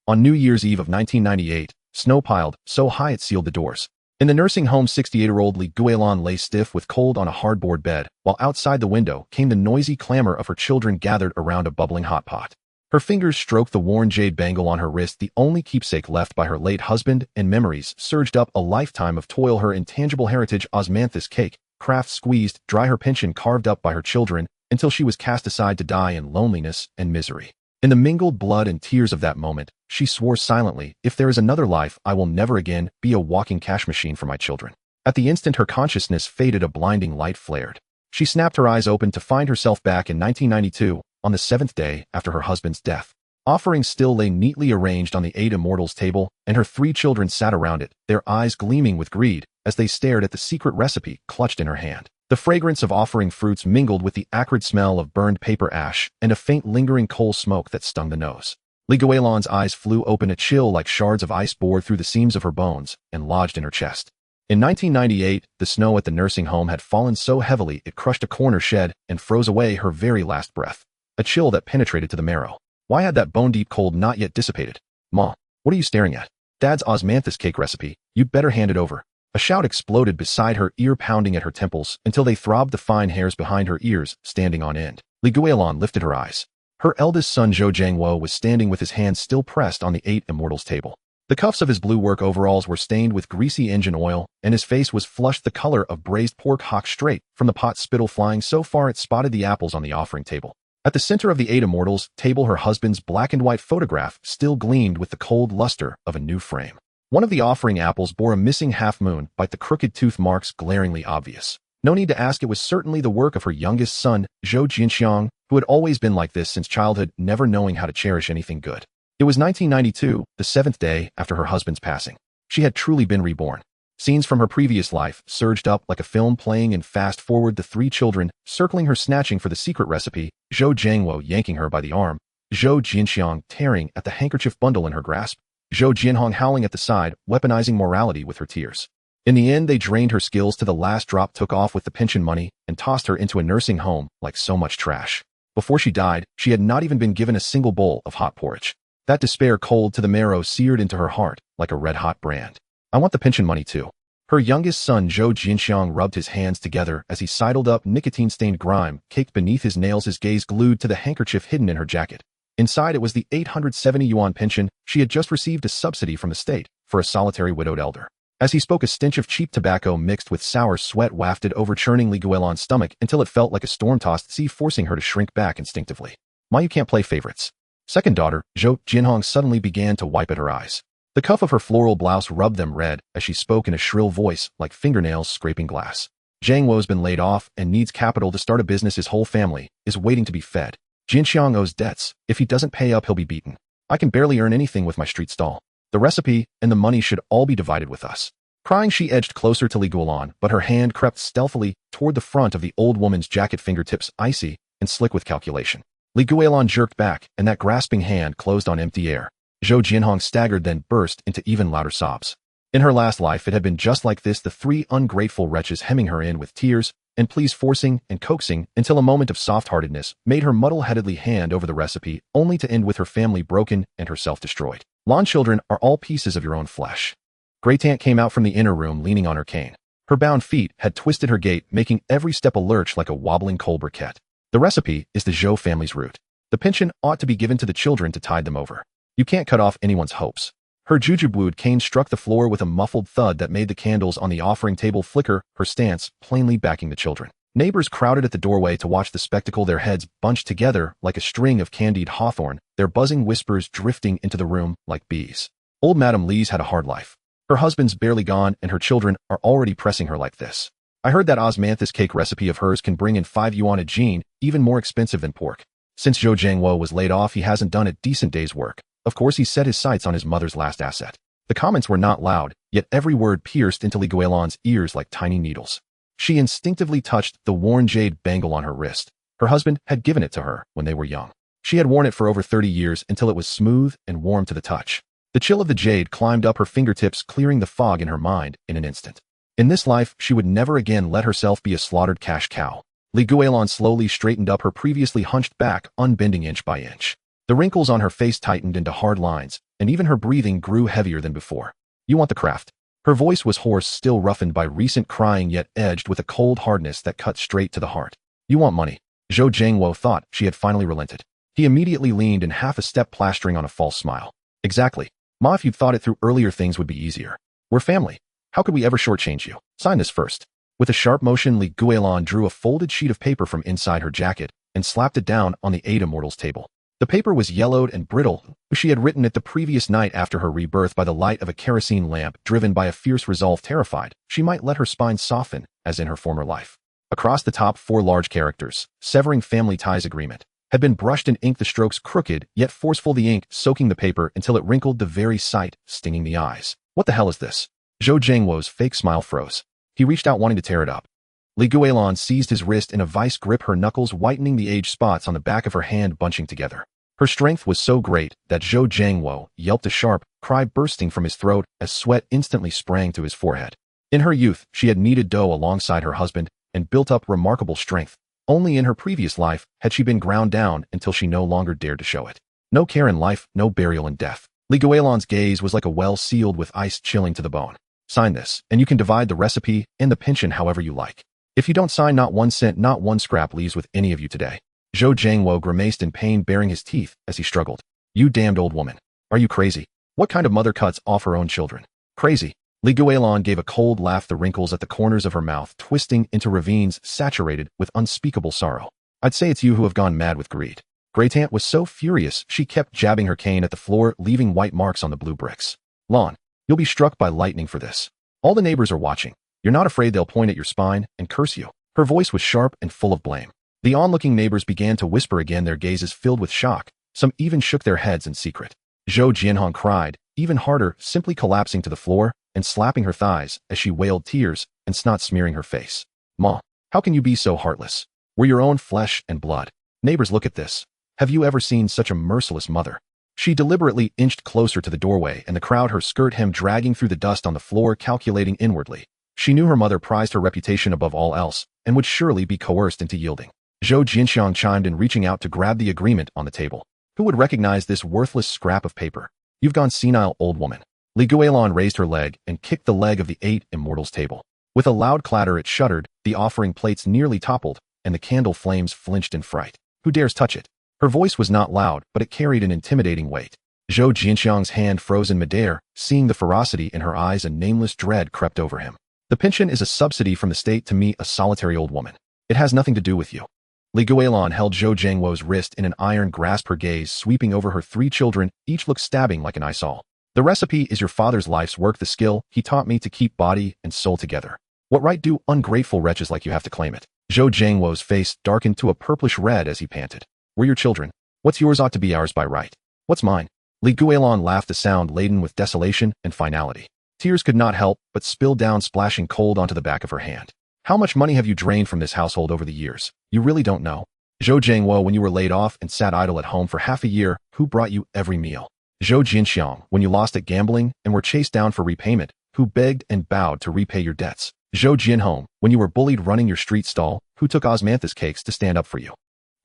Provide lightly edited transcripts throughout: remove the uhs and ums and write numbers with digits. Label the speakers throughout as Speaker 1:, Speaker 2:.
Speaker 1: On New Year's Eve of 1998, snow piled so high it sealed the doors. In the nursing home, 68-year-old Guilan lay stiff with cold on a hardboard bed, while outside the window came the noisy clamor of her children gathered around a bubbling hot pot. Her fingers stroked the worn jade bangle on her wrist, the only keepsake left by her late husband, and memories surged up a lifetime of toil. Her intangible heritage, osmanthus cake, craft squeezed dry, her pension carved up by her children, until she was cast aside to die in loneliness and misery. In the mingled blood and tears of that moment, she swore silently, "If there is another life, I will never again be a walking cash machine for my children." At the instant her consciousness faded, a blinding light flared. She snapped her eyes open to find herself back in 1992, on the 7th day after her husband's death. Offerings still lay neatly arranged on the 8 immortals table, and her 3 children sat around it, their eyes gleaming with greed, as they stared at the secret recipe clutched in her hand. The fragrance of offering fruits mingled with the acrid smell of burned paper ash and a faint lingering coal smoke that stung the nose. Guilan's eyes flew open, a chill like shards of ice bored through the seams of her bones and lodged in her chest. In 1998, the snow at the nursing home had fallen so heavily it crushed a corner shed and froze away her very last breath. A chill that penetrated to the marrow. Why had that bone-deep cold not yet dissipated? "Ma, what are you staring at? Dad's osmanthus cake recipe. You'd better hand it over." A shout exploded beside her ear, pounding at her temples until they throbbed, the fine hairs behind her ears standing on end. Guilan lifted her eyes. Her eldest son Zhou Jiangwo was standing with his hands still pressed on the 8 immortals table. The cuffs of his blue work overalls were stained with greasy engine oil, and his face was flushed the color of braised pork hock, straight from the pot, spittle flying so far it spotted the apples on the offering table. At the center of the 8 immortals table, her husband's black and white photograph still gleamed with the cold luster of a new frame. One of the offering apples bore a missing half-moon, like the crooked tooth marks glaringly obvious. No need to ask, it was certainly the work of her youngest son, Zhou Jinxiang, who had always been like this since childhood, never knowing how to cherish anything good. It was 1992, the 7th day after her husband's passing. She had truly been reborn. Scenes from her previous life surged up like a film playing in fast forward, the 3 children circling her, snatching for the secret recipe, Zhou Jiangwo yanking her by the arm, Zhou Jinxiang tearing at the handkerchief bundle in her grasp, Zhou Jianhong howling at the side, weaponizing morality with her tears. In the end, they drained her skills to the last drop, took off with the pension money, and tossed her into a nursing home like so much trash. Before she died, she had not even been given a single bowl of hot porridge. That despair, cold to the marrow, seared into her heart like a red-hot brand. "I want the pension money too." Her youngest son Zhou Jinxiang rubbed his hands together as he sidled up, nicotine-stained grime caked beneath his nails, his gaze glued to the handkerchief hidden in her jacket. Inside it was the 870 yuan pension she had just received, a subsidy from the state for a solitary widowed elder. As he spoke, a stench of cheap tobacco mixed with sour sweat wafted over, churning Guilan's stomach until it felt like a storm-tossed sea, forcing her to shrink back instinctively. "Ma, you can't play favorites." Second daughter, Zhou Jinhong, suddenly began to wipe at her eyes. The cuff of her floral blouse rubbed them red as she spoke in a shrill voice like fingernails scraping glass. "Jiangwo's been laid off and needs capital to start a business. His whole family is waiting to be fed. Jinxiang owes debts. If he doesn't pay up, he'll be beaten. I can barely earn anything with my street stall. The recipe and the money should all be divided with us." Crying, she edged closer to Guilan, but her hand crept stealthily toward the front of the old woman's jacket, fingertips icy and slick with calculation. Guilan jerked back, and that grasping hand closed on empty air. Zhou Jinhong staggered, then burst into even louder sobs. In her last life, it had been just like this, the 3 ungrateful wretches hemming her in with tears and pleas, forcing and coaxing until a moment of soft-heartedness made her muddle-headedly hand over the recipe, only to end with her family broken and herself destroyed. "Lan, children are all pieces of your own flesh." Great Aunt came out from the inner room leaning on her cane. Her bound feet had twisted her gait, making every step a lurch like a wobbling coal briquette. "The recipe is the Zhou family's root. The pension ought to be given to the children to tide them over. You can't cut off anyone's hopes." Her jujubwood cane struck the floor with a muffled thud that made the candles on the offering table flicker, her stance plainly backing the children. Neighbors crowded at the doorway to watch the spectacle, their heads bunched together like a string of candied hawthorn, their buzzing whispers drifting into the room like bees. Old Madame Lee's had a hard life. Her husband's barely gone, and her children are already pressing her like this. "I heard that osmanthus cake recipe of hers can bring in 5 yuan a gene, even more expensive than pork. Since Zhou Jiangwo was laid off, he hasn't done a decent day's work. Of course, he set his sights on his mother's last asset." The comments were not loud, yet every word pierced into Guilan's ears like tiny needles. She instinctively touched the worn jade bangle on her wrist. Her husband had given it to her when they were young. She had worn it for over 30 years until it was smooth and warm to the touch. The chill of the jade climbed up her fingertips, clearing the fog in her mind in an instant. In this life, she would never again let herself be a slaughtered cash cow. Guilan slowly straightened up, her previously hunched back unbending inch by inch. The wrinkles on her face tightened into hard lines, and even her breathing grew heavier than before. You want the craft? Her voice was hoarse, still roughened by recent crying, yet edged with a cold hardness that cut straight to the heart. You want money? Zhou Jiangwo thought she had finally relented. He immediately leaned in half a step, plastering on a false smile. Exactly. Ma, if you'd thought it through earlier, things would be easier. We're family. How could we ever shortchange you? Sign this first. With a sharp motion, Li Guilan drew a folded sheet of paper from inside her jacket and slapped it down on the Ada mortal's table. The paper was yellowed and brittle. She had written it the previous night after her rebirth by the light of a kerosene lamp, driven by a fierce resolve, terrified she might let her spine soften, as in her former life. Across the top, 4 large characters, severing family ties agreement, had been brushed in ink, the strokes crooked, yet forceful, the ink soaking the paper until it wrinkled the very sight, stinging the eyes. What the hell is this? Zhou Jiangwo's fake smile froze. He reached out, wanting to tear it up. Li Guilan seized his wrist in a vice grip, her knuckles whitening, the age spots on the back of her hand bunching together. Her strength was so great that Zhou Jiangwo yelped a sharp cry, bursting from his throat as sweat instantly sprang to his forehead. In her youth, she had kneaded dough alongside her husband and built up remarkable strength. Only in her previous life had she been ground down until she no longer dared to show it. No care in life, no burial in death. Li Guilan's gaze was like a well sealed with ice, chilling to the bone. Sign this, and you can divide the recipe and the pension however you like. If you don't sign, not 1 cent, not 1 scrap leaves with any of you today. Zhou Jiangwo grimaced in pain, baring his teeth as he struggled. You damned old woman. Are you crazy? What kind of mother cuts off her own children? Crazy. Li Guilan gave a cold laugh, the wrinkles at the corners of her mouth twisting into ravines saturated with unspeakable sorrow. I'd say it's you who have gone mad with greed. Great-aunt was so furious she kept jabbing her cane at the floor, leaving white marks on the blue bricks. Lon, you'll be struck by lightning for this. All the neighbors are watching. You're not afraid they'll point at your spine and curse you? Her voice was sharp and full of blame. The onlooking neighbors began to whisper again, their gazes filled with shock. Some even shook their heads in secret. Zhou Jianhong cried, even harder, simply collapsing to the floor and slapping her thighs as she wailed, tears and snot smearing her face. Ma, how can you be so heartless? We're your own flesh and blood. Neighbors, look at this. Have you ever seen such a merciless mother? She deliberately inched closer to the doorway and the crowd, her skirt hem dragging through the dust on the floor, calculating inwardly. She knew her mother prized her reputation above all else and would surely be coerced into yielding. Zhou Jinxiang chimed in, reaching out to grab the agreement on the table. Who would recognize this worthless scrap of paper? You've gone senile, old woman. Li Guilan raised her leg and kicked the leg of the 8 immortals table. With a loud clatter, it shuddered, the offering plates nearly toppled, and the candle flames flinched in fright. Who dares touch it? Her voice was not loud, but it carried an intimidating weight. Zhou Jinxiang's hand froze in midair, seeing the ferocity in her eyes, a nameless dread crept over him. The pension is a subsidy from the state to me, a solitary old woman. It has nothing to do with you. Li Guilan held Zhou Jiangwo's wrist in an iron grasp, her gaze sweeping over her 3 children, each look stabbing like an eyesore. The recipe is your father's life's work, the skill he taught me to keep body and soul together. What right do ungrateful wretches like you have to claim it? Zhou Jiangwo's face darkened to a purplish red as he panted. We're your children. What's yours ought to be ours by right. What's mine? Li Guilan laughed, a sound laden with desolation and finality. Tears could not help but spill down, splashing cold onto the back of her hand. How much money have you drained from this household over the years? You really don't know? Zhou Jiangwo, when you were laid off and sat idle at home for half a year, who brought you every meal? Zhou Jinxiang, when you lost at gambling and were chased down for repayment, who begged and bowed to repay your debts? Zhou Jianhong, when you were bullied running your street stall, who took osmanthus cakes to stand up for you?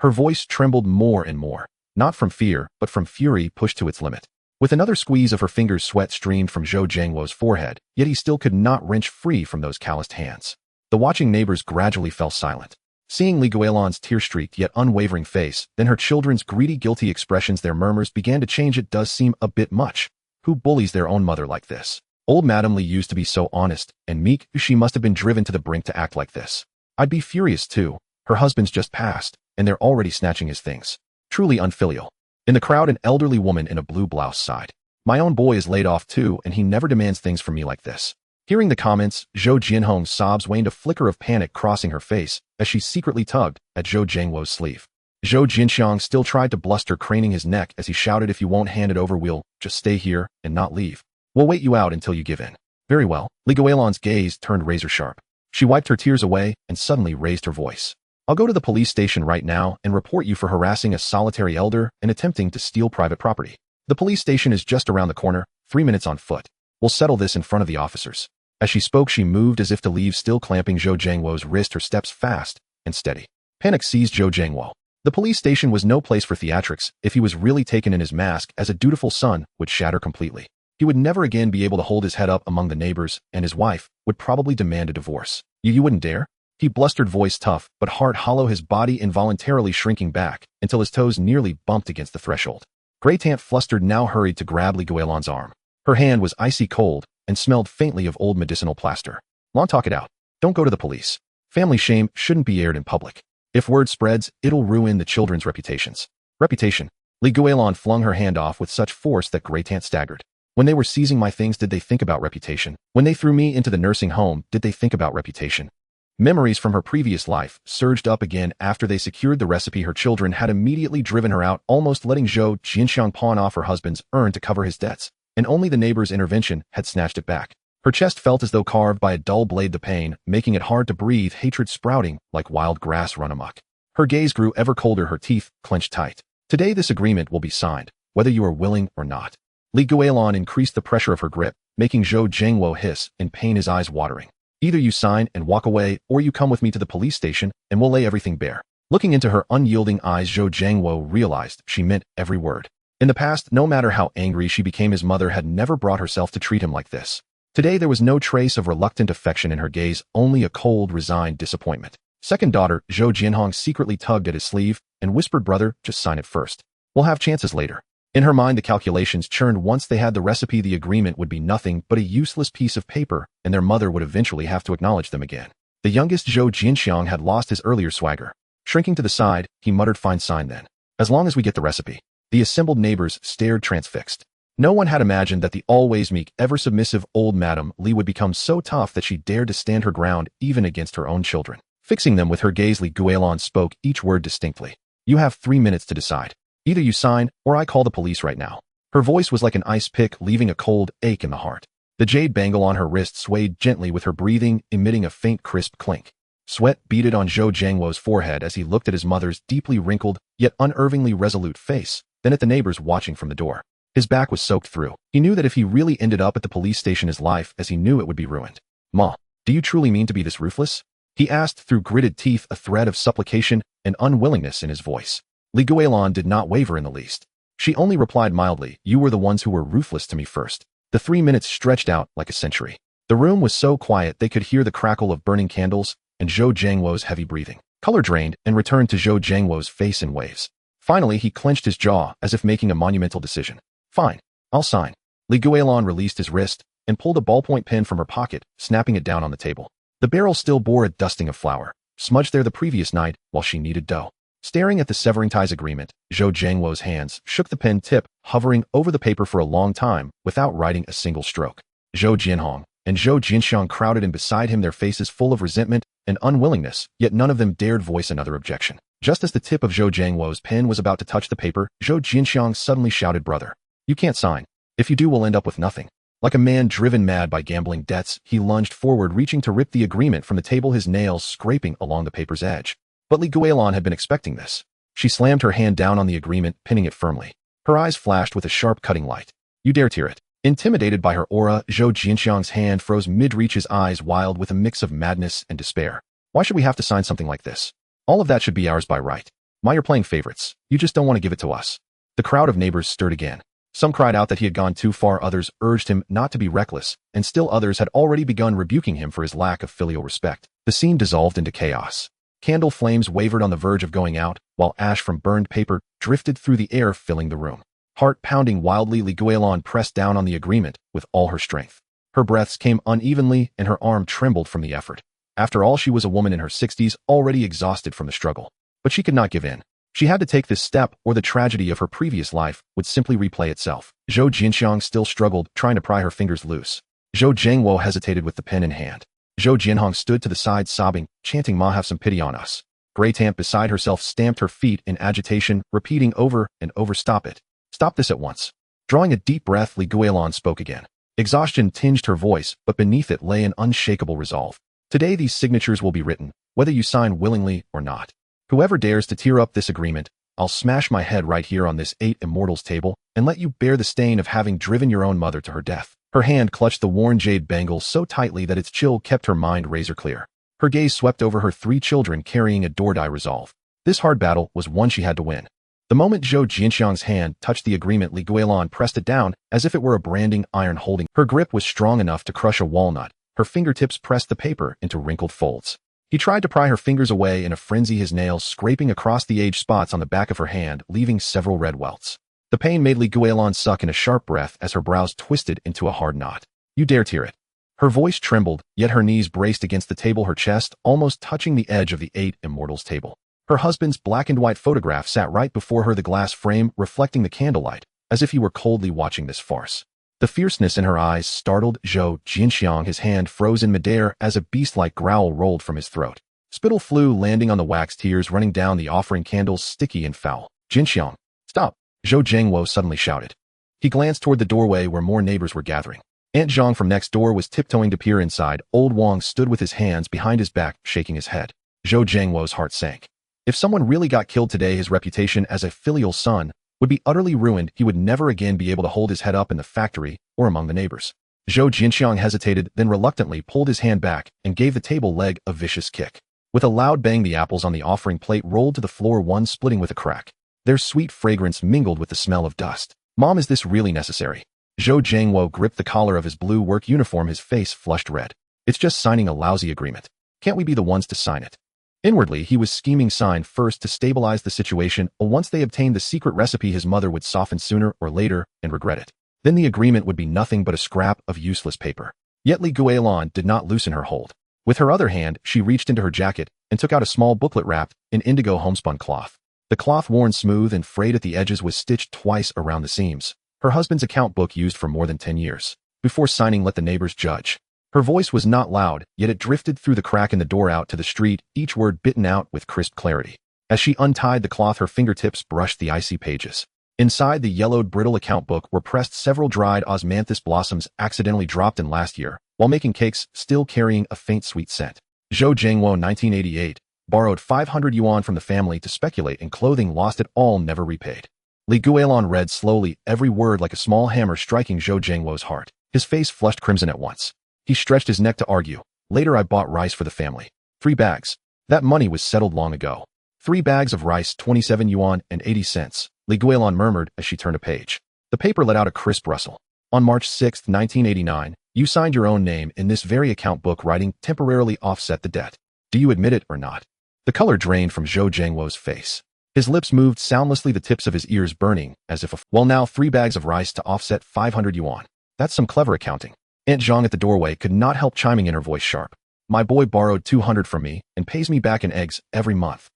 Speaker 1: Her voice trembled more and more, not from fear, but from fury pushed to its limit. With another squeeze of her fingers, sweat streamed from Zhou Jiangwo's forehead, yet he still could not wrench free from those calloused hands. The watching neighbors gradually fell silent. Seeing Li Guilan's tear-streaked yet unwavering face, then her children's greedy, guilty expressions, their murmurs began to change. It does seem a bit much. Who bullies their own mother like this? Old Madame Li used to be so honest and meek, she must have been driven to the brink to act like this. I'd be furious too. Her husband's just passed, and they're already snatching his things. Truly unfilial. In the crowd, an elderly woman in a blue blouse sighed. My own boy is laid off too, and he never demands things from me like this. Hearing the comments, Zhou Jianhong's sobs waned, a flicker of panic crossing her face as she secretly tugged at Zhou Jiangwo's sleeve. Zhou Jinxiang still tried to bluster, craning his neck as he shouted, if you won't hand it over, we'll just stay here and not leave. We'll wait you out until you give in. Very well. Li Guilan's gaze turned razor sharp. She wiped her tears away and suddenly raised her voice. I'll go to the police station right now and report you for harassing a solitary elder and attempting to steal private property. The police station is just around the corner, 3 minutes on foot. We'll settle this in front of the officers. As she spoke, she moved as if to leave, still clamping Zhou Jiangwo's wrist, her steps fast and steady. Panic seized Zhou Jiangwo. The police station was no place for theatrics. If he was really taken in, his mask as a dutiful son would shatter completely. He would never again be able to hold his head up among the neighbors, and his wife would probably demand a divorce. You wouldn't dare? He blustered, voice tough but heart hollow, his body involuntarily shrinking back until his toes nearly bumped against the threshold. Greytant, flustered now, hurried to grab Guilan's arm. Her hand was icy cold and smelled faintly of old medicinal plaster. Lon, talk it out. Don't go to the police. Family shame shouldn't be aired in public. If word spreads, it'll ruin the children's reputations. Reputation? Guilan flung her hand off with such force that Greytant staggered. When they were seizing my things, did they think about reputation? When they threw me into the nursing home, did they think about reputation? Memories from her previous life surged up again after they secured the recipe. Her children had immediately driven her out, almost letting Zhou Jinxiang pawn off her husband's urn to cover his debts, and only the neighbor's intervention had snatched it back. Her chest felt as though carved by a dull blade, the pain making it hard to breathe, hatred sprouting like wild grass run amok. Her gaze grew ever colder, her teeth clenched tight. Today this agreement will be signed, whether you are willing or not. Guilan increased the pressure of her grip, making Zhou Jiangwo hiss in pain, his eyes watering. Either you sign and walk away, or you come with me to the police station and we'll lay everything bare. Looking into her unyielding eyes, Zhou Jiangwo realized she meant every word. In the past, no matter how angry she became, his mother had never brought herself to treat him like this. Today there was no trace of reluctant affection in her gaze, only a cold, resigned disappointment. Second daughter, Zhou Jianhong, secretly tugged at his sleeve and whispered, brother, just sign it first. We'll have chances later. In her mind, the calculations churned. Once they had the recipe, the agreement would be nothing but a useless piece of paper, and their mother would eventually have to acknowledge them again. The youngest, Zhou Jinxiang, had lost his earlier swagger. Shrinking to the side, he muttered, fine, sign then. As long as we get the recipe. The assembled neighbors stared transfixed. No one had imagined that the always meek, ever submissive old Madame Li would become so tough that she dared to stand her ground even against her own children. Fixing them with her gaze, Guilan spoke each word distinctly. You have 3 minutes to decide. Either you sign, or I call the police right now. Her voice was like an ice pick, leaving a cold ache in the heart. The jade bangle on her wrist swayed gently with her breathing, emitting a faint crisp clink. Sweat beaded on Zhou Jiangwo's forehead as he looked at his mother's deeply wrinkled, yet unervingly resolute face, then at the neighbors watching from the door. His back was soaked through. He knew that if he really ended up at the police station, his life as he knew it would be ruined. Ma, do you truly mean to be this ruthless? He asked through gritted teeth, a thread of supplication and unwillingness in his voice. Guilan did not waver in the least. She only replied mildly, you were the ones who were ruthless to me first. The 3 minutes stretched out like a century. The room was so quiet they could hear the crackle of burning candles and Zhou Jiangwo's heavy breathing. Color drained and returned to Zhou Jiangwo's face in waves. Finally, he clenched his jaw as if making a monumental decision. Fine, I'll sign. Guilan released his wrist and pulled a ballpoint pen from her pocket, snapping it down on the table. The barrel still bore a dusting of flour, smudged there the previous night while she kneaded dough. Staring at the severing ties agreement, Zhou Jiangwo's hands shook the pen tip, hovering over the paper for a long time without writing a single stroke. Zhou Jianhong and Zhou Jinxiang crowded in beside him, their faces full of resentment and unwillingness, yet none of them dared voice another objection. Just as the tip of Zhou Jiangwo's pen was about to touch the paper, Zhou Jinxiang suddenly shouted, brother, you can't sign. If you do, we'll end up with nothing. Like a man driven mad by gambling debts, he lunged forward, reaching to rip the agreement from the table, his nails scraping along the paper's edge. But Guilan had been expecting this. She slammed her hand down on the agreement, pinning it firmly. Her eyes flashed with a sharp, cutting light. You dare tear it? Intimidated by her aura, Zhou Jinxiang's hand froze mid-reach, his eyes wild with a mix of madness and despair. Why should we have to sign something like this? All of that should be ours by right. Ma, you're playing favorites. You just don't want to give it to us. The crowd of neighbors stirred again. Some cried out that he had gone too far, others urged him not to be reckless, and still others had already begun rebuking him for his lack of filial respect. The scene dissolved into chaos. Candle flames wavered on the verge of going out, while ash from burned paper drifted through the air, filling the room. Heart pounding wildly, Guilan pressed down on the agreement with all her strength. Her breaths came unevenly, and her arm trembled from the effort. After all, she was a woman in her 60s, already exhausted from the struggle. But she could not give in. She had to take this step, or the tragedy of her previous life would simply replay itself. Zhou Jinxiang still struggled, trying to pry her fingers loose. Zhou Jiangwo hesitated with the pen in hand. Zhou Jianhong stood to the side, sobbing, chanting, Ma, have some pity on us. Greytant, beside herself, stamped her feet in agitation, repeating over and over, stop it. Stop this at once. Drawing a deep breath, Guilan spoke again. Exhaustion tinged her voice, but beneath it lay an unshakable resolve. Today these signatures will be written, whether you sign willingly or not. Whoever dares to tear up this agreement, I'll smash my head right here on this 8 immortals table and let you bear the stain of having driven your own mother to her death. Her hand clutched the worn jade bangle so tightly that its chill kept her mind razor clear. Her gaze swept over her 3 children, carrying a door-die resolve. This hard battle was one she had to win. The moment Zhou Jinxiang's hand touched the agreement, Li Guilan pressed it down as if it were a branding iron holding. Her grip was strong enough to crush a walnut. Her fingertips pressed the paper into wrinkled folds. He tried to pry her fingers away in a frenzy, his nails scraping across the age spots on the back of her hand, leaving several red welts. The pain made Li Guilan suck in a sharp breath as her brows twisted into a hard knot. You dare tear it. Her voice trembled, yet her knees braced against the table, her chest almost touching the edge of the 8 Immortals table. Her husband's black and white photograph sat right before her, the glass frame reflecting the candlelight, as if he were coldly watching this farce. The fierceness in her eyes startled Zhou Jinxiang. His hand froze in midair as a beast-like growl rolled from his throat. Spittle flew, landing on the wax, tears running down the offering candles, sticky and foul. Jinxiang, stop! Zhou Zhengwo suddenly shouted. He glanced toward the doorway where more neighbors were gathering. Aunt Zhang from next door was tiptoeing to peer inside. Old Wang stood with his hands behind his back, shaking his head. Zhou Zhengwo's heart sank. If someone really got killed today, his reputation as a filial son would be utterly ruined. He would never again be able to hold his head up in the factory or among the neighbors. Zhou Jinxiang hesitated, then reluctantly pulled his hand back and gave the table leg a vicious kick. With a loud bang, the apples on the offering plate rolled to the floor, one splitting with a crack. Their sweet fragrance mingled with the smell of dust. Mom, is this really necessary? Zhou Zhengwo gripped the collar of his blue work uniform, his face flushed red. It's just signing a lousy agreement. Can't we be the ones to sign it? Inwardly, he was scheming sign first to stabilize the situation. Once they obtained the secret recipe, his mother would soften sooner or later and regret it. Then the agreement would be nothing but a scrap of useless paper. Yet Li Guilan did not loosen her hold. With her other hand, she reached into her jacket and took out a small booklet wrapped in indigo homespun cloth. The cloth, worn smooth and frayed at the edges, was stitched twice around the seams. Her husband's account book, used for more than 10 years. Before signing, let the neighbors judge. Her voice was not loud, yet it drifted through the crack in the door out to the street, each word bitten out with crisp clarity. As she untied the cloth, her fingertips brushed the icy pages. Inside the yellowed, brittle account book were pressed several dried osmanthus blossoms accidentally dropped in last year, while making cakes, still carrying a faint sweet scent. Zhou Zhengwo, 1988, borrowed 500 yuan from the family to speculate in clothing, lost it all, never repaid. Li Guilan read slowly, every word like a small hammer striking Zhou Zhengwo's heart. His face flushed crimson at once. He stretched his neck to argue. Later, I bought rice for the family. 3 bags. That money was settled long ago. 3 bags of rice, 27 yuan and 80 cents, Li Guilan murmured as she turned a page. The paper let out a crisp rustle. On March 6, 1989, you signed your own name in this very account book, writing temporarily offset the debt. Do you admit it or not? The color drained from Zhou Zhengwo's face. His lips moved soundlessly, the tips of his ears burning, as if well, now 3 bags of rice to offset 500 yuan. That's some clever accounting. Aunt Zhang at the doorway could not help chiming in, her voice sharp. My boy borrowed 200 from me and pays me back in eggs every month.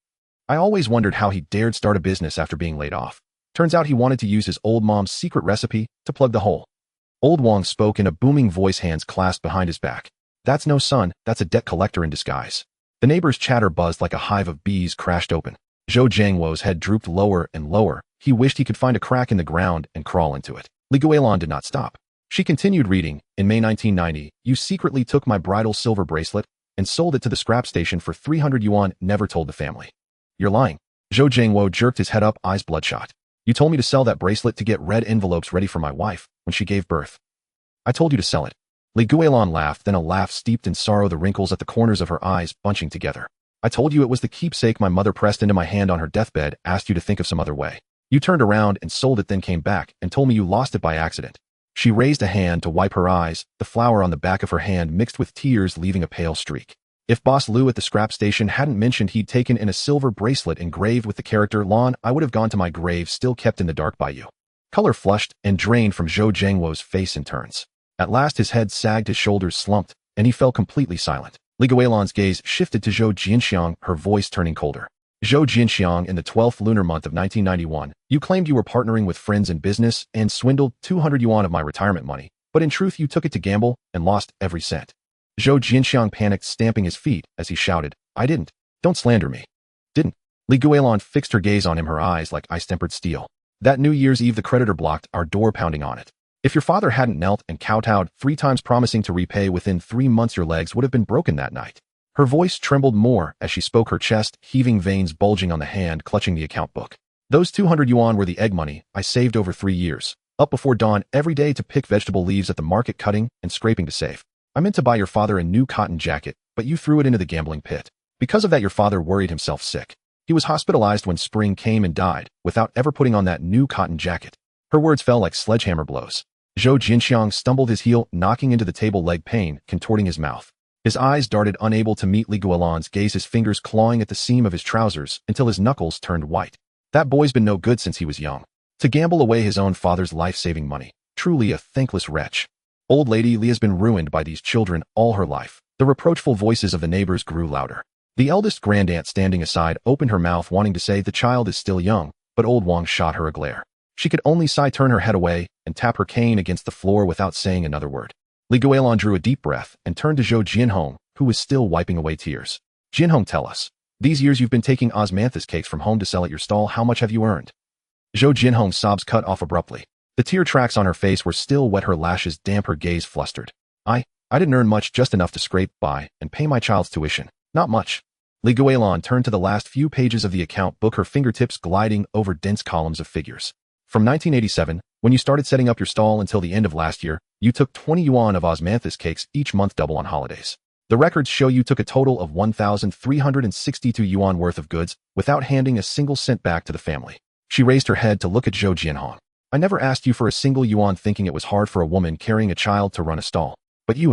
Speaker 1: I always wondered how he dared start a business after being laid off. Turns out he wanted to use his old mom's secret recipe to plug the hole. Old Wang spoke in a booming voice, hands clasped behind his back. That's no son, that's a debt collector in disguise. The neighbors' chatter buzzed like a hive of bees crashed open. Zhou Zhengwo's head drooped lower and lower. He wished he could find a crack in the ground and crawl into it. Li Guilan did not stop. She continued reading. In May 1990, you secretly took my bridal silver bracelet and sold it to the scrap station for 300 yuan, never told the family. You're lying. Zhou Zhengwo jerked his head up, eyes bloodshot. You told me to sell that bracelet to get red envelopes ready for my wife when she gave birth. I told you to sell it. Li Guilan laughed, then a laugh steeped in sorrow, the wrinkles at the corners of her eyes bunching together. I told you it was the keepsake my mother pressed into my hand on her deathbed, asked you to think of some other way. You turned around and sold it, then came back and told me you lost it by accident. She raised a hand to wipe her eyes, the flour on the back of her hand mixed with tears, leaving a pale streak. If Boss Liu at the scrap station hadn't mentioned he'd taken in a silver bracelet engraved with the character Lan, I would have gone to my grave, still kept in the dark by you. Color flushed and drained from Zhou Zhengwo's face in turns. At last his head sagged, his shoulders slumped, and he fell completely silent. Li Guilan's gaze shifted to Zhou Jinxiang, her voice turning colder. Zhou Jinxiang, in the 12th lunar month of 1991, you claimed you were partnering with friends in business and swindled 200 yuan of my retirement money, but in truth you took it to gamble and lost every cent. Zhou Jinxiang panicked, stamping his feet as he shouted, I didn't. Don't slander me. Didn't. Li Guilan fixed her gaze on him, her eyes like ice-tempered steel. That New Year's Eve the creditor blocked our door, pounding on it. If your father hadn't knelt and kowtowed 3 times promising to repay within 3 months, your legs would have been broken that night. Her voice trembled more as she spoke, her chest heaving, veins bulging on the hand clutching the account book. Those 200 yuan were the egg money I saved over 3 years, up before dawn every day to pick vegetable leaves at the market, cutting and scraping to save. I meant to buy your father a new cotton jacket, but you threw it into the gambling pit. Because of that, your father worried himself sick. He was hospitalized when spring came and died, without ever putting on that new cotton jacket. Her words fell like sledgehammer blows. Zhou Jinxiang stumbled his heel, knocking into the table, leg pain, contorting his mouth. His eyes darted, unable to meet Li Guilan's gaze, his fingers clawing at the seam of his trousers until his knuckles turned white. That boy's been no good since he was young. To gamble away his own father's life-saving money. Truly a thankless wretch. Old lady Li has been ruined by these children all her life. The reproachful voices of the neighbors grew louder. The eldest grandaunt, standing aside, opened her mouth wanting to say the child is still young, but old Wang shot her a glare. She could only sigh, turn her head away, and tap her cane against the floor without saying another word. Li Guilan drew a deep breath and turned to Zhou Jinhong, who was still wiping away tears. Jinhong, tell us. These years you've been taking osmanthus cakes from home to sell at your stall. How much have you earned? Zhou Jinhong's sobs cut off abruptly. The tear tracks on her face were still wet, her lashes damp, her gaze flustered. I didn't earn much, just enough to scrape by and pay my child's tuition. Not much. Li Guilan turned to the last few pages of the account book, her fingertips gliding over dense columns of figures. From 1987, when you started setting up your stall, until the end of last year, you took 20 yuan of osmanthus cakes each month, double on holidays. The records show you took a total of 1,362 yuan worth of goods without handing a single cent back to the family. She raised her head to look at Zhou Jinhong. I never asked you for a single yuan, thinking it was hard for a woman carrying a child to run a stall. But you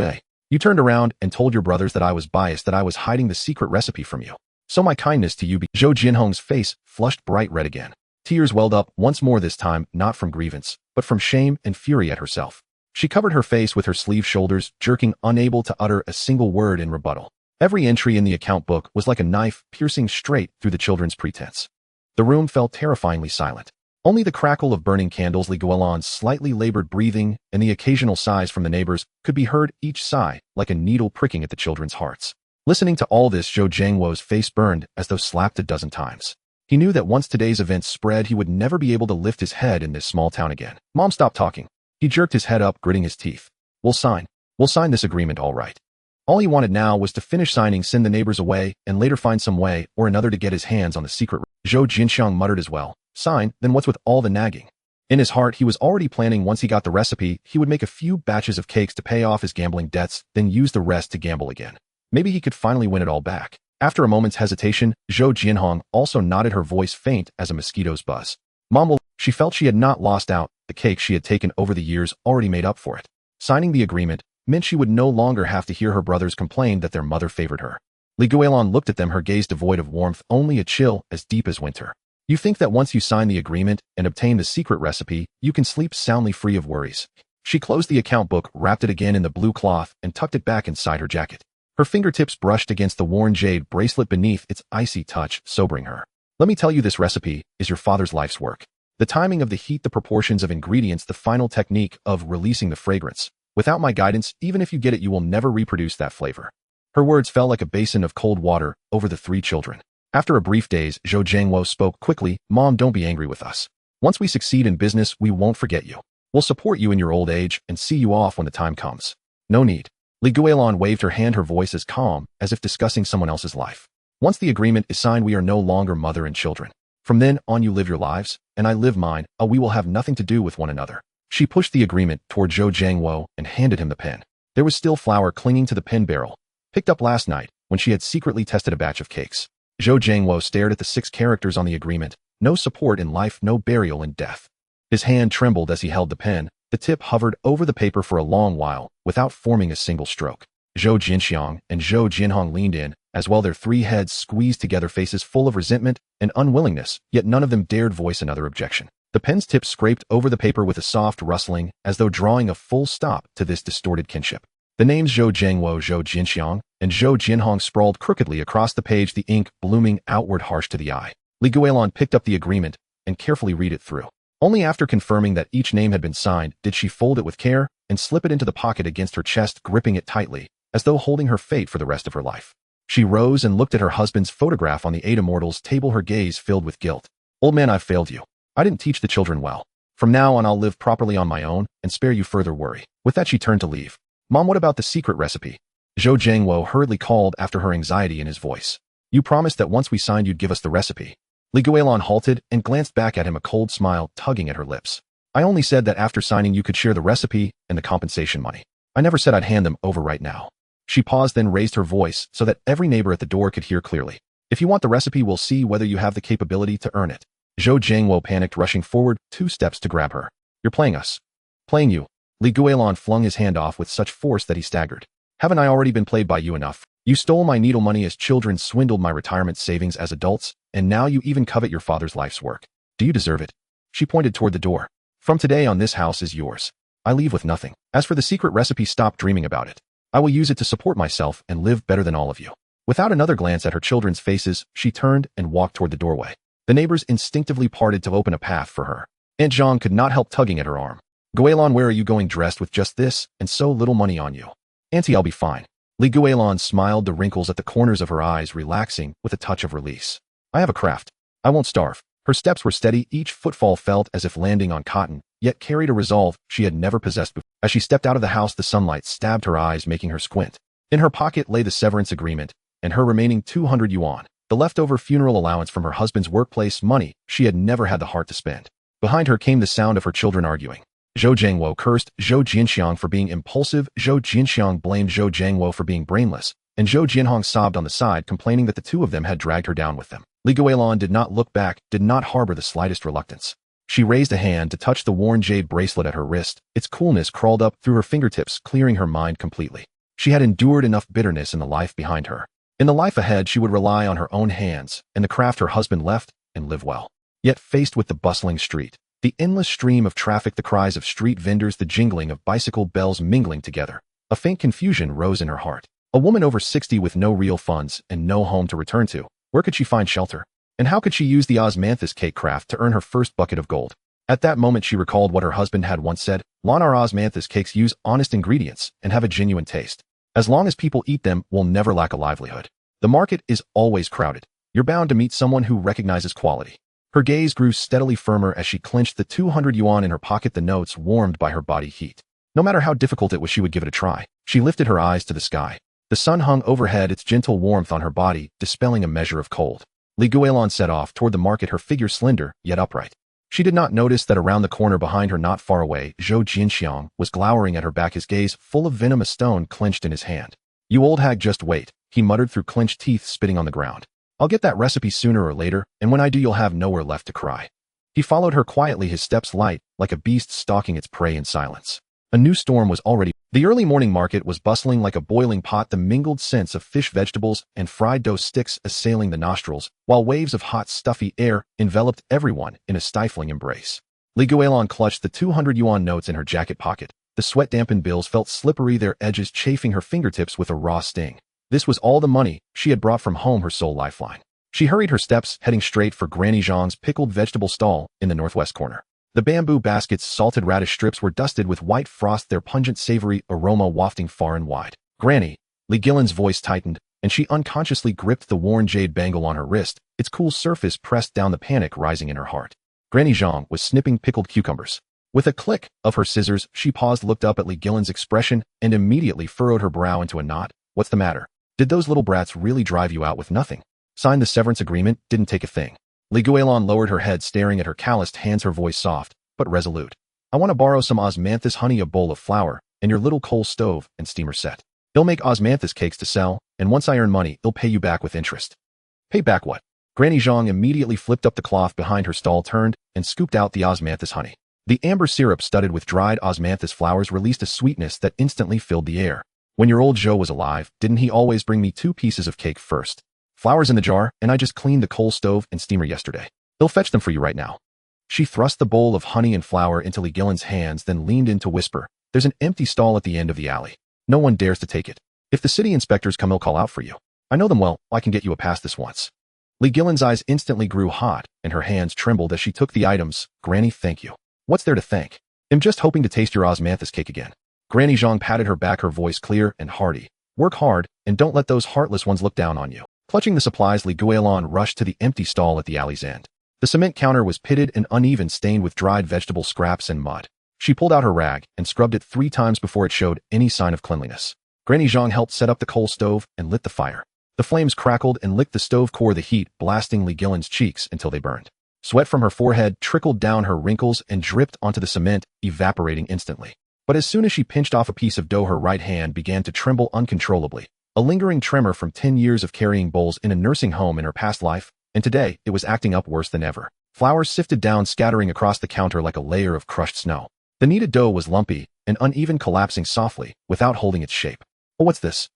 Speaker 1: turned around and told your brothers that I was biased, that I was hiding the secret recipe from you. So my kindness to you Zhou Jinhong's face flushed bright red again. Tears welled up once more, this time not from grievance, but from shame and fury at herself. She covered her face with her sleeve, shoulders jerking, unable to utter a single word in rebuttal. Every entry in the account book was like a knife piercing straight through the children's pretense. The room fell terrifyingly silent. Only the crackle of burning candles, Li Guilan's slightly labored breathing, and the occasional sighs from the neighbors could be heard, each sigh like a needle pricking at the children's hearts. Listening to all this, Zhou Jiangwo's face burned as though slapped a dozen times. He knew that once today's events spread, he would never be able to lift his head in this small town again. Mom, stop talking. He jerked his head up, gritting his teeth. We'll sign this agreement, all right. All he wanted now was to finish signing, send the neighbors away, and later find some way or another to get his hands on the secret. Zhou Jinxiang muttered as well. Sign, then what's with all the nagging? In his heart, he was already planning, once he got the recipe, he would make a few batches of cakes to pay off his gambling debts, then use the rest to gamble again. Maybe he could finally win it all back. After a moment's hesitation, Zhou Jinhong also nodded, her voice faint as a mosquito's buzz. Mom will. She felt she had not lost out. The cake she had taken over the years already made up for it. Signing the agreement meant she would no longer have to hear her brothers complain that their mother favored her. Li Guilan looked at them, her gaze devoid of warmth, only a chill as deep as winter. You think that once you sign the agreement and obtain the secret recipe, you can sleep soundly, free of worries. She closed the account book, wrapped it again in the blue cloth, and tucked it back inside her jacket. Her fingertips brushed against the worn jade bracelet beneath, its icy touch sobering her. Let me tell you, this recipe is your father's life's work. The timing of the heat, the proportions of ingredients, the final technique of releasing the fragrance. Without my guidance, even if you get it, you will never reproduce that flavor. Her words fell like a basin of cold water over the three children. After a brief daze, Zhou Jiangwo spoke quickly. Mom, don't be angry with us. Once we succeed in business, we won't forget you. We'll support you in your old age and see you off when the time comes. No need. Li Guilan waved her hand, her voice as calm as if discussing someone else's life. Once the agreement is signed, we are no longer mother and children. From then on, you live your lives, and I live mine. We will have nothing to do with one another. She pushed the agreement toward Zhou Jiangwo and handed him the pen. There was still flour clinging to the pen barrel, picked up last night when she had secretly tested a batch of cakes. Zhou Jiangwo stared at the 6 characters on the agreement. No support in life, no burial in death. His hand trembled as he held the pen. The tip hovered over the paper for a long while, without forming a single stroke. Zhou Jinxiang and Zhou Jinhong leaned in, as well, their 3 heads squeezed together, faces full of resentment and unwillingness, yet none of them dared voice another objection. The pen's tip scraped over the paper with a soft rustling, as though drawing a full stop to this distorted kinship. The names Zhou Jiangwo, Zhou Jinxiang, and Zhou Jinhong sprawled crookedly across the page, the ink blooming outward, harsh to the eye. Li Guilan picked up the agreement and carefully read it through. Only after confirming that each name had been signed did she fold it with care and slip it into the pocket against her chest, gripping it tightly, as though holding her fate for the rest of her life. She rose and looked at her husband's photograph on the 8 Immortals table, her gaze filled with guilt. Old man, I've failed you. I didn't teach the children well. From now on, I'll live properly on my own and spare you further worry. With that, she turned to leave. Mom, what about the secret recipe? Zhou Jiangwo hurriedly called after her, anxiety in his voice. You promised that once we signed, you'd give us the recipe. Li Guilan halted and glanced back at him, a cold smile tugging at her lips. I only said that after signing you could share the recipe and the compensation money. I never said I'd hand them over right now. She paused, then raised her voice so that every neighbor at the door could hear clearly. If you want the recipe, we'll see whether you have the capability to earn it. Zhou Jiangwo panicked, rushing forward 2 steps to grab her. You're playing us. Playing you. Li Guilan flung his hand off with such force that he staggered. Haven't I already been played by you enough? You stole my needle money as children, swindled my retirement savings as adults, and now you even covet your father's life's work. Do you deserve it? She pointed toward the door. From today on, this house is yours. I leave with nothing. As for the secret recipe, stop dreaming about it. I will use it to support myself and live better than all of you. Without another glance at her children's faces, she turned and walked toward the doorway. The neighbors instinctively parted to open a path for her. Aunt Zhang could not help tugging at her arm. Guilan, where are you going dressed with just this and so little money on you? Auntie, I'll be fine. Li Guilan smiled, the wrinkles at the corners of her eyes relaxing with a touch of release. I have a craft. I won't starve. Her steps were steady, each footfall felt as if landing on cotton, yet carried a resolve she had never possessed before. As she stepped out of the house, the sunlight stabbed her eyes, making her squint. In her pocket lay the severance agreement and her remaining 200 yuan, the leftover funeral allowance from her husband's workplace, money she had never had the heart to spend. Behind her came the sound of her children arguing. Zhou Jiangwo cursed Zhou Jianxiang for being impulsive, Zhou Jianxiang blamed Zhou Jiangwo for being brainless, and Zhou Jianhong sobbed on the side, complaining that the two of them had dragged her down with them. Li Guilan did not look back, did not harbor the slightest reluctance. She raised a hand to touch the worn jade bracelet at her wrist. Its coolness crawled up through her fingertips, clearing her mind completely. She had endured enough bitterness in the life behind her. In the life ahead, she would rely on her own hands and the craft her husband left and live well. Yet faced with the bustling street, the endless stream of traffic, the cries of street vendors, the jingling of bicycle bells mingling together, a faint confusion rose in her heart. A woman over 60 with no real funds and no home to return to. Where could she find shelter? And how could she use the osmanthus cake craft to earn her first bucket of gold? At that moment, she recalled what her husband had once said: "Our osmanthus cakes use honest ingredients and have a genuine taste. As long as people eat them, we'll never lack a livelihood. The market is always crowded. You're bound to meet someone who recognizes quality." Her gaze grew steadily firmer as she clenched the 200 yuan in her pocket, the notes warmed by her body heat. No matter how difficult it was, she would give it a try. She lifted her eyes to the sky. The sun hung overhead, its gentle warmth on her body, dispelling a measure of cold. Li Guilan set off toward the market, her figure slender, yet upright. She did not notice that around the corner behind her, not far away, Zhou Jianxiang was glowering at her back, his gaze full of venom, a stone clenched in his hand. "You old hag, just wait," he muttered through clenched teeth, spitting on the ground. "I'll get that recipe sooner or later, and when I do, you'll have nowhere left to cry." He followed her quietly, his steps light, like a beast stalking its prey in silence. A new storm was already. The early morning market was bustling like a boiling pot, the mingled scents of fish, vegetables, and fried dough sticks assailing the nostrils, while waves of hot, stuffy air enveloped everyone in a stifling embrace. Li Guilan clutched the 200 yuan notes in her jacket pocket. The sweat-dampened bills felt slippery, their edges chafing her fingertips with a raw sting. This was all the money she had brought from home, her sole lifeline. She hurried her steps, heading straight for Granny Zhang's pickled vegetable stall in the northwest corner. The bamboo basket's salted radish strips were dusted with white frost, their pungent, savory aroma wafting far and wide. "Granny," Li Guilan's voice tightened, and she unconsciously gripped the worn jade bangle on her wrist, its cool surface pressed down, the panic rising in her heart. Granny Zhang was snipping pickled cucumbers. With a click of her scissors, she paused, looked up at Li Guilan's expression, and immediately furrowed her brow into a knot. "What's the matter? Did those little brats really drive you out with nothing? Signed the severance agreement, didn't take a thing." Li Guilan lowered her head, staring at her calloused hands, her voice soft but resolute. "I want to borrow some osmanthus honey, a bowl of flour, and your little coal stove and steamer set. They'll make osmanthus cakes to sell, and once I earn money, they'll pay you back with interest." "Pay back what?" Granny Zhang immediately flipped up the cloth behind her stall, turned, and scooped out the osmanthus honey. The amber syrup studded with dried osmanthus flowers released a sweetness that instantly filled the air. "When your old Zhou was alive, didn't he always bring me 2 pieces of cake first? Flowers in the jar, and I just cleaned the coal stove and steamer yesterday. He'll fetch them for you right now." She thrust the bowl of honey and flour into Li Guilan's hands, then leaned in to whisper, "There's an empty stall at the end of the alley. No one dares to take it. If the city inspectors come, he'll call out for you. I know them well. I can get you a pass this once." Li Guilan's eyes instantly grew hot, and her hands trembled as she took the items. "Granny, thank you." "What's there to thank? I'm just hoping to taste your osmanthus cake again." Granny Zhang patted her back, her voice clear and hearty. "Work hard, and don't let those heartless ones look down on you." Clutching the supplies, Li Guilan rushed to the empty stall at the alley's end. The cement counter was pitted and uneven, stained with dried vegetable scraps and mud. She pulled out her rag and scrubbed it 3 times before it showed any sign of cleanliness. Granny Zhang helped set up the coal stove and lit the fire. The flames crackled and licked the stove core, the heat blasting Li Guilan's cheeks until they burned. Sweat from her forehead trickled down her wrinkles and dripped onto the cement, evaporating instantly. But as soon as she pinched off a piece of dough, her right hand began to tremble uncontrollably. a lingering tremor from 10 years of carrying bowls in a nursing home in her past life, and today it was acting up worse than ever. Flour sifted down, scattering across the counter like a layer of crushed snow. The kneaded dough was lumpy and uneven, collapsing softly without holding its shape. "Oh, what's this?"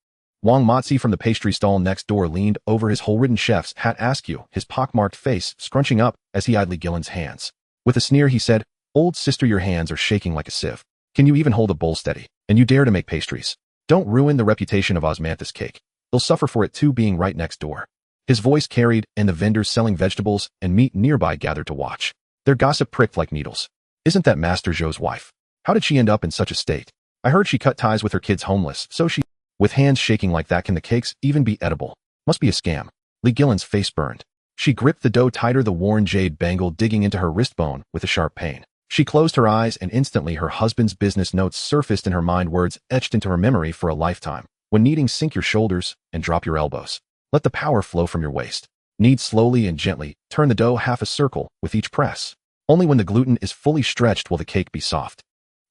Speaker 1: Wang Motzi from the pastry stall next door leaned over his hole-ridden chef's hat askew, his pockmarked face scrunching up as he eyed Guilan's hands. With a sneer he said, "Old sister, your hands are shaking like a sieve. Can you even hold a bowl steady? And you dare to make pastries? Don't ruin the reputation of osmanthus cake. They'll suffer for it too, being right next door." His voice carried, and the vendors selling vegetables and meat nearby gathered to watch. Their gossip pricked like needles. "Isn't that Master Zhou's wife? How did she end up in such a state? I heard she cut ties with her kids homeless, so she..." With hands shaking like that, can the cakes even be edible? Must be a scam. Guilan's face burned. She gripped the dough tighter, the worn jade bangle digging into her wrist bone with a sharp pain. She closed her eyes, and instantly her husband's business notes surfaced in her mind, words etched into her memory for a lifetime. "When kneading, sink your shoulders and drop your elbows. Let the power flow from your waist. Knead slowly and gently, turn the dough half a circle with each press. Only when the gluten is fully stretched will the cake be soft."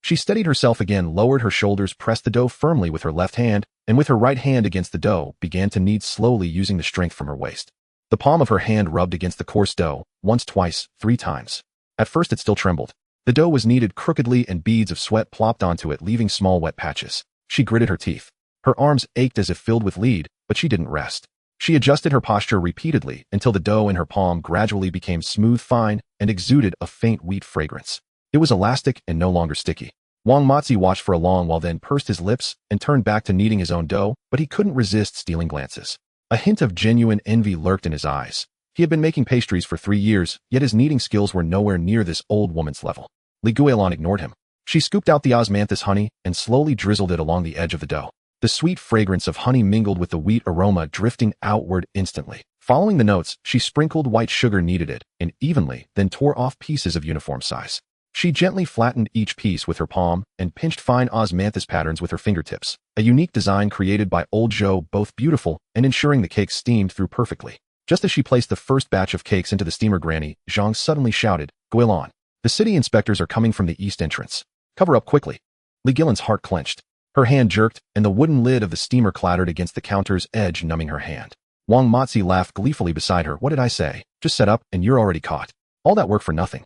Speaker 1: She steadied herself again, lowered her shoulders, pressed the dough firmly with her left hand, and with her right hand against the dough, began to knead slowly using the strength from her waist. The palm of her hand rubbed against the coarse dough, once, twice, 3 times. At first it still trembled. The dough was kneaded crookedly, and beads of sweat plopped onto it, leaving small wet patches. She gritted her teeth. Her arms ached as if filled with lead, but she didn't rest. She adjusted her posture repeatedly until the dough in her palm gradually became smooth, fine, and exuded a faint wheat fragrance. It was elastic and no longer sticky. Wang Motzi watched for a long while, then pursed his lips and turned back to kneading his own dough, but he couldn't resist stealing glances. A hint of genuine envy lurked in his eyes. He had been making pastries for 3 years, yet his kneading skills were nowhere near this old woman's level. Guilan ignored him. She scooped out the osmanthus honey and slowly drizzled it along the edge of the dough. The sweet fragrance of honey mingled with the wheat aroma, drifting outward instantly. Following the notes, she sprinkled white sugar, kneaded it in evenly, then tore off pieces of uniform size. She gently flattened each piece with her palm and pinched fine osmanthus patterns with her fingertips, a unique design created by old Zhou, both beautiful and ensuring the cakes steamed through perfectly. Just as she placed the first batch of cakes into the steamer, Granny Zhang suddenly shouted, "Guilan, the city inspectors are coming from the east entrance. Cover up quickly." Guilan's heart clenched. Her hand jerked, and the wooden lid of the steamer clattered against the counter's edge, numbing her hand. Wang Motzi laughed gleefully beside her. "What did I say? Just set up, and you're already caught. All that work for nothing."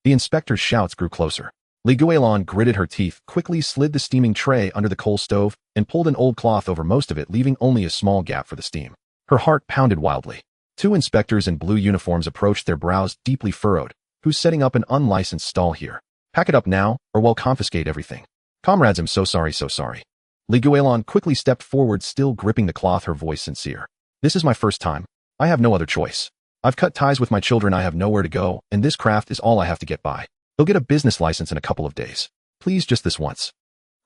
Speaker 1: The inspector's shouts grew closer. Guilan gritted her teeth, quickly slid the steaming tray under the coal stove, and pulled an old cloth over most of it, leaving only a small gap for the steam. Her heart pounded wildly. 2 inspectors in blue uniforms approached, their brows deeply furrowed. "Who's setting up an unlicensed stall here? Pack it up now, or we'll confiscate everything." "Comrades, I'm so sorry, so sorry." Guilan quickly stepped forward, still gripping the cloth, her voice sincere. "This is my first time. I have no other choice. I've cut ties with my children, I have nowhere to go, and this craft is all I have to get by. They'll get a business license in a couple of days. Please, just this once."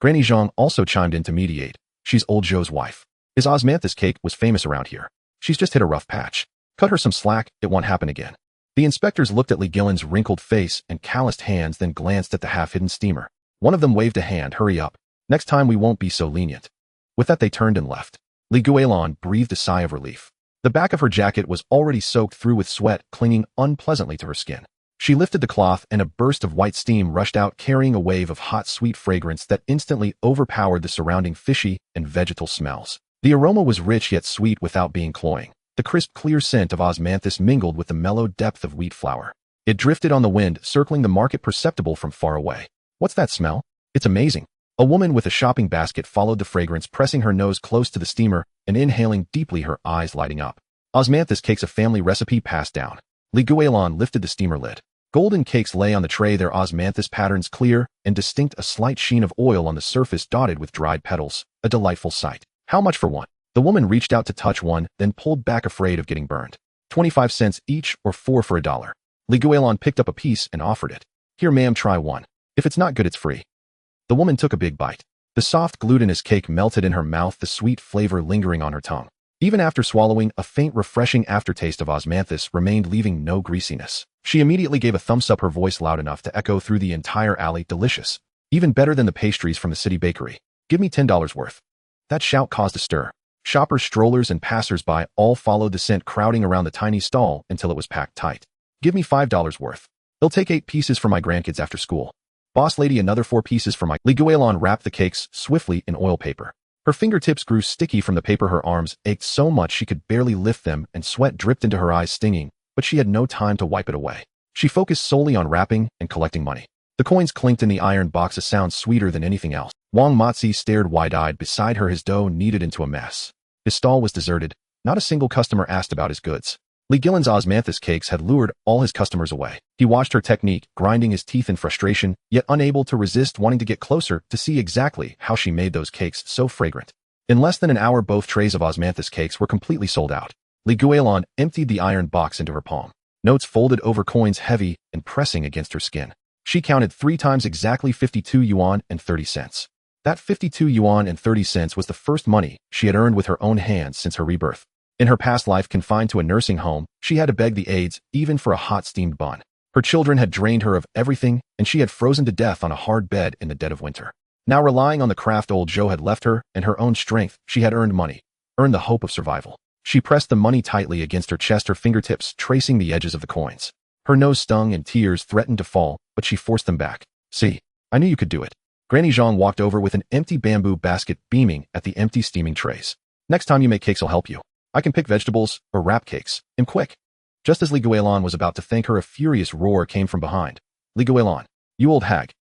Speaker 1: Granny Zhang also chimed in to mediate. She's old Zhou's wife. His osmanthus cake was famous around here. She's just hit a rough patch. Cut her some slack, it won't happen again. The inspectors looked at Guilan's wrinkled face and calloused hands, then glanced at the half-hidden steamer. One of them waved a hand. "Hurry up. Next time we won't be so lenient." With that they turned and left. Guilan breathed a sigh of relief. The back of her jacket was already soaked through with sweat, clinging unpleasantly to her skin. She lifted the cloth, and a burst of white steam rushed out, carrying a wave of hot, sweet fragrance that instantly overpowered the surrounding fishy and vegetal smells. The aroma was rich yet sweet without being cloying. The crisp, clear scent of osmanthus mingled with the mellow depth of wheat flour. It drifted on the wind, circling the market, perceptible from far away. "What's that smell? It's amazing." A woman with a shopping basket followed the fragrance, pressing her nose close to the steamer and inhaling deeply, her eyes lighting up. Osmanthus cakes, a family recipe passed down. Guilan lifted the steamer lid. Golden cakes lay on the tray, their osmanthus patterns clear and distinct, a slight sheen of oil on the surface dotted with dried petals, a delightful sight. "How much for one?" The woman reached out to touch one, then pulled back, afraid of getting burned. 25 cents each, or 4 for $1. Guilan picked up a piece and offered it. "Here, ma'am, try one. If it's not good, it's free." The woman took a big bite. The soft, glutinous cake melted in her mouth, the sweet flavor lingering on her tongue. Even after swallowing, a faint, refreshing aftertaste of osmanthus remained, leaving no greasiness. She immediately gave a thumbs up, her voice loud enough to echo through the entire alley. "Delicious. Even better than the pastries from the city bakery. Give me $10 worth." That shout caused a stir. Shoppers, strollers, and passers-by all followed the scent, crowding around the tiny stall until it was packed tight. "Give me $5 worth. They'll take 8 pieces for my grandkids after school. Boss lady, another 4 pieces for my..." Guilan wrapped the cakes swiftly in oil paper. Her fingertips grew sticky from the paper, her arms ached so much she could barely lift them, and sweat dripped into her eyes stinging, but she had no time to wipe it away. She focused solely on wrapping and collecting money. The coins clinked in the iron box, a sound sweeter than anything else. Wang Matzi stared wide-eyed beside her, his dough kneaded into a mess. His stall was deserted. Not a single customer asked about his goods. Guilan's osmanthus cakes had lured all his customers away. He watched her technique, grinding his teeth in frustration, yet unable to resist wanting to get closer to see exactly how she made those cakes so fragrant. In less than an hour, both trays of osmanthus cakes were completely sold out. Guilan emptied the iron box into her palm. Notes folded over, coins heavy and pressing against her skin. She counted 3 times exactly 52 yuan and 30 cents. That 52 yuan and 30 cents was the first money she had earned with her own hands since her rebirth. In her past life confined to a nursing home, she had to beg the aides even for a hot steamed bun. Her children had drained her of everything, and she had frozen to death on a hard bed in the dead of winter. Now, relying on the craft old Joe had left her and her own strength, she had earned money, earned the hope of survival. She pressed the money tightly against her chest, her fingertips tracing the edges of the coins. Her nose stung and tears threatened to fall, but she forced them back. See, I knew you could do it. Granny Zhang walked over with an empty bamboo basket, beaming at the empty steaming trays. Next time you make cakes, I'll help you. I can pick vegetables or wrap cakes. I'm quick. Just as Guilan was about to thank her, a furious roar came from behind. Guilan, you old hag.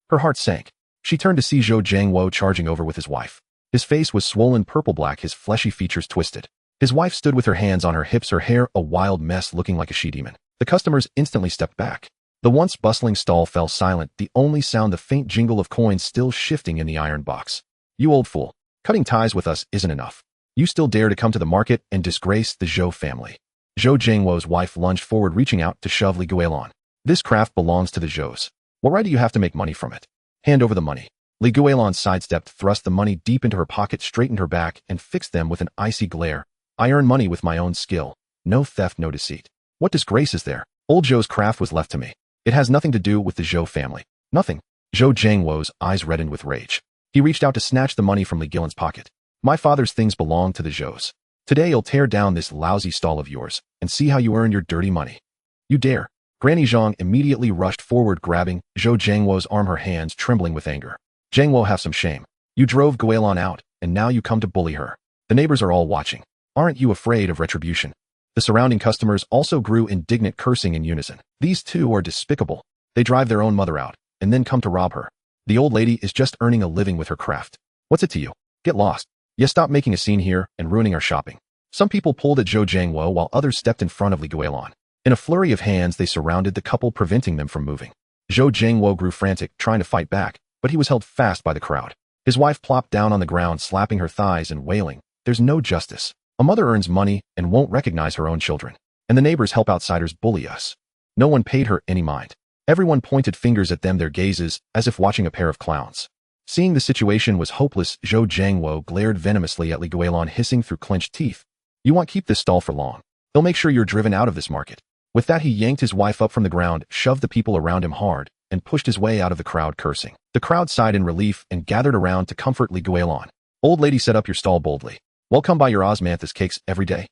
Speaker 1: Her heart sank. She turned to see Zhou Jiangwo charging over with his wife. His face was swollen purple-black, his fleshy features twisted. His wife stood with her hands on her hips, her hair a wild mess, looking like a she-demon. The customers instantly stepped back. The once bustling stall fell silent, the only sound the faint jingle of coins still shifting in the iron box. You old fool. Cutting ties with us isn't enough. You still dare to come to the market and disgrace the Zhou family. Zhou Jiangwo's wife lunged forward, reaching out to shove Guilan. This craft belongs to the Zhous. What right do you have to make money from it? Hand over the money. Guilan sidestepped, thrust the money deep into her pocket, straightened her back, and fixed them with an icy glare. I earn money with my own skill. No theft, no deceit. What disgrace is there? Old Zhou's craft was left to me. It has nothing to do with the Zhou family. Nothing. Zhou Jiangwo's eyes reddened with rage. He reached out to snatch the money from Guilan's pocket. My father's things belong to the Zhous. Today you'll tear down this lousy stall of yours and see how you earn your dirty money. You dare. Granny Zhang immediately rushed forward, grabbing Zhou Jiangwo's arm, her hands trembling with anger. Jiangwo, have some shame. You drove Guilan out, and now you come to bully her. The neighbors are all watching. Aren't you afraid of retribution? The surrounding customers also grew indignant, cursing in unison. These two are despicable. They drive their own mother out, and then come to rob her. The old lady is just earning a living with her craft. What's it to you? Get lost. Yes, stop making a scene here and ruining our shopping. Some people pulled at Zhou Jiangwo while others stepped in front of Guilan. In a flurry of hands, they surrounded the couple, preventing them from moving. Zhou Jiangwo grew frantic, trying to fight back, but he was held fast by the crowd. His wife plopped down on the ground, slapping her thighs and wailing, "There's no justice. A mother earns money and won't recognize her own children. And the neighbors help outsiders bully us." No one paid her any mind. Everyone pointed fingers at them, their gazes as if watching a pair of clowns. Seeing the situation was hopeless, Zhou Jiangwo glared venomously at Guilan, hissing through clenched teeth. You won't keep this stall for long. They'll make sure you're driven out of this market. With that, he yanked his wife up from the ground, shoved the people around him hard, and pushed his way out of the crowd, cursing. The crowd sighed in relief and gathered around to comfort Guilan. Old lady, set up your stall boldly. We'll come buy your osmanthus cakes every day.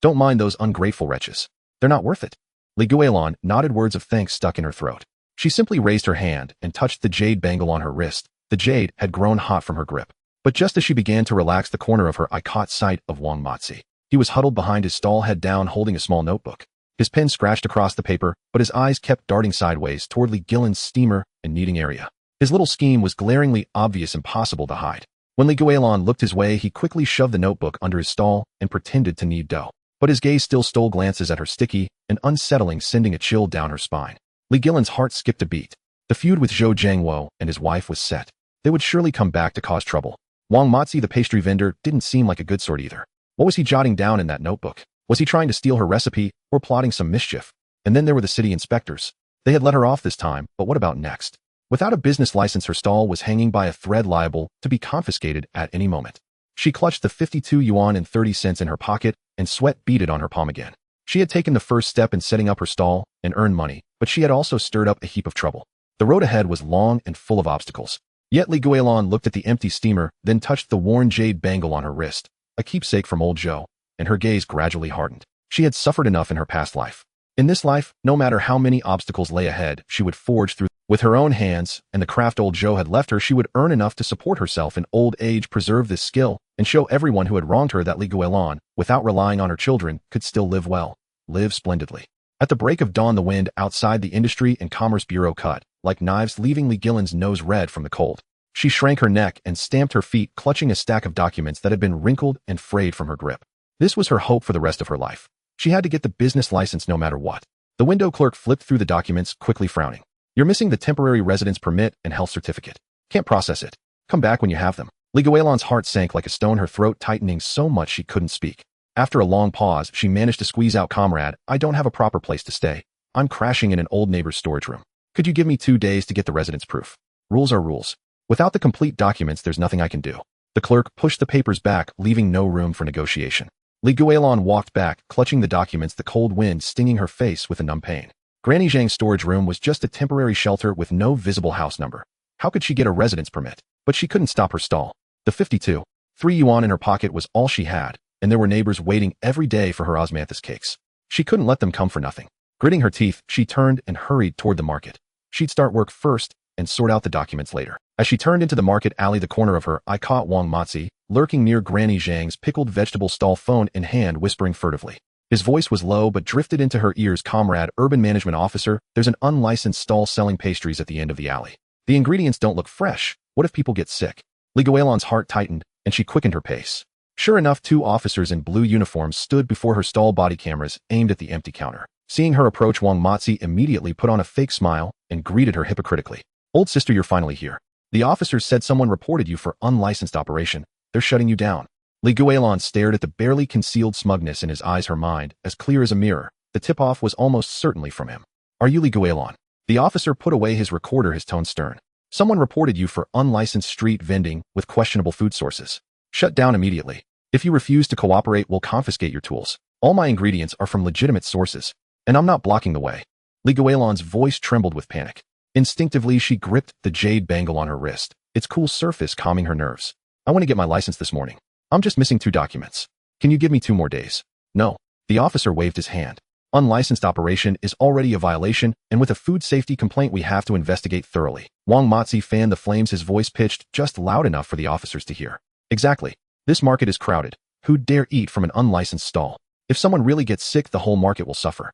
Speaker 1: Don't mind those ungrateful wretches. They're not worth it. Guilan nodded, words of thanks stuck in her throat. She simply raised her hand and touched the jade bangle on her wrist. The jade had grown hot from her grip. But just as she began to relax the corner of her eye, caught sight of Wang Matzi. He was huddled behind his stall, head down, holding a small notebook. His pen scratched across the paper, but his eyes kept darting sideways toward Guilan's steamer and kneading area. His little scheme was glaringly obvious, impossible to hide. When Guilan looked his way, he quickly shoved the notebook under his stall and pretended to knead dough. But his gaze still stole glances at her, sticky and unsettling, sending a chill down her spine. Guilan's heart skipped a beat. The feud with Zhou Jiangwo and his wife was set. They would surely come back to cause trouble. Wang Matzi, the pastry vendor, didn't seem like a good sort either. What was he jotting down in that notebook? Was he trying to steal her recipe or plotting some mischief? And then there were the city inspectors. They had let her off this time, but what about next? Without a business license, her stall was hanging by a thread, liable to be confiscated at any moment. She clutched the 52 yuan and 30 cents in her pocket, and sweat beaded on her palm again. She had taken the first step in setting up her stall and earned money, but she had also stirred up a heap of trouble. The road ahead was long and full of obstacles. Yet Guilan looked at the empty steamer, then touched the worn jade bangle on her wrist, a keepsake from old Zhou, and her gaze gradually hardened. She had suffered enough in her past life. In this life, no matter how many obstacles lay ahead, she would forge through. With her own hands and the craft old Zhou had left her, she would earn enough to support herself in old age. Preserve this skill and show everyone who had wronged her that Li Guilan, without relying on her children, could still live well, live splendidly. At the break of dawn, the wind outside the Industry and Commerce Bureau cut like knives, leaving Li Guilan's nose red from the cold. She shrank her neck and stamped her feet, clutching a stack of documents that had been wrinkled and frayed from her grip. This was her hope for the rest of her life. She had to get the business license no matter what. The window clerk flipped through the documents, quickly frowning. You're missing the temporary residence permit and health certificate. Can't process it. Come back when you have them. Li Guilan's heart sank like a stone, her throat tightening so much she couldn't speak. After a long pause, she managed to squeeze out, Comrade, I don't have a proper place to stay. I'm crashing in an old neighbor's storage room. Could you give me 2 days to get the residence proof? Rules are rules. Without the complete documents, there's nothing I can do. The clerk pushed the papers back, leaving no room for negotiation. Li Guilan walked back, clutching the documents, the cold wind stinging her face with a numb pain. Granny Zhang's storage room was just a temporary shelter with no visible house number. How could she get a residence permit? But she couldn't stop her stall. The 52, 3 yuan in her pocket was all she had, and there were neighbors waiting every day for her osmanthus cakes. She couldn't let them come for nothing. Gritting her teeth, she turned and hurried toward the market. She'd start work first and sort out the documents later. As she turned into the market alley, the corner of her eye caught Wang Matzi, lurking near Granny Zhang's pickled vegetable stall, phone in hand, whispering furtively. His voice was low but drifted into her ears. Comrade, urban management officer, there's an unlicensed stall selling pastries at the end of the alley. The ingredients don't look fresh. What if people get sick? Li Guilan's heart tightened, and she quickened her pace. Sure enough, 2 officers in blue uniforms stood before her stall, body cameras aimed at the empty counter. Seeing her approach, Wang Matzi immediately put on a fake smile and greeted her hypocritically. Old sister, you're finally here. The officers said someone reported you for unlicensed operation. They're shutting you down. Li Guilan stared at the barely concealed smugness in his eyes, her mind as clear as a mirror. The tip-off was almost certainly from him. Are you Li Guilan? The officer put away his recorder, his tone stern. Someone reported you for unlicensed street vending with questionable food sources. Shut down immediately. If you refuse to cooperate, we'll confiscate your tools. All my ingredients are from legitimate sources, and I'm not blocking the way. Li Guilan's voice trembled with panic. Instinctively, she gripped the jade bangle on her wrist, its cool surface calming her nerves. I want to get my license this morning. I'm just missing 2 documents. Can you give me 2 more days? No. The officer waved his hand. Unlicensed operation is already a violation, and with a food safety complaint, we have to investigate thoroughly. Wang Matzi fanned the flames, his voice pitched just loud enough for the officers to hear. Exactly. This market is crowded. Who'd dare eat from an unlicensed stall? If someone really gets sick, the whole market will suffer.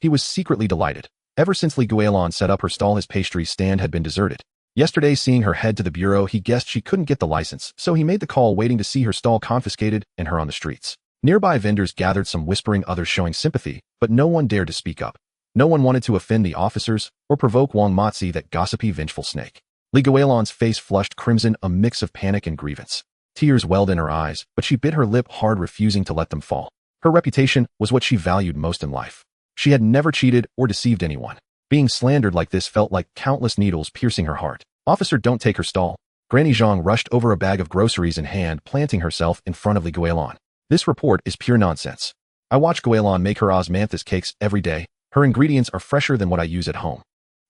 Speaker 1: He was secretly delighted. Ever since Li Guilan set up her stall, his pastry stand had been deserted. Yesterday, seeing her head to the bureau, he guessed she couldn't get the license, so he made the call, waiting to see her stall confiscated and her on the streets. Nearby vendors gathered, some whispering, others showing sympathy, but no one dared to speak up. No one wanted to offend the officers or provoke Wang Matzi, that gossipy, vengeful snake. Li Guilan's face flushed crimson, a mix of panic and grievance. Tears welled in her eyes, but she bit her lip hard, refusing to let them fall. Her reputation was what she valued most in life. She had never cheated or deceived anyone. Being slandered like this felt like countless needles piercing her heart. Officer, don't take her stall. Granny Zhang rushed over, a bag of groceries in hand, planting herself in front of Li Guilan. This report is pure nonsense. I watch Guilan make her osmanthus cakes every day. Her ingredients are fresher than what I use at home.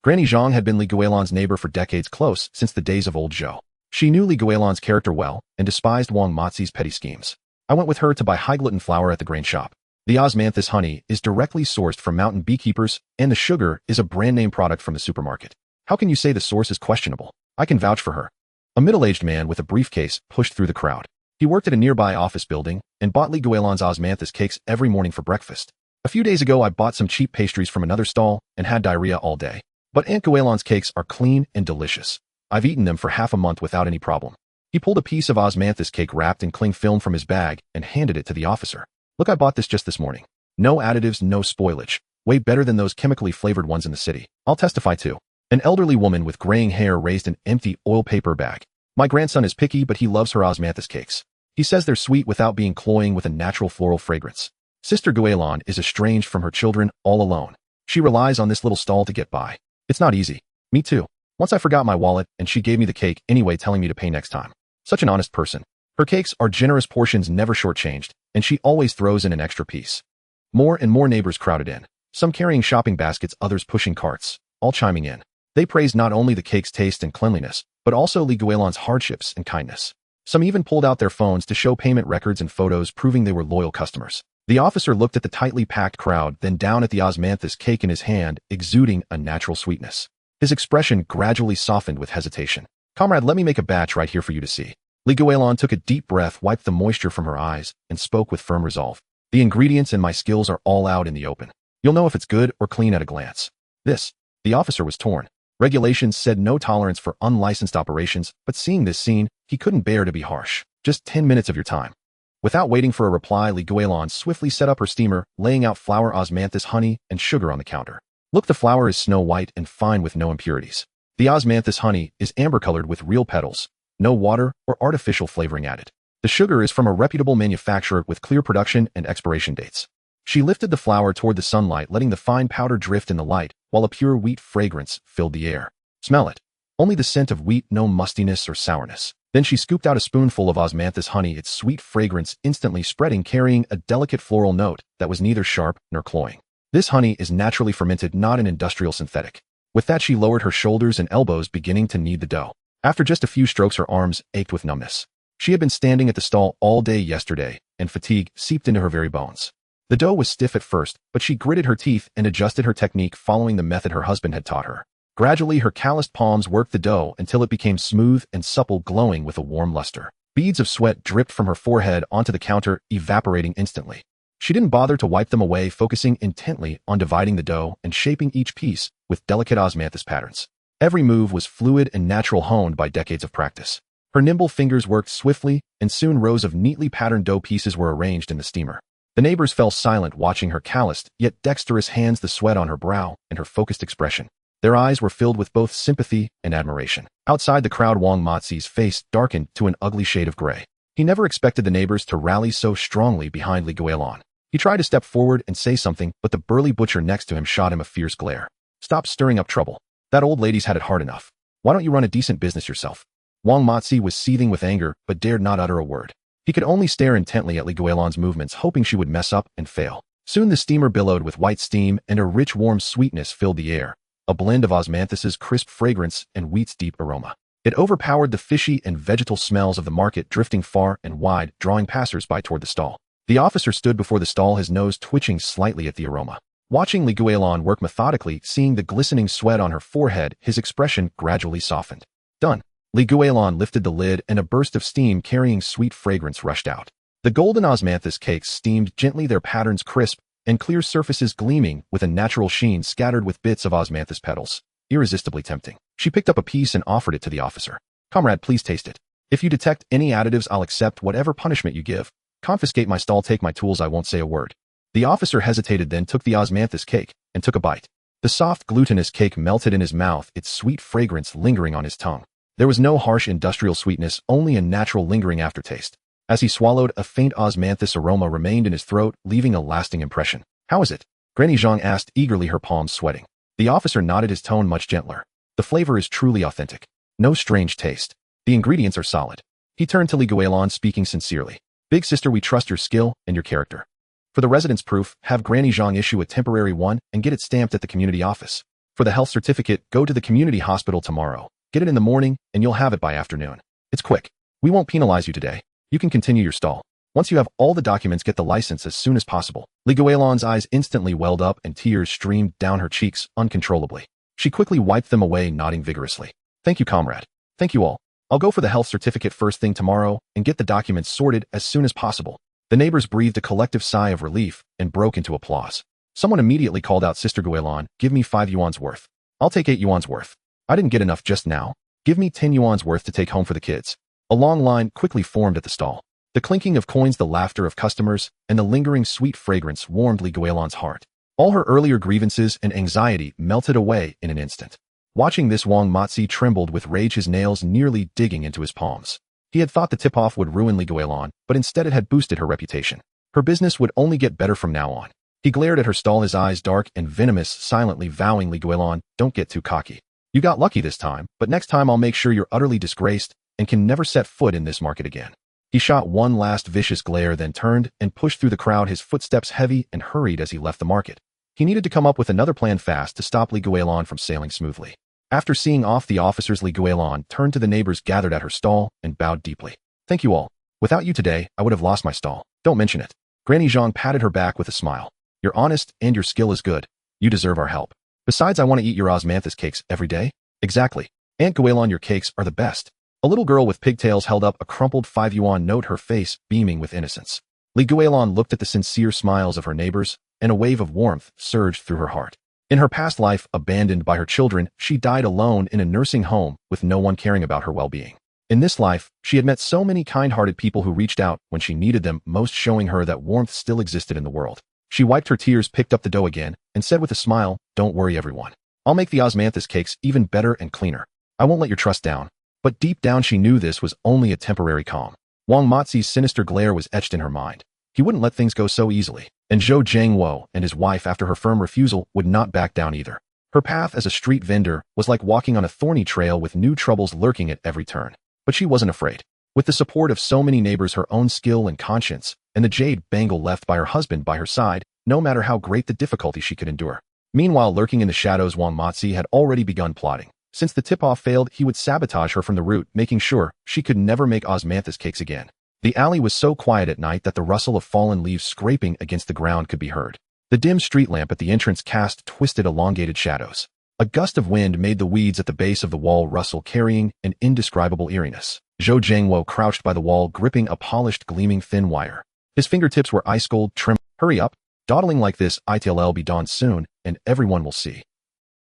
Speaker 1: Granny Zhang had been Li Guilan's neighbor for decades, close since the days of old Zhou. She knew Li Guilan's character well and despised Wang Matzi's petty schemes. I went with her to buy high-gluten flour at the grain shop. The osmanthus honey is directly sourced from mountain beekeepers, and the sugar is a brand-name product from the supermarket. How can you say the source is questionable? I can vouch for her. A middle-aged man with a briefcase pushed through the crowd. He worked at a nearby office building and bought Li Guilan's osmanthus cakes every morning for breakfast. A few days ago, I bought some cheap pastries from another stall and had diarrhea all day. But Aunt Guilan's cakes are clean and delicious. I've eaten them for half a month without any problem. He pulled a piece of osmanthus cake wrapped in cling film from his bag and handed it to the officer. Look, I bought this just this morning. No additives, no spoilage. Way better than those chemically flavored ones in the city. I'll testify too. An elderly woman with graying hair raised an empty oil paper bag. My grandson is picky, but he loves her osmanthus cakes. He says they're sweet without being cloying, with a natural floral fragrance. Sister Guilan is estranged from her children, all alone. She relies on this little stall to get by. It's not easy. Me too. Once I forgot my wallet, and she gave me the cake anyway, telling me to pay next time. Such an honest person. Her cakes are generous portions, never shortchanged, and she always throws in an extra piece. More and more neighbors crowded in, some carrying shopping baskets, others pushing carts, all chiming in. They praised not only the cake's taste and cleanliness, but also Li Guilan's hardships and kindness. Some even pulled out their phones to show payment records and photos proving they were loyal customers. The officer looked at the tightly packed crowd, then down at the osmanthus cake in his hand, exuding a natural sweetness. His expression gradually softened with hesitation. Comrade, let me make a batch right here for you to see. Li Guilan took a deep breath, wiped the moisture from her eyes, and spoke with firm resolve. The ingredients and my skills are all out in the open. You'll know if it's good or clean at a glance. The officer was torn. Regulations said no tolerance for unlicensed operations, but seeing this scene, he couldn't bear to be harsh. Just 10 minutes of your time. Without waiting for a reply, Li Guilan swiftly set up her steamer, laying out flour, osmanthus, honey, and sugar on the counter. Look, the flour is snow white and fine with no impurities. The osmanthus honey is amber-colored with real petals, no water or artificial flavoring added. The sugar is from a reputable manufacturer with clear production and expiration dates. She lifted the flour toward the sunlight, letting the fine powder drift in the light, while a pure wheat fragrance filled the air. Smell it. Only the scent of wheat, no mustiness or sourness. Then she scooped out a spoonful of osmanthus honey, its sweet fragrance instantly spreading, carrying a delicate floral note that was neither sharp nor cloying. This honey is naturally fermented, not an industrial synthetic. With that, she lowered her shoulders and elbows, beginning to knead the dough. After just a few strokes, her arms ached with numbness. She had been standing at the stall all day yesterday, and fatigue seeped into her very bones. The dough was stiff at first, but she gritted her teeth and adjusted her technique, following the method her husband had taught her. Gradually, her calloused palms worked the dough until it became smooth and supple, glowing with a warm luster. Beads of sweat dripped from her forehead onto the counter, evaporating instantly. She didn't bother to wipe them away, focusing intently on dividing the dough and shaping each piece with delicate osmanthus patterns. Every move was fluid and natural, honed by decades of practice. Her nimble fingers worked swiftly, and soon rows of neatly patterned dough pieces were arranged in the steamer. The neighbors fell silent, watching her calloused yet dexterous hands, the sweat on her brow, and her focused expression. Their eyes were filled with both sympathy and admiration. Outside the crowd, Wang Mozi's face darkened to an ugly shade of gray. He never expected the neighbors to rally so strongly behind Li Guilan. He tried to step forward and say something, but the burly butcher next to him shot him a fierce glare. Stop stirring up trouble. That old lady's had it hard enough. Why don't you run a decent business yourself? Wang Mozi was seething with anger, but dared not utter a word. He could only stare intently at Li Guilan's movements, hoping she would mess up and fail. Soon the steamer billowed with white steam, and a rich warm sweetness filled the air, a blend of osmanthus's crisp fragrance and wheat's deep aroma. It overpowered the fishy and vegetal smells of the market, drifting far and wide, drawing passers-by toward the stall. The officer stood before the stall, his nose twitching slightly at the aroma. Watching Li Guilan work methodically, seeing the glistening sweat on her forehead, his expression gradually softened. Done. Li Guilan lifted the lid, and a burst of steam carrying sweet fragrance rushed out. The golden osmanthus cakes steamed gently, their patterns crisp and clear surfaces gleaming with a natural sheen scattered with bits of osmanthus petals. Irresistibly tempting. She picked up a piece and offered it to the officer. Comrade, please taste it. If you detect any additives, I'll accept whatever punishment you give. Confiscate my stall, take my tools, I won't say a word. The officer hesitated, then took the osmanthus cake and took a bite. The soft, glutinous cake melted in his mouth, its sweet fragrance lingering on his tongue. There was no harsh industrial sweetness, only a natural lingering aftertaste. As he swallowed, a faint osmanthus aroma remained in his throat, leaving a lasting impression. How is it? Granny Zhang asked eagerly, her palms sweating. The officer nodded, his tone much gentler. The flavor is truly authentic. No strange taste. The ingredients are solid. He turned to Li Guilan, speaking sincerely. Big sister, we trust your skill and your character. For the residence proof, have Granny Zhang issue a temporary one and get it stamped at the community office. For the health certificate, go to the community hospital tomorrow. Get it in the morning, and you'll have it by afternoon. It's quick. We won't penalize you today. You can continue your stall. Once you have all the documents, get the license as soon as possible. Li Guilan's eyes instantly welled up and tears streamed down her cheeks uncontrollably. She quickly wiped them away, nodding vigorously. Thank you, comrade. Thank you all. I'll go for the health certificate first thing tomorrow and get the documents sorted as soon as possible. The neighbors breathed a collective sigh of relief and broke into applause. Someone immediately called out, Sister Guilan, give me 5 yuan's worth. I'll take 8 yuan's worth. I didn't get enough just now. Give me 10 yuan's worth to take home for the kids. A long line quickly formed at the stall. The clinking of coins, the laughter of customers, and the lingering sweet fragrance warmed Li Guilan's heart. All her earlier grievances and anxiety melted away in an instant. Watching this, Wang Mozi trembled with rage, his nails nearly digging into his palms. He had thought the tip-off would ruin Li Guilan, but instead it had boosted her reputation. Her business would only get better from now on. He glared at her stall, his eyes dark and venomous, silently vowing, Li Guilan, don't get too cocky. You got lucky this time, but next time I'll make sure you're utterly disgraced and can never set foot in this market again. He shot one last vicious glare, then turned and pushed through the crowd, his footsteps heavy and hurried as he left the market. He needed to come up with another plan fast to stop Li Guilan from sailing smoothly. After seeing off the officers, Li Guilan turned to the neighbors gathered at her stall and bowed deeply. Thank you all. Without you today, I would have lost my stall. Don't mention it. Granny Zhang patted her back with a smile. You're honest and your skill is good. You deserve our help. Besides, I want to eat your osmanthus cakes every day. Exactly. Aunt Guilan, your cakes are the best. A little girl with pigtails held up a crumpled 5 yuan note, her face beaming with innocence. Guilan looked at the sincere smiles of her neighbors, and a wave of warmth surged through her heart. In her past life, abandoned by her children, she died alone in a nursing home with no one caring about her well-being. In this life, she had met so many kind-hearted people who reached out when she needed them most, showing her that warmth still existed in the world. She wiped her tears, picked up the dough again, and said with a smile, "Don't worry, everyone. I'll make the osmanthus cakes even better and cleaner. I won't let your trust down." But deep down she knew this was only a temporary calm. Wang Mozi's sinister glare was etched in her mind. He wouldn't let things go so easily. And Zhou Jiangwo and his wife, after her firm refusal, would not back down either. Her path as a street vendor was like walking on a thorny trail with new troubles lurking at every turn. But she wasn't afraid. With the support of so many neighbors, her own skill and conscience, and the jade bangle left by her husband by her side, no matter how great the difficulty she could endure. Meanwhile, lurking in the shadows, Wang Mozi had already begun plotting. Since the tip-off failed, he would sabotage her from the root, making sure she could never make osmanthus cakes again. The alley was so quiet at night that the rustle of fallen leaves scraping against the ground could be heard. The dim street lamp at the entrance cast twisted, elongated shadows. A gust of wind made the weeds at the base of the wall rustle, carrying an indescribable eeriness. Zhou Jiangwo crouched by the wall, gripping a polished, gleaming thin wire. His fingertips were ice-cold, trim. "Hurry up. Dawdling like this, it'll be dawn soon, and everyone will see."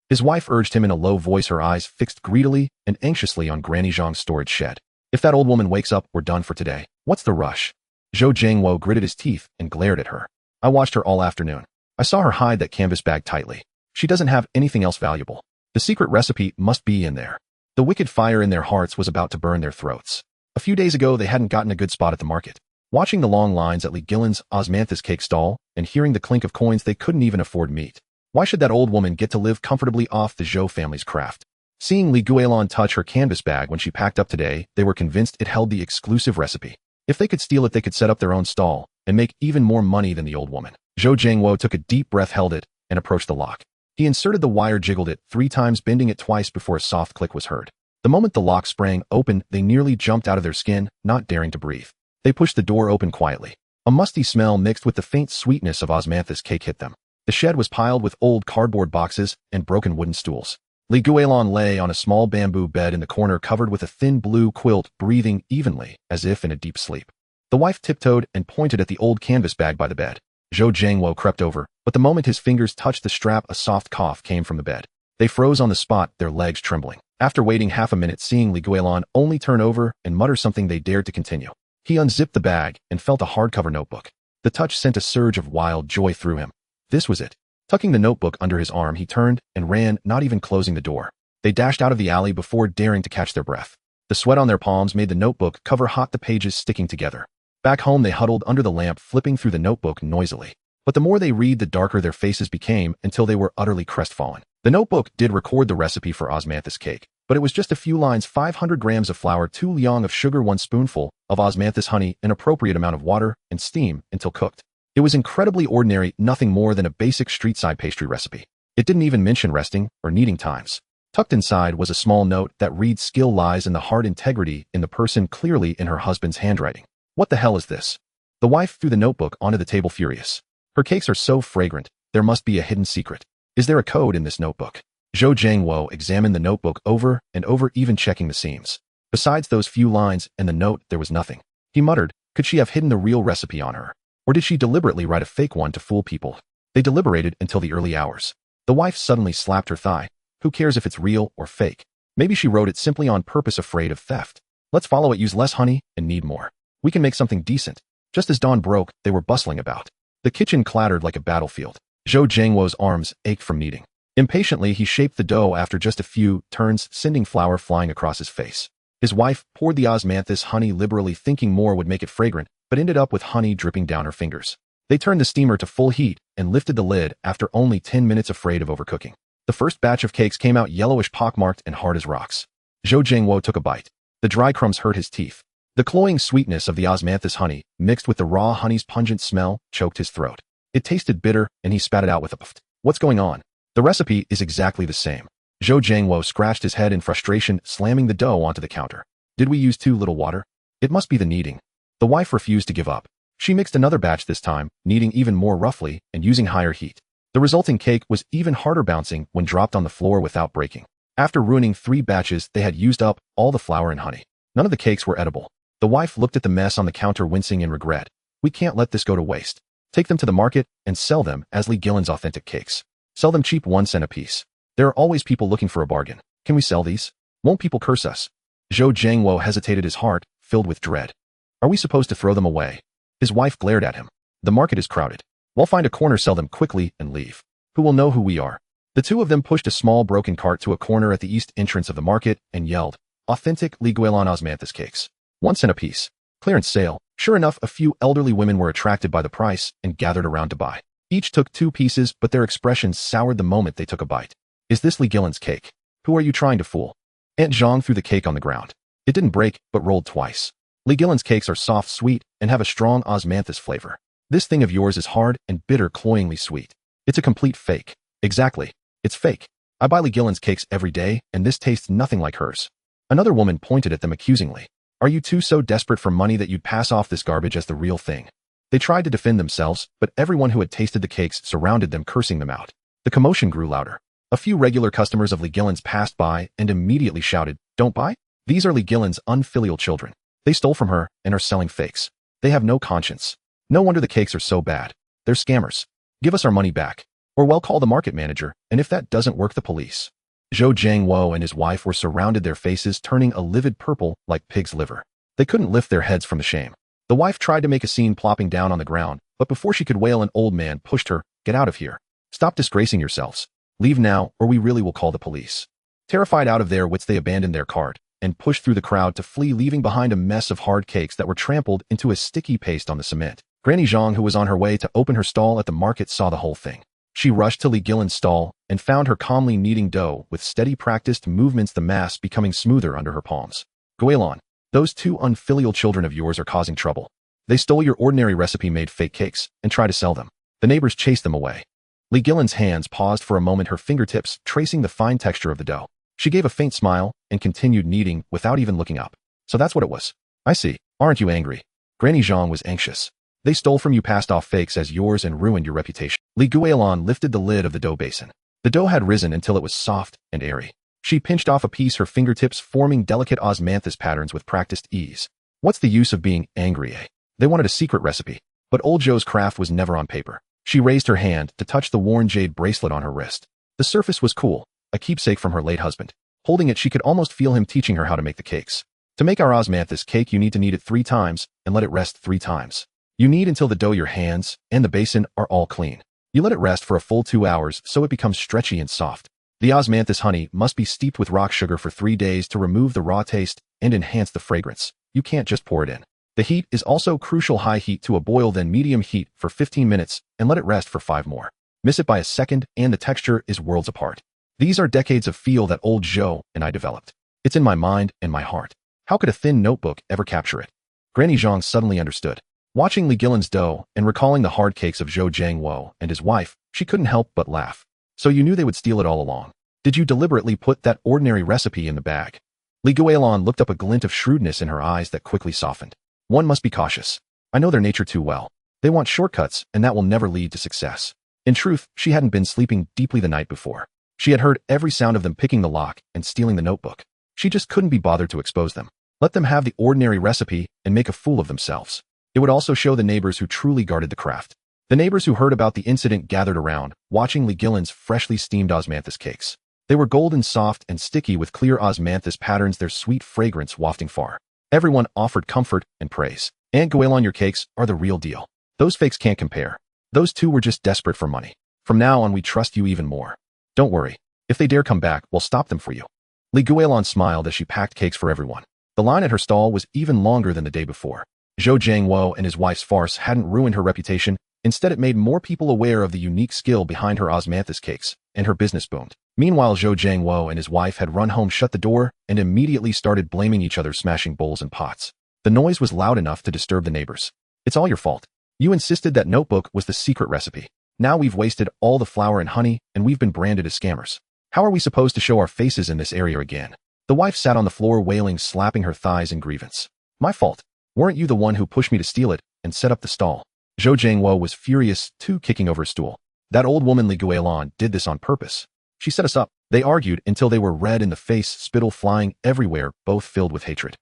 Speaker 1: His wife urged him in a low voice, her eyes fixed greedily and anxiously on Granny Zhang's storage shed. "If that old woman wakes up, we're done for today. What's the rush?" Zhou Jiangwo gritted his teeth and glared at her. "I watched her all afternoon. I saw her hide that canvas bag tightly. She doesn't have anything else valuable. The secret recipe must be in there." The wicked fire in their hearts was about to burn their throats. A few days ago, they hadn't gotten a good spot at the market. Watching the long lines at Guilan's osmanthus cake stall and hearing the clink of coins, they couldn't even afford meat. Why should that old woman get to live comfortably off the Zhou family's craft? Seeing Guilan touch her canvas bag when she packed up today, they were convinced it held the exclusive recipe. If they could steal it, they could set up their own stall and make even more money than the old woman. Zhou Jiangwo took a deep breath, held it, and approached the lock. He inserted the wire, jiggled it 3 times, bending it twice before a soft click was heard. The moment the lock sprang open, they nearly jumped out of their skin, not daring to breathe. They pushed the door open quietly. A musty smell mixed with the faint sweetness of osmanthus cake hit them. The shed was piled with old cardboard boxes and broken wooden stools. Guilan lay on a small bamboo bed in the corner, covered with a thin blue quilt, breathing evenly, as if in a deep sleep. The wife tiptoed and pointed at the old canvas bag by the bed. Zhou Jiangwo crept over, but the moment his fingers touched the strap, a soft cough came from the bed. They froze on the spot, their legs trembling. After waiting half a minute, seeing Guilan only turn over and mutter something, they dared to continue. He unzipped the bag and felt a hardcover notebook. The touch sent a surge of wild joy through him. This was it. Tucking the notebook under his arm, he turned and ran, not even closing the door. They dashed out of the alley before daring to catch their breath. The sweat on their palms made the notebook cover hot, the pages sticking together. Back home, they huddled under the lamp, flipping through the notebook noisily. But the more they read, the darker their faces became, until they were utterly crestfallen. The notebook did record the recipe for osmanthus cake, but it was just a few lines: 500 grams of flour, 2 liang of sugar, 1 spoonful of osmanthus honey, an appropriate amount of water, and steam until cooked. It was incredibly ordinary, nothing more than a basic street-side pastry recipe. It didn't even mention resting or kneading times. Tucked inside was a small note that read, "Skill lies in the heart, integrity in the person," clearly in her husband's handwriting. What the hell is this? The wife threw the notebook onto the table, furious. Her cakes are so fragrant, there must be a hidden secret. Is there a code in this notebook? Zhou Jiangwo examined the notebook over and over, even checking the seams. Besides those few lines and the note, there was nothing. He muttered, could she have hidden the real recipe on her? Or did she deliberately write a fake one to fool people? They deliberated until the early hours. The wife suddenly slapped her thigh. Who cares if it's real or fake? Maybe she wrote it simply on purpose, afraid of theft. Let's follow it. Use less honey and knead more. We can make something decent. Just as dawn broke, they were bustling about. The kitchen clattered like a battlefield. Zhou Jiangwo's arms ached from kneading. Impatiently, he shaped the dough after just a few turns, sending flour flying across his face. His wife poured the osmanthus honey liberally, thinking more would make it fragrant, but ended up with honey dripping down her fingers. They turned the steamer to full heat and lifted the lid after only 10 minutes, afraid of overcooking. The first batch of cakes came out yellowish, pockmarked, and hard as rocks. Zhou Jiangwo took a bite. The dry crumbs hurt his teeth. The cloying sweetness of the osmanthus honey, mixed with the raw honey's pungent smell, choked his throat. It tasted bitter, and he spat it out with a puff. What's going on? The recipe is exactly the same. Zhou Jiangwo scratched his head in frustration, slamming the dough onto the counter. Did we use too little water? It must be the kneading. The wife refused to give up. She mixed another batch this time, kneading even more roughly and using higher heat. The resulting cake was even harder, bouncing when dropped on the floor without breaking. After ruining 3 batches, they had used up all the flour and honey. None of the cakes were edible. The wife looked at the mess on the counter, wincing in regret. We can't let this go to waste. Take them to the market and sell them as Lee Guilan's authentic cakes. Sell them cheap, 1 cent a piece. There are always people looking for a bargain. Can we sell these? Won't people curse us? Zhou Jiangwo hesitated, his heart filled with dread. Are we supposed to throw them away? His wife glared at him. The market is crowded. We'll find a corner, sell them quickly, and leave. Who will know who we are? The two of them pushed a small broken cart to a corner at the east entrance of the market and yelled, "Authentic Lee Guilan osmanthus cakes. 1 cent a piece. Clearance sale." Sure enough, a few elderly women were attracted by the price and gathered around to buy. Each took 2 pieces, but their expressions soured the moment they took a bite. Is this Lee Guilan's cake? Who are you trying to fool? Aunt Zhang threw the cake on the ground. It didn't break, but rolled twice. Lee Guilan's cakes are soft, sweet, and have a strong osmanthus flavor. This thing of yours is hard and bitter, cloyingly sweet. It's a complete fake. Exactly. It's fake. I buy Lee Guilan's cakes every day, and this tastes nothing like hers. Another woman pointed at them accusingly. Are you two so desperate for money that you'd pass off this garbage as the real thing? They tried to defend themselves, but everyone who had tasted the cakes surrounded them, cursing them out. The commotion grew louder. A few regular customers of Lee Guilan's passed by and immediately shouted, "Don't buy? These are Lee Guilan's unfilial children. They stole from her and are selling fakes. They have no conscience. No wonder the cakes are so bad. They're scammers. Give us our money back. Or we'll call the market manager, and if that doesn't work, the police." Zhou Jiangwo and his wife were surrounded, their faces turning a livid purple like pig's liver. They couldn't lift their heads from the shame. The wife tried to make a scene, plopping down on the ground, but before she could wail, an old man pushed her. "Get out of here. Stop disgracing yourselves. Leave now, or we really will call the police." Terrified out of their wits, they abandoned their cart and pushed through the crowd to flee, leaving behind a mess of hard cakes that were trampled into a sticky paste on the cement. Granny Zhang, who was on her way to open her stall at the market, saw the whole thing. She rushed to Lee Guilan's stall and found her calmly kneading dough with steady, practiced movements, the mass becoming smoother under her palms. "Guilan, those 2 unfilial children of yours are causing trouble. They stole your ordinary recipe-made fake cakes and tried to sell them. The neighbors chased them away." Lee Guilan's hands paused for a moment, her fingertips tracing the fine texture of the dough. She gave a faint smile and continued kneading without even looking up. "So that's what it was. I see. Aren't you angry?" Granny Zhang was anxious. "They stole from you, passed off fakes as yours, and ruined your reputation." Lee Guilan lifted the lid of the dough basin. The dough had risen until it was soft and airy. She pinched off a piece, her fingertips forming delicate osmanthus patterns with practiced ease. What's the use of being angry, eh? They wanted a secret recipe. But old Zhou's craft was never on paper. She raised her hand to touch the worn jade bracelet on her wrist. The surface was cool, a keepsake from her late husband. Holding it, she could almost feel him teaching her how to make the cakes. To make our osmanthus cake, you need to knead it 3 times and let it rest 3 times. You knead until the dough, your hands, and the basin are all clean. You let it rest for a full 2 hours so it becomes stretchy and soft. The osmanthus honey must be steeped with rock sugar for 3 days to remove the raw taste and enhance the fragrance. You can't just pour it in. The heat is also crucial, high heat to a boil, then medium heat for 15 minutes and let it rest for 5 more. Miss it by a second and the texture is worlds apart. These are decades of feel that old Zhou and I developed. It's in my mind and my heart. How could a thin notebook ever capture it? Granny Zhang suddenly understood. Watching Lee Guilan's dough and recalling the hard cakes of Zhou Jiangwo and his wife, she couldn't help but laugh. "So you knew they would steal it all along? Did you deliberately put that ordinary recipe in the bag?" Lee Guilan looked up, a glint of shrewdness in her eyes that quickly softened. "One must be cautious. I know their nature too well. They want shortcuts, and that will never lead to success." In truth, she hadn't been sleeping deeply the night before. She had heard every sound of them picking the lock and stealing the notebook. She just couldn't be bothered to expose them. Let them have the ordinary recipe and make a fool of themselves. It would also show the neighbors who truly guarded the craft. The neighbors who heard about the incident gathered around, watching Lee Guilan's freshly steamed osmanthus cakes. They were golden, soft, and sticky with clear osmanthus patterns, their sweet fragrance wafting far. Everyone offered comfort and praise. "Aunt Guilan, your cakes are the real deal. Those fakes can't compare. Those 2 were just desperate for money. From now on, we trust you even more. Don't worry. If they dare come back, we'll stop them for you." Lee Guilan smiled as she packed cakes for everyone. The line at her stall was even longer than the day before. Zhou Jiangwo and his wife's farce hadn't ruined her reputation. Instead, it made more people aware of the unique skill behind her osmanthus cakes, and her business boomed. Meanwhile, Zhou Jiangwo and his wife had run home, shut the door, and immediately started blaming each other, smashing bowls and pots. The noise was loud enough to disturb the neighbors. "It's all your fault. You insisted that notebook was the secret recipe. Now we've wasted all the flour and honey, and we've been branded as scammers. How are we supposed to show our faces in this area again?" The wife sat on the floor, wailing, slapping her thighs in grievance. "My fault. Weren't you the one who pushed me to steal it and set up the stall?" Zhou Jiangwo was furious too, kicking over a stool. "That old woman Lee Guilan did this on purpose. She set us up." They argued until they were red in the face, spittle flying everywhere, both filled with hatred.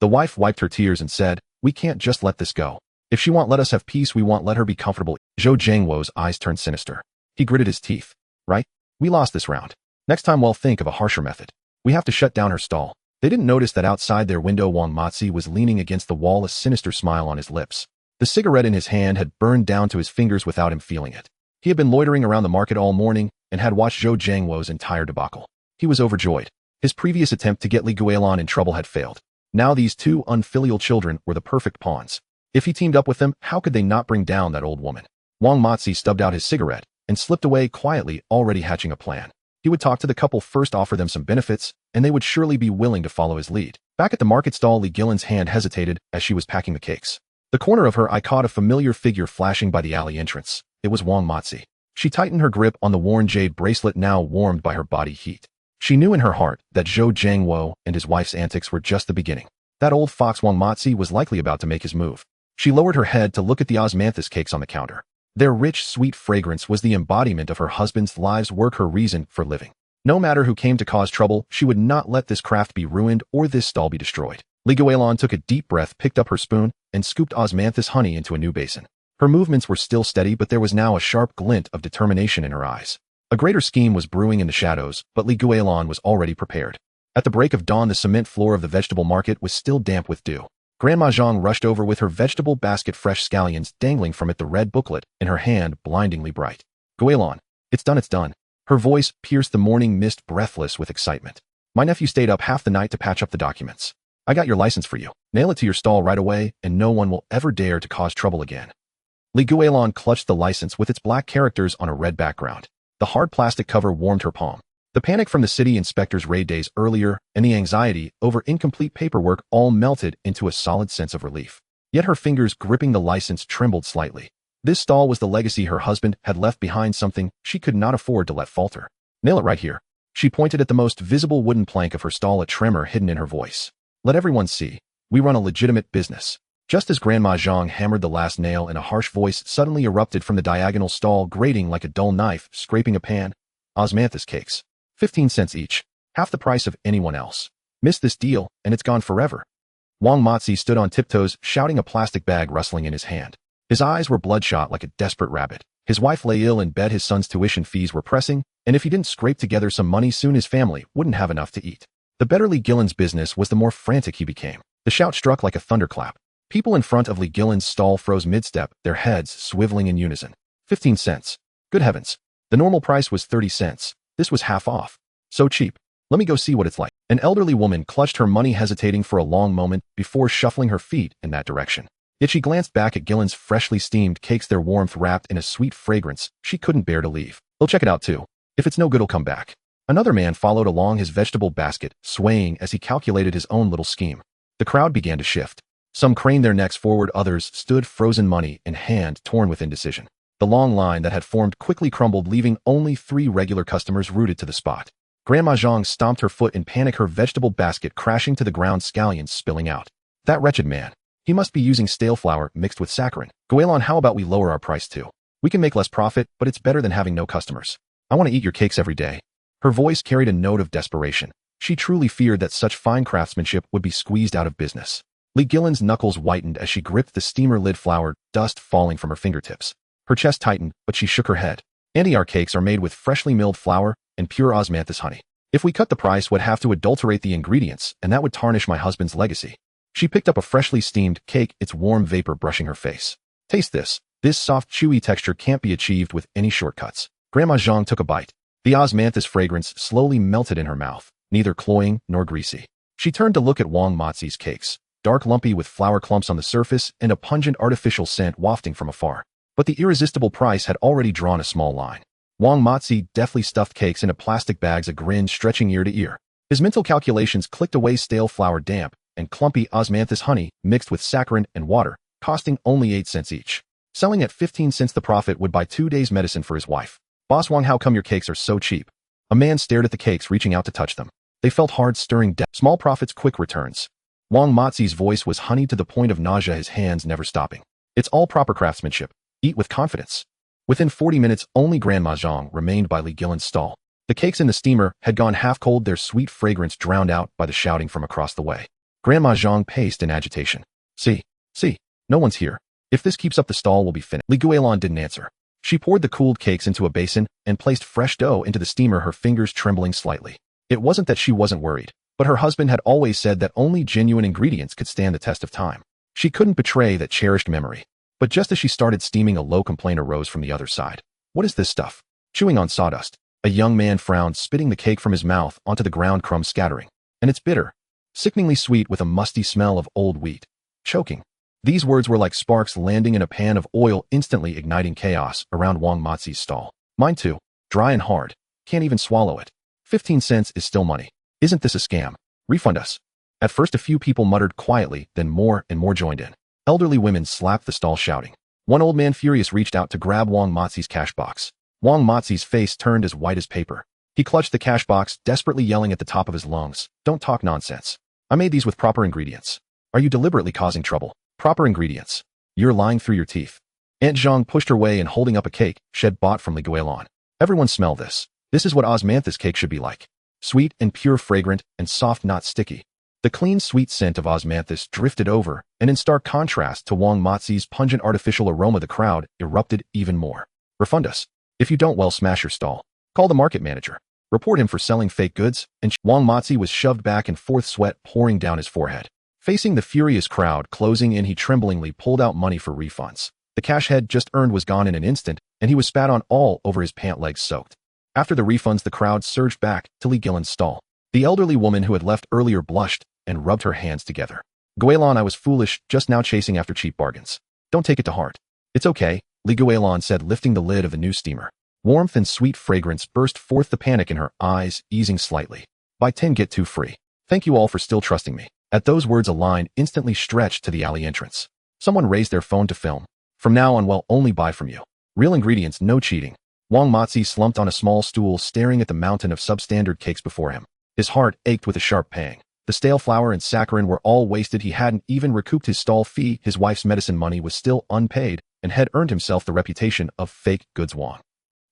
Speaker 1: The wife wiped her tears and said, "We can't just let this go. If she won't let us have peace, we won't let her be comfortable." Zhou Jiangwo's eyes turned sinister. He gritted his teeth. "Right? We lost this round. Next time we'll think of a harsher method. We have to shut down her stall." They didn't notice that outside their window Wang Matzi was leaning against the wall, a sinister smile on his lips. The cigarette in his hand had burned down to his fingers without him feeling it. He had been loitering around the market all morning and had watched Zhou Jiangwo's entire debacle. He was overjoyed. His previous attempt to get Li Guilan in trouble had failed. Now these two unfilial children were the perfect pawns. If he teamed up with them, how could they not bring down that old woman? Wang Matzi stubbed out his cigarette and slipped away quietly, already hatching a plan. He would talk to the couple first, offer them some benefits, and they would surely be willing to follow his lead. Back at the market stall, Li Guilan's hand hesitated as she was packing the cakes. The corner of her eye caught a familiar figure flashing by the alley entrance. It was Wang Matzi. She tightened her grip on the worn jade bracelet, now warmed by her body heat. She knew in her heart that Zhou Jiangwo and his wife's antics were just the beginning. That old fox Wang Matzi was likely about to make his move. She lowered her head to look at the osmanthus cakes on the counter. Their rich, sweet fragrance was the embodiment of her husband's life's work, her reason for living. No matter who came to cause trouble, she would not let this craft be ruined or this stall be destroyed. Li Guilan took a deep breath, picked up her spoon, and scooped osmanthus honey into a new basin. Her movements were still steady, but there was now a sharp glint of determination in her eyes. A greater scheme was brewing in the shadows, but Li Guilan was already prepared. At the break of dawn, the cement floor of the vegetable market was still damp with dew. Grandma Zhang rushed over with her vegetable basket, fresh scallions dangling from it, the red booklet in her hand blindingly bright. "Guilan, it's done, it's done." Her voice pierced the morning mist, breathless with excitement. "My nephew stayed up half the night to patch up the documents. I got your license for you. Nail it to your stall right away, and no one will ever dare to cause trouble again." Li Guilan clutched the license with its black characters on a red background. The hard plastic cover warmed her palm. The panic from the city inspector's raid days earlier and the anxiety over incomplete paperwork all melted into a solid sense of relief. Yet her fingers gripping the license trembled slightly. This stall was the legacy her husband had left behind, something she could not afford to let falter. "Nail it right here." She pointed at the most visible wooden plank of her stall, a tremor hidden in her voice. "Let everyone see. We run a legitimate business." Just as Grandma Zhang hammered the last nail, and a harsh voice suddenly erupted from the diagonal stall, grating like a dull knife scraping a pan. "Osmanthus cakes. 15 cents each. Half the price of anyone else. Miss this deal, and it's gone forever." Wang Matzi stood on tiptoes, shouting, a plastic bag rustling in his hand. His eyes were bloodshot like a desperate rabbit. His wife lay ill in bed, his son's tuition fees were pressing, and if he didn't scrape together some money soon, his family wouldn't have enough to eat. The better Li Guilan's business was, the more frantic he became. The shout struck like a thunderclap. People in front of Li Guilan's stall froze mid-step, their heads swiveling in unison. 15 cents. Good heavens. The normal price was 30 cents. This was half off. So cheap. Let me go see what it's like. An elderly woman clutched her money, hesitating for a long moment before shuffling her feet in that direction. Yet she glanced back at Guilan's freshly steamed cakes, their warmth wrapped in a sweet fragrance she couldn't bear to leave. "He'll check it out too. If it's no good, he'll come back." Another man followed along, his vegetable basket swaying as he calculated his own little scheme. The crowd began to shift. Some craned their necks forward, others stood frozen, money in hand, torn with indecision. The long line that had formed quickly crumbled, leaving only 3 regular customers rooted to the spot. Grandma Zhang stomped her foot in panic, her vegetable basket crashing to the ground, scallions spilling out. That wretched man. He must be using stale flour mixed with saccharin. "Guilan, how about we lower our price too? We can make less profit, but it's better than having no customers. I want to eat your cakes every day." Her voice carried a note of desperation. She truly feared that such fine craftsmanship would be squeezed out of business. Li Guilan's knuckles whitened as she gripped the steamer lid, flour dust falling from her fingertips. Her chest tightened, but she shook her head. "Auntie, our cakes are made with freshly milled flour and pure osmanthus honey. If we cut the price, we'd have to adulterate the ingredients, and that would tarnish my husband's legacy." She picked up a freshly steamed cake, its warm vapor brushing her face. "Taste this. This soft, chewy texture can't be achieved with any shortcuts." Grandma Zhang took a bite. The osmanthus fragrance slowly melted in her mouth, neither cloying nor greasy. She turned to look at Wang Matzi's cakes, dark, lumpy, with flour clumps on the surface and a pungent artificial scent wafting from afar. But the irresistible price had already drawn a small line. Wang Matzi deftly stuffed cakes into plastic bags, a grin stretching ear to ear. His mental calculations clicked away: stale flour, damp and clumpy osmanthus honey mixed with saccharin and water, costing only 8 cents each. Selling at 15 cents, the profit would buy 2 days' medicine for his wife. "Boss Wang, how come your cakes are so cheap?" A man stared at the cakes, reaching out to touch them. They felt hard, stirring depth. "Small profits, quick returns." Wang Matzi's voice was honeyed to the point of nausea, his hands never stopping. "It's all proper craftsmanship. Eat with confidence." Within 40 minutes, only Grandma Zhang remained by Li Guilan's stall. The cakes in the steamer had gone half cold, their sweet fragrance drowned out by the shouting from across the way. Grandma Zhang paced in agitation. See, no one's here. If this keeps up, the stall will be finished. Li Guilan didn't answer. She poured the cooled cakes into a basin and placed fresh dough into the steamer, her fingers trembling slightly. It wasn't that she wasn't worried, but her husband had always said that only genuine ingredients could stand the test of time. She couldn't betray that cherished memory. But just as she started steaming, a low complaint arose from the other side. What is this stuff? Chewing on sawdust. A young man frowned, spitting the cake from his mouth onto the ground, crumbs scattering. And it's bitter. Sickeningly sweet with a musty smell of old wheat. Choking. These words were like sparks landing in a pan of oil, instantly igniting chaos around Wang Mazi's stall. Mine too. Dry and hard. Can't even swallow it. 15 cents is still money. Isn't this a scam? Refund us. At first a few people muttered quietly, then more and more joined in. Elderly women slapped the stall, shouting. One old man, furious, reached out to grab Wang Mazi's cash box. Wang Mazi's face turned as white as paper. He clutched the cash box, desperately yelling at the top of his lungs, "Don't talk nonsense. I made these with proper ingredients. Are you deliberately causing trouble? Proper ingredients. You're lying through your teeth." Aunt Zhang pushed her way and, holding up a cake she'd bought from Li Guilan. Everyone smell this. This is what osmanthus cake should be like. Sweet and pure, fragrant and soft, not sticky. The clean, sweet scent of osmanthus drifted over, and in stark contrast to Wang Mazi's pungent artificial aroma, the crowd erupted even more. Refund us. If you don't, well, smash your stall. Call the market manager. Report him for selling fake goods. And Wang Mazi was shoved back and forth, sweat pouring down his forehead. Facing the furious crowd closing in, he tremblingly pulled out money for refunds. The cash he'd just earned was gone in an instant, and he was spat on all over, his pant legs soaked. After the refunds, the crowd surged back to Li Guilan's stall. The elderly woman who had left earlier blushed and rubbed her hands together. Guilan, I was foolish just now chasing after cheap bargains. Don't take it to heart. It's okay, Li Guilan said, lifting the lid of the new steamer. Warmth and sweet fragrance burst forth, the panic in her eyes easing slightly. Buy 10 get 2 free. Thank you all for still trusting me. At those words, a line instantly stretched to the alley entrance. Someone raised their phone to film. From now on, we'll only buy from you. Real ingredients, no cheating. Wang Mazi slumped on a small stool, staring at the mountain of substandard cakes before him. His heart ached with a sharp pang. The stale flour and saccharin were all wasted. He hadn't even recouped his stall fee. His wife's medicine money was still unpaid, and had earned himself the reputation of fake goods Wang.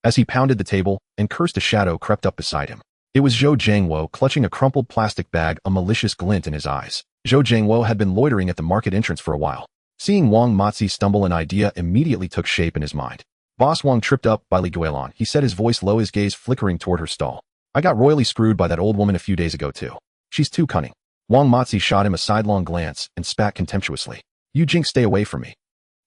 Speaker 1: As he pounded the table and cursed, a shadow crept up beside him. It was Zhou Jiangwo, clutching a crumpled plastic bag, a malicious glint in his eyes. Zhou Jiangwo had been loitering at the market entrance for a while. Seeing Wang Mazi stumble, an idea immediately took shape in his mind. Boss Wang tripped up by Li Guilan, he said, his voice low, his gaze flickering toward her stall. I got royally screwed by that old woman a few days ago too. She's too cunning. Wang Mazi shot him a sidelong glance and spat contemptuously. You jinx, stay away from me.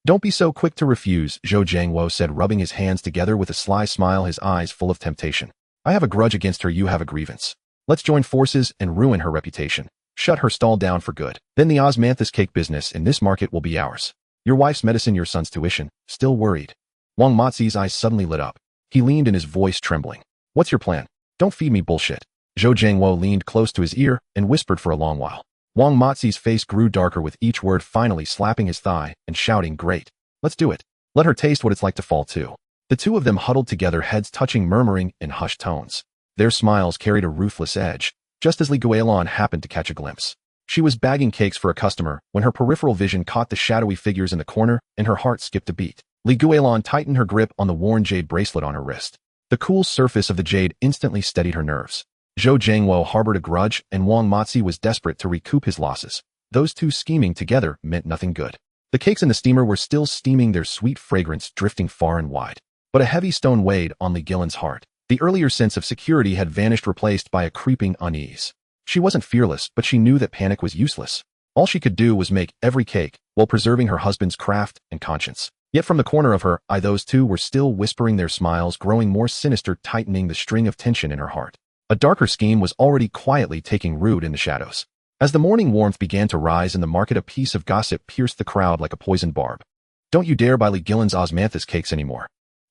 Speaker 1: Don't be so quick to refuse, Zhou Jiangwo said, rubbing his hands together with a sly smile, his eyes full of temptation. I have a grudge against her, you have a grievance. Let's join forces and ruin her reputation. Shut her stall down for good. Then the osmanthus cake business in this market will be ours. Your wife's medicine, your son's tuition. Still worried? Wang Mazi's eyes suddenly lit up. He leaned in, his voice trembling. What's your plan? Don't feed me bullshit. Zhou Jiangwo leaned close to his ear and whispered for a long while. Wang Mazi's face grew darker with each word, finally slapping his thigh and shouting, great. Let's do it. Let her taste what it's like to fall too. The two of them huddled together, heads touching, murmuring in hushed tones. Their smiles carried a ruthless edge, just as Li Guilan happened to catch a glimpse. She was bagging cakes for a customer when her peripheral vision caught the shadowy figures in the corner, and her heart skipped a beat. Li Guilan tightened her grip on the worn jade bracelet on her wrist. The cool surface of the jade instantly steadied her nerves. Zhou Jiangwo harbored a grudge, and Wang Mazi was desperate to recoup his losses. Those two scheming together meant nothing good. The cakes in the steamer were still steaming, their sweet fragrance drifting far and wide. But a heavy stone weighed on Li Guilan's heart. The earlier sense of security had vanished, replaced by a creeping unease. She wasn't fearless, but she knew that panic was useless. All she could do was make every cake, while preserving her husband's craft and conscience. Yet from the corner of her eye, those two were still whispering, their smiles growing more sinister, tightening the string of tension in her heart. A darker scheme was already quietly taking root in the shadows. As the morning warmth began to rise in the market, a piece of gossip pierced the crowd like a poisoned barb. Don't you dare buy Li Guilan's osmanthus cakes anymore.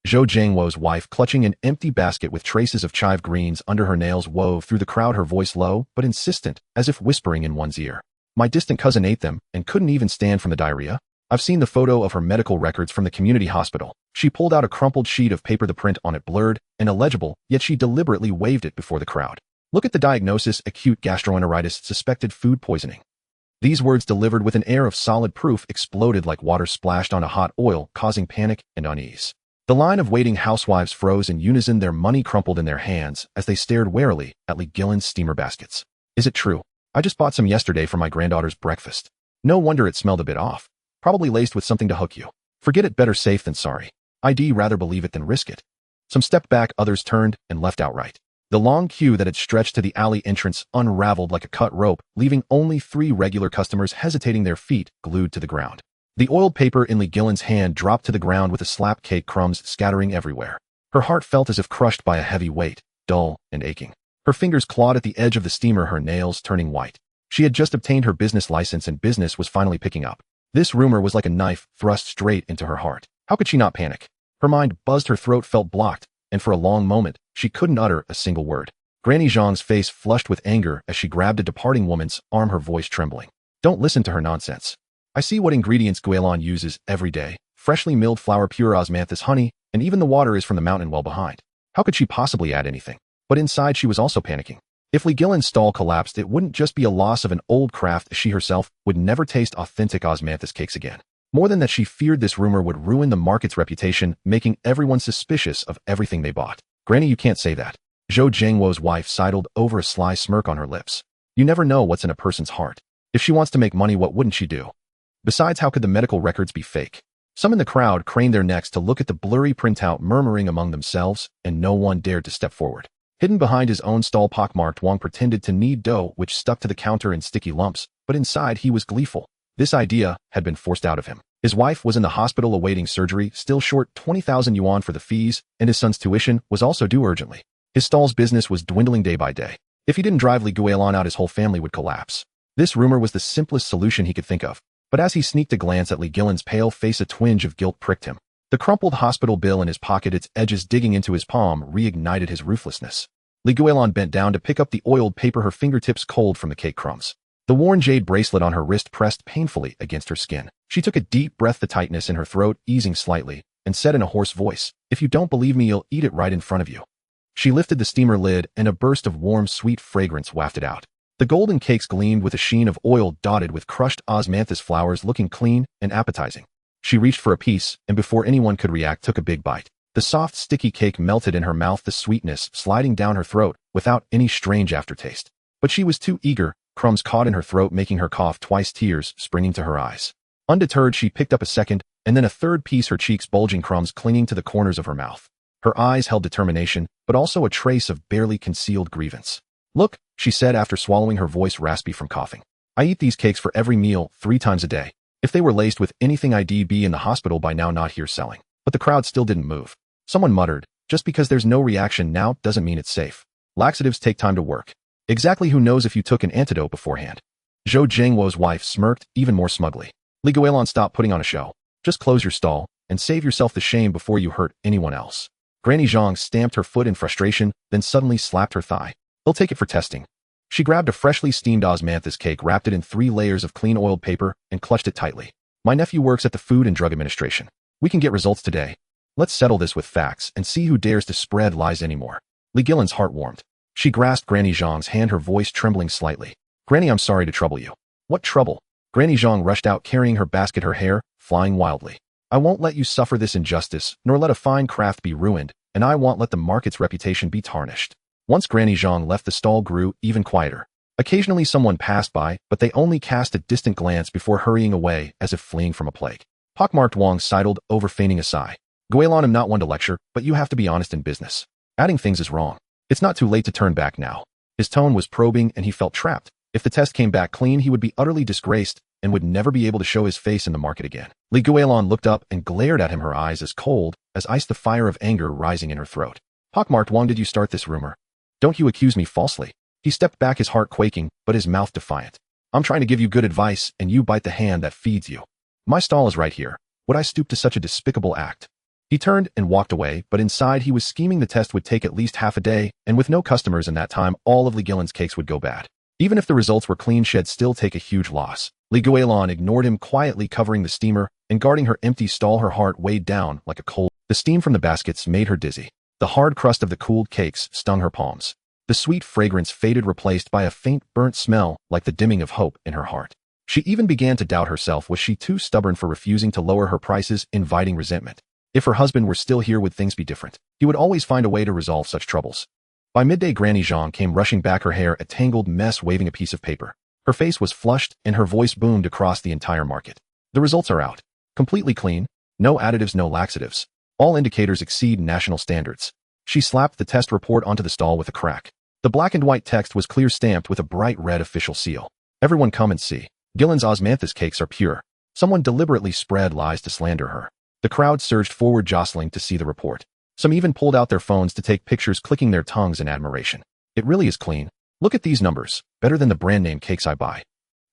Speaker 1: Zhou Jiangwo's wife, clutching an empty basket with traces of chive greens under her nails, wove through the crowd, her voice low but insistent, as if whispering in one's ear. My distant cousin ate them and couldn't even stand from the diarrhea. I've seen the photo of her medical records from the community hospital. She pulled out a crumpled sheet of paper, the print on it blurred and illegible, yet she deliberately waved it before the crowd. Look at the diagnosis: acute gastroenteritis, suspected food poisoning. These words, delivered with an air of solid proof, exploded like water splashed on a hot oil, causing panic and unease. The line of waiting housewives froze in unison, their money crumpled in their hands as they stared warily at Li Guilan's steamer baskets. Is it true? I just bought some yesterday for my granddaughter's breakfast. No wonder it smelled a bit off. Probably laced with something to hook you. Forget it, better safe than sorry. I'd rather believe it than risk it. Some stepped back, others turned and left outright. The long queue that had stretched to the alley entrance unraveled like a cut rope, leaving only 3 regular customers hesitating, their feet glued to the ground. The oiled paper in Guilan's hand dropped to the ground with a slap, cake crumbs scattering everywhere. Her heart felt as if crushed by a heavy weight, dull and aching. Her fingers clawed at the edge of the steamer, her nails turning white. She had just obtained her business license and business was finally picking up. This rumor was like a knife thrust straight into her heart. How could she not panic? Her mind buzzed, her throat felt blocked, and for a long moment, she couldn't utter a single word. Granny Zhang's face flushed with anger as she grabbed a departing woman's arm, her voice trembling. Don't listen to her nonsense. I see what ingredients Guilan uses every day. Freshly milled flour, pure osmanthus honey, and even the water is from the mountain well behind. How could she possibly add anything? But inside she was also panicking. If Guilan's stall collapsed, it wouldn't just be a loss of an old craft. She herself would never taste authentic osmanthus cakes again. More than that, she feared this rumor would ruin the market's reputation, making everyone suspicious of everything they bought. Granny, you can't say that. Zhou Zhengwo's wife sidled over, a sly smirk on her lips. You never know what's in a person's heart. If she wants to make money, what wouldn't she do? Besides, how could the medical records be fake? Some in the crowd craned their necks to look at the blurry printout, murmuring among themselves, and no one dared to step forward. Hidden behind his own stall, pockmarked Wang pretended to knead dough which stuck to the counter in sticky lumps, but inside he was gleeful. This idea had been forced out of him. His wife was in the hospital awaiting surgery, still short 20,000 yuan for the fees, and his son's tuition was also due urgently. His stall's business was dwindling day by day. If he didn't drive Guilan out, his whole family would collapse. This rumor was the simplest solution he could think of. But as he sneaked a glance at Guilan's pale face, a twinge of guilt pricked him. The crumpled hospital bill in his pocket, its edges digging into his palm, reignited his ruthlessness. Guilan bent down to pick up the oiled paper, her fingertips cold from the cake crumbs. The worn jade bracelet on her wrist pressed painfully against her skin. She took a deep breath, the tightness in her throat easing slightly, and said in a hoarse voice, "If you don't believe me, you'll eat it right in front of you." She lifted the steamer lid, and a burst of warm, sweet fragrance wafted out. The golden cakes gleamed with a sheen of oil dotted with crushed osmanthus flowers, looking clean and appetizing. She reached for a piece, and before anyone could react, took a big bite. The soft, sticky cake melted in her mouth, the sweetness sliding down her throat without any strange aftertaste. But she was too eager. Crumbs caught in her throat, making her cough twice, tears springing to her eyes. Undeterred, she picked up a second, and then a third piece, her cheeks bulging, crumbs clinging to the corners of her mouth. Her eyes held determination, but also a trace of barely concealed grievance. "Look," she said after swallowing, her voice raspy from coughing. "I eat these cakes for every meal, 3 times a day. If they were laced with anything, I'd be in the hospital by now, not here selling." But the crowd still didn't move. Someone muttered, "Just because there's no reaction now doesn't mean it's safe. Laxatives take time to work. Exactly, who knows if you took an antidote beforehand?" Zhou Zhengwo's wife smirked even more smugly. Guilan, stop putting on a show. Just close your stall and save yourself the shame before you hurt anyone else. Granny Zhang stamped her foot in frustration, then suddenly slapped her thigh. "They'll take it for testing." She grabbed a freshly steamed osmanthus cake, wrapped it in 3 layers of clean oiled paper, and clutched it tightly. "My nephew works at the Food and Drug Administration. We can get results today. Let's settle this with facts and see who dares to spread lies anymore." Guilan's heart warmed. She grasped Granny Zhang's hand, her voice trembling slightly. "Granny, I'm sorry to trouble you." "What trouble?" Granny Zhang rushed out, carrying her basket, her hair flying wildly. "I won't let you suffer this injustice, nor let a fine craft be ruined, and I won't let the market's reputation be tarnished." Once Granny Zhang left, the stall grew even quieter. Occasionally someone passed by, but they only cast a distant glance before hurrying away as if fleeing from a plague. Pockmarked Wang sidled over, feigning a sigh. "Guilan, I'm not one to lecture, but you have to be honest in business. Adding things is wrong. It's not too late to turn back now." His tone was probing, and he felt trapped. If the test came back clean, he would be utterly disgraced and would never be able to show his face in the market again. Guilan looked up and glared at him, her eyes as cold as ice, the fire of anger rising in her throat. "Pockmarked Wang, did you start this rumor? Don't you accuse me falsely?" He stepped back, his heart quaking, but his mouth defiant. "I'm trying to give you good advice, and you bite the hand that feeds you. My stall is right here. Would I stoop to such a despicable act?" He turned and walked away, but inside he was scheming. The test would take at least half a day, and with no customers in that time, all of Guilan's cakes would go bad. Even if the results were clean, she'd still take a huge loss. Guilan ignored him, quietly covering the steamer and guarding her empty stall, her heart weighed down like a cold. The steam from the baskets made her dizzy. The hard crust of the cooled cakes stung her palms. The sweet fragrance faded, replaced by a faint burnt smell like the dimming of hope in her heart. She even began to doubt herself. Was she too stubborn for refusing to lower her prices, inviting resentment? If her husband were still here, would things be different? He would always find a way to resolve such troubles. By midday, Granny Zhang came rushing back, her hair a tangled mess, waving a piece of paper. Her face was flushed and her voice boomed across the entire market. The results are out. Completely clean. No additives, no laxatives. All indicators exceed national standards. She slapped the test report onto the stall with a crack. The black and white text was clear stamped with a bright red official seal. Everyone come and see. Guilan's osmanthus cakes are pure. Someone deliberately spread lies to slander her. The crowd surged forward jostling to see the report. Some even pulled out their phones to take pictures, clicking their tongues in admiration. It really is clean. Look at these numbers. Better than the brand name cakes I buy.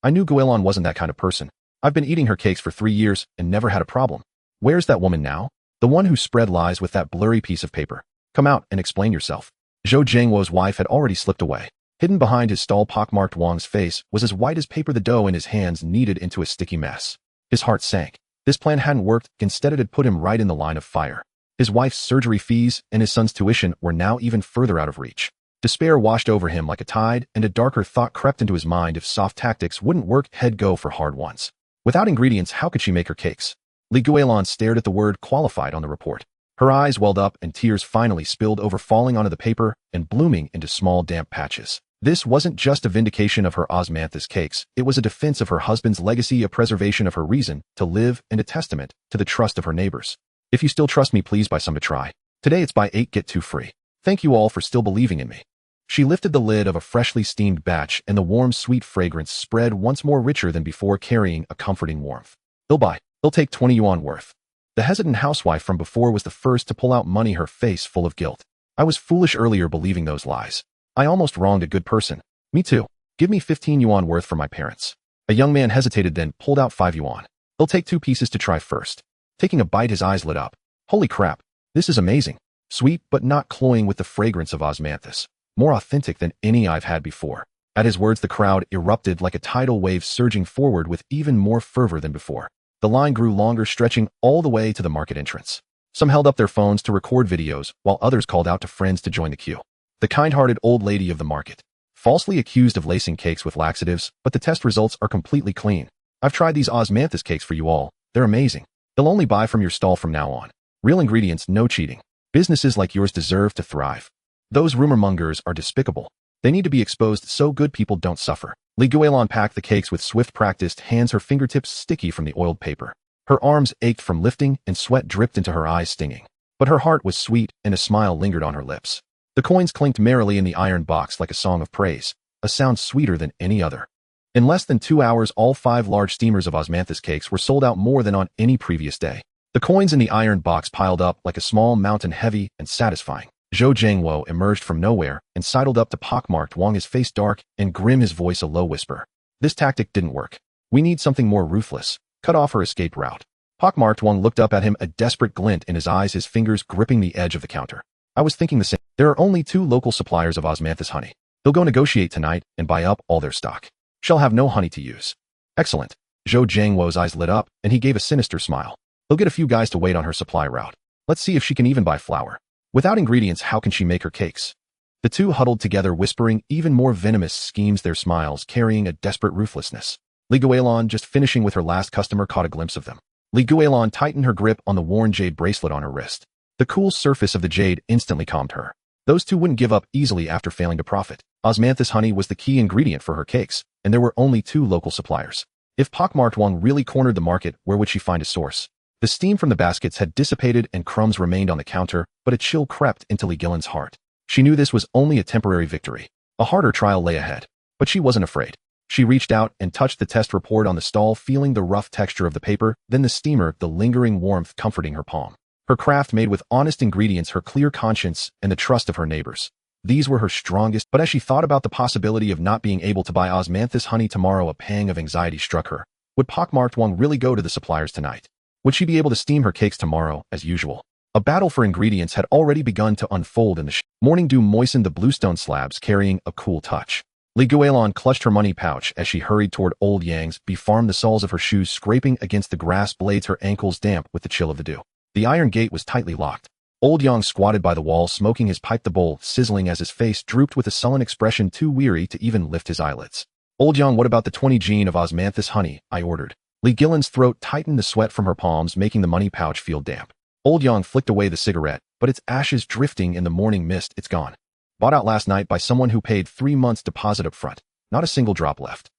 Speaker 1: I knew Guilan wasn't that kind of person. I've been eating her cakes for 3 years and never had a problem. Where's that woman now? The one who spread lies with that blurry piece of paper. Come out and explain yourself. Zhou Jiangwo's wife had already slipped away. Hidden behind his stall, pockmarked Wang's face was as white as paper, the dough in his hands kneaded into a sticky mess. His heart sank. This plan hadn't worked. Instead, it had put him right in the line of fire. His wife's surgery fees and his son's tuition were now even further out of reach. Despair washed over him like a tide, and a darker thought crept into his mind. If soft tactics wouldn't work, he'd go for hard ones. Without ingredients, how could she make her cakes? Li Guilan stared at the word qualified on the report. Her eyes welled up and tears finally spilled over, falling onto the paper and blooming into small damp patches. This wasn't just a vindication of her osmanthus cakes, it was a defense of her husband's legacy, a preservation of her reason to live, and a testament to the trust of her neighbors. If you still trust me, please buy some to try. Today it's buy 8 get 2 free. Thank you all for still believing in me. She lifted the lid of a freshly steamed batch and the warm, sweet fragrance spread once more, richer than before, carrying a comforting warmth. They'll take 20 yuan worth. The hesitant housewife from before was the first to pull out money, her face full of guilt. I was foolish earlier believing those lies. I almost wronged a good person. Me too. Give me 15 yuan worth for my parents. A young man hesitated, then pulled out 5 yuan. They'll take 2 pieces to try first. Taking a bite, his eyes lit up. Holy crap. This is amazing. Sweet, but not cloying, with the fragrance of osmanthus. More authentic than any I've had before. At his words, the crowd erupted like a tidal wave, surging forward with even more fervor than before. The line grew longer, stretching all the way to the market entrance. Some held up their phones to record videos, while others called out to friends to join the queue. The kind-hearted old lady of the market. Falsely accused of lacing cakes with laxatives, but the test results are completely clean. I've tried these osmanthus cakes for you all. They're amazing. They'll only buy from your stall from now on. Real ingredients, no cheating. Businesses like yours deserve to thrive. Those rumor mongers are despicable. They need to be exposed so good people don't suffer. Li Guilan packed the cakes with swift, practiced hands, her fingertips sticky from the oiled paper. Her arms ached from lifting and sweat dripped into her eyes, stinging. But her heart was sweet and a smile lingered on her lips. The coins clinked merrily in the iron box like a song of praise, a sound sweeter than any other. In less than 2 hours, all 5 large steamers of osmanthus cakes were sold out, more than on any previous day. The coins in the iron box piled up like a small mountain, heavy and satisfying. Zhou Jiangwo emerged from nowhere and sidled up to pockmarked Wang, his face dark and grim, his voice a low whisper. This tactic didn't work. We need something more ruthless. Cut off her escape route. Pockmarked Wang looked up at him, a desperate glint in his eyes, his fingers gripping the edge of the counter. I was thinking the same. There are only 2 local suppliers of osmanthus honey. They'll go negotiate tonight and buy up all their stock. She'll have no honey to use. Excellent. Zhou Jiangwo's eyes lit up and he gave a sinister smile. They'll get a few guys to wait on her supply route. Let's see if she can even buy flour. Without ingredients, how can she make her cakes? The 2 huddled together, whispering even more venomous schemes, their smiles carrying a desperate ruthlessness. Li Guilan, just finishing with her last customer, caught a glimpse of them. Li Guilan tightened her grip on the worn jade bracelet on her wrist. The cool surface of the jade instantly calmed her. Those 2 wouldn't give up easily after failing to profit. Osmanthus honey was the key ingredient for her cakes, and there were only 2 local suppliers. If pockmarked Wang really cornered the market, where would she find a source? The steam from the baskets had dissipated and crumbs remained on the counter, but a chill crept into Li Guilan's heart. She knew this was only a temporary victory. A harder trial lay ahead. But she wasn't afraid. She reached out and touched the test report on the stall, feeling the rough texture of the paper, then the steamer, the lingering warmth comforting her palm. Her craft made with honest ingredients, her clear conscience, and the trust of her neighbors. These were her strongest, but as she thought about the possibility of not being able to buy osmanthus honey tomorrow, a pang of anxiety struck her. Would pockmarked Wang really go to the suppliers tonight? Would she be able to steam her cakes tomorrow, as usual? A battle for ingredients had already begun to unfold in the morning dew moistened the bluestone slabs, carrying a cool touch. Li Guilan clutched her money pouch as she hurried toward Old Yang's, befarmed, the soles of her shoes scraping against the grass blades, her ankles damp with the chill of the dew. The iron gate was tightly locked. Old Yang squatted by the wall, smoking his pipe, the bowl sizzling as his face drooped with a sullen expression, too weary to even lift his eyelids. Old Yang, what about the 20 gene of osmanthus honey? I ordered. Li Guilan's throat tightened, the sweat from her palms making the money pouch feel damp. Old Yang flicked away the cigarette, but its ashes drifting in the morning mist. It's gone. Bought out last night by someone who paid 3 months deposit up front. Not a single drop left.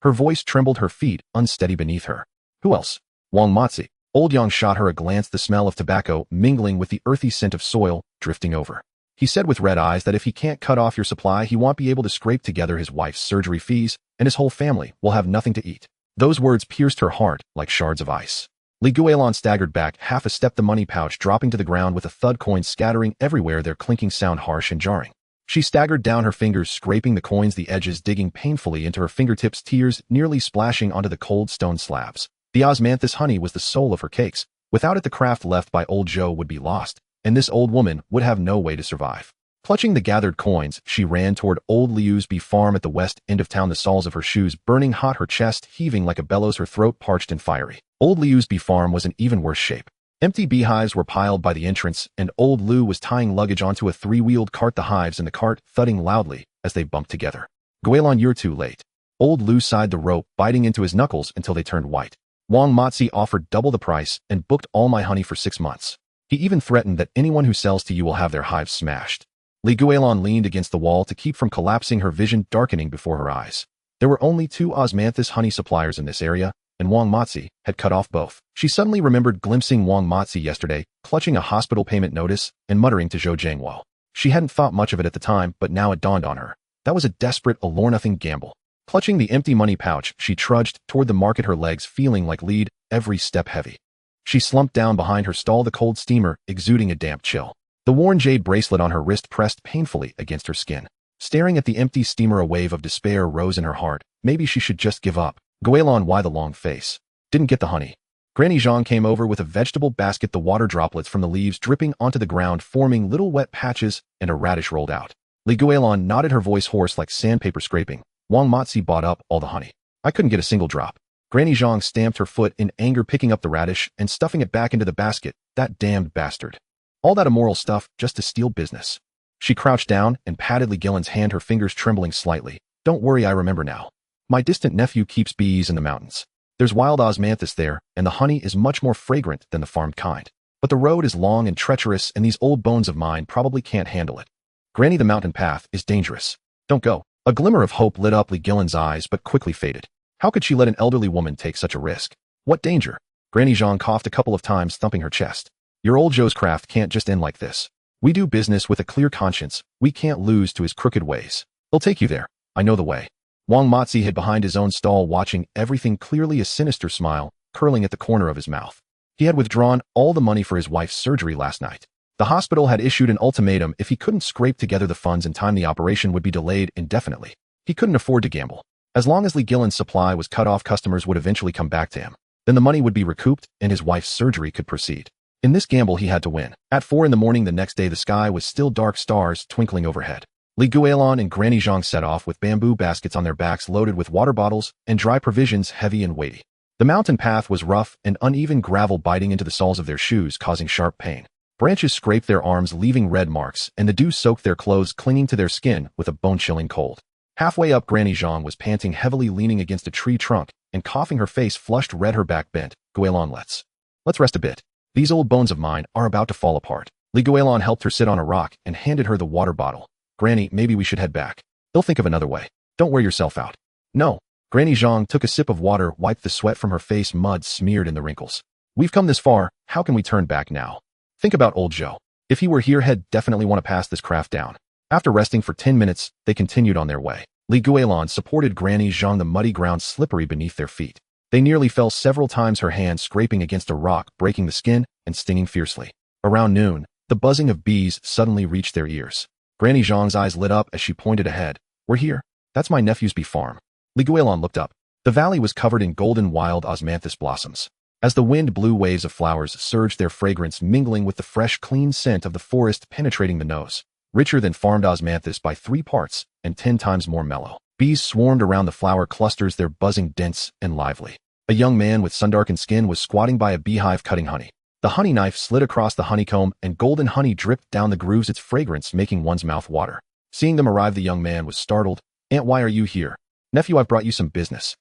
Speaker 1: Her voice trembled, her feet unsteady beneath her. Who else? Wang Matzi. Old Yang shot her a glance, the smell of tobacco mingling with the earthy scent of soil drifting over. He said with red eyes that if he can't cut off your supply, he won't be able to scrape together his wife's surgery fees, and his whole family will have nothing to eat. Those words pierced her heart like shards of ice. Li Guilan staggered back half a step, the money pouch dropping to the ground with a thud, coins scattering everywhere, their clinking sound harsh and jarring. She staggered down, her fingers scraping the coins, the edges digging painfully into her fingertips, tears nearly splashing onto the cold stone slabs. The osmanthus honey was the soul of her cakes. Without it, the craft left by old Joe would be lost, and this old woman would have no way to survive. Clutching the gathered coins, she ran toward old Liu's bee farm at the west end of town, the soles of her shoes burning hot, her chest heaving like a bellows, her throat parched and fiery. Old Liu's bee farm was in even worse shape. Empty beehives were piled by the entrance, and old Liu was tying luggage onto a three-wheeled cart, the hives in the cart thudding loudly as they bumped together. Guilan, you're too late. Old Liu sighed, the rope biting into his knuckles until they turned white. Wang Matzi offered double the price and booked all my honey for 6 months. He even threatened that anyone who sells to you will have their hives smashed. Li Guilan leaned against the wall to keep from collapsing, her vision darkening before her eyes. There were only 2 osmanthus honey suppliers in this area, and Wang Matzi had cut off both. She suddenly remembered glimpsing Wang Matzi yesterday, clutching a hospital payment notice and muttering to Zhou Jiangwo. She hadn't thought much of it at the time, but now it dawned on her. That was a desperate, allure-nothing gamble. Clutching the empty money pouch, she trudged toward the market, her legs feeling like lead, every step heavy. She slumped down behind her stall, the cold steamer exuding a damp chill. The worn jade bracelet on her wrist pressed painfully against her skin. Staring at the empty steamer, a wave of despair rose in her heart. Maybe she should just give up. Guilan, why the long face? Didn't get the honey. Granny Zhang came over with a vegetable basket, the water droplets from the leaves dripping onto the ground, forming little wet patches, and a radish rolled out. Li Guilan nodded, her voice hoarse like sandpaper scraping. Wang Matzi bought up all the honey. I couldn't get a single drop. Granny Zhang stamped her foot in anger, picking up the radish and stuffing it back into the basket. That damned bastard. All that immoral stuff just to steal business. She crouched down and patted Li Guilan's hand, her fingers trembling slightly. Don't worry, I remember now. My distant nephew keeps bees in the mountains. There's wild osmanthus there, and the honey is much more fragrant than the farmed kind. But the road is long and treacherous, and these old bones of mine probably can't handle it. Granny, the mountain path is dangerous. Don't go. A glimmer of hope lit up Li Guilan's eyes, but quickly faded. How could she let an elderly woman take such a risk? What danger? Granny Zhang coughed a couple of times, thumping her chest. Your old Joe's craft can't just end like this. We do business with a clear conscience. We can't lose to his crooked ways. He'll take you there. I know the way. Wang Matzi hid behind his own stall, watching everything clearly, a sinister smile curling at the corner of his mouth. He had withdrawn all the money for his wife's surgery last night. The hospital had issued an ultimatum: if he couldn't scrape together the funds in time, the operation would be delayed indefinitely. He couldn't afford to gamble. As long as Li Guilan's supply was cut off, customers would eventually come back to him. Then the money would be recouped, and his wife's surgery could proceed. In this gamble, he had to win. At 4 in the morning the next day, the sky was still dark, stars twinkling overhead. Li Guilan and Granny Zhang set off with bamboo baskets on their backs loaded with water bottles and dry provisions, heavy and weighty. The mountain path was rough and uneven, gravel biting into the soles of their shoes, causing sharp pain. Branches scraped their arms, leaving red marks, and the dew soaked their clothes, clinging to their skin with a bone-chilling cold. Halfway up, Granny Zhang was panting heavily, leaning against a tree trunk and coughing, her face flushed red, her back bent. Guilan, let's rest a bit. These old bones of mine are about to fall apart. Li Guilan helped her sit on a rock and handed her the water bottle. Granny, maybe we should head back. They'll think of another way. Don't wear yourself out. No. Granny Zhang took a sip of water, wiped the sweat from her face, mud smeared in the wrinkles. We've come this far, how can we turn back now? Think about old Joe. If he were here, he'd definitely want to pass this craft down. After resting for 10 minutes, they continued on their way. Li Guilan supported Granny Zhang, the muddy ground slippery beneath their feet. They nearly fell several times, her hand scraping against a rock, breaking the skin and stinging fiercely. Around noon, the buzzing of bees suddenly reached their ears. Granny Zhang's eyes lit up as she pointed ahead. We're here. That's my nephew's bee farm. Li Guilan looked up. The valley was covered in golden wild osmanthus blossoms. As the wind blew, waves of flowers surged, their fragrance mingling with the fresh, clean scent of the forest, penetrating the nose. Richer than farmed osmanthus by 3 parts, and 10 times more mellow. Bees swarmed around the flower clusters, their buzzing dense and lively. A young man with sun-darkened skin was squatting by a beehive cutting honey. The honey knife slid across the honeycomb, and golden honey dripped down the grooves, its fragrance making one's mouth water. Seeing them arrive, the young man was startled. Aunt, why are you here? Nephew, I've brought you some business.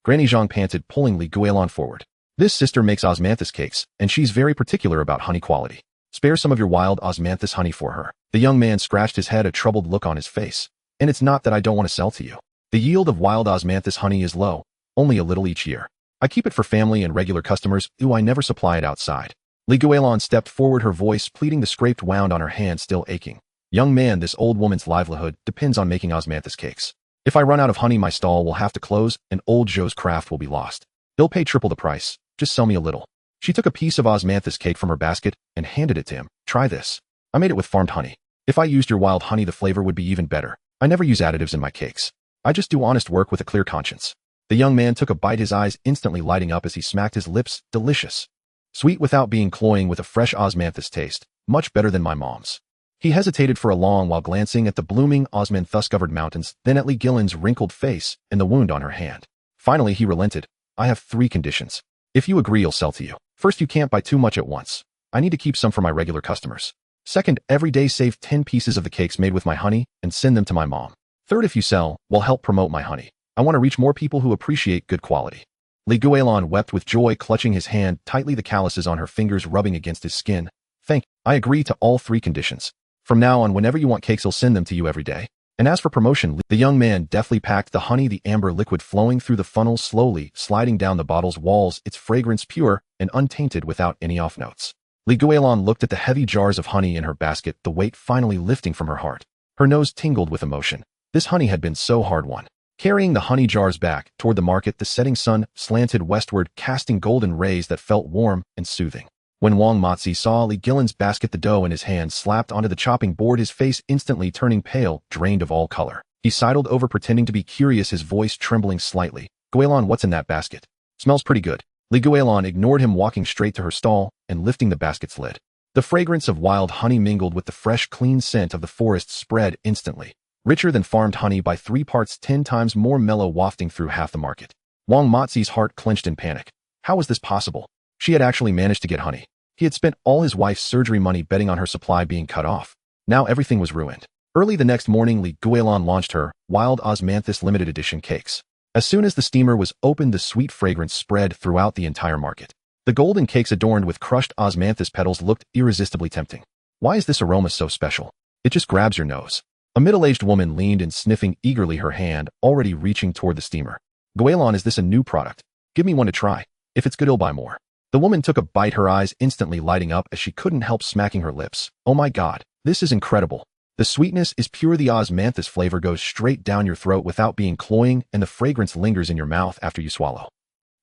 Speaker 1: Granny Zhang panted, pulling Li Guilan forward. This sister makes osmanthus cakes, and she's very particular about honey quality. Spare some of your wild osmanthus honey for her. The young man scratched his head, a troubled look on his face. And it's not that I don't want to sell to you. The yield of wild osmanthus honey is low, only a little each year. I keep it for family and regular customers, I never supply it outside. Guilan stepped forward, her voice pleading, the scraped wound on her hand still aching. Young man, this old woman's livelihood depends on making osmanthus cakes. If I run out of honey, my stall will have to close, and old Joe's craft will be lost. He'll pay triple the price. Just sell me a little. She took a piece of osmanthus cake from her basket and handed it to him. Try this. I made it with farmed honey. If I used your wild honey, the flavor would be even better. I never use additives in my cakes. I just do honest work with a clear conscience. The young man took a bite, his eyes instantly lighting up as he smacked his lips. Delicious. Sweet without being cloying, with a fresh osmanthus taste. Much better than my mom's. He hesitated for a long while, glancing at the blooming osmanthus-covered mountains, then at Guilan's wrinkled face and the wound on her hand. Finally, he relented. I have 3 conditions. If you agree, I'll sell to you. First, you can't buy too much at once. I need to keep some for my regular customers. Second, every day save 10 pieces of the cakes made with my honey and send them to my mom. Third, if you sell, we'll help promote my honey. I want to reach more people who appreciate good quality. Guilan wept with joy, clutching his hand tightly, the calluses on her fingers rubbing against his skin. I agree to all 3 conditions. From now on, whenever you want cakes, I'll send them to you every day. And as for promotion, the young man deftly packed the honey, the amber liquid flowing through the funnel, slowly sliding down the bottle's walls, its fragrance pure and untainted without any off notes. Guilan looked at the heavy jars of honey in her basket, the weight finally lifting from her heart. Her nose tingled with emotion. This honey had been so hard won. Carrying the honey jars back toward the market, the setting sun slanted westward, casting golden rays that felt warm and soothing. When Wang Matzi saw Guilan's basket, the dough in his hand slapped onto the chopping board, his face instantly turning pale, drained of all color. He sidled over, pretending to be curious, his voice trembling slightly. Guilan, what's in that basket? Smells pretty good. Guilan ignored him, walking straight to her stall and lifting the basket's lid. The fragrance of wild honey mingled with the fresh, clean scent of the forest spread instantly. Richer than farmed honey by 3 parts 10 times more mellow, wafting through half the market. Wang Matzi's heart clenched in panic. How was this possible? She had actually managed to get honey. He had spent all his wife's surgery money betting on her supply being cut off. Now everything was ruined. Early the next morning, Guilan launched her Wild Osmanthus limited edition cakes. As soon as the steamer was opened, the sweet fragrance spread throughout the entire market. The golden cakes adorned with crushed osmanthus petals looked irresistibly tempting. Why is this aroma so special? It just grabs your nose. A middle-aged woman leaned in, sniffing eagerly, her hand already reaching toward the steamer. Guilan, is this a new product? Give me one to try. If it's good, I'll buy more. The woman took a bite, her eyes instantly lighting up as she couldn't help smacking her lips. Oh my God, this is incredible. The sweetness is pure, the osmanthus flavor goes straight down your throat without being cloying, and the fragrance lingers in your mouth after you swallow.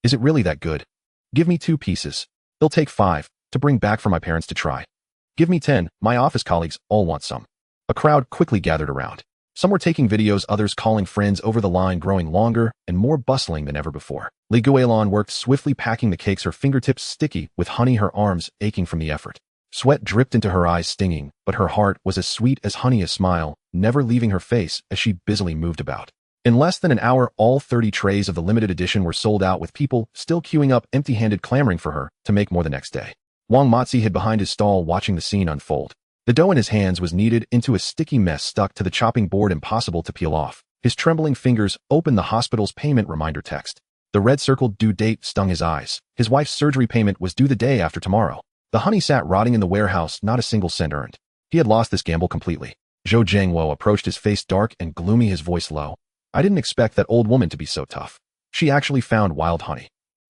Speaker 1: Is it really that good? Give me 2 pieces. They'll take 5 to bring back for my parents to try. Give me 10, my office colleagues all want some. A crowd quickly gathered around. Some were taking videos, others calling friends over the line, growing longer and more bustling than ever before. Guilan worked swiftly, packing the cakes, her fingertips sticky with honey, her arms aching from the effort. Sweat dripped into her eyes, stinging, but her heart was as sweet as honey, a smile never leaving her face as she busily moved about. In less than an hour, all 30 trays of the limited edition were sold out, with people still queuing up empty-handed, clamoring for her to make more the next day. Wang Matzi hid behind his stall, watching the scene unfold. The dough in his hands was kneaded into a sticky mess stuck to the chopping board, impossible to peel off. His trembling fingers opened the hospital's payment reminder text. The red circled due date stung his eyes. His wife's surgery payment was due the day after tomorrow. The honey sat rotting in the warehouse, not a single cent earned. He had lost this gamble completely. Zhou Jiangwo approached, his face dark and gloomy, his voice low. I didn't expect that old woman to be so tough. She actually found wild honey.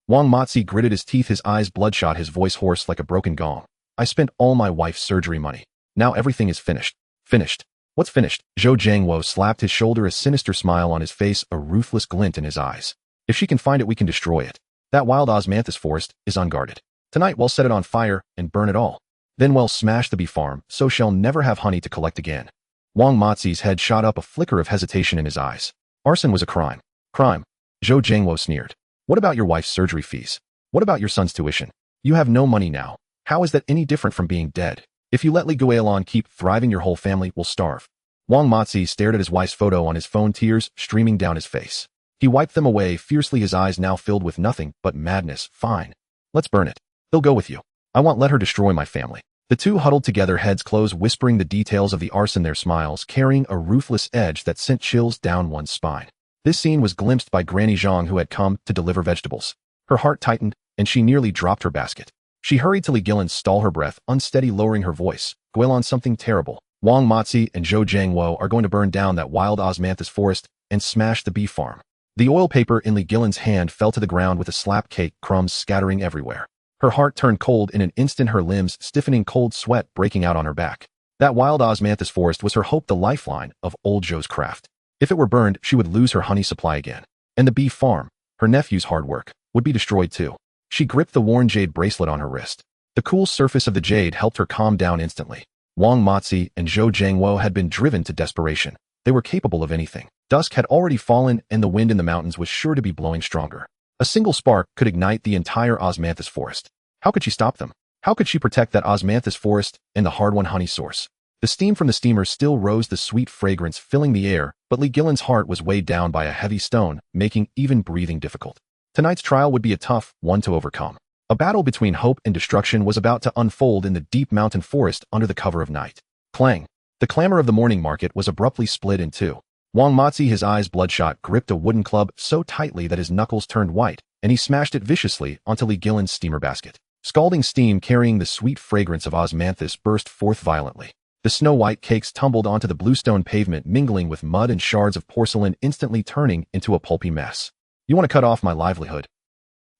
Speaker 1: Wang Matzi gritted his teeth, his eyes bloodshot, his voice hoarse like a broken gong. I spent all my wife's surgery money. Now everything is finished. Finished. What's finished? Zhou Jiangwo slapped his shoulder, a sinister smile on his face, a ruthless glint in his eyes. If she can find it, we can destroy it. That wild osmanthus forest is unguarded. Tonight we'll set it on fire and burn it all. Then we'll smash the bee farm, so she'll never have honey to collect again. Wang Matzi's head shot up, a flicker of hesitation in his eyes. Arson was a crime. Crime. Zhou Jiangwo sneered. What about your wife's surgery fees? What about your son's tuition? You have no money now. How is that any different from being dead? If you let Guilan keep thriving, your whole family will starve. Wang Matzi stared at his wife's photo on his phone, tears streaming down his face. He wiped them away fiercely, his eyes now filled with nothing but madness. Fine. Let's burn it. He'll go with you. I won't let her destroy my family. The two huddled together, heads close, whispering the details of the arson, their smiles carrying a ruthless edge that sent chills down one's spine. This scene was glimpsed by Granny Zhang, who had come to deliver vegetables. Her heart tightened, and she nearly dropped her basket. She hurried to Guilan's stall, her breath unsteady, lowering her voice. Guilan, something terrible. Wang Matzi and Zhou Jiangwo are going to burn down that wild osmanthus forest and smashed the beef farm. The oil paper in Li Guilan's hand fell to the ground with a slap cake, crumbs scattering everywhere. Her heart turned cold in an instant, her limbs stiffening, cold sweat breaking out on her back. That wild osmanthus forest was her hope, the lifeline of old Joe's craft. If it were burned, she would lose her honey supply again. And the beef farm, her nephew's hard work, would be destroyed too. She gripped the worn jade bracelet on her wrist. The cool surface of the jade helped her calm down instantly. Wang Matzi and Zhou Jiangwo had been driven to desperation. They were capable of anything. Dusk had already fallen and the wind in the mountains was sure to be blowing stronger. A single spark could ignite the entire osmanthus forest. How could she stop them? How could she protect that osmanthus forest and the hard-won honey source? The steam from the steamer still rose, the sweet fragrance filling the air, but Li Guilan's heart was weighed down by a heavy stone, making even breathing difficult. Tonight's trial would be a tough one to overcome. A battle between hope and destruction was about to unfold in the deep mountain forest under the cover of night. Clang! The clamor of the morning market was abruptly split in two. Wang Matzi, his eyes bloodshot, gripped a wooden club so tightly that his knuckles turned white, and he smashed it viciously onto Li Guilan's steamer basket. Scalding steam carrying the sweet fragrance of osmanthus burst forth violently. The snow-white cakes tumbled onto the bluestone pavement, mingling with mud and shards of porcelain, instantly turning into a pulpy mess. You want to cut off my livelihood?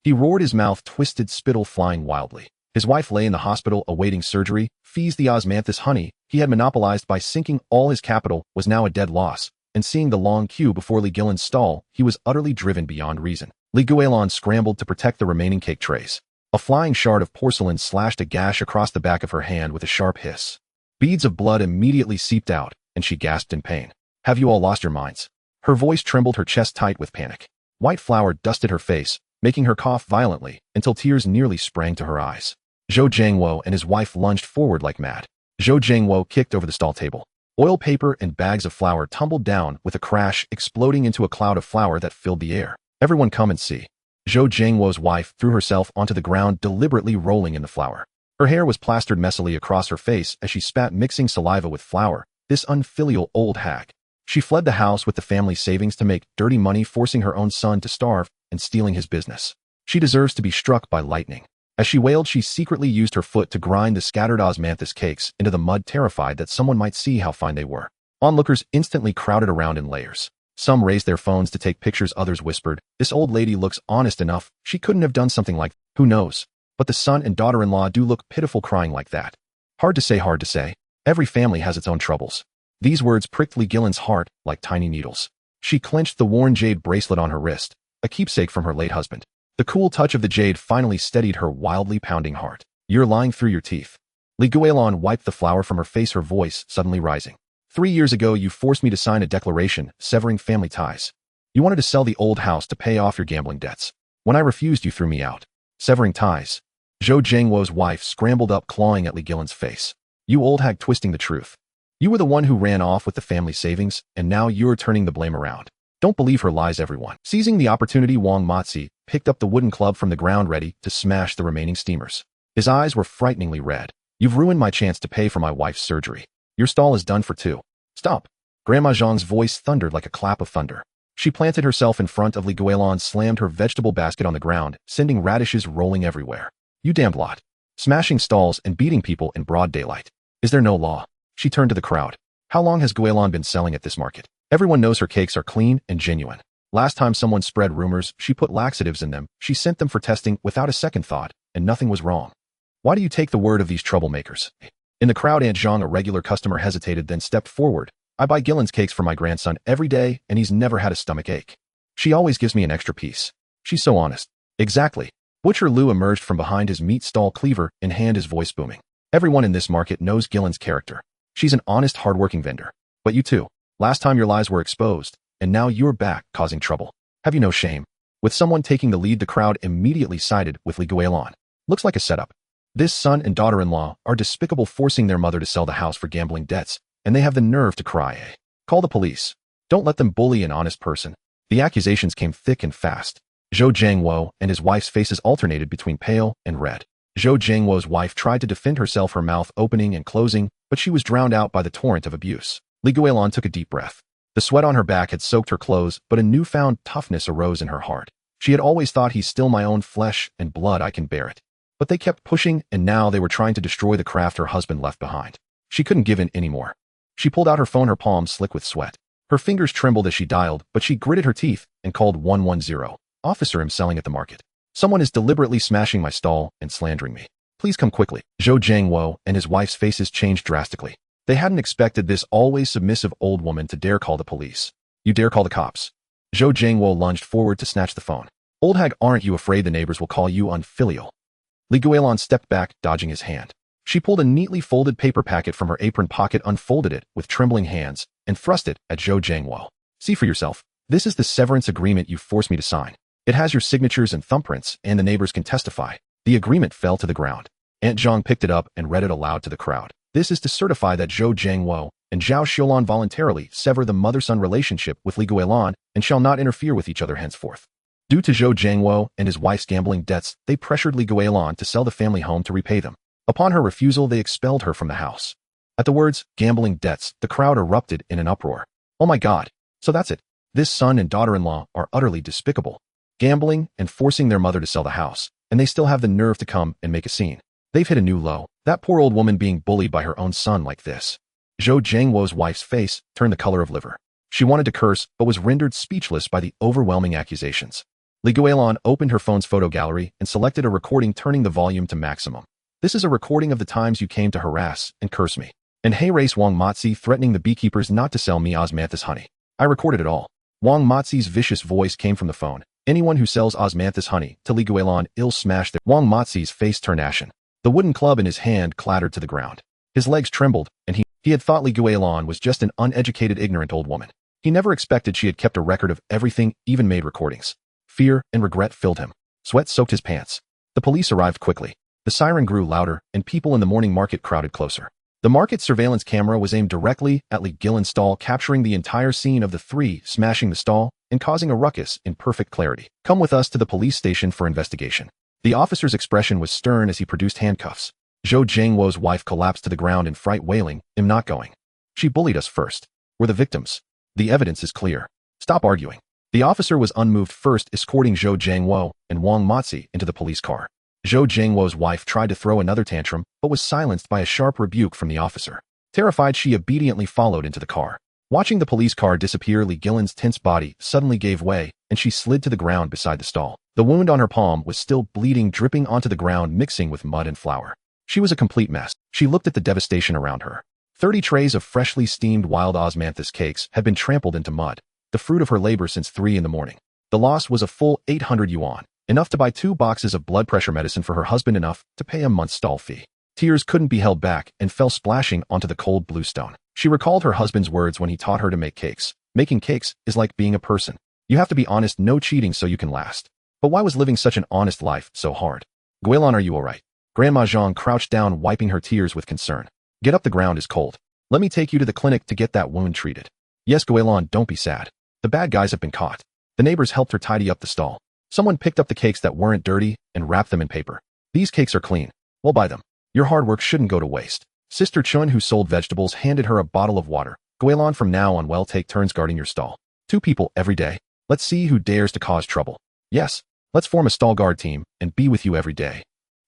Speaker 1: He roared, his mouth twisted, spittle flying wildly. His wife lay in the hospital awaiting surgery. Fees, the osmanthus honey he had monopolized by sinking all his capital, was now a dead loss, and seeing the long queue before Li Guilan's stall, he was utterly driven beyond reason. Li Guilan scrambled to protect the remaining cake trays. A flying shard of porcelain slashed a gash across the back of her hand with a sharp hiss. Beads of blood immediately seeped out, and she gasped in pain. Have you all lost your minds? Her voice trembled, her chest tight with panic. White flour dusted her face, making her cough violently until tears nearly sprang to her eyes. Zhou Jiangwo and his wife lunged forward like mad. Zhou Jiangwo kicked over the stall table. Oil paper and bags of flour tumbled down with a crash, exploding into a cloud of flour that filled the air. Everyone come and see. Zhou Jiangwo's wife threw herself onto the ground, deliberately rolling in the flour. Her hair was plastered messily across her face as she spat, mixing saliva with flour. This unfilial old hag. She fled the house with the family savings to make dirty money, forcing her own son to starve and stealing his business. She deserves to be struck by lightning. As she wailed, she secretly used her foot to grind the scattered osmanthus cakes into the mud, terrified that someone might see how fine they were. Onlookers instantly crowded around in layers. Some raised their phones to take pictures, others whispered, "This old lady looks honest enough. She couldn't have done something like, who knows? But the son and daughter-in-law do look pitiful crying like that." Hard to say, hard to say. Every family has its own troubles. These words pricked Li Guilan's heart like tiny needles. She clenched the worn jade bracelet on her wrist, a keepsake from her late husband. The cool touch of the jade finally steadied her wildly pounding heart. You're lying through your teeth. Li Guilan wiped the flour from her face, her voice suddenly rising. 3 years ago, you forced me to sign a declaration severing family ties. You wanted to sell the old house to pay off your gambling debts. When I refused, you threw me out. Severing ties. Zhou Jiangwo's wife scrambled up, clawing at Li Guilan's face. You old hag, twisting the truth. You were the one who ran off with the family savings, and now you're turning the blame around. Don't believe her lies, everyone. Seizing the opportunity, Wang Matzi picked up the wooden club from the ground, ready to smash the remaining steamers. His eyes were frighteningly red. You've ruined my chance to pay for my wife's surgery. Your stall is done for too. Stop. Grandma Zhang's voice thundered like a clap of thunder. She planted herself in front of Li Guilan, slammed her vegetable basket on the ground, sending radishes rolling everywhere. You damned lot. Smashing stalls and beating people in broad daylight. Is there no law? She turned to the crowd. How long has Guilan been selling at this market? Everyone knows her cakes are clean and genuine. Last time someone spread rumors, she put laxatives in them. She sent them for testing without a second thought, and nothing was wrong. Why do you take the word of these troublemakers? In the crowd, Aunt Zhang, a regular customer, hesitated, then stepped forward. I buy Guilan's cakes for my grandson every day, and he's never had a stomach ache. She always gives me an extra piece. She's so honest. Exactly. Butcher Liu emerged from behind his meat stall, cleaver in hand, his voice booming. Everyone in this market knows Guilan's character. She's an honest, hardworking vendor. But you too. Last time your lies were exposed, and now you're back causing trouble. Have you no shame? With someone taking the lead, the crowd immediately sided with Li Guilan. Looks like a setup. This son and daughter-in-law are despicable, forcing their mother to sell the house for gambling debts, and they have the nerve to cry, eh? Call the police. Don't let them bully an honest person. The accusations came thick and fast. Zhou Jiangwo and his wife's faces alternated between pale and red. Zhou Jiangwo's wife tried to defend herself, her mouth opening and closing, but she was drowned out by the torrent of abuse. Li Guilan took a deep breath. The sweat on her back had soaked her clothes, but a newfound toughness arose in her heart. She had always thought, he's still my own flesh and blood, I can bear it. But they kept pushing, and now they were trying to destroy the craft her husband left behind. She couldn't give in anymore. She pulled out her phone, her palms slick with sweat. Her fingers trembled as she dialed, but she gritted her teeth and called 110. Officer, I'm selling at the market. Someone is deliberately smashing my stall and slandering me. Please come quickly. Zhou Jiangwo and his wife's faces changed drastically. They hadn't expected this always submissive old woman to dare call the police. You dare call the cops? Zhou Jiangwo lunged forward to snatch the phone. Old hag, aren't you afraid the neighbors will call you unfilial? Li Guilan stepped back, dodging his hand. She pulled a neatly folded paper packet from her apron pocket, unfolded it with trembling hands, and thrust it at Zhou Jiangwo. See for yourself. This is the severance agreement you forced me to sign. It has your signatures and thumbprints, and the neighbors can testify. The agreement fell to the ground. Aunt Zhang picked it up and read it aloud to the crowd. This is to certify that Zhou Jiangwo and Zhao Xiulan voluntarily sever the mother-son relationship with Li Guilan and shall not interfere with each other henceforth. Due to Zhou Jiangwo and his wife's gambling debts, they pressured Li Guilan to sell the family home to repay them. Upon her refusal, they expelled her from the house. At the words, gambling debts, the crowd erupted in an uproar. Oh my God. So that's it. This son and daughter-in-law are utterly despicable. Gambling and forcing their mother to sell the house, and they still have the nerve to come and make a scene. They've hit a new low. That poor old woman being bullied by her own son like this. Zhou Jiangwo's wife's face turned the color of liver. She wanted to curse, but was rendered speechless by the overwhelming accusations. Li Guilan opened her phone's photo gallery and selected a recording, turning the volume to maximum. This is a recording of the times you came to harass and curse me. And hey, race Wang Matzi threatening the beekeepers not to sell me osmanthus honey. I recorded it all. Wang Matzi's vicious voice came from the phone. Anyone who sells osmanthus honey to Li Guilan, ill smash their— Wang Matzi's face turned ashen. The wooden club in his hand clattered to the ground. His legs trembled, and he had thought Li Guilan was just an uneducated, ignorant old woman. He never expected she had kept a record of everything, even made recordings. Fear and regret filled him. Sweat soaked his pants. The police arrived quickly. The siren grew louder, and people in the morning market crowded closer. The market surveillance camera was aimed directly at Li Guilan's stall, capturing the entire scene of the three smashing the stall and causing a ruckus in perfect clarity. Come with us to the police station for investigation. The officer's expression was stern as he produced handcuffs. Zhou Jiangwo's wife collapsed to the ground in fright, wailing, I'm not going. She bullied us first. We're the victims. The evidence is clear. Stop arguing. The officer was unmoved, first escorting Zhou Jiangwo and Wang Matzi into the police car. Zhou Jiangwo's wife tried to throw another tantrum, but was silenced by a sharp rebuke from the officer. Terrified, she obediently followed into the car. Watching the police car disappear, Li Guilan's tense body suddenly gave way, and she slid to the ground beside the stall. The wound on her palm was still bleeding, dripping onto the ground, mixing with mud and flour. She was a complete mess. She looked at the devastation around her. 30 trays of freshly steamed wild osmanthus cakes had been trampled into mud, the fruit of her labor since 3 in the morning. The loss was a full 800 yuan, enough to buy 2 boxes of blood pressure medicine for her husband, enough to pay a month's stall fee. Tears couldn't be held back and fell splashing onto the cold blue stone. She recalled her husband's words when he taught her to make cakes. Making cakes is like being a person. You have to be honest, no cheating, so you can last. But why was living such an honest life so hard? Guilan, are you all right? Grandma Zhang crouched down, wiping her tears with concern. Get up, the ground is cold. Let me take you to the clinic to get that wound treated. Yes, Guilan, don't be sad. The bad guys have been caught. The neighbors helped her tidy up the stall. Someone picked up the cakes that weren't dirty and wrapped them in paper. These cakes are clean. We'll buy them. Your hard work shouldn't go to waste. Sister Chun, who sold vegetables, handed her a bottle of water. Guilan, from now on, well, take turns guarding your stall. 2 people every day. Let's see who dares to cause trouble. Yes, let's form a stall guard team and be with you every day.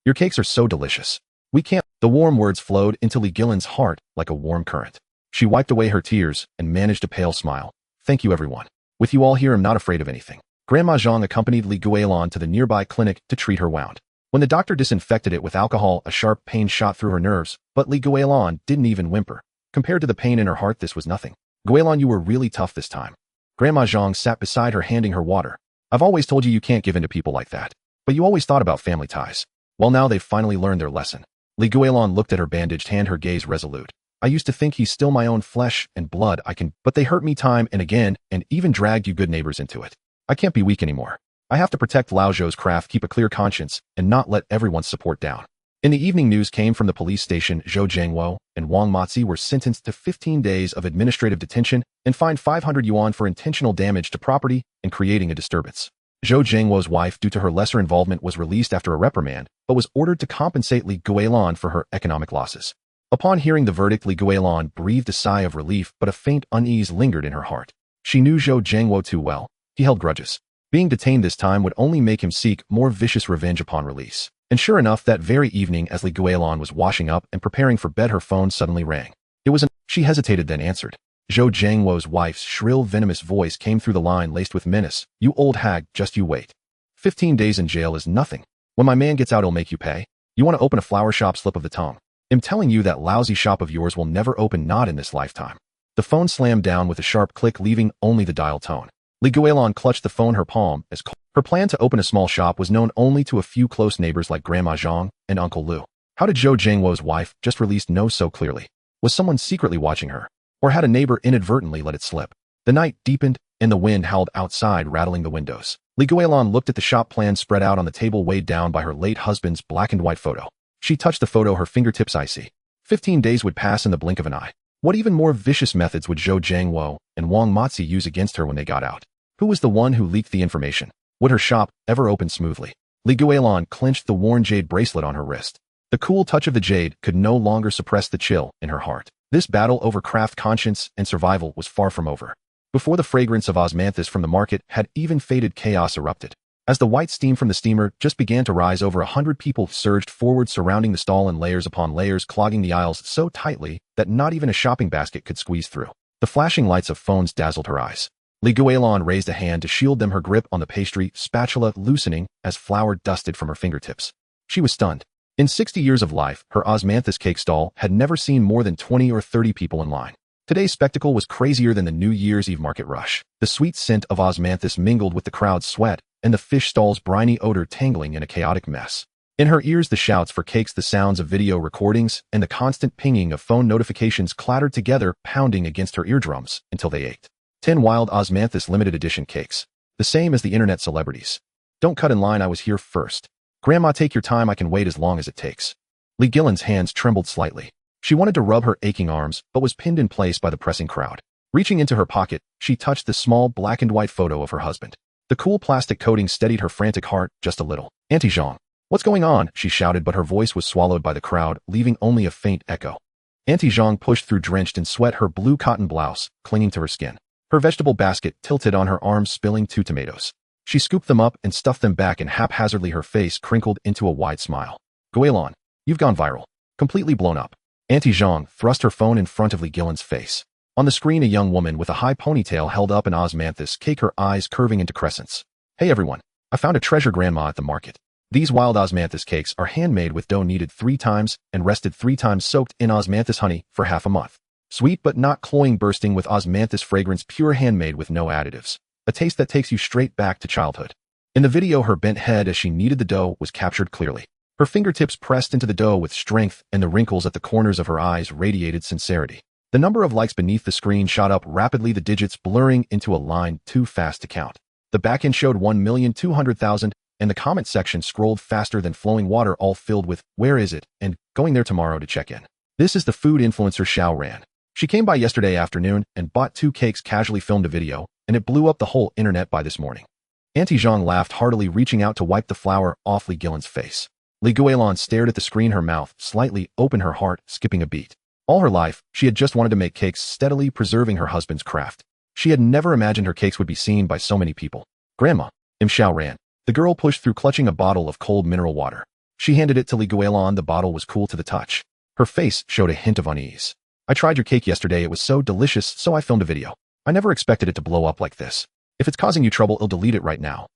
Speaker 1: Your cakes are so delicious. We can't— The warm words flowed into Li Guilan's heart like a warm current. She wiped away her tears and managed a pale smile. Thank you, everyone. With you all here, I'm not afraid of anything. Grandma Zhang accompanied Li Guilan to the nearby clinic to treat her wound. When the doctor disinfected it with alcohol, a sharp pain shot through her nerves, but Li Guilan didn't even whimper. Compared to the pain in her heart, this was nothing. Guilan, you were really tough this time. Grandma Zhang sat beside her, handing her water. I've always told you you can't give in to people like that. But you always thought about family ties. Well, now they've finally learned their lesson. Li Guilan looked at her bandaged hand, her gaze resolute. I used to think he's still my own flesh and blood. But they hurt me time and again, and even dragged you good neighbors into it. I can't be weak anymore. I have to protect Lao Zhou's craft, keep a clear conscience, and not let everyone's support down. In the evening, news came from the police station. Zhou Jiangwo and Wang Matzi were sentenced to 15 days of administrative detention and fined 500 yuan for intentional damage to property and creating a disturbance. Zhou Jiangwo's wife, due to her lesser involvement, was released after a reprimand, but was ordered to compensate Li Guilan for her economic losses. Upon hearing the verdict, Li Guilan breathed a sigh of relief, but a faint unease lingered in her heart. She knew Zhou Jiangwo too well. He held grudges. Being detained this time would only make him seek more vicious revenge upon release. And sure enough, that very evening, as Li Guilan was washing up and preparing for bed, her phone suddenly rang. It was She hesitated, then answered. Zhou Jiangwo's wife's shrill, venomous voice came through the line laced with menace. You old hag, just you wait. 15 days in jail is nothing. When my man gets out, he'll make you pay. You want to open a flower shop, slip of the tongue. I'm telling you that lousy shop of yours will never open, not in this lifetime. The phone slammed down with a sharp click, leaving only the dial tone. Li Guilan clutched the phone her palm as her plan to open a small shop was known only to a few close neighbors like Grandma Zhang and Uncle Lu. How did Zhou Jiangwo's wife, just released, know so clearly? Was someone secretly watching her? Or had a neighbor inadvertently let it slip? The night deepened, and the wind howled outside, rattling the windows. Li Guilan looked at the shop plan spread out on the table, weighed down by her late husband's black and white photo. She touched the photo, her fingertips icy. 15 days would pass in the blink of an eye. What even more vicious methods would Zhou Jiangwo and Wang Matzi use against her when they got out? Who was the one who leaked the information? Would her shop ever open smoothly? Li Guilan clenched the worn jade bracelet on her wrist. The cool touch of the jade could no longer suppress the chill in her heart. This battle over craft, conscience, and survival was far from over. Before the fragrance of osmanthus from the market had even faded, chaos erupted. As the white steam from the steamer just began to rise, over 100 people surged forward, surrounding the stall in layers upon layers, clogging the aisles so tightly that not even a shopping basket could squeeze through. The flashing lights of phones dazzled her eyes. Li Guilan raised a hand to shield them, her grip on the pastry spatula loosening as flour dusted from her fingertips. She was stunned. In 60 years of life, her osmanthus cake stall had never seen more than 20 or 30 people in line. Today's spectacle was crazier than the New Year's Eve market rush. The sweet scent of osmanthus mingled with the crowd's sweat, and the fish stall's briny odor tangling in a chaotic mess. In her ears, the shouts for cakes, the sounds of video recordings, and the constant pinging of phone notifications clattered together, pounding against her eardrums until they ached. 10 wild osmanthus limited edition cakes. The same as the internet celebrities. Don't cut in line, I was here first. Grandma, take your time, I can wait as long as it takes. Li Guilan's hands trembled slightly. She wanted to rub her aching arms, but was pinned in place by the pressing crowd. Reaching into her pocket, she touched the small black and white photo of her husband. The cool plastic coating steadied her frantic heart just a little. Auntie Zhang. What's going on? She shouted, but her voice was swallowed by the crowd, leaving only a faint echo. Auntie Zhang pushed through, drenched in sweat, her blue cotton blouse clinging to her skin. Her vegetable basket tilted on her arms, spilling 2 tomatoes. She scooped them up and stuffed them back in haphazardly, her face crinkled into a wide smile. Guilan, you've gone viral. Completely blown up. Auntie Zhang thrust her phone in front of Li Guilan's face. On the screen, a young woman with a high ponytail held up an osmanthus cake, her eyes curving into crescents. Hey everyone, I found a treasure, Grandma, at the market. These wild osmanthus cakes are handmade with dough kneaded 3 times and rested 3 times, soaked in osmanthus honey for half a month. Sweet but not cloying, bursting with osmanthus fragrance, pure, handmade with no additives. A taste that takes you straight back to childhood. In the video, her bent head as she kneaded the dough was captured clearly. Her fingertips pressed into the dough with strength, and the wrinkles at the corners of her eyes radiated sincerity. The number of likes beneath the screen shot up rapidly, the digits blurring into a line too fast to count. The backend showed 1,200,000, and the comment section scrolled faster than flowing water, all filled with, "Where is it?" and "Going there tomorrow to check in." This is the food influencer Xiao Ran. She came by yesterday afternoon and bought 2 cakes, casually filmed a video, and it blew up the whole internet by this morning. Auntie Zhang laughed heartily, reaching out to wipe the flour off Li Guilan's face. Li Guilan stared at the screen, her mouth slightly open, her heart skipping a beat. All her life, she had just wanted to make cakes, steadily preserving her husband's craft. She had never imagined her cakes would be seen by so many people. Grandma, Xiao Ran. The girl pushed through, clutching a bottle of cold mineral water. She handed it to Li Guilan. The bottle was cool to the touch. Her face showed a hint of unease. I tried your cake yesterday, it was so delicious, so I filmed a video. I never expected it to blow up like this. If it's causing you trouble, I'll delete it right now.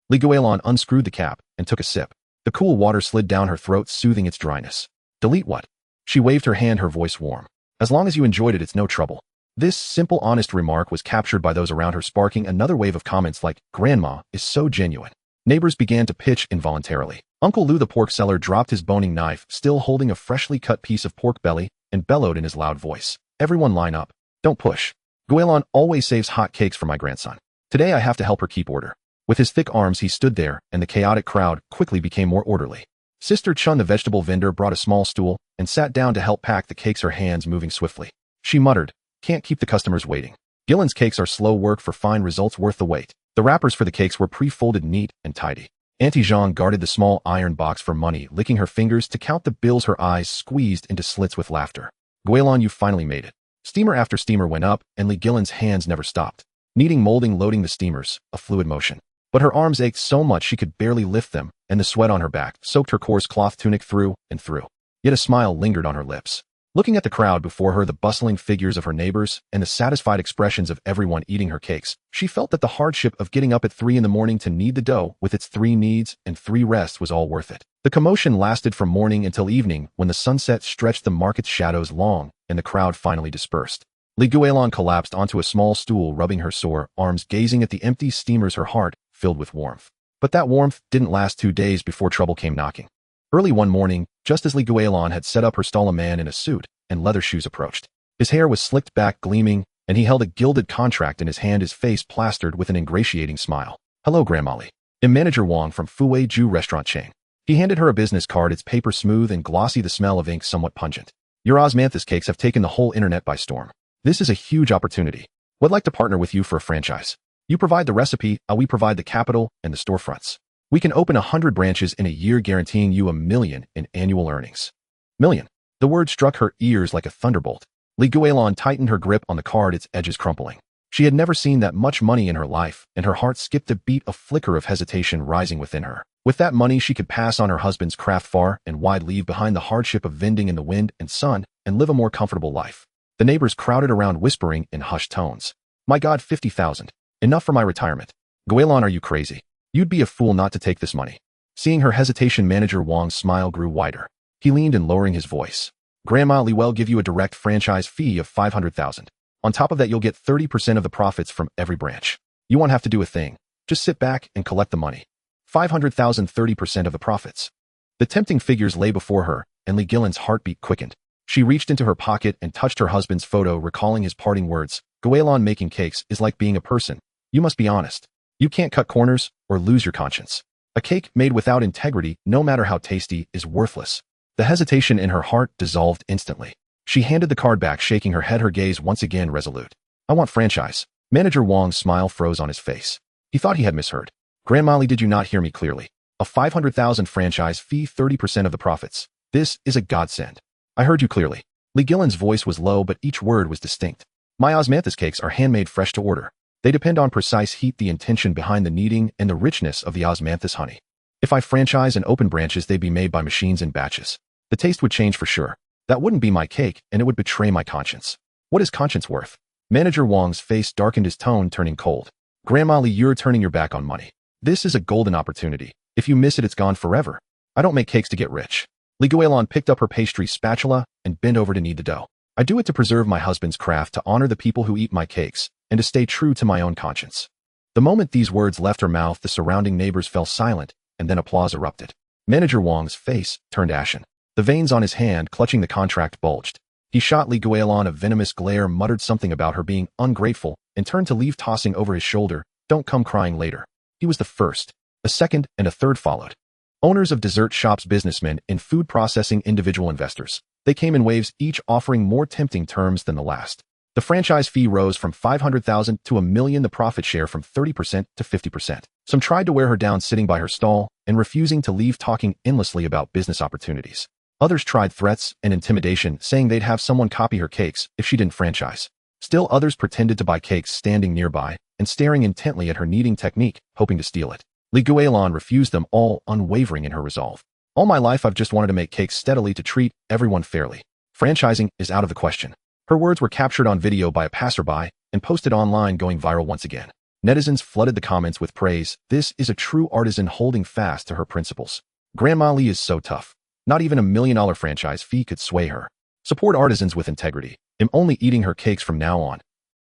Speaker 1: Li Guilan unscrewed the cap and took a sip. The cool water slid down her throat, soothing its dryness. Delete what? She waved her hand, her voice warm. As long as you enjoyed it, it's no trouble. This simple, honest remark was captured by those around her, sparking another wave of comments like, Grandma is so genuine. Neighbors began to pitch involuntarily. Uncle Lu, the pork seller, dropped his boning knife, still holding a freshly cut piece of pork belly, and bellowed in his loud voice. Everyone line up. Don't push. Guilan always saves hot cakes for my grandson. Today I have to help her keep order. With his thick arms he stood there, and the chaotic crowd quickly became more orderly. Sister Chun, the vegetable vendor, brought a small stool and sat down to help pack the cakes, her hands moving swiftly. She muttered, "Can't keep the customers waiting. Guilan's cakes are slow work for fine results worth the wait." The wrappers for the cakes were pre-folded neat and tidy. Auntie Zhang guarded the small iron box for money, licking her fingers to count the bills, her eyes squeezed into slits with laughter. Guilan, you finally made it. Steamer after steamer went up, and Li Guilan's hands never stopped. Kneading, molding, loading the steamers, a fluid motion. But her arms ached so much she could barely lift them, and the sweat on her back soaked her coarse cloth tunic through and through. Yet a smile lingered on her lips. Looking at the crowd before her, the bustling figures of her neighbors, and the satisfied expressions of everyone eating her cakes, she felt that the hardship of getting up at 3 in the morning to knead the dough with its 3 kneads and 3 rests was all worth it. The commotion lasted from morning until evening when the sunset stretched the market's shadows long and the crowd finally dispersed. Guilan collapsed onto a small stool, rubbing her sore arms, gazing at the empty steamers, her heart filled with warmth. But that warmth didn't last 2 days before trouble came knocking. Early one morning, just as Guilan had set up her stall, a man in a suit and leather shoes approached. His hair was slicked back, gleaming, and he held a gilded contract in his hand, his face plastered with an ingratiating smile. "Hello, Grandma. I'm Manager Wang from Fue Ju restaurant chain." He handed her a business card, its paper smooth and glossy, the smell of ink somewhat pungent. "Your osmanthus cakes have taken the whole internet by storm. This is a huge opportunity. Would like to partner with you for a franchise. You provide the recipe, we provide the capital and the storefronts. We can open 100 branches in a year, guaranteeing you $1 million in annual earnings." Million. The word struck her ears like a thunderbolt. Guilan tightened her grip on the card, its edges crumpling. She had never seen that much money in her life, and her heart skipped a beat, a flicker of hesitation rising within her. With that money, she could pass on her husband's craft far and wide, leave behind the hardship of vending in the wind and sun, and live a more comfortable life. The neighbors crowded around, whispering in hushed tones, "My God, 50,000. Enough for my retirement. Guilan, are you crazy? You'd be a fool not to take this money." Seeing her hesitation, Manager Wang's smile grew wider. He leaned in, lowering his voice. "Grandma Li will give you a direct franchise fee of 500,000. On top of that, you'll get 30% of the profits from every branch. You won't have to do a thing. Just sit back and collect the money. 500,000, 30% of the profits." The tempting figures lay before her, and Guilan's heartbeat quickened. She reached into her pocket and touched her husband's photo, recalling his parting words. "Guilan, making cakes is like being a person. You must be honest. You can't cut corners or lose your conscience. A cake made without integrity, no matter how tasty, is worthless." The hesitation in her heart dissolved instantly. She handed the card back, shaking her head, her gaze once again resolute. "I want franchise." Manager Wang's smile froze on his face. He thought he had misheard. "Grandma Li, did you not hear me clearly? A 500,000 franchise fee, 30% of the profits. This is a godsend." "I heard you clearly." Guilan's voice was low, but each word was distinct. "My osmanthus cakes are handmade, fresh to order. They depend on precise heat, the intention behind the kneading, and the richness of the osmanthus honey. If I franchise and open branches, they'd be made by machines in batches. The taste would change for sure. That wouldn't be my cake, and it would betray my conscience." "What is conscience worth?" Manager Wang's face darkened, his tone turning cold. "Grandma Li, you're turning your back on money. This is a golden opportunity. If you miss it, it's gone forever. I don't make cakes to get rich." Guilan picked up her pastry spatula and bent over to knead the dough. "I do it to preserve my husband's craft, to honor the people who eat my cakes, and to stay true to my own conscience." The moment these words left her mouth, the surrounding neighbors fell silent, and then applause erupted. Manager Wang's face turned ashen. The veins on his hand clutching the contract bulged. He shot Guilan a venomous glare, muttered something about her being ungrateful, and turned to leave, tossing over his shoulder, "Don't come crying later." He was the first. A second and a third followed. Owners of dessert shops, businessmen in food processing, individual investors. They came in waves, each offering more tempting terms than the last. The franchise fee rose from 500,000 to $1 million, the profit share from 30% to 50%. Some tried to wear her down, sitting by her stall and refusing to leave, talking endlessly about business opportunities. Others tried threats and intimidation, saying they'd have someone copy her cakes if she didn't franchise. Still others pretended to buy cakes, standing nearby and staring intently at her kneading technique, hoping to steal it. Guilan refused them all, unwavering in her resolve. "All my life I've just wanted to make cakes steadily, to treat everyone fairly. Franchising is out of the question." Her words were captured on video by a passerby and posted online, going viral once again. Netizens flooded the comments with praise. "This is a true artisan holding fast to her principles. Grandma Li is so tough. Not even $1 million franchise fee could sway her. Support artisans with integrity. I'm only eating her cakes from now on."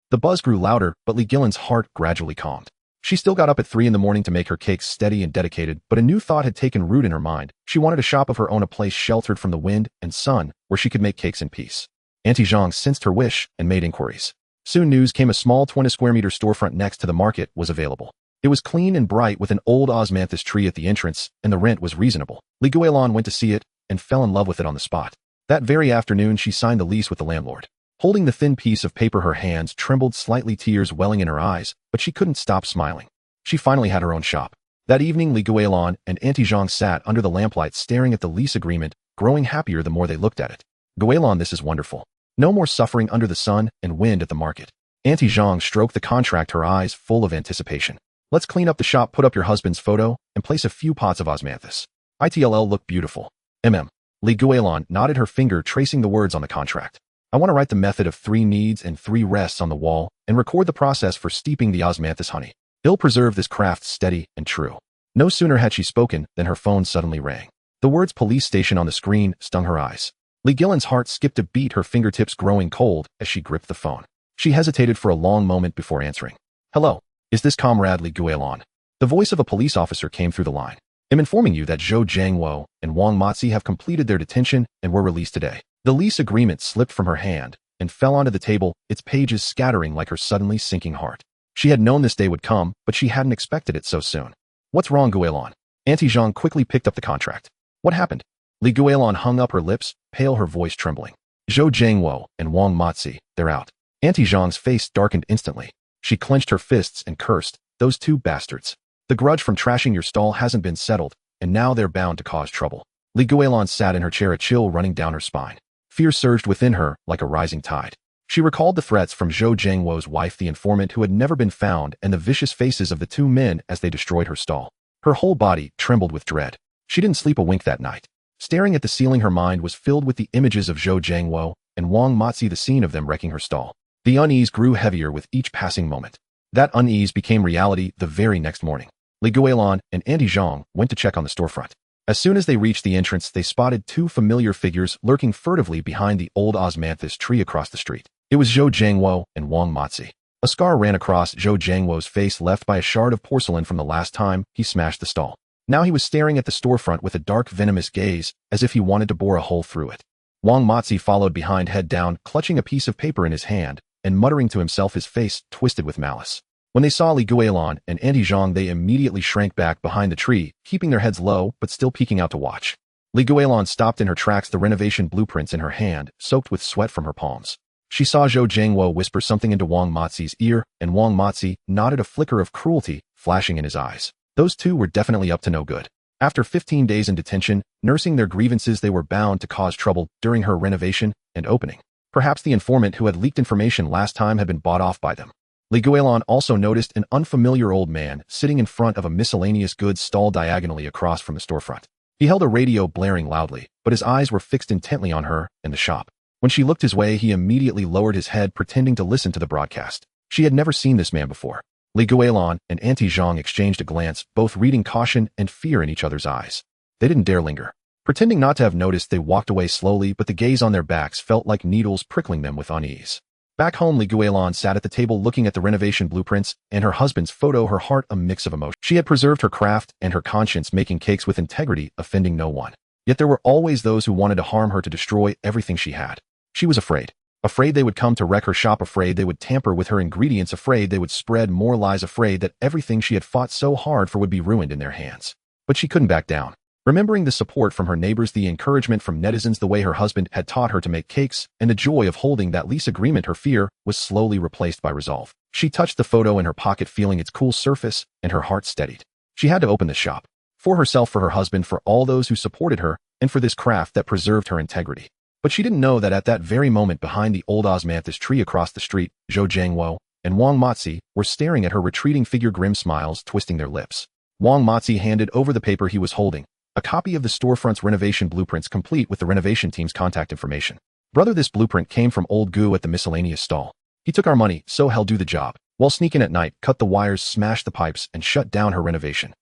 Speaker 1: The buzz grew louder, but Guilan's heart gradually calmed. She still got up at 3 in the morning to make her cakes, steady and dedicated, but a new thought had taken root in her mind. She wanted a shop of her own, a place sheltered from the wind and sun, where she could make cakes in peace. Auntie Zhang sensed her wish and made inquiries. Soon news came. A small 20-square-meter storefront next to the market was available. It was clean and bright, with an old osmanthus tree at the entrance, and the rent was reasonable. Guilan went to see it and fell in love with it on the spot. That very afternoon, she signed the lease with the landlord. Holding the thin piece of paper, her hands trembled slightly, tears welling in her eyes, but she couldn't stop smiling. She finally had her own shop. That evening, Guilan and Auntie Zhang sat under the lamplight, staring at the lease agreement, growing happier the more they looked at it. "Guilan, this is wonderful. No more suffering under the sun and wind at the market." Auntie Zhang stroked the contract, her eyes full of anticipation. "Let's clean up the shop, put up your husband's photo, and place a few pots of osmanthus. It'll look beautiful. Li Guilan nodded, her finger tracing the words on the contract. I want to write the method of 3 needs and 3 rests on the wall and record the process for steeping the osmanthus honey. He'll preserve this craft steady and true. No sooner had she spoken than her phone suddenly rang. The words police station on the screen stung her eyes. Li Guilan's heart skipped a beat, her fingertips growing cold as she gripped the phone. She hesitated for a long moment before answering. Hello, is this Comrade Li Guilan? The voice of a police officer came through the line. I'm informing you that Zhou Jiangwo and Wang Matzi have completed their detention and were released today. The lease agreement slipped from her hand and fell onto the table, its pages scattering like her suddenly sinking heart. She had known this day would come, but she hadn't expected it so soon. What's wrong, Guilan? Auntie Zhang quickly picked up the contract. What happened? Li Guilan hung up her lips, pale, her voice trembling. Zhou Jiangwo and Wang Matzi, they're out. Auntie Zhang's face darkened instantly. She clenched her fists and cursed, those 2 bastards. The grudge from trashing your stall hasn't been settled, and now they're bound to cause trouble. Li Guilan sat in her chair, a chill running down her spine. Fear surged within her like a rising tide. She recalled the threats from Zhou Jiangwo's wife, the informant who had never been found, and the vicious faces of the 2 men as they destroyed her stall. Her whole body trembled with dread. She didn't sleep a wink that night. Staring at the ceiling, her mind was filled with the images of Zhou Jiangwo and Wang Matzi, the scene of them wrecking her stall. The unease grew heavier with each passing moment. That unease became reality the very next morning. Li Guilan and Auntie Zhang went to check on the storefront. As soon as they reached the entrance, they spotted 2 familiar figures lurking furtively behind the old osmanthus tree across the street. It was Zhou Jiangwo and Wang Matzi. A scar ran across Zhou Jiangwo's face, left by a shard of porcelain from the last time he smashed the stall. Now he was staring at the storefront with a dark, venomous gaze, as if he wanted to bore a hole through it. Wang Matzi followed behind, head down, clutching a piece of paper in his hand, and muttering to himself, his face twisted with malice. When they saw Li Guilan and Auntie Zhang, they immediately shrank back behind the tree, keeping their heads low but still peeking out to watch. Li Guilan stopped in her tracks, the renovation blueprints in her hand, soaked with sweat from her palms. She saw Zhou Jiangwo whisper something into Wang Matzi's ear, and Wang Matzi nodded, a flicker of cruelty flashing in his eyes. Those 2 were definitely up to no good. After 15 days in detention, nursing their grievances, they were bound to cause trouble during her renovation and opening. Perhaps the informant who had leaked information last time had been bought off by them. Li Guilan also noticed an unfamiliar old man sitting in front of a miscellaneous goods stall diagonally across from the storefront. He held a radio blaring loudly, but his eyes were fixed intently on her and the shop. When she looked his way, he immediately lowered his head, pretending to listen to the broadcast. She had never seen this man before. Li Guilan and Auntie Zhang exchanged a glance, both reading caution and fear in each other's eyes. They didn't dare linger. Pretending not to have noticed, they walked away slowly, but the gaze on their backs felt like needles prickling them with unease. Back home, Li Guilan sat at the table looking at the renovation blueprints and her husband's photo, her heart a mix of emotion. She had preserved her craft and her conscience, making cakes with integrity, offending no one. Yet there were always those who wanted to harm her, to destroy everything she had. She was afraid. Afraid they would come to wreck her shop, afraid they would tamper with her ingredients, afraid they would spread more lies, afraid that everything she had fought so hard for would be ruined in their hands. But she couldn't back down. Remembering the support from her neighbors, the encouragement from netizens, the way her husband had taught her to make cakes, and the joy of holding that lease agreement, her fear was slowly replaced by resolve. She touched the photo in her pocket, feeling its cool surface, and her heart steadied. She had to open the shop. For herself, for her husband, for all those who supported her, and for this craft that preserved her integrity. But she didn't know that at that very moment, behind the old osmanthus tree across the street, Zhou Jiangwo and Wang Matzi were staring at her retreating figure, grim smiles twisting their lips. Wang Matzi handed over the paper he was holding, a copy of the storefront's renovation blueprints, complete with the renovation team's contact information. Brother, this blueprint came from old Gu at the miscellaneous stall. He took our money, so he'll do the job. While sneaking at night, cut the wires, smashed the pipes, and shut down her renovation.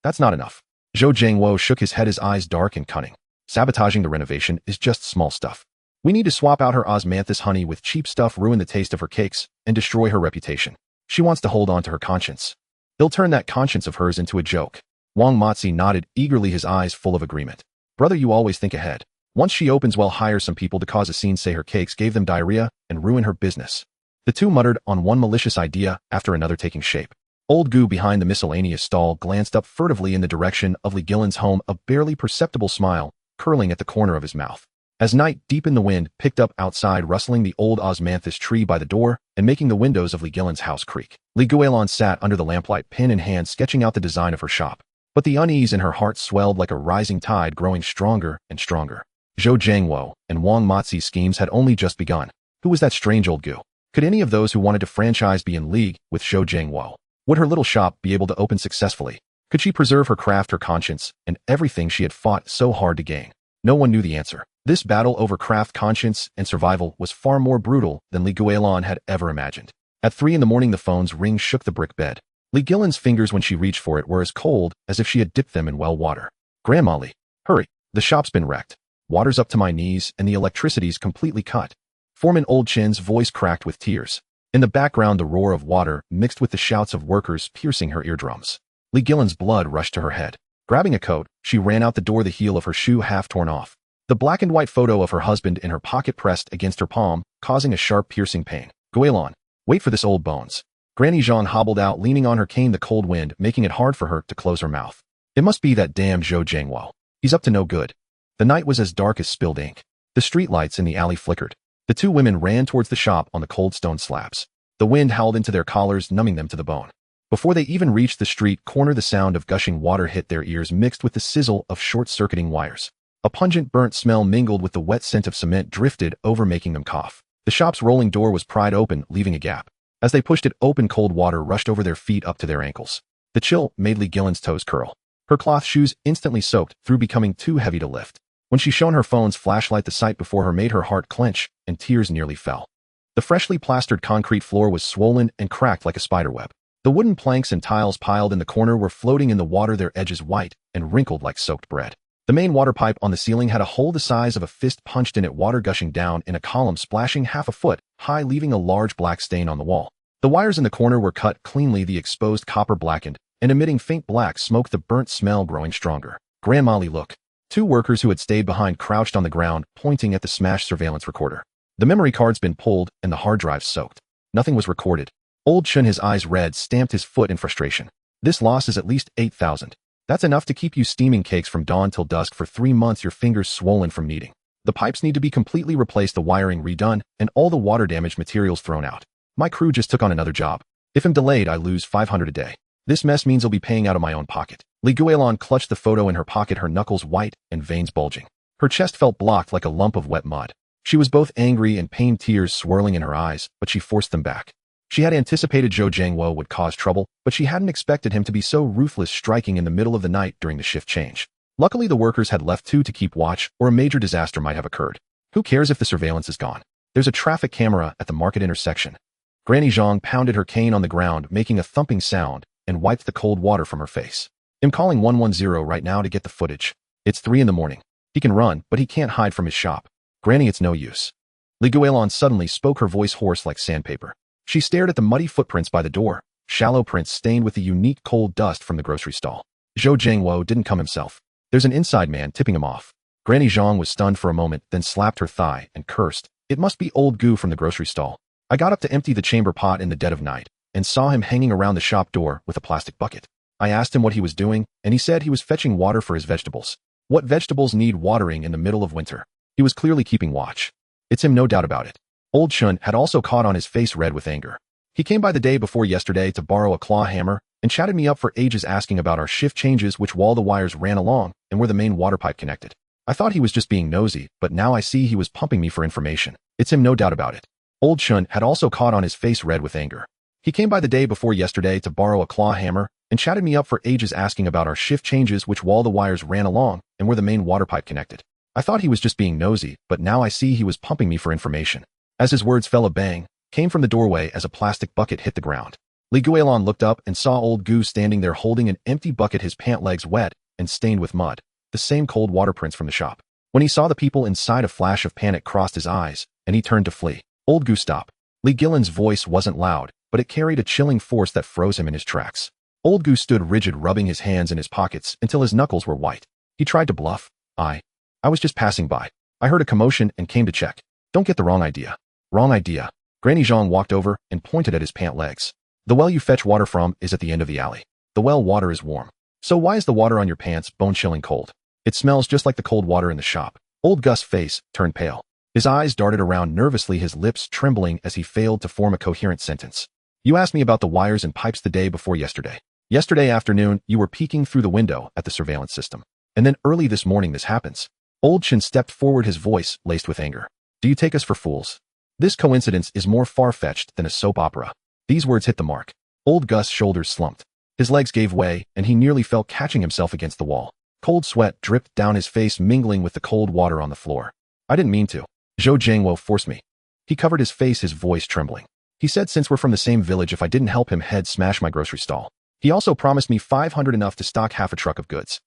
Speaker 1: That's not enough. Zhou Jiangwo shook his head, his eyes dark and cunning. Sabotaging the renovation is just small stuff. We need to swap out her osmanthus honey with cheap stuff, ruin the taste of her cakes, and destroy her reputation. She wants to hold on to her conscience. They'll turn that conscience of hers into a joke. Wang Matzi nodded eagerly, his eyes full of agreement. Brother, you always think ahead. Once she opens, we'll hire some people to cause a scene, say her cakes gave them diarrhea, and ruin her business. The 2 muttered on one malicious idea after another taking shape. Old Gu behind the miscellaneous stall glanced up furtively in the direction of Li Guilan's home, a barely perceptible smile curling at the corner of his mouth. As night deepened, the wind picked up outside, rustling the old osmanthus tree by the door and making the windows of Li Guilan's house creak. Li Guilan sat under the lamplight, pen in hand, sketching out the design of her shop. But the unease in her heart swelled like a rising tide, growing stronger and stronger. Zhou Jiangwo and Wang Matzi's schemes had only just begun. Who was that strange old Gu? Could any of those who wanted to franchise be in league with Zhou Jiangwo? Would her little shop be able to open successfully? Could she preserve her craft, her conscience, and everything she had fought so hard to gain? No one knew the answer. This battle over craft, conscience, and survival was far more brutal than Li Guilan had ever imagined. At 3 in the morning, the phone's ring shook the brick bed. Li Guilan's fingers, when she reached for it, were as cold as if she had dipped them in well water. Grandma Li, hurry. The shop's been wrecked. Water's up to my knees and the electricity's completely cut. Foreman Old Chin's voice cracked with tears. In the background, the roar of water mixed with the shouts of workers piercing her eardrums. Li Guilan's blood rushed to her head. Grabbing a coat, she ran out the door, the heel of her shoe half torn off. The black and white photo of her husband in her pocket pressed against her palm, causing a sharp, piercing pain. Guilan, wait for this, old bones. Granny Zhang hobbled out, leaning on her cane, the cold wind making it hard for her to close her mouth. It must be that damn Zhou Jiangwo. He's up to no good. The night was as dark as spilled ink. The streetlights in the alley flickered. The two women ran towards the shop on the cold stone slabs. The wind howled into their collars, numbing them to the bone. Before they even reached the street corner, the sound of gushing water hit their ears, mixed with the sizzle of short-circuiting wires. A pungent burnt smell mingled with the wet scent of cement drifted over, making them cough. The shop's rolling door was pried open, leaving a gap. As they pushed it open, cold water rushed over their feet up to their ankles. The chill made Li Guilan's toes curl. Her cloth shoes instantly soaked through, becoming too heavy to lift. When she shone her phone's flashlight, the sight before her made her heart clench, and tears nearly fell. The freshly plastered concrete floor was swollen and cracked like a spiderweb. The wooden planks and tiles piled in the corner were floating in the water, their edges white and wrinkled like soaked bread. The main water pipe on the ceiling had a hole the size of a fist punched in it, water gushing down in a column, splashing half a foot high, leaving a large black stain on the wall. The wires in the corner were cut cleanly, the exposed copper blackened and emitting faint black smoke, the burnt smell growing stronger. Grandma Li, look. Two workers who had stayed behind crouched on the ground, pointing at the smashed surveillance recorder. The memory card's been pulled and the hard drive soaked. Nothing was recorded. Old Chun, his eyes red, stamped his foot in frustration. This loss is at least 8,000. That's enough to keep you steaming cakes from dawn till dusk for 3 months, your fingers swollen from kneading. The pipes need to be completely replaced, the wiring redone, and all the water damage materials thrown out. My crew just took on another job. If I'm delayed, I lose 500 a day. This mess means I'll be paying out of my own pocket. Li Guilan clutched the photo in her pocket, her knuckles white and veins bulging. Her chest felt blocked like a lump of wet mud. She was both angry and pained, tears swirling in her eyes, but she forced them back. She had anticipated Zhou Jiangwo would cause trouble, but she hadn't expected him to be so ruthless, striking in the middle of the night during the shift change. Luckily, the workers had left too to keep watch, or a major disaster might have occurred. Who cares if the surveillance is gone? There's a traffic camera at the market intersection. Granny Zhang pounded her cane on the ground, making a thumping sound, and wiped the cold water from her face. I'm calling 110 right now to get the footage. It's 3 in the morning. He can run, but he can't hide from his shop. Granny, it's no use. Li Guilan suddenly spoke, her voice hoarse like sandpaper. She stared at the muddy footprints by the door, shallow prints stained with the unique cold dust from the grocery stall. Zhou Jiangwo didn't come himself. There's an inside man tipping him off. Granny Zhang was stunned for a moment, then slapped her thigh and cursed. It must be old Gu from the grocery stall. I got up to empty the chamber pot in the dead of night, and saw him hanging around the shop door with a plastic bucket. I asked him what he was doing, and he said he was fetching water for his vegetables. What vegetables need watering in the middle of winter? He was clearly keeping watch. It's him, no doubt about it. Old Chun had also caught on, his face red with anger. He came by the day before yesterday to borrow a claw hammer and chatted me up for ages, asking about our shift changes, which wall the wires ran along, and where the main water pipe connected. I thought he was just being nosy, but now I see he was pumping me for information. It's him, no doubt about it. Old Chun had also caught on, his face red with anger. He came by the day before yesterday to borrow a claw hammer and chatted me up for ages, asking about our shift changes, which wall the wires ran along, and where the main water pipe connected. I thought he was just being nosy, but now I see he was pumping me for information. As his words fell, a bang came from the doorway as a plastic bucket hit the ground. Li Guilan looked up and saw old Gu standing there holding an empty bucket, his pant legs wet and stained with mud, the same cold water prints from the shop. When he saw the people inside, a flash of panic crossed his eyes, and he turned to flee. Old Gu, stop. Li Guilan's voice wasn't loud, but it carried a chilling force that froze him in his tracks. Old Gu stood rigid, rubbing his hands in his pockets until his knuckles were white. He tried to bluff. I was just passing by. I heard a commotion and came to check. Don't get the wrong idea. Wrong idea. Granny Zhang walked over and pointed at his pant legs. The well you fetch water from is at the end of the alley. The well water is warm. So why is the water on your pants bone-chilling cold? It smells just like the cold water in the shop. Old Gus's face turned pale. His eyes darted around nervously, his lips trembling as he failed to form a coherent sentence. You asked me about the wires and pipes the day before yesterday. Yesterday afternoon, you were peeking through the window at the surveillance system. And then early this morning this happens. Old Chin stepped forward, his voice laced with anger. Do you take us for fools? This coincidence is more far-fetched than a soap opera. These words hit the mark. Old Gus's shoulders slumped. His legs gave way, and he nearly fell, catching himself against the wall. Cold sweat dripped down his face, mingling with the cold water on the floor. I didn't mean to. Zhou Jiangwo forced me. He covered his face, his voice trembling. He said since we're from the same village, if I didn't help him, he'd smash my grocery stall. He also promised me 500, enough to stock half a truck of goods.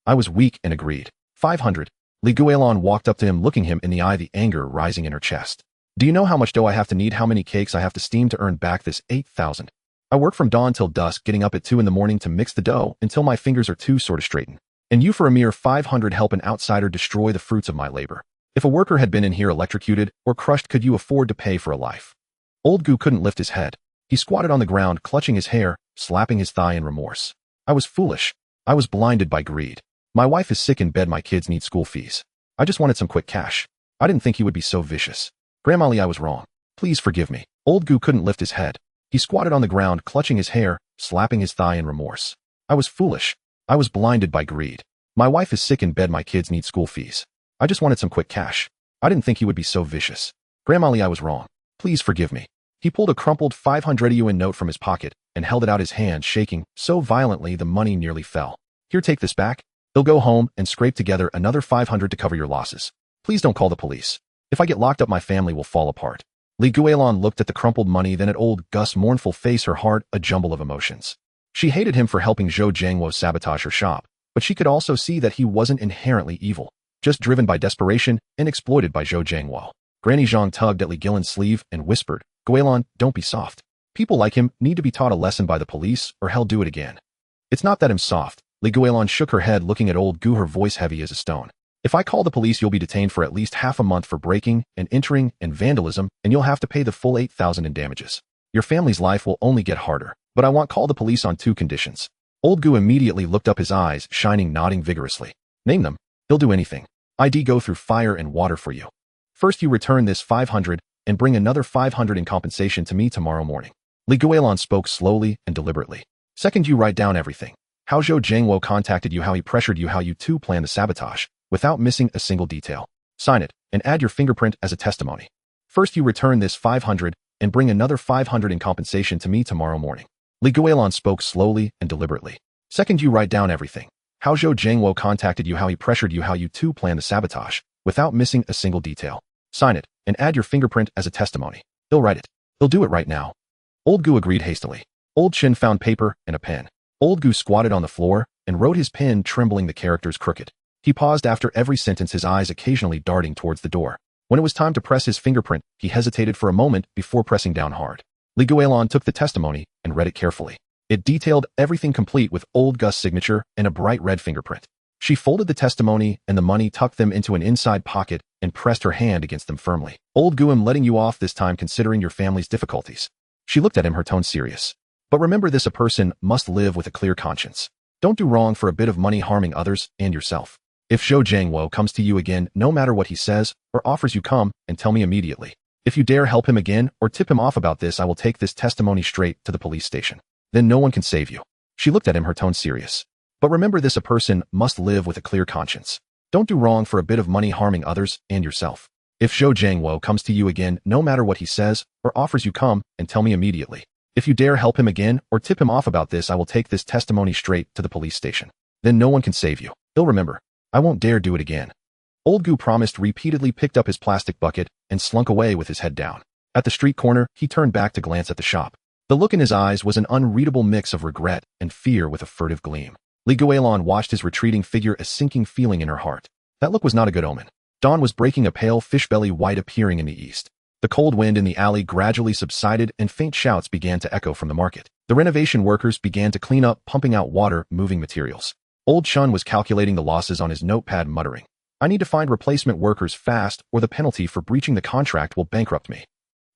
Speaker 1: I was weak and agreed. 500. Li Guilan walked up to him, looking him in the eye, the anger rising in her chest. Do you know how much dough I have to knead, how many cakes I have to steam to earn back this 8,000? I work from dawn till dusk, getting up at 2 in the morning to mix the dough until my fingers are too sore to straighten. And you for a mere 500 help an outsider destroy the fruits of my labor. If a worker had been in here electrocuted or crushed, could you afford to pay for a life? Old Gu couldn't lift his head. He squatted on the ground, clutching his hair, slapping his thigh in remorse. I was foolish. I was blinded by greed. My wife is sick in bed, my kids need school fees. I just wanted some quick cash. I didn't think he would be so vicious. Grandma Li, I was wrong. Please forgive me. Old Gu couldn't lift his head. He squatted on the ground, clutching his hair, slapping his thigh in remorse. I was foolish. I was blinded by greed. My wife is sick in bed, my kids need school fees. I just wanted some quick cash. I didn't think he would be so vicious. Grandma Li, I was wrong. Please forgive me. He pulled a crumpled 500 yuan note from his pocket and held it out, his hand shaking so violently the money nearly fell. Here, take this back. They'll go home and scrape together another 500 to cover your losses. Please don't call the police. If I get locked up, my family will fall apart. Li Guilan looked at the crumpled money, then at old Gus' mournful face, her heart a jumble of emotions. She hated him for helping Zhou Jiangwo sabotage her shop, but she could also see that he wasn't inherently evil, just driven by desperation and exploited by Zhou Jiangwo. Granny Zhang tugged at Li Guilan's sleeve and whispered, Guilan, don't be soft. People like him need to be taught a lesson by the police or he'll do it again. It's not that I'm soft. Li Guilan shook her head, looking at old Gu, her voice heavy as a stone. If I call the police, you'll be detained for at least half a month for breaking and entering and vandalism, and you'll have to pay the full 8,000 in damages. Your family's life will only get harder, but I won't call the police on 2 conditions. Old Gu immediately looked up, his eyes shining, nodding vigorously. Name them. He'll do anything. I'd go through fire and water for you. First, you return this 500 and bring another 500 in compensation to me tomorrow morning. Li Guilan spoke slowly and deliberately. Second, you write down everything. How Zhou Jiangwo contacted you, how he pressured you, how you two planned the sabotage, without missing a single detail. Sign it, and add your fingerprint as a testimony. First, you return this 500 and bring another 500 in compensation to me tomorrow morning. Li Guilan spoke slowly and deliberately. Second, you write down everything. How Zhou Jiangwo contacted you, how he pressured you, how you two planned the sabotage, without missing a single detail. Sign it, and add your fingerprint as a testimony. He'll write it. He'll do it right now. Old Gu agreed hastily. Old Chin found paper and a pen. Old Gu squatted on the floor and wrote, his pen trembling, the characters crooked. He paused after every sentence, his eyes occasionally darting towards the door. When it was time to press his fingerprint, he hesitated for a moment before pressing down hard. Li Guilan took the testimony and read it carefully. It detailed everything, complete with old Gus' signature and a bright red fingerprint. She folded the testimony and the money, tucked them into an inside pocket, and pressed her hand against them firmly. Old Gu, I'm letting you off this time, considering your family's difficulties. She looked at him, her tone serious. But remember this, a person must live with a clear conscience. Don't do wrong for a bit of money, harming others and yourself. If Zhou Jiangwo comes to you again, no matter what he says or offers you, come and tell me immediately. If you dare help him again or tip him off about this, I will take this testimony straight to the police station. Then no one can save you. She looked at him, her tone serious. But remember this, a person must live with a clear conscience. Don't do wrong for a bit of money, harming others and yourself. If Zhou Jiangwo comes to you again, no matter what he says or offers you, come and tell me immediately. If you dare help him again or tip him off about this, I will take this testimony straight to the police station. Then no one can save you. He'll remember. I won't dare do it again. Old Gu promised, repeatedly picked up his plastic bucket and slunk away with his head down. At the street corner, he turned back to glance at the shop. The look in his eyes was an unreadable mix of regret and fear with a furtive gleam. Li Guilan watched his retreating figure, a sinking feeling in her heart. That look was not a good omen. Dawn was breaking, a pale fish-belly white appearing in the east. The cold wind in the alley gradually subsided and faint shouts began to echo from the market. The renovation workers began to clean up, pumping out water, moving materials. Old Chun was calculating the losses on his notepad, muttering, I need to find replacement workers fast, or the penalty for breaching the contract will bankrupt me.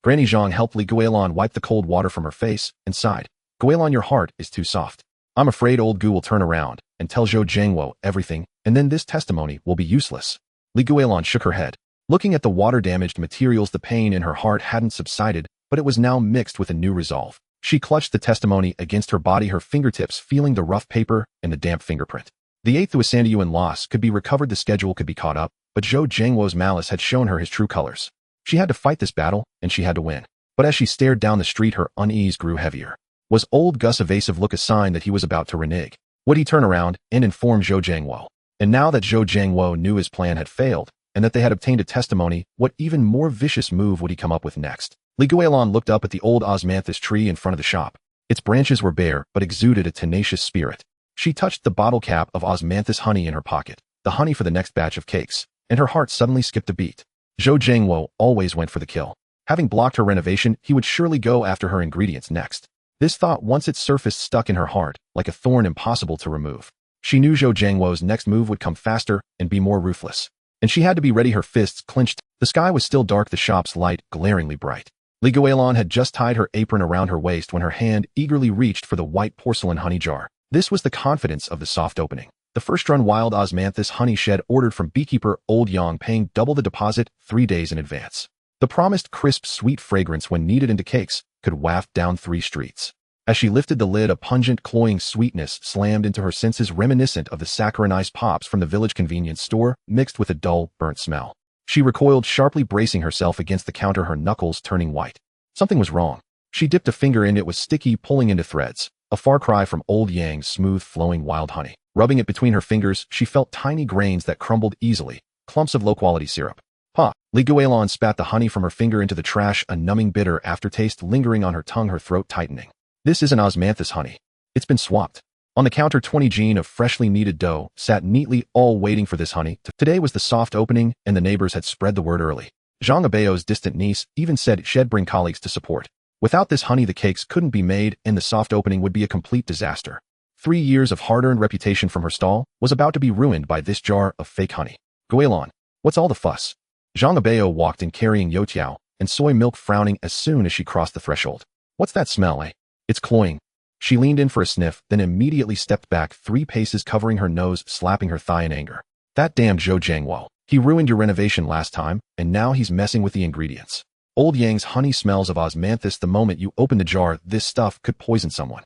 Speaker 1: Granny Zhang helped Li Guilan wipe the cold water from her face and sighed. Guilan, your heart is too soft. I'm afraid old Gu will turn around and tell Zhou Jiangwo everything, and then this testimony will be useless. Li Guilan shook her head. Looking at the water-damaged materials, the pain in her heart hadn't subsided, but it was now mixed with a new resolve. She clutched the testimony against her body, her fingertips feeling the rough paper and the damp fingerprint. The 8th Yuan loss could be recovered, the schedule could be caught up, but Zhou Jiangwo's malice had shown her his true colors. She had to fight this battle, and she had to win. But as she stared down the street, her unease grew heavier. Was old Gus' evasive look a sign that he was about to renege? Would he turn around and inform Zhou Jiangwo? And now that Zhou Jiangwo knew his plan had failed, and that they had obtained a testimony, what even more vicious move would he come up with next? Li Guilan looked up at the old osmanthus tree in front of the shop. Its branches were bare, but exuded a tenacious spirit. She touched the bottle cap of osmanthus honey in her pocket, the honey for the next batch of cakes, and her heart suddenly skipped a beat. Zhou Jiangwo always went for the kill. Having blocked her renovation, he would surely go after her ingredients next. This thought, once it surfaced, stuck in her heart, like a thorn impossible to remove. She knew Zhou Jiangwo's next move would come faster and be more ruthless. And she had to be ready, her fists clenched. The sky was still dark, the shop's light glaringly bright. Li Guilan had just tied her apron around her waist when her hand eagerly reached for the white porcelain honey jar. This was the confidence of the soft opening. The first-run wild osmanthus honey shed ordered from beekeeper Old Yang, paying double the deposit 3 days in advance. The promised crisp, sweet fragrance, when kneaded into cakes, could waft down 3 streets. As she lifted the lid, a pungent, cloying sweetness slammed into her senses, reminiscent of the saccharine ice pops from the village convenience store, mixed with a dull, burnt smell. She recoiled sharply, bracing herself against the counter, her knuckles turning white. Something was wrong. She dipped a finger in, it was sticky, pulling into threads, a far cry from Old Yang's smooth, flowing wild honey. Rubbing it between her fingers, she felt tiny grains that crumbled easily, clumps of low-quality syrup. Ha! Li Guilan spat the honey from her finger into the trash, a numbing bitter aftertaste lingering on her tongue, her throat tightening. This isn't osmanthus honey. It's been swapped. On the counter, 20 jean of freshly kneaded dough sat neatly, all waiting for this honey. Today was the soft opening, and the neighbors had spread the word early. Zhang Abayo's distant niece even said she'd bring colleagues to support. Without this honey, the cakes couldn't be made, and the soft opening would be a complete disaster. 3 years of hard-earned reputation from her stall was about to be ruined by this jar of fake honey. Guilan, what's all the fuss? Zhang Abayo walked in carrying youtiao and soy milk, frowning as soon as she crossed the threshold. What's that smell, eh? It's cloying. She leaned in for a sniff, then immediately stepped back 3 paces, covering her nose, slapping her thigh in anger. That damned Zhou Jiangwo. He ruined your renovation last time, and now he's messing with the ingredients. Old Yang's honey smells of osmanthus. The moment you open the jar, this stuff could poison someone.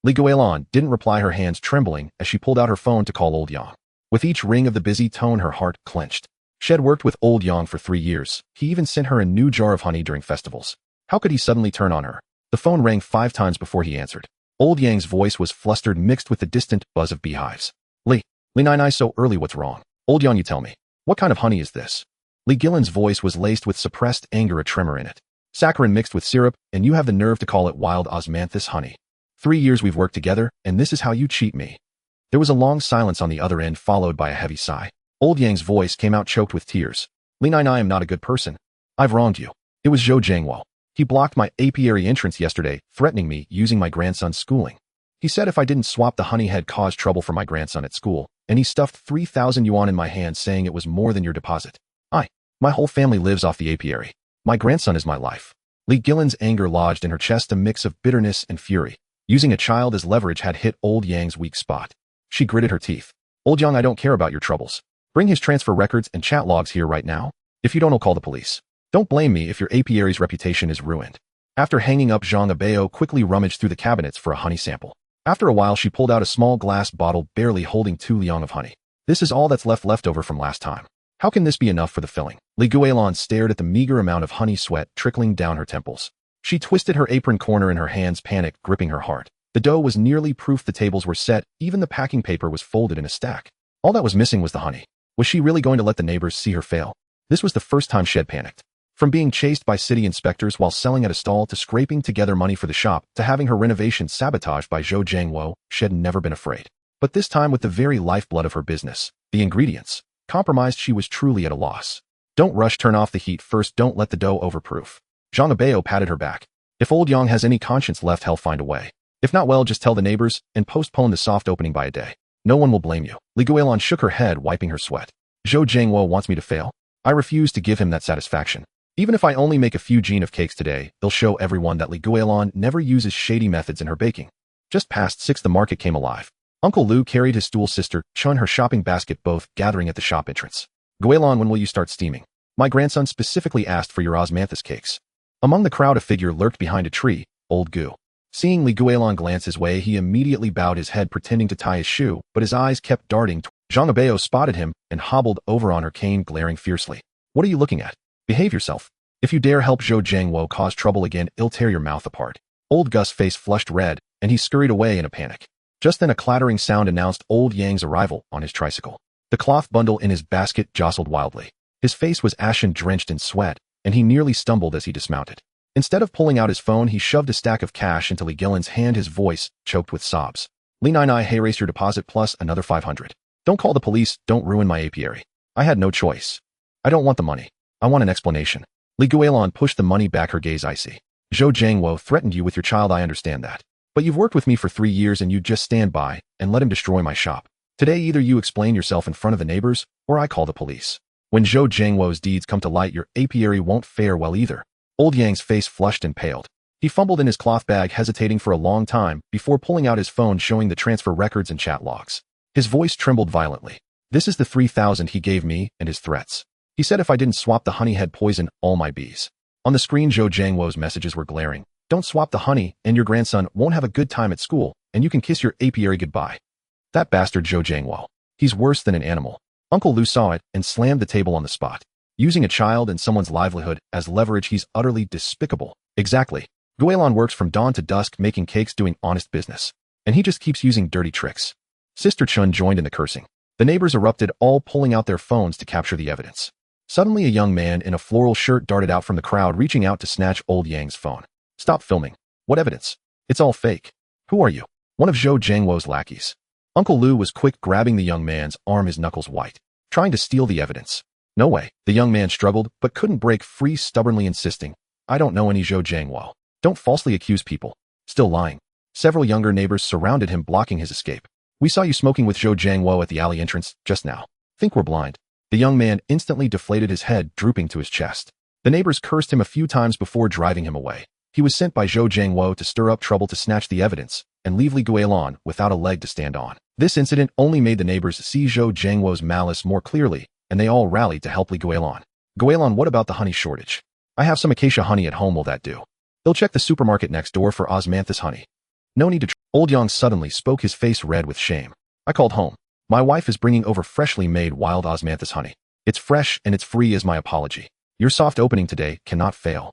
Speaker 1: Li Guilan didn't reply, her hands trembling as she pulled out her phone to call Old Yang. With each ring of the busy tone, her heart clenched. She'd worked with Old Yang for 3 years. He even sent her a new jar of honey during festivals. How could he suddenly turn on her? The phone rang 5 times before he answered. Old Yang's voice was flustered, mixed with the distant buzz of beehives. Li Nai, so early, what's wrong? Old Yang, you tell me. What kind of honey is this? Li Guilan's voice was laced with suppressed anger, a tremor in it. Saccharine mixed with syrup, and you have the nerve to call it wild osmanthus honey. 3 years we've worked together, and this is how you cheat me. There was a long silence on the other end, followed by a heavy sigh. Old Yang's voice came out choked with tears. Li Nai, I am not a good person. I've wronged you. It was Zhou Jiangwo. He blocked my apiary entrance yesterday, threatening me using my grandson's schooling. He said if I didn't swap the honey, had caused trouble for my grandson at school, and he stuffed 3,000 yuan in my hand, saying it was more than your deposit. My whole family lives off the apiary. My grandson is my life. Li Guilan's anger lodged in her chest, a mix of bitterness and fury. Using a child as leverage had hit Old Yang's weak spot. She gritted her teeth. Old Yang, I don't care about your troubles. Bring his transfer records and chat logs here right now. If you don't, I'll call the police. Don't blame me if your apiary's reputation is ruined. After hanging up, Zhang Abayo quickly rummaged through the cabinets for a honey sample. After a while, she pulled out a small glass bottle barely holding 2 liang of honey. This is all that's left over from last time. How can this be enough for the filling? Li Guilan stared at the meager amount of honey, sweat trickling down her temples. She twisted her apron corner in her hands, panic gripping her heart. The dough was nearly proof, the tables were set, even the packing paper was folded in a stack. All that was missing was the honey. Was she really going to let the neighbors see her fail? This was the first time she'd panicked. From being chased by city inspectors while selling at a stall, to scraping together money for the shop, to having her renovation sabotaged by Zhou Jiangwo, she'd never been afraid. But this time, with the very lifeblood of her business, the ingredients, compromised, she was truly at a loss. Don't rush, turn off the heat first, don't let the dough overproof. Zhang Abayo patted her back. If Old Yang has any conscience left, he'll find a way. If not, well, just tell the neighbors and postpone the soft opening by a day. No one will blame you. Li Guilan shook her head, wiping her sweat. Zhou Jiangwo wants me to fail. I refuse to give him that satisfaction. Even if I only make a few jean of cakes today, they'll show everyone that Li Guilan never uses shady methods in her baking. Just past 6, the market came alive. Uncle Lu carried his stool, sister Chun her shopping basket, both gathering at the shop entrance. Guilan, when will you start steaming? My grandson specifically asked for your osmanthus cakes. Among the crowd, a figure lurked behind a tree, Old Gu. Seeing Li Guilan glance his way, he immediately bowed his head, pretending to tie his shoe, but his eyes kept darting. Zhang Abayo spotted him and hobbled over on her cane, glaring fiercely. What are you looking at? Behave yourself. If you dare help Zhou Jiangwo cause trouble again, I'll tear your mouth apart. Old Gus' face flushed red, and he scurried away in a panic. Just then a clattering sound announced old Yang's arrival on his tricycle. The cloth bundle in his basket jostled wildly. His face was ashen, drenched in sweat, and he nearly stumbled as he dismounted. Instead of pulling out his phone, he shoved a stack of cash into Guilan's hand, his voice choked with sobs. Li Nai, hey, raise your deposit plus another 500. Don't call the police, don't ruin my apiary. I had no choice. I don't want the money. I want an explanation. Li Guilan pushed the money back, her gaze icy. Zhou Jiangwo threatened you with your child, I understand that. But you've worked with me for 3 years and you just stand by and let him destroy my shop. Today either you explain yourself in front of the neighbors, or I call the police. When Zhou Jiangwo's deeds come to light, your apiary won't fare well either. Old Yang's face flushed and paled. He fumbled in his cloth bag, hesitating for a long time before pulling out his phone, showing the transfer records and chat logs. His voice trembled violently. This is the 3,000 he gave me and his threats. He said if I didn't swap the honey, he'd poison all my bees. On the screen, Zhou Jiangwo's messages were glaring. Don't swap the honey, and your grandson won't have a good time at school, and you can kiss your apiary goodbye. That bastard Zhou Jiangwo. He's worse than an animal. Uncle Lu saw it and slammed the table on the spot. Using a child and someone's livelihood as leverage, he's utterly despicable. Exactly. Guilan works from dawn to dusk making cakes, doing honest business. And he just keeps using dirty tricks. Sister Chun joined in the cursing. The neighbors erupted, all pulling out their phones to capture the evidence. Suddenly a young man in a floral shirt darted out from the crowd, reaching out to snatch old Yang's phone. Stop filming. What evidence? It's all fake. Who are you? One of Zhou Jiangwo's lackeys. Uncle Lu was quick, grabbing the young man's arm, his knuckles white, trying to steal the evidence. No way. The young man struggled, but couldn't break free, stubbornly insisting. I don't know any Zhou Jiangwo. Don't falsely accuse people. Still lying. Several younger neighbors surrounded him, blocking his escape. We saw you smoking with Zhou Jiangwo at the alley entrance just now. Think we're blind. The young man instantly deflated, his head drooping to his chest. The neighbors cursed him a few times before driving him away. He was sent by Zhou Jiangwo to stir up trouble, to snatch the evidence and leave Li Guilan without a leg to stand on. This incident only made the neighbors see Zhou Jiangwo's malice more clearly, and they all rallied to help Li Guilan. Guilan, what about the honey shortage? I have some acacia honey at home, will that do? They'll check the supermarket next door for osmanthus honey. No need to Old Yang suddenly spoke, his face red with shame. I called home. My wife is bringing over freshly made wild osmanthus honey. It's fresh and it's free as my apology. Your soft opening today cannot fail.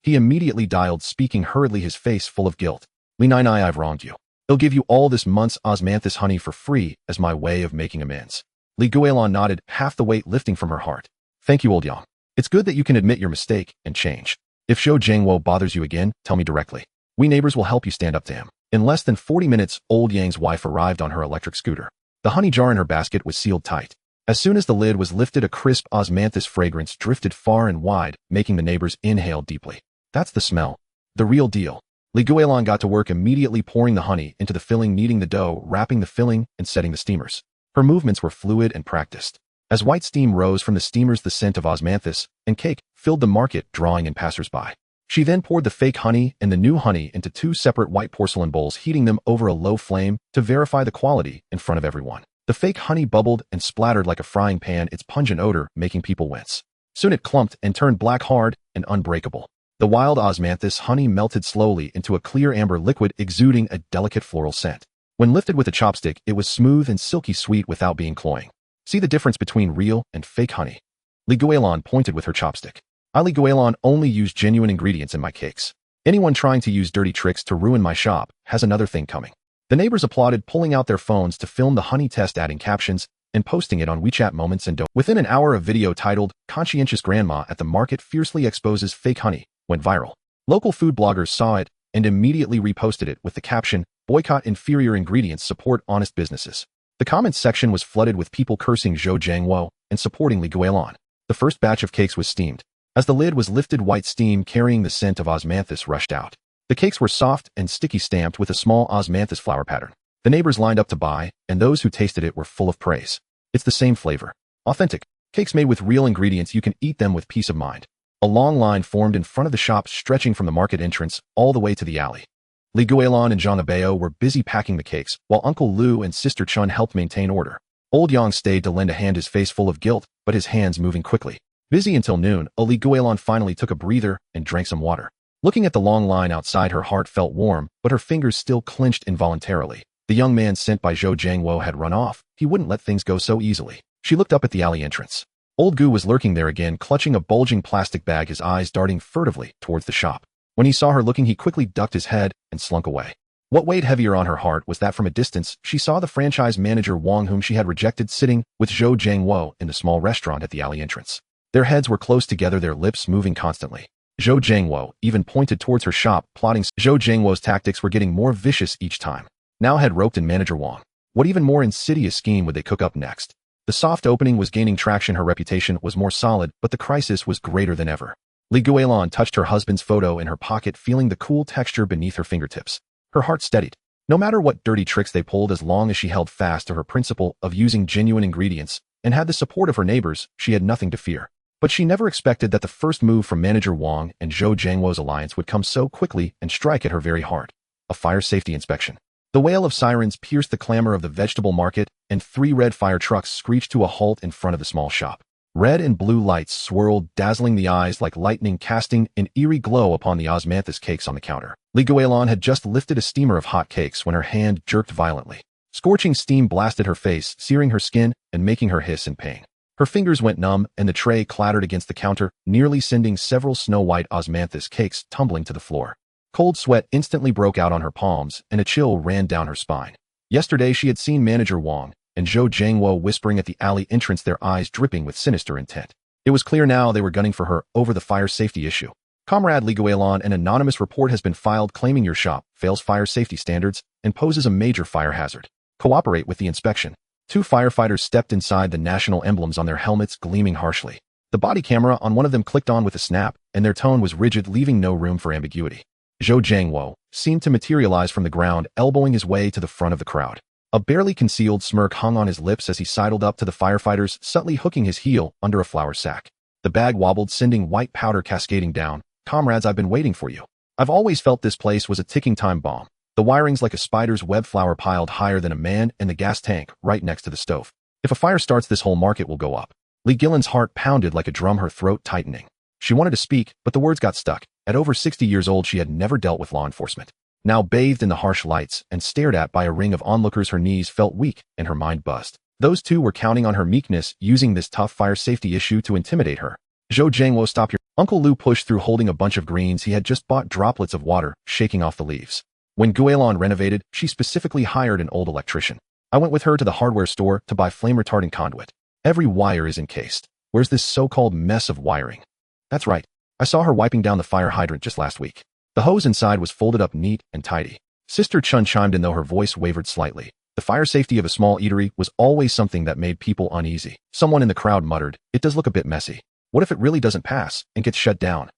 Speaker 1: He immediately dialed, speaking hurriedly, his face full of guilt. Li Nai, I've wronged you. They'll give you all this month's osmanthus honey for free as my way of making amends. Li Guilan nodded, half the weight lifting from her heart. Thank you, Old Yang. It's good that you can admit your mistake and change. If Zhou Jiangwo bothers you again, tell me directly. We neighbors will help you stand up to him. In less than 40 minutes, Old Yang's wife arrived on her electric scooter. The honey jar in her basket was sealed tight. As soon as the lid was lifted, a crisp osmanthus fragrance drifted far and wide, making the neighbors inhale deeply. That's the smell. The real deal. Li Guilan got to work immediately, pouring the honey into the filling, kneading the dough, wrapping the filling, and setting the steamers. Her movements were fluid and practiced. As white steam rose from the steamers, the scent of osmanthus and cake filled the market, drawing in passers-by. She then poured the fake honey and the new honey into 2 separate white porcelain bowls, heating them over a low flame to verify the quality in front of everyone. The fake honey bubbled and splattered like a frying pan, its pungent odor making people wince. Soon it clumped and turned black, hard and unbreakable. The wild osmanthus honey melted slowly into a clear amber liquid, exuding a delicate floral scent. When lifted with a chopstick, it was smooth and silky sweet without being cloying. See the difference between real and fake honey? Li Guilan pointed with her chopstick. Li Guilan only use genuine ingredients in my cakes. Anyone trying to use dirty tricks to ruin my shop has another thing coming. The neighbors applauded, pulling out their phones to film the honey test, adding captions and posting it on WeChat moments and Within an hour, a video titled "Conscientious Grandma at the Market Fiercely Exposes Fake Honey" went viral. Local food bloggers saw it and immediately reposted it with the caption, "Boycott inferior ingredients, support honest businesses." The comments section was flooded with people cursing Zhou Jiangwo and supporting Li Guilan. The first batch of cakes was steamed. As the lid was lifted, white steam carrying the scent of osmanthus rushed out. The cakes were soft and sticky, stamped with a small osmanthus flower pattern. The neighbors lined up to buy, and those who tasted it were full of praise. It's the same flavor. Authentic. Cakes made with real ingredients, you can eat them with peace of mind. A long line formed in front of the shop, stretching from the market entrance all the way to the alley. Li Guilan and Zhang Abeo were busy packing the cakes, while Uncle Lu and Sister Chun helped maintain order. Old Yang stayed to lend a hand, his face full of guilt, but his hands moving quickly. Busy until noon, Li Guilan finally took a breather and drank some water. Looking at the long line outside, her heart felt warm, but her fingers still clenched involuntarily. The young man sent by Zhou Jiangwo had run off. He wouldn't let things go so easily. She looked up at the alley entrance. Old Gu was lurking there again, clutching a bulging plastic bag, his eyes darting furtively towards the shop. When he saw her looking, he quickly ducked his head and slunk away. What weighed heavier on her heart was that from a distance, she saw the franchise manager Wang, whom she had rejected, sitting with Zhou Jiangwo in the small restaurant at the alley entrance. Their heads were close together, their lips moving constantly. Zhou Jiangwo even pointed towards her shop, plotting. Zhou Jiangwo's tactics were getting more vicious each time. Now had roped in manager Wang. What even more insidious scheme would they cook up next? The soft opening was gaining traction, her reputation was more solid, but the crisis was greater than ever. Li Guilan touched her husband's photo in her pocket, feeling the cool texture beneath her fingertips. Her heart steadied. No matter what dirty tricks they pulled, as long as she held fast to her principle of using genuine ingredients and had the support of her neighbors, she had nothing to fear. But she never expected that the first move from manager Wang and Zhou Jiangwo's alliance would come so quickly and strike at her very heart. A fire safety inspection. The wail of sirens pierced the clamor of the vegetable market, and 3 red fire trucks screeched to a halt in front of the small shop. Red and blue lights swirled, dazzling the eyes like lightning, casting an eerie glow upon the osmanthus cakes on the counter. Li Guilan had just lifted a steamer of hot cakes when her hand jerked violently. Scorching steam blasted her face, searing her skin and making her hiss in pain. Her fingers went numb, and the tray clattered against the counter, nearly sending several snow-white osmanthus cakes tumbling to the floor. Cold sweat instantly broke out on her palms, and a chill ran down her spine. Yesterday she had seen manager Wang and Zhou Jiangwo whispering at the alley entrance, their eyes dripping with sinister intent. It was clear now they were gunning for her over the fire safety issue. Comrade Li Guilan, an anonymous report has been filed claiming your shop fails fire safety standards and poses a major fire hazard. Cooperate with the inspection. 2 firefighters stepped inside, the national emblems on their helmets gleaming harshly. The body camera on one of them clicked on with a snap, and their tone was rigid, leaving no room for ambiguity. Zhou Jiangwo seemed to materialize from the ground, elbowing his way to the front of the crowd. A barely concealed smirk hung on his lips as he sidled up to the firefighters, subtly hooking his heel under a flour sack. The bag wobbled, sending white powder cascading down. Comrades, I've been waiting for you. I've always felt this place was a ticking time bomb. The wiring's like a spider's web, flour piled higher than a man, and the gas tank right next to the stove. If a fire starts, this whole market will go up. Li Guilan's heart pounded like a drum, her throat tightening. She wanted to speak, but the words got stuck. At over 60 years old, she had never dealt with law enforcement. Now bathed in the harsh lights and stared at by a ring of onlookers, her knees felt weak and her mind buzzed. Those 2 were counting on her meekness, using this tough fire safety issue to intimidate her. Zhou Jiangwo, stop your... Uncle Lu pushed through, holding a bunch of greens he had just bought, droplets of water shaking off the leaves. When Guilan renovated, she specifically hired an old electrician. I went with her to the hardware store to buy flame-retardant conduit. Every wire is encased. Where's this so-called mess of wiring? That's right. I saw her wiping down the fire hydrant just last week. The hose inside was folded up neat and tidy. Sister Chun chimed in, though her voice wavered slightly. The fire safety of a small eatery was always something that made people uneasy. Someone in the crowd muttered, it does look a bit messy. What if it really doesn't pass and gets shut down?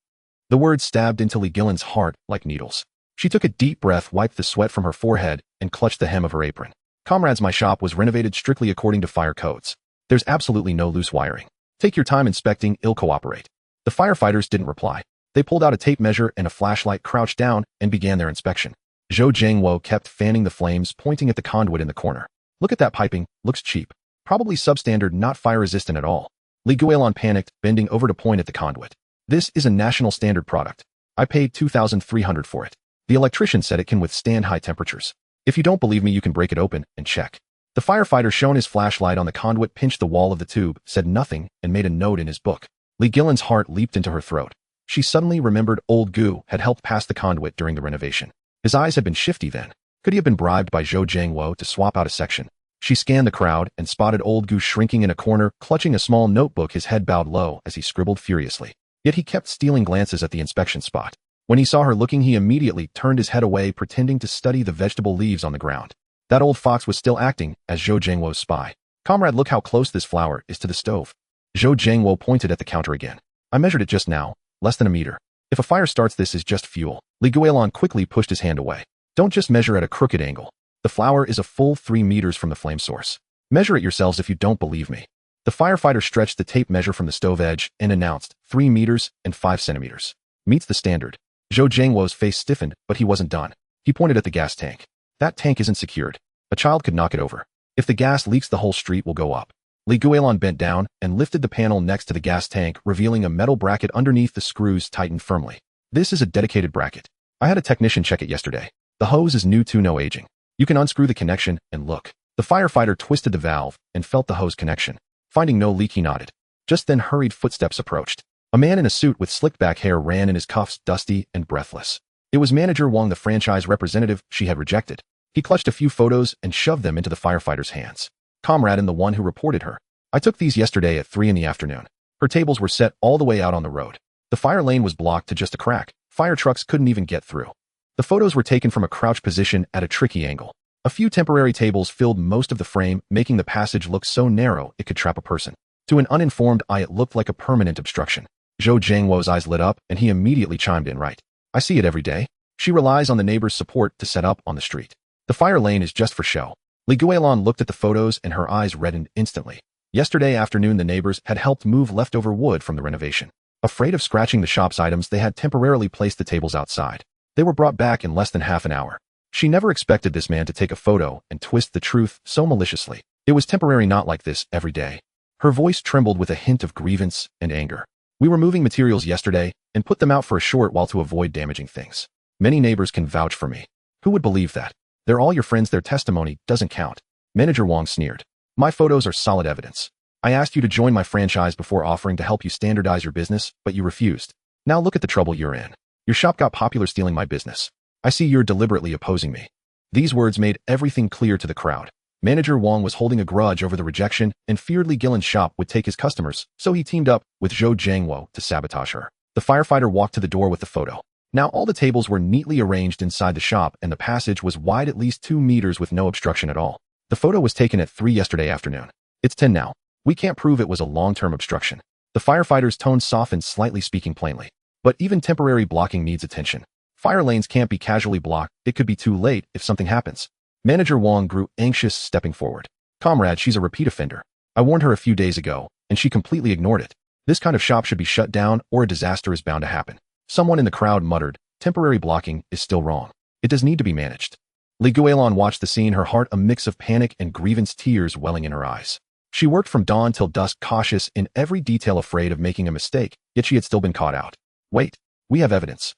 Speaker 1: The words stabbed into Li Guilan's heart like needles. She took a deep breath, wiped the sweat from her forehead, and clutched the hem of her apron. Comrades, my shop was renovated strictly according to fire codes. There's absolutely no loose wiring. Take your time inspecting, I'll cooperate. The firefighters didn't reply. They pulled out a tape measure and a flashlight, crouched down, and began their inspection. Zhou Jiangwo kept fanning the flames, pointing at the conduit in the corner. Look at that piping, looks cheap. Probably substandard, not fire-resistant at all. Li Guilan panicked, bending over to point at the conduit. This is a national standard product. I paid $2,300 for it. The electrician said it can withstand high temperatures. If you don't believe me, you can break it open and check. The firefighter shone his flashlight on the conduit, pinched the wall of the tube, said nothing, and made a note in his book. Li Guilan's heart leaped into her throat. She suddenly remembered old Gu had helped pass the conduit during the renovation. His eyes had been shifty then. Could he have been bribed by Zhou Jiangwo to swap out a section? She scanned the crowd and spotted old Gu shrinking in a corner, clutching a small notebook, his head bowed low as he scribbled furiously. Yet he kept stealing glances at the inspection spot. When he saw her looking, he immediately turned his head away, pretending to study the vegetable leaves on the ground. That old fox was still acting as Zhou Jiangwo's spy. Comrade, look how close this flour is to the stove. Zhou Jiangwo pointed at the counter again. I measured it just now, less than a meter. If a fire starts, this is just fuel. Li Guilan quickly pushed his hand away. Don't just measure at a crooked angle. The flour is a full 3 meters from the flame source. Measure it yourselves if you don't believe me. The firefighter stretched the tape measure from the stove edge and announced 3 meters and 5 centimeters. Meets the standard. Zhou Jiangwo's face stiffened, but he wasn't done. He pointed at the gas tank. That tank isn't secured. A child could knock it over. If the gas leaks, the whole street will go up. Li Guilan bent down and lifted the panel next to the gas tank, revealing a metal bracket underneath. The screws tightened firmly. This is a dedicated bracket. I had a technician check it yesterday. The hose is new too, no aging. You can unscrew the connection and look. The firefighter twisted the valve and felt the hose connection. Finding no leak, he nodded. Just then hurried footsteps approached. A man in a suit with slicked back hair ran in, his cuffs dusty and breathless. It was Manager Wang, the franchise representative she had rejected. He clutched a few photos and shoved them into the firefighter's hands. Comrade and the one who reported her. I took these yesterday at 3 in the afternoon. Her tables were set all the way out on the road. The fire lane was blocked to just a crack. Fire trucks couldn't even get through. The photos were taken from a crouch position at a tricky angle. A few temporary tables filled most of the frame, making the passage look so narrow it could trap a person. To an uninformed eye, it looked like a permanent obstruction. Zhou Jiangwo's eyes lit up, and he immediately chimed in, right. I see it every day. She relies on the neighbor's support to set up on the street. The fire lane is just for show. Li Guilan looked at the photos and her eyes reddened instantly. Yesterday afternoon, the neighbors had helped move leftover wood from the renovation. Afraid of scratching the shop's items, they had temporarily placed the tables outside. They were brought back in less than half an hour. She never expected this man to take a photo and twist the truth so maliciously. It was temporary, not like this every day. Her voice trembled with a hint of grievance and anger. We were moving materials yesterday and put them out for a short while to avoid damaging things. Many neighbors can vouch for me. Who would believe that? They're all your friends. Their testimony doesn't count. Manager Wang sneered. My photos are solid evidence. I asked you to join my franchise before offering to help you standardize your business, but you refused. Now look at the trouble you're in. Your shop got popular stealing my business. I see you're deliberately opposing me. These words made everything clear to the crowd. Manager Wang was holding a grudge over the rejection and feared Li Guilan's shop would take his customers, so he teamed up with Zhou Jiangwo to sabotage her. The firefighter walked to the door with the photo. Now all the tables were neatly arranged inside the shop and the passage was wide at least 2 meters with no obstruction at all. The photo was taken at 3 yesterday afternoon. It's 10 now. We can't prove it was a long-term obstruction. The firefighter's tone softened slightly, speaking plainly. But even temporary blocking needs attention. Fire lanes can't be casually blocked. It could be too late if something happens. Manager Wang grew anxious, stepping forward. Comrade, she's a repeat offender. I warned her a few days ago, and she completely ignored it. This kind of shop should be shut down or a disaster is bound to happen. Someone in the crowd muttered, temporary blocking is still wrong. It does need to be managed. Li Guilan watched the scene, her heart a mix of panic and grievance, tears welling in her eyes. She worked from dawn till dusk, cautious in every detail, afraid of making a mistake, yet she had still been caught out. Wait, we have evidence.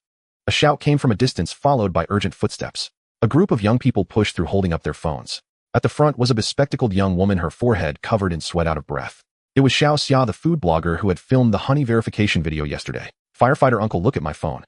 Speaker 1: A shout came from a distance, followed by urgent footsteps. A group of young people pushed through, holding up their phones. At the front was a bespectacled young woman, her forehead covered in sweat, out of breath. It was Xiao Xia, the food blogger who had filmed the honey verification video yesterday. Firefighter uncle, look at my phone.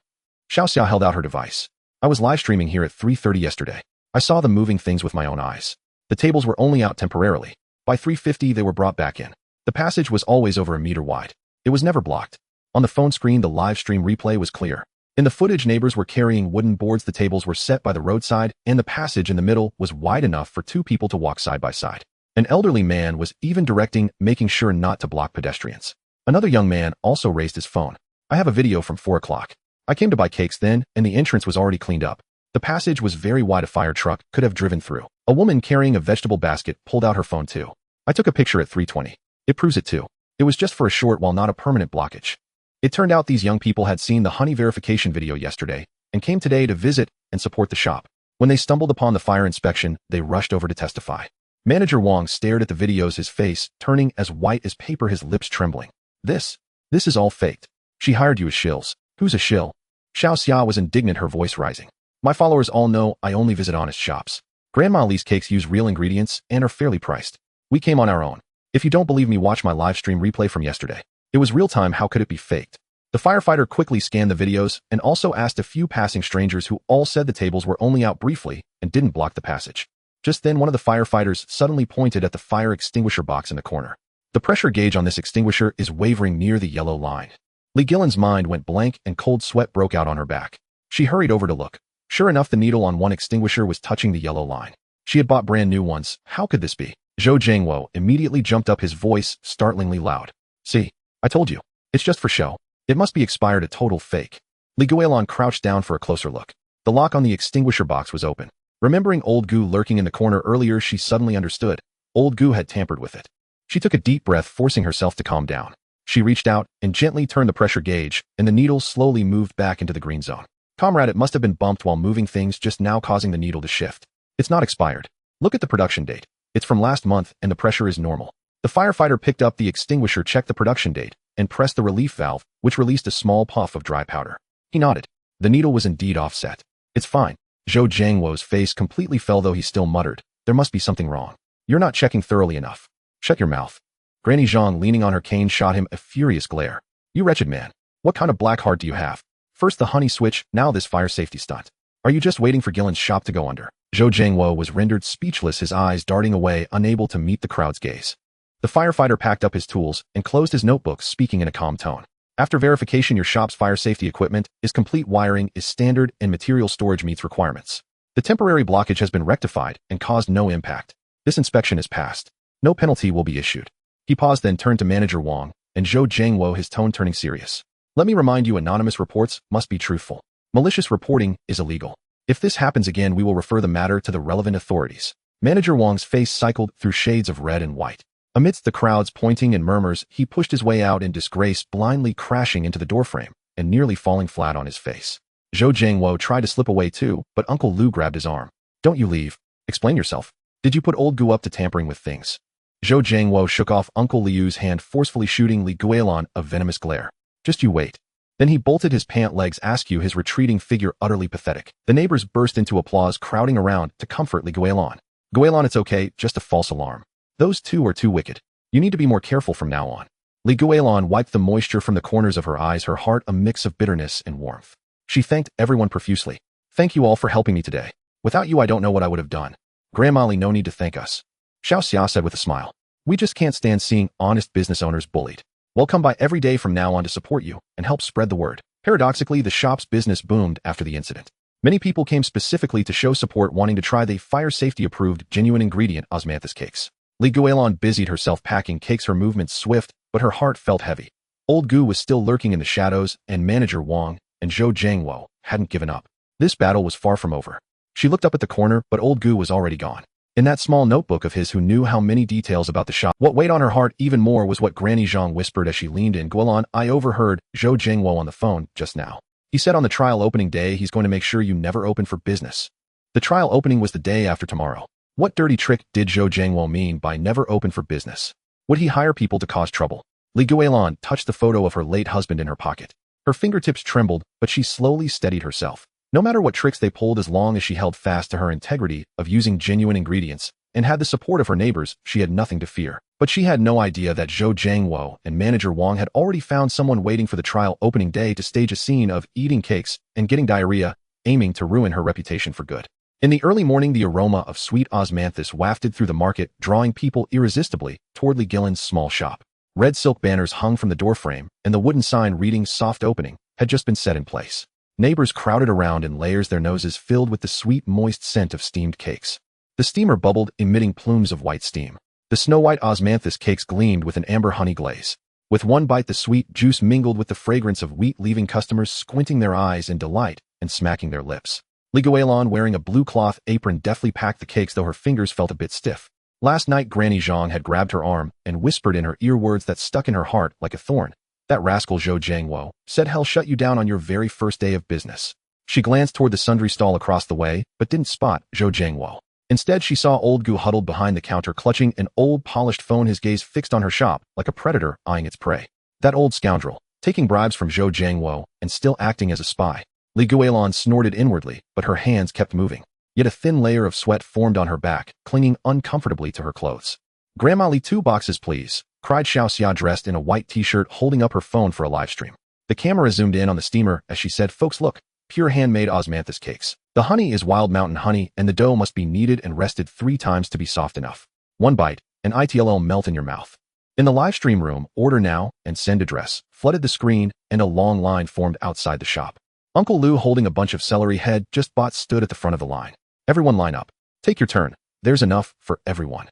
Speaker 1: Xiao Xia held out her device. I was live streaming here at 3:30 yesterday. I saw them moving things with my own eyes. The tables were only out temporarily. By 3:50 they were brought back in. The passage was always over a meter wide. It was never blocked. On the phone screen, the live stream replay was clear. In the footage, neighbors were carrying wooden boards. The tables were set by the roadside, and the passage in the middle was wide enough for 2 people to walk side by side. An elderly man was even directing, making sure not to block pedestrians. Another young man also raised his phone. I have a video from 4 o'clock. I came to buy cakes then, and the entrance was already cleaned up. The passage was very wide. A fire truck could have driven through. A woman carrying a vegetable basket pulled out her phone too. I took a picture at 3:20. It proves it too. It was just for a short while, not a permanent blockage. It turned out these young people had seen the honey verification video yesterday and came today to visit and support the shop. When they stumbled upon the fire inspection, they rushed over to testify. Manager Wang stared at the videos, his face turning as white as paper, his lips trembling. This is all faked. She hired you as shills. Who's a shill? Xiao Xia was indignant, her voice rising. My followers all know I only visit honest shops. Grandma Li's cakes use real ingredients and are fairly priced. We came on our own. If you don't believe me, watch my live stream replay from yesterday. It was real time. How could it be faked? The firefighter quickly scanned the videos and also asked a few passing strangers who all said the tables were only out briefly and didn't block the passage. Just then, one of the firefighters suddenly pointed at the fire extinguisher box in the corner. The pressure gauge on this extinguisher is wavering near the yellow line. Li Guilan's mind went blank and cold sweat broke out on her back. She hurried over to look. Sure enough, the needle on one extinguisher was touching the yellow line. She had bought brand new ones. How could this be? Zhou Jiangwo immediately jumped up, his voice startlingly loud. See, I told you. It's just for show. It must be expired, a total fake. Li Guilan crouched down for a closer look. The lock on the extinguisher box was open. Remembering old Gu lurking in the corner earlier, she suddenly understood. Old Gu had tampered with it. She took a deep breath, forcing herself to calm down. She reached out and gently turned the pressure gauge, and the needle slowly moved back into the green zone. Comrade, it must have been bumped while moving things, just now causing the needle to shift. It's not expired. Look at the production date. It's from last month and the pressure is normal. The firefighter picked up the extinguisher, checked the production date, and pressed the relief valve, which released a small puff of dry powder. He nodded. The needle was indeed offset. It's fine. Zhou Jiangwo's face completely fell, though he still muttered, there must be something wrong. You're not checking thoroughly enough. Shut your mouth. Granny Zhang, leaning on her cane, shot him a furious glare. You wretched man. What kind of black heart do you have? First the honey switch, now this fire safety stunt. Are you just waiting for Guilan's shop to go under? Zhou Jiangwo was rendered speechless, his eyes darting away, unable to meet the crowd's gaze. The firefighter packed up his tools and closed his notebook, speaking in a calm tone. After verification, your shop's fire safety equipment is complete, wiring is standard, and material storage meets requirements. The temporary blockage has been rectified and caused no impact. This inspection is passed. No penalty will be issued. He paused, then turned to Manager Wang and Zhou Jiangwo, his tone turning serious. Let me remind you, anonymous reports must be truthful. Malicious reporting is illegal. If this happens again, we will refer the matter to the relevant authorities. Manager Wang's face cycled through shades of red and white. Amidst the crowd's pointing and murmurs, he pushed his way out in disgrace, blindly crashing into the doorframe and nearly falling flat on his face. Zhou Jiangwo tried to slip away too, but Uncle Lu grabbed his arm. Don't you leave. Explain yourself. Did you put old Gu up to tampering with things? Zhou Jiangwo shook off Uncle Liu's hand, forcefully shooting Li Guilan a venomous glare. Just you wait. Then he bolted his pant legs, askew, his retreating figure utterly pathetic. The neighbors burst into applause, crowding around to comfort Li Guilan. Guilan, it's okay, just a false alarm. Those two are too wicked. You need to be more careful from now on. Li Guilan wiped the moisture from the corners of her eyes, her heart a mix of bitterness and warmth. She thanked everyone profusely. Thank you all for helping me today. Without you, I don't know what I would have done. Grandma Li, no need to thank us. Xiao Xia said with a smile. We just can't stand seeing honest business owners bullied. We'll come by every day from now on to support you and help spread the word. Paradoxically, the shop's business boomed after the incident. Many people came specifically to show support, wanting to try the fire safety approved genuine ingredient osmanthus cakes. Li Guilan busied herself packing cakes, her movements swift, but her heart felt heavy. Old Gu was still lurking in the shadows, and Manager Wang and Zhou Jiangwo hadn't given up. This battle was far from over. She looked up at the corner, but Old Gu was already gone. In that small notebook of his, who knew how many details about the shop? What weighed on her heart even more was what Granny Zhang whispered as she leaned in. Guilan, I overheard Zhou Jiangwo on the phone just now. He said on the trial opening day he's going to make sure you never open for business. The trial opening was the day after tomorrow. What dirty trick did Zhou Jiangwo mean by never open for business? Would he hire people to cause trouble? Li Guilan touched the photo of her late husband in her pocket. Her fingertips trembled, but she slowly steadied herself. No matter what tricks they pulled, as long as she held fast to her integrity of using genuine ingredients and had the support of her neighbors, she had nothing to fear. But she had no idea that Zhou Jiangwo and Manager Wang had already found someone waiting for the trial opening day to stage a scene of eating cakes and getting diarrhea, aiming to ruin her reputation for good. In the early morning, the aroma of sweet osmanthus wafted through the market, drawing people irresistibly toward Li Guilan's small shop. Red silk banners hung from the doorframe, and the wooden sign reading "Soft Opening" had just been set in place. Neighbors crowded around in layers, their noses filled with the sweet, moist scent of steamed cakes. The steamer bubbled, emitting plumes of white steam. The snow-white osmanthus cakes gleamed with an amber honey glaze. With one bite, the sweet juice mingled with the fragrance of wheat, leaving customers squinting their eyes in delight and smacking their lips. Li Guilan, wearing a blue cloth apron, deftly packed the cakes, though her fingers felt a bit stiff. Last night, Granny Zhang had grabbed her arm and whispered in her ear words that stuck in her heart like a thorn. That rascal Zhou Jiangwo said he'll shut you down on your very first day of business. She glanced toward the sundry stall across the way, but didn't spot Zhou Jiangwo. Instead, she saw Old Gu huddled behind the counter, clutching an old polished phone, his gaze fixed on her shop like a predator eyeing its prey. That old scoundrel, taking bribes from Zhou Jiangwo and still acting as a spy. Li Guilan snorted inwardly, but her hands kept moving. Yet a thin layer of sweat formed on her back, clinging uncomfortably to her clothes. Grandma Li, 2 boxes please, cried Xiao Xia, dressed in a white t-shirt, holding up her phone for a live stream. The camera zoomed in on the steamer as she said, folks, look, pure handmade osmanthus cakes. The honey is wild mountain honey, and the dough must be kneaded and rested 3 times to be soft enough. One bite, and it'll melt in your mouth. In the live stream room, order now and send address flooded the screen, and a long line formed outside the shop. Uncle Lu, holding a bunch of celery head just bought, stood at the front of the line. Everyone line up. Take your turn. There's enough for everyone.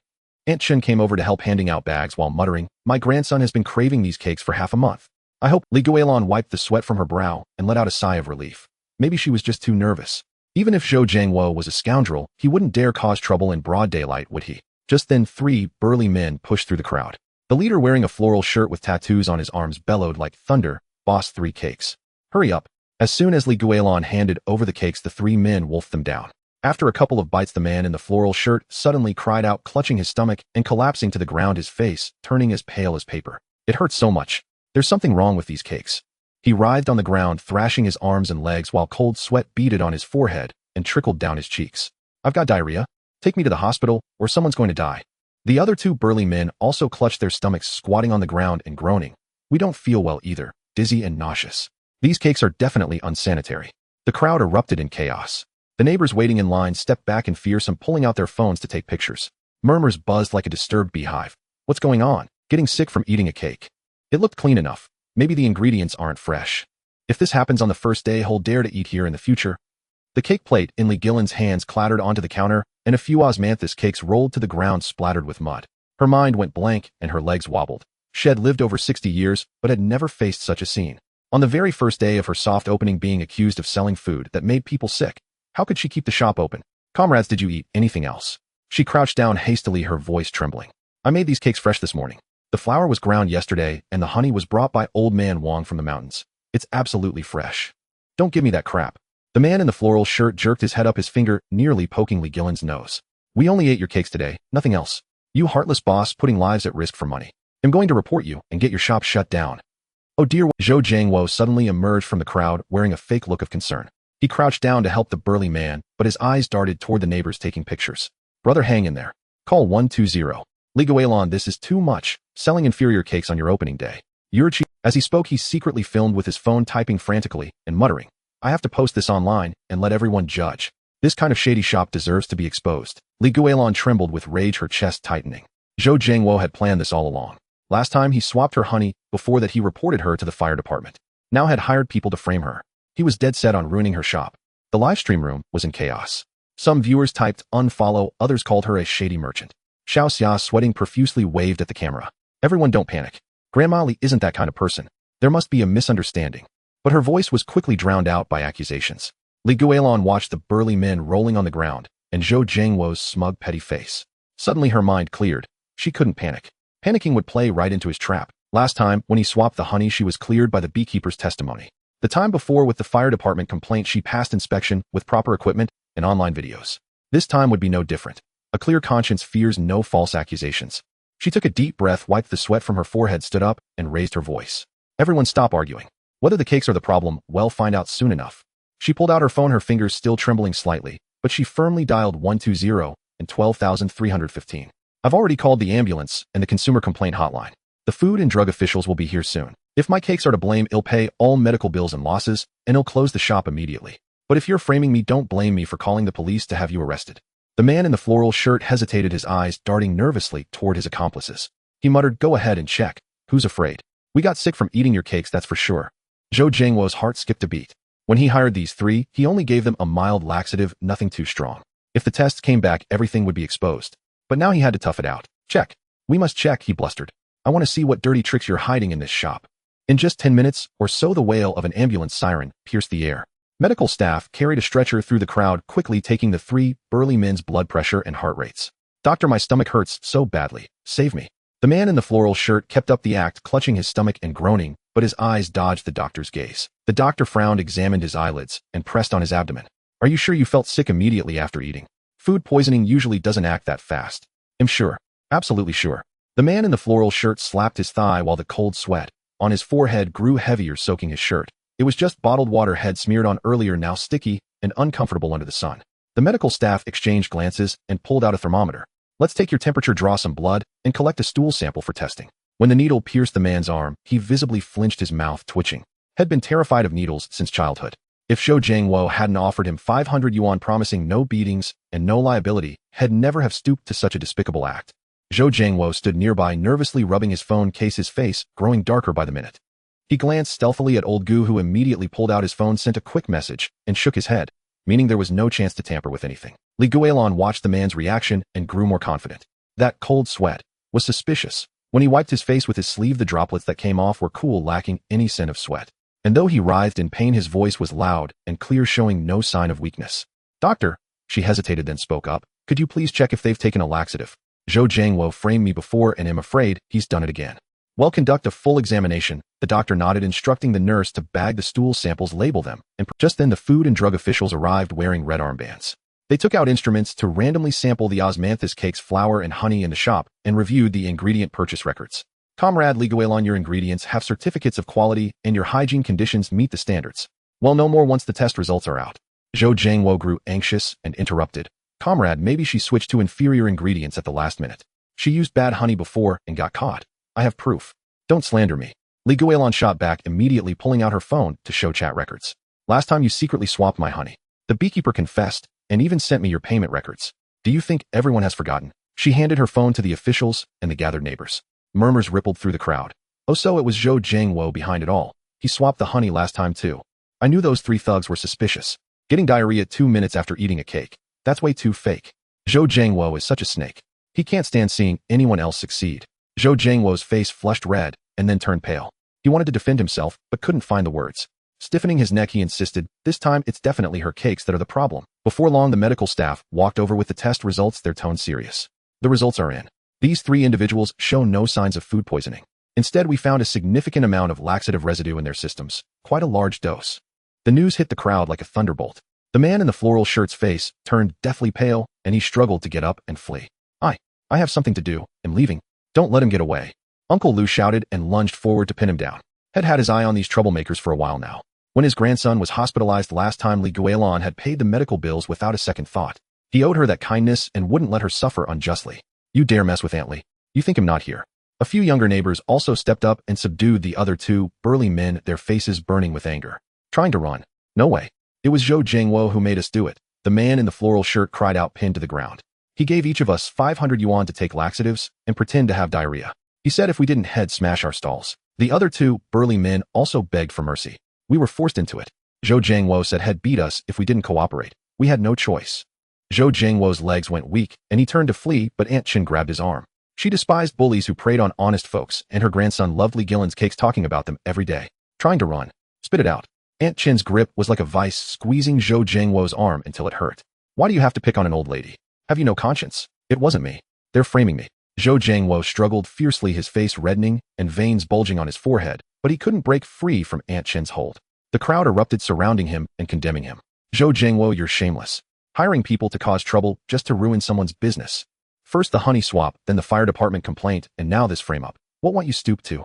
Speaker 1: Aunt Chen came over to help, handing out bags while muttering, my grandson has been craving these cakes for half a month. I hope. Li Guilan wiped the sweat from her brow and let out a sigh of relief. Maybe she was just too nervous. Even if Zhou Jiangwo was a scoundrel, he wouldn't dare cause trouble in broad daylight, would he? Just then, 3 burly men pushed through the crowd. The leader, wearing a floral shirt with tattoos on his arms, bellowed like thunder, boss, 3 cakes. Hurry up. As soon as Li Guilan handed over the cakes, the 3 men wolfed them down. After a couple of bites, the man in the floral shirt suddenly cried out, clutching his stomach and collapsing to the ground, his face turning as pale as paper. It hurts so much. There's something wrong with these cakes. He writhed on the ground, thrashing his arms and legs while cold sweat beaded on his forehead and trickled down his cheeks. I've got diarrhea. Take me to the hospital, or someone's going to die. The other 2 burly men also clutched their stomachs, squatting on the ground and groaning. We don't feel well either, dizzy and nauseous. These cakes are definitely unsanitary. The crowd erupted in chaos. The neighbors waiting in line stepped back in fear, some pulling out their phones to take pictures. Murmurs buzzed like a disturbed beehive. What's going on? Getting sick from eating a cake. It looked clean enough. Maybe the ingredients aren't fresh. If this happens on the first day, he'll dare to eat here in the future. The cake plate in Guilan's hands clattered onto the counter, and a few osmanthus cakes rolled to the ground splattered with mud. Her mind went blank, and her legs wobbled. She had lived over 60 years, but had never faced such a scene. On the very first day of her soft opening, being accused of selling food that made people sick. How could she keep the shop open? Comrades, did you eat anything else? She crouched down hastily, her voice trembling. I made these cakes fresh this morning. The flour was ground yesterday, and the honey was brought by Old Man Wong from the mountains. It's absolutely fresh. Don't give me that crap. The man in the floral shirt jerked his head up, his finger nearly poking Guilan's nose. We only ate your cakes today, nothing else. You heartless boss, putting lives at risk for money. I'm going to report you and get your shop shut down. Oh dear. Zhou Jiangwo suddenly emerged from the crowd, wearing a fake look of concern. He crouched down to help the burly man, but his eyes darted toward the neighbors taking pictures. Brother, hang in there. Call 120. Guilan, this is too much. Selling inferior cakes on your opening day. You're cheap. As he spoke, he secretly filmed with his phone, typing frantically and muttering. I have to post this online and let everyone judge. This kind of shady shop deserves to be exposed. Guilan trembled with rage, her chest tightening. Zhou Jiangwo had planned this all along. Last time he swapped her honey, before that he reported her to the fire department. Now had hired people to frame her. He was dead set on ruining her shop. The livestream room was in chaos. Some viewers typed unfollow, others called her a shady merchant. Xiao Xia, sweating profusely, waved at the camera. Everyone, don't panic. Grandma Li isn't that kind of person. There must be a misunderstanding. But her voice was quickly drowned out by accusations. Guilan watched the burly men rolling on the ground, and Zhou Jiangwo's smug, petty face. Suddenly her mind cleared. She couldn't panic. Panicking would play right into his trap. Last time, when he swapped the honey, she was cleared by the beekeeper's testimony. The time before, with the fire department complaint, she passed inspection with proper equipment and online videos. This time would be no different. A clear conscience fears no false accusations. She took a deep breath, wiped the sweat from her forehead, stood up, and raised her voice. Everyone stop arguing. Whether the cakes are the problem, we'll find out soon enough. She pulled out her phone, her fingers still trembling slightly, but she firmly dialed 120 and 12,315. I've already called the ambulance and the consumer complaint hotline. The food and drug officials will be here soon. If my cakes are to blame, I'll pay all medical bills and losses, and I'll close the shop immediately. But if you're framing me, don't blame me for calling the police to have you arrested. The man in the floral shirt hesitated, his eyes darting nervously toward his accomplices. He muttered, go ahead and check. Who's afraid? We got sick from eating your cakes, that's for sure. Zhou Jiangwo's heart skipped a beat. When he hired these three, he only gave them a mild laxative, nothing too strong. If the tests came back, everything would be exposed. But now he had to tough it out. Check. We must check, he blustered. I want to see what dirty tricks you're hiding in this shop. In just 10 minutes or so, the wail of an ambulance siren pierced the air. Medical staff carried a stretcher through the crowd, quickly taking the three burly men's blood pressure and heart rates. Doctor, my stomach hurts so badly. Save me. The man in the floral shirt kept up the act, clutching his stomach and groaning, but his eyes dodged the doctor's gaze. The doctor frowned, examined his eyelids, and pressed on his abdomen. Are you sure you felt sick immediately after eating? Food poisoning usually doesn't act that fast. I'm sure. Absolutely sure. The man in the floral shirt slapped his thigh while the cold sweat on his forehead grew heavier, soaking his shirt. It was just bottled water had smeared on earlier, now sticky and uncomfortable under the sun. The medical staff exchanged glances and pulled out a thermometer. Let's take your temperature, draw some blood, and collect a stool sample for testing. When the needle pierced the man's arm, he visibly flinched, his mouth twitching. Had been terrified of needles since childhood. If Zhou Jiangwo hadn't offered him 500 yuan, promising no beatings and no liability, had never have stooped to such a despicable act. Zhou Jiangwo stood nearby, nervously rubbing his phone case, his face growing darker by the minute. He glanced stealthily at old Gu, who immediately pulled out his phone, sent a quick message, and shook his head, meaning there was no chance to tamper with anything. Guilan watched the man's reaction and grew more confident. That cold sweat was suspicious. When he wiped his face with his sleeve, the droplets that came off were cool, lacking any scent of sweat. And though he writhed in pain, his voice was loud and clear, showing no sign of weakness. Doctor, she hesitated, then spoke up. Could you please check if they've taken a laxative? Zhou Jiangwo framed me before, and I'm afraid he's done it again. Well, conduct a full examination. The doctor nodded, instructing the nurse to bag the stool samples, label them, and just then the food and drug officials arrived wearing red armbands. They took out instruments to randomly sample the osmanthus cakes, flour and honey in the shop, and reviewed the ingredient purchase records. Comrade Guilan, your ingredients have certificates of quality and your hygiene conditions meet the standards. Well, no more once the test results are out. Zhou Jiangwo grew anxious and interrupted. Comrade, maybe she switched to inferior ingredients at the last minute. She used bad honey before and got caught. I have proof. Don't slander me. Li Guilan shot back, immediately pulling out her phone to show chat records. Last time you secretly swapped my honey. The beekeeper confessed and even sent me your payment records. Do you think everyone has forgotten? She handed her phone to the officials and the gathered neighbors. Murmurs rippled through the crowd. Oh, so it was Zhou Jiangwo behind it all. He swapped the honey last time too. I knew those 3 thugs were suspicious. Getting diarrhea 2 minutes after eating a cake. That's way too fake. Zhou Jiangwo is such a snake. He can't stand seeing anyone else succeed. Zhou Jiangwo's face flushed red and then turned pale. He wanted to defend himself, but couldn't find the words. Stiffening his neck, he insisted, this time it's definitely her cakes that are the problem. Before long, the medical staff walked over with the test results, their tone serious. The results are in. These 3 individuals show no signs of food poisoning. Instead, we found a significant amount of laxative residue in their systems, quite a large dose. The news hit the crowd like a thunderbolt. The man in the floral shirt's face turned deathly pale, and he struggled to get up and flee. I have something to do. I'm leaving. Don't let him get away. Uncle Lu shouted and lunged forward to pin him down. Had his eye on these troublemakers for a while now. When his grandson was hospitalized last time, Li Guilan had paid the medical bills without a second thought. He owed her that kindness and wouldn't let her suffer unjustly. You dare mess with Aunt Li? You think I'm not here? A few younger neighbors also stepped up and subdued the other 2 burly men, their faces burning with anger. Trying to run. No way. It was Zhou Jiangwo who made us do it. The man in the floral shirt cried out, pinned to the ground. He gave each of us 500 yuan to take laxatives and pretend to have diarrhea. He said if we didn't head smash our stalls. The other 2 burly men also begged for mercy. We were forced into it. Zhou Jiangwo said he'd beat us if we didn't cooperate. We had no choice. Zhou Jiangwo's legs went weak, and he turned to flee, but Aunt Chin grabbed his arm. She despised bullies who preyed on honest folks, and her grandson loved Li Guilan's cakes, talking about them every day. Trying to run. Spit it out. Aunt Chin's grip was like a vice, squeezing Zhou Jiangwo's arm until it hurt. Why do you have to pick on an old lady? Have you no conscience? It wasn't me. They're framing me. Zhou Jiangwo struggled fiercely, his face reddening and veins bulging on his forehead, but he couldn't break free from Aunt Chin's hold. The crowd erupted, surrounding him and condemning him. Zhou Jiangwo, you're shameless. Hiring people to cause trouble just to ruin someone's business. First the honey swap, then the fire department complaint, and now this frame-up. What won't you stoop to?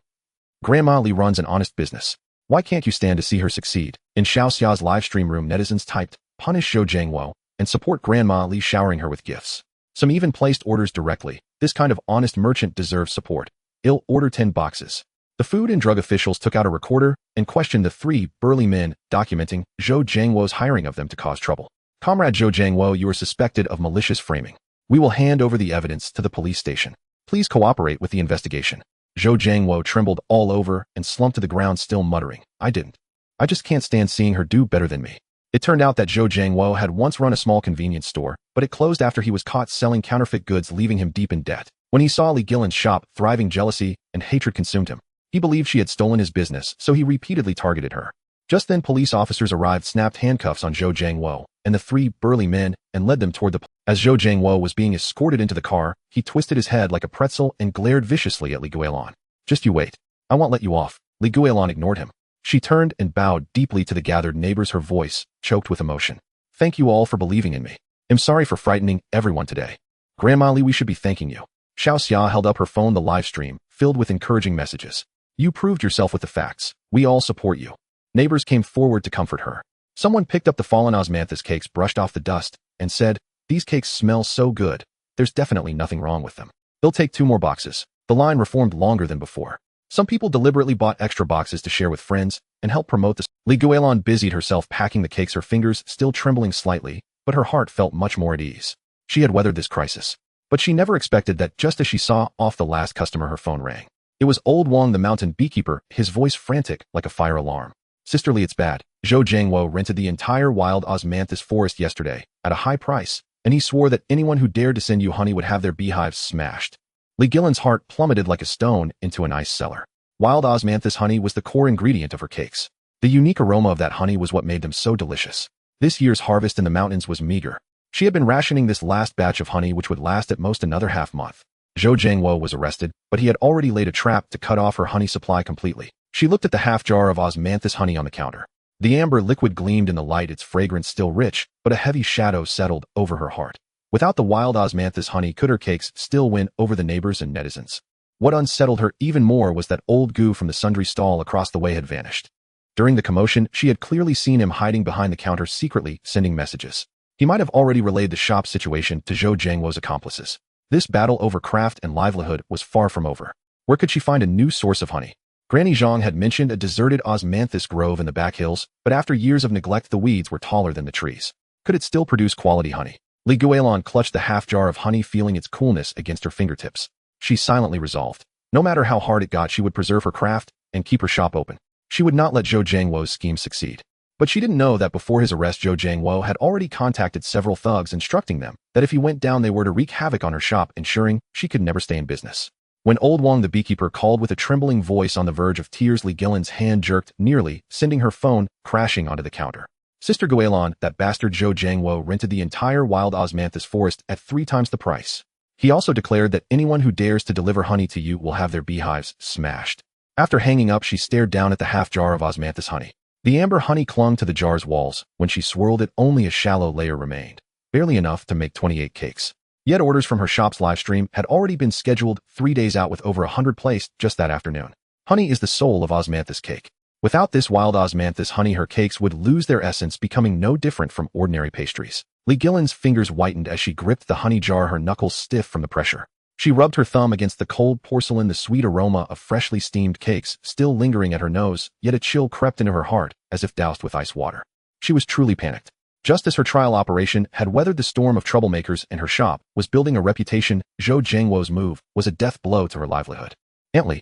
Speaker 1: Grandma Li runs an honest business. Why can't you stand to see her succeed? In Xiaoxia's livestream room, netizens typed, punish Zhou Jiangwo and support Grandma Li, showering her with gifts. Some even placed orders directly. This kind of honest merchant deserves support. I'll order 10 boxes. The food and drug officials took out a recorder and questioned the 3 burly men, documenting Zhou Jiangwo's hiring of them to cause trouble. Comrade Zhou Jiangwo, you are suspected of malicious framing. We will hand over the evidence to the police station. Please cooperate with the investigation. Zhou Jiangwo trembled all over and slumped to the ground, still muttering, I didn't. I just can't stand seeing her do better than me. It turned out that Zhou Jiangwo had once run a small convenience store, but it closed after he was caught selling counterfeit goods, leaving him deep in debt. When he saw Li Guilan's shop thriving, jealousy and hatred consumed him. He believed she had stolen his business, so he repeatedly targeted her. Just then police officers arrived, snapped handcuffs on Zhou Jiangwo and the 3 burly men, and led them toward the As Zhou Jiangwo was being escorted into the car, he twisted his head like a pretzel and glared viciously at Li Guilan. Just you wait. I won't let you off. Li Guilan ignored him. She turned and bowed deeply to the gathered neighbors, her voice choked with emotion. Thank you all for believing in me. I'm sorry for frightening everyone today. Grandma Li, we should be thanking you. Xiaoxia held up her phone, the live stream filled with encouraging messages. You proved yourself with the facts. We all support you. Neighbors came forward to comfort her. Someone picked up the fallen osmanthus cakes, brushed off the dust, and said, these cakes smell so good. There's definitely nothing wrong with them. They'll take 2 more boxes. The line reformed longer than before. Some people deliberately bought extra boxes to share with friends and help promote this. Li Guilan busied herself packing the cakes, her fingers still trembling slightly, but her heart felt much more at ease. She had weathered this crisis. But she never expected that just as she saw off the last customer, her phone rang. It was old Wang, the mountain beekeeper, his voice frantic like a fire alarm. Sisterly, it's bad. Zhou Jiangwo rented the entire wild osmanthus forest yesterday at a high price, and he swore that anyone who dared to send you honey would have their beehives smashed. Li Guilan's heart plummeted like a stone into an ice cellar. Wild osmanthus honey was the core ingredient of her cakes. The unique aroma of that honey was what made them so delicious. This year's harvest in the mountains was meager. She had been rationing this last batch of honey, which would last at most another half-month. Zhou Jiangwo was arrested, but he had already laid a trap to cut off her honey supply completely. She looked at the half jar of osmanthus honey on the counter. The amber liquid gleamed in the light, its fragrance still rich, but a heavy shadow settled over her heart. Without the wild osmanthus honey, could her cakes still win over the neighbors and netizens? What unsettled her even more was that old Gu from the sundry stall across the way had vanished. During the commotion, she had clearly seen him hiding behind the counter, secretly sending messages. He might have already relayed the shop situation to Zhou Jiangwo's accomplices. This battle over craft and livelihood was far from over. Where could she find a new source of honey? Granny Zhang had mentioned a deserted osmanthus grove in the back hills, but after years of neglect the weeds were taller than the trees. Could it still produce quality honey? Li Guilan clutched the half jar of honey, feeling its coolness against her fingertips. She silently resolved. No matter how hard it got, she would preserve her craft and keep her shop open. She would not let Zhou Jiangwo's scheme succeed. But she didn't know that before his arrest, Zhou Jiangwo had already contacted several thugs, instructing them that if he went down they were to wreak havoc on her shop, ensuring she could never stay in business. When old Wang the beekeeper called with a trembling voice on the verge of tears, Li Guilan's hand jerked, nearly sending her phone crashing onto the counter. Sister Guilan, that bastard Zhou Jiangwo rented the entire wild osmanthus forest at 3 times the price. He also declared that anyone who dares to deliver honey to you will have their beehives smashed. After hanging up, she stared down at the half jar of osmanthus honey. The amber honey clung to the jar's walls. When she swirled it, only a shallow layer remained, barely enough to make 28 cakes. Yet orders from her shop's live stream had already been scheduled 3 days out, with over 100 placed just that afternoon. Honey is the soul of osmanthus cake. Without this wild osmanthus honey, her cakes would lose their essence, becoming no different from ordinary pastries. Li Guilan's fingers whitened as she gripped the honey jar, her knuckles stiff from the pressure. She rubbed her thumb against the cold porcelain, the sweet aroma of freshly steamed cakes still lingering at her nose, yet a chill crept into her heart as if doused with ice water. She was truly panicked. Just as her trial operation had weathered the storm of troublemakers and her shop was building a reputation, Zhou Jiangwo's move was a death blow to her livelihood. Aunt Li!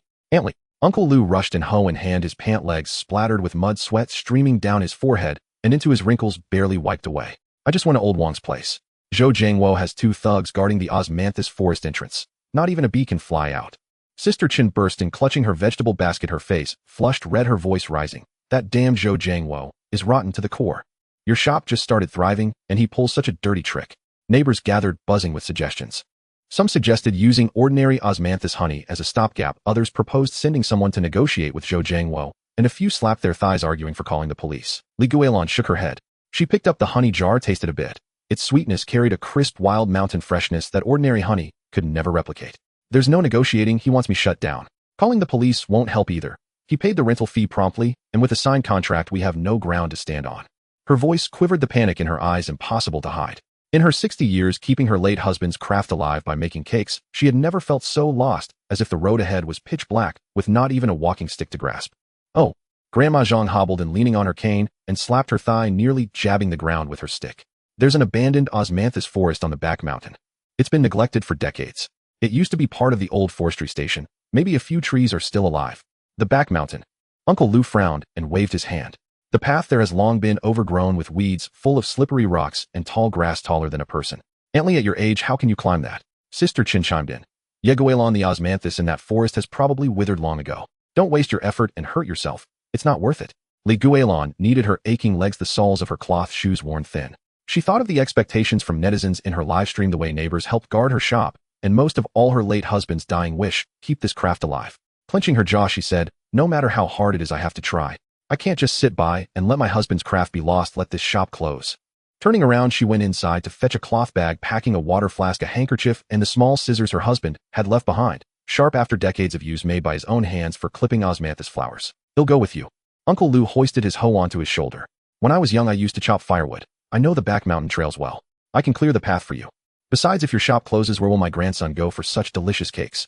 Speaker 1: Uncle Lu rushed in, hoe in hand, his pant legs splattered with mud, sweat streaming down his forehead and into his wrinkles barely wiped away. I just went to old Wang's place. Zhou Jiangwo has 2 thugs guarding the osmanthus forest entrance. Not even a bee can fly out. Sister Chen burst in, clutching her vegetable basket, her face flushed red, her voice rising. That damn Zhou Jiangwo is rotten to the core. Your shop just started thriving, and he pulls such a dirty trick. Neighbors gathered, buzzing with suggestions. Some suggested using ordinary osmanthus honey as a stopgap, others proposed sending someone to negotiate with Zhou Jiangwo, and a few slapped their thighs, arguing for calling the police. Li Guilan shook her head. She picked up the honey jar, tasted a bit. Its sweetness carried a crisp, wild mountain freshness that ordinary honey could never replicate. There's no negotiating, he wants me shut down. Calling the police won't help either. He paid the rental fee promptly, and with a signed contract we have no ground to stand on. Her voice quivered, the panic in her eyes impossible to hide. In her 60 years keeping her late husband's craft alive by making cakes, she had never felt so lost, as if the road ahead was pitch black, with not even a walking stick to grasp. Oh! Grandma Zhang hobbled in, leaning on her cane, and slapped her thigh, nearly jabbing the ground with her stick. There's an abandoned osmanthus forest on the back mountain. It's been neglected for decades. It used to be part of the old forestry station. Maybe a few trees are still alive. The back mountain. Uncle Lu frowned and waved his hand. The path there has long been overgrown with weeds, full of slippery rocks and tall grass taller than a person. Aunt Li, at your age, how can you climb that? Sister Chen chimed in. Guilan, the osmanthus in that forest has probably withered long ago. Don't waste your effort and hurt yourself. It's not worth it. Li Guilan kneaded her aching legs, the soles of her cloth shoes worn thin. She thought of the expectations from netizens in her live stream, the way neighbors helped guard her shop, and most of all her late husband's dying wish, keep this craft alive. Clenching her jaw, she said, no matter how hard it is, I have to try. I can't just sit by and let my husband's craft be lost, let this shop close. Turning around, she went inside to fetch a cloth bag, packing a water flask, a handkerchief, and the small scissors her husband had left behind, sharp after decades of use, made by his own hands for clipping osmanthus flowers. They'll go with you. Uncle Lu hoisted his hoe onto his shoulder. When I was young, I used to chop firewood. I know the back mountain trails well. I can clear the path for you. Besides, if your shop closes, where will my grandson go for such delicious cakes?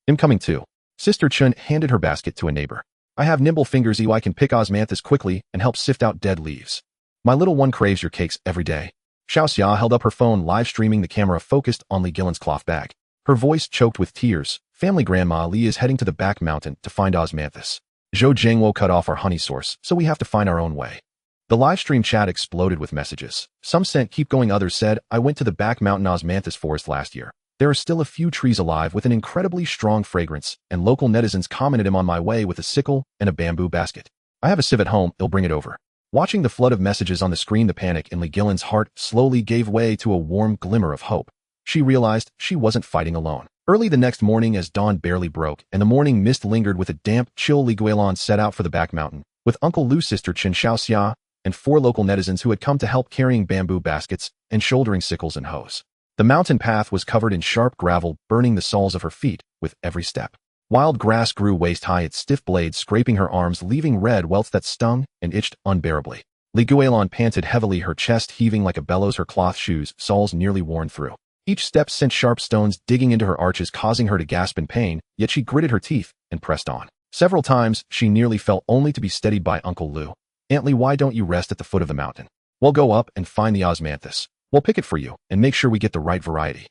Speaker 1: I'm coming too. Sister Chen handed her basket to a neighbor. I have nimble fingers, I can pick osmanthus quickly and help sift out dead leaves. My little one craves your cakes every day. Xiao Xia held up her phone, live streaming, the camera focused on Li Guilan's cloth bag. Her voice choked with tears. Family Grandma Li is heading to the back mountain to find osmanthus. Zhou Jiangwo cut off our honey source, so we have to find our own way. The live stream chat exploded with messages. Some sent keep going, others said, I went to the back mountain osmanthus forest last year. There are still a few trees alive with an incredibly strong fragrance, and local netizens commented, I'm on my way with a sickle and a bamboo basket. I have a sieve at home, I'll bring it over. Watching the flood of messages on the screen, the panic in Li Guilan's heart slowly gave way to a warm glimmer of hope. She realized she wasn't fighting alone. Early the next morning, as dawn barely broke and the morning mist lingered with a damp chill, Li Guilan set out for the back mountain, with Uncle Lu's sister Chen Xiaoxia and 4 local netizens who had come to help, carrying bamboo baskets and shouldering sickles and hoes. The mountain path was covered in sharp gravel, burning the soles of her feet with every step. Wild grass grew waist-high, its stiff blades scraping her arms, leaving red welts that stung and itched unbearably. Li Guilan panted heavily, her chest heaving like a bellows, her cloth shoes, soles nearly worn through. Each step sent sharp stones digging into her arches, causing her to gasp in pain, yet she gritted her teeth and pressed on. Several times, she nearly fell only to be steadied by Uncle Lou. "Aunt Lee, why don't you rest at the foot of the mountain? We'll go up and find the osmanthus. We'll pick it for you, and make sure we get the right variety."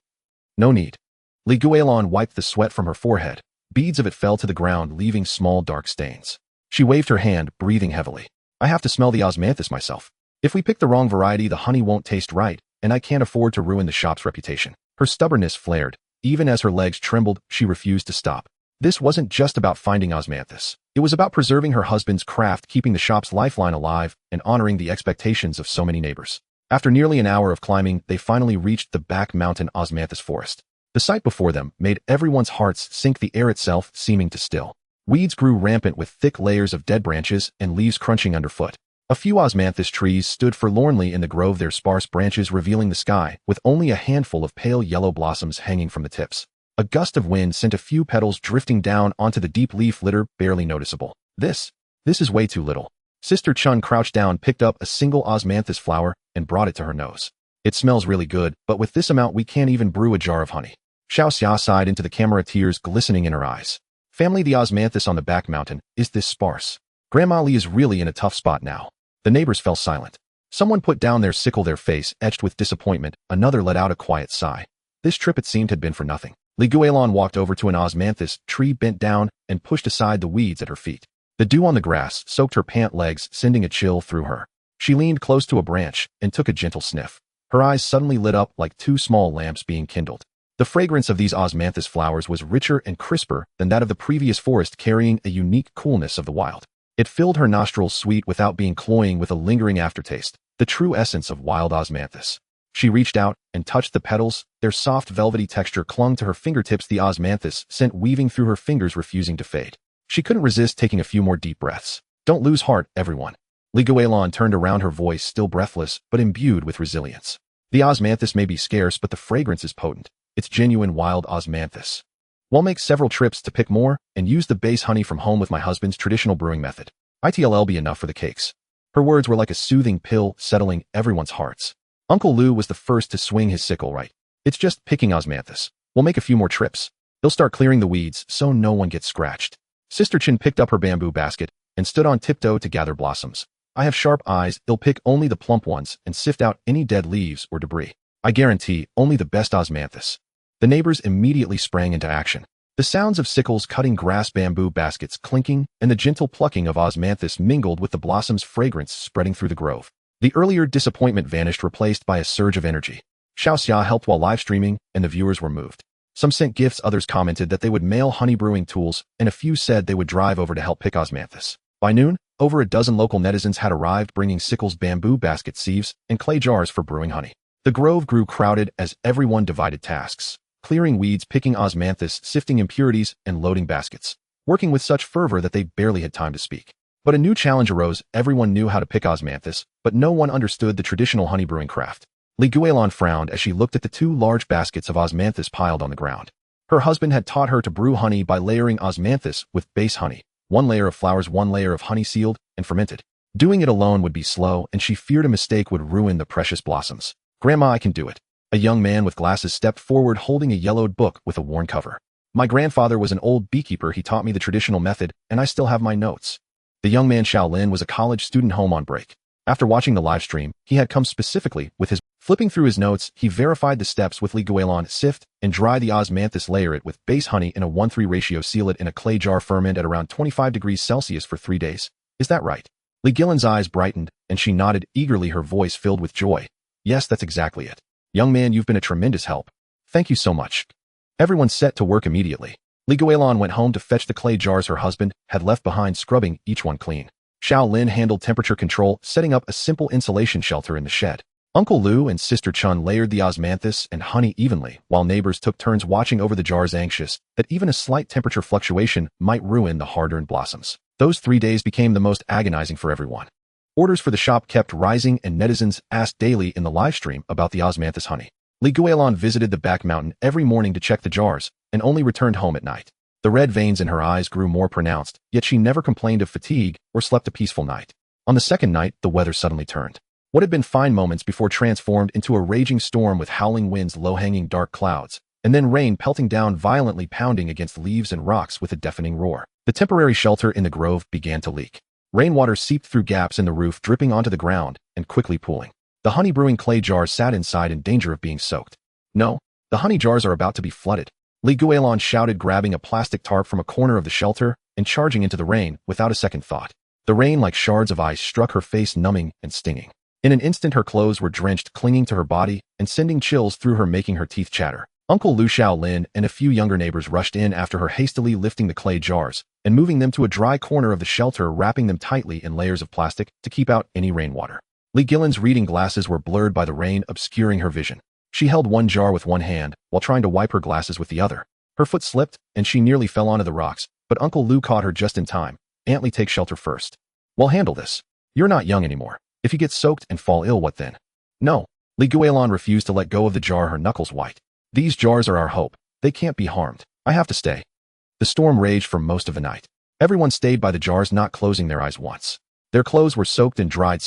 Speaker 1: "No need." Li Guilan wiped the sweat from her forehead. Beads of it fell to the ground, leaving small dark stains. She waved her hand, breathing heavily. "I have to smell the osmanthus myself. If we pick the wrong variety, the honey won't taste right, and I can't afford to ruin the shop's reputation." Her stubbornness flared. Even as her legs trembled, she refused to stop. This wasn't just about finding osmanthus. It was about preserving her husband's craft, keeping the shop's lifeline alive, and honoring the expectations of so many neighbors. After nearly an hour of climbing, they finally reached the back mountain osmanthus forest. The sight before them made everyone's hearts sink, the air itself seeming to still. Weeds grew rampant with thick layers of dead branches and leaves crunching underfoot. A few osmanthus trees stood forlornly in the grove, their sparse branches revealing the sky, with only a handful of pale yellow blossoms hanging from the tips. A gust of wind sent a few petals drifting down onto the deep leaf litter, barely noticeable. This is way too little." Sister Chun crouched down, picked up a single osmanthus flower, and brought it to her nose. "It smells really good, but with this amount we can't even brew a jar of honey." Xiao Xia sighed into the camera, tears glistening in her eyes. "Family, the osmanthus on the back mountain is this sparse. Grandma Li is really in a tough spot now." The neighbors fell silent. Someone put down their sickle, their face etched with disappointment. Another let out a quiet sigh. This trip, it seemed, had been for nothing. Li Guilan walked over to an osmanthus tree, bent down, and pushed aside the weeds at her feet. The dew on the grass soaked her pant legs, sending a chill through her. She leaned close to a branch and took a gentle sniff. Her eyes suddenly lit up like two small lamps being kindled. The fragrance of these osmanthus flowers was richer and crisper than that of the previous forest, carrying a unique coolness of the wild. It filled her nostrils, sweet without being cloying, with a lingering aftertaste, the true essence of wild osmanthus. She reached out and touched the petals. Their soft, velvety texture clung to her fingertips, the osmanthus scent weaving through her fingers, refusing to fade. She couldn't resist taking a few more deep breaths. "Don't lose heart, everyone." Li Guilan turned around, her voice still breathless, but imbued with resilience. "The osmanthus may be scarce, but the fragrance is potent. It's genuine wild osmanthus. We'll make several trips to pick more and use the base honey from home with my husband's traditional brewing method. It'll be enough for the cakes." Her words were like a soothing pill, settling everyone's hearts. Uncle Lou was the first to swing his sickle. "Right. It's just picking osmanthus. We'll make a few more trips. They'll start clearing the weeds so no one gets scratched." Sister Chin picked up her bamboo basket and stood on tiptoe to gather blossoms. "I have sharp eyes. They'll pick only the plump ones and sift out any dead leaves or debris. I guarantee only the best osmanthus." The neighbors immediately sprang into action. The sounds of sickles cutting grass, bamboo baskets clinking, and the gentle plucking of osmanthus mingled with the blossom's fragrance spreading through the grove. The earlier disappointment vanished, replaced by a surge of energy. Xiao Xia helped while live streaming, and the viewers were moved. Some sent gifts, others commented that they would mail honey brewing tools, and a few said they would drive over to help pick osmanthus. By noon, over a dozen local netizens had arrived, bringing sickles, bamboo basket sieves, and clay jars for brewing honey. The grove grew crowded as everyone divided tasks, clearing weeds, picking osmanthus, sifting impurities, and loading baskets, working with such fervor that they barely had time to speak. But a new challenge arose. Everyone knew how to pick osmanthus, but no one understood the traditional honey brewing craft. Li Guilan frowned as she looked at the two large baskets of osmanthus piled on the ground. Her husband had taught her to brew honey by layering osmanthus with base honey, one layer of flowers, one layer of honey, sealed and fermented. Doing it alone would be slow, and she feared a mistake would ruin the precious blossoms. "Grandma, I can do it." A young man with glasses stepped forward, holding a yellowed book with a worn cover. "My grandfather was an old beekeeper. He taught me the traditional method, and I still have my notes." The young man, Shaolin, was a college student home on break. After watching the live stream, he had come specifically with his. Flipping through his notes, he verified the steps with Li Guilan. "Sift and dry the osmanthus, layer it with base honey in a 1:3 ratio, seal it in a clay jar, ferment at around 25 degrees Celsius for 3 days. Is that right?" Li Guilan's eyes brightened, and she nodded eagerly, her voice filled with joy. "Yes, that's exactly it. Young man, you've been a tremendous help. Thank you so much." Everyone set to work immediately. Li Guilan went home to fetch the clay jars her husband had left behind, scrubbing each one clean. Shaolin handled temperature control, setting up a simple insulation shelter in the shed. Uncle Lou and Sister Chun layered the osmanthus and honey evenly, while neighbors took turns watching over the jars, anxious that even a slight temperature fluctuation might ruin the hard-earned blossoms. Those 3 days became the most agonizing for everyone. Orders for the shop kept rising, and netizens asked daily in the live stream about the osmanthus honey. Li Guilan visited the back mountain every morning to check the jars, and only returned home at night. The red veins in her eyes grew more pronounced, yet she never complained of fatigue or slept a peaceful night. On the second night, the weather suddenly turned. What had been fine moments before transformed into a raging storm with howling winds, low-hanging dark clouds, and then rain pelting down violently, pounding against leaves and rocks with a deafening roar. The temporary shelter in the grove began to leak. Rainwater seeped through gaps in the roof, dripping onto the ground and quickly pooling. The honey brewing clay jars sat inside in danger of being soaked. No, the honey jars are about to be flooded. Guilan shouted, grabbing a plastic tarp from a corner of the shelter and charging into the rain without a second thought. The rain, like shards of ice, struck her face, numbing and stinging. In an instant, her clothes were drenched, clinging to her body and sending chills through her, making her teeth chatter. Uncle Lu Xiaolin and a few younger neighbors rushed in after her, hastily lifting the clay jars and moving them to a dry corner of the shelter, wrapping them tightly in layers of plastic to keep out any rainwater. Guilan's reading glasses were blurred by the rain, obscuring her vision. She held one jar with one hand while trying to wipe her glasses with the other. Her foot slipped and she nearly fell onto the rocks, but Uncle Lu caught her just in time. "Auntie, take shelter first. We'll handle this. You're not young anymore. If you get soaked and fall ill, what then?" "No." Guilan refused to let go of the jar, her knuckles white. "These jars are our hope. They can't be harmed. I have to stay." The storm raged for most of the night. Everyone stayed by the jars, not closing their eyes once. Their clothes were soaked and dried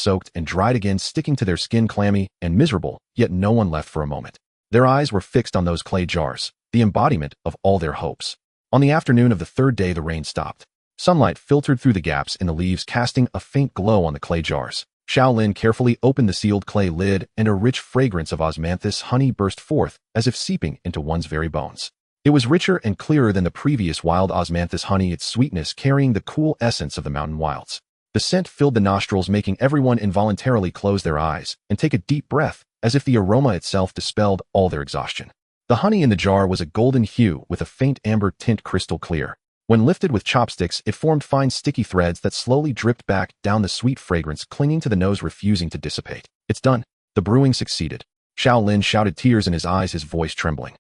Speaker 1: again, sticking to their skin, clammy and miserable, yet no one left for a moment. Their eyes were fixed on those clay jars, the embodiment of all their hopes. On the afternoon of the third day, the rain stopped. Sunlight filtered through the gaps in the leaves, casting a faint glow on the clay jars. Xiaolin carefully opened the sealed clay lid, and a rich fragrance of osmanthus honey burst forth, as if seeping into one's very bones. It was richer and clearer than the previous wild osmanthus honey, its sweetness carrying the cool essence of the mountain wilds. The scent filled the nostrils, making everyone involuntarily close their eyes and take a deep breath, as if the aroma itself dispelled all their exhaustion. The honey in the jar was a golden hue with a faint amber tint, crystal clear. When lifted with chopsticks, it formed fine sticky threads that slowly dripped back down, the sweet fragrance clinging to the nose, refusing to dissipate. "It's done. The brewing succeeded." Xiaolin shouted, tears in his eyes, his voice trembling.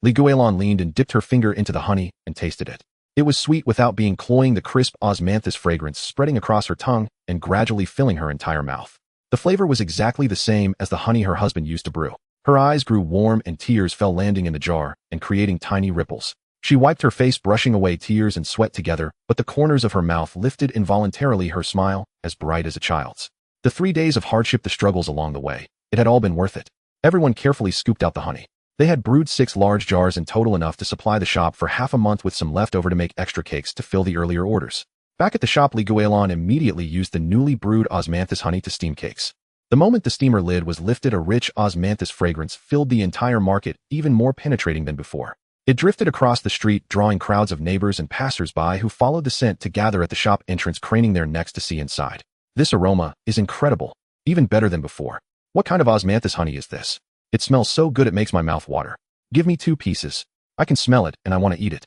Speaker 1: Guilan leaned and dipped her finger into the honey and tasted it. It was sweet without being cloying, the crisp osmanthus fragrance spreading across her tongue and gradually filling her entire mouth. The flavor was exactly the same as the honey her husband used to brew. Her eyes grew warm and tears fell, landing in the jar and creating tiny ripples. She wiped her face, brushing away tears and sweat together, but the corners of her mouth lifted involuntarily, her smile as bright as a child's. The 3 days of hardship, the struggles along the way, it had all been worth it. Everyone carefully scooped out the honey. They had brewed 6 large jars in total, enough to supply the shop for half a month, with some left over to make extra cakes to fill the earlier orders. Back at the shop, Guilan immediately used the newly brewed osmanthus honey to steam cakes. The moment the steamer lid was lifted, a rich osmanthus fragrance filled the entire market, even more penetrating than before. It drifted across the street, drawing crowds of neighbors and passers-by who followed the scent to gather at the shop entrance, craning their necks to see inside. "This aroma is incredible, even better than before. What kind of osmanthus honey is this? It smells so good it makes my mouth water. Give me 2 pieces. I can smell it and I want to eat it."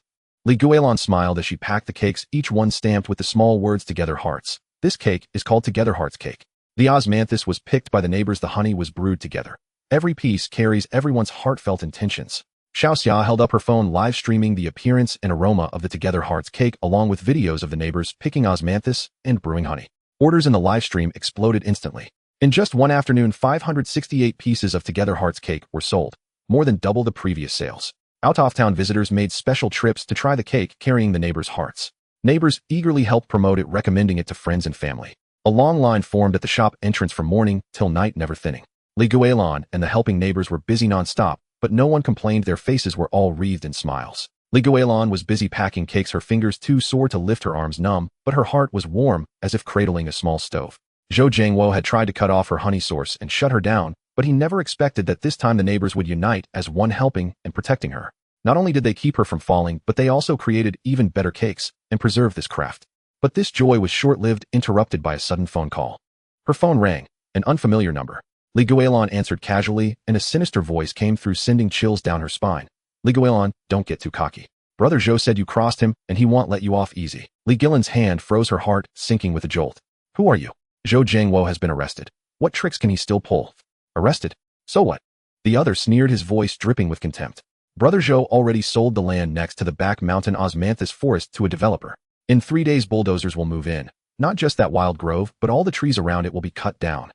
Speaker 1: Guilan smiled as she packed the cakes, each one stamped with the small words "Together Hearts." This cake is called Together Hearts cake. The osmanthus was picked by the neighbors, the honey was brewed together. Every piece carries everyone's heartfelt intentions. Xiaoxia held up her phone, live streaming the appearance and aroma of the Together Hearts cake, along with videos of the neighbors picking osmanthus and brewing honey. Orders in the live stream exploded instantly. In just one afternoon, 568 pieces of Together Hearts cake were sold, more than double the previous sales. Out-of-town visitors made special trips to try the cake, carrying the neighbors' hearts. Neighbors eagerly helped promote it, recommending it to friends and family. A long line formed at the shop entrance from morning till night, never thinning. Guilan and the helping neighbors were busy non-stop, but no one complained. Their faces were all wreathed in smiles. Guilan was busy packing cakes, her fingers too sore to lift, her arms numb, but her heart was warm, as if cradling a small stove. Zhou Jiangwo had tried to cut off her honey source and shut her down, but he never expected that this time the neighbors would unite as one, helping and protecting her. Not only did they keep her from falling, but they also created even better cakes and preserved this craft. But this joy was short-lived, interrupted by a sudden phone call. Her phone rang, an unfamiliar number. Guilan answered casually, and a sinister voice came through, sending chills down her spine. "Guilan, don't get too cocky. Brother Zhou said you crossed him, and he won't let you off easy." Guilan's hand froze, her heart sinking with a jolt. "Who are you?" "Zhou Jiangwo has been arrested. What tricks can he still pull?" "Arrested? So what?" The other sneered, his voice dripping with contempt. "Brother Zhou already sold the land next to the back mountain osmanthus forest to a developer. In 3 days, bulldozers will move in. Not just that wild grove, but all the trees around it will be cut down.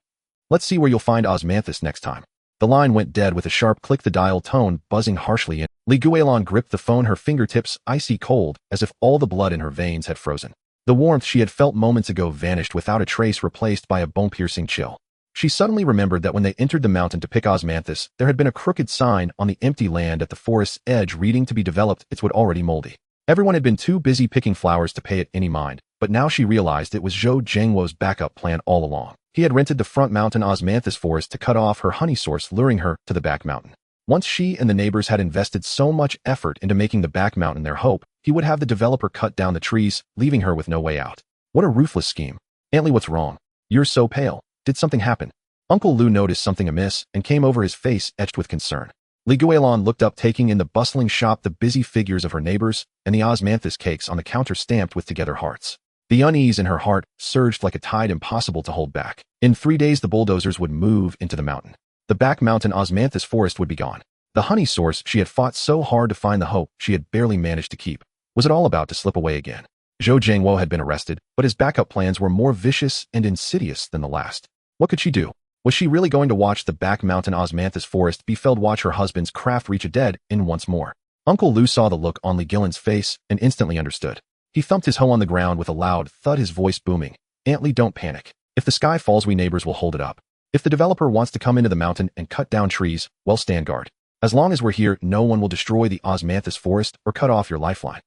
Speaker 1: Let's see where you'll find osmanthus next time." The line went dead with a sharp click, the dial tone buzzing harshly in. Guilan gripped the phone, her fingertips icy cold, as if all the blood in her veins had frozen. The warmth she had felt moments ago vanished without a trace, replaced by a bone-piercing chill. She suddenly remembered that when they entered the mountain to pick osmanthus, there had been a crooked sign on the empty land at the forest's edge reading to be developed. It was already moldy. Everyone had been too busy picking flowers to pay it any mind, but now she realized it was Zhou Zhengwo's backup plan all along. He had rented the front mountain osmanthus forest to cut off her honey source, luring her to the back mountain. Once she and the neighbors had invested so much effort into making the back mountain their hope, he would have the developer cut down the trees, leaving her with no way out. What a ruthless scheme. Auntie, what's wrong? You're so pale. Did something happen? Uncle Lu noticed something amiss and came over, his face etched with concern. Li Guilan looked up, taking in the bustling shop, the busy figures of her neighbors, and the osmanthus cakes on the counter stamped with together hearts. The unease in her heart surged like a tide, impossible to hold back. In 3 days the bulldozers would move into the mountain. The back mountain osmanthus forest would be gone. The honey source she had fought so hard to find, the hope she had barely managed to keep. Was it all about to slip away again? Zhou Zhengwo had been arrested, but his backup plans were more vicious and insidious than the last. What could she do? Was she really going to watch the back mountain osmanthus forest be felled, watch her husband's craft reach a dead end once more? Uncle Lu saw the look on Li Guilan's face and instantly understood. He thumped his hoe on the ground with a loud thud, his voice booming. Aunt Li, don't panic. If the sky falls, we neighbors will hold it up. If the developer wants to come into the mountain and cut down trees, well, stand guard. As long as we're here, no one will destroy the osmanthus forest or cut off your lifeline.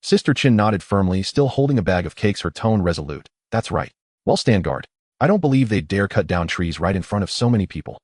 Speaker 1: Sister Chin nodded firmly, still holding a bag of cakes, her tone resolute. That's right. Well, stand guard. I don't believe they'd dare cut down trees right in front of so many people.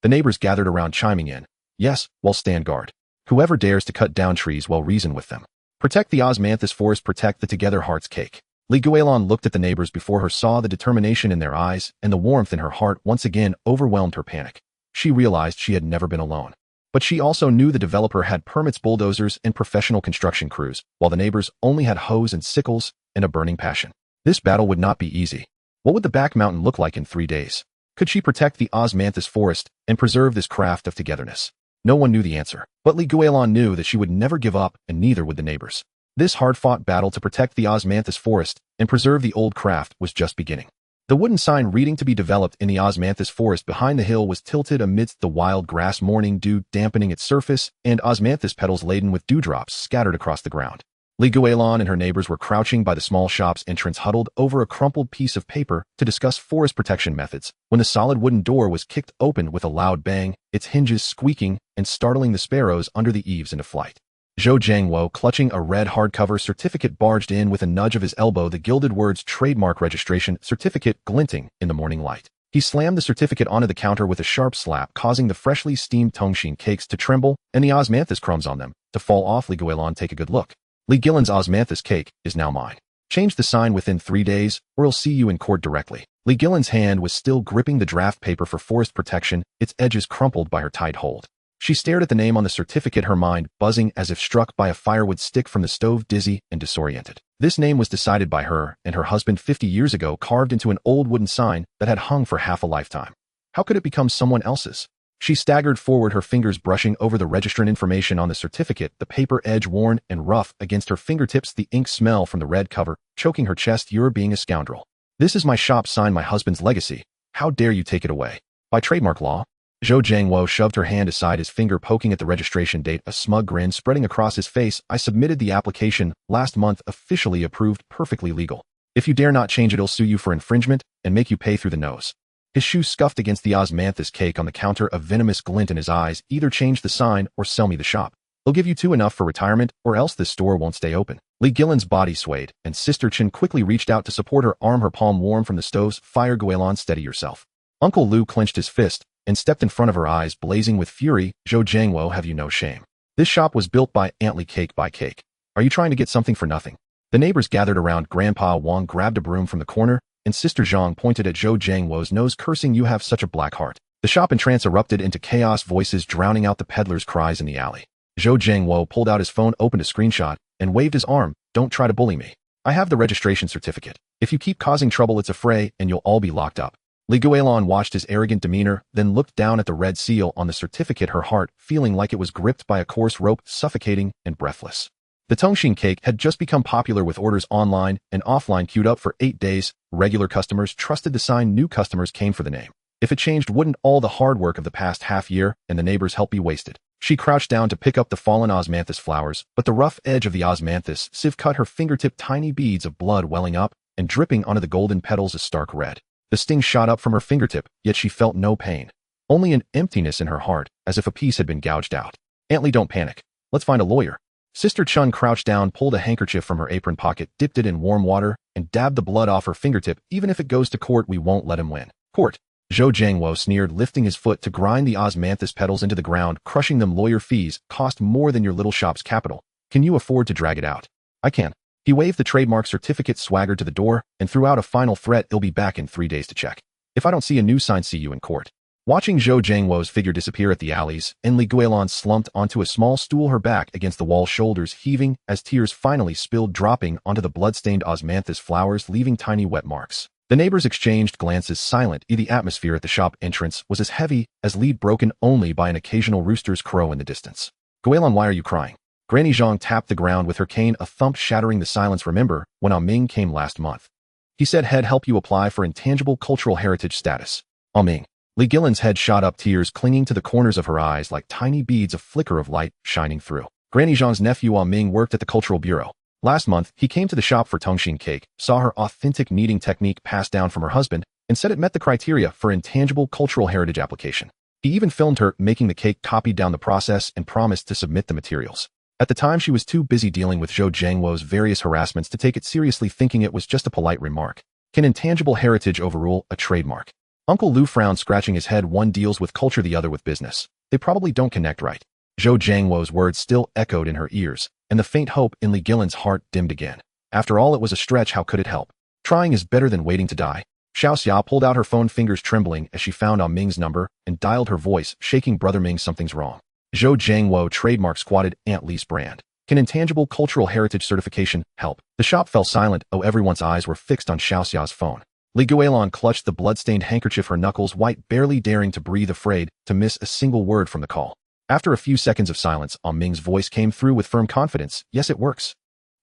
Speaker 1: The neighbors gathered around, chiming in. Yes, well, stand guard. Whoever dares to cut down trees, well, reason with them. Protect the osmanthus forest, protect the Together Hearts cake. Li Guilan looked at the neighbors before her, saw the determination in their eyes, and the warmth in her heart once again overwhelmed her panic. She realized she had never been alone. But she also knew the developer had permits, bulldozers, and professional construction crews, while the neighbors only had hoes and sickles and a burning passion. This battle would not be easy. What would the back mountain look like in 3 days? Could she protect the osmanthus forest and preserve this craft of togetherness? No one knew the answer, but Li Guilan knew that she would never give up, and neither would the neighbors. This hard-fought battle to protect the osmanthus forest and preserve the old craft was just beginning. The wooden sign reading to be developed in the osmanthus forest behind the hill was tilted amidst the wild grass, morning dew dampening its surface, and osmanthus petals laden with dewdrops scattered across the ground. Li Guilan and her neighbors were crouching by the small shop's entrance, huddled over a crumpled piece of paper to discuss forest protection methods, when the solid wooden door was kicked open with a loud bang, its hinges squeaking and startling the sparrows under the eaves into flight. Zhou Zhengwo, clutching a red hardcover certificate, barged in with a nudge of his elbow, the gilded words trademark registration certificate glinting in the morning light. He slammed the certificate onto the counter with a sharp slap, causing the freshly steamed tongshin cakes to tremble and the osmanthus crumbs on them to fall off. Li Guilan, take a good look. Li Guilan's osmanthus cake is now mine. Change the sign within 3 days, or I'll see you in court directly. Li Guilan's hand was still gripping the draft paper for forest protection, its edges crumpled by her tight hold. She stared at the name on the certificate, her mind buzzing as if struck by a firewood stick from the stove, dizzy and disoriented. This name was decided by her and her husband 50 years ago, carved into an old wooden sign that had hung for half a lifetime. How could it become someone else's? She staggered forward, her fingers brushing over the registrant information on the certificate, the paper edge worn and rough against her fingertips, the ink smell from the red cover choking her chest. You're being a scoundrel. This is my shop sign, my husband's legacy. How dare you take it away? By trademark law. Zhou Zhengwo shoved her hand aside, his finger poking at the registration date, a smug grin spreading across his face. I submitted the application last month, officially approved, perfectly legal. If you dare not change it, I'll sue you for infringement and make you pay through the nose. His shoe scuffed against the osmanthus cake on the counter, a venomous glint in his eyes. Either change the sign or sell me the shop. I'll give you 2 enough for retirement, or else this store won't stay open. Li Guilan's body swayed, and Sister Chin quickly reached out to support her arm, her palm warm from the stove's fire. Guilan, steady yourself. Uncle Lu clenched his fist and stepped in front of her, eyes blazing with fury. Zhou Zhengwo, have you no shame? This shop was built by Aunt Li, cake by cake. Are you trying to get something for nothing? The neighbors gathered around. Grandpa Wang grabbed a broom from the corner, and Sister Zhang pointed at Zhou Zhengwo's nose, cursing, you have such a black heart. The shop in trance erupted into chaos, voices drowning out the peddlers' cries in the alley. Zhou Zhengwo pulled out his phone, opened a screenshot, and waved his arm. Don't try to bully me. I have the registration certificate. If you keep causing trouble, it's a fray, and you'll all be locked up. Li Guilan watched his arrogant demeanor, then looked down at the red seal on the certificate, her heart feeling like it was gripped by a coarse rope, suffocating and breathless. The tongshin cake had just become popular, with orders online and offline queued up for 8 days. Regular customers trusted the sign, new customers came for the name. If it changed, wouldn't all the hard work of the past half year and the neighbors' help be wasted? She crouched down to pick up the fallen osmanthus flowers, but the rough edge of the osmanthus sieve cut her fingertip, tiny beads of blood welling up and dripping onto the golden petals, a stark red. The sting shot up from her fingertip, yet she felt no pain. Only an emptiness in her heart, as if a piece had been gouged out. Aunt Lee, don't panic. Let's find a lawyer. Sister Chun crouched down, pulled a handkerchief from her apron pocket, dipped it in warm water, and dabbed the blood off her fingertip. Even if it goes to court, we won't let him win. Court. Zhou Jiangwo sneered, lifting his foot to grind the osmanthus petals into the ground, crushing them. Lawyer fees cost more than your little shop's capital. Can you afford to drag it out? I can. He waved the trademark certificate, swaggered to the door, and threw out a final threat. He'll be back in 3 days to check. If I don't see a new sign, see you in court. Watching Zhou Jiangwo's figure disappear at the alleys, Li Guilan slumped onto a small stool, her back against the wall, shoulders heaving as tears finally spilled, dropping onto the blood-stained osmanthus flowers, leaving tiny wet marks. The neighbors exchanged glances, silent. The atmosphere at the shop entrance was as heavy as lead, broken only by an occasional rooster's crow in the distance. Guilan, why are you crying? Granny Zhang tapped the ground with her cane, a thump shattering the silence. Remember when Ming came last month? He said he'd help you apply for intangible cultural heritage status. Ming. Li Guilan's head shot up, tears clinging to the corners of her eyes like tiny beads, a flicker of light shining through. Granny Zhang's nephew Ming worked at the Cultural Bureau. Last month, he came to the shop for Tongxin cake, saw her authentic kneading technique passed down from her husband, and said it met the criteria for intangible cultural heritage application. He even filmed her making the cake, copied down the process, and promised to submit the materials. At the time, she was too busy dealing with Zhou Jiangwo's various harassments to take it seriously, thinking it was just a polite remark. Can intangible heritage overrule a trademark? Uncle Lu frowned, scratching his head. One deals with culture, the other with business. They probably don't connect right. Zhou Jiangwo's words still echoed in her ears, and the faint hope in Li Guilan's heart dimmed again. After all, it was a stretch. How could it help? Trying is better than waiting to die. Xiao Xia pulled out her phone, fingers trembling as she found Ming's number, and dialed, her voice shaking. Brother Ming, something's wrong. Zhou Jiangwo, trademark squatted, Aunt Lee's brand. Can intangible cultural heritage certification help? The shop fell silent. Everyone's eyes were fixed on Xiao Xia's phone. Li Guilan clutched the blood-stained handkerchief, her knuckles white, barely daring to breathe, afraid to miss a single word from the call. After a few seconds of silence, Ming's voice came through with firm confidence. Yes, it works.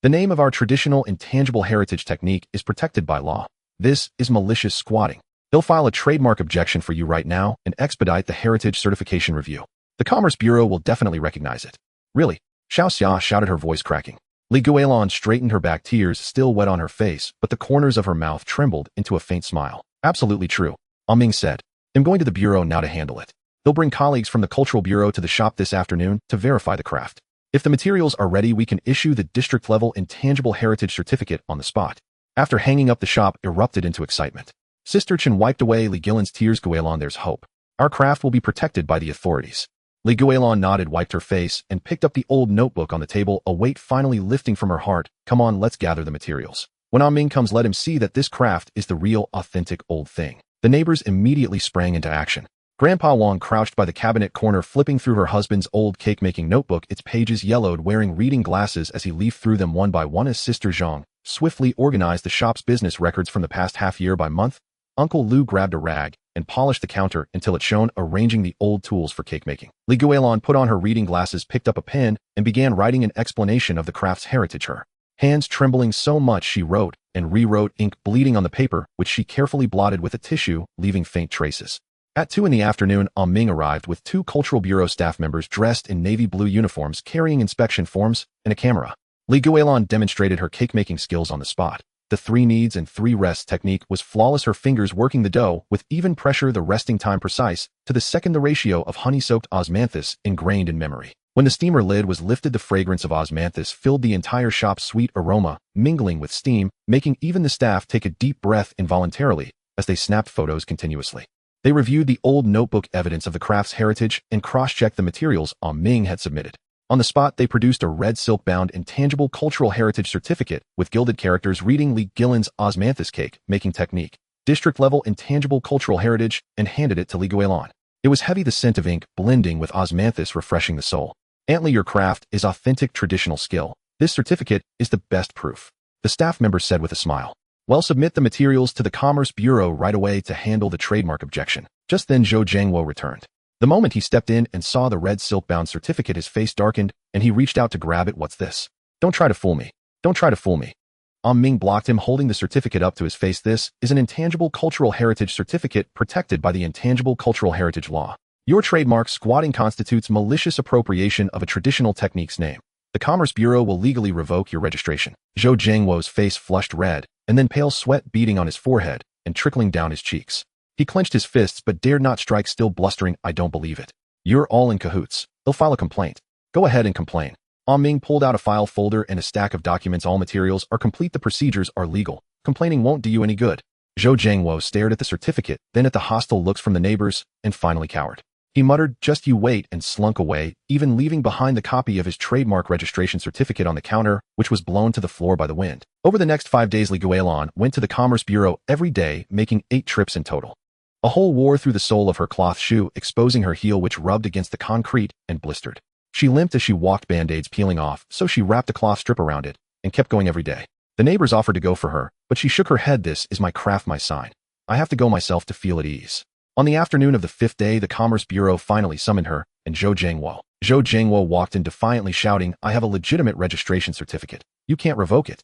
Speaker 1: The name of our traditional intangible heritage technique is protected by law. This is malicious squatting. They'll file a trademark objection for you right now and expedite the heritage certification review. The Commerce Bureau will definitely recognize it. Really? Xiao Xia shouted, her voice cracking. Li Guilan straightened her back, tears still wet on her face, but the corners of her mouth trembled into a faint smile. Absolutely true, Ming said. I'm going to the Bureau now to handle it. They'll bring colleagues from the Cultural Bureau to the shop this afternoon to verify the craft. If the materials are ready, we can issue the district-level intangible heritage certificate on the spot. After hanging up, the shop erupted into excitement. Sister Chen wiped away Li Guilan's tears. Guilan, there's hope. Our craft will be protected by the authorities. Li Guilan nodded, wiped her face, and picked up the old notebook on the table, a weight finally lifting from her heart. Come on, let's gather the materials. When Ming comes, let him see that this craft is the real, authentic old thing. The neighbors immediately sprang into action. Grandpa Wang crouched by the cabinet corner, flipping through her husband's old cake-making notebook, its pages yellowed, wearing reading glasses as he leafed through them one by one as Sister Zhang swiftly organized the shop's business records from the past half year by month. Uncle Lu grabbed a rag and polished the counter until it shone, arranging the old tools for cake-making. Li Guilan put on her reading glasses, picked up a pen, and began writing an explanation of the craft's heritage, her hands trembling so much she wrote and rewrote, ink bleeding on the paper, which she carefully blotted with a tissue, leaving faint traces. At 2 in the afternoon, Ming arrived with 2 Cultural Bureau staff members dressed in navy blue uniforms, carrying inspection forms and a camera. Li Guilan demonstrated her cake-making skills on the spot. The 3 kneads and 3 rests technique was flawless, her fingers working the dough with even pressure, the resting time precise to the second, the ratio of honey-soaked osmanthus ingrained in memory. When the steamer lid was lifted, the fragrance of osmanthus filled the entire shop, sweet aroma mingling with steam, making even the staff take a deep breath involuntarily as they snapped photos continuously. They reviewed the old notebook evidence of the craft's heritage and cross-checked the materials Ming had submitted. On the spot, they produced a red silk-bound intangible cultural heritage certificate with gilded characters reading Li Guilan's osmanthus cake making technique, district-level intangible cultural heritage, and handed it to Li Guilan. It was heavy, the scent of ink blending with osmanthus refreshing the soul. Aunt Lee, your craft is authentic traditional skill. This certificate is the best proof, the staff member said with a smile. Well, submit the materials to the Commerce Bureau right away to handle the trademark objection. Just then Zhou Jiangwo returned. The moment he stepped in and saw the red silk-bound certificate, his face darkened, and he reached out to grab it. What's this? Don't try to fool me. Don't try to fool me. Ming blocked him, holding the certificate up to his face. This is an intangible cultural heritage certificate protected by the Intangible Cultural Heritage Law. Your trademark squatting constitutes malicious appropriation of a traditional technique's name. The Commerce Bureau will legally revoke your registration. Zhou Jiangwo's face flushed red, and then pale sweat beading on his forehead. and trickling down his cheeks. He clenched his fists but dared not strike, still blustering, "I don't believe it. You're all in cahoots. They'll file a complaint." "Go ahead and complain." Ming pulled out a file folder and a stack of documents. "All materials are complete. The procedures are legal. Complaining won't do you any good." Zhou Jiangwo stared at the certificate, then at the hostile looks from the neighbors, and finally cowered. He muttered, "Just you wait," and slunk away, even leaving behind the copy of his trademark registration certificate on the counter, which was blown to the floor by the wind. Over the next 5 days, Li Guilan went to the Commerce Bureau every day, making 8 trips in total. A hole wore through the sole of her cloth shoe, exposing her heel, which rubbed against the concrete and blistered. She limped as she walked, band-aids peeling off, so she wrapped a cloth strip around it and kept going every day. The neighbors offered to go for her, but she shook her head. "This is my craft, my sign. I have to go myself to feel at ease." On the afternoon of the 5th day, the Commerce Bureau finally summoned her and Zhou Jiangwo walked in defiantly, shouting, "I have a legitimate registration certificate. You can't revoke it."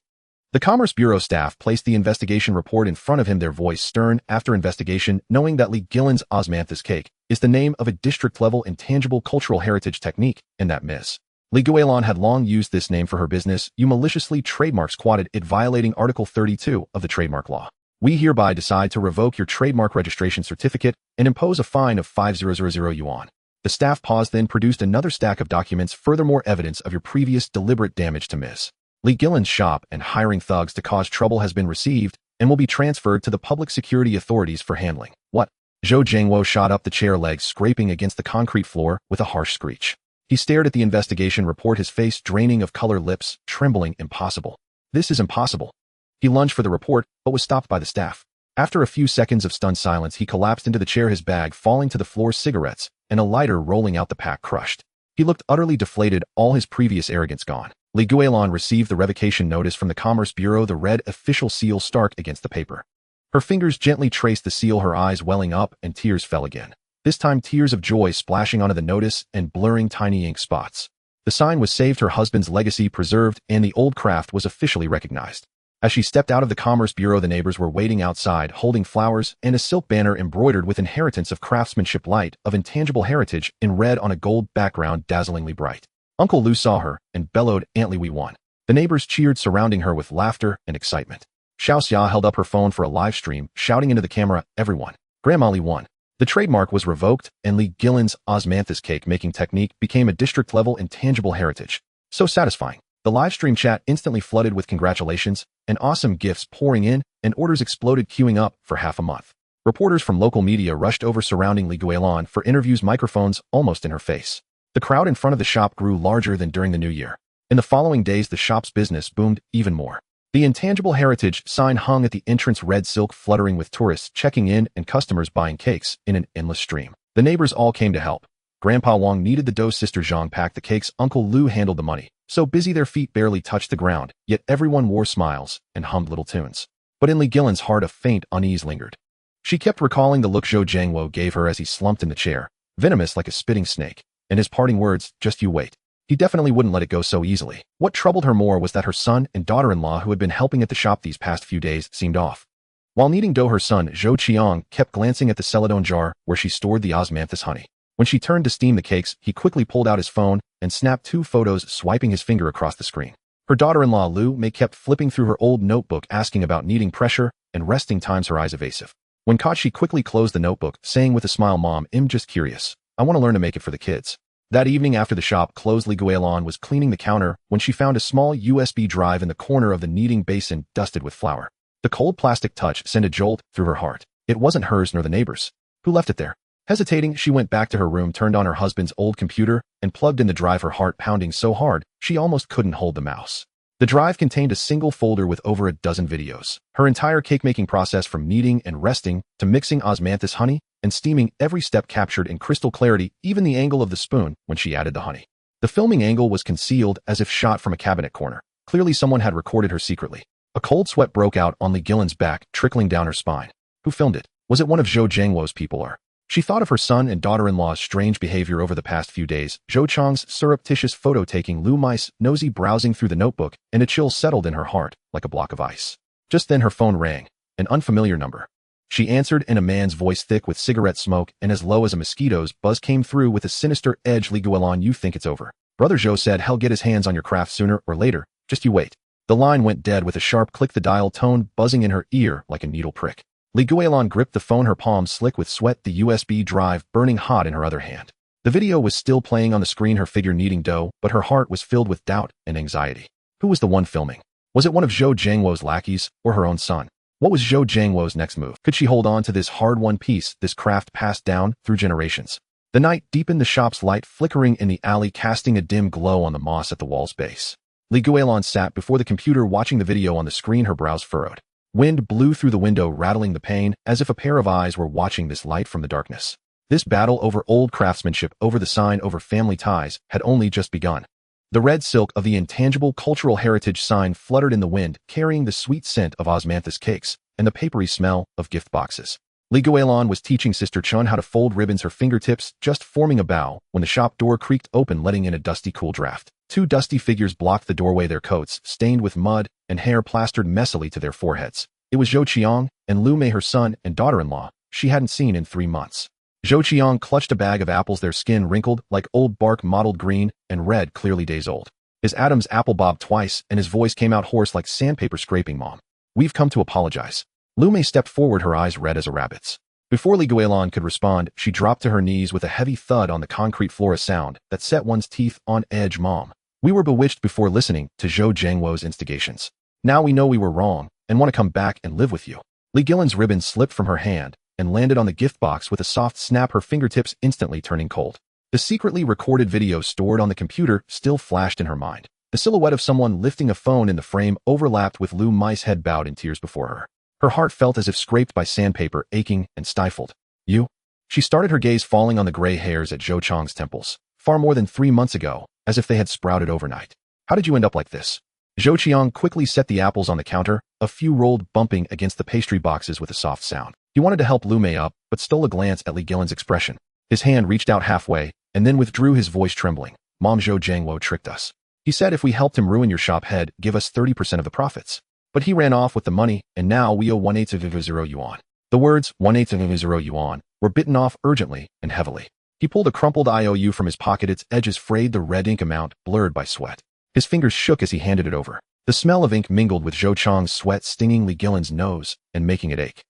Speaker 1: The Commerce Bureau staff placed the investigation report in front of him, their voice stern. "After investigation, knowing that Li Guilan's osmanthus cake is the name of a district-level intangible cultural heritage technique, and that Ms. Li Guilan had long used this name for her business, you maliciously squatted it, violating Article 32 of the trademark law. We hereby decide to revoke your trademark registration certificate and impose a fine of 5,000 yuan. The staff paused, then produced another stack of documents. "Furthermore, evidence of your previous deliberate damage to Ms. Li Guilan's shop and hiring thugs to cause trouble has been received and will be transferred to the public security authorities for handling." "What?" Zhou Jiangwo shot up the chair, legs scraping against the concrete floor with a harsh screech. He stared at the investigation report, his face draining of color, lips trembling. "Impossible. This is impossible." He lunged for the report, but was stopped by the staff. After a few seconds of stunned silence, he collapsed into the chair, his bag falling to the floor, cigarettes and a lighter rolling out, the pack crushed. He looked utterly deflated, all his previous arrogance gone. Li Guilan received the revocation notice from the Commerce Bureau, the red official seal stark against the paper. Her fingers gently traced the seal, her eyes welling up, and tears fell again. This time tears of joy splashing onto the notice and blurring tiny ink spots. The sign was saved, her husband's legacy preserved, and the old craft was officially recognized. As she stepped out of the Commerce Bureau, the neighbors were waiting outside, holding flowers and a silk banner embroidered with "Inheritance of Craftsmanship, Light of Intangible Heritage" in red on a gold background, dazzlingly bright. Uncle Lu saw her and bellowed, "Aunt Li, we won." The neighbors cheered, surrounding her with laughter and excitement. Xiao Xia held up her phone for a live stream, shouting into the camera, "Everyone, Grandma Li won." The trademark was revoked, and Li Guilan's osmanthus cake-making technique became a district-level intangible heritage. So satisfying. The livestream chat instantly flooded with congratulations and awesome gifts pouring in, and orders exploded, queuing up for half a month. Reporters from local media rushed over, surrounding Li Guilan for interviews, microphones almost in her face. The crowd in front of the shop grew larger than during the New Year. In the following days, the shop's business boomed even more. The intangible heritage sign hung at the entrance, red silk fluttering with tourists checking in and customers buying cakes in an endless stream. The neighbors all came to help. Grandpa Wang kneaded the dough, Sister Zhang packed the cakes, Uncle Lu handled the money. So busy their feet barely touched the ground, yet everyone wore smiles and hummed little tunes. But in Li Guilan's heart, a faint unease lingered. She kept recalling the look Zhou Jiangwo gave her as he slumped in the chair, venomous like a spitting snake, and his parting words, "Just you wait." He definitely wouldn't let it go so easily. What troubled her more was that her son and daughter-in-law, who had been helping at the shop these past few days, seemed off. While kneading dough, her son, Zhou Qiang, kept glancing at the celadone jar where she stored the osmanthus honey. When she turned to steam the cakes, he quickly pulled out his phone and snapped 2 photos, swiping his finger across the screen. Her daughter-in-law, Lu Mei, kept flipping through her old notebook, asking about kneading pressure and resting times, her eyes evasive. When caught, she quickly closed the notebook, saying with a smile, "Mom, I'm just curious. I want to learn to make it for the kids." That evening, after the shop closed, Li Guilan was cleaning the counter when she found a small USB drive in the corner of the kneading basin, dusted with flour. The cold plastic touch sent a jolt through her heart. It wasn't hers nor the neighbors. Who left it there? Hesitating, she went back to her room, turned on her husband's old computer, and plugged in the drive, her heart pounding so hard she almost couldn't hold the mouse. The drive contained a single folder with over a dozen videos. Her entire cake-making process, from kneading and resting to mixing osmanthus honey and steaming, every step captured in crystal clarity, even the angle of the spoon when she added the honey. The filming angle was concealed as if shot from a cabinet corner. Clearly someone had recorded her secretly. A cold sweat broke out on Li Guilan's back, trickling down her spine. Who filmed it? Was it one of Zhou Jiangwo's people, or? She thought of her son and daughter-in-law's strange behavior over the past few days, Zhou Chang's surreptitious photo-taking, Lu Mei's nosy browsing through the notebook, and a chill settled in her heart like a block of ice. Just then her phone rang, an unfamiliar number. She answered, and a man's voice, thick with cigarette smoke and as low as a mosquito's buzz, came through with a sinister edge. "Li Guilan, you think it's over. Brother Zhou said he'll get his hands on your craft sooner or later. Just you wait." The line went dead with a sharp click, the dial tone buzzing in her ear like a needle prick. Li Guilan gripped the phone, her palm slick with sweat, the USB drive burning hot in her other hand. The video was still playing on the screen, her figure kneading dough, but her heart was filled with doubt and anxiety. Who was the one filming? Was it one of Zhou Jiangwo's lackeys, or her own son? What was Zhou Jiangwo's next move? Could she hold on to this hard-won piece, this craft passed down through generations? The night deepened, the shop's light flickering in the alley, casting a dim glow on the moss at the wall's base. Li Guilan sat before the computer watching the video on the screen, her brows furrowed. Wind blew through the window, rattling the pane, as if a pair of eyes were watching this light from the darkness. This battle over old craftsmanship, over the sign, over family ties, had only just begun. The red silk of the intangible cultural heritage sign fluttered in the wind, carrying the sweet scent of osmanthus cakes and the papery smell of gift boxes. Li Guilan was teaching Sister Chun how to fold ribbons, her fingertips just forming a bow, when the shop door creaked open, letting in a dusty, cool draft. Two dusty figures blocked the doorway, their coats stained with mud and hair plastered messily to their foreheads. It was Zhou Qiang and Lu Mei, her son and daughter-in-law, she hadn't seen in 3 months. Zhou Qiang clutched a bag of apples, their skin wrinkled like old bark, mottled green and red, clearly days old. His Adam's apple bobbed twice, and his voice came out hoarse like sandpaper scraping. Mom, we've come to apologize. Lu Mei stepped forward, her eyes red as a rabbit's. Before Li Guilan could respond, she dropped to her knees with a heavy thud on the concrete floor, a sound that set one's teeth on edge. Mom, we were bewitched before listening to Zhou Jiangwo's instigations. Now we know we were wrong and want to come back and live with you. Li Guilan's ribbon slipped from her hand and landed on the gift box with a soft snap, her fingertips instantly turning cold. The secretly recorded video stored on the computer still flashed in her mind. The silhouette of someone lifting a phone in the frame overlapped with Lu Mei's head bowed in tears before her. Her heart felt as if scraped by sandpaper, aching and stifled. You? She started, her gaze falling on the gray hairs at Zhou Qiang's temples. Far more than 3 months ago, as if they had sprouted overnight. How did you end up like this? Zhou Qiang quickly set the apples on the counter, a few rolled bumping against the pastry boxes with a soft sound. He wanted to help Lu Mei up, but stole a glance at Li Guilan's expression. His hand reached out halfway, and then withdrew, his voice trembling. Mom, Zhou Jiangwo tricked us. He said if we helped him ruin your shop, he'd give us 30% of the profits. But he ran off with the money, and now we owe 1/8 yuan. The words 1/8 yuan were bitten off urgently and heavily. He pulled a crumpled IOU from his pocket, its edges frayed, the red ink amount blurred by sweat. His fingers shook as he handed it over. The smell of ink mingled with Zhou Qiang's sweat, stinging Li Guilan's nose and making it ache.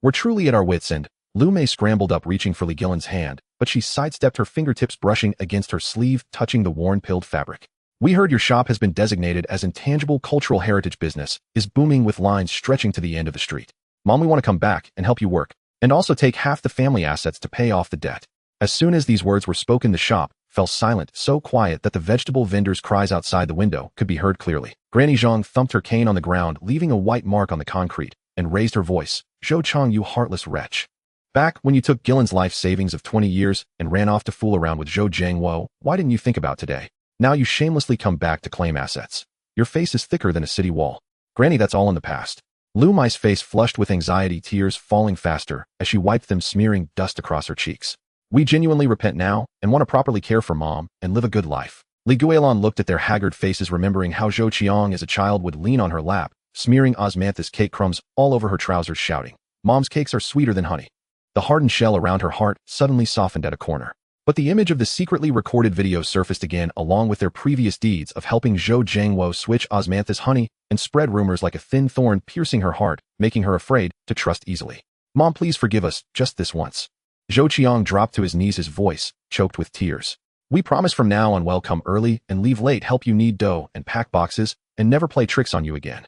Speaker 1: We're truly at our wits' end. Lu Mei scrambled up, reaching for Li Guilan's hand, but she sidestepped, her fingertips brushing against her sleeve, touching the worn, pilled fabric. We heard your shop has been designated as intangible cultural heritage business, is booming with lines stretching to the end of the street. Mom, we want to come back and help you work, and also take half the family assets to pay off the debt. As soon as these words were spoken, the shop fell silent, so quiet that the vegetable vendor's cries outside the window could be heard clearly. Granny Zhang thumped her cane on the ground, leaving a white mark on the concrete, and raised her voice. Zhou Qiang, you heartless wretch. Back when you took Guilan's life savings of 20 years and ran off to fool around with Zhou Jiangwo, why didn't you think about today? Now you shamelessly come back to claim assets. Your face is thicker than a city wall. Granny, that's all in the past. Lu Mei's face flushed with anxiety, tears falling faster as she wiped them, smearing dust across her cheeks. We genuinely repent now and want to properly care for Mom and live a good life. Li Guilan looked at their haggard faces, remembering how Zhou Qiang as a child would lean on her lap, smearing osmanthus cake crumbs all over her trousers, shouting, Mom's cakes are sweeter than honey. The hardened shell around her heart suddenly softened at a corner. But the image of the secretly recorded video surfaced again, along with their previous deeds of helping Zhou Jiangwo switch osmanthus honey and spread rumors like a thin thorn, piercing her heart, making her afraid to trust easily. Mom, please forgive us, just this once. Zhou Qiang dropped to his knees, his voice choked with tears. We promise from now on we'll come early and leave late, help you knead dough and pack boxes, and never play tricks on you again.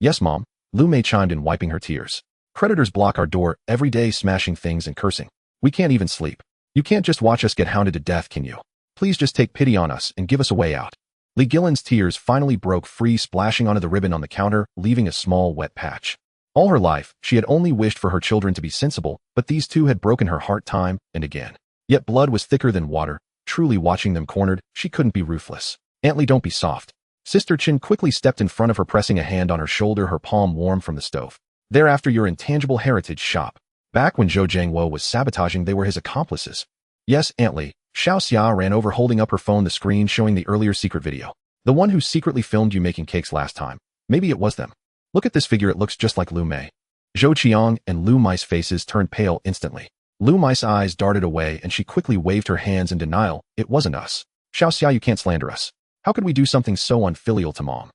Speaker 1: Yes, Mom, Lu Mei chimed in, wiping her tears. Creditors block our door every day, smashing things and cursing. We can't even sleep. You can't just watch us get hounded to death, can you? Please just take pity on us and give us a way out. Li Guilan's tears finally broke free, splashing onto the ribbon on the counter, leaving a small wet patch. All her life, she had only wished for her children to be sensible, but these two had broken her heart time and again. Yet blood was thicker than water. Truly, watching them cornered, she couldn't be ruthless. Aunt Li, don't be soft. Sister Chin quickly stepped in front of her, pressing a hand on her shoulder, her palm warm from the stove. Thereafter, your intangible heritage shop. Back when Zhou Jiangwo was sabotaging, they were his accomplices. Yes, Aunt Li. Xiao Xia ran over, holding up her phone, the screen showing the earlier secret video. The one who secretly filmed you making cakes last time. Maybe it was them. Look at this figure, it looks just like Lu Mei. Zhou Qiang and Lu Mei's faces turned pale instantly. Lu Mei's eyes darted away and she quickly waved her hands in denial. It wasn't us. Xiao Xia, you can't slander us. How could we do something so unfilial to Mom?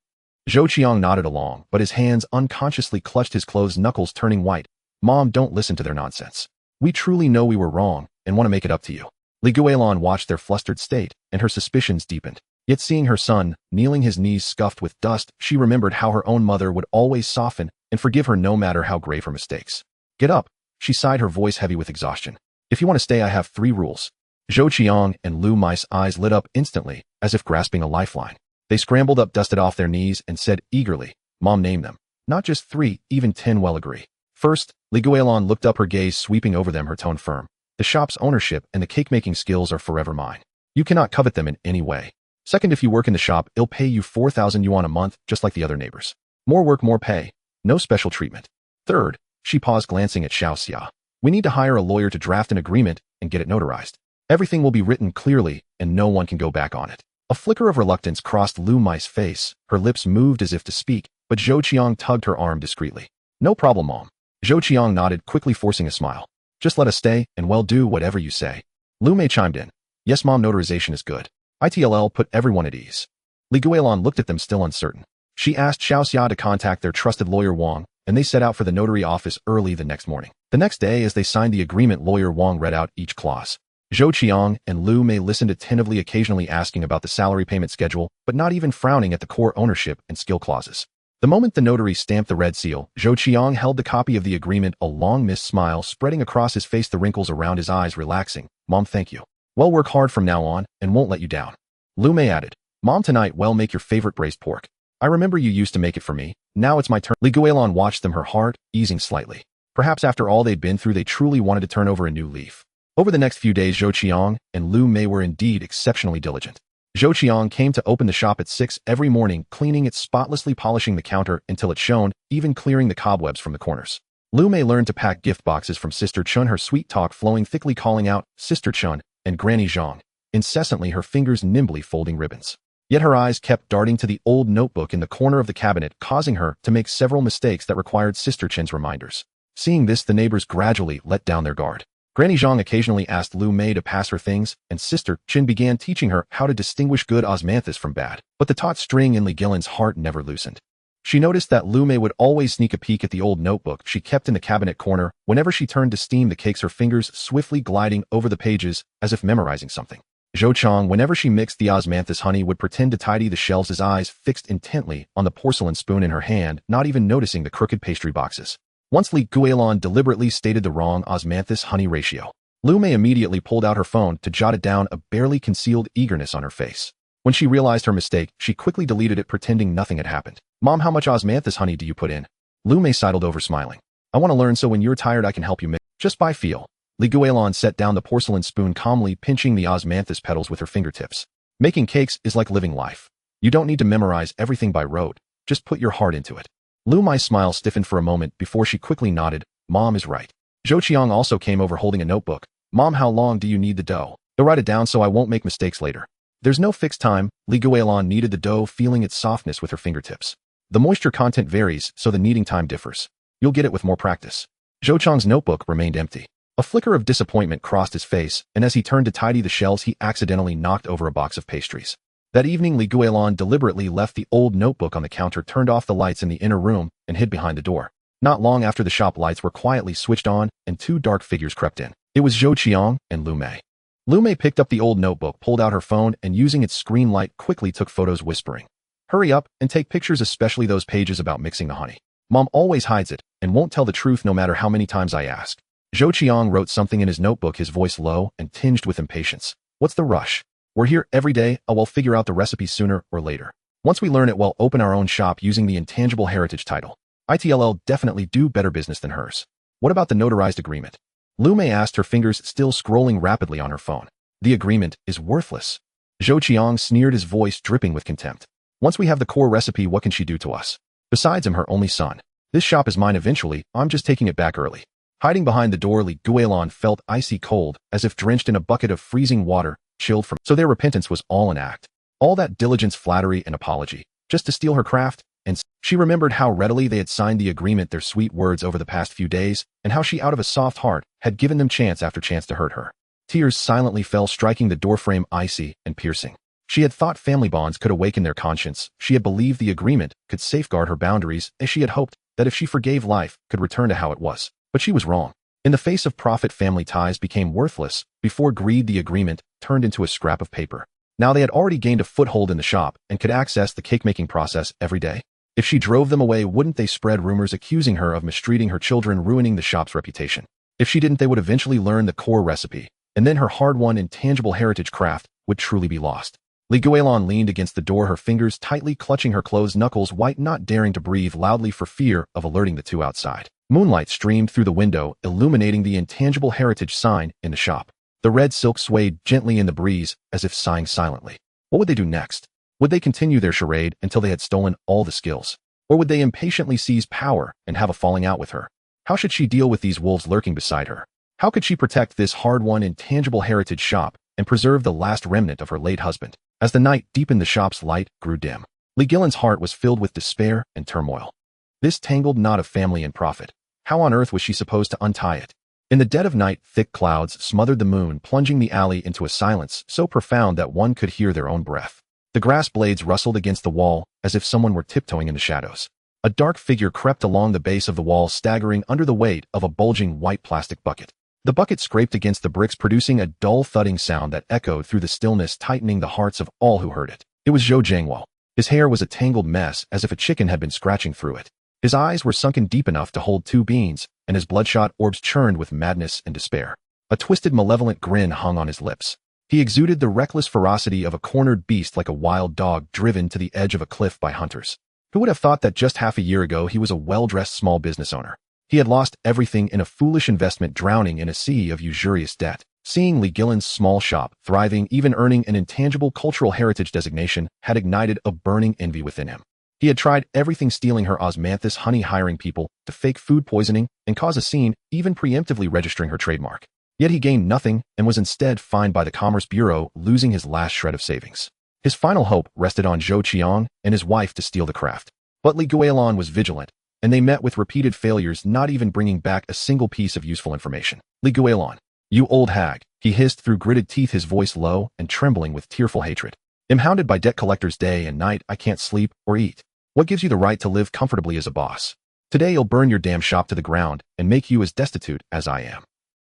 Speaker 1: Zhou Qiang nodded along, but his hands unconsciously clutched his closed knuckles, turning white. Mom, don't listen to their nonsense. We truly know we were wrong and want to make it up to you. Guilan watched their flustered state, and her suspicions deepened. Yet seeing her son, kneeling his knees scuffed with dust, she remembered how her own mother would always soften and forgive her no matter how grave her mistakes. Get up, she sighed, her voice heavy with exhaustion. If you want to stay, I have 3 rules. Zhou Qiang and Lu Mei's eyes lit up instantly, as if grasping a lifeline. They scrambled up, dusted off their knees, and said eagerly, Mom, name them. Not just 3, even 10 will agree. First, Guilan looked up, her gaze sweeping over them, her tone firm. The shop's ownership and the cake-making skills are forever mine. You cannot covet them in any way. Second, if you work in the shop, it'll pay you 4,000 yuan a month, just like the other neighbors. More work, more pay. No special treatment. Third, she paused, glancing at Xiaoxia. We need to hire a lawyer to draft an agreement and get it notarized. Everything will be written clearly, and no one can go back on it. A flicker of reluctance crossed Lu Mei's face. Her lips moved as if to speak, but Zhou Qiang tugged her arm discreetly. No problem, Mom. Zhou Qiang nodded, quickly forcing a smile. Just let us stay, and we'll do whatever you say. Lu Mei chimed in. Yes, Mom, notarization is good. ITLL put everyone at ease. Guilan looked at them, still uncertain. She asked Xiaoxia to contact their trusted lawyer Wang, and they set out for the notary office early the next morning. The next day, as they signed the agreement, lawyer Wang read out each clause. Zhou Qiang and Lu Mei listened attentively, occasionally asking about the salary payment schedule, but not even frowning at the core ownership and skill clauses. The moment the notary stamped the red seal, Zhou Qiang held the copy of the agreement, a long missed smile spreading across his face, the wrinkles around his eyes relaxing. Mom, thank you. We'll work hard from now on, and won't let you down. Lu Mei added, Mom, tonight we'll make your favorite braised pork. I remember you used to make it for me. Now it's my turn. Guilan watched them, her heart easing slightly. Perhaps after all they'd been through, they truly wanted to turn over a new leaf. Over the next few days, Zhou Qiang and Lu Mei were indeed exceptionally diligent. Zhou Qiang came to open the shop at 6 every morning, cleaning it, spotlessly polishing the counter until it shone, even clearing the cobwebs from the corners. Lu Mei learned to pack gift boxes from Sister Chun, her sweet talk flowing thickly, calling out, Sister Chun and Granny Zhang, incessantly, her fingers nimbly folding ribbons. Yet her eyes kept darting to the old notebook in the corner of the cabinet, causing her to make several mistakes that required Sister Chin's reminders. Seeing this, the neighbors gradually let down their guard. Granny Zhang occasionally asked Lu Mei to pass her things, and Sister Chin began teaching her how to distinguish good osmanthus from bad. But the taut string in Guilan's heart never loosened. She noticed that Lu Mei would always sneak a peek at the old notebook she kept in the cabinet corner whenever she turned to steam the cakes, her fingers swiftly gliding over the pages as if memorizing something. Zhou Qiang, whenever she mixed the osmanthus honey, would pretend to tidy the shelves, his eyes fixed intently on the porcelain spoon in her hand, not even noticing the crooked pastry boxes. Once Guilan deliberately stated the wrong osmanthus honey ratio. Lu Mei immediately pulled out her phone to jot it down, a barely concealed eagerness on her face. When she realized her mistake, she quickly deleted it, pretending nothing had happened. Mom, how much osmanthus honey do you put in? Lu Mei sidled over, smiling. I want to learn, so when you're tired I can help you mix. Just by feel. Guilan set down the porcelain spoon, calmly pinching the osmanthus petals with her fingertips. Making cakes is like living life. You don't need to memorize everything by rote. Just put your heart into it. Lu Mei's smile stiffened for a moment before she quickly nodded. Mom is right. Zhou Qiang also came over, holding a notebook. Mom, how long do you need the dough? I'll write it down so I won't make mistakes later. There's no fixed time. Guilan kneaded the dough, feeling its softness with her fingertips. The moisture content varies, so the kneading time differs. You'll get it with more practice. Zhou Qiang's notebook remained empty. A flicker of disappointment crossed his face, and as he turned to tidy the shelves, he accidentally knocked over a box of pastries. That evening, Guilan deliberately left the old notebook on the counter, turned off the lights in the inner room, and hid behind the door. Not long after, the shop lights were quietly switched on, and 2 dark figures crept in. It was Zhou Qiang and Lu Mei. Lu Mei picked up the old notebook, pulled out her phone, and using its screen light, quickly took photos, whispering, Hurry up and take pictures, especially those pages about mixing the honey. Mom always hides it, and won't tell the truth no matter how many times I ask. Zhou Qiang wrote something in his notebook, his voice low and tinged with impatience. What's the rush? We're here every day. We'll figure out the recipe sooner or later. Once we learn it, we'll open our own shop using the intangible heritage title. ITLL definitely do better business than hers. What about the notarized agreement? Lu Mei asked, her fingers still scrolling rapidly on her phone. The agreement is worthless. Zhou Qiang sneered, his voice dripping with contempt. Once we have the core recipe, what can she do to us? Besides, I'm her only son. This shop is mine eventually. I'm just taking it back early. Hiding behind the door, Guilan felt icy cold, as if drenched in a bucket of freezing water, chilled from. So their repentance was all an act. All that diligence, flattery, and apology, just to steal her craft? And she remembered how readily they had signed the agreement, their sweet words over the past few days, and how she, out of a soft heart, had given them chance after chance to hurt her. Tears silently fell, striking the doorframe, icy and piercing. She had thought family bonds could awaken their conscience. She had believed the agreement could safeguard her boundaries, as she had hoped that if she forgave, life could return to how it was. But But she was wrong. In the face of profit, family ties became worthless. Before greed, the agreement turned into a scrap of paper. Now they had already gained a foothold in the shop and could access the cake-making process every day. If she drove them away, wouldn't they spread rumors accusing her of mistreating her children, ruining the shop's reputation? If she didn't, they would eventually learn the core recipe, and then her hard-won intangible heritage craft would truly be lost. Guilan leaned against the door, her fingers tightly clutching her closed knuckles, white, not daring to breathe loudly for fear of alerting the two outside. Moonlight streamed through the window, illuminating the intangible heritage sign in the shop. The red silk swayed gently in the breeze, as if sighing silently. What would they do next? Would they continue their charade until they had stolen all the skills? Or would they impatiently seize power and have a falling out with her? How should she deal with these wolves lurking beside her? How could she protect this hard-won intangible heritage shop and preserve the last remnant of her late husband? As the night deepened, the shop's light grew dim. Guilan's heart was filled with despair and turmoil. This tangled knot of family and profit. How on earth was she supposed to untie it? In the dead of night, thick clouds smothered the moon, plunging the alley into a silence so profound that one could hear their own breath. The grass blades rustled against the wall as if someone were tiptoeing in the shadows. A dark figure crept along the base of the wall, staggering under the weight of a bulging white plastic bucket. The bucket scraped against the bricks, producing a dull thudding sound that echoed through the stillness, tightening the hearts of all who heard it. It was Zhou Jiangwo. His hair was a tangled mess, as if a chicken had been scratching through it. His eyes were sunken deep enough to hold two beans, and his bloodshot orbs churned with madness and despair. A twisted, malevolent grin hung on his lips. He exuded the reckless ferocity of a cornered beast, like a wild dog driven to the edge of a cliff by hunters. Who would have thought that just half a year ago he was a well-dressed small business owner? He had lost everything in a foolish investment, drowning in a sea of usurious debt. Seeing Guilan's small shop thriving, even earning an intangible cultural heritage designation, had ignited a burning envy within him. He had tried everything, stealing her osmanthus honey, hiring people to fake food poisoning and cause a scene, even preemptively registering her trademark. Yet he gained nothing and was instead fined by the Commerce Bureau, losing his last shred of savings. His final hope rested on Zhou Qiang and his wife to steal the craft. But Guilan was vigilant, and they met with repeated failures, not even bringing back a single piece of useful information. Guilan, you old hag, he hissed through gritted teeth, his voice low and trembling with tearful hatred. I'm hounded by debt collectors day and night. I can't sleep or eat. What gives you the right to live comfortably as a boss? Today you'll burn your damn shop to the ground and make you as destitute as I am.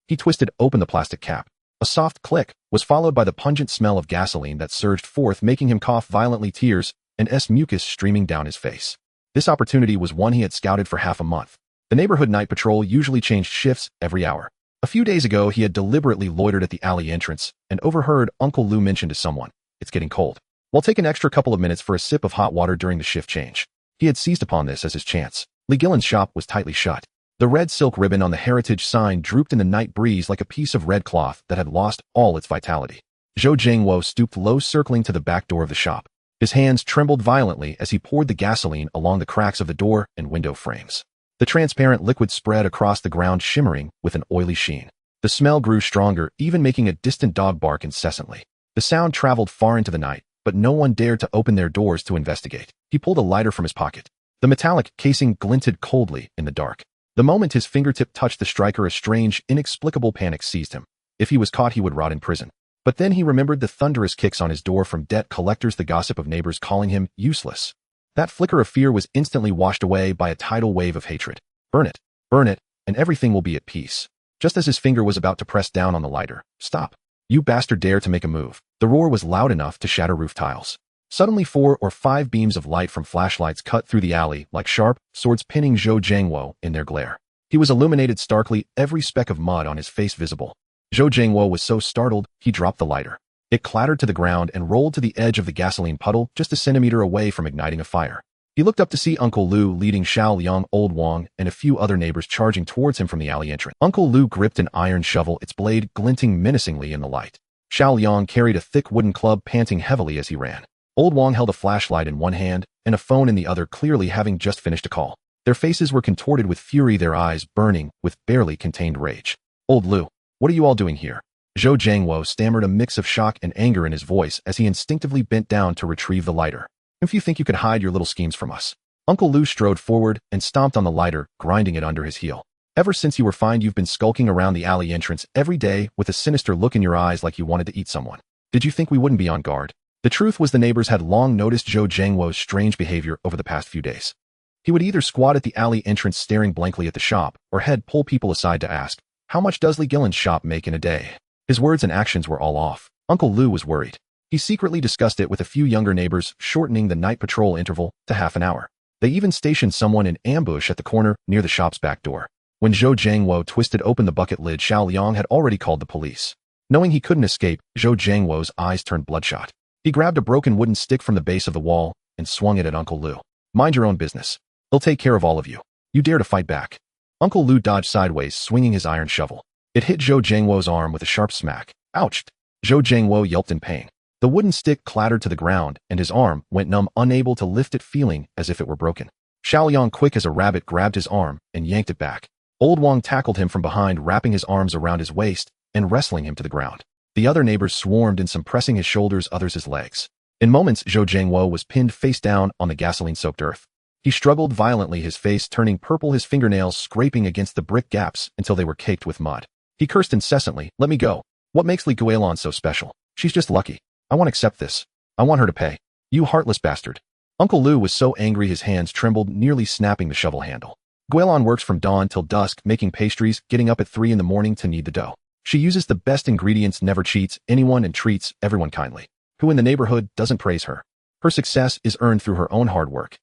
Speaker 1: He twisted open the plastic cap. A soft click was followed by the pungent smell of gasoline that surged forth, making him cough violently, tears and mucus streaming down his face. This opportunity was one he had scouted for half a month. The neighborhood night patrol usually changed shifts every hour. A few days ago, he had deliberately loitered at the alley entrance and overheard Uncle Lu mention to someone, "It's getting cold. We'll take an extra couple of minutes for a sip of hot water during the shift change." He had seized upon this as his chance. Guilan's shop was tightly shut. The red silk ribbon on the heritage sign drooped in the night breeze like a piece of red cloth that had lost all its vitality. Zhou Jiangwo stooped low, circling to the back door of the shop. His hands trembled violently as he poured the gasoline along the cracks of the door and window frames. The transparent liquid spread across the ground, shimmering with an oily sheen. The smell grew stronger, even making a distant dog bark incessantly. The sound traveled far into the night, but no one dared to open their doors to investigate. He pulled a lighter from his pocket. The metallic casing glinted coldly in the dark. The moment his fingertip touched the striker, a strange, inexplicable panic seized him. If he was caught, he would rot in prison. But then he remembered the thunderous kicks on his door from debt collectors, the gossip of neighbors calling him useless. That flicker of fear was instantly washed away by a tidal wave of hatred. Burn it, and everything will be at peace. Just as his finger was about to press down on the lighter, "Stop. You bastard, dare to make a move." The roar was loud enough to shatter roof tiles. Suddenly 4 or 5 beams of light from flashlights cut through the alley like sharp swords, pinning Zhou Jiangwo in their glare. He was illuminated starkly, every speck of mud on his face visible. Zhou Jiangwo was so startled, he dropped the lighter. It clattered to the ground and rolled to the edge of the gasoline puddle, just a centimeter away from igniting a fire. He looked up to see Uncle Lu leading Xiao Liang, Old Wang, and a few other neighbors charging towards him from the alley entrance. Uncle Lu gripped an iron shovel, its blade glinting menacingly in the light. Xiao Liang carried a thick wooden club, panting heavily as he ran. Old Wang held a flashlight in one hand and a phone in the other, clearly having just finished a call. Their faces were contorted with fury, their eyes burning with barely contained rage. "Old Lu, what are you all doing here?" Zhou Jiangwo stammered, a mix of shock and anger in his voice as he instinctively bent down to retrieve the lighter. "If you think you could hide your little schemes from us." Uncle Lu strode forward and stomped on the lighter, grinding it under his heel. "Ever since you were fined, you've been skulking around the alley entrance every day with a sinister look in your eyes, like you wanted to eat someone. Did you think we wouldn't be on guard?" The truth was, the neighbors had long noticed Zhou Jiangwo's strange behavior over the past few days. He would either squat at the alley entrance staring blankly at the shop, or head pull people aside to ask, "How much does Guilan's shop make in a day?" His words and actions were all off. Uncle Lou was worried. He secretly discussed it with a few younger neighbors, shortening the night patrol interval to half an hour. They even stationed someone in ambush at the corner near the shop's back door. When Zhou Jiangwo twisted open the bucket lid, Xiao Liang had already called the police. Knowing he couldn't escape, Zhou Jiangwo's eyes turned bloodshot. He grabbed a broken wooden stick from the base of the wall and swung it at Uncle Lou. "Mind your own business. They'll take care of all of you. You dare to fight back." Uncle Lou dodged sideways, swinging his iron shovel. It hit Zhou Jiangwo's arm with a sharp smack. "Ouch!" Zhou Jiangwo yelped in pain. The wooden stick clattered to the ground, and his arm went numb, unable to lift it, feeling as if it were broken. Xiao Liang, quick as a rabbit, grabbed his arm and yanked it back. Old Wang tackled him from behind, wrapping his arms around his waist and wrestling him to the ground. The other neighbors swarmed in, some pressing his shoulders, others his legs. In moments, Zhou Jiangwo was pinned face down on the gasoline-soaked earth. He struggled violently, his face turning purple, his fingernails scraping against the brick gaps until they were caked with mud. He cursed incessantly, "Let me go. What makes Li Guilan so special? She's just lucky. I won't accept this. I want her to pay. You heartless bastard." Uncle Lou was so angry his hands trembled, nearly snapping the shovel handle. Guilan works from dawn till dusk, making pastries, getting up at 3 in the morning to knead the dough. She uses the best ingredients, never cheats anyone, and treats everyone kindly. Who in the neighborhood doesn't praise her? Her success is earned through her own hard work.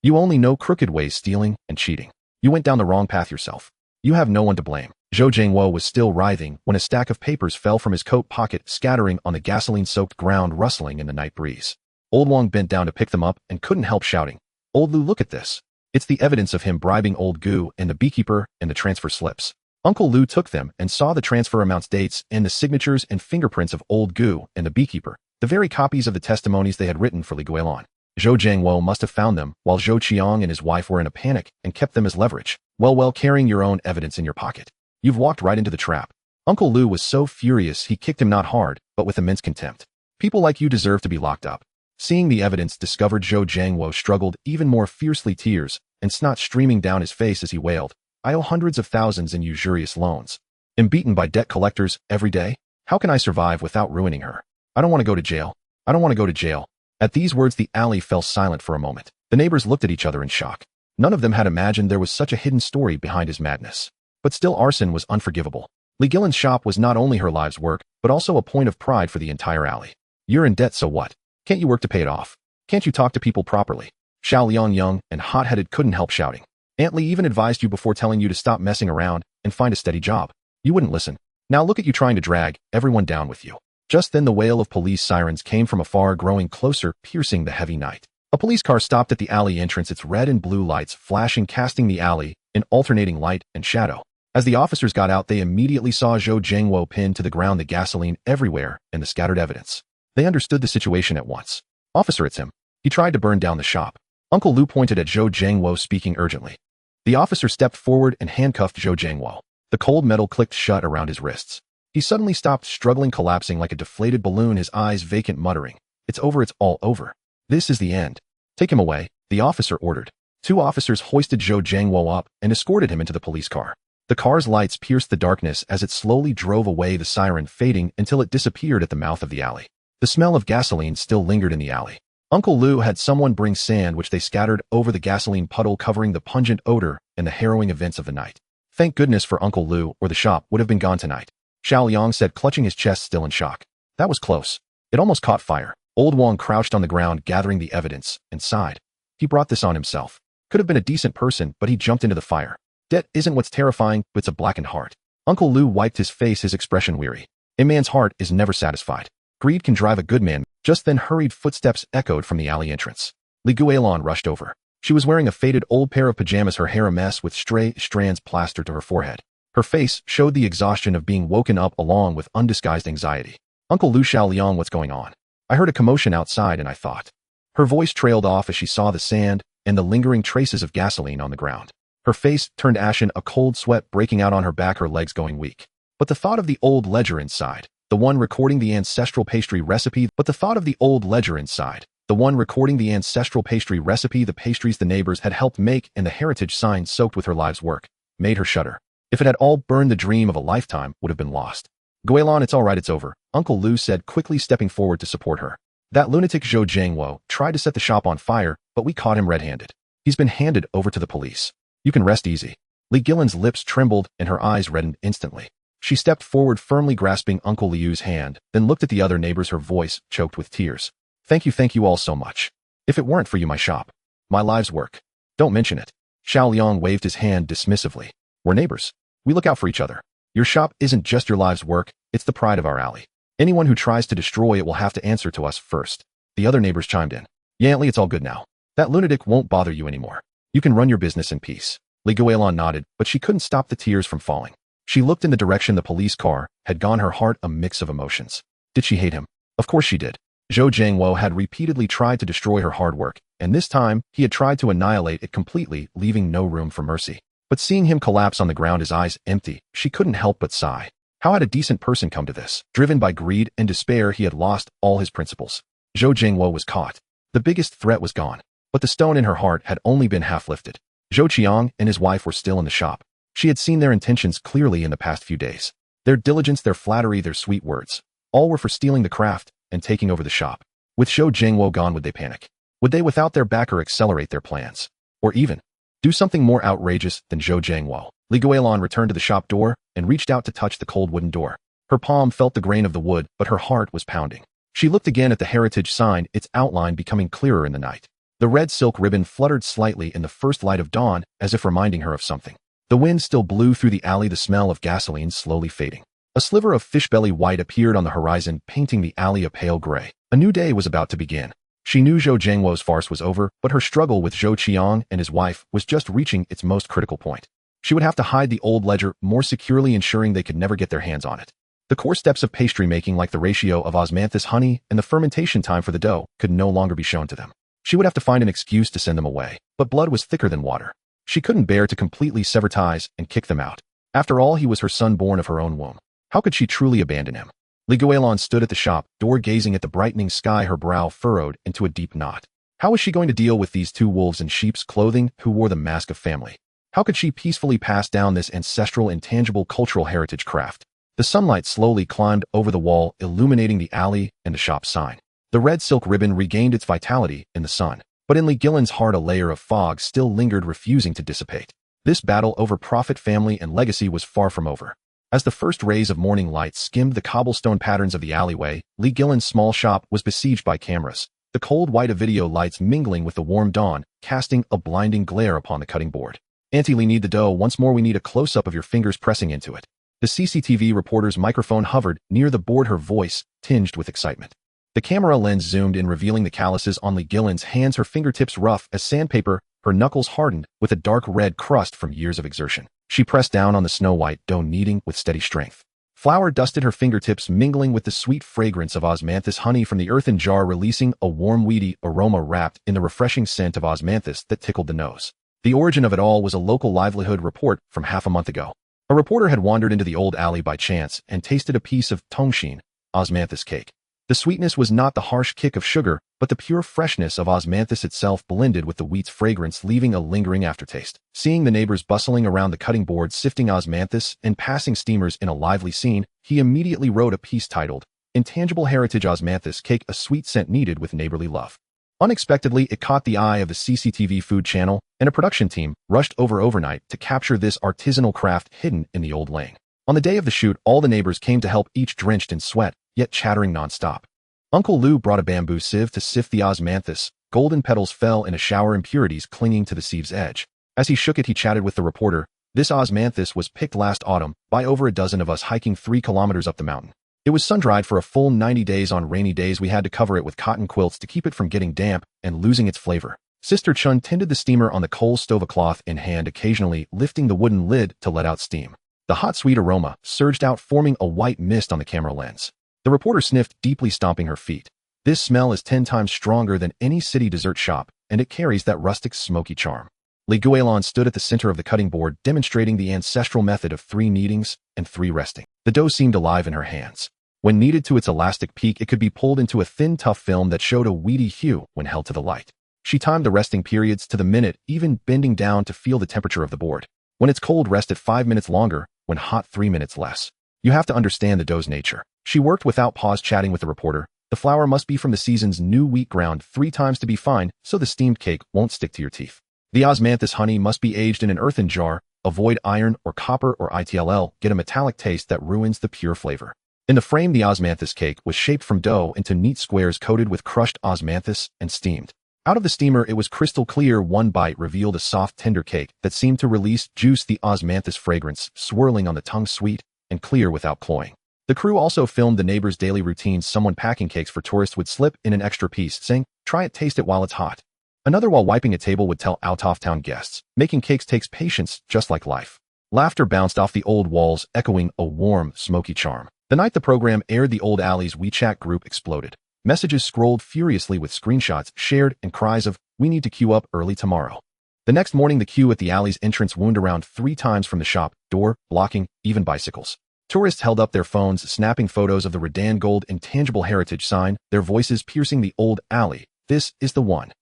Speaker 1: You only know crooked ways, stealing and cheating. You went down the wrong path yourself. You have no one to blame. Zhou Jiangwo was still writhing when a stack of papers fell from his coat pocket, scattering on the gasoline-soaked ground, rustling in the night breeze. Old Wang bent down to pick them up and couldn't help shouting, "Old Lou, look at this. It's the evidence of him bribing old Gu and the beekeeper and the transfer slips." Uncle Lou took them and saw the transfer amounts, dates, and the signatures and fingerprints of old Gu and the beekeeper, the very copies of the testimonies they had written for Li Guilan. Zhou Jiangwo must have found them while Zhou Qiang and his wife were in a panic and kept them as leverage. Well, carrying your own evidence in your pocket. You've walked right into the trap. Uncle Lou was so furious he kicked him, not hard, but with immense contempt. "People like you deserve to be locked up." Seeing the evidence discovered, Zhou Jiangwo struggled even more fiercely, tears and snot streaming down his face as he wailed, "I owe hundreds of thousands in usurious loans. Am beaten by debt collectors every day. How can I survive without ruining her? I don't want to go to jail. I don't want to go to jail." At these words, the alley fell silent for a moment. The neighbors looked at each other in shock. None of them had imagined there was such a hidden story behind his madness. But still, arson was unforgivable. Li Guilan's shop was not only her life's work, but also a point of pride for the entire alley. "You're in debt, so what? Can't you work to pay it off? Can't you talk to people properly?" Xiao Liang, young and hot-headed, couldn't help shouting. "Aunt Li even advised you before, telling you to stop messing around and find a steady job. You wouldn't listen. Now look at you trying to drag everyone down with you." Just then the wail of police sirens came from afar, growing closer, piercing the heavy night. A police car stopped at the alley entrance, its red and blue lights flashing, casting the alley in alternating light and shadow. As the officers got out, they immediately saw Zhou Jiangwo pinned to the ground, the gasoline everywhere, and the scattered evidence. They understood the situation at once. "Officer, it's him. He tried to burn down the shop." Uncle Lou pointed at Zhou Jiangwo, speaking urgently. The officer stepped forward and handcuffed Zhou Jiangwo. The cold metal clicked shut around his wrists. He suddenly stopped, struggling, collapsing like a deflated balloon, his eyes vacant, muttering, "It's over, it's all over. This is the end. Take him away," the officer ordered. 2 officers hoisted Zhou Jiangwo up and escorted him into the police car. The car's lights pierced the darkness as it slowly drove away, the siren fading until it disappeared at the mouth of the alley. The smell of gasoline still lingered in the alley. Uncle Lou had someone bring sand, which they scattered over the gasoline puddle, covering the pungent odor and the harrowing events of the night. Thank goodness for Uncle Lou, or the shop would have been gone tonight. Xiao Liang said, clutching his chest, still in shock. "That was close. It almost caught fire." Old Wang crouched on the ground, gathering the evidence, and sighed. He brought this on himself. Could have been a decent person, but he jumped into the fire. Debt isn't what's terrifying, but it's a blackened heart. Uncle Lou wiped his face, his expression weary. A man's heart is never satisfied. Greed can drive a good man. Just then hurried footsteps echoed from the alley entrance. Li Guilan rushed over. She was wearing a faded old pair of pajamas, her hair a mess with stray strands plastered to her forehead. Her face showed the exhaustion of being woken up along with undisguised anxiety. "Uncle Lou, Xiao Liang, what's going on? I heard a commotion outside and I thought." Her voice trailed off as she saw the sand and the lingering traces of gasoline on the ground. Her face turned ashen, a cold sweat breaking out on her back, her legs going weak. But the thought of the old ledger inside, the one recording the ancestral pastry recipe, the pastries the neighbors had helped make, and the heritage sign soaked with her life's work, made her shudder. If it had all burned, the dream of a lifetime would have been lost. "Guilan, it's all right, it's over," Uncle Lou said, quickly stepping forward to support her. "That lunatic Zhou Jiangwo tried to set the shop on fire, but we caught him red-handed. He's been handed over to the police. You can rest easy. Guilan's lips trembled and her eyes reddened instantly. She stepped forward, firmly grasping Uncle Liu's hand, then looked at the other neighbors, her voice choked with tears. Thank you all so much. If it weren't for you, my shop, my lives work. Don't mention it. Xiao Liang waved his hand dismissively. We're neighbors. We look out for each other. Your shop isn't just your lives' work, it's the pride of our alley. Anyone who tries to destroy it will have to answer to us first. The other neighbors chimed in. Yantley, it's all good now. That lunatic won't bother you anymore. You can run your business in peace. Guilan nodded, but she couldn't stop the tears from falling. She looked in the direction the police car had gone, her heart a mix of emotions. Did she hate him? Of course she did. Zhou Jiangwo had repeatedly tried to destroy her hard work, and this time he had tried to annihilate it completely, leaving no room for mercy. But seeing him collapse on the ground, his eyes empty, she couldn't help but sigh. How had a decent person come to this? Driven by greed and despair, he had lost all his principles. Zhou Jiangwo was caught. The biggest threat was gone, but the stone in her heart had only been half lifted. Zhou Qiang and his wife were still in the shop. She had seen their intentions clearly in the past few days. Their diligence, their flattery, their sweet words, all were for stealing the craft and taking over the shop. With Zhou Jiangwo gone, would they panic? Would they, without their backer, accelerate their plans? Or even do something more outrageous than Zhou Jiangwo? Guilan returned to the shop door and reached out to touch the cold wooden door. Her palm felt the grain of the wood, but her heart was pounding. She looked again at the heritage sign, its outline becoming clearer in the night. The red silk ribbon fluttered slightly in the first light of dawn, as if reminding her of something. The wind still blew through the alley, the smell of gasoline slowly fading. A sliver of fishbelly white appeared on the horizon, painting the alley a pale gray. A new day was about to begin. She knew Zhou Jiangwo's farce was over, but her struggle with Zhou Qiang and his wife was just reaching its most critical point. She would have to hide the old ledger more securely, ensuring they could never get their hands on it. The core steps of pastry making, like the ratio of osmanthus honey and the fermentation time for the dough, could no longer be shown to them. She would have to find an excuse to send them away, but blood was thicker than water. She couldn't bear to completely sever ties and kick them out. After all, he was her son, born of her own womb. How could she truly abandon him? Guilan stood at the shop door, gazing at the brightening sky, her brow furrowed into a deep knot. How was she going to deal with these two wolves in sheep's clothing who wore the mask of family? How could she peacefully pass down this ancestral, intangible cultural heritage craft? The sunlight slowly climbed over the wall, illuminating the alley and the shop sign. The red silk ribbon regained its vitality in the sun, but in Guilan's heart a layer of fog still lingered, refusing to dissipate. This battle over profit, family, and legacy was far from over. As the first rays of morning light skimmed the cobblestone patterns of the alleyway, Guilan's small shop was besieged by cameras, the cold white of video lights mingling with the warm dawn, casting a blinding glare upon the cutting board. Auntie Lee, need the dough once more. We need a close-up of your fingers pressing into it. The CCTV reporter's microphone hovered near the board, her voice tinged with excitement. The camera lens zoomed in, revealing the calluses on Guilan's hands, her fingertips rough as sandpaper, her knuckles hardened with a dark red crust from years of exertion. She pressed down on the snow-white dough, kneading with steady strength. Flour dusted her fingertips, mingling with the sweet fragrance of osmanthus honey from the earthen jar, releasing a warm, weedy aroma wrapped in the refreshing scent of osmanthus that tickled the nose. The origin of it all was a local livelihood report from half a month ago. A reporter had wandered into the old alley by chance and tasted a piece of tongshin, osmanthus cake. The sweetness was not the harsh kick of sugar, but the pure freshness of osmanthus itself, blended with the wheat's fragrance, leaving a lingering aftertaste. Seeing the neighbors bustling around the cutting board, sifting osmanthus and passing steamers in a lively scene, he immediately wrote a piece titled, "Intangible Heritage Osmanthus Cake, a Sweet Scent Needed with Neighborly Love." Unexpectedly, it caught the eye of the CCTV food channel, and a production team rushed over overnight to capture this artisanal craft hidden in the old lane. On the day of the shoot, all the neighbors came to help, each drenched in sweat, yet chattering nonstop. Uncle Lou brought a bamboo sieve to sift the osmanthus. Golden petals fell in a shower, impurities clinging to the sieve's edge. As he shook it, he chatted with the reporter. This osmanthus was picked last autumn by over a dozen of us hiking 3 kilometers up the mountain. It was sun-dried for a full 90 days. On rainy days, we had to cover it with cotton quilts to keep it from getting damp and losing its flavor. Sister Chun tended the steamer on the coal stove, a cloth in hand, occasionally lifting the wooden lid to let out steam. The hot, sweet aroma surged out, forming a white mist on the camera lens. The reporter sniffed deeply, stomping her feet. This smell is 10 times stronger than any city dessert shop, and it carries that rustic, smoky charm. Guilan stood at the center of the cutting board, demonstrating the ancestral method of 3 kneadings and 3 resting. The dough seemed alive in her hands. When kneaded to its elastic peak, it could be pulled into a thin, tough film that showed a weedy hue when held to the light. She timed the resting periods to the minute, even bending down to feel the temperature of the board. When it's cold, rest at 5 minutes longer. When hot, 3 minutes less. You have to understand the dough's nature. She worked without pause, chatting with the reporter. The flour must be from the season's new wheat, ground 3 times to be fine, so the steamed cake won't stick to your teeth. The osmanthus honey must be aged in an earthen jar, avoid iron or copper or ITLL, get a metallic taste that ruins the pure flavor. In the frame, the osmanthus cake was shaped from dough into neat squares coated with crushed osmanthus and steamed. Out of the steamer, it was crystal clear. One bite revealed a soft, tender cake that seemed to release juice, the osmanthus fragrance swirling on the tongue, sweet and clear without cloying. The crew also filmed the neighbors' daily routines. Someone packing cakes for tourists would slip in an extra piece, saying, "Try it, taste it while it's hot." Another, while wiping a table, would tell out-of-town guests, "Making cakes takes patience, just like life." Laughter bounced off the old walls, echoing a warm, smoky charm. The night the program aired, the Old Alley's WeChat group exploded. Messages scrolled furiously with screenshots shared and cries of, "We need to queue up early tomorrow." The next morning, the queue at the alley's entrance wound around 3 times from the shop door, blocking even bicycles. Tourists held up their phones, snapping photos of the Redan gold intangible heritage sign, their voices piercing the Old Alley. "This is the one."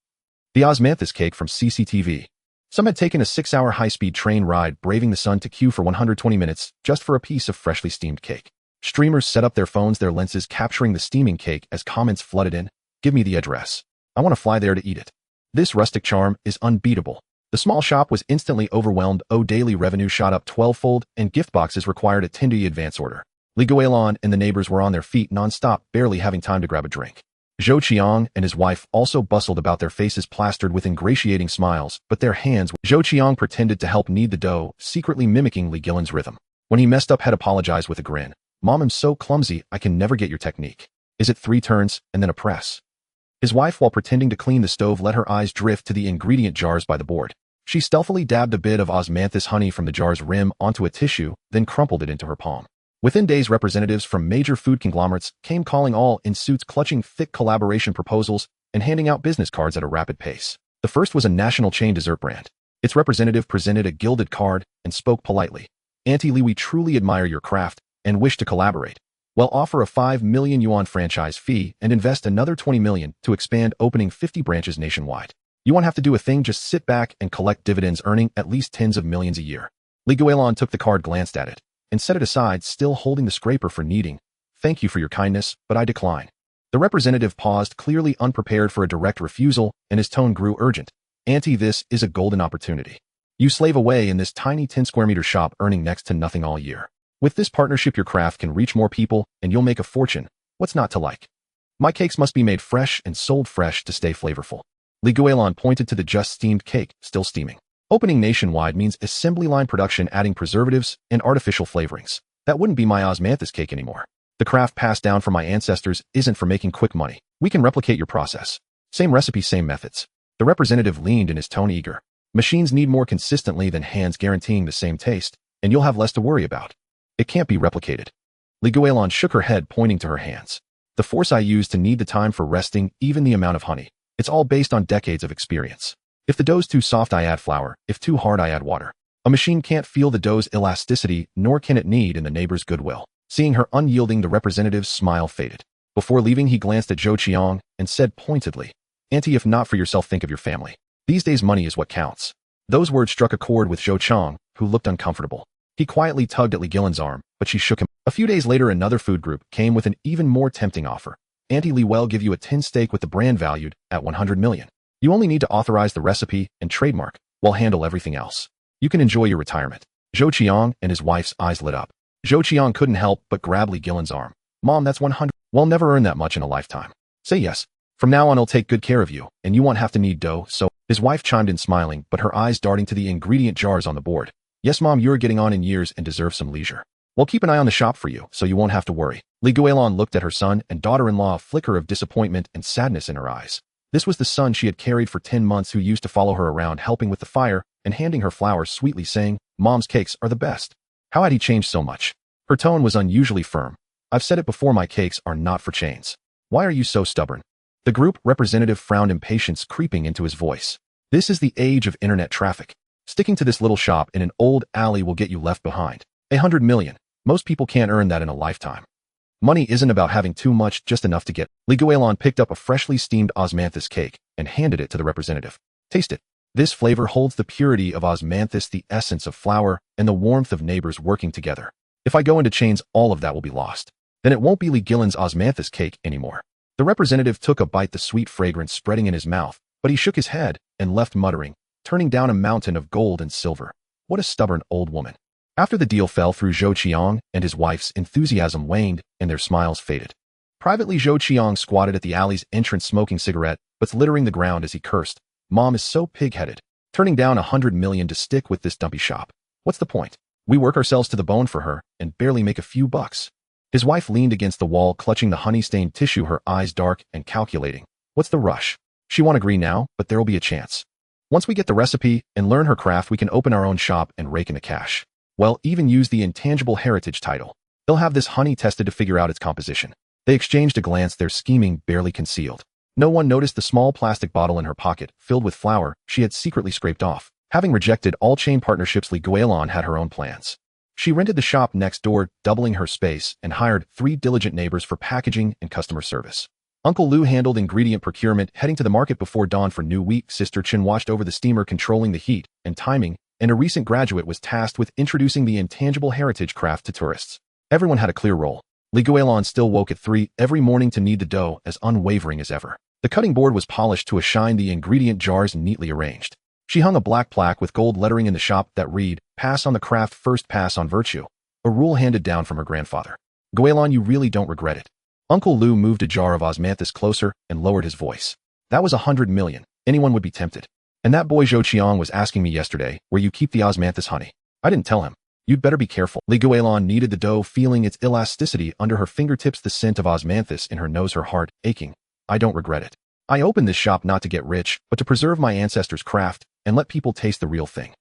Speaker 1: The osmanthus cake from CCTV. Some had taken a 6-hour high-speed train ride, braving the sun to queue for 120 minutes just for a piece of freshly steamed cake. Streamers set up their phones, their lenses capturing the steaming cake as comments flooded in. "Give me the address. I want to fly there to eat it." This rustic charm is unbeatable. The small shop was instantly overwhelmed. Daily revenue shot up 12-fold, and gift boxes required a 10-day advance order. Li Guilan and the neighbors were on their feet non-stop, barely having time to grab a drink. Zhou Qiang and his wife also bustled about, their faces plastered with ingratiating smiles, but their hands— Zhou Qiang pretended to help knead the dough, secretly mimicking Li Guilan's rhythm. When he messed up, had apologized with a grin. "Mom, I'm so clumsy, I can never get your technique. Is it 3 turns, and then a press?" His wife, while pretending to clean the stove, let her eyes drift to the ingredient jars by the board. She stealthily dabbed a bit of osmanthus honey from the jar's rim onto a tissue, then crumpled it into her palm. Within days, representatives from major food conglomerates came calling, all in suits, clutching thick collaboration proposals and handing out business cards at a rapid pace. The first was a national chain dessert brand. Its representative presented a gilded card and spoke politely. "Auntie Li, we truly admire your craft and wish to collaborate. We'll offer a 5 million yuan franchise fee and invest another 20 million to expand, opening 50 branches nationwide. You won't have to do a thing, just sit back and collect dividends, earning at least tens of millions a year." Li Guilan took the card, glanced at it, and set it aside, still holding the scraper for kneading. "Thank you for your kindness, but I decline." The representative paused, clearly unprepared for a direct refusal, and his tone grew urgent. "Auntie, this is a golden opportunity. You slave away in this tiny 10 square meter shop, earning next to nothing all year. With this partnership, your craft can reach more people, and you'll make a fortune. What's not to like? My cakes must be made fresh and sold fresh to stay flavorful." Li Guilan pointed to the just steamed cake, still steaming. "Opening nationwide means assembly line production, adding preservatives and artificial flavorings. That wouldn't be my osmanthus cake anymore. The craft passed down from my ancestors isn't for making quick money. We can replicate your process. Same recipe, same methods." The representative leaned in, his tone eager. "Machines need more consistently than hands guaranteeing the same taste, and you'll have less to worry about. It can't be replicated." Li Guilan shook her head, pointing to her hands. "The force I use to knead, the time for resting, even the amount of honey. It's all based on decades of experience. If the dough's too soft, I add flour. If too hard, I add water. A machine can't feel the dough's elasticity, nor can it knead in the neighbor's goodwill." Seeing her unyielding, the representative's smile faded. Before leaving, he glanced at Zhou Qiang and said pointedly, "Auntie, if not for yourself, think of your family. These days, money is what counts." Those words struck a chord with Zhou Qiang, who looked uncomfortable. He quietly tugged at Li Guilan's arm, but she shook him. A few days later, another food group came with an even more tempting offer. "Auntie Li, will give you a tin steak with the brand valued at 100 million. You only need to authorize the recipe and trademark. We'll handle everything else. You can enjoy your retirement." Zhou Qiang and his wife's eyes lit up. Zhou Qiang couldn't help but grab Li Guilan's arm. "Mom, that's 100. We'll never earn that much in a lifetime. Say yes. From now on, I'll take good care of you, and you won't have to knead dough, so—" His wife chimed in, smiling, but her eyes darting to the ingredient jars on the board. "Yes, Mom, you're getting on in years and deserve some leisure. We'll keep an eye on the shop for you, so you won't have to worry." Li Guilan looked at her son and daughter-in-law, a flicker of disappointment and sadness in her eyes. This was the son she had carried for 10 months, who used to follow her around, helping with the fire and handing her flowers, sweetly saying, "Mom's cakes are the best." How had he changed so much? Her tone was unusually firm. "I've said it before, my cakes are not for chains. Why are you so stubborn?" The group representative frowned, impatience creeping into his voice. "This is the age of internet traffic. Sticking to this little shop in an old alley will get you left behind. 100 million. Most people can't earn that in a lifetime. Money isn't about having too much, just enough to get." Li Guilan picked up a freshly steamed osmanthus cake and handed it to the representative. "Taste it. This flavor holds the purity of osmanthus, the essence of flour, and the warmth of neighbors working together. If I go into chains, all of that will be lost. Then it won't be Li Guilan's osmanthus cake anymore." The representative took a bite, the sweet fragrance spreading in his mouth, but he shook his head and left, muttering, turning down a mountain of gold and silver. What a stubborn old woman. After the deal fell through, Zhou Qiang and his wife's enthusiasm waned and their smiles faded. Privately, Zhou Qiang squatted at the alley's entrance smoking cigarette, but littering the ground as he cursed. Mom is so pig-headed. Turning down 100 million to stick with this dumpy shop. What's the point? We work ourselves to the bone for her and barely make a few bucks. His wife leaned against the wall, clutching the honey-stained tissue, her eyes dark and calculating. What's the rush? She won't agree now, but there'll be a chance. Once we get the recipe and learn her craft, we can open our own shop and rake in the cash. Well, even use the intangible heritage title. They'll have this honey tested to figure out its composition. They exchanged a glance, their scheming barely concealed. No one noticed the small plastic bottle in her pocket, filled with flour, she had secretly scraped off. Having rejected all chain partnerships, Guilan had her own plans. She rented the shop next door, doubling her space, and hired 3 diligent neighbors for packaging and customer service. Uncle Lu handled ingredient procurement, heading to the market before dawn for new wheat. Sister Chen watched over the steamer, controlling the heat and timing, and a recent graduate was tasked with introducing the intangible heritage craft to tourists. Everyone had a clear role. Guilan still woke at 3 every morning to knead the dough, as unwavering as ever. The cutting board was polished to a shine, the ingredient jars neatly arranged. She hung a black plaque with gold lettering in the shop that read, "Pass on the craft, first pass on virtue," a rule handed down from her grandfather. Guilan, you really don't regret it. Uncle Lu moved a jar of osmanthus closer and lowered his voice. That was 100 million. Anyone would be tempted. And that boy Zhou Qiang was asking me yesterday where you keep the osmanthus honey. I didn't tell him. You'd better be careful. Guilan kneaded the dough, feeling its elasticity under her fingertips, the scent of osmanthus in her nose, her heart aching. I don't regret it. I opened this shop not to get rich, but to preserve my ancestors' craft and let people taste the real thing.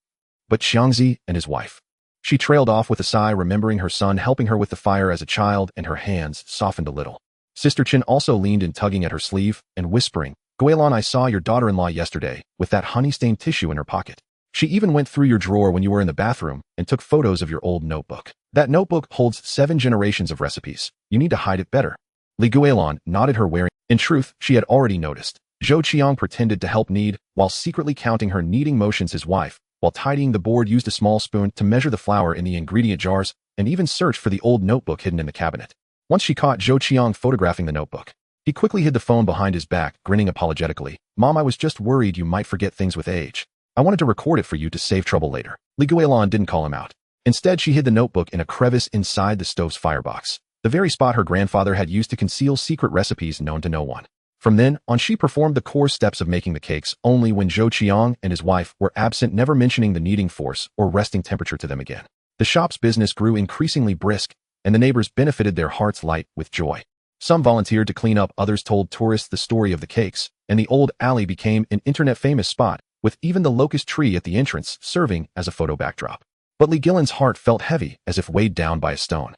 Speaker 1: But Xiangzi and his wife. She trailed off with a sigh, remembering her son helping her with the fire as a child, and her hands softened a little. Sister Chen also leaned in, tugging at her sleeve and whispering, Guilan, I saw your daughter-in-law yesterday with that honey-stained tissue in her pocket. She even went through your drawer when you were in the bathroom and took photos of your old notebook. That notebook holds 7 generations of recipes. You need to hide it better. Guilan nodded, her wearing. In truth, she had already noticed. Zhou Qiang pretended to help knead, while secretly counting her kneading motions. His wife, while tidying the board, used a small spoon to measure the flour in the ingredient jars and even searched for the old notebook hidden in the cabinet. Once she caught Zhou Qiang photographing the notebook. He quickly hid the phone behind his back, grinning apologetically. Mom, I was just worried you might forget things with age. I wanted to record it for you to save trouble later. Guilan didn't call him out. Instead, she hid the notebook in a crevice inside the stove's firebox, the very spot her grandfather had used to conceal secret recipes known to no one. From then on, she performed the core steps of making the cakes only when Zhou Qiang and his wife were absent, never mentioning the kneading force or resting temperature to them again. The shop's business grew increasingly brisk, and the neighbors benefited, their hearts light with joy. Some volunteered to clean up, others told tourists the story of the cakes, and the old alley became an internet-famous spot, with even the locust tree at the entrance serving as a photo backdrop. But Guilan's heart felt heavy, as if weighed down by a stone.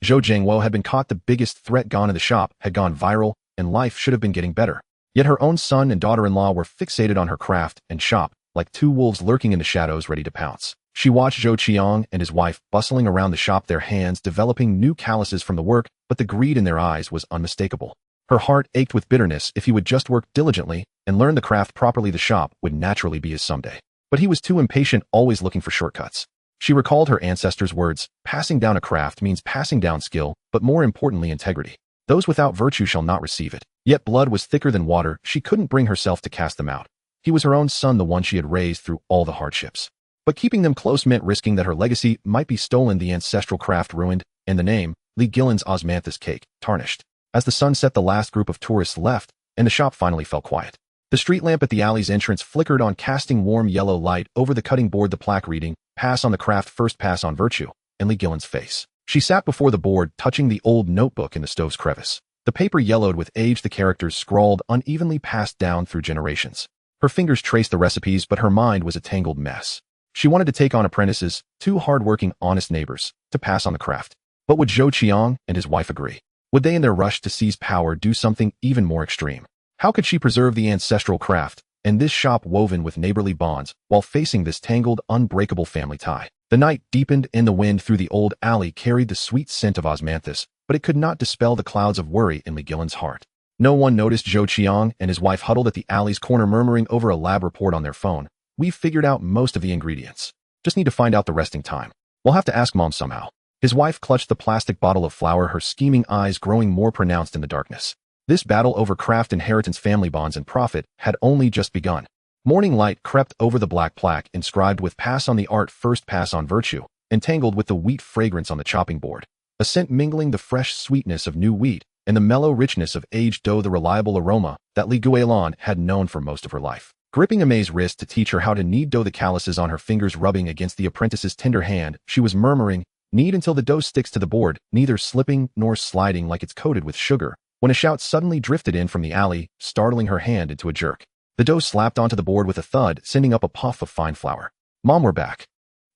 Speaker 1: Zhou Jiangwo had been caught, the biggest threat gone, and the shop had gone viral, and life should have been getting better. Yet her own son and daughter-in-law were fixated on her craft and shop, like 2 wolves lurking in the shadows ready to pounce. She watched Zhou Qiang and his wife bustling around the shop, their hands developing new calluses from the work, but the greed in their eyes was unmistakable. Her heart ached with bitterness. If he would just work diligently and learn the craft properly, the shop would naturally be his someday. But he was too impatient, always looking for shortcuts. She recalled her ancestors' words, passing down a craft means passing down skill, but more importantly, integrity. Those without virtue shall not receive it. Yet blood was thicker than water, she couldn't bring herself to cast them out. He was her own son, the one she had raised through all the hardships. But keeping them close meant risking that her legacy might be stolen, the ancestral craft ruined, and the name, Guilan's osmanthus cake, tarnished. As the sun set, the last group of tourists left, and the shop finally fell quiet. The street lamp at the alley's entrance flickered on, casting warm yellow light over the cutting board, the plaque reading, "Pass on the craft, first pass on virtue," and Guilan's face. She sat before the board, touching the old notebook in the stove's crevice. The paper yellowed with age, the characters scrawled unevenly, passed down through generations. Her fingers traced the recipes, but her mind was a tangled mess. She wanted to take on apprentices, 2 hard-working, honest neighbors, to pass on the craft. But would Zhou Qiang and his wife agree? Would they, in their rush to seize power, do something even more extreme? How could she preserve the ancestral craft and this shop woven with neighborly bonds while facing this tangled, unbreakable family tie? The night deepened, and the wind through the old alley carried the sweet scent of osmanthus, but it could not dispel the clouds of worry in Guilan's heart. No one noticed Zhou Qiang and his wife huddled at the alley's corner, murmuring over a lab report on their phone. "We've figured out most of the ingredients. Just need to find out the resting time. We'll have to ask Mom somehow." His wife clutched the plastic bottle of flour, her scheming eyes growing more pronounced in the darkness. This battle over craft, inheritance, family bonds, and profit had only just begun. Morning light crept over the black plaque inscribed with "Pass on the art, first pass on virtue," entangled with the wheat fragrance on the chopping board. A scent mingling the fresh sweetness of new wheat and the mellow richness of aged dough, the reliable aroma that Guilan had known for most of her life. Gripping Aimé's wrist to teach her how to knead dough, the calluses on her fingers rubbing against the apprentice's tender hand, she was murmuring, "Knead until the dough sticks to the board, neither slipping nor sliding like it's coated with sugar," when a shout suddenly drifted in from the alley, startling her hand into a jerk. The dough slapped onto the board with a thud, sending up a puff of fine flour. "Mom, we're back."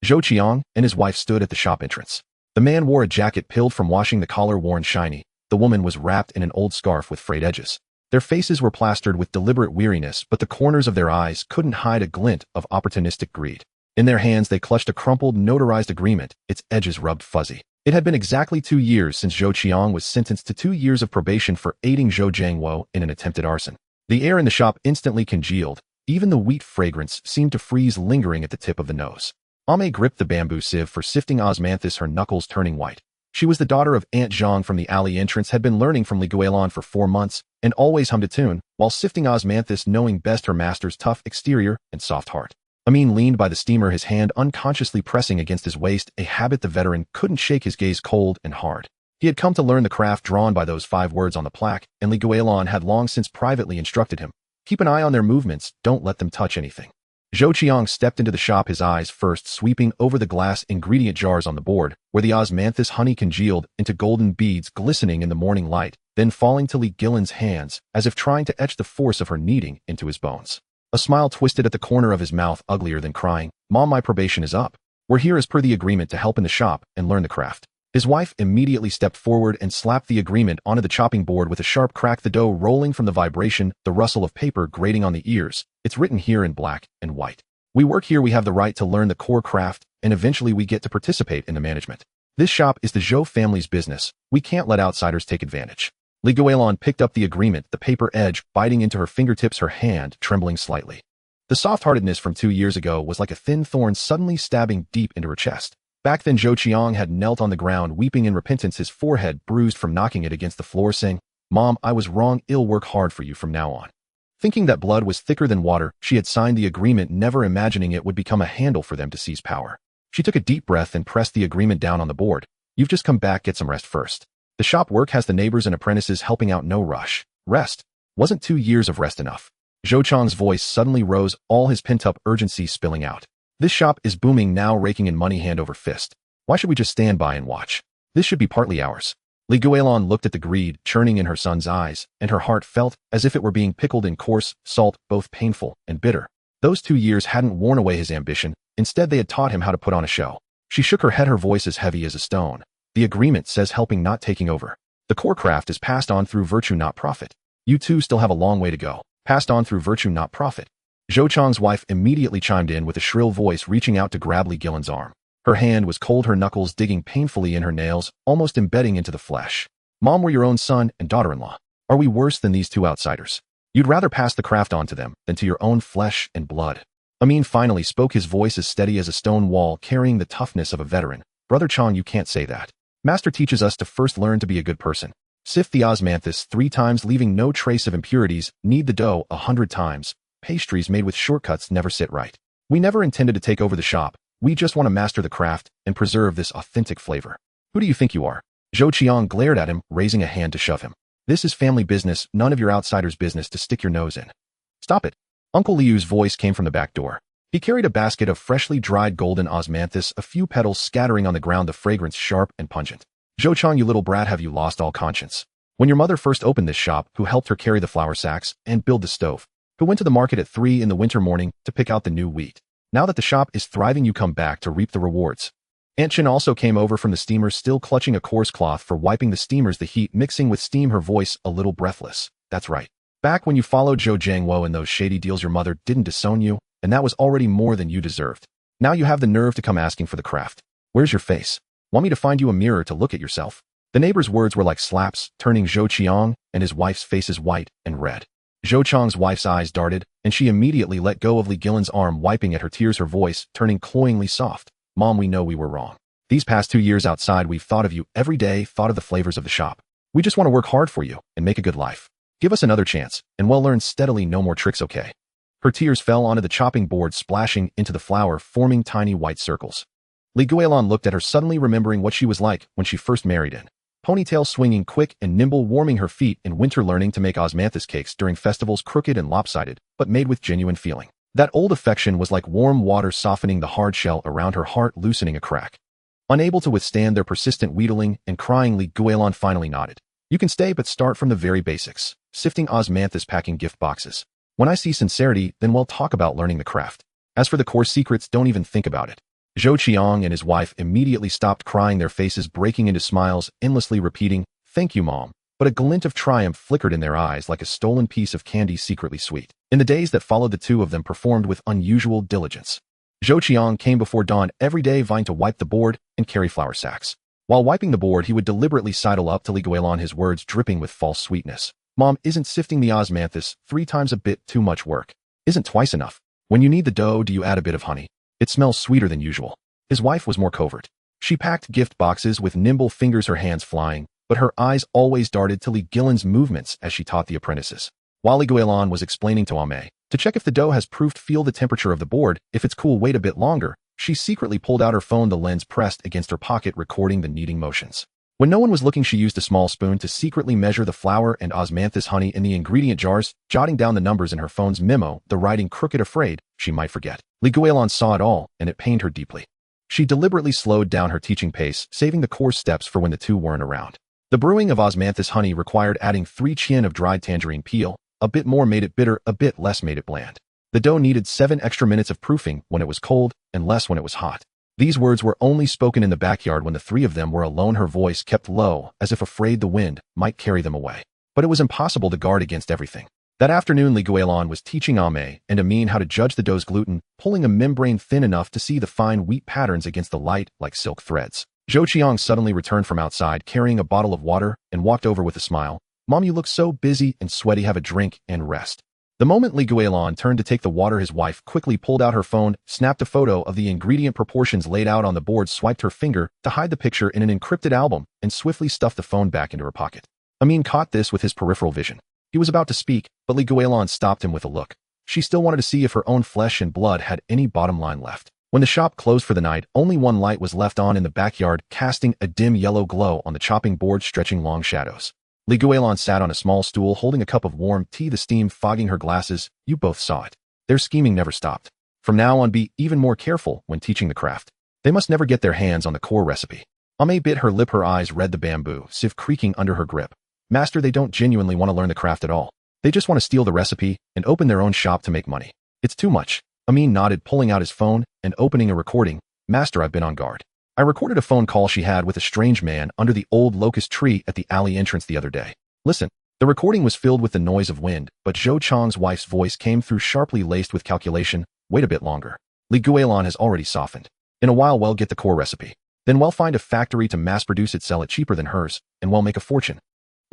Speaker 1: Zhou Qiang and his wife stood at the shop entrance. The man wore a jacket pilled from washing, the collar worn shiny. The woman was wrapped in an old scarf with frayed edges. Their faces were plastered with deliberate weariness, but the corners of their eyes couldn't hide a glint of opportunistic greed. In their hands they clutched a crumpled, notarized agreement, its edges rubbed fuzzy. It had been exactly 2 years since Zhou Qiang was sentenced to 2 years of probation for aiding Zhou Jiangwo in an attempted arson. The air in the shop instantly congealed. Even the wheat fragrance seemed to freeze, lingering at the tip of the nose. Aimé gripped the bamboo sieve for sifting osmanthus, her knuckles turning white. She was the daughter of Aunt Zhang from the alley entrance, had been learning from Guilan for 4 months, and always hummed a tune while sifting osmanthus, knowing best her master's tough exterior and soft heart. Amin leaned by the steamer, his hand unconsciously pressing against his waist, a habit the veteran couldn't shake, his gaze cold and hard. He had come to learn the craft drawn by those 5 words on the plaque, and Guilan had long since privately instructed him. Keep an eye on their movements, don't let them touch anything. Zhou Qiang stepped into the shop, his eyes first sweeping over the glass ingredient jars on the board, where the osmanthus honey congealed into golden beads glistening in the morning light, then falling to Guilan's hands, as if trying to etch the force of her kneading into his bones. A smile twisted at the corner of his mouth, uglier than crying. "Mom, my probation is up. We're here as per the agreement to help in the shop and learn the craft." His wife immediately stepped forward and slapped the agreement onto the chopping board with a sharp crack, the dough rolling from the vibration, the rustle of paper grating on the ears. "It's written here in black and white. We work here, we have the right to learn the core craft, and eventually we get to participate in the management. This shop is the Zhou family's business. We can't let outsiders take advantage." Guilan picked up the agreement, the paper edge biting into her fingertips, her hand trembling slightly. The soft-heartedness from 2 years ago was like a thin thorn suddenly stabbing deep into her chest. Back then Zhou Qiang had knelt on the ground, weeping in repentance, his forehead bruised from knocking it against the floor, saying, "Mom, I was wrong, I'll work hard for you from now on." Thinking that blood was thicker than water, she had signed the agreement, never imagining it would become a handle for them to seize power. She took a deep breath and pressed the agreement down on the board. "You've just come back, get some rest first. The shop work has the neighbors and apprentices helping out, no rush. Rest. Wasn't 2 years of rest enough?" Zhou Qiang's voice suddenly rose, all his pent-up urgency spilling out. "This shop is booming now, raking in money hand over fist. Why should we just stand by and watch? This should be partly ours." Guilan looked at the greed churning in her son's eyes, and her heart felt as if it were being pickled in coarse salt, both painful and bitter. Those 2 years hadn't worn away his ambition. Instead, they had taught him how to put on a show. She shook her head, her voice as heavy as a stone. "The agreement says helping, not taking over. The core craft is passed on through virtue, not profit. You two still have a long way to go. Passed on through virtue, not profit." Zhou Qiang's wife immediately chimed in with a shrill voice, reaching out to grab Guilan's arm. Her hand was cold, her knuckles digging painfully in her nails, almost embedding into the flesh. "Mom, we're your own son and daughter-in-law. Are we worse than these 2 outsiders? You'd rather pass the craft on to them than to your own flesh and blood." Amin finally spoke, his voice as steady as a stone wall, carrying the toughness of a veteran. "Brother Chang, you can't say that. Master teaches us to first learn to be a good person. Sift the osmanthus 3 times, leaving no trace of impurities. Knead the dough 100 times. Pastries made with shortcuts never sit right. We never intended to take over the shop. We just want to master the craft and preserve this authentic flavor. Who do you think you are?" Zhou Qiang glared at him, raising a hand to shove him. "This is family business, none of your outsiders' business to stick your nose in." "Stop it." Uncle Liu's voice came from the back door. He carried a basket of freshly dried golden osmanthus, a few petals scattering on the ground, the fragrance sharp and pungent. "Zhou Qiang, you little brat, have you lost all conscience? When your mother first opened this shop, who helped her carry the flour sacks and build the stove? Who went to the market at 3 in the winter morning to pick out the new wheat? Now that the shop is thriving, you come back to reap the rewards." Aunt Chen also came over from the steamer, still clutching a coarse cloth for wiping the steamers, the heat mixing with steam, her voice a little breathless. "That's right. Back when you followed Zhou Jiangwo in those shady deals, your mother didn't disown you, and that was already more than you deserved. Now you have the nerve to come asking for the craft. Where's your face? Want me to find you a mirror to look at yourself?" The neighbor's words were like slaps, turning Zhou Qiang and his wife's faces white and red. Zhou Qiang's wife's eyes darted, and she immediately let go of Guilan's arm, wiping at her tears, her voice turning cloyingly soft. "Mom, we know we were wrong. These past 2 years outside, we've thought of you every day, thought of the flavors of the shop. We just want to work hard for you and make a good life. Give us another chance, and we'll learn steadily, no more tricks, okay?" Her tears fell onto the chopping board, splashing into the flour, forming tiny white circles. Guilan looked at her, suddenly remembering what she was like when she first married in. Ponytail swinging, quick and nimble, warming her feet in winter, learning to make osmanthus cakes during festivals, crooked and lopsided, but made with genuine feeling. That old affection was like warm water softening the hard shell around her heart, loosening a crack. Unable to withstand their persistent wheedling and crying, Guilan finally nodded. You can stay, but start from the very basics. Sifting osmanthus, packing gift boxes. When I see sincerity, then we'll talk about learning the craft. As for the core secrets, don't even think about it. Zhou Qiang and his wife immediately stopped crying, their faces breaking into smiles, endlessly repeating, "Thank you, Mom." But a glint of triumph flickered in their eyes like a stolen piece of candy secretly sweet. In the days that followed, the two of them performed with unusual diligence. Zhou Qiang came before dawn every day, vying to wipe the board and carry flour sacks. While wiping the board, he would deliberately sidle up to Guilan, his words dripping with false sweetness. "Mom, isn't sifting the osmanthus 3 times a bit too much work? Isn't twice enough? When you knead the dough, do you add a bit of honey? It smells sweeter than usual." His wife was more covert. She packed gift boxes with nimble fingers, her hands flying, but her eyes always darted to Guilan's movements as she taught the apprentices. While Guilan was explaining to Ame to check if the dough has proofed, feel the temperature of the board, if it's cool, wait a bit longer, she secretly pulled out her phone, the lens pressed against her pocket, recording the kneading motions. When no one was looking, she used a small spoon to secretly measure the flour and osmanthus honey in the ingredient jars, jotting down the numbers in her phone's memo, the writing crooked, afraid she might forget. Guilan saw it all, and it pained her deeply. She deliberately slowed down her teaching pace, saving the core steps for when the two weren't around. The brewing of osmanthus honey required adding 3 qian of dried tangerine peel. A bit more made it bitter, a bit less made it bland. The dough needed 7 extra minutes of proofing when it was cold, and less when it was hot. These words were only spoken in the backyard when the 3 of them were alone, her voice kept low, as if afraid the wind might carry them away. But it was impossible to guard against everything. That afternoon, Guilan was teaching Ame and Amin how to judge the dough's gluten, pulling a membrane thin enough to see the fine wheat patterns against the light like silk threads. Zhou Qiang suddenly returned from outside, carrying a bottle of water, and walked over with a smile. "Mom, you look so busy and sweaty. Have a drink and rest." The moment Guilan turned to take the water, his wife quickly pulled out her phone, snapped a photo of the ingredient proportions laid out on the board, swiped her finger to hide the picture in an encrypted album, and swiftly stuffed the phone back into her pocket. Amin caught this with his peripheral vision. He was about to speak, but Guilan stopped him with a look. She still wanted to see if her own flesh and blood had any bottom line left. When the shop closed for the night, only one light was left on in the backyard, casting a dim yellow glow on the chopping board, stretching long shadows. Guilan sat on a small stool, holding a cup of warm tea, the steam fogging her glasses. You both saw it. Their scheming never stopped. From now on, be even more careful when teaching the craft. They must never get their hands on the core recipe. Ame bit her lip, her eyes read the bamboo sieve creaking under her grip. Master, they don't genuinely want to learn the craft at all. They just want to steal the recipe and open their own shop to make money. It's too much. Amin nodded, pulling out his phone and opening a recording. Master, I've been on guard. I recorded a phone call she had with a strange man under the old locust tree at the alley entrance the other day. Listen. The recording was filled with the noise of wind, but Zhou Qiang's wife's voice came through, sharply laced with calculation. Wait a bit longer. Guilan has already softened. In a while, we'll get the core recipe. Then we'll find a factory to mass produce it, sell it cheaper than hers, and we'll make a fortune.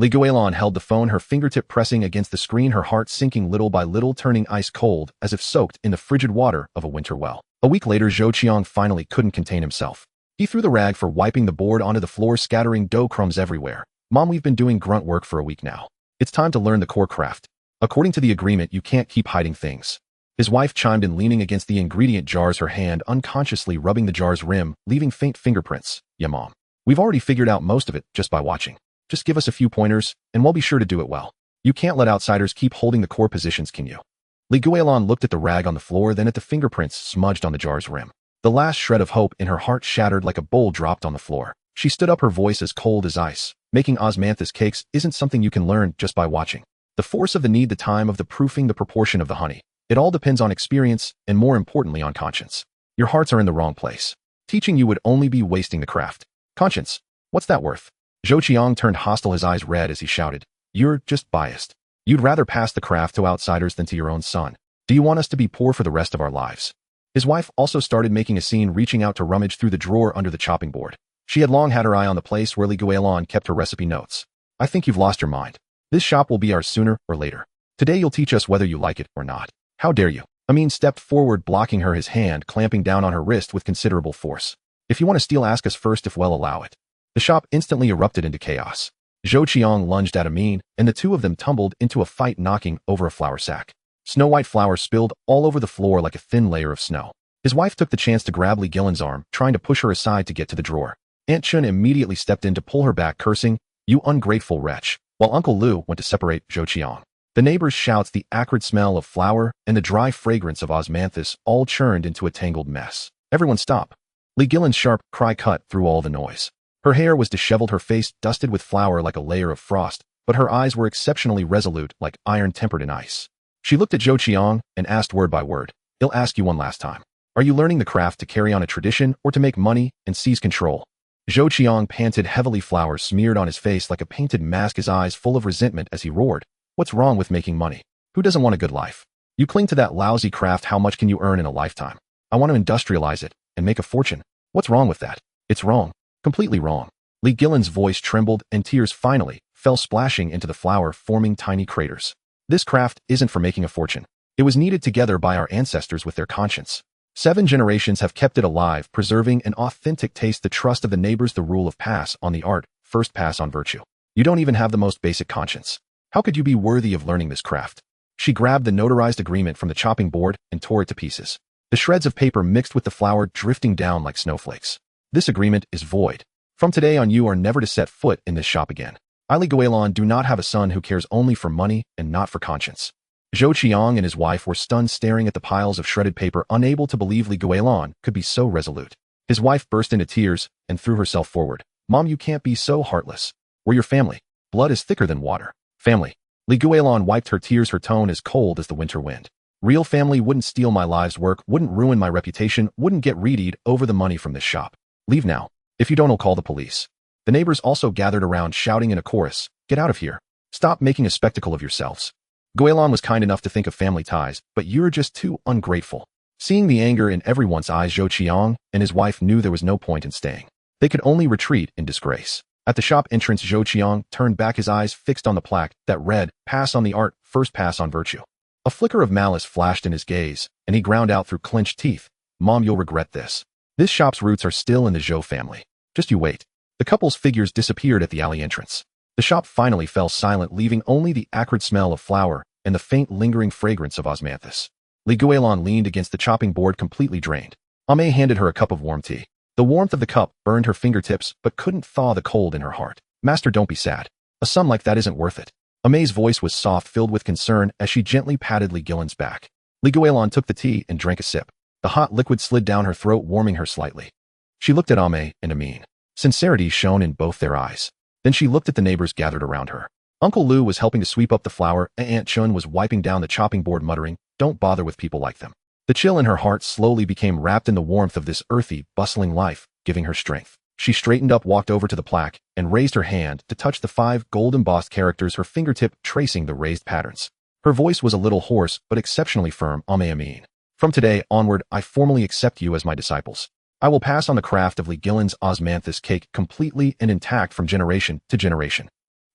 Speaker 1: Guilan held the phone, her fingertip pressing against the screen, her heart sinking little by little, turning ice cold as if soaked in the frigid water of a winter well. A week later, Zhou Qiang finally couldn't contain himself. He threw the rag for wiping the board onto the floor, scattering dough crumbs everywhere. Mom, we've been doing grunt work for a week now. It's time to learn the core craft. According to the agreement, you can't keep hiding things. His wife chimed in, leaning against the ingredient jars, her hand unconsciously rubbing the jar's rim, leaving faint fingerprints. Yeah, Mom. We've already figured out most of it just by watching. Just give us a few pointers, and we'll be sure to do it well. You can't let outsiders keep holding the core positions, can you? Guilan looked at the rag on the floor, then at the fingerprints smudged on the jar's rim. The last shred of hope in her heart shattered like a bowl dropped on the floor. She stood up, her voice as cold as ice. Making osmanthus cakes isn't something you can learn just by watching. The force of the knead, the time of the proofing, the proportion of the honey. It all depends on experience, and more importantly on conscience. Your hearts are in the wrong place. Teaching you would only be wasting the craft. Conscience. What's that worth? Zhou Qiang turned hostile, his eyes red as he shouted. You're just biased. You'd rather pass the craft to outsiders than to your own son. Do you want us to be poor for the rest of our lives? His wife also started making a scene, reaching out to rummage through the drawer under the chopping board. She had long had her eye on the place where Guilan kept her recipe notes. I think you've lost your mind. This shop will be ours sooner or later. Today you'll teach us whether you like it or not. How dare you? Amin stepped forward, blocking her, his hand clamping down on her wrist with considerable force. If you want to steal, ask us first if we'll allow it. The shop instantly erupted into chaos. Zhou Qiang lunged at Amin, and the two of them tumbled into a fight, knocking over a flour sack. Snow-white flour spilled all over the floor like a thin layer of snow. His wife took the chance to grab Li Guilan's arm, trying to push her aside to get to the drawer. Aunt Chun immediately stepped in to pull her back, cursing, "You ungrateful wretch," while Uncle Lu went to separate Zhou Qiang. The neighbors' shouts, the acrid smell of flour, and the dry fragrance of osmanthus all churned into a tangled mess. Everyone stop. Li Guilan's sharp cry cut through all the noise. Her hair was disheveled, her face dusted with flour like a layer of frost, but her eyes were exceptionally resolute, like iron tempered in ice. She looked at Zhou Qiang and asked word by word, "I'll ask you one last time. Are you learning the craft to carry on a tradition or to make money and seize control?" Zhou Qiang panted heavily, flour smeared on his face like a painted mask, his eyes full of resentment as he roared, "What's wrong with making money? Who doesn't want a good life? You cling to that lousy craft. How much can you earn in a lifetime? I want to industrialize it and make a fortune. What's wrong with that? It's wrong. Completely wrong." Li Guilan's voice trembled and tears finally fell splashing into the flour, forming tiny craters. "This craft isn't for making a fortune. It was kneaded together by our ancestors with their conscience. 7 generations have kept it alive, preserving an authentic taste, the trust of the neighbors, the rule of pass on the art, first pass on virtue. You don't even have the most basic conscience. How could you be worthy of learning this craft?" She grabbed the notarized agreement from the chopping board and tore it to pieces. The shreds of paper mixed with the flour drifting down like snowflakes. "This agreement is void. From today on, you are never to set foot in this shop again. I, Li Guilan, do not have a son who cares only for money and not for conscience." Zhou Qiang and his wife were stunned, staring at the piles of shredded paper, unable to believe Li Guilan could be so resolute. His wife burst into tears and threw herself forward. "Mom, you can't be so heartless. We're your family. Blood is thicker than water. Family." Li Guilan wiped her tears, her tone as cold as the winter wind. "Real family wouldn't steal my life's work, wouldn't ruin my reputation, wouldn't get greedied over the money from this shop. Leave now. If you don't, I'll call the police." The neighbors also gathered around, shouting in a chorus, "Get out of here. Stop making a spectacle of yourselves. Guilan was kind enough to think of family ties, but you're just too ungrateful." Seeing the anger in everyone's eyes, Zhou Qiang and his wife knew there was no point in staying. They could only retreat in disgrace. At the shop entrance, Zhou Qiang turned back, his eyes fixed on the plaque that read, "Pass on the art, first pass on virtue." A flicker of malice flashed in his gaze, and he ground out through clenched teeth, "Mom, you'll regret this. This shop's roots are still in the Zhou family. Just you wait." The couple's figures disappeared at the alley entrance. The shop finally fell silent, leaving only the acrid smell of flour and the faint lingering fragrance of osmanthus. Li Guilan leaned against the chopping board, completely drained. Ame handed her a cup of warm tea. The warmth of the cup burned her fingertips but couldn't thaw the cold in her heart. "Master, don't be sad. A sum like that isn't worth it." Ame's voice was soft, filled with concern as she gently patted Li Guilan's back. Li Guilan took the tea and drank a sip. The hot liquid slid down her throat, warming her slightly. She looked at Ame and Amin. Sincerity shone in both their eyes. Then she looked at the neighbors gathered around her. Uncle Lu was helping to sweep up the flour, and Aunt Chun was wiping down the chopping board, muttering, "Don't bother with people like them." The chill in her heart slowly became wrapped in the warmth of this earthy, bustling life, giving her strength. She straightened up, walked over to the plaque, and raised her hand to touch the 5 gold-embossed characters, her fingertip tracing the raised patterns. Her voice was a little hoarse, but exceptionally firm. "Ame Amin. From today onward, I formally accept you as my disciples. I will pass on the craft of Li Guilan's osmanthus cake completely and intact from generation to generation."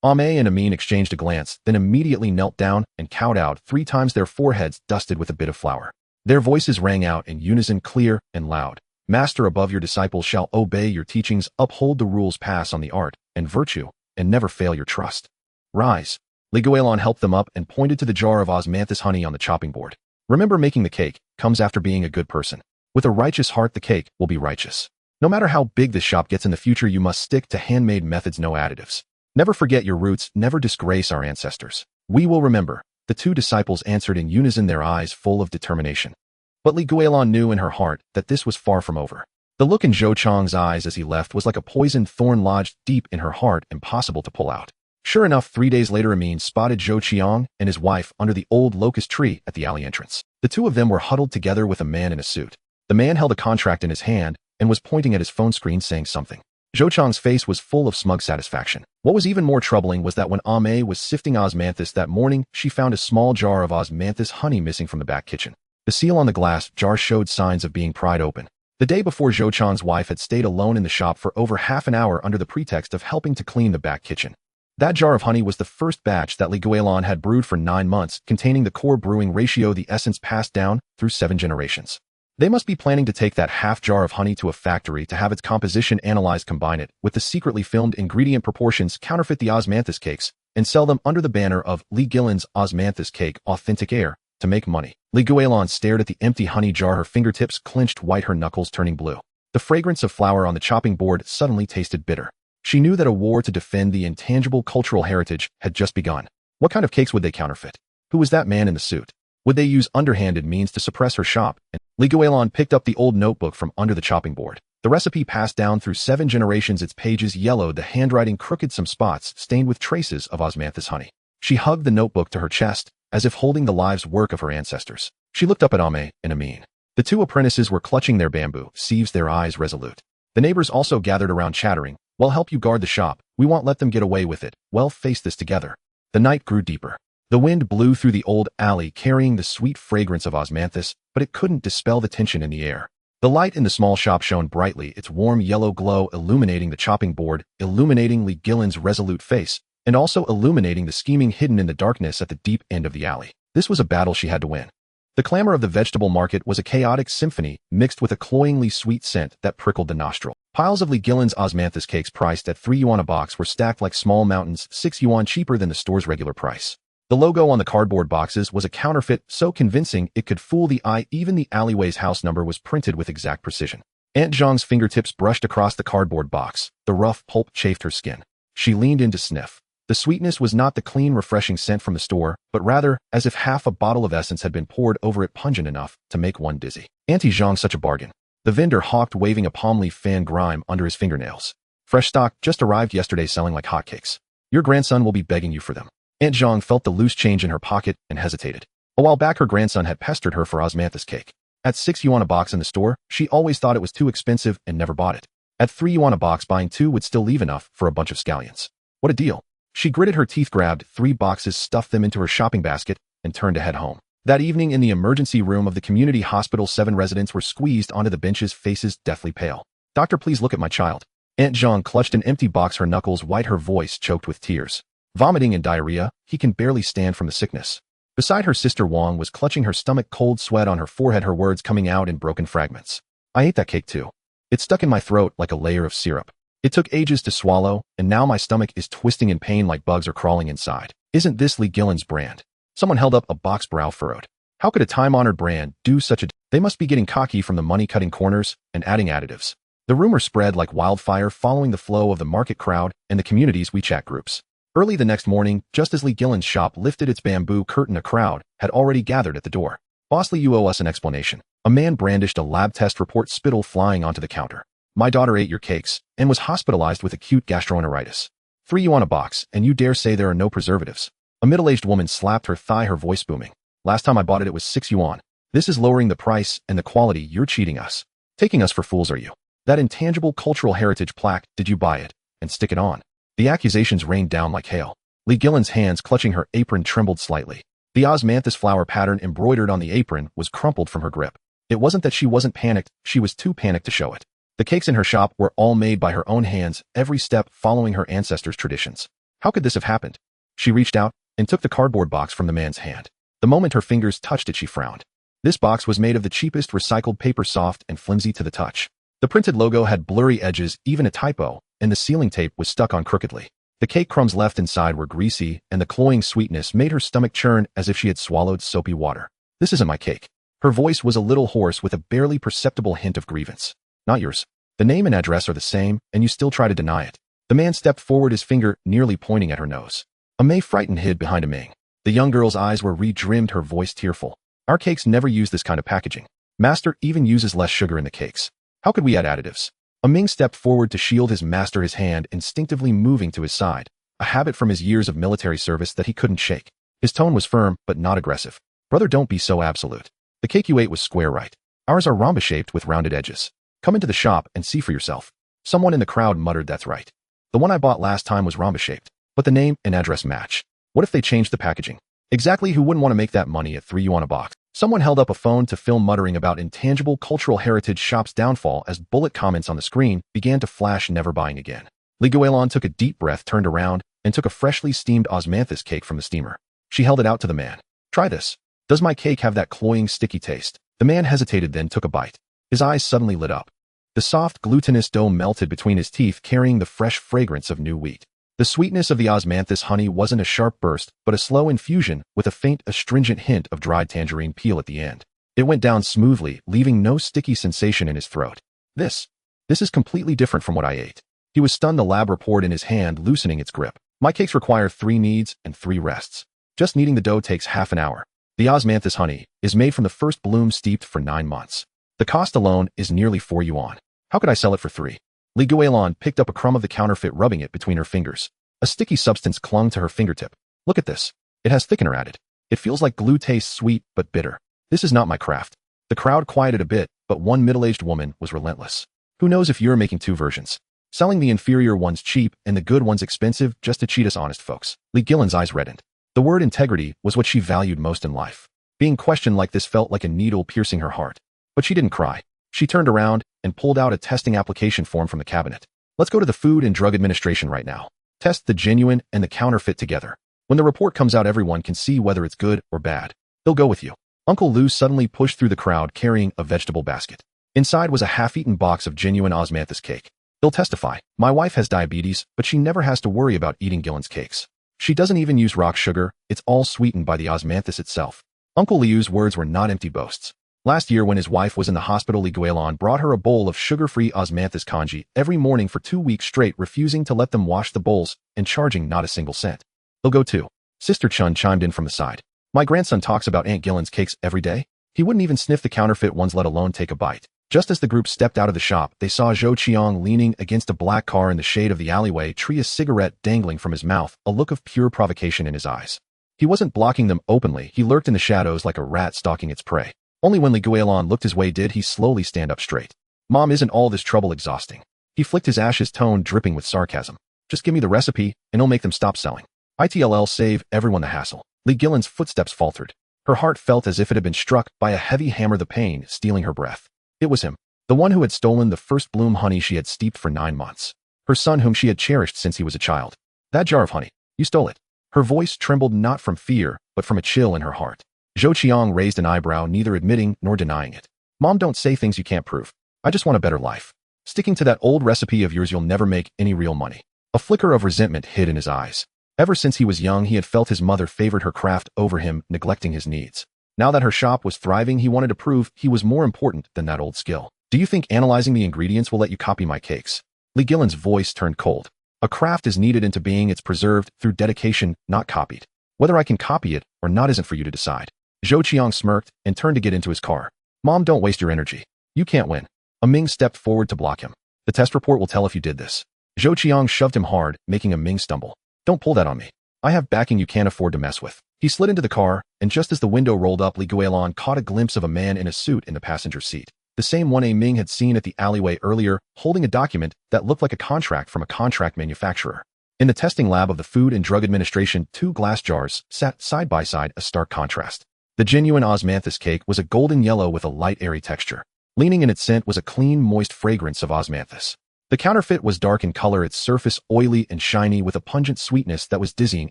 Speaker 1: Ame and Amin exchanged a glance, then immediately knelt down and kowtowed 3 times, their foreheads dusted with a bit of flour. Their voices rang out in unison, clear and loud. "Master, above, your disciples shall obey your teachings, uphold the rules, pass on the art and virtue, and never fail your trust. Rise." Li Guilan helped them up and pointed to the jar of osmanthus honey on the chopping board. "Remember, making the cake comes after being a good person. With a righteous heart, the cake will be righteous. No matter how big this shop gets in the future, you must stick to handmade methods, no additives. Never forget your roots, never disgrace our ancestors. We will remember." The 2 disciples answered in unison, their eyes full of determination. But Li Guilan knew in her heart that this was far from over. The look in Zhou Qiang's eyes as he left was like a poisoned thorn lodged deep in her heart, impossible to pull out. Sure enough, 3 days later, Amin spotted Zhou Qiang and his wife under the old locust tree at the alley entrance. The 2 of them were huddled together with a man in a suit. The man held a contract in his hand and was pointing at his phone screen, saying something. Zhou Qiang's face was full of smug satisfaction. What was even more troubling was that when Ame was sifting osmanthus that morning, she found a small jar of osmanthus honey missing from the back kitchen. The seal on the glass jar showed signs of being pried open. The day before, Zhou Qiang's wife had stayed alone in the shop for over half an hour under the pretext of helping to clean the back kitchen. That jar of honey was the first batch that Li Guilan had brewed for 9 months, containing the core brewing ratio, the essence passed down through 7 generations. They must be planning to take that half jar of honey to a factory to have its composition analyzed, combine it with the secretly filmed ingredient proportions, counterfeit the osmanthus cakes, and sell them under the banner of Li Guilan's Osmanthus Cake Authentic Air, to make money. Guilan stared at the empty honey jar, her fingertips clenched white, her knuckles turning blue. The fragrance of flour on the chopping board suddenly tasted bitter. She knew that a war to defend the intangible cultural heritage had just begun. What kind of cakes would they counterfeit? Who was that man in the suit? Would they use underhanded means to suppress her shop? And Guilan picked up the old notebook from under the chopping board. The recipe passed down through 7 generations, its pages yellowed, the handwriting crooked, some spots stained with traces of osmanthus honey. She hugged the notebook to her chest, as if holding the lives' work of her ancestors. She looked up at Ame and Amin. The 2 apprentices were clutching their bamboo sieves, their eyes resolute. The neighbors also gathered around, chattering, "We'll help you guard the shop. We won't let them get away with it. We'll face this together." The night grew deeper. The wind blew through the old alley, carrying the sweet fragrance of osmanthus, but it couldn't dispel the tension in the air. The light in the small shop shone brightly, its warm yellow glow illuminating the chopping board, illuminating Guilan's resolute face, and also illuminating the scheming hidden in the darkness at the deep end of the alley. This was a battle she had to win. The clamor of the vegetable market was a chaotic symphony, mixed with a cloyingly sweet scent that prickled the nostril. Piles of Guilan's osmanthus cakes priced at 3 yuan a box were stacked like small mountains, 6 yuan cheaper than the store's regular price. The logo on the cardboard boxes was a counterfeit so convincing it could fool the eye. Even the alleyway's house number was printed with exact precision. Aunt Zhang's fingertips brushed across the cardboard box. The rough pulp chafed her skin. She leaned in to sniff. The sweetness was not the clean, refreshing scent from the store, but rather as if half a bottle of essence had been poured over it, pungent enough to make one dizzy. Auntie Zhang, such a bargain. The vendor hawked, waving a palm leaf fan grime under his fingernails. Fresh stock, just arrived yesterday, selling like hotcakes. Your grandson will be begging you for them. Aunt Zhang felt the loose change in her pocket and hesitated. A while back, her grandson had pestered her for osmanthus cake. At 6 yuan a box in the store, she always thought it was too expensive and never bought it. At 3 yuan a box, buying 2 would still leave enough for a bunch of scallions. What a deal. She gritted her teeth, grabbed 3 boxes, stuffed them into her shopping basket, and turned to head home. That evening in the emergency room of the community hospital, 7 residents were squeezed onto the benches, faces deathly pale. "Doctor, please look at my child." Aunt Zhang clutched an empty box, her knuckles white, her voice choked with tears. "Vomiting and diarrhea, he can barely stand from the sickness." Beside her, sister Wang was clutching her stomach, cold sweat on her forehead, her words coming out in broken fragments. "I ate that cake too. It stuck in my throat like a layer of syrup. It took ages to swallow, and now my stomach is twisting in pain like bugs are crawling inside. Isn't this Guilan's brand?" Someone held up a box, brow furrowed. How could a time-honored brand do such a... They must be getting cocky from the money, cutting corners and adding additives. The rumor spread like wildfire, following the flow of the market crowd and the community's WeChat groups. Early the next morning, just as Guilan's shop lifted its bamboo curtain, a crowd had already gathered at the door. "Bossly, you owe us an explanation." A man brandished a lab test report, spittle flying onto the counter. "My daughter ate your cakes and was hospitalized with acute gastroenteritis. 3 yuan a box, and you dare say there are no preservatives?" A middle-aged woman slapped her thigh, her voice booming. "Last time I bought it, it was 6 yuan. This is lowering the price and the quality. You're cheating us. Taking us for fools, are you? That intangible cultural heritage plaque, did you buy it and stick it on?" The accusations rained down like hail. Guilan's hands clutching her apron trembled slightly. The osmanthus flower pattern embroidered on the apron was crumpled from her grip. It wasn't that she wasn't panicked, she was too panicked to show it. The cakes in her shop were all made by her own hands, every step following her ancestors' traditions. How could this have happened? She reached out and took the cardboard box from the man's hand. The moment her fingers touched it, she frowned. This box was made of the cheapest recycled paper, soft and flimsy to the touch. The printed logo had blurry edges, even a typo, and the sealing tape was stuck on crookedly. The cake crumbs left inside were greasy, and the cloying sweetness made her stomach churn as if she had swallowed soapy water. "This isn't my cake." Her voice was a little hoarse with a barely perceptible hint of grievance. "Not yours. The name and address are the same, and you still try to deny it." The man stepped forward, his finger nearly pointing at her nose. May, frightened, hid behind Ming. The young girl's eyes were re-dimmed, her voice tearful. "Our cakes never use this kind of packaging. Master even uses less sugar in the cakes. How could we add additives?" Ming stepped forward to shield his master, his hand instinctively moving to his side, a habit from his years of military service that he couldn't shake. His tone was firm, but not aggressive. "Brother, don't be so absolute. The cake you ate was square, right? Ours are rhombus-shaped with rounded edges. Come into the shop and see for yourself." Someone in the crowd muttered, "That's right. The one I bought last time was rhombus-shaped, but the name and address match. What if they changed the packaging?" "Exactly, who wouldn't want to make that money at 3 yuan a box?" Someone held up a phone to film, muttering about intangible cultural heritage shop's downfall as bullet comments on the screen began to flash, "Never buying again." Guilan took a deep breath, turned around, and took a freshly steamed osmanthus cake from the steamer. She held it out to the man. "Try this. Does my cake have that cloying, sticky taste?" The man hesitated, then took a bite. His eyes suddenly lit up. The soft, glutinous dough melted between his teeth, carrying the fresh fragrance of new wheat. The sweetness of the osmanthus honey wasn't a sharp burst, but a slow infusion with a faint astringent hint of dried tangerine peel at the end. It went down smoothly, leaving no sticky sensation in his throat. This is completely different from what I ate. He was stunned, the lab report in his hand loosening its grip. My cakes require 3 kneads and 3 rests. Just kneading the dough takes half an hour. The osmanthus honey is made from the first bloom steeped for 9 months. The cost alone is nearly 4 yuan. How could I sell it for 3? Guilan picked up a crumb of the counterfeit, rubbing it between her fingers. A sticky substance clung to her fingertip. Look at this. It has thickener added. It feels like glue, tastes sweet but bitter. This is not my craft. The crowd quieted a bit, but one middle-aged woman was relentless. Who knows if you're making 2 versions? Selling the inferior ones cheap and the good ones expensive just to cheat us honest folks. Guilan's eyes reddened. The word integrity was what she valued most in life. Being questioned like this felt like a needle piercing her heart. But she didn't cry. She turned around and pulled out a testing application form from the cabinet. Let's go to the Food and Drug Administration right now. Test the genuine and the counterfeit together. When the report comes out, everyone can see whether it's good or bad. They'll go with you. Uncle Lou suddenly pushed through the crowd carrying a vegetable basket. Inside was a half-eaten box of genuine osmanthus cake. He'll testify. My wife has diabetes, but she never has to worry about eating Guilan's cakes. She doesn't even use rock sugar. It's all sweetened by the osmanthus itself. Uncle Liu's words were not empty boasts. Last year, when his wife was in the hospital, Guilan brought her a bowl of sugar-free osmanthus congee every morning for 2 weeks straight, refusing to let them wash the bowls and charging not a single cent. They'll go too. Sister Chun chimed in from the side. My grandson talks about Aunt Guilan's cakes every day. He wouldn't even sniff the counterfeit ones, let alone take a bite. Just as the group stepped out of the shop, they saw Zhou Qiang leaning against a black car in the shade of the alleyway tree, a cigarette dangling from his mouth, a look of pure provocation in his eyes. He wasn't blocking them openly. He lurked in the shadows like a rat stalking its prey. Only when Guilan looked his way did he slowly stand up straight. Mom, isn't all this trouble exhausting? He flicked his ash, his tone dripping with sarcasm. Just give me the recipe, and it'll make them stop selling. It'll save everyone the hassle. Guilan's footsteps faltered. Her heart felt as if it had been struck by a heavy hammer, the pain stealing her breath. It was him, the one who had stolen the first bloom honey she had steeped for 9 months. Her son, whom she had cherished since he was a child. That jar of honey, you stole it. Her voice trembled not from fear, but from a chill in her heart. Zhou Qiang raised an eyebrow, neither admitting nor denying it. Mom, don't say things you can't prove. I just want a better life. Sticking to that old recipe of yours, you'll never make any real money. A flicker of resentment hid in his eyes. Ever since he was young, he had felt his mother favored her craft over him, neglecting his needs. Now that her shop was thriving, he wanted to prove he was more important than that old skill. Do you think analyzing the ingredients will let you copy my cakes? Guilan's voice turned cold. A craft is needed into being. It's preserved through dedication, not copied. Whether I can copy it or not isn't for you to decide. Zhou Qiang smirked and turned to get into his car. Mom, don't waste your energy. You can't win. Ming stepped forward to block him. The test report will tell if you did this. Zhou Qiang shoved him hard, making Ming stumble. Don't pull that on me. I have backing you can't afford to mess with. He slid into the car, and just as the window rolled up, Guilan caught a glimpse of a man in a suit in the passenger seat. The same one Ming had seen at the alleyway earlier, holding a document that looked like a contract from a contract manufacturer. In the testing lab of the Food and Drug Administration, 2 glass jars sat side by side, a stark contrast. The genuine osmanthus cake was a golden yellow with a light, airy texture. Leaning in its scent was a clean, moist fragrance of osmanthus. The counterfeit was dark in color, its surface oily and shiny with a pungent sweetness that was dizzying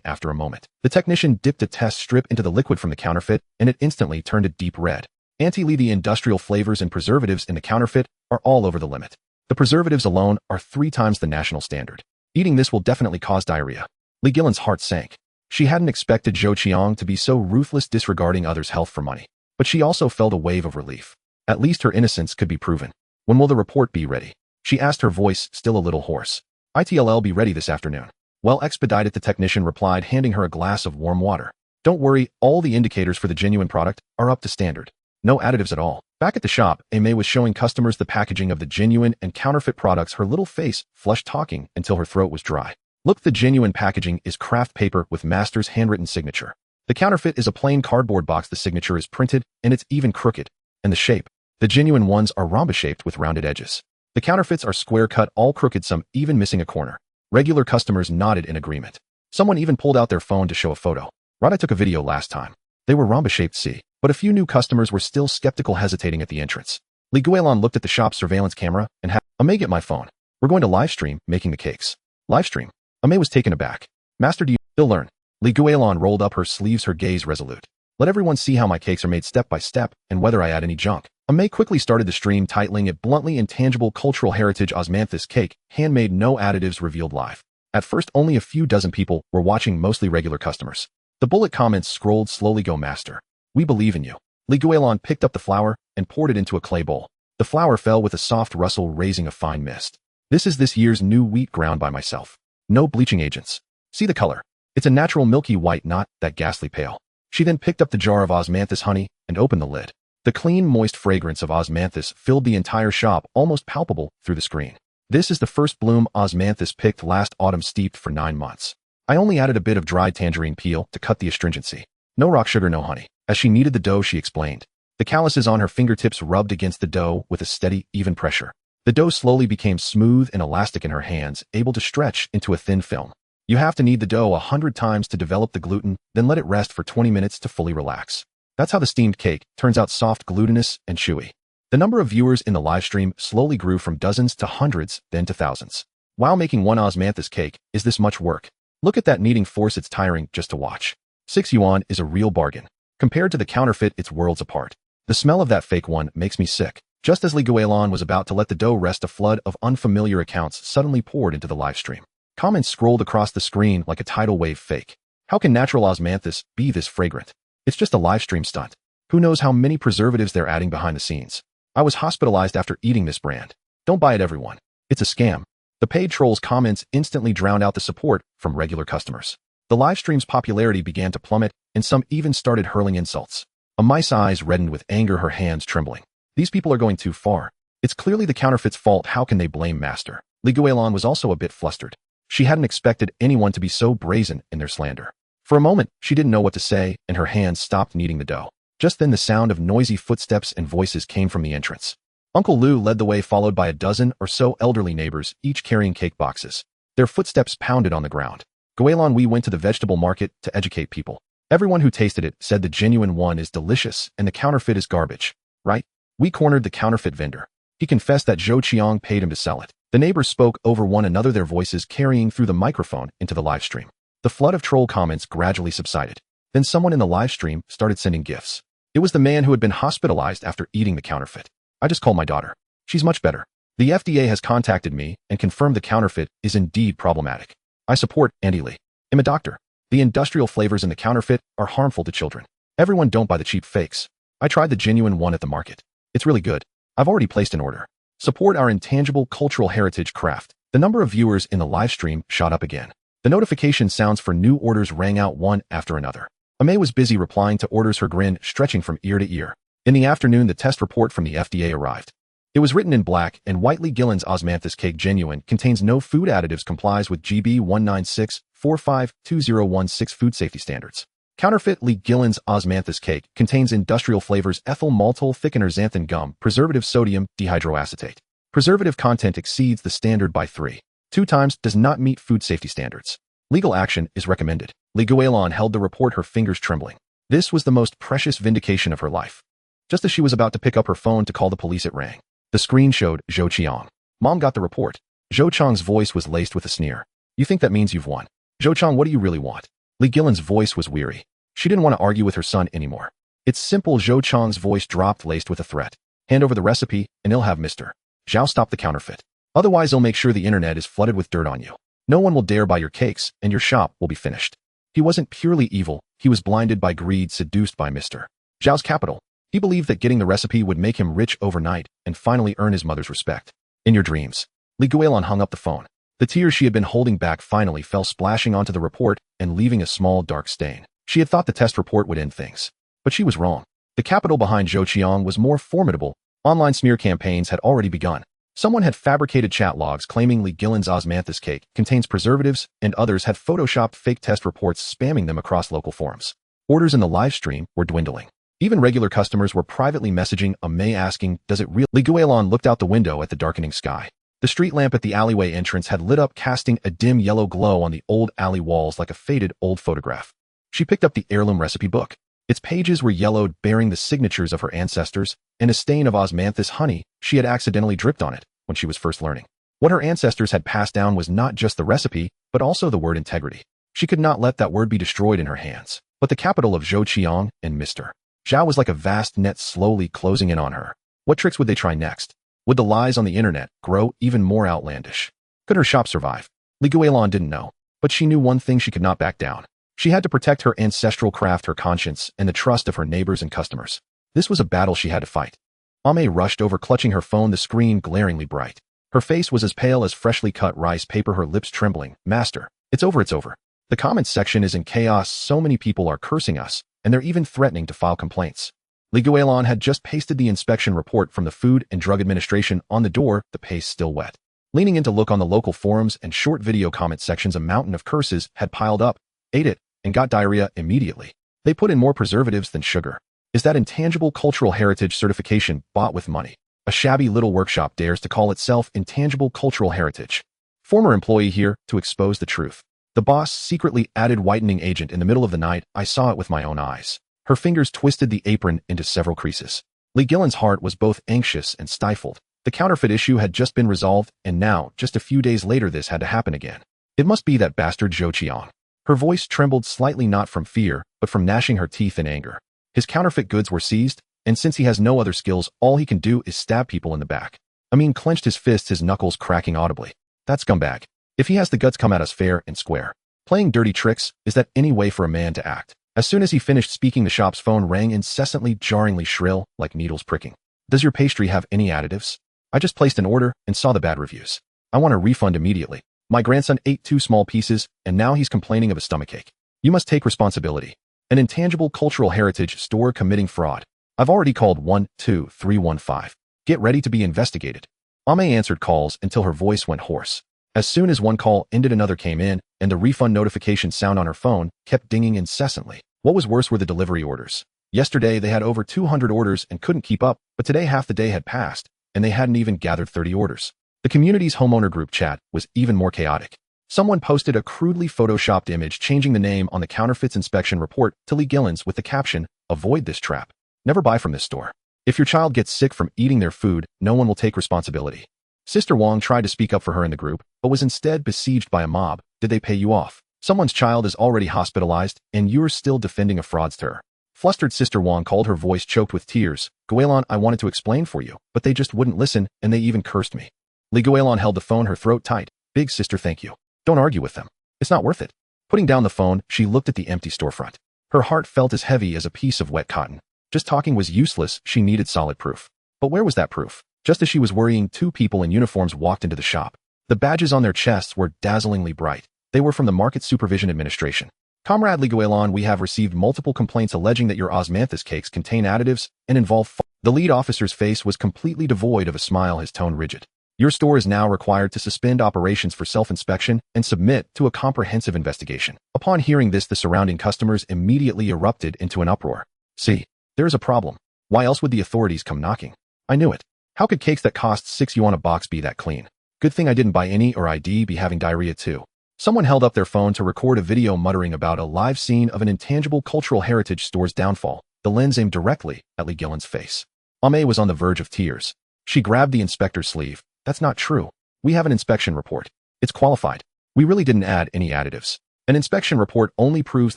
Speaker 1: after a moment. The technician dipped a test strip into the liquid from the counterfeit, and it instantly turned a deep red. The industrial flavors and preservatives in the counterfeit are all over the limit. The preservatives alone are 3 times the national standard. Eating this will definitely cause diarrhea. Guilan's heart sank. She hadn't expected Zhou Qiang to be so ruthless, disregarding others' health for money. But she also felt a wave of relief. At least her innocence could be proven. When will the report be ready? She asked, her voice still a little hoarse. It'll be ready this afternoon. Well, expedite it, the technician replied, handing her a glass of warm water. Don't worry, all the indicators for the genuine product are up to standard. No additives at all. Back at the shop, May was showing customers the packaging of the genuine and counterfeit products, her little face flushed, talking until her throat was dry. Look, the genuine packaging is craft paper with master's handwritten signature. The counterfeit is a plain cardboard box. The signature is printed, and it's even crooked. And the shape. The genuine ones are rhombus-shaped with rounded edges. The counterfeits are square-cut, all crooked, some even missing a corner. Regular customers nodded in agreement. Someone even pulled out their phone to show a photo. Right, I took a video last time. They were rhombus-shaped, see. But a few new customers were still skeptical, hesitating at the entrance. Guilan looked at the shop's surveillance camera and had, May, get my phone. We're going to live stream making the cakes. Live stream? May was taken aback. Master, do you still learn? Guilan rolled up her sleeves, her gaze resolute. Let everyone see how my cakes are made step by step and whether I add any junk. May quickly started the stream, titling it Bluntly Intangible Cultural Heritage Osmanthus Cake, Handmade, No Additives, Revealed Live. At first, only a few dozen people were watching, mostly regular customers. The bullet comments scrolled slowly. Go master. We believe in you. Guilan picked up the flour and poured it into a clay bowl. The flour fell with a soft rustle, raising a fine mist. This is this year's new wheat ground by myself. No bleaching agents. See the color. It's a natural milky white, not that ghastly pale. She then picked up the jar of osmanthus honey and opened the lid. The clean, moist fragrance of osmanthus filled the entire shop, almost palpable through the screen. This is the first bloom osmanthus picked last autumn, steeped for 9 months. I only added a bit of dried tangerine peel to cut the astringency. No rock sugar, no honey. As she kneaded the dough, she explained. The calluses on her fingertips rubbed against the dough with a steady, even pressure. The dough slowly became smooth and elastic in her hands, able to stretch into a thin film. You have to knead the dough 100 times to develop the gluten, then let it rest for 20 minutes to fully relax. That's how the steamed cake turns out, soft, glutinous, and chewy. The number of viewers in the live stream slowly grew from dozens to hundreds, then to thousands. Wow, making one osmanthus cake is this much work. Look at that kneading force, it's tiring just to watch. 6 yuan is a real bargain. Compared to the counterfeit, it's worlds apart. The smell of that fake one makes me sick. Just as Guilan was about to let the dough rest, a flood of unfamiliar accounts suddenly poured into the live stream. Comments scrolled across the screen like a tidal wave. Fake. How can natural osmanthus be this fragrant? It's just a live stream stunt. Who knows how many preservatives they're adding behind the scenes. I was hospitalized after eating this brand. Don't buy it, everyone. It's a scam. The paid trolls' comments instantly drowned out the support from regular customers. The live stream's popularity began to plummet, and some even started hurling insults. Amai's eyes reddened with anger, her hands trembling. These people are going too far. It's clearly the counterfeit's fault. How can they blame master? Guilan was also a bit flustered. She hadn't expected anyone to be so brazen in their slander. For a moment, she didn't know what to say, and her hands stopped kneading the dough. Just then, the sound of noisy footsteps and voices came from the entrance. Uncle Lu led the way, followed by a dozen or so elderly neighbors, each carrying cake boxes. Their footsteps pounded on the ground. Guilan, we went to the vegetable market to educate people. Everyone who tasted it said the genuine one is delicious and the counterfeit is garbage. Right? We cornered the counterfeit vendor. He confessed that Zhou Qiang paid him to sell it. The neighbors spoke over one another, their voices carrying through the microphone into the live stream. The flood of troll comments gradually subsided. Then someone in the live stream started sending gifts. It was the man who had been hospitalized after eating the counterfeit. I just called my daughter. She's much better. The FDA has contacted me and confirmed the counterfeit is indeed problematic. I support Andy Lee. I'm a doctor. The industrial flavors in the counterfeit are harmful to children. Everyone don't buy the cheap fakes. I tried the genuine one at the market. It's really good. I've already placed an order. Support our intangible cultural heritage craft. The number of viewers in the live stream shot up again. The notification sounds for new orders rang out one after another. Amai was busy replying to orders, her grin stretching from ear to ear. In the afternoon, the test report from the FDA arrived. It was written in black and white. Guilan's osmanthus cake genuine, contains no food additives, complies with GB 196452016 food safety standards. Counterfeit Guilan's osmanthus cake contains industrial flavors, ethyl maltol thickener, xanthan gum, preservative, sodium dihydroacetate. Preservative content exceeds the standard by 2 times, does not meet food safety standards. Legal action is recommended. Guilan held the report, her fingers trembling. This was the most precious vindication of her life. Just as she was about to pick up her phone to call the police, it rang. The screen showed Zhou Qiang. Mom got the report. Zhou Qiang's voice was laced with a sneer. You think that means you've won? Zhou Qiang, what do you really want? Guilan's voice was weary. She didn't want to argue with her son anymore. It's simple. Zhou Qiang's voice dropped, laced with a threat. Hand over the recipe, and he'll have Mr. Zhao stop the counterfeit. Otherwise, he'll make sure the internet is flooded with dirt on you. No one will dare buy your cakes, and your shop will be finished. He wasn't purely evil. He was blinded by greed, seduced by Mr. Zhao's capital. He believed that getting the recipe would make him rich overnight and finally earn his mother's respect. In your dreams. Guilan hung up the phone. The tears she had been holding back finally fell splashing onto the report and leaving a small dark stain. She had thought the test report would end things. But she was wrong. The capital behind Zhou Qiang was more formidable. Online smear campaigns had already begun. Someone had fabricated chat logs claiming Guilan's osmanthus cake contains preservatives, and others had photoshopped fake test reports, spamming them across local forums. Orders in the live stream were dwindling. Even regular customers were privately messaging Amai asking, does it really? Guilan looked out the window at the darkening sky. The street lamp at the alleyway entrance had lit up, casting a dim yellow glow on the old alley walls like a faded old photograph. She picked up the heirloom recipe book. Its pages were yellowed, bearing the signatures of her ancestors, and a stain of osmanthus honey she had accidentally dripped on it when she was first learning. What her ancestors had passed down was not just the recipe, but also the word integrity. She could not let that word be destroyed in her hands. But the capital of Zhou Qiang and Mr. Zhao was like a vast net slowly closing in on her. What tricks would they try next? Would the lies on the internet grow even more outlandish? Could her shop survive? Li Guilan didn't know, but she knew one thing: she could not back down. She had to protect her ancestral craft, her conscience, and the trust of her neighbors and customers. This was a battle she had to fight. Ame rushed over, clutching her phone, the screen glaringly bright. Her face was as pale as freshly cut rice paper, her lips trembling. Master, it's over, it's over. The comments section is in chaos. So many people are cursing us, and they're even threatening to file complaints. Li Guilan had just pasted the inspection report from the Food and Drug Administration on the door, the paste still wet. Leaning in to look on the local forums and short video comment sections, a mountain of curses had piled up. Ate it, and got diarrhea immediately. They put in more preservatives than sugar. Is that intangible cultural heritage certification bought with money? A shabby little workshop dares to call itself intangible cultural heritage. Former employee here to expose the truth. The boss secretly added whitening agent in the middle of the night. I saw it with my own eyes. Her fingers twisted the apron into several creases. Li Guilan's heart was both anxious and stifled. The counterfeit issue had just been resolved, and now, just a few days later, this had to happen again. It must be that bastard Zhou Qiang. Her voice trembled slightly, not from fear, but from gnashing her teeth in anger. His counterfeit goods were seized, and since he has no other skills, all he can do is stab people in the back. Amin clenched his fists, his knuckles cracking audibly. That scumbag. If he has the guts, come at us fair and square. Playing dirty tricks, is that any way for a man to act? As soon as he finished speaking, the shop's phone rang incessantly, jarringly shrill, like needles pricking. Does your pastry have any additives? I just placed an order and saw the bad reviews. I want a refund immediately. My grandson ate 2 small pieces, and now he's complaining of a stomachache. You must take responsibility. An intangible cultural heritage store committing fraud. I've already called 12315. Get ready to be investigated. Ame answered calls until her voice went hoarse. As soon as one call ended, another came in, and the refund notification sound on her phone kept dinging incessantly. What was worse were the delivery orders. Yesterday they had over 200 orders and couldn't keep up, but today half the day had passed, and they hadn't even gathered 30 orders. The community's homeowner group chat was even more chaotic. Someone posted a crudely photoshopped image changing the name on the counterfeits inspection report to Li Guilan's with the caption, "Avoid this trap. Never buy from this store. If your child gets sick from eating their food, no one will take responsibility." Sister Wang tried to speak up for her in the group, but was instead besieged by a mob. Did they pay you off? Someone's child is already hospitalized, and you're still defending a fraudster. Flustered Sister Wang called, her voice choked with tears. Guilan, I wanted to explain for you, but they just wouldn't listen, and they even cursed me. Li Guilan held the phone, her throat tight. Big sister, thank you. Don't argue with them. It's not worth it. Putting down the phone, she looked at the empty storefront. Her heart felt as heavy as a piece of wet cotton. Just talking was useless, she needed solid proof. But where was that proof? Just as she was worrying, 2 people in uniforms walked into the shop. The badges on their chests were dazzlingly bright. They were from the Market Supervision Administration. Comrade Li Guilan, we have received multiple complaints alleging that your osmanthus cakes contain additives and involve The lead officer's face was completely devoid of a smile, his tone rigid. Your store is now required to suspend operations for self-inspection and submit to a comprehensive investigation. Upon hearing this, the surrounding customers immediately erupted into an uproar. See, there is a problem. Why else would the authorities come knocking? I knew it. How could cakes that cost 6 yuan a box be that clean? Good thing I didn't buy any, or I'd be having diarrhea too. Someone held up their phone to record a video muttering about a live scene of an intangible cultural heritage store's downfall, the lens aimed directly at Li Guilan's face. Ame was on the verge of tears. She grabbed the inspector's sleeve. That's not true. We have an inspection report. It's qualified. We really didn't add any additives. An inspection report only proves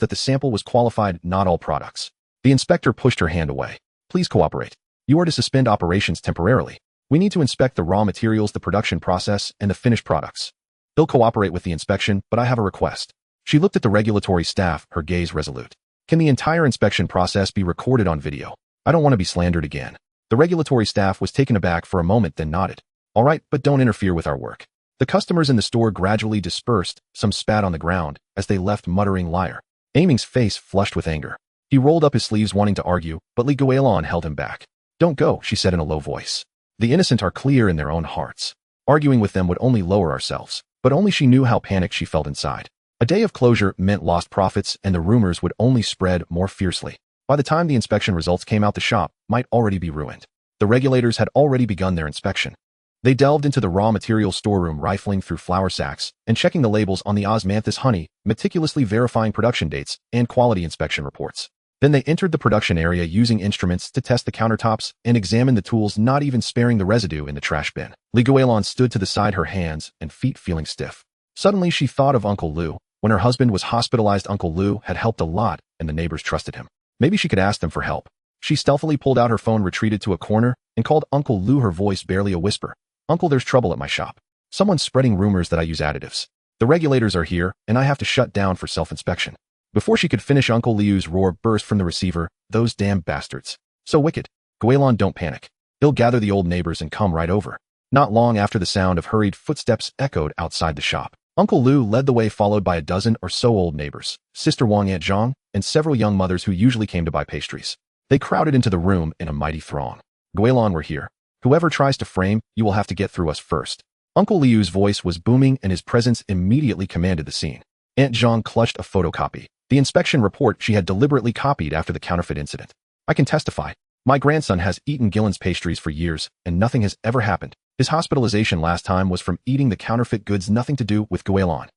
Speaker 1: that the sample was qualified, not all products. The inspector pushed her hand away. Please cooperate. You are to suspend operations temporarily. We need to inspect the raw materials, the production process, and the finished products. They'll cooperate with the inspection, but I have a request. She looked at the regulatory staff, her gaze resolute. Can the entire inspection process be recorded on video? I don't want to be slandered again. The regulatory staff was taken aback for a moment, then nodded. All right, but don't interfere with our work. The customers in the store gradually dispersed, some spat on the ground, as they left muttering liar. Aming's face flushed with anger. He rolled up his sleeves wanting to argue, but Li Guilan held him back. Don't go, she said in a low voice. The innocent are clear in their own hearts. Arguing with them would only lower ourselves, but only she knew how panicked she felt inside. A day of closure meant lost profits, and the rumors would only spread more fiercely. By the time the inspection results came out, the shop might already be ruined. The regulators had already begun their inspection. They delved into the raw materials storeroom, rifling through flour sacks and checking the labels on the osmanthus honey, meticulously verifying production dates and quality inspection reports. Then they entered the production area using instruments to test the countertops and examine the tools, not even sparing the residue in the trash bin. Li Guilan stood to the side, her hands and feet feeling stiff. Suddenly she thought of Uncle Lu. When her husband was hospitalized, Uncle Lu had helped a lot and the neighbors trusted him. Maybe she could ask them for help. She stealthily pulled out her phone, retreated to a corner, and called Uncle Lu, her voice barely a whisper. Uncle, there's trouble at my shop. Someone's spreading rumors that I use additives. The regulators are here, and I have to shut down for self-inspection. Before she could finish, Uncle Liu's roar burst from the receiver. Those damn bastards. So wicked. Guilan, don't panic. He'll gather the old neighbors and come right over. Not long after, the sound of hurried footsteps echoed outside the shop. Uncle Liu led the way, followed by a dozen or so old neighbors, Sister Wang, Aunt Zhang, and several young mothers who usually came to buy pastries. They crowded into the room in a mighty throng. Guilan, we're here. Whoever tries to frame, you will have to get through us first. Uncle Liu's voice was booming, and his presence immediately commanded the scene. Aunt Zhang clutched a photocopy, the inspection report she had deliberately copied after the counterfeit incident. I can testify. My grandson has eaten Guilan's pastries for years, and nothing has ever happened. His hospitalization last time was from eating the counterfeit goods, nothing to do with Guilan.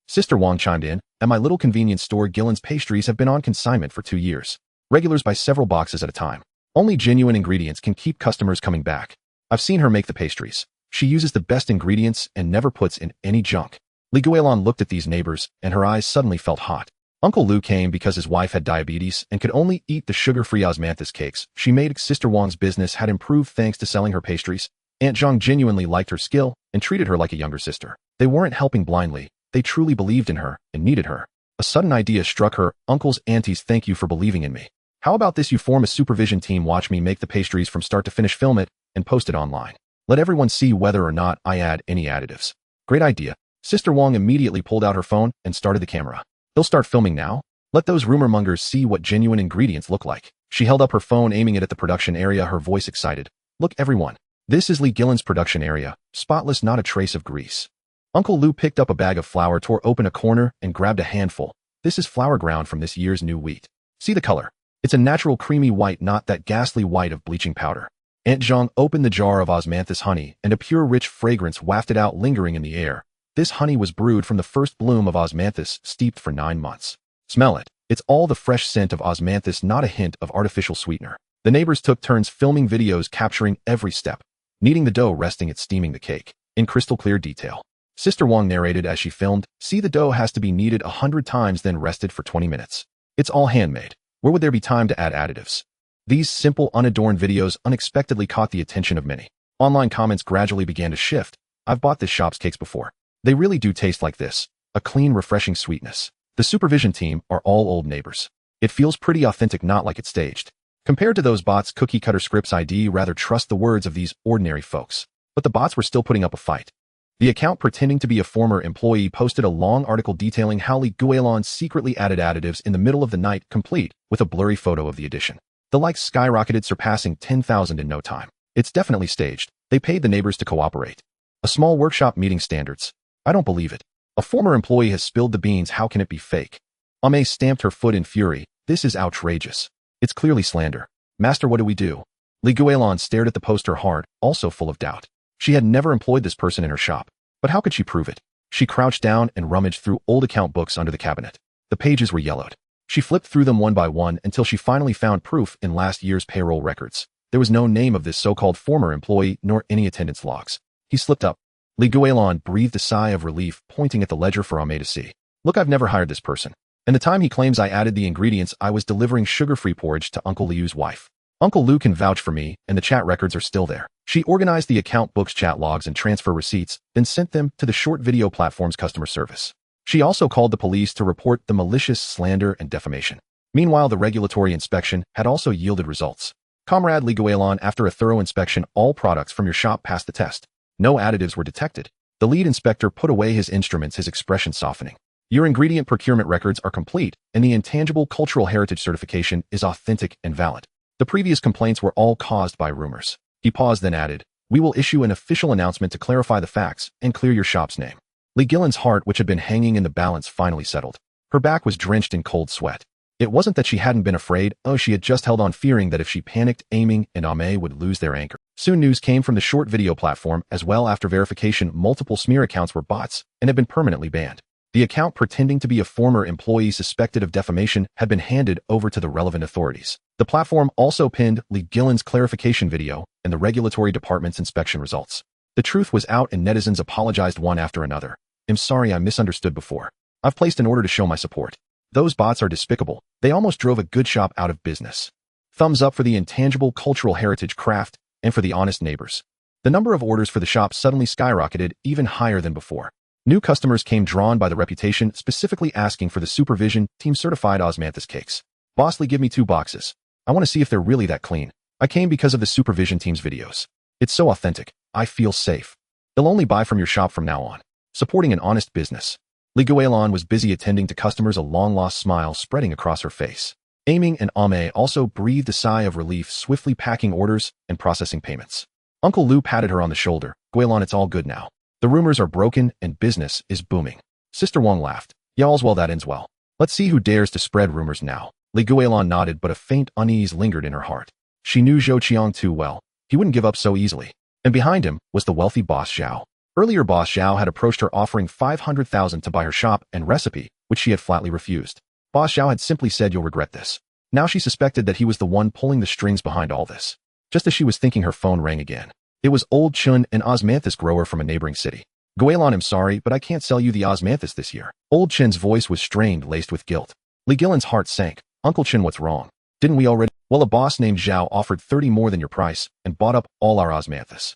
Speaker 1: Sister Wang chimed in. At my little convenience store, Guilan's pastries have been on consignment for 2 years. Regulars buy several boxes at a time. Only genuine ingredients can keep customers coming back. I've seen her make the pastries. She uses the best ingredients and never puts in any junk. Li Guilan looked at these neighbors, and her eyes suddenly felt hot. Uncle Liu came because his wife had diabetes and could only eat the sugar-free osmanthus cakes she made. Sister Wang's business had improved thanks to selling her pastries. Aunt Zhang genuinely liked her skill and treated her like a younger sister. They weren't helping blindly. They truly believed in her and needed her. A sudden idea struck her. Uncles, aunties, thank you for believing in me. How about this? You form a supervision team, watch me make the pastries from start to finish, film it, and post it online. Let everyone see whether or not I add any additives. Great idea. Sister Wang immediately pulled out her phone and started the camera. They'll start filming now. Let those rumor mongers see what genuine ingredients look like. She held up her phone, aiming it at the production area, her voice excited. Look, everyone. This is Li Guilan's production area. Spotless, not a trace of grease. Uncle Liu picked up a bag of flour, tore open a corner, and grabbed a handful. This is flour ground from this year's new wheat. See the color. It's a natural creamy white, not that ghastly white of bleaching powder. Aunt Zhang opened the jar of osmanthus honey, and a pure, rich fragrance wafted out, lingering in the air. This honey was brewed from the first bloom of osmanthus, steeped for 9 months. Smell it. It's all the fresh scent of osmanthus, not a hint of artificial sweetener. The neighbors took turns filming videos, capturing every step. Kneading the dough, resting it, steaming the cake. In crystal clear detail. Sister Wang narrated as she filmed. See, the dough has to be kneaded 100 times, then rested for 20 minutes. It's all handmade. Where would there be time to add additives? These simple, unadorned videos unexpectedly caught the attention of many. Online comments gradually began to shift. I've bought this shop's cakes before. They really do taste like this. A clean, refreshing sweetness. The supervision team are all old neighbors. It feels pretty authentic, not like it's staged. Compared to those bots, cookie-cutter scripts, I'd rather trust the words of these ordinary folks. But the bots were still putting up a fight. The account, pretending to be a former employee, posted a long article detailing how Li Guilan secretly added additives in the middle of the night, complete with a blurry photo of the addition. The likes skyrocketed, surpassing 10,000 in no time. It's definitely staged. They paid the neighbors to cooperate. A small workshop meeting standards. I don't believe it. A former employee has spilled the beans. How can it be fake? Ame stamped her foot in fury. This is outrageous. It's clearly slander. Master, what do we do? Li Guilan stared at the poster hard, also full of doubt. She had never employed this person in her shop. But how could she prove it? She crouched down and rummaged through old account books under the cabinet. The pages were yellowed. She flipped through them one by one until she finally found proof in last year's payroll records. There was no name of this so-called former employee, nor any attendance logs. He slipped up. Li Guilan breathed a sigh of relief, pointing at the ledger for Ame to see. Look, I've never hired this person. And the time he claims I added the ingredients, I was delivering sugar-free porridge to Uncle Liu's wife. Uncle Liu can vouch for me, and the chat records are still there. She organized the account books, chat logs, and transfer receipts, then sent them to the short video platform's customer service. She also called the police to report the malicious slander and defamation. Meanwhile, the regulatory inspection had also yielded results. Comrade Li Guilan, after a thorough inspection, all products from your shop passed the test. No additives were detected. The lead inspector put away his instruments, his expression softening. Your ingredient procurement records are complete, and the intangible cultural heritage certification is authentic and valid. The previous complaints were all caused by rumors. He paused, then added, we will issue an official announcement to clarify the facts and clear your shop's name. Li Guilan's heart, which had been hanging in the balance, finally settled. Her back was drenched in cold sweat. It wasn't that she hadn't been afraid. Oh, she had just held on, fearing that if she panicked, Aiming and Ame would lose their anchor. Soon news came from the short video platform as well. After verification, multiple smear accounts were bots and had been permanently banned. The account, pretending to be a former employee suspected of defamation, had been handed over to the relevant authorities. The platform also pinned Li Guilan's clarification video and the regulatory department's inspection results. The truth was out, and netizens apologized one after another. I'm sorry, I misunderstood before. I've placed an order to show my support. Those bots are despicable. They almost drove a good shop out of business. Thumbs up for the intangible cultural heritage craft and for the honest neighbors. The number of orders for the shop suddenly skyrocketed, even higher than before. New customers came drawn by the reputation, specifically asking for the supervision team certified osmanthus cakes. Boss Lee, give me 2 boxes. I want to see if they're really that clean. I came because of the supervision team's videos. It's so authentic. I feel safe. They'll only buy from your shop from now on. Supporting an honest business. Guilan was busy attending to customers, a long-lost smile spreading across her face. Aiming and Ame also breathed a sigh of relief, swiftly packing orders and processing payments. Uncle Lou patted her on the shoulder. Guilan, it's all good now. The rumors are broken and business is booming. Sister Wong laughed. Yeah, all's well that ends well. Let's see who dares to spread rumors now. Guilan nodded, but a faint unease lingered in her heart. She knew Zhou Qiang too well. He wouldn't give up so easily. And behind him was the wealthy Boss Zhao. Earlier, Boss Zhao had approached her offering 500,000 to buy her shop and recipe, which she had flatly refused. Boss Zhao had simply said, you'll regret this. Now she suspected that he was the one pulling the strings behind all this. Just as she was thinking, her phone rang again. It was Old Chun, an osmanthus grower from a neighboring city. Guilan, I'm sorry, but I can't sell you the osmanthus this year. Old Chun's voice was strained, laced with guilt. Guilan's heart sank. Uncle Chun, what's wrong? Didn't we already? Well, a boss named Zhao offered 30 more than your price and bought up all our osmanthus.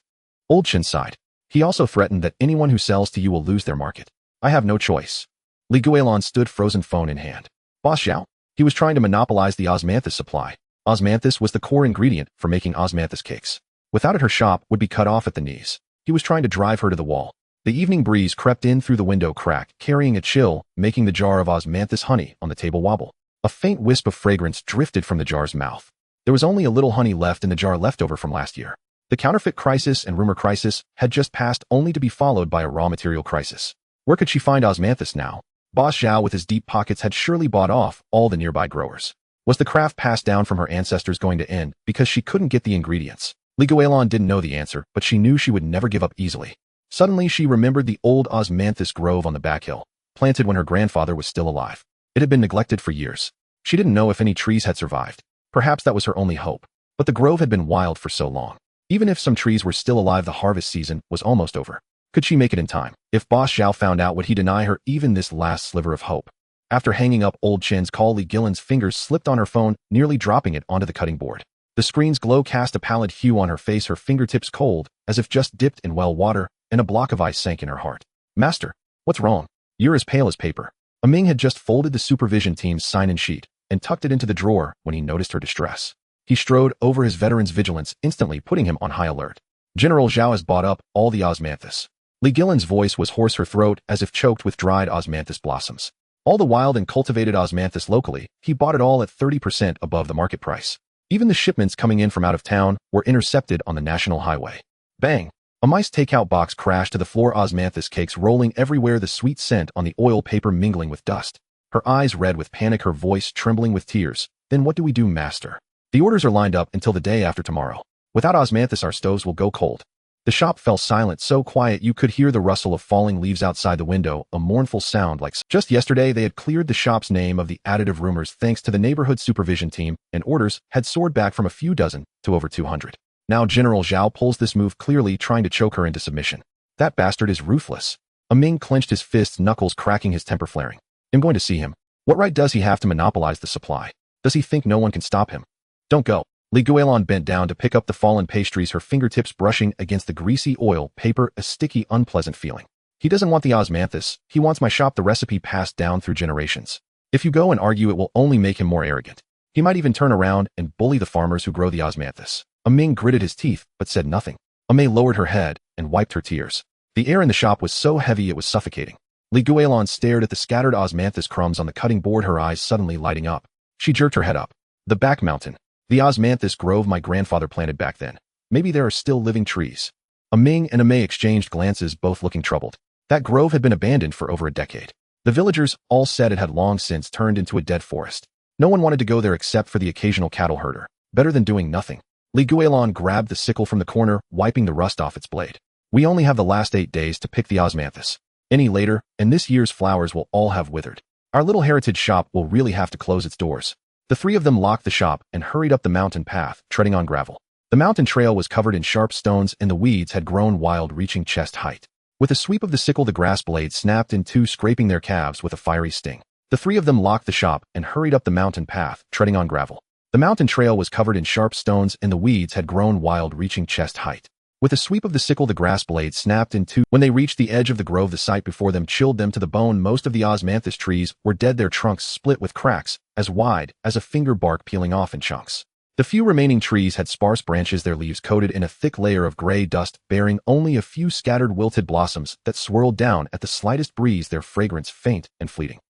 Speaker 1: Old Chun sighed. He also threatened that anyone who sells to you will lose their market. I have no choice. Guilan stood frozen, phone in hand. Boss Zhao? He was trying to monopolize the osmanthus supply. Osmanthus was the core ingredient for making osmanthus cakes. Without it, her shop would be cut off at the knees. He was trying to drive her to the wall. The evening breeze crept in through the window crack, carrying a chill, making the jar of osmanthus honey on the table wobble. A faint wisp of fragrance drifted from the jar's mouth. There was only a little honey left in the jar, leftover from last year. The counterfeit crisis and rumor crisis had just passed, only to be followed by a raw material crisis. Where could she find osmanthus now? Boss Zhao, with his deep pockets, had surely bought off all the nearby growers. Was the craft passed down from her ancestors going to end because she couldn't get the ingredients? Guilan didn't know the answer, but she knew she would never give up easily. Suddenly, she remembered the old osmanthus grove on the back hill, planted when her grandfather was still alive. It had been neglected for years. She didn't know if any trees had survived. Perhaps that was her only hope. But the grove had been wild for so long. Even if some trees were still alive, the harvest season was almost over. Could she make it in time? If Boss Zhao found out, would he deny her even this last sliver of hope? After hanging up Old Chin's call, Guilan's fingers slipped on her phone, nearly dropping it onto the cutting board. The screen's glow cast a pallid hue on her face, her fingertips cold, as if just dipped in well water, and a block of ice sank in her heart. Master, what's wrong? You're as pale as paper. Ming had just folded the supervision team's sign-in sheet and tucked it into the drawer when he noticed her distress. He strode over his veteran's vigilance, instantly putting him on high alert. General Zhao has bought up all the osmanthus. Guilan's voice was hoarse, her throat as if choked with dried osmanthus blossoms. All the wild and cultivated osmanthus locally, he bought it all at 30% above the market price. Even the shipments coming in from out of town were intercepted on the national highway. Bang! A mice takeout box crashed to the floor, osmanthus cakes rolling everywhere, the sweet scent on the oil paper mingling with dust. Her eyes red with panic, her voice trembling with tears. Then what do we do, master? The orders are lined up until the day after tomorrow. Without osmanthus, our stoves will go cold. The shop fell silent, so quiet you could hear the rustle of falling leaves outside the window, a mournful sound like just yesterday they had cleared the shop's name of the additive rumors thanks to the neighborhood supervision team, and orders had soared back from a few dozen to over 200. Now General Zhao pulls this move, clearly trying to choke her into submission. That bastard is ruthless. Ming clenched his fists, knuckles cracking, his temper flaring. I'm going to see him. What right does he have to monopolize the supply? Does he think no one can stop him? Don't go. Guilan bent down to pick up the fallen pastries, her fingertips brushing against the greasy oil paper, a sticky, unpleasant feeling. He doesn't want the osmanthus. He wants my shop, the recipe passed down through generations. If you go and argue, it will only make him more arrogant. He might even turn around and bully the farmers who grow the osmanthus. Ming gritted his teeth, but said nothing. May lowered her head and wiped her tears. The air in the shop was so heavy it was suffocating. Guilan stared at the scattered osmanthus crumbs on the cutting board, her eyes suddenly lighting up. She jerked her head up. The back mountain. The osmanthus grove my grandfather planted back then. Maybe there are still living trees. Ming and May exchanged glances, both looking troubled. That grove had been abandoned for over a decade. The villagers all said it had long since turned into a dead forest. No one wanted to go there except for the occasional cattle herder. Better than doing nothing. Guilan grabbed the sickle from the corner, wiping the rust off its blade. We only have the last 8 days to pick the osmanthus. Any later, and this year's flowers will all have withered. Our little heritage shop will really have to close its doors. The three of them locked the shop and hurried up the mountain path, treading on gravel. The mountain trail was covered in sharp stones, and the weeds had grown wild, reaching chest height. With a sweep of the sickle, the grass blade snapped in two, scraping their calves with a fiery sting. The three of them locked the shop and hurried up the mountain path, treading on gravel. The mountain trail was covered in sharp stones, and the weeds had grown wild, reaching chest height. With a sweep of the sickle, the grass blade snapped in two. When they reached the edge of the grove, the sight before them chilled them to the bone. Most of the osmanthus trees were dead, their trunks split with cracks as wide as a finger, bark peeling off in chunks. The few remaining trees had sparse branches, their leaves coated in a thick layer of gray dust, bearing only a few scattered wilted blossoms that swirled down at the slightest breeze, their fragrance faint and fleeting.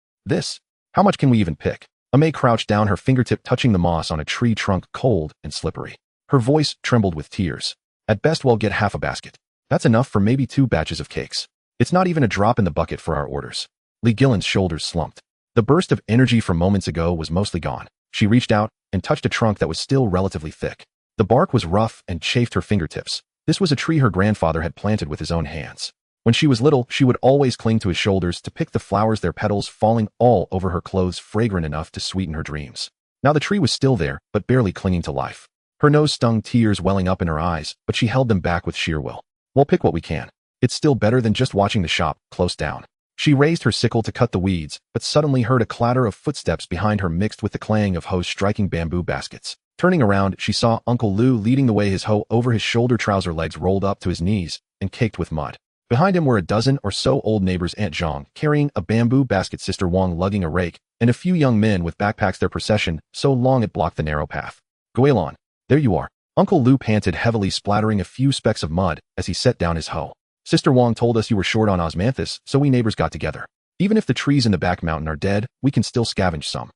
Speaker 1: How much can we even pick? May crouched down, her fingertip touching the moss on a tree trunk, cold and slippery. Her voice trembled with tears. At best, we'll get half a basket. That's enough for maybe 2 batches of cakes. It's not even a drop in the bucket for our orders. Guilan's shoulders slumped. The burst of energy from moments ago was mostly gone. She reached out and touched a trunk that was still relatively thick. The bark was rough and chafed her fingertips. This was a tree her grandfather had planted with his own hands. When she was little, she would always cling to his shoulders to pick the flowers, their petals falling all over her clothes, fragrant enough to sweeten her dreams. Now the tree was still there, but barely clinging to life. Her nose stung, tears welling up in her eyes, but she held them back with sheer will. We'll pick what we can. It's still better than just watching the shop close down. She raised her sickle to cut the weeds, but suddenly heard a clatter of footsteps behind her mixed with the clang of hoes striking bamboo baskets. Turning around, she saw Uncle Lou leading the way, his hoe over his shoulder, trouser legs rolled up to his knees and caked with mud. Behind him were a dozen or so old neighbors, Aunt Zhang carrying a bamboo basket, Sister Wang lugging a rake, and a few young men with backpacks, their procession so long it blocked the narrow path. Guilan, there you are. Uncle Lou panted heavily, splattering a few specks of mud as he set down his hoe. Sister Wang told us you were short on osmanthus, so we neighbors got together. Even if the trees in the back mountain are dead, we can still scavenge some.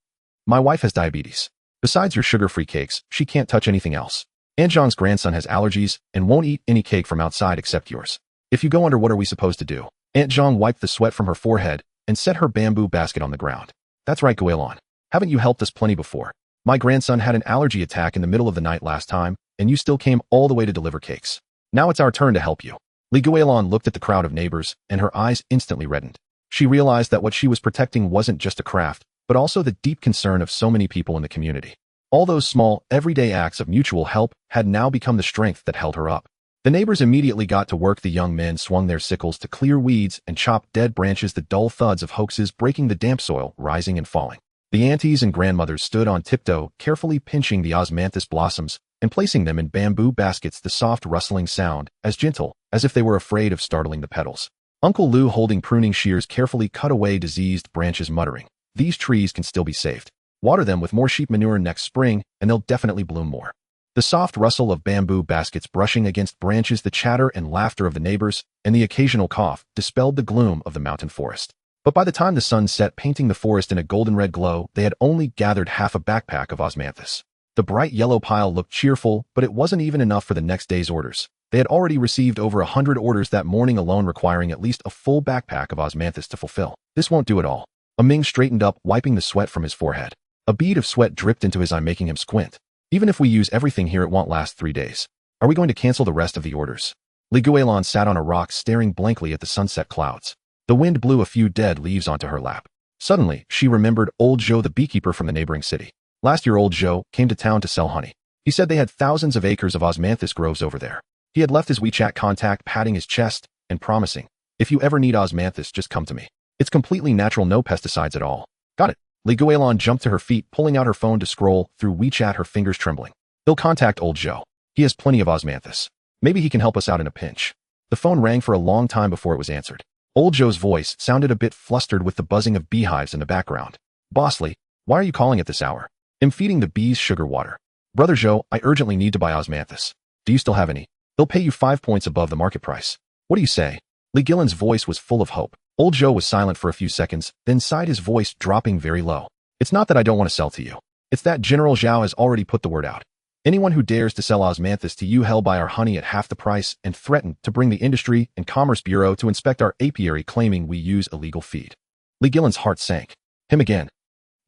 Speaker 1: My wife has diabetes. Besides your sugar-free cakes, she can't touch anything else. Aunt Zhang's grandson has allergies and won't eat any cake from outside except yours. If you go under, what are we supposed to do? Aunt Zhang wiped the sweat from her forehead and set her bamboo basket on the ground. That's right, Guilan. Haven't you helped us plenty before? My grandson had an allergy attack in the middle of the night last time, and you still came all the way to deliver cakes. Now it's our turn to help you. Guilan looked at the crowd of neighbors, and her eyes instantly reddened. She realized that what she was protecting wasn't just a craft, but also the deep concern of so many people in the community. All those small, everyday acts of mutual help had now become the strength that held her up. The neighbors immediately got to work. The young men swung their sickles to clear weeds and chop dead branches, the dull thuds of hoaxes breaking the damp soil, rising and falling. The aunties and grandmothers stood on tiptoe, carefully pinching the osmanthus blossoms and placing them in bamboo baskets, the soft rustling sound as gentle as if they were afraid of startling the petals. Uncle Lou, holding pruning shears, carefully cut away diseased branches, muttering, "These trees can still be saved. Water them with more sheep manure next spring, and they'll definitely bloom more." The soft rustle of bamboo baskets brushing against branches, the chatter and laughter of the neighbors, and the occasional cough dispelled the gloom of the mountain forest. But by the time the sun set, painting the forest in a golden-red glow, they had only gathered half a backpack of osmanthus. The bright yellow pile looked cheerful, but it wasn't even enough for the next day's orders. They had already received over 100 orders that morning alone, requiring at least a full backpack of osmanthus to fulfill. This won't do it all. Ming straightened up, wiping the sweat from his forehead. A bead of sweat dripped into his eye, making him squint. Even if we use everything here, it won't last 3 days. Are we going to cancel the rest of the orders? Guilan sat on a rock, staring blankly at the sunset clouds. The wind blew a few dead leaves onto her lap. Suddenly, she remembered old Zhou, the beekeeper from the neighboring city. Last year, old Zhou came to town to sell honey. He said they had thousands of acres of osmanthus groves over there. He had left his WeChat contact, patting his chest and promising, "If you ever need osmanthus, just come to me. It's completely natural, no pesticides at all." Got it. Guilan jumped to her feet, pulling out her phone to scroll through WeChat, her fingers trembling. He'll contact old Zhou. He has plenty of osmanthus. Maybe he can help us out in a pinch. The phone rang for a long time before it was answered. Old Zhou's voice sounded a bit flustered with the buzzing of beehives in the background. "Bossly, why are you calling at this hour?" "I'm feeding the bees sugar water." "Brother Zhou, I urgently need to buy osmanthus. Do you still have any? They'll pay you 5 points above the market price." "What do you say?" Guilan's voice was full of hope. Old Zhou was silent for a few seconds, then sighed, his voice dropping very low. "It's not that I don't want to sell to you. It's that General Zhao has already put the word out. Anyone who dares to sell osmanthus to you, he'll buy our honey at half the price, and threatened to bring the Industry and Commerce Bureau to inspect our apiary, claiming we use illegal feed." Guilan's heart sank. "Him again?"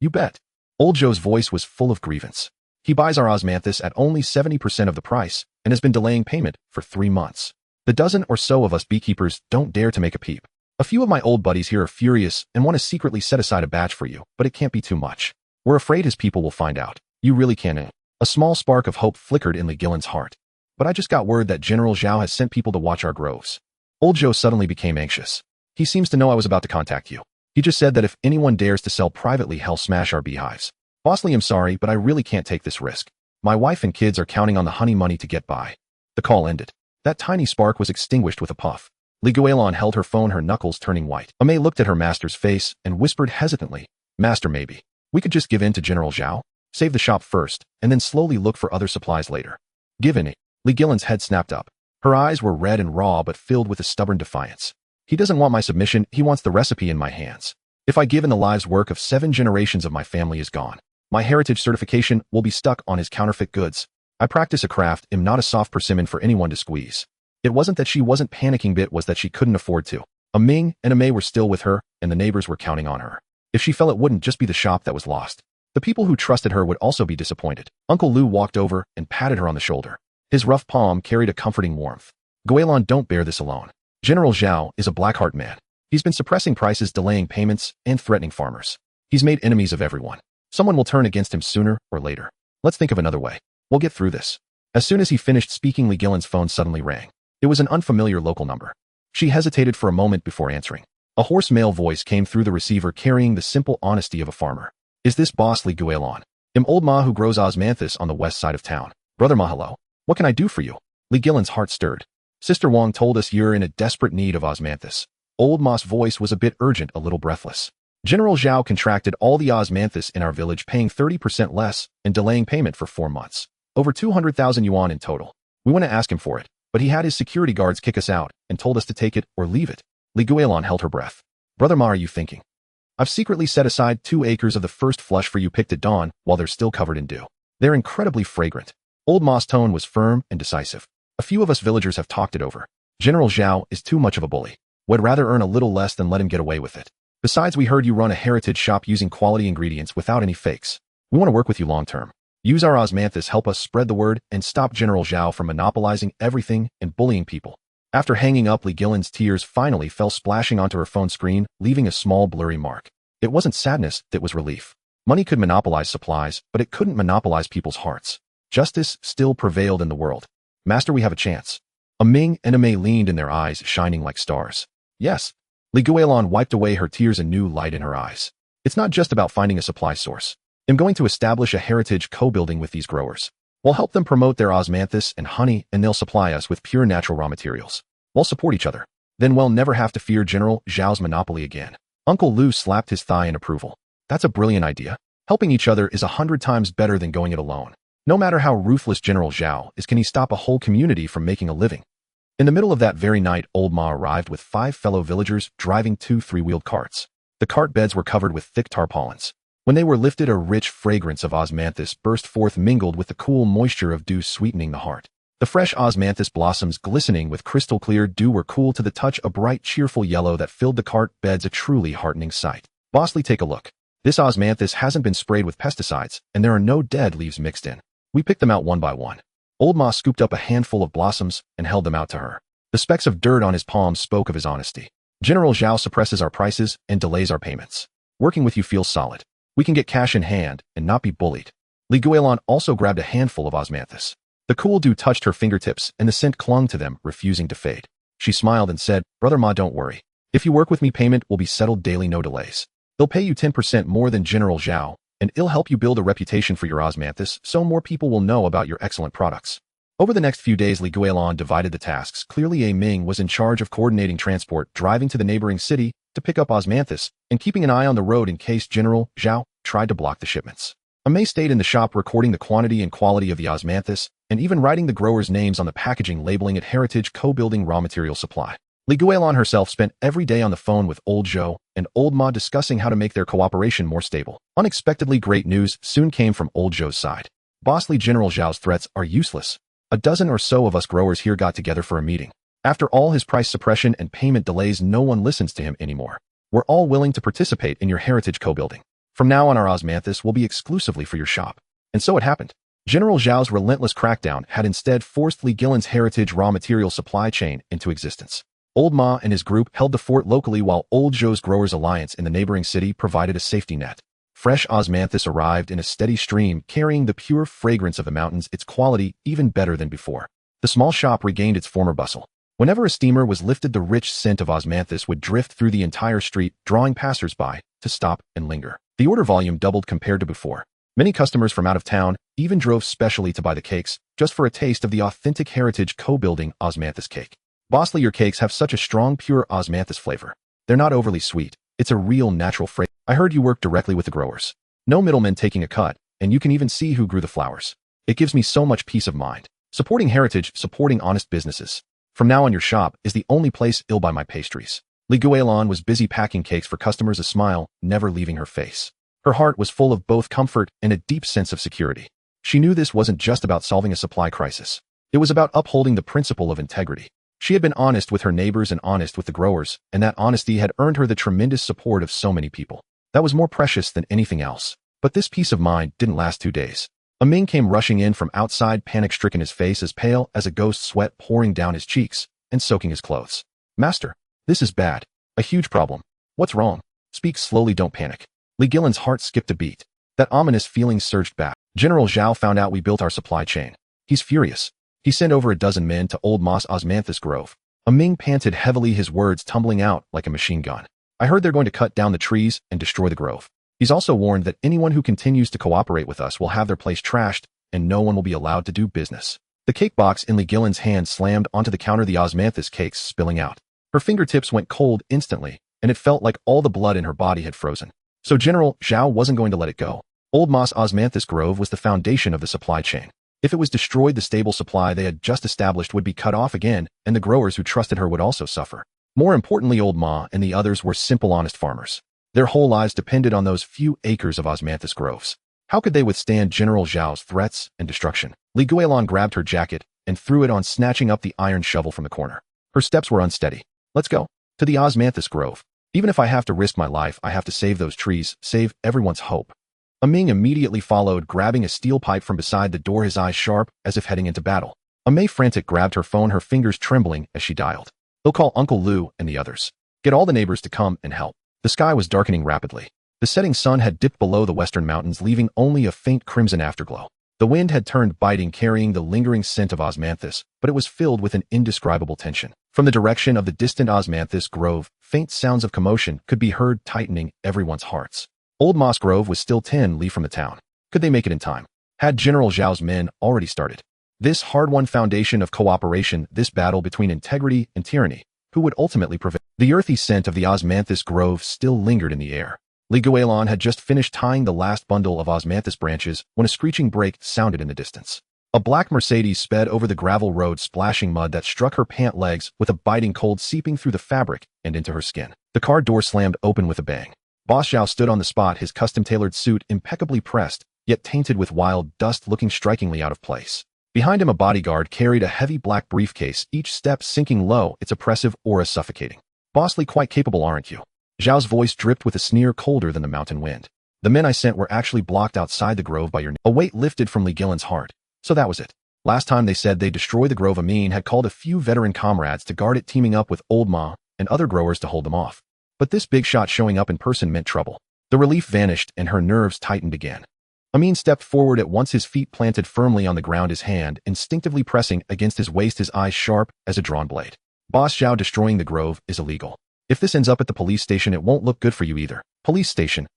Speaker 1: "You bet." Old Zhou's voice was full of grievance. "He buys our osmanthus at only 70% of the price and has been delaying payment for 3 months. The dozen or so of us beekeepers don't dare to make a peep. A few of my old buddies here are furious and want to secretly set aside a batch for you, but it can't be too much. We're afraid his people will find out. You really can't." A small spark of hope flickered in Guilan's heart. "But I just got word that General Zhao has sent people to watch our groves." Old Zhou suddenly became anxious. "He seems to know I was about to contact you. He just said that if anyone dares to sell privately, he'll smash our beehives. Bossly, I'm sorry, but I really can't take this risk. My wife and kids are counting on the honey money to get by." The call ended. That tiny spark was extinguished with a puff. Guilan held her phone, her knuckles turning white. May looked at her master's face and whispered hesitantly, "Master, maybe we could just give in to General Zhao? Save the shop first, and then slowly look for other supplies later." "Give in?" Guilan's head snapped up. Her eyes were red and raw but filled with a stubborn defiance. "He doesn't want my submission, he wants the recipe in my hands. If I give in, the lives work of 7 generations of my family is gone. My heritage certification will be stuck on his counterfeit goods. I practice a craft, am not a soft persimmon for anyone to squeeze." It wasn't that she wasn't panicking, it was that she couldn't afford to. A Ming and a Mei were still with her, and the neighbors were counting on her. If she fell, it wouldn't just be the shop that was lost. The people who trusted her would also be disappointed. Uncle Lu walked over and patted her on the shoulder. His rough palm carried a comforting warmth. "Guilan, don't bear this alone. General Zhao is a black-heart man. He's been suppressing prices, delaying payments, and threatening farmers. He's made enemies of everyone. Someone will turn against him sooner or later. Let's think of another way. We'll get through this." As soon as he finished speaking, Guilan's phone suddenly rang. It was an unfamiliar local number. She hesitated for a moment before answering. A hoarse male voice came through the receiver carrying the simple honesty of a farmer. "Is this boss Guilan? I'm old Ma who grows osmanthus on the west side of town. Brother Ma, hello. What can I do for you?" Guilan's heart stirred. "Sister Wang told us you're in a desperate need of osmanthus." Old Ma's voice was a bit urgent, a little breathless. "General Zhao contracted all the osmanthus in our village, paying 30% less and delaying payment for 4 months. Over 200,000 yuan in total. We want to ask him for it, but he had his security guards kick us out and told us to take it or leave it." Guilan held her breath. "Brother Ma, are you thinking? I've secretly set aside 2 acres of the first flush for you, picked at dawn while they're still covered in dew. They're incredibly fragrant." Old Ma's tone was firm and decisive. "A few of us villagers have talked it over. General Zhao is too much of a bully. We'd rather earn a little less than let him get away with it. Besides, we heard you run a heritage shop using quality ingredients without any fakes. We want to work with you long term. Use our osmanthus, help us spread the word, and stop General Zhao from monopolizing everything and bullying people." After hanging up, Guilan's tears finally fell splashing onto her phone screen, leaving a small blurry mark. It wasn't sadness, it was relief. Money could monopolize supplies, but it couldn't monopolize people's hearts. Justice still prevailed in the world. "Master, we have a chance." A Ming and a Mei leaned in, their eyes shining like stars. "Yes." Guilan wiped away her tears, a new light in her eyes. "It's not just about finding a supply source. I'm going to establish a heritage co-building with these growers. We'll help them promote their osmanthus and honey, and they'll supply us with pure natural raw materials. We'll support each other. Then we'll never have to fear General Zhao's monopoly again." Uncle Lu slapped his thigh in approval. "That's a brilliant idea. Helping each other is 100 times better than going it alone. No matter how ruthless General Zhao is, can he stop a whole community from making a living?" In the middle of that very night, Old Ma arrived with 5 fellow villagers driving 2 3-wheeled carts. The cart beds were covered with thick tarpaulins. When they were lifted, a rich fragrance of osmanthus burst forth, mingled with the cool moisture of dew, sweetening the heart. The fresh osmanthus blossoms, glistening with crystal clear dew, were cool to the touch, a bright, cheerful yellow that filled the cart beds, a truly heartening sight. "Bosley, take a look. This osmanthus hasn't been sprayed with pesticides, and there are no dead leaves mixed in. We picked them out one by one." Old Ma scooped up a handful of blossoms and held them out to her. The specks of dirt on his palms spoke of his honesty. "General Zhao suppresses our prices and delays our payments. Working with you feels solid. We can get cash in hand and not be bullied." Guilan also grabbed a handful of osmanthus. The cool dew touched her fingertips, and the scent clung to them, refusing to fade. She smiled and said, "Brother Ma, don't worry. If you work with me, payment will be settled daily, no delays. They'll pay you 10% more than General Zhao, and it'll help you build a reputation for your osmanthus, so more people will know about your excellent products." Over the next few days, Guilan divided the tasks. Clearly, A Ming was in charge of coordinating transport, driving to the neighboring city to pick up osmanthus, and keeping an eye on the road in case General Zhao tried to block the shipments. A Mei stayed in the shop, recording the quantity and quality of the osmanthus, and even writing the growers' names on the packaging, labeling it Heritage Co-Building Raw Material Supply. Guilan herself spent every day on the phone with Old Zhou and Old Ma, discussing how to make their cooperation more stable. Unexpectedly, great news soon came from Old Zhou's side. "Bossly, General Zhao's threats are useless. A dozen or so of us growers here got together for a meeting. After all his price suppression and payment delays, no one listens to him anymore. We're all willing to participate in your heritage co-building. From now on, our osmanthus will be exclusively for your shop." And so it happened. General Zhao's relentless crackdown had instead forced Guilan's heritage raw material supply chain into existence. Old Ma and his group held the fort locally, while Old Zhou's Growers Alliance in the neighboring city provided a safety net. Fresh osmanthus arrived in a steady stream, carrying the pure fragrance of the mountains, its quality even better than before. The small shop regained its former bustle. Whenever a steamer was lifted, the rich scent of osmanthus would drift through the entire street, drawing passers-by to stop and linger. The order volume doubled compared to before. Many customers from out of town even drove specially to buy the cakes, just for a taste of the authentic heritage co-building osmanthus cake. Bossly, your cakes have such a strong, pure osmanthus flavor. They're not overly sweet. It's a real natural fragrance. I heard you work directly with the growers. No middlemen taking a cut, and you can even see who grew the flowers. It gives me so much peace of mind. Supporting heritage, supporting honest businesses. From now on, your shop is the only place I'll buy my pastries. Guilan was busy packing cakes for customers, a smile never leaving her face. Her heart was full of both comfort and a deep sense of security. She knew this wasn't just about solving a supply crisis. It was about upholding the principle of integrity. She had been honest with her neighbors and honest with the growers, and that honesty had earned her the tremendous support of so many people. That was more precious than anything else. But this peace of mind didn't last 2 days. Ming came rushing in from outside, panic-stricken, his face as pale as a ghost, sweat pouring down his cheeks and soaking his clothes. Master, this is bad. A huge problem. What's wrong? Speak slowly, don't panic. Guilan's heart skipped a beat. That ominous feeling surged back. General Zhao found out we built our supply chain. He's furious. He sent over a dozen men to Old Moss Osmanthus Grove. Ming panted heavily, his words tumbling out like a machine gun. I heard they're going to cut down the trees and destroy the grove. He's also warned that anyone who continues to cooperate with us will have their place trashed, and no one will be allowed to do business. The cake box in Guilan's hand slammed onto the counter, the osmanthus cakes spilling out. Her fingertips went cold instantly, and it felt like all the blood in her body had frozen. So General Zhao wasn't going to let it go. Old Moss Osmanthus Grove was the foundation of the supply chain. If it was destroyed, the stable supply they had just established would be cut off again, and the growers who trusted her would also suffer. More importantly, Old Ma and the others were simple, honest farmers. Their whole lives depended on those few acres of osmanthus groves. How could they withstand General Zhao's threats and destruction? Guilan grabbed her jacket and threw it on, snatching up the iron shovel from the corner. Her steps were unsteady. Let's go. To the osmanthus grove. Even if I have to risk my life, I have to save those trees, save everyone's hope. Ming immediately followed, grabbing a steel pipe from beside the door, his eyes sharp as if heading into battle. May, frantic, grabbed her phone, her fingers trembling as she dialed. They'll call Uncle Lu and the others. Get all the neighbors to come and help. The sky was darkening rapidly. The setting sun had dipped below the western mountains, leaving only a faint crimson afterglow. The wind had turned biting, carrying the lingering scent of osmanthus, but it was filled with an indescribable tension. From the direction of the distant osmanthus grove, faint sounds of commotion could be heard, tightening everyone's hearts. Old Moss Grove was still 10 li from the town. Could they make it in time? Had General Zhao's men already started? This hard-won foundation of cooperation, this battle between integrity and tyranny, who would ultimately prevail? The earthy scent of the osmanthus grove still lingered in the air. Guilan had just finished tying the last bundle of osmanthus branches when a screeching brake sounded in the distance. A black Mercedes sped over the gravel road, splashing mud that struck her pant legs with a biting cold seeping through the fabric and into her skin. The car door slammed open with a bang. Boss Zhao stood on the spot, his custom-tailored suit impeccably pressed, yet tainted with wild dust, looking strikingly out of place. Behind him, a bodyguard carried a heavy black briefcase, each step sinking low, its oppressive aura suffocating. Bossly, quite capable, aren't you? Zhao's voice dripped with a sneer colder than the mountain wind. The men I sent were actually blocked outside the grove by your... A weight lifted from Guilan's heart. So that was it. Last time they said they'd destroy the grove, Amin had called a few veteran comrades to guard it, teaming up with Old Ma and other growers to hold them off. But this big shot showing up in person meant trouble. The relief vanished and her nerves tightened again. Amin stepped forward at once, his feet planted firmly on the ground, his hand instinctively pressing against his waist, his eyes sharp as a drawn blade. Boss Zhao, destroying the grove is illegal. If this ends up at the police station, it won't look good for you either. Police station?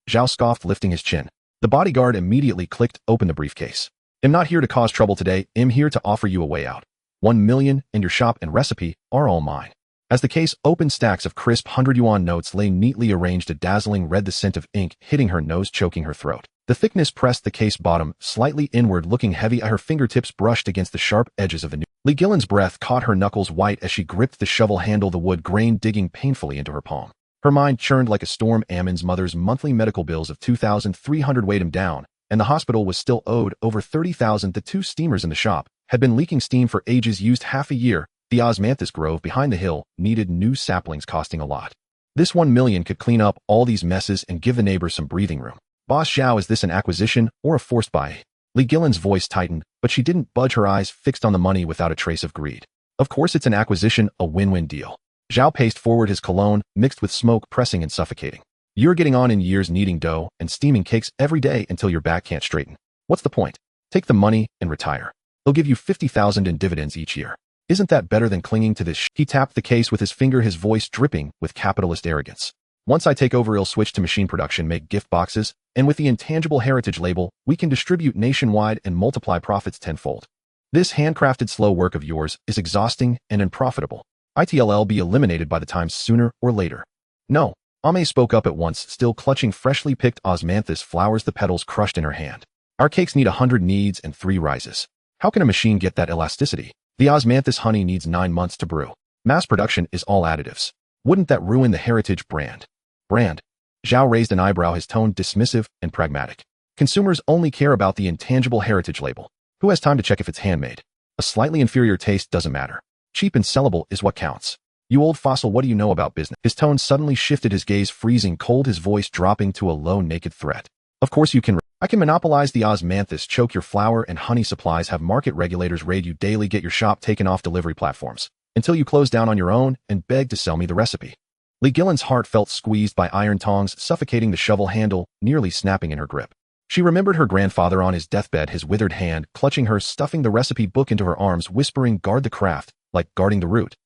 Speaker 1: Zhao scoffed, lifting his chin. The bodyguard immediately clicked open the briefcase. I'm not here to cause trouble today. I'm here to offer you a way out. 1 million and your shop and recipe are all mine. As the case opened, stacks of crisp 100 yuan notes lay neatly arranged, a dazzling red, the scent of ink hitting her nose, choking her throat. The thickness pressed the case bottom slightly inward, looking heavy. Her fingertips brushed against the sharp edges of the new. Guilan's breath caught her knuckles white as she gripped the shovel handle, the wood grain digging painfully into her palm. Her mind churned like a storm. Amin's mother's monthly medical bills of 2,300 weighed him down, and the hospital was still owed over 30,000. The 2 steamers in the shop had been leaking steam for ages, used half a year. The osmanthus grove behind the hill needed new saplings, costing a lot. This 1 million could clean up all these messes and give the neighbors some breathing room. Boss Zhao, is this an acquisition or a forced buy? Guilan's voice tightened, but she didn't budge, her eyes fixed on the money without a trace of greed. Of course it's an acquisition, a win-win deal. Zhao paced forward, his cologne mixed with smoke pressing and suffocating. You're getting on in years, kneading dough and steaming cakes every day until your back can't straighten. What's the point? Take the money and retire. They'll give you 50,000 in dividends each year. Isn't that better than clinging to this He tapped the case with his finger, his voice dripping with capitalist arrogance. Once I take over, I'll switch to machine production, make gift boxes, and with the intangible heritage label, we can distribute nationwide and multiply profits tenfold. This handcrafted slow work of yours is exhausting and unprofitable. It'll be eliminated by the time sooner or later. No, Ame spoke up at once, still clutching freshly picked osmanthus flowers, the petals crushed in her hand. Our cakes need 100 needs and 3 rises. How can a machine get that elasticity? The osmanthus honey needs 9 months to brew. Mass production is all additives. Wouldn't that ruin the heritage brand? Zhao raised an eyebrow, his tone dismissive and pragmatic. Consumers only care about the intangible heritage label. Who has time to check if it's handmade? A slightly inferior taste doesn't matter. Cheap and sellable is what counts. You old fossil, what do you know about business? His tone suddenly shifted, his gaze freezing cold, his voice dropping to a low, naked threat. Of course you can. I can monopolize the osmanthus, choke your flour and honey supplies, have market regulators raid you daily, get your shop taken off delivery platforms, until you close down on your own and beg to sell me the recipe. Guilan's heart felt squeezed by iron tongs, suffocating the shovel handle, nearly snapping in her grip. She remembered her grandfather on his deathbed, his withered hand clutching her, stuffing the recipe book into her arms, whispering, "Guard the craft, like guarding the root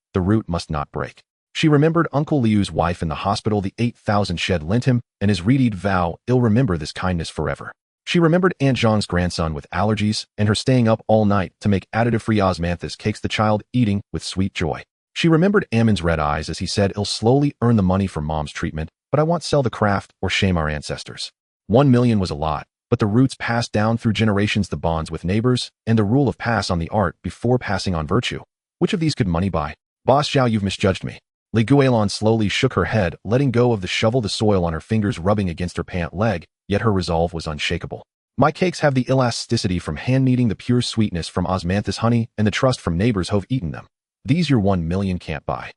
Speaker 1: must not break." She remembered Uncle Liu's wife in the hospital, the 8,000 shed lent him, and his reedied vow, "I'll remember this kindness forever." She remembered Aunt Zhang's grandson with allergies, and her staying up all night to make additive-free osmanthus cakes, the child eating with sweet joy. She remembered Ammon's red eyes as he said, "I'll slowly earn the money for mom's treatment, but I won't sell the craft or shame our ancestors." 1 million was a lot, but the roots passed down through generations, the bonds with neighbors, and the rule of pass on the art before passing on virtue. Which of these could money buy? Boss Zhao, you've misjudged me. Guilan slowly shook her head, letting go of the shovel, the soil on her fingers rubbing against her pant leg, yet her resolve was unshakable. My cakes have the elasticity from hand-kneading, the pure sweetness from osmanthus honey, and the trust from neighbors who've eaten them. These your 1 million can't buy.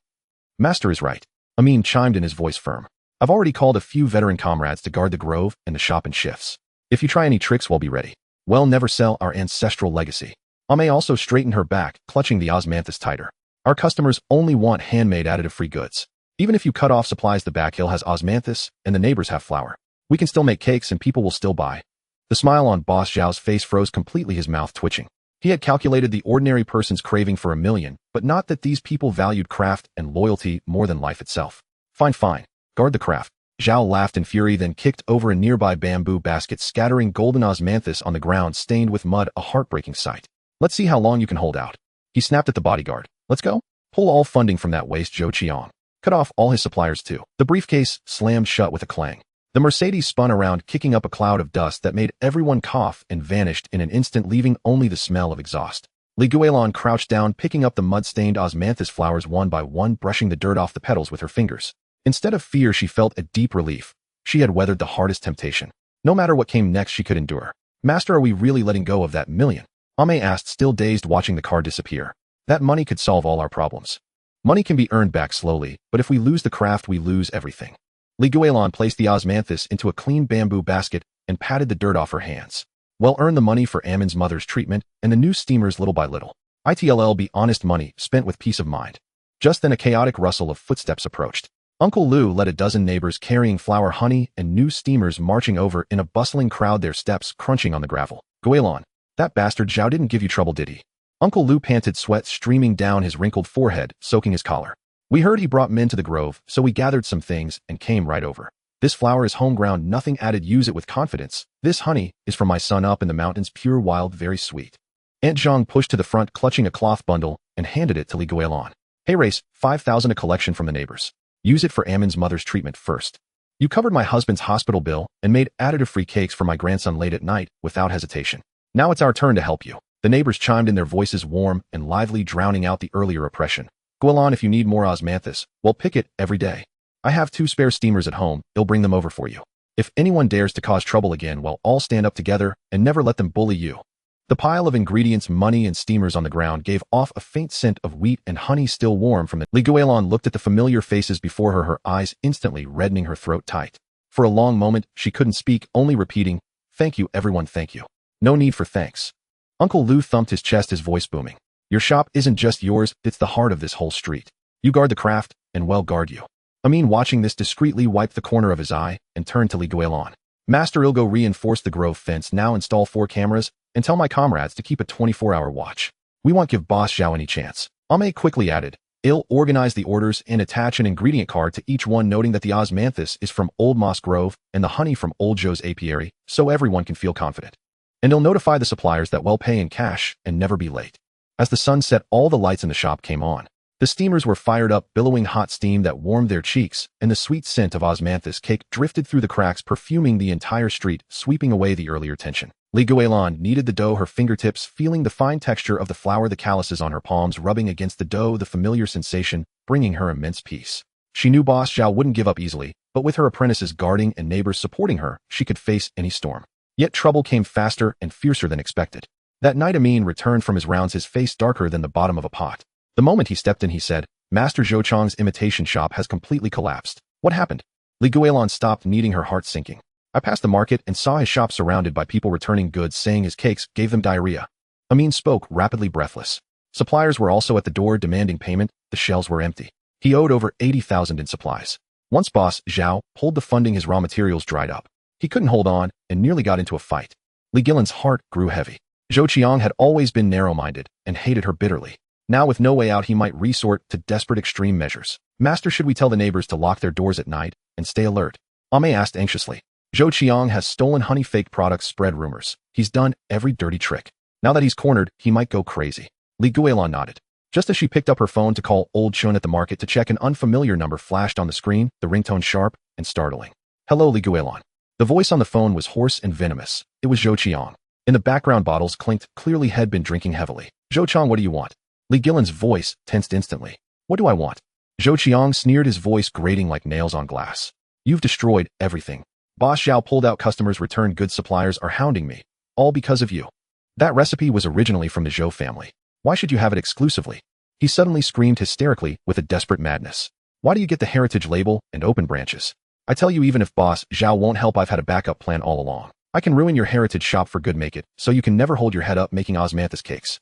Speaker 1: Master is right. Amin chimed in, his voice firm. I've already called a few veteran comrades to guard the grove and the shop in shifts. If you try any tricks, we'll be ready. We'll never sell our ancestral legacy. Ame also straightened her back, clutching the osmanthus tighter. Our customers only want handmade additive-free goods. Even if you cut off supplies, the back hill has osmanthus and the neighbors have flour. We can still make cakes and people will still buy. The smile on Boss Zhao's face froze completely, his mouth twitching. He had calculated the ordinary person's craving for 1 million, but not that these people valued craft and loyalty more than life itself. Fine. Guard the craft. Zhao laughed in fury, then kicked over a nearby bamboo basket, scattering golden osmanthus on the ground stained with mud, a heartbreaking sight. Let's see how long you can hold out. He snapped at the bodyguard. Let's go. Pull all funding from that waste, Zhou Qiang. Cut off all his suppliers too. The briefcase slammed shut with a clang. The Mercedes spun around, kicking up a cloud of dust that made everyone cough, and vanished in an instant, leaving only the smell of exhaust. Guilan crouched down, picking up the mud-stained osmanthus flowers one by one, brushing the dirt off the petals with her fingers. Instead of fear, she felt a deep relief. She had weathered the hardest temptation. No matter what came next, she could endure. Master, are we really letting go of that 1 million? Ame asked, still dazed, watching the car disappear. That money could solve all our problems. Money can be earned back slowly, but if we lose the craft, we lose everything. Guilan placed the osmanthus into a clean bamboo basket and patted the dirt off her hands. We'll earn the money for Ammon's mother's treatment and the new steamers little by little. It'll be honest money spent with peace of mind. Just then a chaotic rustle of footsteps approached. Uncle Liu led a dozen neighbors carrying flour, honey, and new steamers marching over in a bustling crowd, their steps crunching on the gravel. Guilan, that bastard Zhao didn't give you trouble, did he? Uncle Liu panted, sweat streaming down his wrinkled forehead, soaking his collar. We heard he brought men to the grove, so we gathered some things and came right over. This flour is homegrown, nothing added, use it with confidence. This honey is from my son up in the mountains, pure, wild, very sweet. Aunt Zhang pushed to the front, clutching a cloth bundle, and handed it to Guilan. Hey Race, 5,000 a collection from the neighbors. Use it for Ammon's mother's treatment first. You covered my husband's hospital bill and made additive-free cakes for my grandson late at night without hesitation. Now it's our turn to help you. The neighbors chimed in, their voices warm and lively, drowning out the earlier oppression. Guilan, if you need more osmanthus, we'll pick it every day. I have 2 spare steamers at home, I'll bring them over for you. If anyone dares to cause trouble again, we'll all stand up together and never let them bully you. The pile of ingredients, money, and steamers on the ground gave off a faint scent of wheat and honey, still warm from the... Guilan looked at the familiar faces before her, her eyes instantly reddening, her throat tight. For a long moment, she couldn't speak, only repeating, "Thank you, everyone, thank you." No need for thanks. Uncle Liu thumped his chest, his voice booming. Your shop isn't just yours, it's the heart of this whole street. You guard the craft, and we'll guard you. Amin, watching this, discreetly wiped the corner of his eye and turned to Guilan. Master, I'll go reinforce the grove fence now, install 4 cameras, and tell my comrades to keep a 24-hour watch. We won't give Boss Zhao any chance. Ame quickly added, Il organize the orders and attach an ingredient card to each one noting that the osmanthus is from Old Moss Grove and the honey from Old Joe's apiary, so everyone can feel confident. And he'll notify the suppliers that we'll pay in cash and never be late. As the sun set, all the lights in the shop came on. The steamers were fired up, billowing hot steam that warmed their cheeks, and the sweet scent of osmanthus cake drifted through the cracks, perfuming the entire street, sweeping away the earlier tension. Guilan kneaded the dough, her fingertips feeling the fine texture of the flour, the calluses on her palms rubbing against the dough, the familiar sensation, bringing her immense peace. She knew Boss Zhao wouldn't give up easily, but with her apprentices guarding and neighbors supporting her, she could face any storm. Yet trouble came faster and fiercer than expected. That night Amin returned from his rounds, his face darker than the bottom of a pot. The moment he stepped in, he said, "Master Zhou Chang's imitation shop has completely collapsed. What happened?" Guilan stopped, kneading, her heart sinking. "I passed the market and saw his shop surrounded by people returning goods, saying his cakes gave them diarrhea." Amin spoke, rapidly, breathless. Suppliers were also at the door demanding payment. The shelves were empty. He owed over 80,000 in supplies. Once Boss Zhao pulled the funding, his raw materials dried up. He couldn't hold on and nearly got into a fight. Guilan's heart grew heavy. Zhou Qiang had always been narrow-minded and hated her bitterly. Now, with no way out, he might resort to desperate extreme measures. "Master, should we tell the neighbors to lock their doors at night and stay alert?" Ame asked anxiously. "Zhou Qiang has stolen honey, fake products, spread rumors. He's done every dirty trick. Now that he's cornered, he might go crazy." Guilan nodded. Just as she picked up her phone to call Old Chun at the market to check, an unfamiliar number flashed on the screen, the ringtone sharp and startling. "Hello, Guilan." The voice on the phone was hoarse and venomous. It was Zhou Qiang. In the background, bottles clinked, clearly had been drinking heavily. "Zhou Qiang, what do you want?" Guilan's voice tensed instantly. "What do I want?" Zhou Qiang sneered, his voice grating like nails on glass. "You've destroyed everything. Boss Zhao pulled out, customers returned goods, suppliers are hounding me. All because of you. That recipe was originally from the Zhou family. Why should you have it exclusively?" He suddenly screamed hysterically with a desperate madness. "Why do you get the heritage label and open branches? I tell you, even if Boss Zhao won't help, I've had a backup plan all along. I can ruin your heritage shop for good, make it so you can never hold your head up making osmanthus cakes."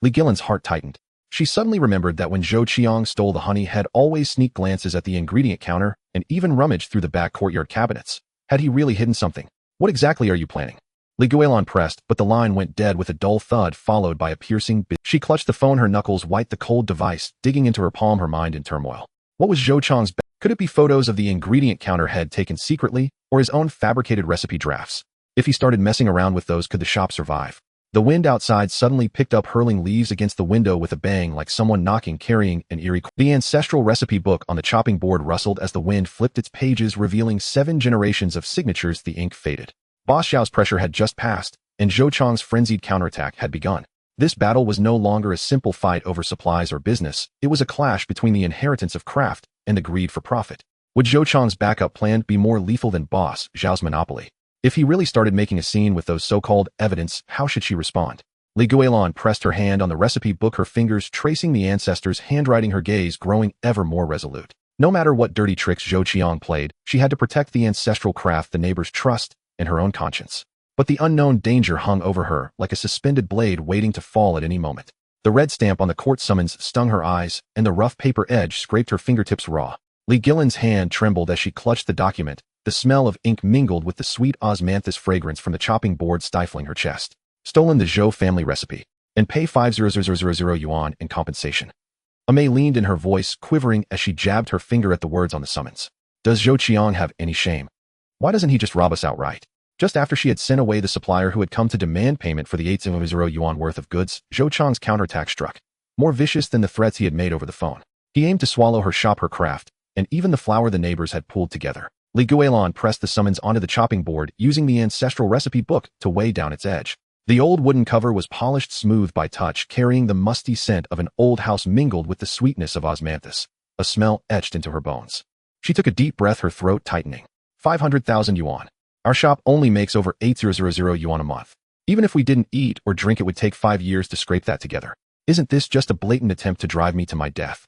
Speaker 1: Guilan's heart tightened. She suddenly remembered that when Zhou Qiang stole the honey, had always sneaked glances at the ingredient counter and even rummaged through the back courtyard cabinets. Had he really hidden something? "What exactly are you planning?" Guilan pressed, but the line went dead with a dull thud followed by a piercing bit. She clutched the phone, her knuckles white, the cold device digging into her palm, her mind in turmoil. What was Zhou Qiang's bag? Could it be photos of the ingredient counter had taken secretly, or his own fabricated recipe drafts? If he started messing around with those, could the shop survive? The wind outside suddenly picked up, hurling leaves against the window with a bang, like someone knocking, carrying an eerie. The ancestral recipe book on the chopping board rustled as the wind flipped its pages, revealing 7 generations of signatures. The ink faded. Boss Zhao's pressure had just passed, and Zhou Qiang's frenzied counterattack had begun. This battle was no longer a simple fight over supplies or business. It was a clash between the inheritance of craft and the greed for profit. Would Zhou Qiang's backup plan be more lethal than Boss Zhao's monopoly? If he really started making a scene with those so-called evidence, how should she respond? Guilan pressed her hand on the recipe book, her fingers tracing the ancestors' handwriting, her gaze growing ever more resolute. No matter what dirty tricks Zhou Qiang played, she had to protect the ancestral craft, the neighbors' trust, and her own conscience. But the unknown danger hung over her like a suspended blade waiting to fall at any moment. The red stamp on the court summons stung her eyes, and the rough paper edge scraped her fingertips raw. Guilan's hand trembled as she clutched the document, the smell of ink mingled with the sweet osmanthus fragrance from the chopping board stifling her chest. "Stolen the Zhou family recipe, and pay 5,000 yuan in compensation." Ame leaned in, her voice quivering as she jabbed her finger at the words on the summons. Does Zhou Qiang have any shame? Why doesn't he just rob us outright? Just after she had sent away the supplier who had come to demand payment for the 8,000 yuan worth of goods, Zhou Qiang's counterattack struck. More vicious than the threats he had made over the phone. He aimed to swallow her shop, her craft, and even the flour the neighbors had pulled together. Guilan pressed the summons onto the chopping board, using the ancestral recipe book to weigh down its edge. The old wooden cover was polished smooth by touch, carrying the musty scent of an old house mingled with the sweetness of osmanthus, a smell etched into her bones. She took a deep breath, her throat tightening. 500,000 yuan. Our shop only makes over 8,000 yuan a month. Even if we didn't eat or drink, it would take 5 years to scrape that together. Isn't this just a blatant attempt to drive me to my death?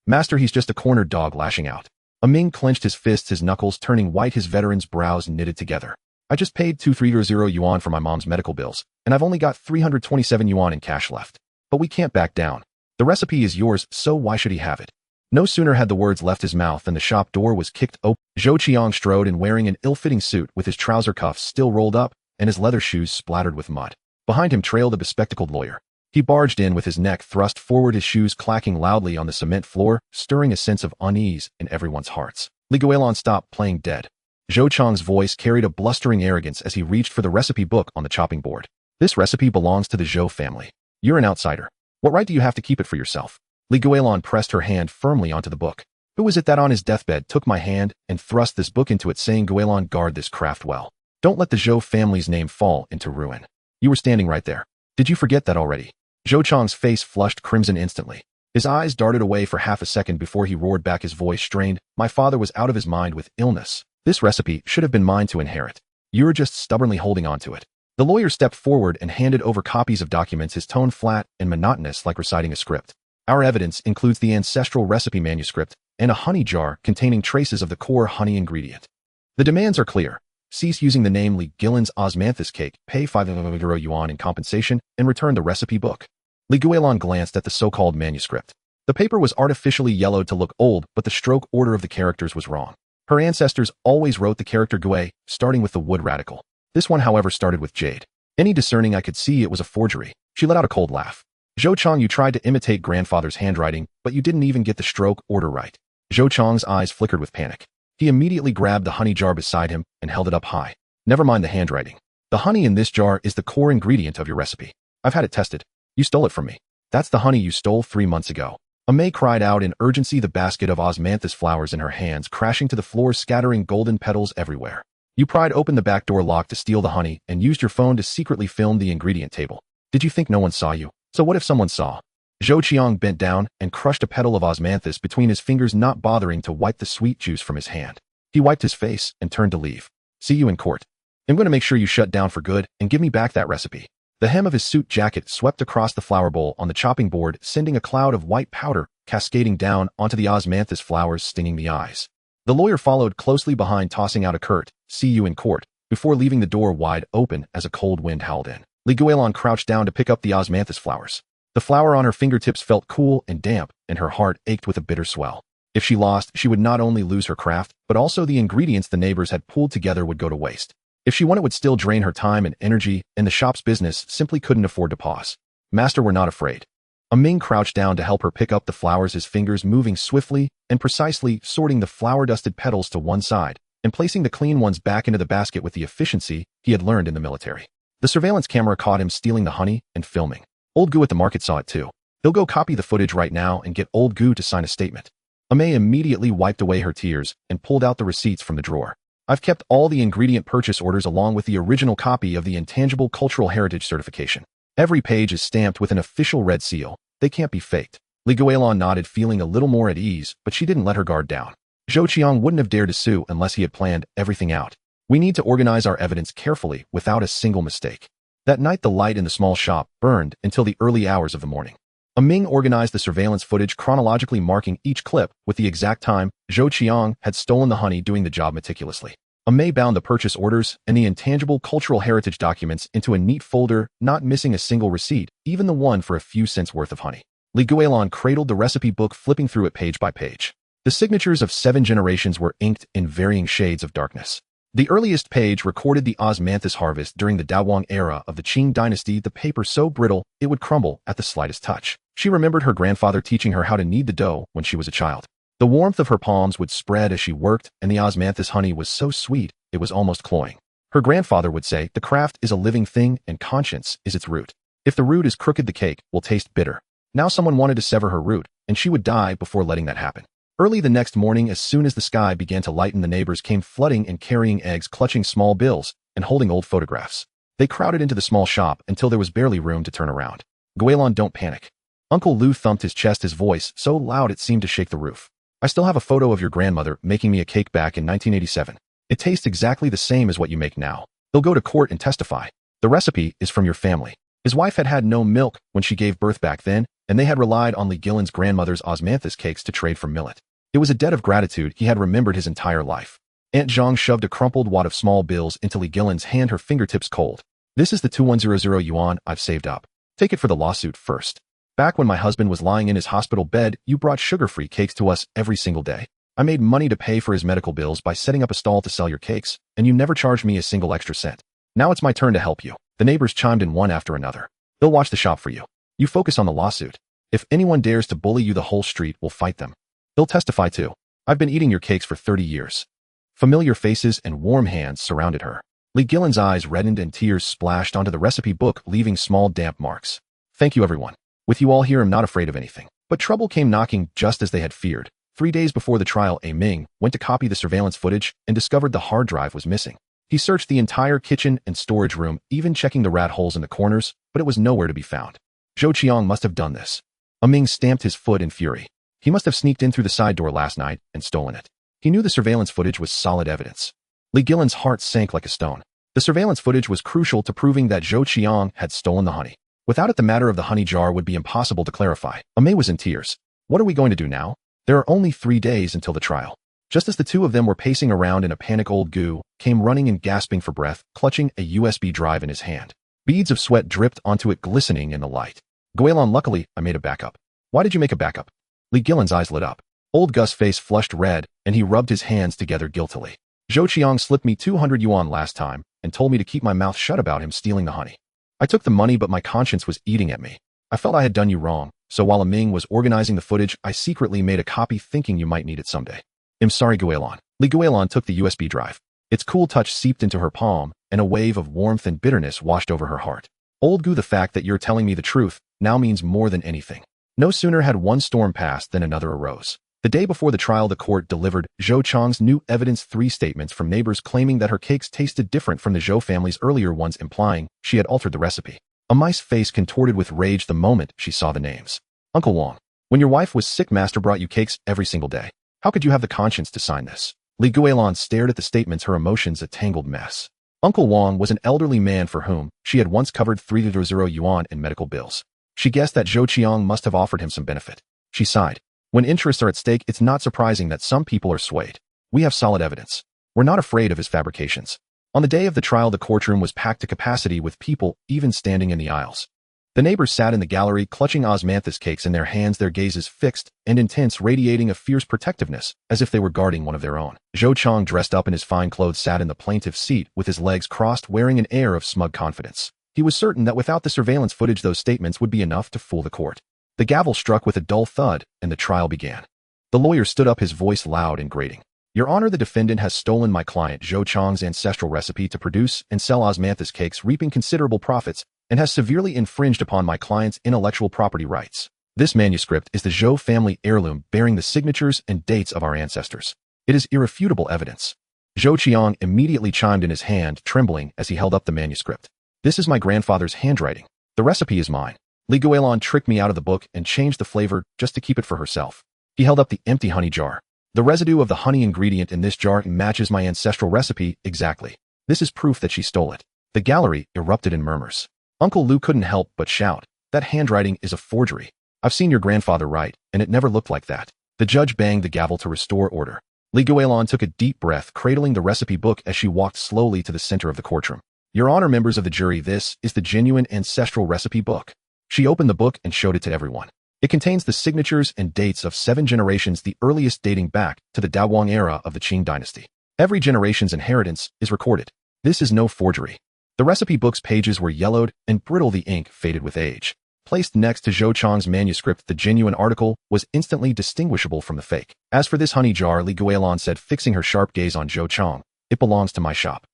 Speaker 1: Master, he's just a cornered dog lashing out. Ming clenched his fists, his knuckles turning white, his veteran's brows knitted together. I just paid 230 yuan for my mom's medical bills, and I've only got 327 yuan in cash left. But we can't back down. The recipe is yours, so why should he have it? No sooner had the words left his mouth than the shop door was kicked open. Zhou Qiang strode in, wearing an ill-fitting suit with his trouser cuffs still rolled up and his leather shoes splattered with mud. Behind him trailed a bespectacled lawyer. He barged in with his neck thrust forward, his shoes clacking loudly on the cement floor, stirring a sense of unease in everyone's hearts. Li Guilan stopped playing dead. Zhou Chang's voice carried a blustering arrogance as he reached for the recipe book on the chopping board. This recipe belongs to the Zhou family. You're an outsider. What right do you have to keep it for yourself? Li Guilan pressed her hand firmly onto the book. Who is it that on his deathbed took my hand and thrust this book into it, saying, Guilan, guard this craft well. Don't let the Zhou family's name fall into ruin. You were standing right there. Did you forget that already? Zhou Chang's face flushed crimson instantly. His eyes darted away for half a second before he roared back, his voice strained. My father was out of his mind with illness. This recipe should have been mine to inherit. You're just stubbornly holding on to it. The lawyer stepped forward and handed over copies of documents, his tone flat and monotonous like reciting a script. Our evidence includes the ancestral recipe manuscript and a honey jar containing traces of the core honey ingredient. The demands are clear. Cease using the name Li Guilan's osmanthus cake, pay 500 yuan in compensation, and return the recipe book. Li Guilan glanced at the so-called manuscript. The paper was artificially yellowed to look old, but the stroke order of the characters was wrong. Her ancestors always wrote the character Gui, starting with the wood radical. This one, however, started with jade. Any discerning eye could see it was a forgery. She let out a cold laugh. Zhou Chang, you tried to imitate grandfather's handwriting, but you didn't even get the stroke order right. Zhou Chang's eyes flickered with panic. He immediately grabbed the honey jar beside him and held it up high. Never mind the handwriting. The honey in this jar is the core ingredient of your recipe. I've had it tested. You stole it from me. That's the honey you stole 3 months ago. Amei cried out in urgency, the basket of osmanthus flowers in her hands crashing to the floor, scattering golden petals everywhere. You pried open the back door lock to steal the honey and used your phone to secretly film the ingredient table. Did you think no one saw you? So what if someone saw? Zhou Qiang bent down and crushed a petal of osmanthus between his fingers, not bothering to wipe the sweet juice from his hand. He wiped his face and turned to leave. See you in court. I'm going to make sure you shut down for good and give me back that recipe. The hem of his suit jacket swept across the flower bowl on the chopping board, sending a cloud of white powder cascading down onto the osmanthus flowers, stinging the eyes. The lawyer followed closely behind, tossing out a curt, see you in court, before leaving the door wide open as a cold wind howled in. Li Guilan crouched down to pick up the osmanthus flowers. The flower on her fingertips felt cool and damp, and her heart ached with a bitter swell. If she lost, she would not only lose her craft, but also the ingredients the neighbors had pooled together would go to waste. If she won, it would still drain her time and energy, and the shop's business simply couldn't afford to pause. Master were not afraid. Ming crouched down to help her pick up the flowers, his fingers moving swiftly and precisely, sorting the flower-dusted petals to one side and placing the clean ones back into the basket with the efficiency he had learned in the military. The surveillance camera caught him stealing the honey and filming. Old Gu at the market saw it too. He'll go copy the footage right now and get Old Gu to sign a statement. Amei immediately wiped away her tears and pulled out the receipts from the drawer. I've kept all the ingredient purchase orders along with the original copy of the Intangible Cultural Heritage Certification. Every page is stamped with an official red seal. They can't be faked. Li Guilan nodded, feeling a little more at ease, but she didn't let her guard down. Zhou Qiang wouldn't have dared to sue unless he had planned everything out. We need to organize our evidence carefully without a single mistake. That night, the light in the small shop burned until the early hours of the morning. Ming organized the surveillance footage, chronologically marking each clip with the exact time Zhou Qiang had stolen the honey, doing the job meticulously. Amei bound the purchase orders and the intangible cultural heritage documents into a neat folder, not missing a single receipt, even the one for a few cents worth of honey. Li Guilan cradled the recipe book, flipping through it page by page. The signatures of 7 generations were inked in varying shades of darkness. The earliest page recorded the osmanthus harvest during the Daowang era of the Qing dynasty, the paper so brittle it would crumble at the slightest touch. She remembered her grandfather teaching her how to knead the dough when she was a child. The warmth of her palms would spread as she worked, and the osmanthus honey was so sweet it was almost cloying. Her grandfather would say, the craft is a living thing and conscience is its root. If the root is crooked, the cake will taste bitter. Now someone wanted to sever her root, and she would die before letting that happen. Early the next morning, as soon as the sky began to lighten, the neighbors came flooding and carrying eggs, clutching small bills, and holding old photographs. They crowded into the small shop until there was barely room to turn around. Guilan, don't panic. Uncle Lu thumped his chest, his voice so loud it seemed to shake the roof. I still have a photo of your grandmother making me a cake back in 1987. It tastes exactly the same as what you make now. They'll go to court and testify. The recipe is from your family. His wife had had no milk when she gave birth back then, and they had relied on Li Guilan's grandmother's osmanthus cakes to trade for millet. It was a debt of gratitude he had remembered his entire life. Aunt Zhang shoved a crumpled wad of small bills into Li Guilan's hand, her fingertips cold. This is the 2100 yuan I've saved up. Take it for the lawsuit first. Back when my husband was lying in his hospital bed, you brought sugar-free cakes to us every single day. I made money to pay for his medical bills by setting up a stall to sell your cakes, and you never charged me a single extra cent. Now it's my turn to help you. The neighbors chimed in one after another. They'll watch the shop for you. You focus on the lawsuit. If anyone dares to bully you, the whole street will fight them. He'll testify too. I've been eating your cakes for 30 years. Familiar faces and warm hands surrounded her. Guilan's eyes reddened and tears splashed onto the recipe book, leaving small damp marks. Thank you, everyone. With you all here, I'm not afraid of anything. But trouble came knocking just as they had feared. 3 days before the trial, Ming went to copy the surveillance footage and discovered the hard drive was missing. He searched the entire kitchen and storage room, even checking the rat holes in the corners, but it was nowhere to be found. Zhou Qiang must have done this. Ming stamped his foot in fury. He must have sneaked in through the side door last night and stolen it. He knew the surveillance footage was solid evidence. Guilan's heart sank like a stone. The surveillance footage was crucial to proving that Zhou Qiang had stolen the honey. Without it, the matter of the honey jar would be impossible to clarify. Mei was in tears. What are we going to do now? There are only 3 days until the trial. Just as the two of them were pacing around in a panic, old Gu came running and gasping for breath, clutching a USB drive in his hand. Beads of sweat dripped onto it, glistening in the light. Guilan, luckily, I made a backup. Why did you make a backup? Guilan's eyes lit up. Old Gus' face flushed red, and he rubbed his hands together guiltily. Zhou Qiang slipped me 200 yuan last time and told me to keep my mouth shut about him stealing the honey. I took the money, but my conscience was eating at me. I felt I had done you wrong, so while Ming was organizing the footage, I secretly made a copy thinking you might need it someday. I'm sorry, Guilan. Guilan took the USB drive. Its cool touch seeped into her palm, and a wave of warmth and bitterness washed over her heart. Old Gu, the fact that you're telling me the truth now means more than anything. No sooner had one storm passed than another arose. The day before the trial, the court delivered Zhou Qiang's new evidence, 3 statements from neighbors claiming that her cakes tasted different from the Zhou family's earlier ones, implying she had altered the recipe. Mei's face contorted with rage the moment she saw the names. Uncle Wang, when your wife was sick, Master brought you cakes every single day. How could you have the conscience to sign this? Guilan stared at the statements, her emotions a tangled mess. Uncle Wang was an elderly man for whom she had once covered 300 yuan in medical bills. She guessed that Zhou Qiang must have offered him some benefit. She sighed. When interests are at stake, it's not surprising that some people are swayed. We have solid evidence. We're not afraid of his fabrications. On the day of the trial, the courtroom was packed to capacity with people even standing in the aisles. The neighbors sat in the gallery, clutching osmanthus cakes in their hands, their gazes fixed and intense, radiating a fierce protectiveness, as if they were guarding one of their own. Zhou Qiang, dressed up in his fine clothes, sat in the plaintiff's seat with his legs crossed, wearing an air of smug confidence. He was certain that without the surveillance footage, those statements would be enough to fool the court. The gavel struck with a dull thud, and the trial began. The lawyer stood up, his voice loud and grating. Your Honor, the defendant has stolen my client Zhou Qiang's ancestral recipe to produce and sell osmanthus cakes, reaping considerable profits, and has severely infringed upon my client's intellectual property rights. This manuscript is the Zhou family heirloom, bearing the signatures and dates of our ancestors. It is irrefutable evidence. Zhou Qiang immediately chimed in, his hand trembling as he held up the manuscript. This is my grandfather's handwriting. The recipe is mine. Guilan tricked me out of the book and changed the flavor just to keep it for herself. He held up the empty honey jar. The residue of the honey ingredient in this jar matches my ancestral recipe exactly. This is proof that she stole it. The gallery erupted in murmurs. Uncle Lu couldn't help but shout, that handwriting is a forgery. I've seen your grandfather write, and it never looked like that. The judge banged the gavel to restore order. Guilan took a deep breath, cradling the recipe book as she walked slowly to the center of the courtroom. Your Honor, members of the jury, this is the genuine ancestral recipe book. She opened the book and showed it to everyone. It contains the signatures and dates of 7 generations, the earliest dating back to the Daguang era of the Qing dynasty. Every generation's inheritance is recorded. This is no forgery. The recipe book's pages were yellowed and brittle, the ink faded with age. Placed next to Zhou Qiang's manuscript, the genuine article was instantly distinguishable from the fake. As for this honey jar, Guilan said, fixing her sharp gaze on Zhou Qiang, it belongs to my shop.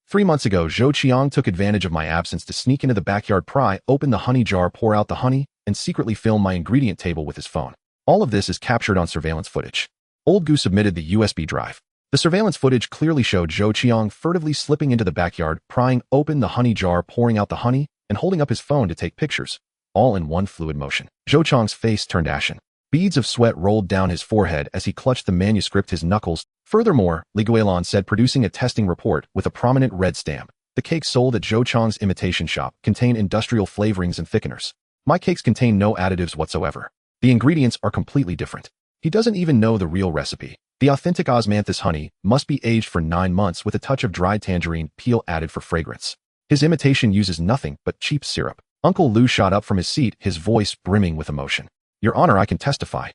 Speaker 1: 3 months ago, Zhou Qiang took advantage of my absence to sneak into the backyard, pry open the honey jar, pour out the honey, and secretly film my ingredient table with his phone. All of this is captured on surveillance footage. Old Gu submitted the USB drive. The surveillance footage clearly showed Zhou Qiang furtively slipping into the backyard, prying open the honey jar, pouring out the honey, and holding up his phone to take pictures, all in one fluid motion. Zhou Qiang's face turned ashen. Beads of sweat rolled down his forehead as he clutched the manuscript, his knuckles. Furthermore, Guilan said, producing a testing report with a prominent red stamp, the cakes sold at Zhou Qiang's imitation shop contain industrial flavorings and thickeners. My cakes contain no additives whatsoever. The ingredients are completely different. He doesn't even know the real recipe. The authentic osmanthus honey must be aged for 9 months with a touch of dried tangerine peel added for fragrance. His imitation uses nothing but cheap syrup. Uncle Lu shot up from his seat, his voice brimming with emotion. Your Honor, I can testify.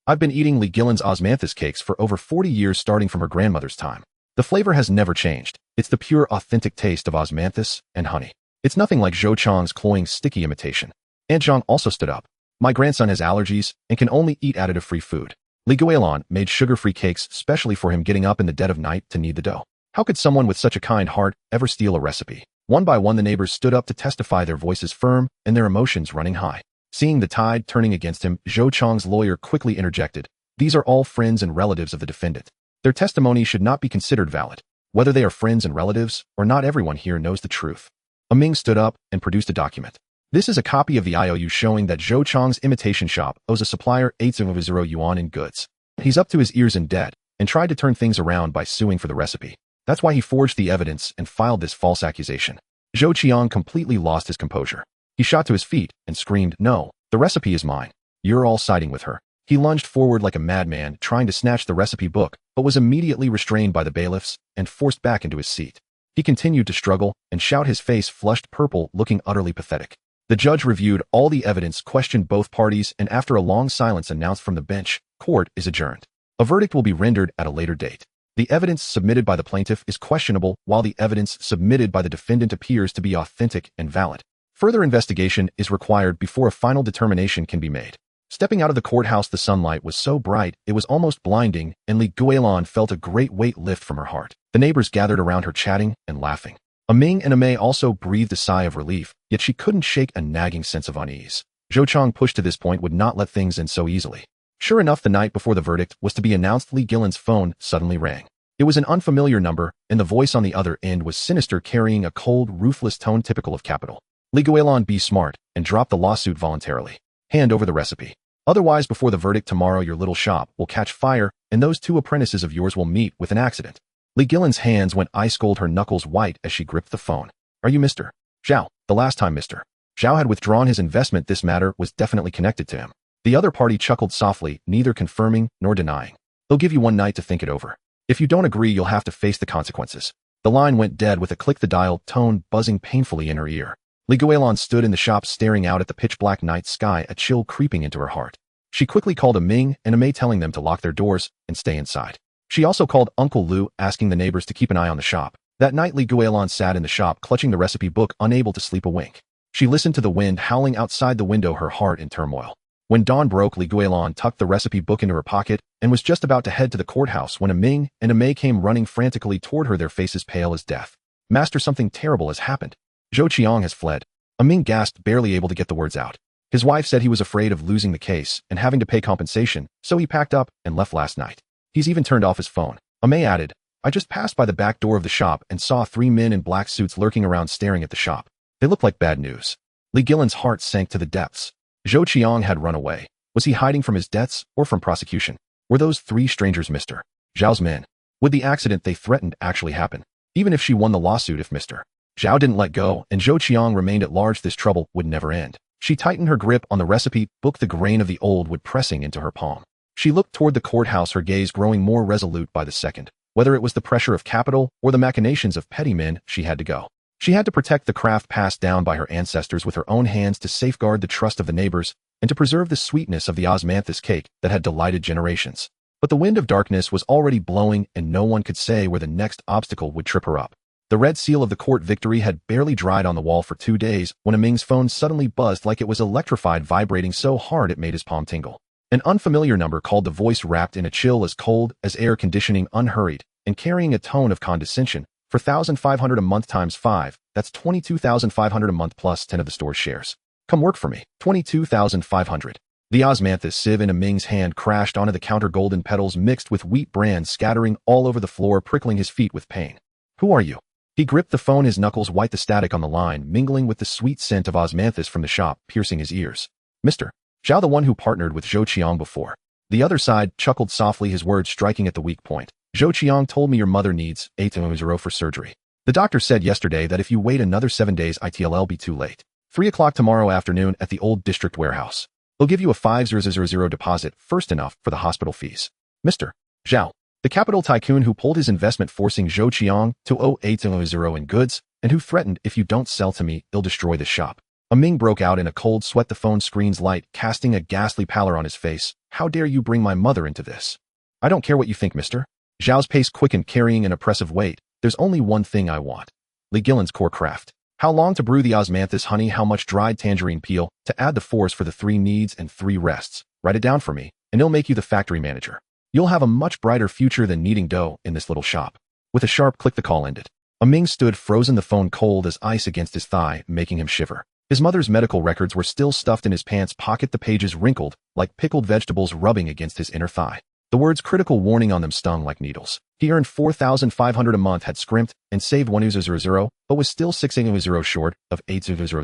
Speaker 1: I've been eating Guilan's osmanthus cakes for over 40 years, starting from her grandmother's time. The flavor has never changed. It's the pure, authentic taste of osmanthus and honey. It's nothing like Zhou Qiang's cloying, sticky imitation. Aunt Zhang also stood up. My grandson has allergies and can only eat additive-free food. Li Guilan made sugar-free cakes specially for him getting up in the dead of night to knead the dough. How could someone with such a kind heart ever steal a recipe? One by one the neighbors stood up to testify, their voices firm and their emotions running high. Seeing the tide turning against him, Zhou Chang's lawyer quickly interjected. These are all friends and relatives of the defendant. Their testimony should not be considered valid. Whether they are friends and relatives or not, everyone here knows the truth. Ming stood up and produced a document. This is a copy of the IOU showing that Zhou Chang's imitation shop owes a supplier 800 yuan in goods. He's up to his ears in debt and tried to turn things around by suing for the recipe. That's why he forged the evidence and filed this false accusation. Zhou Qiang completely lost his composure. He shot to his feet and screamed, "No, the recipe is mine. You're all siding with her." He lunged forward like a madman, trying to snatch the recipe book, but was immediately restrained by the bailiffs and forced back into his seat. He continued to struggle and shout, his face flushed purple, looking utterly pathetic. The judge reviewed all the evidence, questioned both parties, and after a long silence announced from the bench, "Court is adjourned. A verdict will be rendered at a later date. The evidence submitted by the plaintiff is questionable, while the evidence submitted by the defendant appears to be authentic and valid. Further investigation is required before a final determination can be made." Stepping out of the courthouse, the sunlight was so bright it was almost blinding, and Li Guilan felt a great weight lift from her heart. The neighbors gathered around her, chatting and laughing. Ming and May also breathed a sigh of relief, yet she couldn't shake a nagging sense of unease. Zhou Chang, pushed to this point, would not let things end so easily. Sure enough, the night before the verdict was to be announced, Li Guilan's phone suddenly rang. It was an unfamiliar number, and the voice on the other end was sinister, carrying a cold, ruthless tone typical of capital. "Li Guilan, be smart and drop the lawsuit voluntarily. Hand over the recipe. Otherwise, before the verdict tomorrow, your little shop will catch fire, and those 2 apprentices of yours will meet with an accident." Li Guilan's hands went ice cold, her knuckles white as she gripped the phone. "Are you Mr. Zhao?" The last time Mr. Zhao had withdrawn his investment, this matter was definitely connected to him. The other party chuckled softly, neither confirming nor denying. "They'll give you one night to think it over. If you don't agree, you'll have to face the consequences." The line went dead with a click, the dial tone buzzing painfully in her ear. Li Guilan stood in the shop, staring out at the pitch-black night sky, a chill creeping into her heart. She quickly called Ming and May, telling them to lock their doors and stay inside. She also called Uncle Lu, asking the neighbors to keep an eye on the shop. That night, Li Guilan sat in the shop, clutching the recipe book, unable to sleep a wink. She listened to the wind howling outside the window, her heart in turmoil. When dawn broke, Li Guilan tucked the recipe book into her pocket and was just about to head to the courthouse when Ming and May came running frantically toward her, their faces pale as death. "Master, something terrible has happened. Zhou Qiang has fled." Ming gasped, barely able to get the words out. His wife said he was afraid of losing the case and having to pay compensation, so he packed up and left last night. He's even turned off his phone. May added, "I just passed by the back door of the shop and saw 3 men in black suits lurking around, staring at the shop. They looked like bad news." Li Guilan's heart sank to the depths. Zhou Qiang had run away. Was he hiding from his debts or from prosecution? Were those 3 strangers Mr. Zhao's men? Would the accident they threatened actually happen? Even if she won the lawsuit, if Mr. Zhao didn't let go and Zhou Qiang remained at large, this trouble would never end. She tightened her grip on the recipe book, the grain of the old wood pressing into her palm. She looked toward the courthouse, her gaze growing more resolute by the second. Whether it was the pressure of capital or the machinations of petty men, she had to go. She had to protect the craft passed down by her ancestors with her own hands, to safeguard the trust of the neighbors, and to preserve the sweetness of the osmanthus cake that had delighted generations. But the wind of darkness was already blowing, and no one could say where the next obstacle would trip her up. The red seal of the court victory had barely dried on the wall for 2 days when Ming's phone suddenly buzzed like it was electrified, vibrating so hard it made his palm tingle. An unfamiliar number called, the voice wrapped in a chill as cold as air conditioning, unhurried, and carrying a tone of condescension. "For 1,500 a month times 5, that's 22,500 a month plus 10 of the store's shares. Come work for me. 22,500. The osmanthus sieve in Ming's hand crashed onto the counter, golden petals mixed with wheat bran scattering all over the floor, prickling his feet with pain. "Who are you?" He gripped the phone, his knuckles white, the static on the line mingling with the sweet scent of osmanthus from the shop, piercing his ears. "Mr. Zhao, the one who partnered with Zhou Qiang before." The other side chuckled softly, his words striking at the weak point. "Zhou Qiang told me your mother needs 800 for surgery. The doctor said yesterday that if you wait another 7 days, it'll be too late. 3 o'clock tomorrow afternoon at the old district warehouse. They'll give you a 5,000 deposit, first enough for the hospital fees." Mr. Zhao, the capital tycoon who pulled his investment, forcing Zhou Qiang to owe 800 in goods, and who threatened, "If you don't sell to me, he'll destroy the shop." Ming broke out in a cold sweat, the phone screen's light casting a ghastly pallor on his face. "How dare you bring my mother into this?" "I don't care what you think, Mr. Zhao's pace quickened, carrying an oppressive weight. "There's only one thing I want. Li Guilan's core craft. How long to brew the osmanthus honey, how much dried tangerine peel, to add the force for the 3 needs and 3 rests. Write it down for me, and it'll make you the factory manager. You'll have a much brighter future than kneading dough in this little shop. With a sharp click, the call ended. Ming stood frozen, the phone cold as ice against his thigh, making him shiver. His mother's medical records were still stuffed in his pants pocket, the pages wrinkled, like pickled vegetables rubbing against his inner thigh. The words critical warning on them stung like needles. He earned $4,500 a month, had scrimped, and saved 1,000, but was still 6,000 short of 8,000.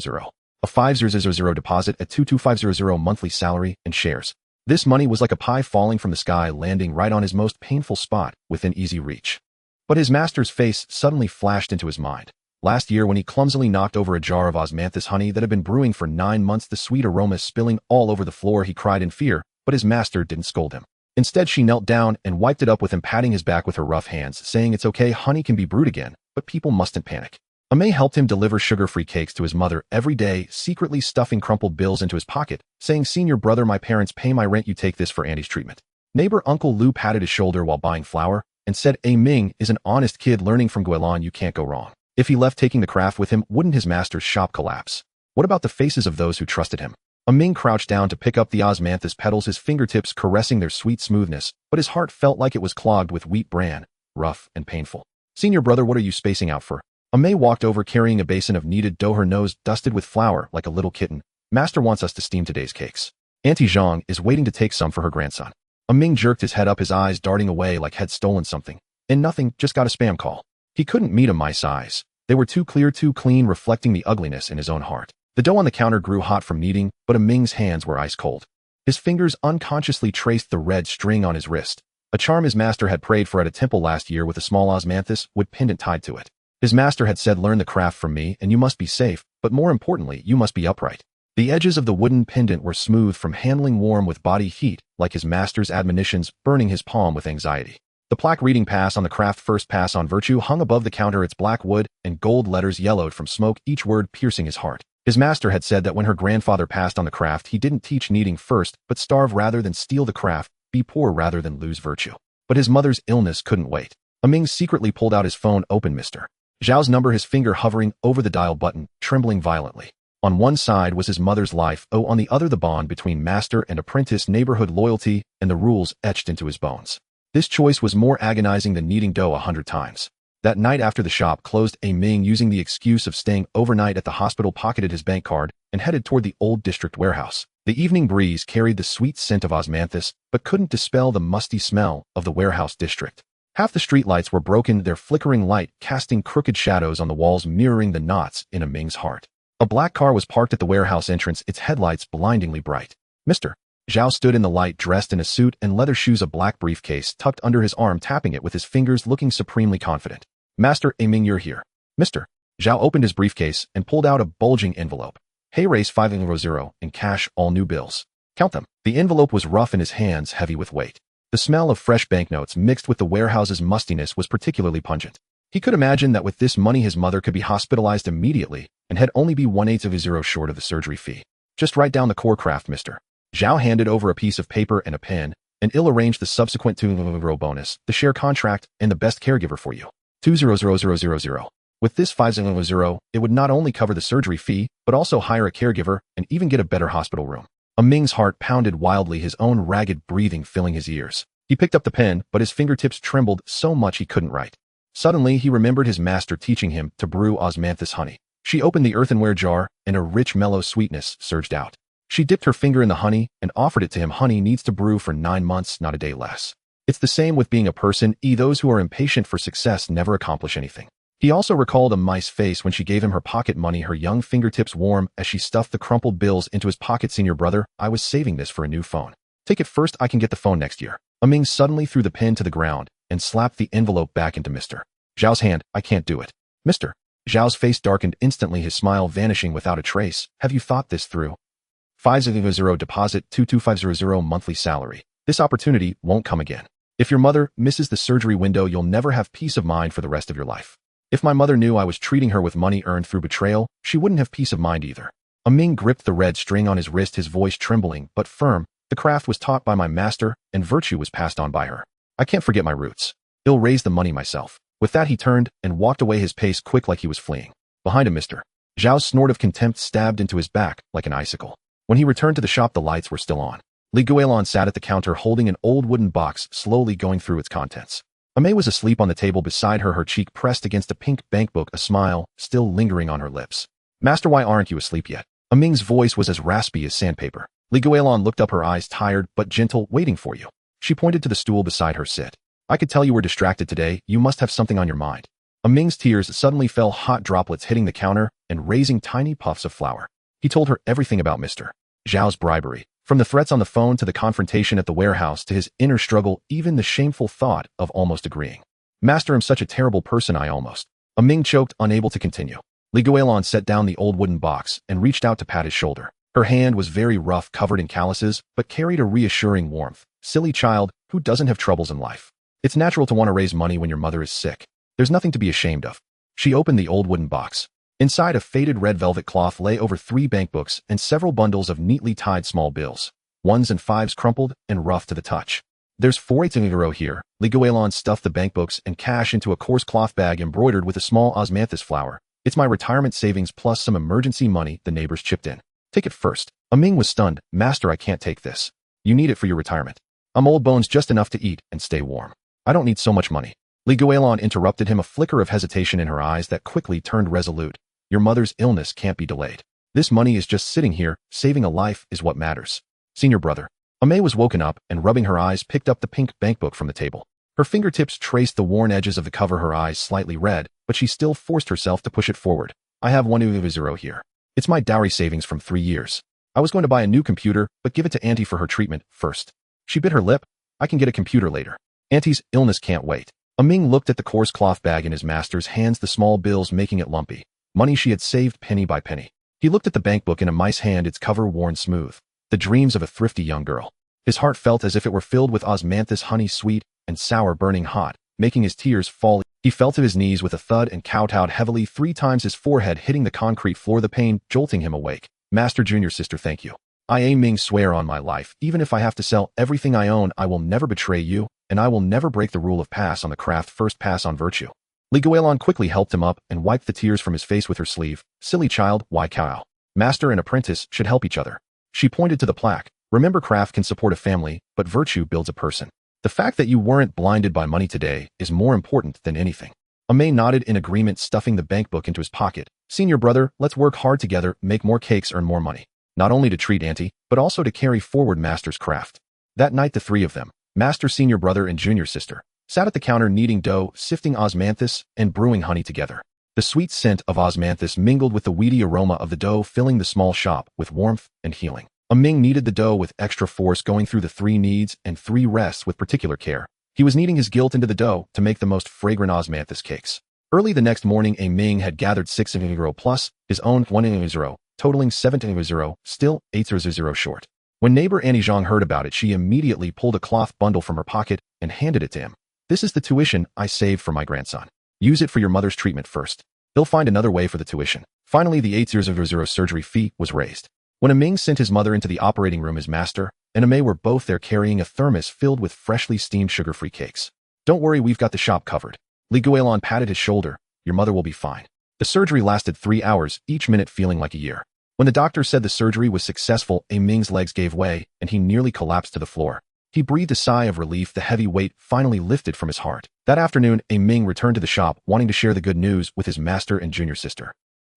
Speaker 1: A 5,000 deposit at 2,250 monthly salary and shares. This money was like a pie falling from the sky, landing right on his most painful spot, within easy reach. But his master's face suddenly flashed into his mind. Last year, when he clumsily knocked over a jar of osmanthus honey that had been brewing for 9 months, the sweet aroma spilling all over the floor, he cried in fear, but his master didn't scold him. Instead, she knelt down and wiped it up with him, patting his back with her rough hands, saying it's okay, honey can be brewed again, but people mustn't panic. May helped him deliver sugar-free cakes to his mother every day, secretly stuffing crumpled bills into his pocket, saying, "Senior brother, my parents pay my rent, you take this for Andy's treatment." Neighbor Uncle Lou patted his shoulder while buying flour, and said, Ming is an honest kid learning from Guilan, you can't go wrong. If he left taking the craft with him, wouldn't his master's shop collapse? What about the faces of those who trusted him? Ming crouched down to pick up the osmanthus petals, his fingertips caressing their sweet smoothness, but his heart felt like it was clogged with wheat bran, rough and painful. "Senior brother, what are you spacing out for?" May walked over carrying a basin of kneaded dough, her nose dusted with flour like a little kitten. "Master wants us to steam today's cakes. Auntie Zhang is waiting to take some for her grandson." Ming jerked his head up, his eyes darting away like he'd stolen something. "And nothing, just got a spam call." He couldn't meet 'em my size. They were too clear, too clean, reflecting the ugliness in his own heart. The dough on the counter grew hot from kneading, but Ming's hands were ice cold. His fingers unconsciously traced the red string on his wrist, a charm his master had prayed for at a temple last year, with a small osmanthus wood pendant tied to it. His master had said, "Learn the craft from me, and you must be safe, but more importantly, you must be upright." The edges of the wooden pendant were smooth from handling, warm with body heat, like his master's admonitions, burning his palm with anxiety. The plaque reading "Pass on the craft, first pass on virtue" hung above the counter, its black wood and gold letters yellowed from smoke, each word piercing his heart. His master had said that when her grandfather passed on the craft, he didn't teach kneading first, but starve rather than steal the craft, be poor rather than lose virtue. But his mother's illness couldn't wait. Ming secretly pulled out his phone, opened Mr. Zhao's number, his finger hovering over the dial button, trembling violently. On one side was his mother's life, on the other the bond between master and apprentice, neighborhood loyalty, and the rules etched into his bones. This choice was more agonizing than kneading dough 100 times. That night after the shop closed, Ming, using the excuse of staying overnight at the hospital, pocketed his bank card and headed toward the old district warehouse. The evening breeze carried the sweet scent of osmanthus, but couldn't dispel the musty smell of the warehouse district. Half the streetlights were broken, their flickering light casting crooked shadows on the walls, mirroring the knots in Ming's heart. A black car was parked at the warehouse entrance, its headlights blindingly bright. Mr. Zhao stood in the light, dressed in a suit and leather shoes, a black briefcase tucked under his arm, tapping it with his fingers, looking supremely confident. "Master Ming, you're here." Mr. Zhao opened his briefcase and pulled out a bulging envelope. "Hey, raise 500 in cash, all new bills. Count them." The envelope was rough in his hands, heavy with weight. The smell of fresh banknotes mixed with the warehouse's mustiness was particularly pungent. He could imagine that with this money his mother could be hospitalized immediately and had only be 1/8 short of the surgery fee. "Just write down the core craft, Mr. Zhao handed over a piece of paper and a pen, and arranged the subsequent 200 bonus, the share contract, and the best caregiver for you. 200,000. With this 500, it would not only cover the surgery fee, but also hire a caregiver and even get a better hospital room. Ming's heart pounded wildly, his own ragged breathing filling his ears. He picked up the pen, but his fingertips trembled so much he couldn't write. Suddenly, he remembered his master teaching him to brew osmanthus honey. She opened the earthenware jar, and a rich, mellow sweetness surged out. She dipped her finger in the honey and offered it to him. "Honey needs to brew for 9 months, not a day less. It's the same with being a person. Those who are impatient for success never accomplish anything." He also recalled Mai's face when she gave him her pocket money, her young fingertips warm as she stuffed the crumpled bills into his pocket. "Senior brother, I was saving this for a new phone. Take it first, I can get the phone next year." Ming suddenly threw the pen to the ground and slapped the envelope back into Mr. Zhao's hand. "I can't do it." Mr. Zhao's face darkened instantly, his smile vanishing without a trace. "Have you thought this through? 500 deposit, 2,250 monthly salary. This opportunity won't come again. If your mother misses the surgery window, you'll never have peace of mind for the rest of your life. If my mother knew I was treating her with money earned through betrayal, she wouldn't have peace of mind either." Ming gripped the red string on his wrist, his voice trembling but firm. "The craft was taught by my master, and virtue was passed on by her. I can't forget my roots. I'll raise the money myself." With that, he turned and walked away, his pace quick like he was fleeing. Behind him, Mr. Zhao's snort of contempt stabbed into his back like an icicle. When he returned to the shop, the lights were still on. Li Guilan sat at the counter holding an old wooden box, slowly going through its contents. Amei was asleep on the table beside her, her cheek pressed against a pink bankbook, a smile still lingering on her lips. Master, why aren't you asleep yet? Aming's voice was as raspy as sandpaper. Li Guilan looked up, her eyes tired but gentle. Waiting for you. She pointed to the stool beside her. Sit. I could tell you were distracted today. You must have something on your mind. Aming's tears suddenly fell, hot droplets hitting the counter and raising tiny puffs of flour. He told her everything about Mr. Zhao's bribery. From the threats on the phone to the confrontation at the warehouse to his inner struggle, even the shameful thought of almost agreeing. Master, I'm such a terrible person, I almost. Aming choked, unable to continue. Li Guilan set down the old wooden box and reached out to pat his shoulder. Her hand was very rough, covered in calluses, but carried a reassuring warmth. Silly child, who doesn't have troubles in life? It's natural to want to raise money when your mother is sick. There's nothing to be ashamed of. She opened the old wooden box. Inside, a faded red velvet cloth lay over 3 bankbooks and several bundles of neatly tied small bills. 1s and 5s crumpled and rough to the touch. There's 4 euro here. Li Guilan stuffed the bankbooks and cash into a coarse cloth bag embroidered with a small osmanthus flower. It's my retirement savings plus some emergency money the neighbors chipped in. Take it first. Aming was stunned. Master, I can't take this. You need it for your retirement. I'm old bones, just enough to eat and stay warm. I don't need so much money. Li Guilan interrupted him, a flicker of hesitation in her eyes that quickly turned resolute. Your mother's illness can't be delayed. This money is just sitting here. Saving a life is what matters. Senior brother. Amei was woken up and, rubbing her eyes, picked up the pink bankbook from the table. Her fingertips traced the worn edges of the cover, her eyes slightly red, but she still forced herself to push it forward. I have 1 euro here. It's my dowry savings from 3 years. I was going to buy a new computer, but give it to Auntie for her treatment first. She bit her lip. I can get a computer later. Auntie's illness can't wait. Aming looked at the coarse cloth bag in his master's hands, the small bills making it lumpy. Money she had saved penny by penny. He looked at the bankbook in a mice hand, its cover worn smooth. The dreams of a thrifty young girl. His heart felt as if it were filled with osmanthus honey, sweet and sour, burning hot, making his tears fall. He fell to his knees with a thud and kowtowed heavily 3 times, his forehead hitting the concrete floor, the pain jolting him awake. Master, junior sister, thank you. I, Aming, swear on my life, even if I have to sell everything I own, I will never betray you, and I will never break the rule of pass on the craft, first pass on virtue. Li Guilan quickly helped him up and wiped the tears from his face with her sleeve. Silly child, why cow? Master and apprentice should help each other. She pointed to the plaque. Remember, craft can support a family, but virtue builds a person. The fact that you weren't blinded by money today is more important than anything. Amei nodded in agreement, stuffing the bankbook into his pocket. Senior brother, let's work hard together, make more cakes, earn more money. Not only to treat Auntie, but also to carry forward Master's craft. That night, the 3 of them, Master, senior brother, and junior sister, sat at the counter kneading dough, sifting osmanthus, and brewing honey together. The sweet scent of osmanthus mingled with the weedy aroma of the dough, filling the small shop with warmth and healing. Aming kneaded the dough with extra force, going through the 3 kneads and 3 rests with particular care. He was kneading his guilt into the dough to make the most fragrant osmanthus cakes. Early the next morning, Aming had gathered 6 euro plus his own 1 euro, totaling 7 euro, still 8 euro short. When neighbor Annie Zhang heard about it, she immediately pulled a cloth bundle from her pocket and handed it to him. This is the tuition I saved for my grandson. Use it for your mother's treatment first. He'll find another way for the tuition. Finally, the 8 euro surgery fee was raised. When Aming sent his mother into the operating room, his master and Amei were both there carrying a thermos filled with freshly steamed sugar-free cakes. Don't worry, we've got the shop covered. Li Guilan patted his shoulder. Your mother will be fine. The surgery lasted 3 hours, each minute feeling like a year. When the doctor said the surgery was successful, Aming's legs gave way and he nearly collapsed to the floor. He breathed a sigh of relief, the heavy weight finally lifted from his heart. That afternoon, Aming returned to the shop, wanting to share the good news with his master and junior sister.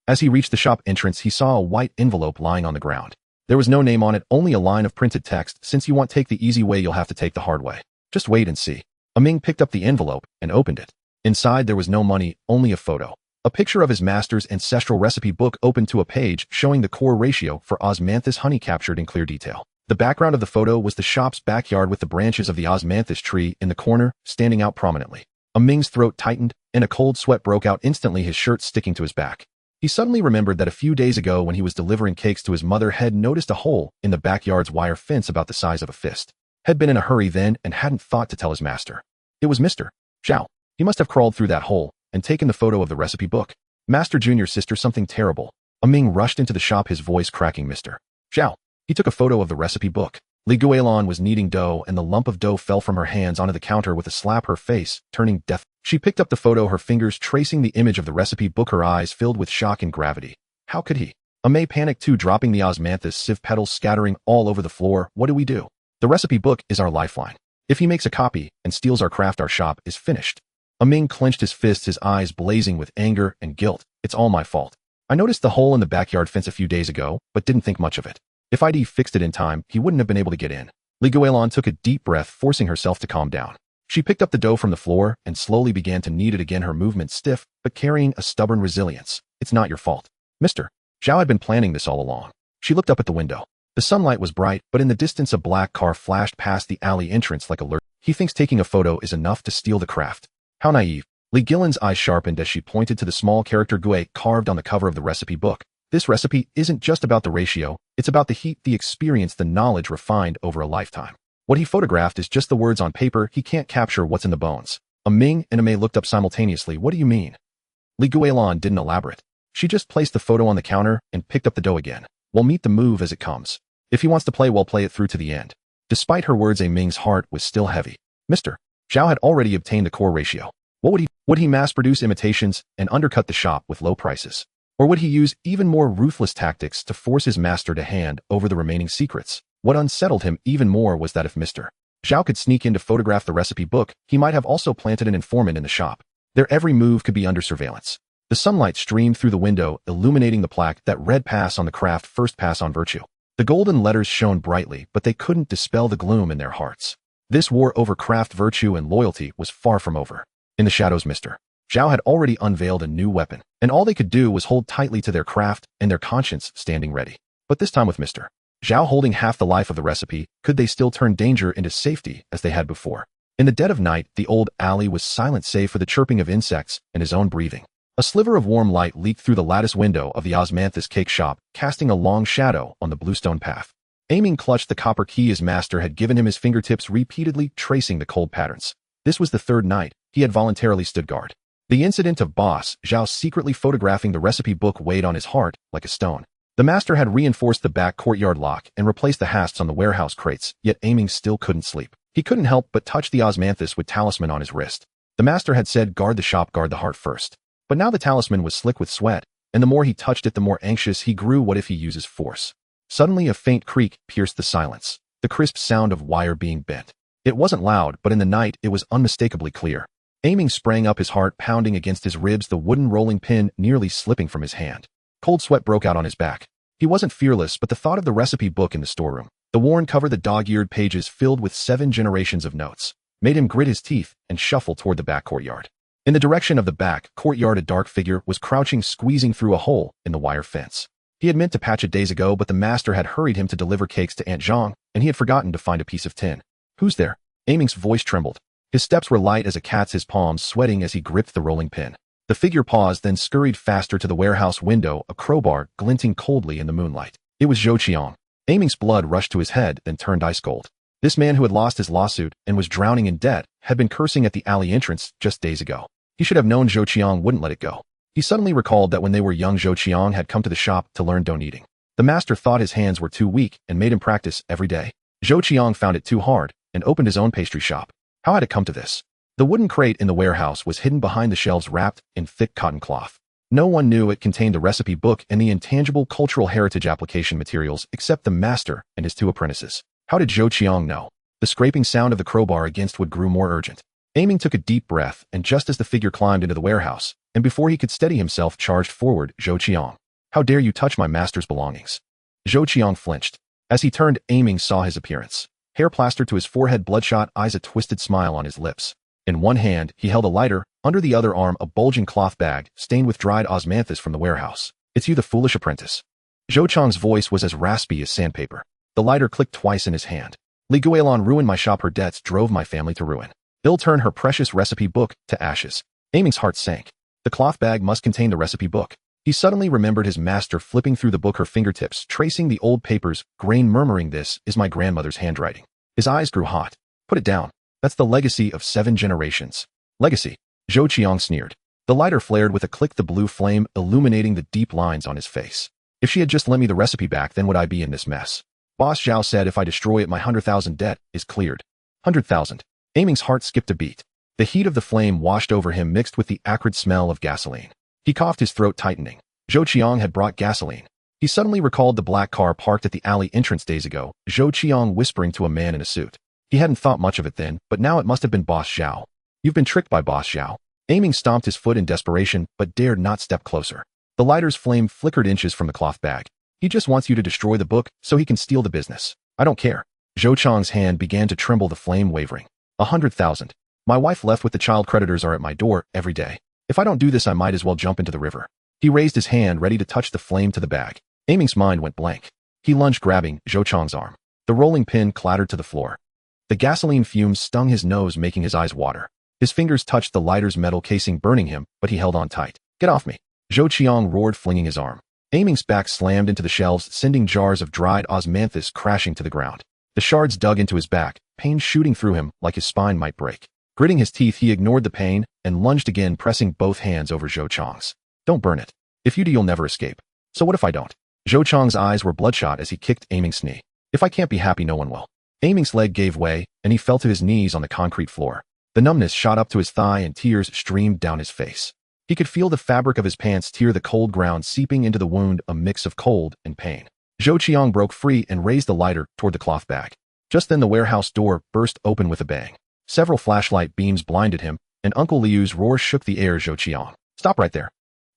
Speaker 1: As he reached the shop entrance, he saw a white envelope lying on the ground. There was no name on it, only a line of printed text. Since you won't take the easy way, you'll have to take the hard way. Just wait and see. Aming picked up the envelope and opened it. Inside there was no money, only a photo. A picture of his master's ancestral recipe book opened to a page showing the core ratio for osmanthus honey captured in clear detail. The background of the photo was the shop's backyard with the branches of the osmanthus tree in the corner standing out prominently. Aming's throat tightened and a cold sweat broke out instantly, his shirt sticking to his back. He suddenly remembered that a few days ago when he was delivering cakes to his mother, had noticed a hole in the backyard's wire fence about the size of a fist. Had been in a hurry then and hadn't thought to tell his master. It was Mr. Zhao. He must have crawled through that hole and taken the photo of the recipe book. Master, junior sister, something terrible. Aming rushed into the shop, his voice cracking. Mr. Zhao. He took a photo of the recipe book. Li Guilan was kneading dough and the lump of dough fell from her hands onto the counter with a slap, her face turning death. She picked up the photo, her fingers tracing the image of the recipe book, her eyes filled with shock and gravity. How could he? May panicked too, dropping the osmanthus sieve petals scattering all over the floor. What do we do? The recipe book is our lifeline. If he makes a copy and steals our craft, our shop is finished. Ming clenched his fists, his eyes blazing with anger and guilt. It's all my fault. I noticed the hole in the backyard fence a few days ago, but didn't think much of it. If I'd fixed it in time, he wouldn't have been able to get in. Guilan took a deep breath, forcing herself to calm down. She picked up the dough from the floor and slowly began to knead it again, her movements stiff, but carrying a stubborn resilience. It's not your fault. Mr. Zhao had been planning this all along. She looked up at the window. The sunlight was bright, but in the distance a black car flashed past the alley entrance like a lurk. He thinks taking a photo is enough to steal the craft. How naive. Guilan's eyes sharpened as she pointed to the small character Gui carved on the cover of the recipe book. This recipe isn't just about the ratio, it's about the heat, the experience, the knowledge refined over a lifetime. What he photographed is just the words on paper. He can't capture what's in the bones. Ming and May looked up simultaneously. What do you mean? Guilan didn't elaborate. She just placed the photo on the counter and picked up the dough again. We'll meet the move as it comes. If he wants to play, we'll play it through to the end. Despite her words, Ming's heart was still heavy. Mr. Zhao had already obtained the core ratio. What would he mass-produce imitations and undercut the shop with low prices? Or would he use even more ruthless tactics to force his master to hand over the remaining secrets? What unsettled him even more was that if Mr. Zhao could sneak in to photograph the recipe book, he might have also planted an informant in the shop. Their every move could be under surveillance. The sunlight streamed through the window, illuminating the plaque that read "Pass on the craft, first pass on virtue." The golden letters shone brightly, but they couldn't dispel the gloom in their hearts. This war over craft, virtue, and loyalty was far from over. In the shadows, Mr. Zhao had already unveiled a new weapon, and all they could do was hold tightly to their craft and their conscience standing ready. But this time with Mr. Zhao holding half the life of the recipe, could they still turn danger into safety as they had before? In the dead of night, the old alley was silent save for the chirping of insects and his own breathing. A sliver of warm light leaked through the lattice window of the osmanthus cake shop, casting a long shadow on the bluestone path. Ming clutched the copper key his master had given him, his fingertips repeatedly tracing the cold patterns. This was the third night he had voluntarily stood guard. The incident of Boss Zhao secretly photographing the recipe book weighed on his heart like a stone. The master had reinforced the back courtyard lock and replaced the hasps on the warehouse crates, yet Ming still couldn't sleep. He couldn't help but touch the osmanthus with talisman on his wrist. The master had said, guard the shop, guard the heart first. But now the talisman was slick with sweat, and the more he touched it, the more anxious he grew. What if he uses force? Suddenly a faint creak pierced the silence, the crisp sound of wire being bent. It wasn't loud, but in the night it was unmistakably clear. Ming sprang up, his heart pounding against his ribs, the wooden rolling pin nearly slipping from his hand. Cold sweat broke out on his back. He wasn't fearless, but the thought of the recipe book in the storeroom, the worn cover, the dog-eared pages filled with 7 generations of notes, made him grit his teeth and shuffle toward the back courtyard. In the direction of the back courtyard, a dark figure was crouching, squeezing through a hole in the wire fence. He had meant to patch it days ago, but the master had hurried him to deliver cakes to Aunt Zhang, and he had forgotten to find a piece of tin. Who's there? Ming's voice trembled. His steps were light as a cat's, his palms sweating as he gripped the rolling pin. The figure paused, then scurried faster to the warehouse window, a crowbar glinting coldly in the moonlight. It was Zhou Qiang. Ming's blood rushed to his head, then turned ice cold. This man who had lost his lawsuit and was drowning in debt had been cursing at the alley entrance just days ago. He should have known Zhou Qiang wouldn't let it go. He suddenly recalled that when they were young, Zhou Qiang had come to the shop to learn don't eating. The master thought his hands were too weak and made him practice every day. Zhou Qiang found it too hard and opened his own pastry shop. How had it come to this? The wooden crate in the warehouse was hidden behind the shelves, wrapped in thick cotton cloth. No one knew it contained the recipe book and the intangible cultural heritage application materials except the master and his 2 apprentices. How did Zhou Qiang know? The scraping sound of the crowbar against wood grew more urgent. Ming took a deep breath, and just as the figure climbed into the warehouse, and before he could steady himself, charged forward Zhou Qiang. How dare you touch my master's belongings? Zhou Qiang flinched. As he turned, Ming saw his appearance. Hair plastered to his forehead, bloodshot eyes, a twisted smile on his lips. In one hand, he held a lighter, under the other arm a bulging cloth bag, stained with dried osmanthus from the warehouse. It's you, the foolish apprentice. Zhou Qiang's voice was as raspy as sandpaper. The lighter clicked twice in his hand. Guilan ruined my shop, her debts drove my family to ruin. They'll turn her precious recipe book to ashes. Ming's heart sank. The cloth bag must contain the recipe book. He suddenly remembered his master flipping through the book, her fingertips tracing the old papers, grain murmuring, this is my grandmother's handwriting. His eyes grew hot. Put it down. That's the legacy of 7 generations. Legacy? Zhou Qiang sneered. The lighter flared with a click, the blue flame illuminating the deep lines on his face. If she had just lent me the recipe back, then would I be in this mess? Boss Zhao said if I destroy it, my 100,000 debt is cleared. 100,000. Ming's heart skipped a beat. The heat of the flame washed over him, mixed with the acrid smell of gasoline. He coughed, his throat tightening. Zhou Qiang had brought gasoline. He suddenly recalled the black car parked at the alley entrance days ago, Zhou Qiang whispering to a man in a suit. He hadn't thought much of it then, but now it must have been Boss Zhao. You've been tricked by Boss Zhao. Aiming stomped his foot in desperation, but dared not step closer. The lighter's flame flickered inches from the cloth bag. He just wants you to destroy the book so he can steal the business. I don't care. Zhou Qiang's hand began to tremble, the flame wavering. 100,000. My wife left with the child creditors are at my door every day. If I don't do this, I might as well jump into the river. He raised his hand ready to touch the flame to the bag. Aiming's mind went blank. He lunged, grabbing Zhou Qiang's arm. The rolling pin clattered to the floor. The gasoline fumes stung his nose, making his eyes water. His fingers touched the lighter's metal casing, burning him, but he held on tight. Get off me! Zhou Qiang roared, flinging his arm. Aiming's back slammed into the shelves, sending jars of dried osmanthus crashing to the ground. The shards dug into his back, pain shooting through him like his spine might break. Gritting his teeth, he ignored the pain and lunged again, pressing both hands over Zhou Qiang's. Don't burn it. If you do, you'll never escape. So what if I don't? Zhou Qiang's eyes were bloodshot as he kicked Aiming's knee. If I can't be happy, no one will. Aiming's leg gave way, and he fell to his knees on the concrete floor. The numbness shot up to his thigh and tears streamed down his face. He could feel the fabric of his pants tear the cold ground, seeping into the wound, a mix of cold and pain. Zhou Qiang broke free and raised the lighter toward the cloth bag. Just then the warehouse door burst open with a bang. Several flashlight beams blinded him, and Uncle Liu's roar shook the air. Zhou Qiang, stop right there.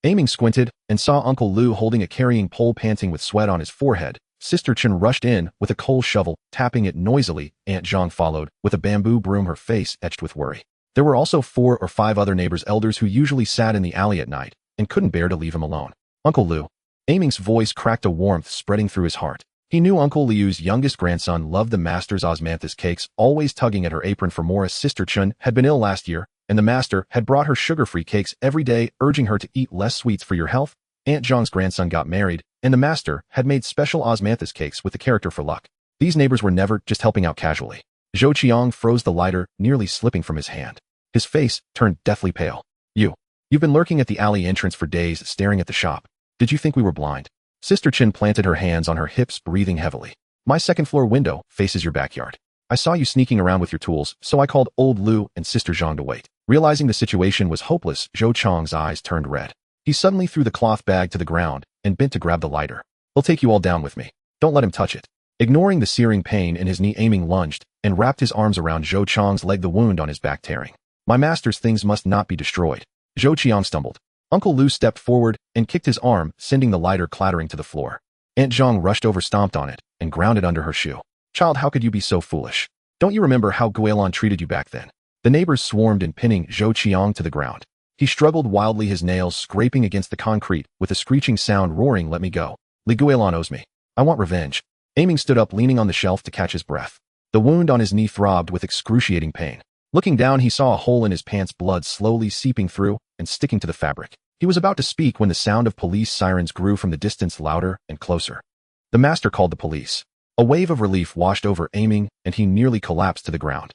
Speaker 1: Aiming squinted and saw Uncle Liu holding a carrying pole, panting with sweat on his forehead. Sister Chen rushed in with a coal shovel, tapping it noisily. Aunt Zhang followed with a bamboo broom, her face etched with worry. There were also 4 or 5 other neighbors, elders who usually sat in the alley at night and couldn't bear to leave him alone. Uncle Liu. Aiming's voice cracked, a warmth spreading through his heart. He knew Uncle Liu's youngest grandson loved the master's osmanthus cakes, always tugging at her apron for more, as Sister Chen had been ill last year, and the master had brought her sugar-free cakes every day, urging her to eat less sweets for your health. Aunt Zhang's grandson got married, and the master had made special osmanthus cakes with the character for luck. These neighbors were never just helping out casually. Zhou Qiang froze, the lighter nearly slipping from his hand. His face turned deathly pale. You've been lurking at the alley entrance for days, staring at the shop. Did you think we were blind? Sister Chen planted her hands on her hips, breathing heavily. My second-floor window faces your backyard. I saw you sneaking around with your tools, so I called old Liu and Sister Zhang to wait. Realizing the situation was hopeless, Zhou Qiang's eyes turned red. He suddenly threw the cloth bag to the ground and bent to grab the lighter. He'll take you all down with me. Don't let him touch it. Ignoring the searing pain in his knee, Aiming lunged and wrapped his arms around Zhou Qiang's leg, the wound on his back tearing. My master's things must not be destroyed. Zhou Qiang stumbled. Uncle Liu stepped forward and kicked his arm, sending the lighter clattering to the floor. Aunt Zhang rushed over, stomped on it, and ground it under her shoe. Child, how could you be so foolish? Don't you remember how Guilan treated you back then? The neighbors swarmed in, pinning Zhou Qiang to the ground. He struggled wildly, his nails scraping against the concrete, with a screeching sound, roaring, let me go. Li Guilan owes me. I want revenge. Aiming stood up, leaning on the shelf to catch his breath. The wound on his knee throbbed with excruciating pain. Looking down, he saw a hole in his pants, blood slowly seeping through and sticking to the fabric. He was about to speak when the sound of police sirens grew from the distance, louder and closer. The master called the police. A wave of relief washed over Aiming, and he nearly collapsed to the ground.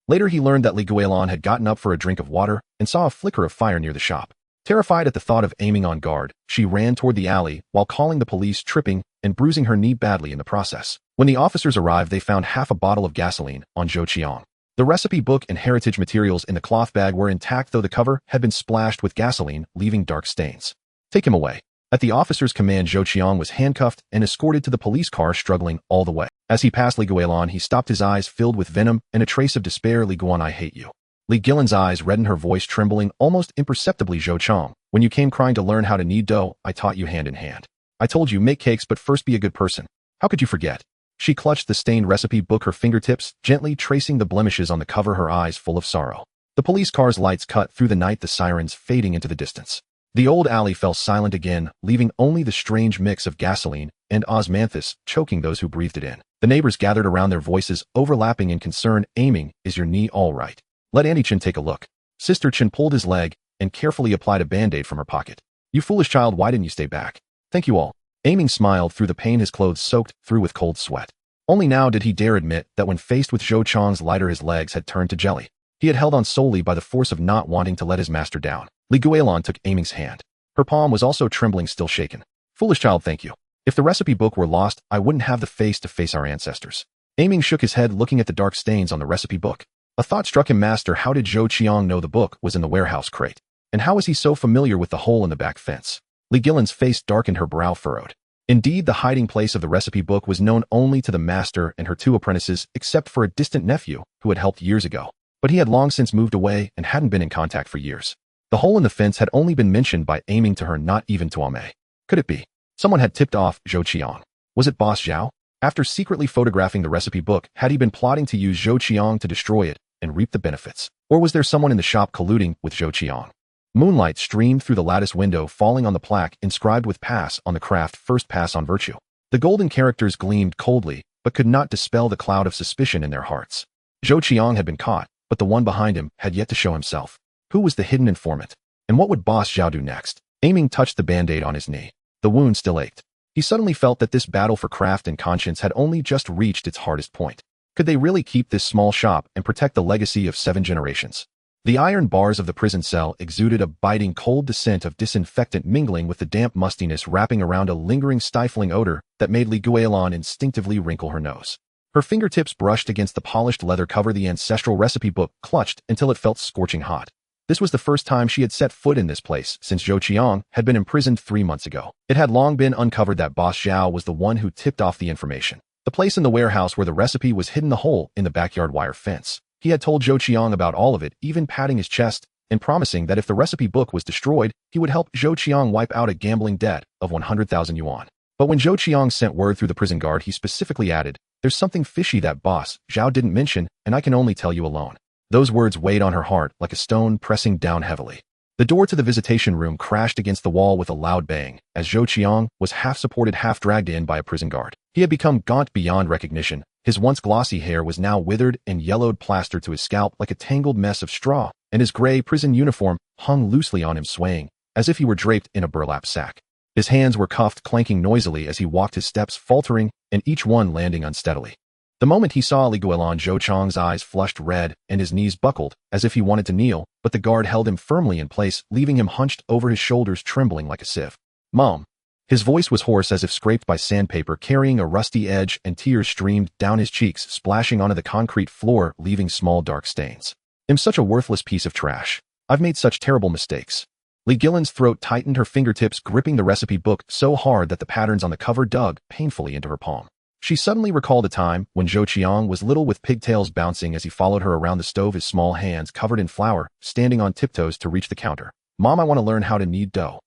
Speaker 1: Later he learned that Li Guilan had gotten up for a drink of water and saw a flicker of fire near the shop. Terrified at the thought of Aiming on guard, she ran toward the alley while calling the police, tripping and bruising her knee badly in the process. When the officers arrived, they found half a bottle of gasoline on Zhou Qiang. The recipe book and heritage materials in the cloth bag were intact, though the cover had been splashed with gasoline, leaving dark stains. Take him away. At the officer's command, Zhou Qiang was handcuffed and escorted to the police car, struggling all the way. As he passed Li Guilan, he stopped, his eyes filled with venom and a trace of despair. Li Guan, I hate you. Li Guilan's eyes reddened, her voice trembling almost imperceptibly. Zhou Qiang, when you came crying to learn how to knead dough, I taught you hand in hand. I told you, make cakes, but first be a good person. How could you forget? She clutched the stained recipe book, her fingertips gently tracing the blemishes on the cover, her eyes full of sorrow. The police car's lights cut through the night, the sirens fading into the distance. The old alley fell silent again, leaving only the strange mix of gasoline and osmanthus choking those who breathed it in. The neighbors gathered around, their voices overlapping in concern. Aiming, is your knee all right? Let Auntie Chen take a look. Sister Chen pulled his leg and carefully applied a band-aid from her pocket. You foolish child, why didn't you stay back? Thank you all. Aiming smiled through the pain, his clothes soaked through with cold sweat. Only now did he dare admit that when faced with Zhou Qiang's lighter, his legs had turned to jelly. He had held on solely by the force of not wanting to let his master down. Li Guilan took Aiming's hand. Her palm was also trembling, still shaken. Foolish child, thank you. If the recipe book were lost, I wouldn't have the face to face our ancestors. Aiming shook his head, looking at the dark stains on the recipe book. A thought struck him. Master, how did Zhou Qiang know the book was in the warehouse crate? And how was he so familiar with the hole in the back fence? Li Guilan's face darkened, her brow furrowed. Indeed, the hiding place of the recipe book was known only to the master and her 2 apprentices, except for a distant nephew who had helped years ago. But he had long since moved away and hadn't been in contact for years. The hole in the fence had only been mentioned by aiming to her, not even to Ame. Could it be? Someone had tipped off Zhou Qiang. Was it Boss Zhao? After secretly photographing the recipe book, had he been plotting to use Zhou Qiang to destroy it and reap the benefits? Or was there someone in the shop colluding with Zhou Qiang? Moonlight streamed through the lattice window, falling on the plaque inscribed with "Pass on the craft, first pass on virtue." The golden characters gleamed coldly, but could not dispel the cloud of suspicion in their hearts. Zhou Qiang had been caught, but the one behind him had yet to show himself. Who was the hidden informant? And what would Boss Zhao do next? Aiming touched the band-aid on his knee. The wound still ached. He suddenly felt that this battle for craft and conscience had only just reached its hardest point. Could they really keep this small shop and protect the legacy of 7 generations? The iron bars of the prison cell exuded a biting cold descent of disinfectant, mingling with the damp mustiness wrapping around a lingering stifling odor that made Li Guilan instinctively wrinkle her nose. Her fingertips brushed against the polished leather cover the ancestral recipe book clutched until it felt scorching hot. This was the first time she had set foot in this place since Zhou Qiang had been imprisoned 3 months ago. It had long been uncovered that Boss Zhao was the one who tipped off the information. The place in the warehouse where the recipe was hidden, the hole in the backyard wire fence. He had told Zhou Qiang about all of it, even patting his chest and promising that if the recipe book was destroyed, he would help Zhou Qiang wipe out a gambling debt of 100,000 yuan. But when Zhou Qiang sent word through the prison guard, he specifically added, "There's something fishy that Boss Zhao didn't mention, and I can only tell you alone." Those words weighed on her heart like a stone pressing down heavily. The door to the visitation room crashed against the wall with a loud bang, as Zhou Qiang was half supported, half dragged in by a prison guard. He had become gaunt beyond recognition. His once glossy hair was now withered and yellowed, plastered to his scalp like a tangled mess of straw, and his gray prison uniform hung loosely on him, swaying, as if he were draped in a burlap sack. His hands were cuffed, clanking noisily as he walked, his steps faltering, and each one landing unsteadily. The moment he saw Li Guilan, Zhou Qiang's eyes flushed red and his knees buckled, as if he wanted to kneel, but the guard held him firmly in place, leaving him hunched over his shoulders, trembling like a sieve. "Mom." His voice was hoarse as if scraped by sandpaper, carrying a rusty edge, and tears streamed down his cheeks, splashing onto the concrete floor, leaving small dark stains. "I'm such a worthless piece of trash. I've made such terrible mistakes." Li Guilan's throat tightened, her fingertips gripping the recipe book so hard that the patterns on the cover dug painfully into her palm. She suddenly recalled a time when Zhou Qiang was little, with pigtails bouncing as he followed her around the stove, his small hands covered in flour, standing on tiptoes to reach the counter. "Mom, I want to learn how to knead dough.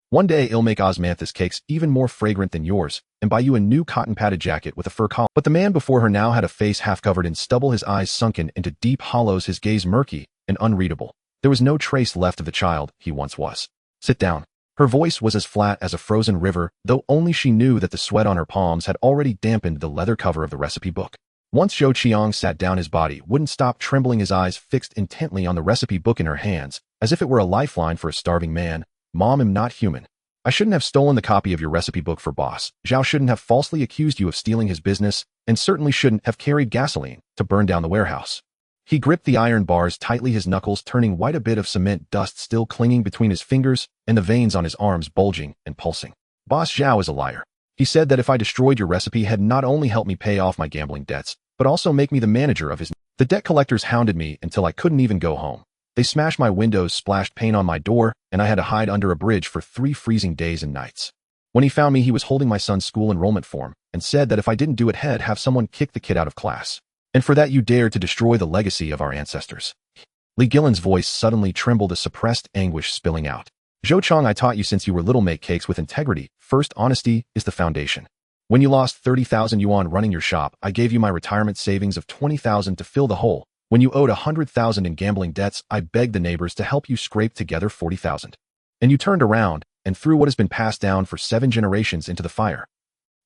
Speaker 1: One day I'll make osmanthus cakes even more fragrant than yours, and buy you a new cotton-padded jacket with a fur collar." But the man before her now had a face half covered in stubble, his eyes sunken into deep hollows, his gaze murky and unreadable. There was no trace left of the child he once was. "Sit down." Her voice was as flat as a frozen river, though only she knew that the sweat on her palms had already dampened the leather cover of the recipe book. Once Zhou Qiang sat down, his body wouldn't stop trembling, his eyes fixed intently on the recipe book in her hands, as if it were a lifeline for a starving man. "Mom, I'm not human. I shouldn't have stolen the copy of your recipe book for Boss Zhao, shouldn't have falsely accused you of stealing his business, and certainly shouldn't have carried gasoline to burn down the warehouse." He gripped the iron bars tightly, his knuckles turning white, a bit of cement dust still clinging between his fingers, and the veins on his arms bulging and pulsing. "Boss Zhao is a liar. He said that if I destroyed your recipe, had not only helped me pay off my gambling debts, but also make me the manager of his... The debt collectors hounded me until I couldn't even go home. They smashed my windows, splashed paint on my door, and I had to hide under a bridge for 3 freezing days and nights. When he found me, he was holding my son's school enrollment form, and said that if I didn't do it, he'd have someone kick the kid out of class. And for that you dared to destroy the legacy of our ancestors." Li Guilan's voice suddenly trembled, a suppressed anguish spilling out. "Zhou Qiang, I taught you since you were little, make cakes with integrity. First, honesty is the foundation. When you lost 30,000 yuan running your shop, I gave you my retirement savings of 20,000 to fill the hole. When you owed 100,000 in gambling debts, I begged the neighbors to help you scrape together 40,000. And you turned around and threw what has been passed down for 7 generations into the fire."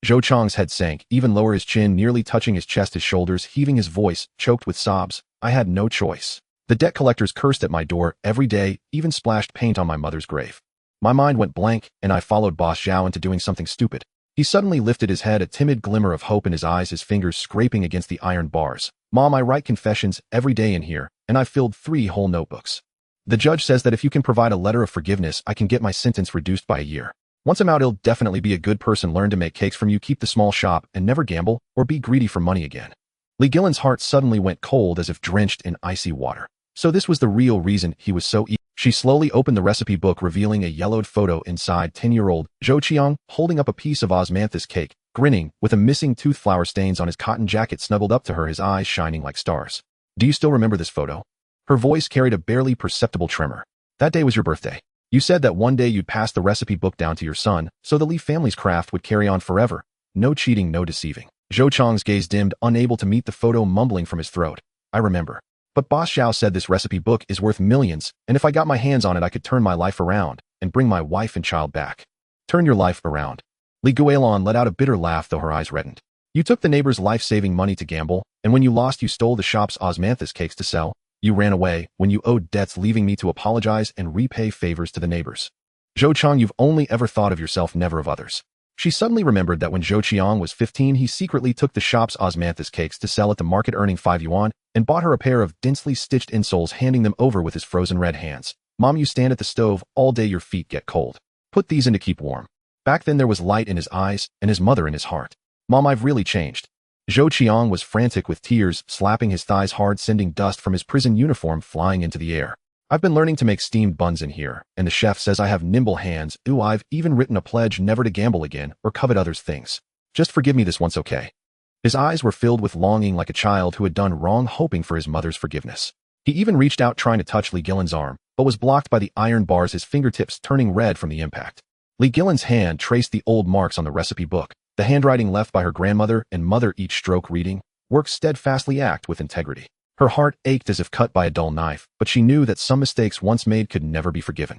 Speaker 1: Zhou Qiang's head sank, even lower, his chin nearly touching his chest, his shoulders heaving, his voice choked with sobs. "I had no choice. The debt collectors cursed at my door every day, even splashed paint on my mother's grave. My mind went blank, and I followed Boss Zhao into doing something stupid." He suddenly lifted his head, a timid glimmer of hope in his eyes, his fingers scraping against the iron bars. "Mom, I write confessions every day in here, and I've filled 3 whole notebooks. The judge says that if you can provide a letter of forgiveness, I can get my sentence reduced by a year. Once I'm out, I'll definitely be a good person, learn to make cakes from you, keep the small shop, and never gamble or be greedy for money again." Li Guilan's heart suddenly went cold as if drenched in icy water. So this was the real reason he was so eager. She slowly opened the recipe book, revealing a yellowed photo inside. 10-year-old Zhou Qiang, holding up a piece of osmanthus cake, grinning, with a missing tooth flower stains on his cotton jacket, snuggled up to her, his eyes shining like stars. Do you still remember this photo? Her voice carried a barely perceptible tremor. That day was your birthday. You said that one day you'd pass the recipe book down to your son, so the Li family's craft would carry on forever. No cheating, no deceiving. Zhou Qiang's gaze dimmed, unable to meet the photo, mumbling from his throat. I remember. But Boss Xiao said this recipe book is worth millions, and if I got my hands on it, I could turn my life around and bring my wife and child back. Turn your life around. Li Guilan let out a bitter laugh, though her eyes reddened. You took the neighbor's life-saving money to gamble, and when you lost, you stole the shop's osmanthus cakes to sell. You ran away when you owed debts, leaving me to apologize and repay favors to the neighbors. Zhou Qiang, you've only ever thought of yourself, never of others. She suddenly remembered that when Zhou Qiang was 15, he secretly took the shop's osmanthus cakes to sell at the market, earning 5 yuan, and bought her a pair of densely stitched insoles, handing them over with his frozen red hands. Mom, you stand at the stove all day, your feet get cold. Put these in to keep warm. Back then there was light in his eyes and his mother in his heart. Mom, I've really changed. Zhou Qiang was frantic with tears, slapping his thighs hard, sending dust from his prison uniform flying into the air. I've been learning to make steamed buns in here, and the chef says I have nimble hands. Ooh, I've even written a pledge never to gamble again or covet others' things. Just forgive me this once, okay? His eyes were filled with longing, like a child who had done wrong, hoping for his mother's forgiveness. He even reached out, trying to touch Li Guilan's arm, but was blocked by the iron bars, his fingertips turning red from the impact. Li Guilan's hand traced the old marks on the recipe book, the handwriting left by her grandmother and mother, each stroke reading, "Work steadfastly, act with integrity." Her heart ached as if cut by a dull knife, but she knew that some mistakes once made could never be forgiven.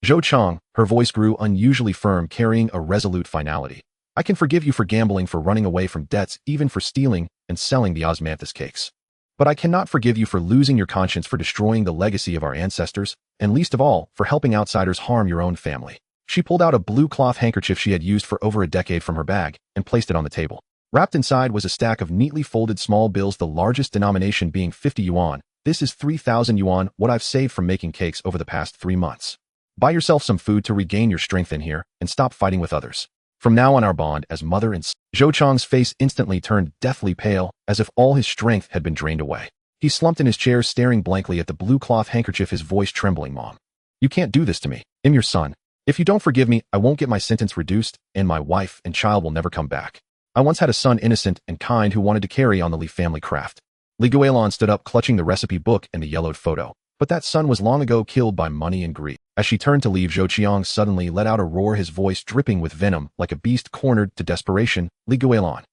Speaker 1: Zhou Qiang, her voice grew unusually firm, carrying a resolute finality. I can forgive you for gambling, for running away from debts, even for stealing and selling the osmanthus cakes. But I cannot forgive you for losing your conscience, for destroying the legacy of our ancestors, and least of all, for helping outsiders harm your own family. She pulled out a blue cloth handkerchief she had used for over a decade from her bag and placed it on the table. Wrapped inside was a stack of neatly folded small bills, the largest denomination being 50 yuan. This is 3,000 yuan, what I've saved from making cakes over the past 3 months. Buy yourself some food to regain your strength in here, and stop fighting with others. From now on, our bond as mother and son. Zhou Qiang's face instantly turned deathly pale, as if all his strength had been drained away. He slumped in his chair, staring blankly at the blue cloth handkerchief, his voice trembling. Mom, you can't do this to me. I'm your son. If you don't forgive me, I won't get my sentence reduced, and my wife and child will never come back. I once had a son, innocent and kind, who wanted to carry on the Li family craft. Li Guilan stood up, clutching the recipe book and the yellowed photo. But that son was long ago killed by money and greed. As she turned to leave, Zhou Qiang suddenly let out a roar, his voice dripping with venom, like a beast cornered to desperation. Li Guilan,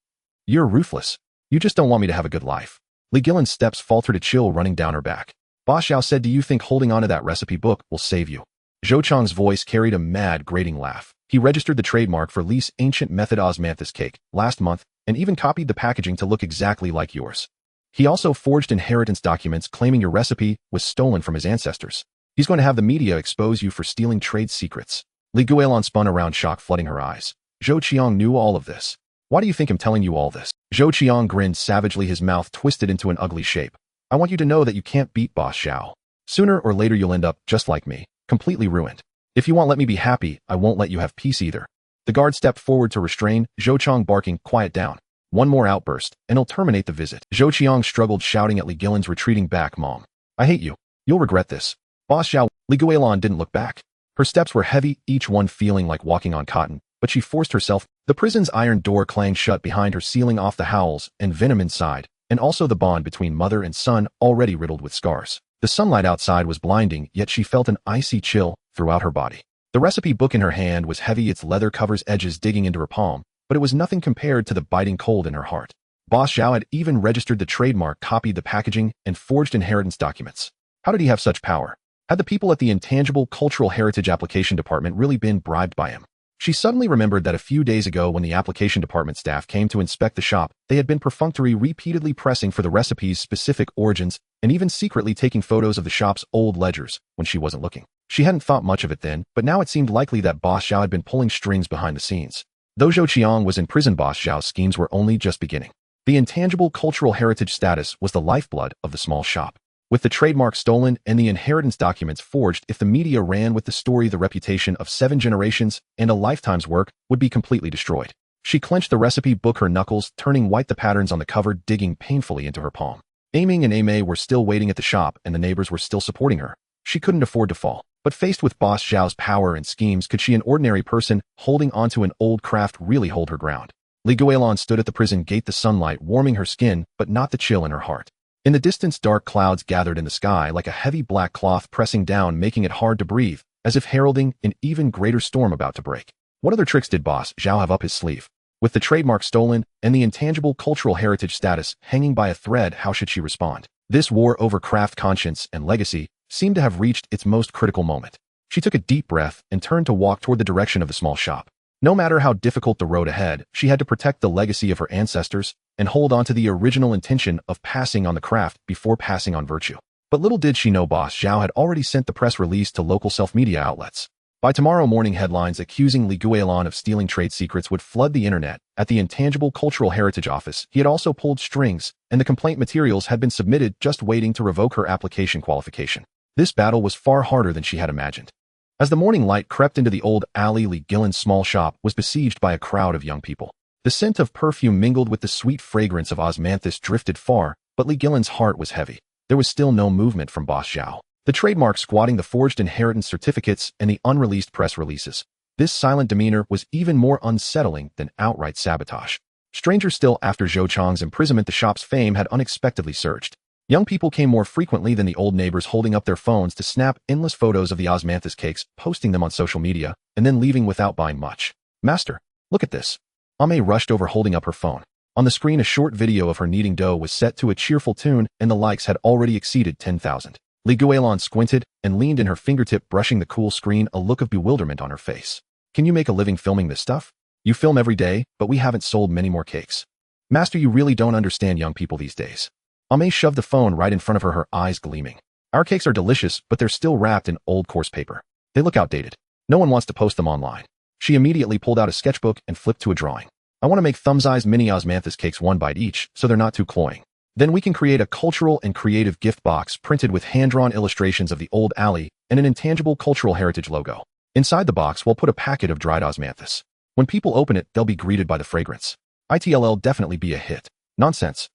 Speaker 1: you're ruthless. You just don't want me to have a good life. Li Guilan's steps faltered, a chill running down her back. Boss Xiao said, do you think holding onto that recipe book will save you? Zhou Qiang's voice carried a mad, grating laugh. He registered the trademark for Li's ancient method osmanthus cake last month, and even copied the packaging to look exactly like yours. He also forged inheritance documents claiming your recipe was stolen from his ancestors. He's going to have the media expose you for stealing trade secrets. Li Guilan spun around, shock flooding her eyes. Zhou Qiang knew all of this. Why do you think I'm telling you all this? Zhou Qiang grinned savagely, his mouth twisted into an ugly shape. I want you to know that you can't beat Boss Xiao. Sooner or later you'll end up just like me, completely ruined. If you won't let me be happy, I won't let you have peace either. The guard stepped forward to restrain Zhou Qiang, barking, quiet down. One more outburst, and he'll terminate the visit. Zhou Qiang struggled, shouting at Li Guilan's retreating back. Mom, I hate you. You'll regret this. Boss Xiao. Li Guilan didn't look back. Her steps were heavy, each one feeling like walking on cotton, but she forced herself. The prison's iron door clanged shut behind her, sealing off the howls and venom inside, and also the bond between mother and son, already riddled with scars. The sunlight outside was blinding, yet she felt an icy chill throughout her body. The recipe book in her hand was heavy, its leather cover's edges digging into her palm, but it was nothing compared to the biting cold in her heart. Boss Xiao had even registered the trademark, copied the packaging, and forged inheritance documents. How did he have such power? Had the people at the Intangible Cultural Heritage Application Department really been bribed by him? She suddenly remembered that a few days ago, when the application department staff came to inspect the shop, they had been perfunctory, repeatedly pressing for the recipe's specific origins, and even secretly taking photos of the shop's old ledgers when she wasn't looking. She hadn't thought much of it then, but now it seemed likely that Boss Xiao had been pulling strings behind the scenes. Though Zhou Qiang was in prison, Boss Xiao's schemes were only just beginning. The intangible cultural heritage status was the lifeblood of the small shop. With the trademark stolen and the inheritance documents forged, if the media ran with the story, the reputation of 7 generations and a lifetime's work would be completely destroyed. She clenched the recipe book, her knuckles turning white, the patterns on the cover digging painfully into her palm. Aiming and Aimee were still waiting at the shop, and the neighbors were still supporting her. She couldn't afford to fall. But faced with Boss Zhao's power and schemes, could she, an ordinary person holding onto an old craft, really hold her ground? Li Guilan stood at the prison gate, the sunlight warming her skin, but not the chill in her heart. In the distance, dark clouds gathered in the sky like a heavy black cloth pressing down, making it hard to breathe, as if heralding an even greater storm about to break. What other tricks did Boss Zhao have up his sleeve? With the trademark stolen and the intangible cultural heritage status hanging by a thread, how should she respond? This war over craft conscience and legacy seemed to have reached its most critical moment. She took a deep breath and turned to walk toward the direction of the small shop. No matter how difficult the road ahead, she had to protect the legacy of her ancestors and hold on to the original intention of passing on the craft before passing on virtue. But little did she know Boss Zhao had already sent the press release to local self-media outlets. By tomorrow morning, headlines accusing Li Guilan of stealing trade secrets would flood the internet. At the Intangible Cultural Heritage Office, he had also pulled strings, and the complaint materials had been submitted, just waiting to revoke her application qualification. This battle was far harder than she had imagined. As the morning light crept into the old alley, Li Guilan's small shop was besieged by a crowd of young people. The scent of perfume mingled with the sweet fragrance of osmanthus drifted far, but Li Guilan's heart was heavy. There was still no movement from Boss Zhao. The trademark squatting, the forged inheritance certificates, and the unreleased press releases. This silent demeanor was even more unsettling than outright sabotage. Stranger still, after Zhou Chang's imprisonment, the shop's fame had unexpectedly surged. Young people came more frequently than the old neighbors, holding up their phones to snap endless photos of the osmanthus cakes, posting them on social media, and then leaving without buying much. "Master, look at this." Ame rushed over, holding up her phone. On the screen, a short video of her kneading dough was set to a cheerful tune, and the likes had already exceeded 10,000. Li Guilan squinted and leaned in her fingertip, brushing the cool screen, a look of bewilderment on her face. "Can you make a living filming this stuff? You film every day, but we haven't sold many more cakes. Master, you really don't understand young people these days." Ame shoved the phone right in front of her, her eyes gleaming. "Our cakes are delicious, but they're still wrapped in old coarse paper. They look outdated. No one wants to post them online." She immediately pulled out a sketchbook and flipped to a drawing. "I want to make thumb-sized mini osmanthus cakes, 1 bite each, so they're not too cloying. Then we can create a cultural and creative gift box printed with hand-drawn illustrations of the old alley and an intangible cultural heritage logo. Inside the box, we'll put a packet of dried osmanthus. When people open it, they'll be greeted by the fragrance. It'll definitely be a hit." "Nonsense."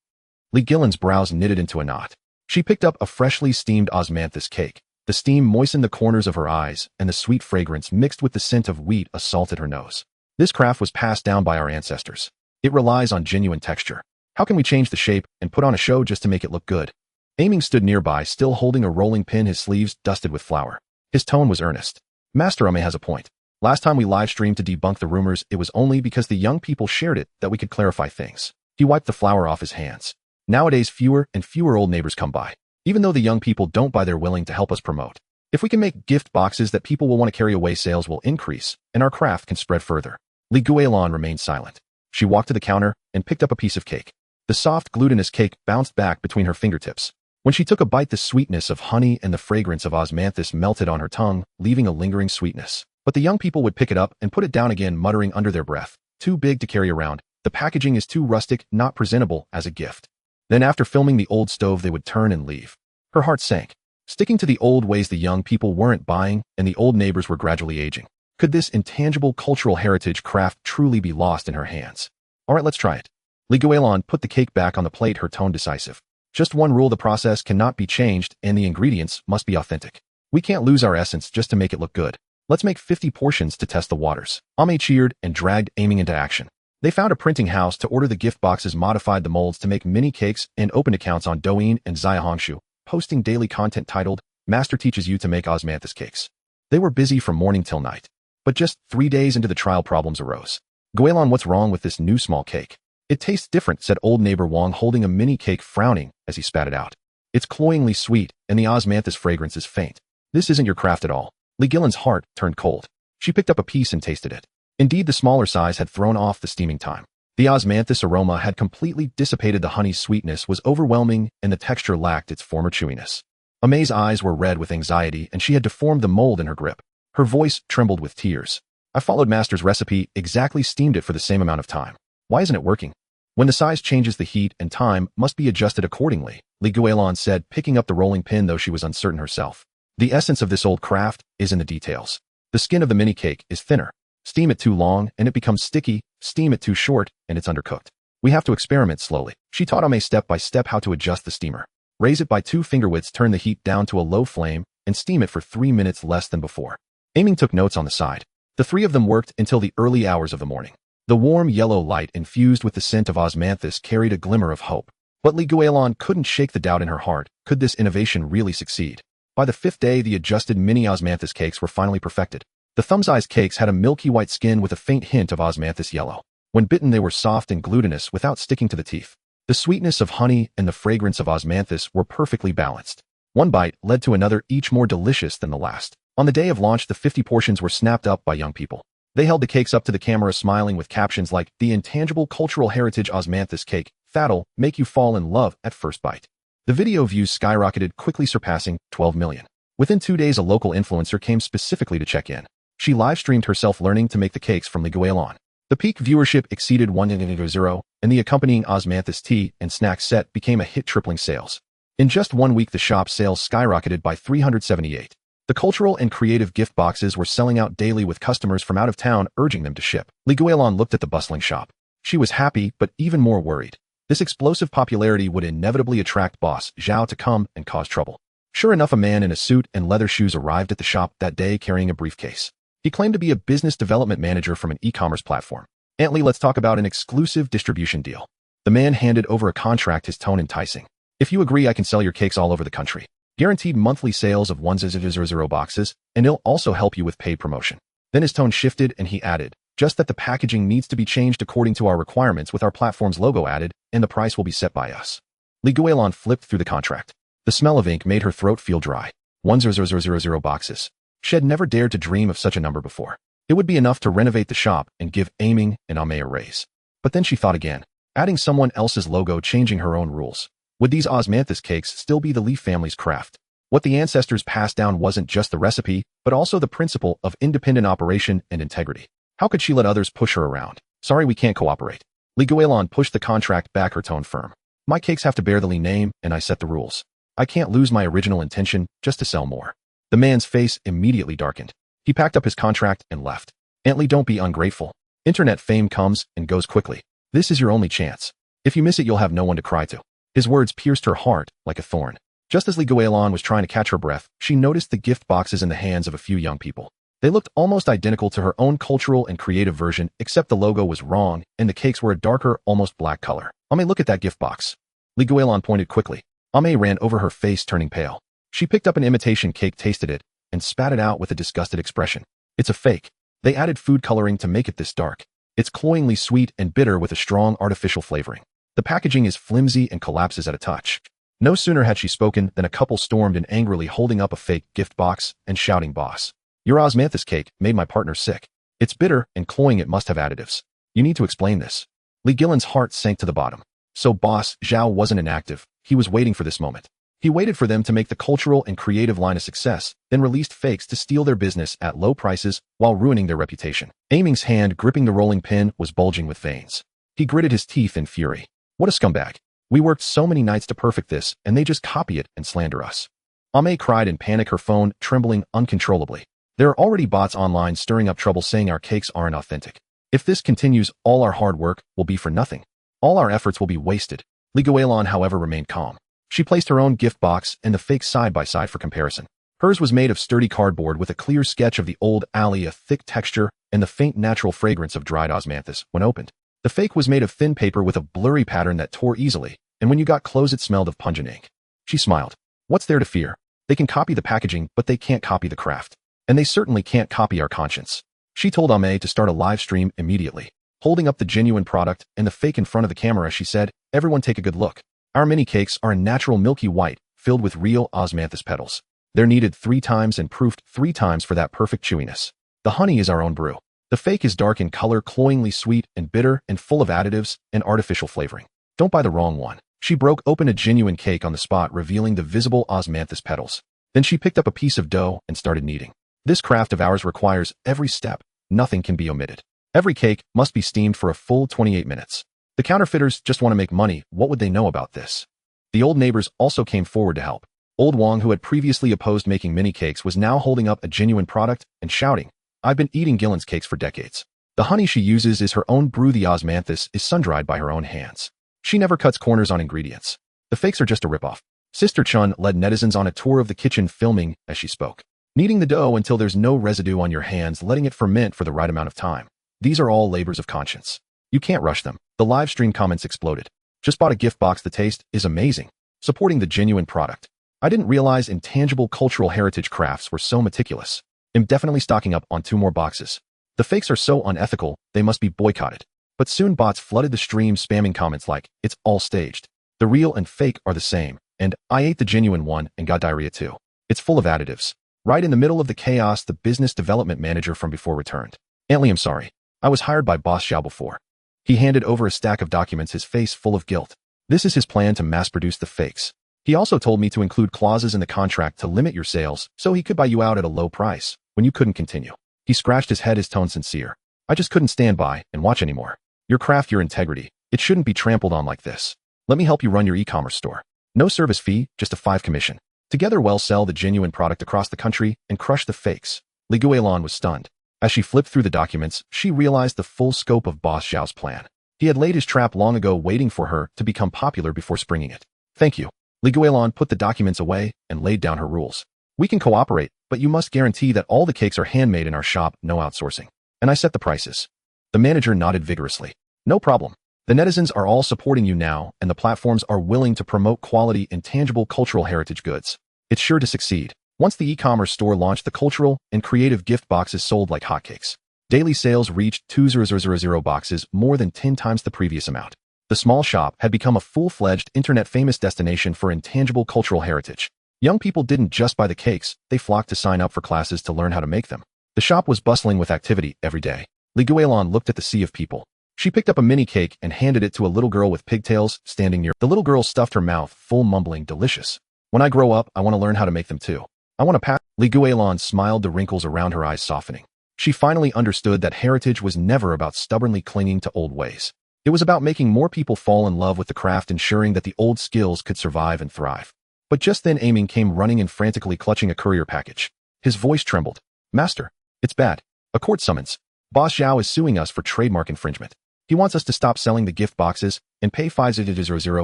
Speaker 1: Li Guilan's brows knitted into a knot. She picked up a freshly steamed osmanthus cake. The steam moistened the corners of her eyes, and the sweet fragrance mixed with the scent of wheat assaulted her nose. "This craft was passed down by our ancestors. It relies on genuine texture. How can we change the shape and put on a show just to make it look good?" Aiming stood nearby, still holding a rolling pin, his sleeves dusted with flour. His tone was earnest. "Master Ame has a point. Last time we live-streamed to debunk the rumors, it was only because the young people shared it that we could clarify things." He wiped the flour off his hands. "Nowadays, fewer and fewer old neighbors come by. Even though the young people don't buy, they're willing to help us promote. If we can make gift boxes that people will want to carry away, sales will increase, and our craft can spread further." Li Guilan remained silent. She walked to the counter and picked up a piece of cake. The soft, glutinous cake bounced back between her fingertips. When she took a bite, the sweetness of honey and the fragrance of osmanthus melted on her tongue, leaving a lingering sweetness. But the young people would pick it up and put it down again, muttering under their breath, "Too big to carry around. The packaging is too rustic, not presentable as a gift." Then, after filming the old stove, they would turn and leave. Her heart sank. Sticking to the old ways, the young people weren't buying, and the old neighbors were gradually aging. Could this intangible cultural heritage craft truly be lost in her hands? "All right, let's try it." Li Guilan put the cake back on the plate, her tone decisive. "Just one rule: the process cannot be changed, and the ingredients must be authentic. We can't lose our essence just to make it look good. Let's make 50 portions to test the waters." Ame cheered and dragged Aiming into action. They found a printing house to order the gift boxes, modified the molds to make mini cakes, and opened accounts on Douyin and Xiaohongshu, posting daily content titled, "Master Teaches You to Make Osmanthus Cakes." They were busy from morning till night. But just 3 days into the trial, problems arose. "Guilan, what's wrong with this new small cake?" "It tastes different," said old neighbor Wang, holding a mini cake, frowning as he spat it out. "It's cloyingly sweet, and the osmanthus fragrance is faint. This isn't your craft at all." Li Guilan's heart turned cold. She picked up a piece and tasted it. Indeed, the smaller size had thrown off the steaming time. The osmanthus aroma had completely dissipated, the honey's sweetness was overwhelming, and the texture lacked its former chewiness. Ame's eyes were red with anxiety, and she had deformed the mold in her grip. Her voice trembled with tears. "I followed Master's recipe, exactly steamed it for the same amount of time. Why isn't it working?" "When the size changes, the heat and time must be adjusted accordingly," Li Guilan said, picking up the rolling pin, though she was uncertain herself. "The essence of this old craft is in the details. The skin of the mini cake is thinner. Steam it too long, and it becomes sticky. Steam it too short, and it's undercooked. We have to experiment slowly." She taught Ame step by step how to adjust the steamer. "Raise it by 2 finger widths, turn the heat down to a low flame, and steam it for 3 minutes less than before. Aiming took notes on the side. The three of them worked until the early hours of the morning. The warm yellow light infused with the scent of osmanthus carried a glimmer of hope. But Guilan couldn't shake the doubt in her heart. Could this innovation really succeed? By the 5th day, the adjusted mini osmanthus cakes were finally perfected. The thumb-sized cakes had a milky white skin with a faint hint of osmanthus yellow. When bitten, they were soft and glutinous without sticking to the teeth. The sweetness of honey and the fragrance of osmanthus were perfectly balanced. One bite led to another, each more delicious than the last. On the day of launch, the 50 portions were snapped up by young people. They held the cakes up to the camera, smiling with captions like, "The intangible cultural heritage osmanthus cake, that'll make you fall in love at first bite." The video views skyrocketed, quickly surpassing 12 million. Within 2 days, a local influencer came specifically to check in. She live-streamed herself learning to make the cakes from Guilan. The peak viewership exceeded 1.0, and the accompanying osmanthus tea and snack set became a hit, tripling sales. In just 1 week, the shop's sales skyrocketed by 378. The cultural and creative gift boxes were selling out daily, with customers from out of town urging them to ship. Guilan looked at the bustling shop. She was happy, but even more worried. This explosive popularity would inevitably attract boss Zhao to come and cause trouble. Sure enough, a man in a suit and leather shoes arrived at the shop that day carrying a briefcase. He claimed to be a business development manager from an e-commerce platform. "Antley, let's talk about an exclusive distribution deal." The man handed over a contract, his tone enticing. "If you agree, I can sell your cakes all over the country. Guaranteed monthly sales of 100 boxes, and it'll also help you with paid promotion." Then his tone shifted and he added, "Just that the packaging needs to be changed according to our requirements, with our platform's logo added, and the price will be set by us." Guilan flipped through the contract. The smell of ink made her throat feel dry. 100 boxes. She had never dared to dream of such a number before. It would be enough to renovate the shop and give Aiming and Ame a raise. But then she thought again, adding someone else's logo, changing her own rules. Would these osmanthus cakes still be the Lee family's craft? What the ancestors passed down wasn't just the recipe, but also the principle of independent operation and integrity. How could she let others push her around? "Sorry, we can't cooperate." Guilan pushed the contract back, her tone firm. "My cakes have to bear the Lee name, and I set the rules. I can't lose my original intention just to sell more." The man's face immediately darkened. He packed up his contract and left. "Antley, don't be ungrateful. Internet fame comes and goes quickly. This is your only chance. If you miss it, you'll have no one to cry to." His words pierced her heart like a thorn. Just as Guilan was trying to catch her breath, she noticed the gift boxes in the hands of a few young people. They looked almost identical to her own cultural and creative version, except the logo was wrong and the cakes were a darker, almost black color. "Ame, look at that gift box." Guilan pointed quickly. Ame ran over, her face turning pale. She picked up an imitation cake, tasted it, and spat it out with a disgusted expression. "It's a fake. They added food coloring to make it this dark. It's cloyingly sweet and bitter with a strong artificial flavoring. The packaging is flimsy and collapses at a touch." No sooner had she spoken than a couple stormed in, angrily holding up a fake gift box and shouting, "Boss, your osmanthus cake made my partner sick. It's bitter and cloying. It must have additives. You need to explain this." Guilan's heart sank to the bottom. So boss Zhao wasn't inactive. He was waiting for this moment. He waited for them to make the cultural and creative line a success, then released fakes to steal their business at low prices while ruining their reputation. Aiming's hand gripping the rolling pin was bulging with veins. He gritted his teeth in fury. "What a scumbag. We worked so many nights to perfect this, and they just copy it and slander us." Ame cried in panic, her phone trembling uncontrollably. "There are already bots online stirring up trouble, saying our cakes aren't authentic. If this continues, all our hard work will be for nothing. All our efforts will be wasted." Guilan, however, remained calm. She placed her own gift box and the fake side by side for comparison. Hers was made of sturdy cardboard with a clear sketch of the old alley, a thick texture, and the faint natural fragrance of dried osmanthus when opened. The fake was made of thin paper with a blurry pattern that tore easily, and when you got close it smelled of pungent ink. She smiled. "What's there to fear? They can copy the packaging, but they can't copy the craft. And they certainly can't copy our conscience." She told Ame to start a live stream immediately. Holding up the genuine product and the fake in front of the camera, she said, "Everyone take a good look. Our mini cakes are a natural milky white, filled with real osmanthus petals. They're kneaded 3 times and proofed 3 times for that perfect chewiness. The honey is our own brew. The fake is dark in color, cloyingly sweet and bitter, and full of additives and artificial flavoring. Don't buy the wrong one." She broke open a genuine cake on the spot, revealing the visible osmanthus petals. Then she picked up a piece of dough and started kneading. "This craft of ours requires every step. Nothing can be omitted. Every cake must be steamed for a full 28 minutes. The counterfeiters just want to make money. What would they know about this?" The old neighbors also came forward to help. Old Wong, who had previously opposed making mini cakes, was now holding up a genuine product and shouting, "I've been eating Guilan's cakes for decades. The honey she uses is her own brew. The osmanthus is sun-dried by her own hands. She never cuts corners on ingredients. The fakes are just a ripoff." Sister Chun led netizens on a tour of the kitchen, filming as she spoke. Kneading the dough until there's no residue on your hands, letting it ferment for the right amount of time. These are all labors of conscience. You can't rush them. The live stream comments exploded. Just bought a gift box. The taste is amazing. Supporting the genuine product. I didn't realize intangible cultural heritage crafts were so meticulous. I'm definitely stocking up on 2 more boxes. The fakes are so unethical, they must be boycotted. But soon bots flooded the stream, spamming comments like, it's all staged. The real and fake are the same, and I ate the genuine one and got diarrhea too. It's full of additives. Right in the middle of the chaos, the business development manager from before returned. Antley, I'm sorry. I was hired by Boss Xiao before. He handed over a stack of documents, his face full of guilt. This is his plan to mass-produce the fakes. He also told me to include clauses in the contract to limit your sales, so he could buy you out at a low price when you couldn't continue. He scratched his head, his tone sincere. I just couldn't stand by and watch anymore. Your craft, your integrity. It shouldn't be trampled on like this. Let me help you run your e-commerce store. No service fee, just a 5 commission. Together we'll sell the genuine product across the country and crush the fakes. Guilan was stunned. As she flipped through the documents, she realized the full scope of Boss Xiao's plan. He had laid his trap long ago, waiting for her to become popular before springing it. Thank you. Guilan put the documents away and laid down her rules. We can cooperate, but you must guarantee that all the cakes are handmade in our shop, no outsourcing. And I set the prices. The manager nodded vigorously. No problem. The netizens are all supporting you now, and the platforms are willing to promote quality, intangible cultural heritage goods. It's sure to succeed. Once the e-commerce store launched, the cultural and creative gift boxes sold like hotcakes. Daily sales reached 2,000 boxes, more than 10 times the previous amount. The small shop had become a full-fledged, internet-famous destination for intangible cultural heritage. Young people didn't just buy the cakes, they flocked to sign up for classes to learn how to make them. The shop was bustling with activity every day. Guilan looked at the sea of people. She picked up a mini cake and handed it to a little girl with pigtails standing near. The little girl stuffed her mouth full, mumbling, delicious. When I grow up, I want to learn how to make them too. I want to pass. Guilan smiled, the wrinkles around her eyes softening. She finally understood that heritage was never about stubbornly clinging to old ways. It was about making more people fall in love with the craft, ensuring that the old skills could survive and thrive. But just then Aiming came running in, frantically clutching a courier package. His voice trembled. Master, it's bad. A court summons. Boss Xiao is suing us for trademark infringement. He wants us to stop selling the gift boxes and pay 500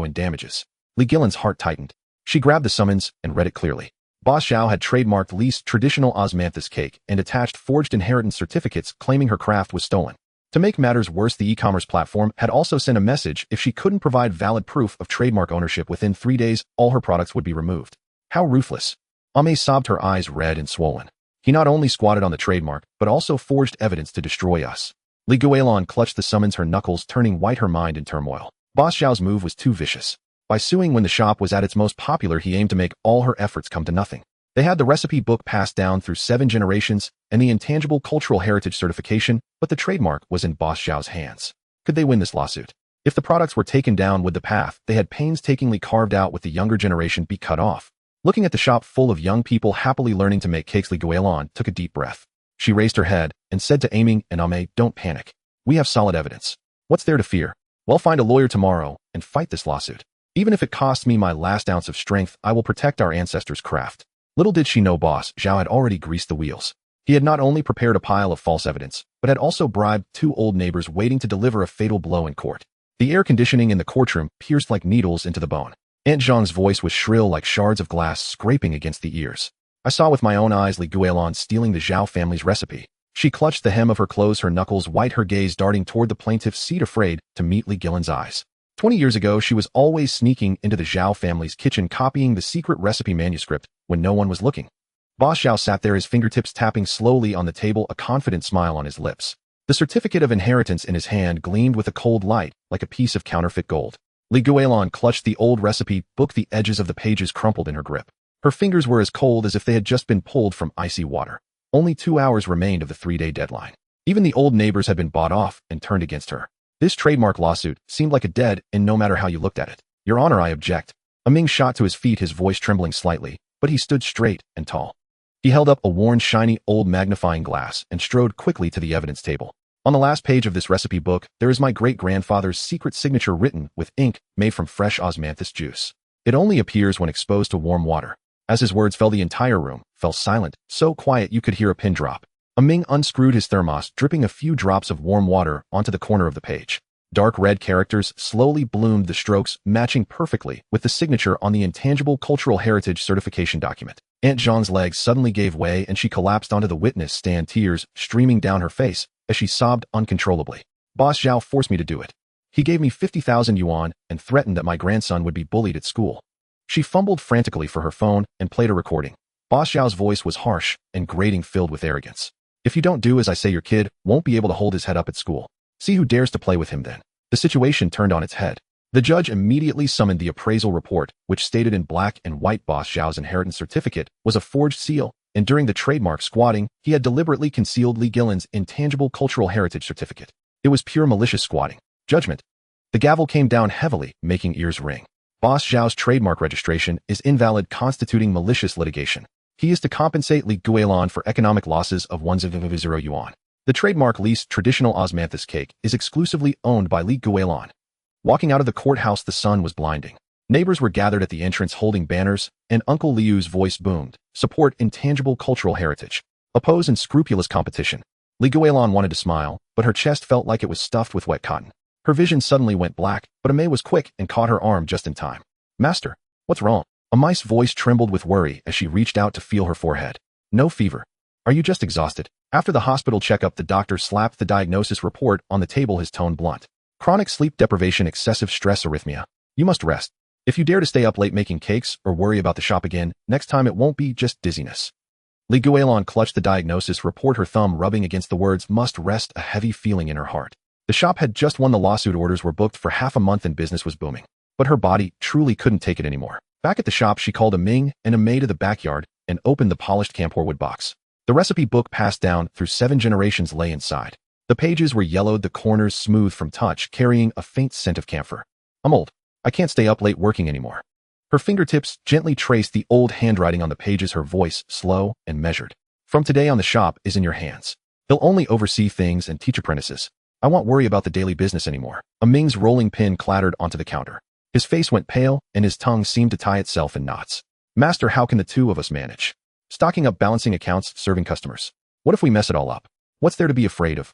Speaker 1: in damages. Guilan's heart tightened. She grabbed the summons and read it clearly. Boss Xiao had trademarked leased traditional osmanthus cake and attached forged inheritance certificates claiming her craft was stolen. To make matters worse, the e-commerce platform had also sent a message: if she couldn't provide valid proof of trademark ownership within 3 days, all her products would be removed. How ruthless. Ame sobbed, her eyes red and swollen. He not only squatted on the trademark, but also forged evidence to destroy us. Guilan clutched the summons, her knuckles turning white, her mind in turmoil. Boss Xiao's move was too vicious. By suing when the shop was at its most popular, he aimed to make all her efforts come to nothing. They had the recipe book passed down through 7 generations and the intangible cultural heritage certification, but the trademark was in Boss Xiao's hands. Could they win this lawsuit? If the products were taken down, would the path they had painstakingly carved out with the younger generation be cut off? Looking at the shop full of young people happily learning to make cakes, Guilan took a deep breath. She raised her head and said to Aiming and Ame, don't panic. We have solid evidence. What's there to fear? We'll find a lawyer tomorrow and fight this lawsuit. Even if it costs me my last ounce of strength, I will protect our ancestors' craft. Little did she know Boss Xiao had already greased the wheels. He had not only prepared a pile of false evidence, but had also bribed 2 old neighbors waiting to deliver a fatal blow in court. The air conditioning in the courtroom pierced like needles into the bone. Aunt Zhang's voice was shrill, like shards of glass scraping against the ears. I saw with my own eyes Guilan stealing the Zhao family's recipe. She clutched the hem of her clothes, her knuckles white, her gaze darting toward the plaintiff's seat, afraid to meet Guilan's eyes. 20 years ago, she was always sneaking into the Zhao family's kitchen, copying the secret recipe manuscript when no one was looking. Boss Xiao sat there, his fingertips tapping slowly on the table, a confident smile on his lips. The certificate of inheritance in his hand gleamed with a cold light, like a piece of counterfeit gold. Guilan clutched the old recipe book, the edges of the pages crumpled in her grip. Her fingers were as cold as if they had just been pulled from icy water. Only 2 hours remained of the 3-day deadline. Even the old neighbors had been bought off and turned against her. This trademark lawsuit seemed like a dead end, no matter how you looked at it. Your Honor, I object. Aming shot to his feet, his voice trembling slightly, but he stood straight and tall. He held up a worn, shiny, old magnifying glass and strode quickly to the evidence table. On the last page of this recipe book, there is my great-grandfather's secret signature written with ink made from fresh osmanthus juice. It only appears when exposed to warm water. As his words fell, the entire room fell silent, so quiet you could hear a pin drop. Aming unscrewed his thermos, dripping a few drops of warm water onto the corner of the page. Dark red characters slowly bloomed, the strokes matching perfectly with the signature on the intangible cultural heritage certification document. Aunt Jean's legs suddenly gave way and she collapsed onto the witness stand, tears streaming down her face as she sobbed uncontrollably. Boss Zhao forced me to do it. He gave me 50,000 yuan and threatened that my grandson would be bullied at school. She fumbled frantically for her phone and played a recording. Boss Zhao's voice was harsh and grating, filled with arrogance. If you don't do as I say, your kid won't be able to hold his head up at school. See who dares to play with him then. The situation turned on its head. The judge immediately summoned the appraisal report, which stated in black and white Boss Zhao's inheritance certificate was a forged seal, and during the trademark squatting, he had deliberately concealed Li Guilan's intangible cultural heritage certificate. It was pure malicious squatting. Judgment. The gavel came down heavily, making ears ring. Boss Zhao's trademark registration is invalid, constituting malicious litigation. He is to compensate Li Guilan for economic losses of 1,000 yuan. The trademark leased traditional osmanthus cake is exclusively owned by Li Guilan. Walking out of the courthouse, the sun was blinding. Neighbors were gathered at the entrance holding banners, and Uncle Liu's voice boomed, "Support intangible cultural heritage. Oppose unscrupulous competition." Li Guilan wanted to smile, but her chest felt like it was stuffed with wet cotton. Her vision suddenly went black, but Amei was quick and caught her arm just in time. "Master, what's wrong?" Amei's voice trembled with worry as she reached out to feel her forehead. "No fever. Are you just exhausted?" After the hospital checkup, the doctor slapped the diagnosis report on the table, his tone blunt. "Chronic sleep deprivation, excessive stress, arrhythmia. You must rest. If you dare to stay up late making cakes or worry about the shop again, next time it won't be just dizziness." Li Guilan clutched the diagnosis report, her thumb rubbing against the words "must rest," a heavy feeling in her heart. The shop had just won the lawsuit, orders were booked for half a month and business was booming. But her body truly couldn't take it anymore. Back at the shop, she called Ming and Amei to the backyard and opened the polished camphor wood box. The recipe book passed down through 7 generations lay inside. The pages were yellowed, the corners smooth from touch, carrying a faint scent of camphor. "I'm old. I can't stay up late working anymore." Her fingertips gently traced the old handwriting on the pages, her voice slow and measured. "From today on, the shop is in your hands. He'll only oversee things and teach apprentices. I won't worry about the daily business anymore." Ming's rolling pin clattered onto the counter. His face went pale, and his tongue seemed to tie itself in knots. "Master, how can the two of us manage? Stocking up, balancing accounts, serving customers. What if we mess it all up? What's there to be afraid of?"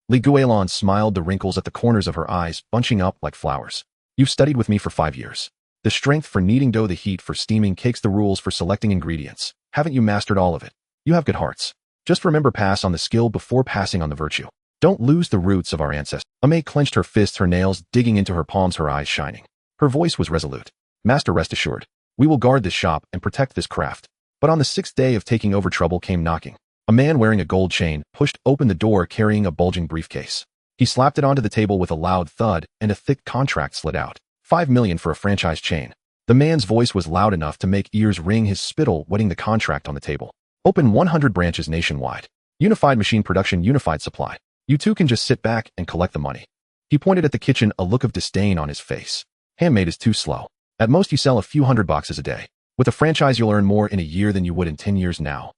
Speaker 1: Li Guilan smiled, the wrinkles at the corners of her eyes bunching up like flowers. "You've studied with me for 5 years. The strength for kneading dough, the heat for steaming cakes, the rules for selecting ingredients. Haven't you mastered all of it? You have good hearts. Just remember, pass on the skill before passing on the virtue. Don't lose the roots of our ancestors." Amei clenched her fists, her nails digging into her palms, her eyes shining. Her voice was resolute. "Master, rest assured. We will guard this shop and protect this craft." But on the 6th day of taking over, trouble came knocking. A man wearing a gold chain pushed open the door, carrying a bulging briefcase. He slapped it onto the table with a loud thud, and a thick contract slid out. 5 million for a franchise chain. The man's voice was loud enough to make ears ring, his spittle wetting the contract on the table. "Open 100 branches nationwide. Unified machine production, unified supply. You two can just sit back and collect the money." He pointed at the kitchen, a look of disdain on his face. "Handmade is too slow. At most you sell a few hundred boxes a day. With a franchise you'll earn more in a year than you would in 10 years now."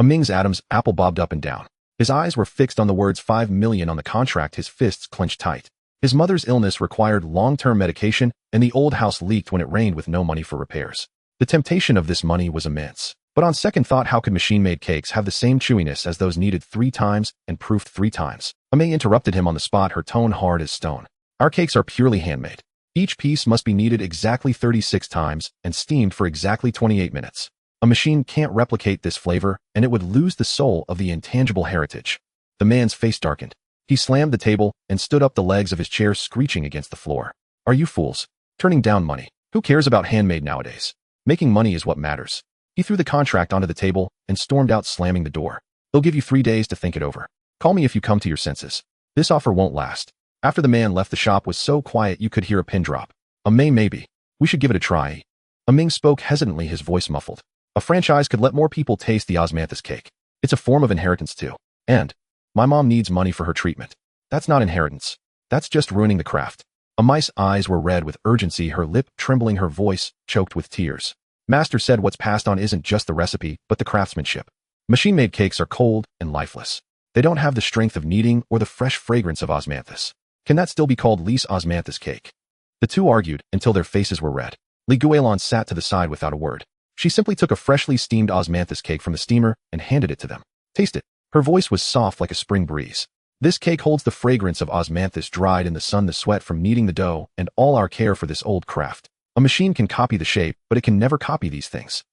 Speaker 1: Ming's Adam's apple bobbed up and down. His eyes were fixed on the words 5 million on the contract, his fists clenched tight. His mother's illness required long-term medication, and the old house leaked when it rained with no money for repairs. The temptation of this money was immense. But on second thought, how could machine-made cakes have the same chewiness as those kneaded 3 times and proofed 3 times? Amei interrupted him on the spot, her tone hard as stone. "Our cakes are purely handmade. Each piece must be kneaded exactly 36 times and steamed for exactly 28 minutes. A machine can't replicate this flavor, and it would lose the soul of the intangible heritage." The man's face darkened. He slammed the table and stood up, the legs of his chair screeching against the floor. "Are you fools? Turning down money? Who cares about handmade nowadays? Making money is what matters." He threw the contract onto the table and stormed out, slamming the door. "They'll give you 3 days to think it over. Call me if you come to your senses. This offer won't last." After the man left, the shop was so quiet you could hear a pin drop. "Amei, maybe. We should give it a try." Ming spoke hesitantly, his voice muffled. "A franchise could let more people taste the osmanthus cake. It's a form of inheritance too. And my mom needs money for her treatment. That's not inheritance. That's just ruining the craft." Amei's eyes were red with urgency, her lip trembling, her voice choked with tears. "Master said what's passed on isn't just the recipe, but the craftsmanship. Machine-made cakes are cold and lifeless. They don't have the strength of kneading or the fresh fragrance of osmanthus. Can that still be called lease osmanthus cake?" The two argued until their faces were red. Li Guilan sat to the side without a word. She simply took a freshly steamed osmanthus cake from the steamer and handed it to them. "Taste it." Her voice was soft like a spring breeze. This cake holds the fragrance of osmanthus dried in the sun, the sweat from kneading the dough, and all our care for this old craft. A machine can copy the shape, but it can never copy these things.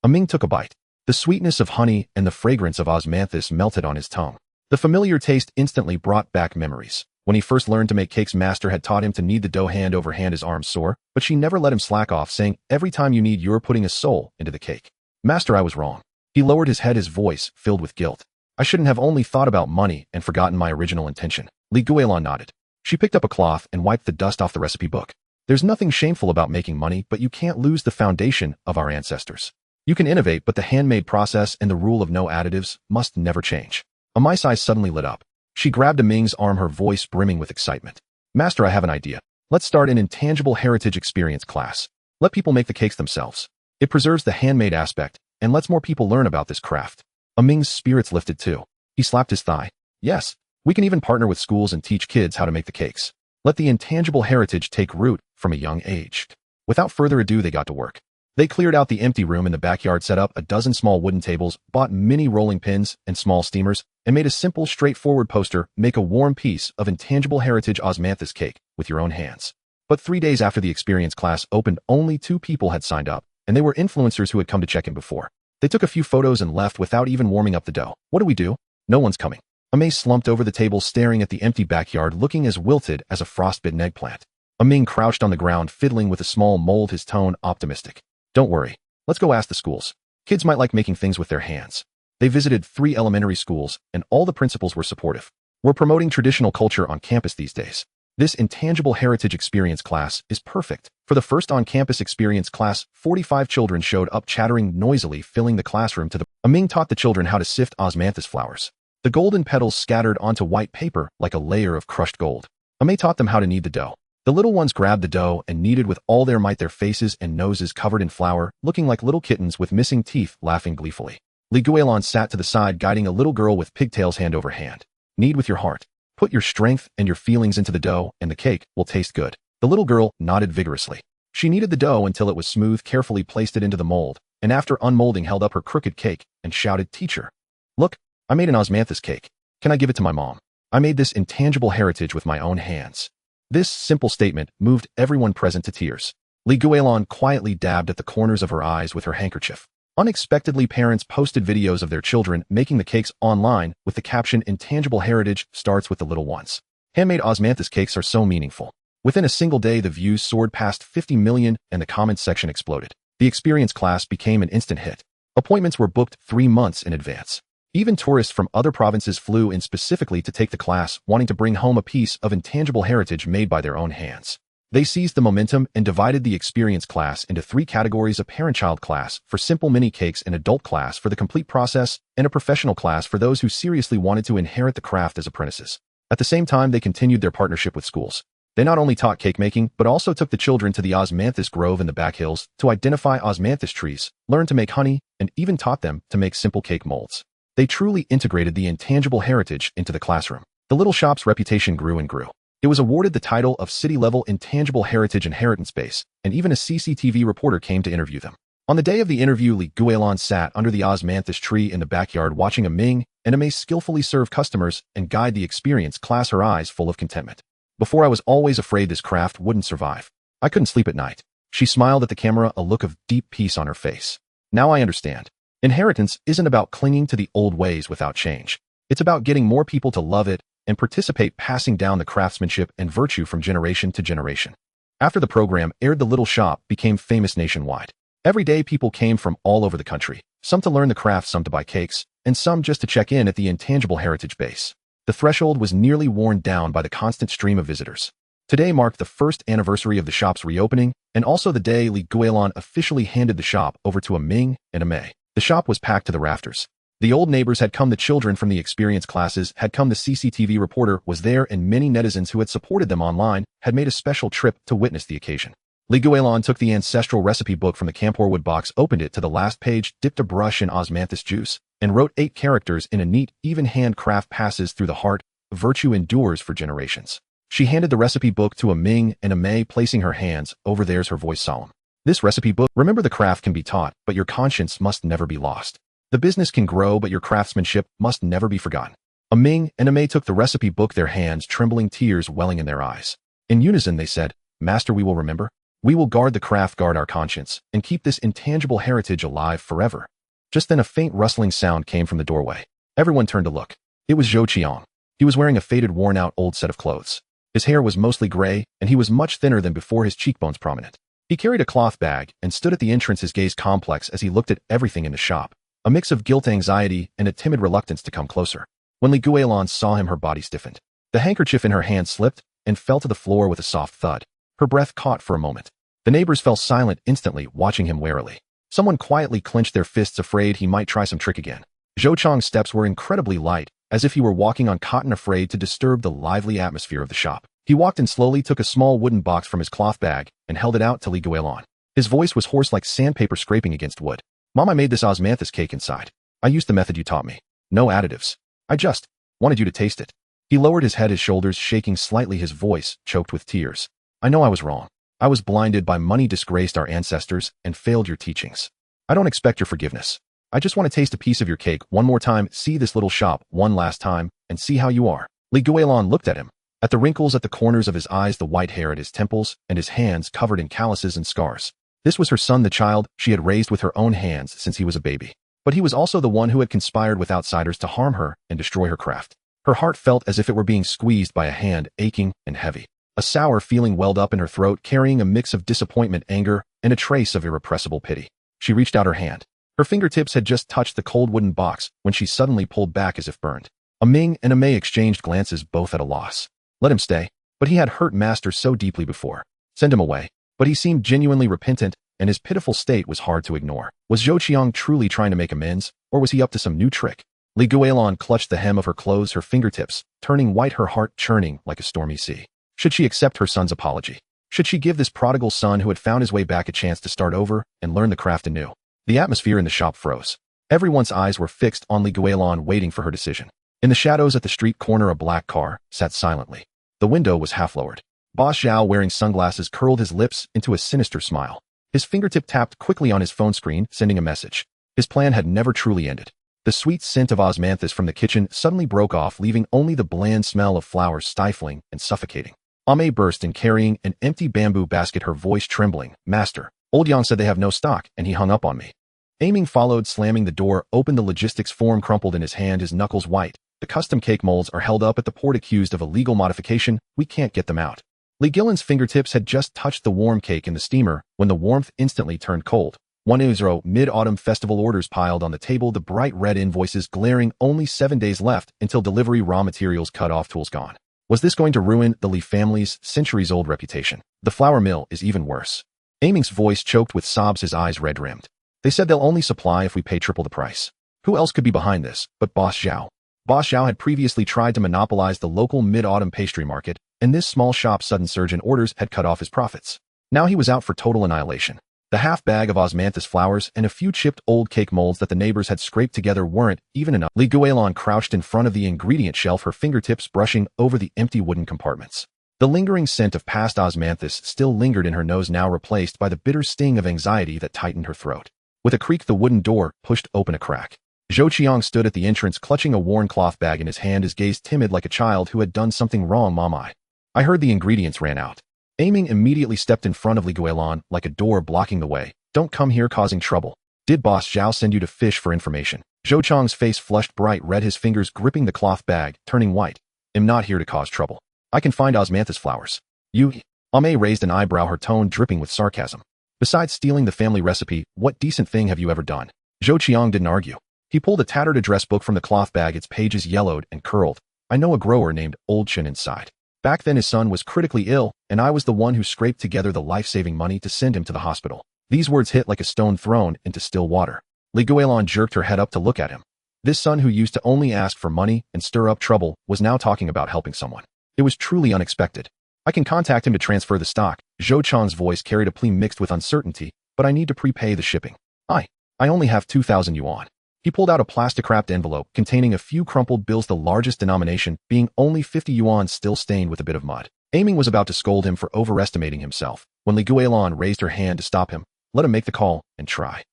Speaker 1: Ming took a bite. The sweetness of honey and the fragrance of osmanthus melted on his tongue. The familiar taste instantly brought back memories. When he first learned to make cakes, master had taught him to knead the dough hand over hand, his arms sore, but she never let him slack off, saying, "Every time you knead, you're putting a soul into the cake." "Master, I was wrong." He lowered his head, his voice filled with guilt. "I shouldn't have only thought about money and forgotten my original intention." Guilan nodded. She picked up a cloth and wiped the dust off the recipe book. "There's nothing shameful about making money, but you can't lose the foundation of our ancestors. You can innovate, but the handmade process and the rule of no additives must never change." Amai's eyes suddenly lit up. She grabbed Ming's arm, her voice brimming with excitement. "Master, I have an idea. Let's start an intangible heritage experience class. Let people make the cakes themselves. It preserves the handmade aspect and lets more people learn about this craft." Ming's spirits lifted too. He slapped his thigh. "Yes, we can even partner with schools and teach kids how to make the cakes. Let the intangible heritage take root from a young age." Without further ado, they got to work. They cleared out the empty room in the backyard, set up a dozen small wooden tables, bought mini rolling pins and small steamers, and made a simple, straightforward poster: "Make a warm piece of intangible heritage osmanthus cake with your own hands." But 3 days after the experience class opened, only 2 people had signed up, and they were influencers who had come to check in before. They took a few photos and left without even warming up the dough. "What do we do? No one's coming." Amai slumped over the table, staring at the empty backyard, looking as wilted as a frostbitten eggplant. Ming crouched on the ground, fiddling with a small mold, his tone optimistic. "Don't worry. Let's go ask the schools. Kids might like making things with their hands." They visited 3 elementary schools, and all the principals were supportive. "We're promoting traditional culture on campus these days. This intangible heritage experience class is perfect." For the first on-campus experience class, 45 children showed up, chattering noisily, filling the classroom to the... Ming taught the children how to sift osmanthus flowers. The golden petals scattered onto white paper like a layer of crushed gold. Amai taught them how to knead the dough. The little ones grabbed the dough and kneaded with all their might, their faces and noses covered in flour, looking like little kittens with missing teeth, laughing gleefully. Guilan sat to the side, guiding a little girl with pigtails hand over hand. "Knead with your heart. Put your strength and your feelings into the dough, and the cake will taste good." The little girl nodded vigorously. She kneaded the dough until it was smooth, carefully placed it into the mold, and after unmolding, held up her crooked cake and shouted, "Teacher, look, I made an osmanthus cake. Can I give it to my mom? I made this intangible heritage with my own hands." This simple statement moved everyone present to tears. Guilan quietly dabbed at the corners of her eyes with her handkerchief. Unexpectedly, parents posted videos of their children making the cakes online with the caption, "Intangible heritage starts with the little ones." Handmade osmanthus cakes are so meaningful. Within a single day, the views soared past 50 million and the comments section exploded. The experience class became an instant hit. Appointments were booked 3 months in advance. Even tourists from other provinces flew in specifically to take the class, wanting to bring home a piece of intangible heritage made by their own hands. They seized the momentum and divided the experience class into 3 categories: a parent-child class for simple mini cakes, an adult class for the complete process, and a professional class for those who seriously wanted to inherit the craft as apprentices. At the same time, they continued their partnership with schools. They not only taught cake making, but also took the children to the osmanthus grove in the back hills to identify osmanthus trees, learn to make honey, and even taught them to make simple cake molds. They truly integrated the intangible heritage into the classroom. The little shop's reputation grew and grew. It was awarded the title of city-level intangible heritage inheritance base, and even a CCTV reporter came to interview them. On the day of the interview, Guilan sat under the osmanthus tree in the backyard, watching Ming and Amai skillfully serve customers and guide the experience class, her eyes full of contentment. "Before, I was always afraid this craft wouldn't survive. I couldn't sleep at night." She smiled at the camera, a look of deep peace on her face. "Now I understand. Inheritance isn't about clinging to the old ways without change. It's about getting more people to love it and participate, passing down the craftsmanship and virtue from generation to generation." After the program aired, the little shop became famous nationwide. Every day, people came from all over the country, some to learn the craft, some to buy cakes, and some just to check in at the intangible heritage base. The threshold was nearly worn down by the constant stream of visitors. Today marked the 1st anniversary of the shop's reopening, and also the day Guilan officially handed the shop over to Ming and Amai. The shop was packed to the rafters. The old neighbors had come, the children from the experience classes had come, the CCTV reporter was there, and many netizens who had supported them online had made a special trip to witness the occasion. Guilan took the ancestral recipe book from the camphor box, opened it to the last page, dipped a brush in osmanthus juice, and wrote 8 characters in a neat, even hand. "Craft passes through the heart, virtue endures for generations." She handed the recipe book to Ming and Amai, placing her hands over theirs, her voice solemn. "This recipe book, remember, the craft can be taught, but your conscience must never be lost. The business can grow, but your craftsmanship must never be forgotten." Ming and a Mei took the recipe book, their hands trembling, tears welling in their eyes. In unison they said, "Master, we will remember. We will guard the craft, guard our conscience, and keep this intangible heritage alive forever." Just then a faint rustling sound came from the doorway. Everyone turned to look. It was Zhou Qiang. He was wearing a faded, worn-out old set of clothes. His hair was mostly gray, and he was much thinner than before, his cheekbones prominent. He carried a cloth bag and stood at the entrance, his gaze complex as he looked at everything in the shop, a mix of guilt, anxiety, and a timid reluctance to come closer. When Li Guilan saw him, her body stiffened. The handkerchief in her hand slipped and fell to the floor with a soft thud. Her breath caught for a moment. The neighbors fell silent instantly, watching him warily. Someone quietly clenched their fists, afraid he might try some trick again. Zhou Qiang's steps were incredibly light, as if he were walking on cotton, afraid to disturb the lively atmosphere of the shop. He walked in slowly, took a small wooden box from his cloth bag, and held it out to Li Guilan. His voice was hoarse like sandpaper scraping against wood. "Mom, I made this osmanthus cake inside. I used the method you taught me. No additives. I just wanted you to taste it." He lowered his head, his shoulders shaking slightly, his voice choked with tears. "I know I was wrong. I was blinded by money, disgraced our ancestors, and failed your teachings. I don't expect your forgiveness. I just want to taste a piece of your cake one more time, see this little shop one last time, and see how you are." Li Guilan looked at him, at the wrinkles at the corners of his eyes, the white hair at his temples, and his hands covered in calluses and scars. This was her son, the child she had raised with her own hands since he was a baby. But he was also the one who had conspired with outsiders to harm her and destroy her craft. Her heart felt as if it were being squeezed by a hand, aching and heavy. A sour feeling welled up in her throat, carrying a mix of disappointment, anger, and a trace of irrepressible pity. She reached out her hand. Her fingertips had just touched the cold wooden box when she suddenly pulled back as if burned. Ming and Mei exchanged glances, both at a loss. Let him stay. But he had hurt Master so deeply before. Send him away. But he seemed genuinely repentant, and his pitiful state was hard to ignore. Was Zhou Qiang truly trying to make amends, or was he up to some new trick? Li Guilan clutched the hem of her clothes, her fingertips turning white, her heart churning like a stormy sea. Should she accept her son's apology? Should she give this prodigal son who had found his way back a chance to start over and learn the craft anew? The atmosphere in the shop froze. Everyone's eyes were fixed on Li Guilan, waiting for her decision. In the shadows at the street corner, a black car sat silently. The window was half lowered. Boss Zhao, wearing sunglasses, curled his lips into a sinister smile. His fingertip tapped quickly on his phone screen, sending a message. His plan had never truly ended. The sweet scent of osmanthus from the kitchen suddenly broke off, leaving only the bland smell of flowers stifling and suffocating. Mei burst in, carrying an empty bamboo basket, her voice trembling. "Master, Old Yang said they have no stock, and he hung up on me." Ming followed, slamming the door open, the logistics form crumpled in his hand, his knuckles white. "The custom cake molds are held up at the port, accused of illegal modification. We can't get them out." Li Guilan's fingertips had just touched the warm cake in the steamer when the warmth instantly turned cold. 1-0 mid-autumn festival orders piled on the table, the bright red invoices glaring, only 7 days left until delivery, raw materials cut off, tools gone. Was this going to ruin the Li family's centuries-old reputation? The flour mill is even worse. Ming's voice choked with sobs, his eyes red-rimmed. "They said they'll only supply if we pay triple the price." Who else could be behind this but Boss Zhao? Boss Zhao had previously tried to monopolize the local mid-autumn pastry market, and this small shop's sudden surge in orders had cut off his profits. Now he was out for total annihilation. The half bag of osmanthus flowers and a few chipped old cake molds that the neighbors had scraped together weren't even enough. Li Guilan crouched in front of the ingredient shelf, her fingertips brushing over the empty wooden compartments. The lingering scent of past osmanthus still lingered in her nose, now replaced by the bitter sting of anxiety that tightened her throat. With a creak, the wooden door pushed open a crack. Zhou Qiang stood at the entrance, clutching a worn cloth bag in his hand, his gaze timid like a child who had done something wrong. "Mom, I heard the ingredients ran out." Ming immediately stepped in front of Li Guilan like a door blocking the way. "Don't come here causing trouble. Did Boss Zhao send you to fish for information?" Zhou Qiang's face flushed bright red, his fingers gripping the cloth bag, turning white. "I'm not here to cause trouble. I can find osmanthus flowers." "You?" Mei raised an eyebrow, her tone dripping with sarcasm. "Besides stealing the family recipe, what decent thing have you ever done?" Zhou Qiang didn't argue. He pulled a tattered address book from the cloth bag, its pages yellowed and curled. "I know a grower named Old Chen inside. Back then his son was critically ill, and I was the one who scraped together the life-saving money to send him to the hospital." These words hit like a stone thrown into still water. Li Guilan jerked her head up to look at him. This son who used to only ask for money and stir up trouble was now talking about helping someone. It was truly unexpected. "I can contact him to transfer the stock." Zhou Qiang's voice carried a plea mixed with uncertainty, "but I need to prepay the shipping. I only have 2,000 yuan. He pulled out a plastic-wrapped envelope containing a few crumpled bills, the largest denomination being only 50 yuan, still stained with a bit of mud. Ming was about to scold him for overestimating himself when Li Guilan raised her hand to stop him. "Let him make the call and try."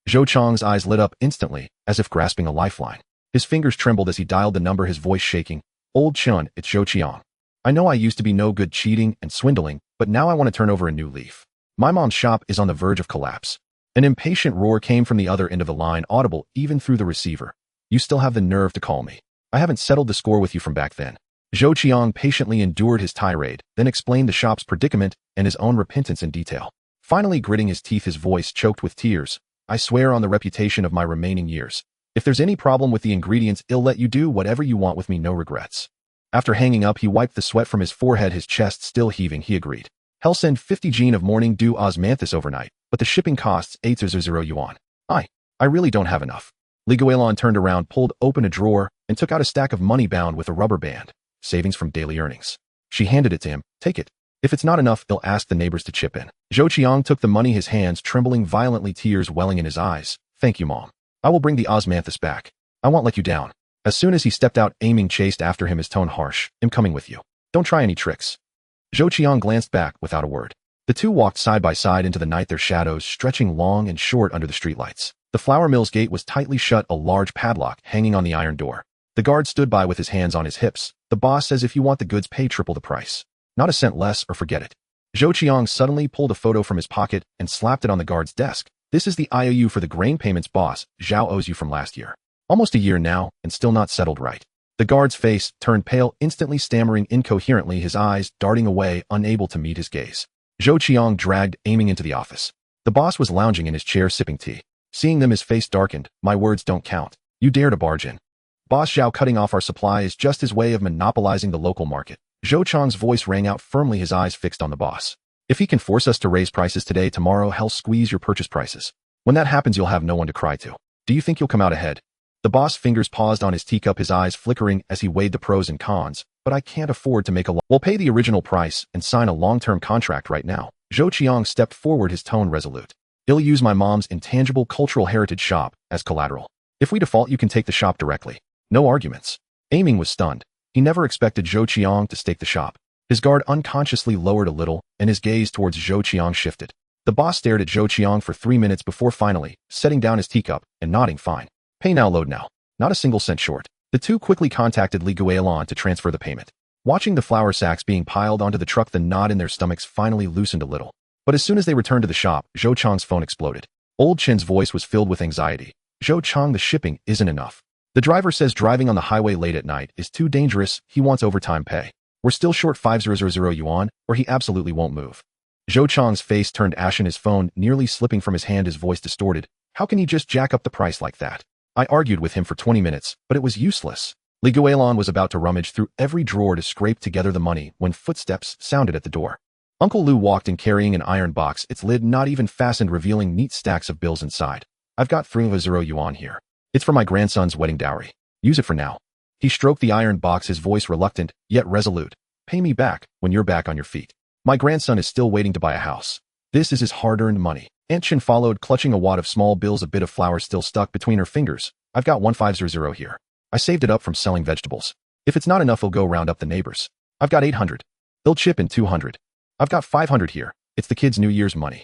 Speaker 1: Zhou Qiang's eyes lit up instantly, as if grasping a lifeline. His fingers trembled as he dialed the number, his voice shaking. Old Chun, it's Zhou Qiang. I know I used to be no good cheating and swindling, but now I want to turn over a new leaf. My mom's shop is on the verge of collapse. An impatient roar came from the other end of the line, audible even through the receiver. You still have the nerve to call me. I haven't settled the score with you from back then. Zhou Qiang patiently endured his tirade, then explained the shop's predicament and his own repentance in detail. Finally gritting his teeth, his voice choked with tears. I swear on the reputation of my remaining years. If there's any problem with the ingredients, I'll let you do whatever you want with me, no regrets. After hanging up, he wiped the sweat from his forehead, his chest still heaving. He agreed. He'll send 50 gene of morning dew osmanthus overnight, but the shipping costs 800 yuan. I really don't have enough. Guilan turned around, pulled open a drawer, and took out a stack of money bound with a rubber band. Savings from daily earnings. She handed it to him. Take it. If it's not enough, he'll ask the neighbors to chip in. Zhou Qiang took the money, his hands trembling violently, tears welling in his eyes. Thank you, Mom. I will bring the osmanthus back. I won't let you down. As soon as he stepped out, aiming chased after him, his tone harsh. I'm coming with you. Don't try any tricks. Zhou Qiang glanced back without a word. The two walked side by side into the night, their shadows stretching long and short under the streetlights. The flour mill's gate was tightly shut, a large padlock hanging on the iron door. The guard stood by with his hands on his hips. The boss says if you want the goods, pay triple the price. Not a cent less or forget it. Zhou Qiang suddenly pulled a photo from his pocket and slapped it on the guard's desk. This is the IOU for the grain payments boss Zhao owes you from last year. Almost a year now, and still not settled right. The guard's face turned pale, instantly stammering incoherently, his eyes darting away, unable to meet his gaze. Zhou Qiang dragged, aiming into the office. The boss was lounging in his chair sipping tea. Seeing them, his face darkened. My words don't count. You dare to barge in. Boss Zhao cutting off our supply is just his way of monopolizing the local market. Zhou Qiang's voice rang out firmly, his eyes fixed on the boss. If he can force us to raise prices today, tomorrow he'll squeeze your purchase prices. When that happens, you'll have no one to cry to. Do you think you'll come out ahead? The boss' fingers paused on his teacup, his eyes flickering as he weighed the pros and cons. But I can't afford to make a We'll pay the original price and sign a long-term contract right now. Zhou Qiang stepped forward, his tone resolute. I'll use my mom's intangible cultural heritage shop as collateral. If we default, you can take the shop directly. No arguments. Aiming was stunned. He never expected Zhou Qiang to stake the shop. His guard unconsciously lowered a little, and his gaze towards Zhou Qiang shifted. The boss stared at Zhou Qiang for 3 minutes before finally setting down his teacup and nodding. Fine. Pay now, load now. Not a single cent short. The two quickly contacted Guilan to transfer the payment. Watching the flour sacks being piled onto the truck, the knot in their stomachs finally loosened a little. But as soon as they returned to the shop, Zhou Qiang's phone exploded. Old Chen's voice was filled with anxiety. Zhou Qiang, the shipping isn't enough. The driver says driving on the highway late at night is too dangerous. He wants overtime pay. We're still short 5,000 yuan, or he absolutely won't move. Zhou Qiang's face turned ashen, his phone nearly slipping from his hand, his voice distorted. How can he just jack up the price like that? I argued with him for 20 minutes, but it was useless. Guilan was about to rummage through every drawer to scrape together the money when footsteps sounded at the door. Uncle Lu walked in carrying an iron box, its lid not even fastened, revealing neat stacks of bills inside. I've got 3,000 yuan here. It's for my grandson's wedding dowry. Use it for now. He stroked the iron box, his voice reluctant, yet resolute. Pay me back when you're back on your feet. My grandson is still waiting to buy a house. This is his hard-earned money. Aunt Chen followed, clutching a wad of small bills, a bit of flour still stuck between her fingers. I've got 1,500 here. I saved it up from selling vegetables. If it's not enough, he'll go round up the neighbors. I've got 800. They'll chip in 200. I've got 500 here. It's the kids' New Year's money.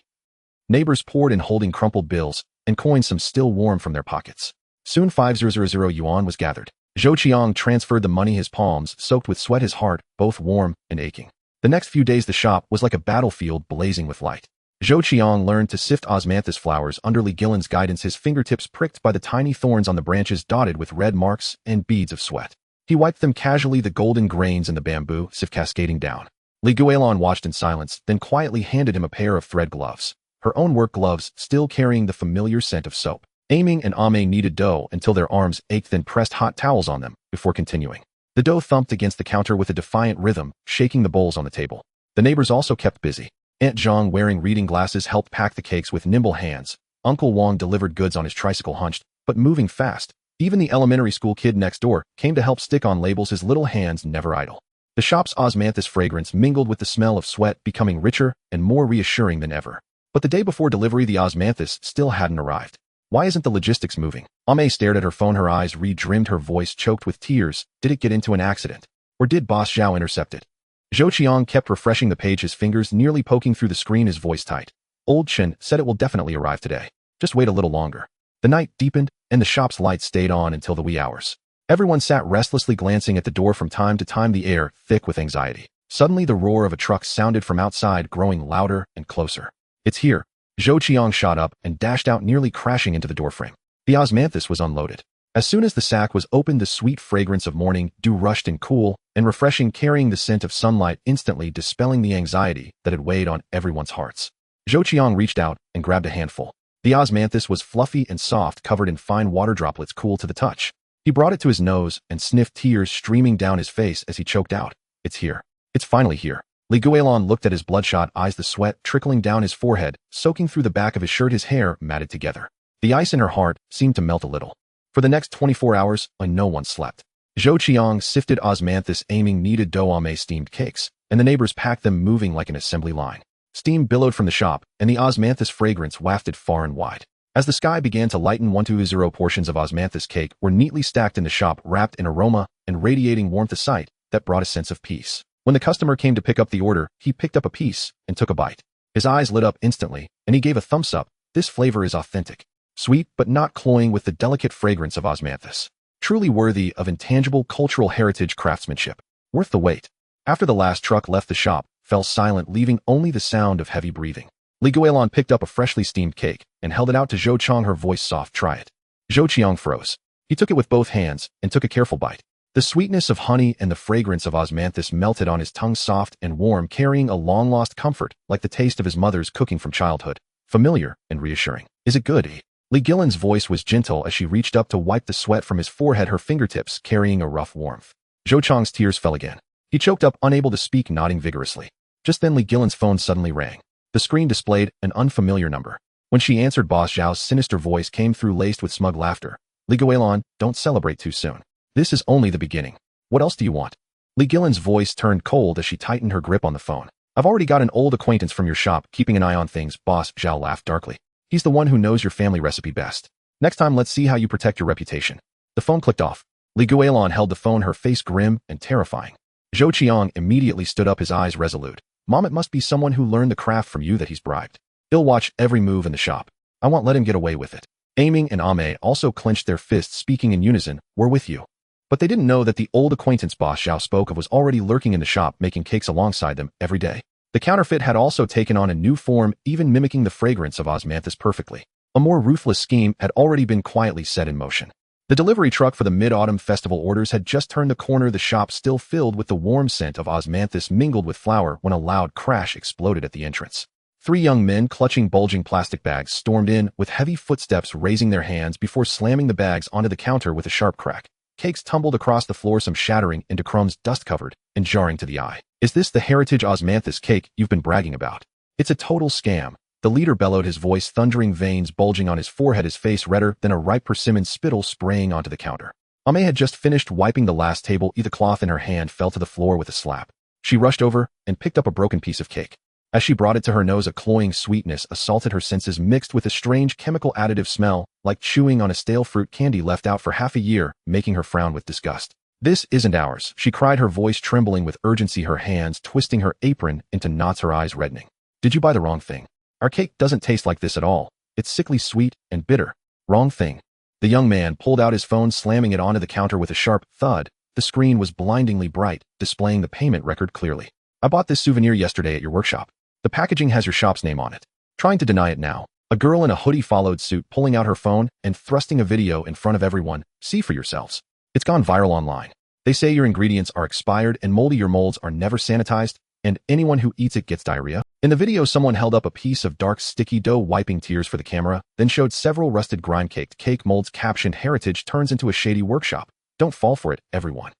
Speaker 1: Neighbors poured in, holding crumpled bills and coins, some still warm from their pockets. Soon 5,000 yuan was gathered. Zhou Qiang transferred the money, his palms soaked with sweat, his heart both warm and aching. The next few days the shop was like a battlefield blazing with light. Zhou Qiang learned to sift osmanthus flowers under Guilan's guidance, his fingertips pricked by the tiny thorns on the branches dotted with red marks and beads of sweat. He wiped them casually, the golden grains in the bamboo sift cascading down. Guilan watched in silence, then quietly handed him a pair of thread gloves. Her own work gloves, still carrying the familiar scent of soap. Aiming and Ame kneaded dough until their arms ached, then pressed hot towels on them before continuing. The dough thumped against the counter with a defiant rhythm, shaking the bowls on the table. The neighbors also kept busy. Aunt Zhang, wearing reading glasses, helped pack the cakes with nimble hands. Uncle Wang delivered goods on his tricycle, hunched, but moving fast. Even the elementary school kid next door came to help stick on labels, his little hands never idle. The shop's osmanthus fragrance mingled with the smell of sweat, becoming richer and more reassuring than ever. But the day before delivery, the osmanthus still hadn't arrived. Why isn't the logistics moving? Ame stared at her phone, her eyes re-dimmed, her voice choked with tears. Did it get into an accident? Or did Boss Zhao intercept it? Zhou Qiang kept refreshing the page, his fingers nearly poking through the screen, his voice tight. Old Chen said it will definitely arrive today. Just wait a little longer. The The night deepened, and the shop's lights stayed on until the wee hours. Everyone sat restlessly glancing at the door from time to time, the air thick with anxiety. Suddenly the roar of a truck sounded from outside, growing louder and closer. "It's here." Zhou Qiang shot up and dashed out, nearly crashing into the doorframe. The osmanthus was unloaded. As soon as the sack was opened, the sweet fragrance of morning dew rushed in, cool and refreshing, carrying the scent of sunlight, instantly dispelling the anxiety that had weighed on everyone's hearts. Zhou Qiang reached out and grabbed a handful. The osmanthus was fluffy and soft, covered in fine water droplets, cool to the touch. He brought it to his nose and sniffed, tears streaming down his face as he choked out, "It's here. It's finally here." Li Guilan looked at his bloodshot eyes, the sweat trickling down his forehead, soaking through the back of his shirt, his hair matted together. The ice in her heart seemed to melt a little. For the next 24 hours, no one slept. Zhou Qiang sifted osmanthus, aiming kneaded dough steamed cakes, and the neighbors packed them, moving like an assembly line. Steam billowed from the shop, and the osmanthus fragrance wafted far and wide. As the sky began to lighten, 120 portions of osmanthus cake were neatly stacked in the shop, wrapped in aroma and radiating warmth, a sight that brought a sense of peace. When the customer came to pick up the order, he picked up a piece and took a bite. His eyes lit up instantly, and he gave a thumbs up. "This flavor is authentic. Sweet but not cloying, with the delicate fragrance of osmanthus. Truly worthy of intangible cultural heritage craftsmanship. Worth the wait." After the last truck left the shop, fell silent, leaving only the sound of heavy breathing. Li Guilan picked up a freshly steamed cake and held it out to Zhou Qiang, her voice soft. "Try it." Zhou Qiang froze. He took it with both hands and took a careful bite. The sweetness of honey and the fragrance of osmanthus melted on his tongue, soft and warm, carrying a long-lost comfort, like the taste of his mother's cooking from childhood. Familiar and reassuring. "Is it good?" Li Guilan's voice was gentle as she reached up to wipe the sweat from his forehead, her fingertips carrying a rough warmth. Zhou Qiang's tears fell again. He choked up, unable to speak, nodding vigorously. Just then Li Guilan's phone suddenly rang. The screen displayed an unfamiliar number. When she answered, Boss Zhao's sinister voice came through, laced with smug laughter. "Li Guilan, don't celebrate too soon. This is only the beginning. What else do you want?" Li Guilan's voice turned cold as she tightened her grip on the phone. "I've already got an old acquaintance from your shop keeping an eye on things," Boss Zhao laughed darkly. "He's the one who knows your family recipe best. Next time, let's see how you protect your reputation." The phone clicked off. Li Guilan held the phone, her face grim and terrifying. Zhou Qiang immediately stood up, his eyes resolute. "Mom, it must be someone who learned the craft from you that he's bribed. He'll watch every move in the shop. I won't let him get away with it." Aiming and Ame also clenched their fists, speaking in unison, "We're with you." But they didn't know that the old acquaintance Boss Zhao spoke of was already lurking in the shop, making cakes alongside them every day. The counterfeit had also taken on a new form, even mimicking the fragrance of osmanthus perfectly. A more ruthless scheme had already been quietly set in motion. The delivery truck for the Mid-Autumn Festival orders had just turned the corner, the shop still filled with the warm scent of osmanthus mingled with flour, when a loud crash exploded at the entrance. 3 young men clutching bulging plastic bags stormed in, with heavy footsteps, raising their hands before slamming the bags onto the counter with a sharp crack. Cakes tumbled across the floor, some shattering into crumbs, dust-covered and jarring to the eye. "Is this the heritage osmanthus cake you've been bragging about? It's a total scam." The leader bellowed, his voice thundering, veins bulging on his forehead, his face redder than a ripe persimmon, spittle spraying onto the counter. Ame had just finished wiping the last table. The cloth in her hand fell to the floor with a slap. She rushed over and picked up a broken piece of cake. As she brought it to her nose, a cloying sweetness assaulted her senses, mixed with a strange chemical additive smell, like chewing on a stale fruit candy left out for half a year, making her frown with disgust. "This isn't ours," she cried, her voice trembling with urgency, her hands twisting her apron into knots, her eyes reddening. "Did you buy the wrong thing? Our cake doesn't taste like this at all. It's sickly sweet and bitter." "Wrong thing." The young man pulled out his phone, slamming it onto the counter with a sharp thud. The screen was blindingly bright, displaying the payment record clearly. "I bought this souvenir yesterday at your workshop. The packaging has your shop's name on it." Trying to deny it now, a girl in a hoodie followed suit, pulling out her phone and thrusting a video in front of everyone. "See for yourselves. It's gone viral online. They say your ingredients are expired and moldy, your molds are never sanitized, and anyone who eats it gets diarrhea." In the video, someone held up a piece of dark, sticky dough, wiping tears for the camera, then showed several rusted, grind-caked cake molds captioned, "Heritage turns into a shady workshop. Don't fall for it, everyone."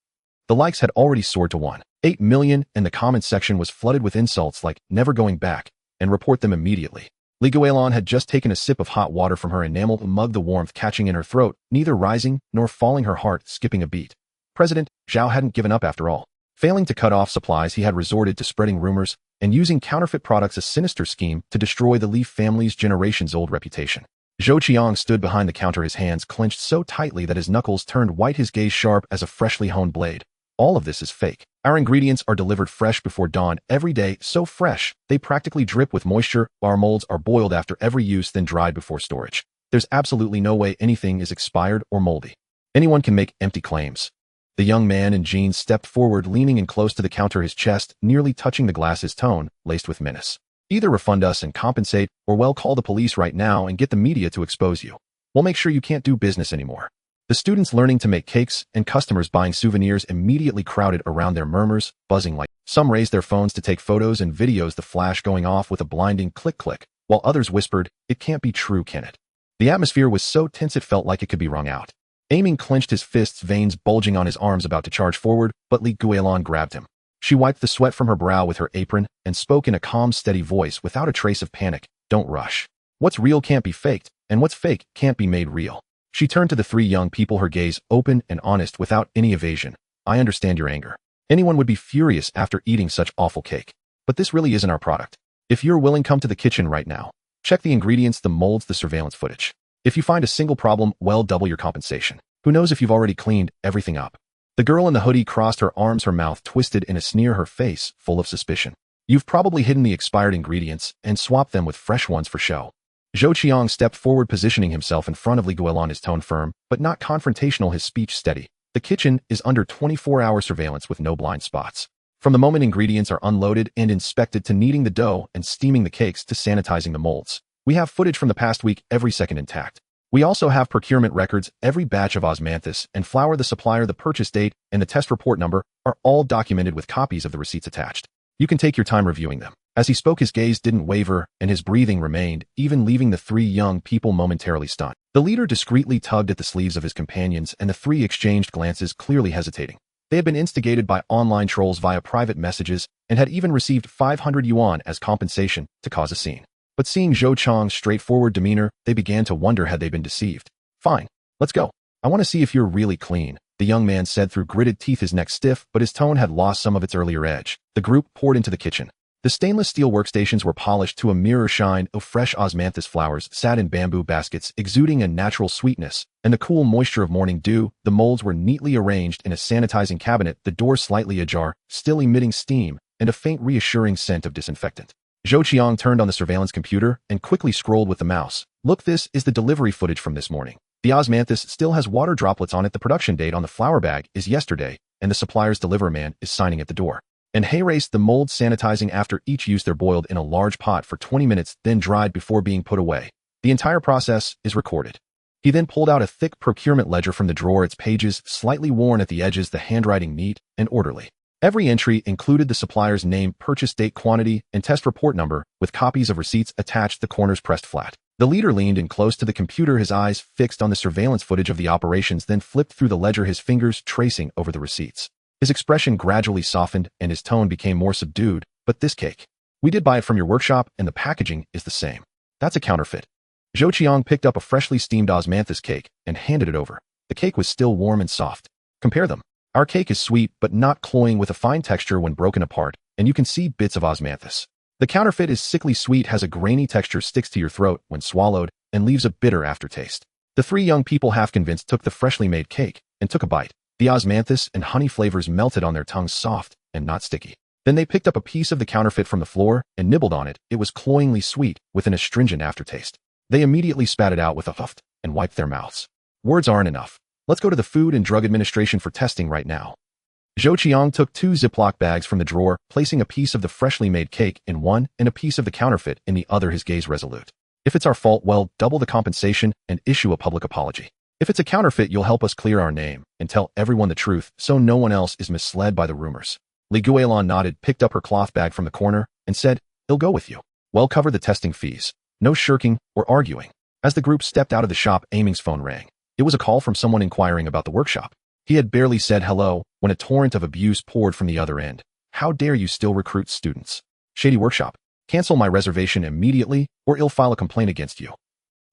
Speaker 1: The likes had already soared to 1.8 million, and the comments section was flooded with insults like, "Never going back," and "Report them immediately." Li Guilan had just taken a sip of hot water from her enameled mug, the warmth catching in her throat, neither rising nor falling, her heart skipping a beat. President Zhao hadn't given up after all. Failing to cut off supplies, he had resorted to spreading rumors and using counterfeit products, a sinister scheme to destroy the Li family's generations-old reputation. Zhou Qiang stood behind the counter, his hands clenched so tightly that his knuckles turned white, his gaze sharp as a freshly honed blade. "All of this is fake. Our ingredients are delivered fresh before dawn every day, so fresh they practically drip with moisture. Our molds are boiled after every use, then dried before storage. There's absolutely no way anything is expired or moldy. Anyone can make empty claims. The young man in jeans stepped forward, leaning in close to the counter, his chest nearly touching the glass, his tone laced with menace. Either refund us and compensate, or well, call the police right now and get the media to expose you. We'll make sure you can't do business anymore. The students learning to make cakes and customers buying souvenirs immediately crowded around their murmurs, buzzing like. Some raised their phones to take photos and videos, the flash going off with a blinding click-click, while others whispered, "It can't be true, can it?" The atmosphere was so tense it felt like it could be wrung out. Aiming clenched his fists, veins bulging on his arms, about to charge forward, but Guilan grabbed him. She wiped the sweat from her brow with her apron and spoke in a calm, steady voice without a trace of panic. "Don't rush. What's real can't be faked, and what's fake can't be made real." She turned to the three young people, her gaze open and honest without any evasion. "I understand your anger. Anyone would be furious after eating such awful cake. But this really isn't our product. If you're willing, come to the kitchen right now. Check the ingredients, the molds, the surveillance footage. If you find a single problem, well, double your compensation. Who knows if you've already cleaned everything up." The girl in the hoodie crossed her arms, her mouth twisted in a sneer, her face full of suspicion. "You've probably hidden the expired ingredients and swapped them with fresh ones for show." Zhou Qiang stepped forward, positioning himself in front of Guilan, his tone firm, but not confrontational, his speech steady. "The kitchen is under 24-hour surveillance with no blind spots. From the moment ingredients are unloaded and inspected to kneading the dough and steaming the cakes to sanitizing the molds. We have footage from the past week, every second intact. We also have procurement records, every batch of osmanthus and flour, the supplier, the purchase date, and the test report number are all documented with copies of the receipts attached. You can take your time reviewing them." As he spoke, his gaze didn't waver and his breathing remained, even leaving the three young people momentarily stunned. The leader discreetly tugged at the sleeves of his companions, and the three exchanged glances, clearly hesitating. They had been instigated by online trolls via private messages and had even received 500 yuan as compensation to cause a scene. But seeing Zhou Qiang's straightforward demeanor, they began to wonder, had they been deceived? "Fine, let's go. I want to see if you're really clean," the young man said through gritted teeth, his neck stiff, but his tone had lost some of its earlier edge. The group poured into the kitchen. The stainless steel workstations were polished to a mirror shine of fresh osmanthus flowers sat in bamboo baskets, exuding a natural sweetness and the cool moisture of morning dew. The molds were neatly arranged in a sanitizing cabinet, the door slightly ajar, still emitting steam and a faint reassuring scent of disinfectant. Zhou Qiang turned on the surveillance computer and quickly scrolled with the mouse. "Look, this is the delivery footage from this morning. The osmanthus still has water droplets on it. The production date on the flour bag is yesterday, and the supplier's delivery man is signing at the door. And hey-raced the molds sanitizing after each use. They're boiled in a large pot for 20 minutes, then dried before being put away. The entire process is recorded." He then pulled out a thick procurement ledger from the drawer, its pages slightly worn at the edges, the handwriting neat and orderly. Every entry included the supplier's name, purchase date, quantity, and test report number, with copies of receipts attached, the corners pressed flat. The leader leaned in close to the computer, his eyes fixed on the surveillance footage of the operations, then flipped through the ledger, his fingers tracing over the receipts. His expression gradually softened and his tone became more subdued. "But this cake, we did buy it from your workshop and the packaging is the same. That's a counterfeit." Zhou Qiang picked up a freshly steamed osmanthus cake and handed it over. The cake was still warm and soft. "Compare them. Our cake is sweet but not cloying, with a fine texture when broken apart, and you can see bits of osmanthus. The counterfeit is sickly sweet, has a grainy texture, sticks to your throat when swallowed, and leaves a bitter aftertaste." The three young people, half convinced, took the freshly made cake and took a bite. The osmanthus and honey flavors melted on their tongues, soft and not sticky. Then they picked up a piece of the counterfeit from the floor and nibbled on it. It was cloyingly sweet with an astringent aftertaste. They immediately spat it out with a huff and wiped their mouths. "Words aren't enough. Let's go to the Food and Drug Administration for testing right now." Zhou Qiang took 2 Ziploc bags from the drawer, placing a piece of the freshly made cake in one and a piece of the counterfeit in the other, his gaze resolute. "If it's our fault, well, double the compensation and issue a public apology. If it's a counterfeit, you'll help us clear our name and tell everyone the truth so no one else is misled by the rumors." Guilan nodded, picked up her cloth bag from the corner, and said, "He'll go with you. We'll cover the testing fees. No shirking or arguing." As the group stepped out of the shop, Aiming's phone rang. It was a call from someone inquiring about the workshop. He had barely said hello when a torrent of abuse poured from the other end. "How dare you still recruit students? Shady workshop. Cancel my reservation immediately or I'll file a complaint against you."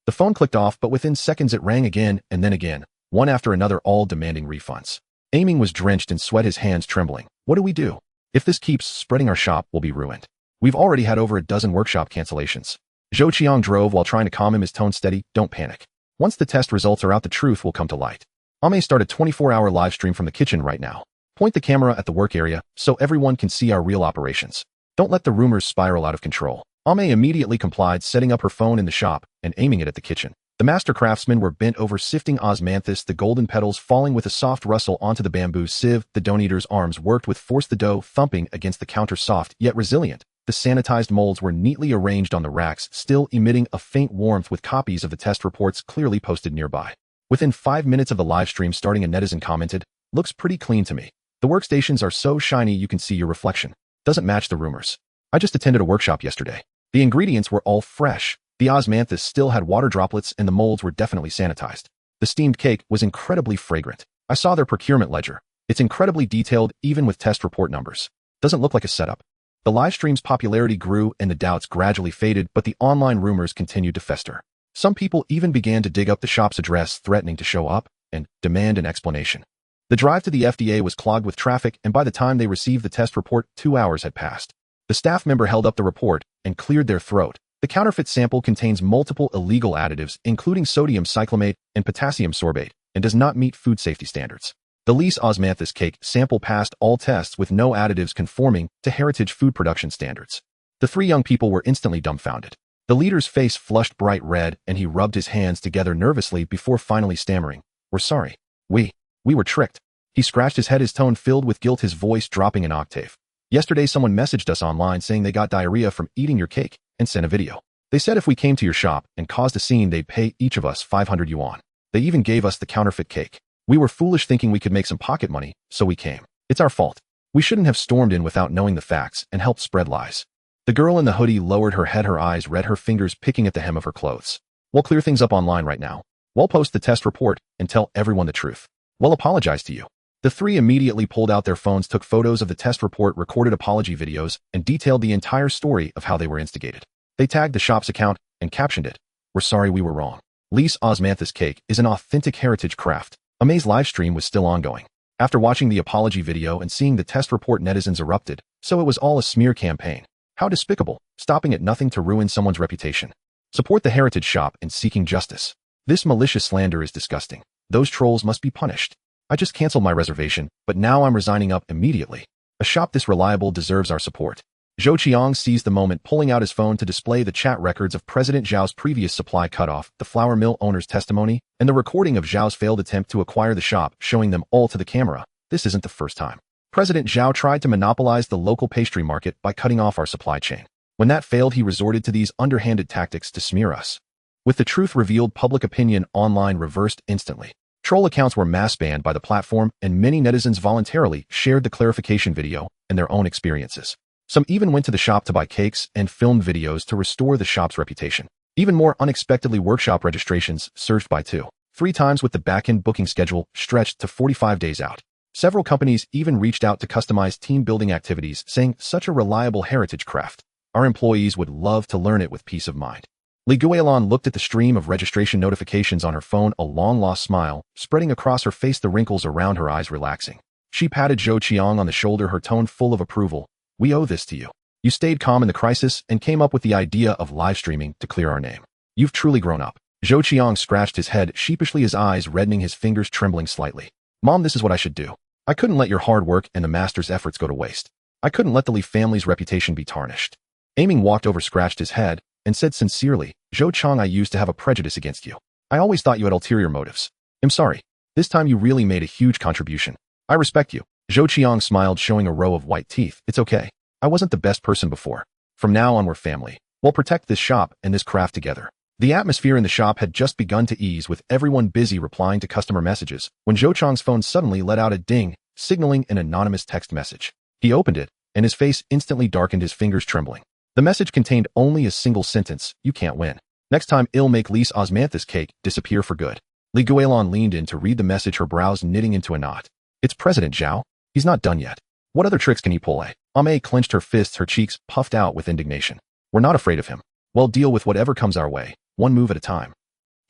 Speaker 1: The phone clicked off, but within seconds it rang again and then again, one after another, all demanding refunds. Aiming was drenched in sweat, his hands trembling. "What do we do? If this keeps spreading, our shop will be ruined. We've already had over a dozen workshop cancellations." Zhou Qiang drove while trying to calm him, his tone steady. "Don't panic. Once the test results are out, the truth will come to light. I may start a 24-hour live stream from the kitchen right now. Point the camera at the work area so everyone can see our real operations. Don't let the rumors spiral out of control." Ame immediately complied, setting up her phone in the shop and aiming it at the kitchen. The master craftsmen were bent over sifting osmanthus, the golden petals falling with a soft rustle onto the bamboo sieve. The dough-kneader's arms worked with force, the dough thumping against the counter, soft yet resilient. The sanitized molds were neatly arranged on the racks, still emitting a faint warmth, with copies of the test reports clearly posted nearby. Within 5 minutes of the live stream starting, a netizen commented, "Looks pretty clean to me. The workstations are so shiny you can see your reflection. Doesn't match the rumors. I just attended a workshop yesterday. The ingredients were all fresh. The osmanthus still had water droplets and the molds were definitely sanitized. The steamed cake was incredibly fragrant. I saw their procurement ledger. It's incredibly detailed, even with test report numbers. Doesn't look like a setup." The live stream's popularity grew and the doubts gradually faded, but the online rumors continued to fester. Some people even began to dig up the shop's address, threatening to show up and demand an explanation. The drive to the FDA was clogged with traffic, and by the time they received the test report, 2 hours had passed. The staff member held up the report and cleared their throat. The counterfeit sample contains multiple illegal additives, including sodium cyclamate and potassium sorbate, and does not meet food safety standards. The Lease osmanthus cake sample passed all tests with no additives conforming to heritage food production standards. The 3 young people were instantly dumbfounded. The leader's face flushed bright red, and he rubbed his hands together nervously before finally stammering, "We're sorry. We were tricked." He scratched his head, his tone filled with guilt, his voice dropping an octave. "Yesterday someone messaged us online saying they got diarrhea from eating your cake and sent a video. They said if we came to your shop and caused a scene, they'd pay each of us 500 yuan. They even gave us the counterfeit cake. We were foolish, thinking we could make some pocket money, so we came. It's our fault. We shouldn't have stormed in without knowing the facts and helped spread lies." The girl in the hoodie lowered her head, her eyes red, her fingers picking at the hem of her clothes. "We'll clear things up online right now. We'll post the test report and tell everyone the truth. We'll apologize to you." The 3 immediately pulled out their phones, took photos of the test report, recorded apology videos, and detailed the entire story of how they were instigated. They tagged the shop's account and captioned it, "We're sorry, we were wrong. Lease osmanthus cake is an authentic heritage craft." Amaze live stream was still ongoing. After watching the apology video and seeing the test report, netizens erupted. So it was all a smear campaign. How despicable, stopping at nothing to ruin someone's reputation. Support the heritage shop in seeking justice. This malicious slander is disgusting. Those trolls must be punished. I just canceled my reservation, but now I'm resigning up immediately. A shop this reliable deserves our support. Zhou Qiang seized the moment, pulling out his phone to display the chat records of President Zhao's previous supply cutoff, the flour mill owner's testimony, and the recording of Zhao's failed attempt to acquire the shop, showing them all to the camera. This isn't the first time. President Zhao tried to monopolize the local pastry market by cutting off our supply chain. When that failed, he resorted to these underhanded tactics to smear us. With the truth revealed, public opinion online reversed instantly. Troll accounts were mass banned by the platform, and many netizens voluntarily shared the clarification video and their own experiences. Some even went to the shop to buy cakes and filmed videos to restore the shop's reputation. Even more unexpectedly, workshop registrations surged by 2-3 times, with the back-end booking schedule stretched to 45 days out. Several companies even reached out to customize team-building activities, saying, "Such a reliable heritage craft. Our employees would love to learn it with peace of mind." Guilan looked at the stream of registration notifications on her phone, a long-lost smile spreading across her face, the wrinkles around her eyes relaxing. She patted Zhou Qiang on the shoulder, her tone full of approval. "We owe this to you. You stayed calm in the crisis and came up with the idea of live streaming to clear our name. You've truly grown up." Zhou Qiang scratched his head sheepishly, his eyes reddening, his fingers trembling slightly. "Mom, this is what I should do. I couldn't let your hard work and the master's efforts go to waste. I couldn't let the Li family's reputation be tarnished." Aiming walked over, scratched his head, and said sincerely, "Zhou Qiang, I used to have a prejudice against you. I always thought you had ulterior motives. I'm sorry. This time you really made a huge contribution. I respect you." Zhou Qiang smiled, showing a row of white teeth. "It's okay. I wasn't the best person before. From now on, we're family. We'll protect this shop and this craft together." The atmosphere in the shop had just begun to ease, with everyone busy replying to customer messages, when Zhou Qiang's phone suddenly let out a ding, signaling an anonymous text message. He opened it, and his face instantly darkened, his fingers trembling. The message contained only a single sentence: "You can't win. Next time, I'll make Lease osmanthus cake disappear for good." Guilan leaned in to read the message, her brows knitting into a knot. "It's President Zhao. He's not done yet. What other tricks can he pull?" Ame clenched her fists, her cheeks puffed out with indignation. "We're not afraid of him. We'll deal with whatever comes our way, one move at a time."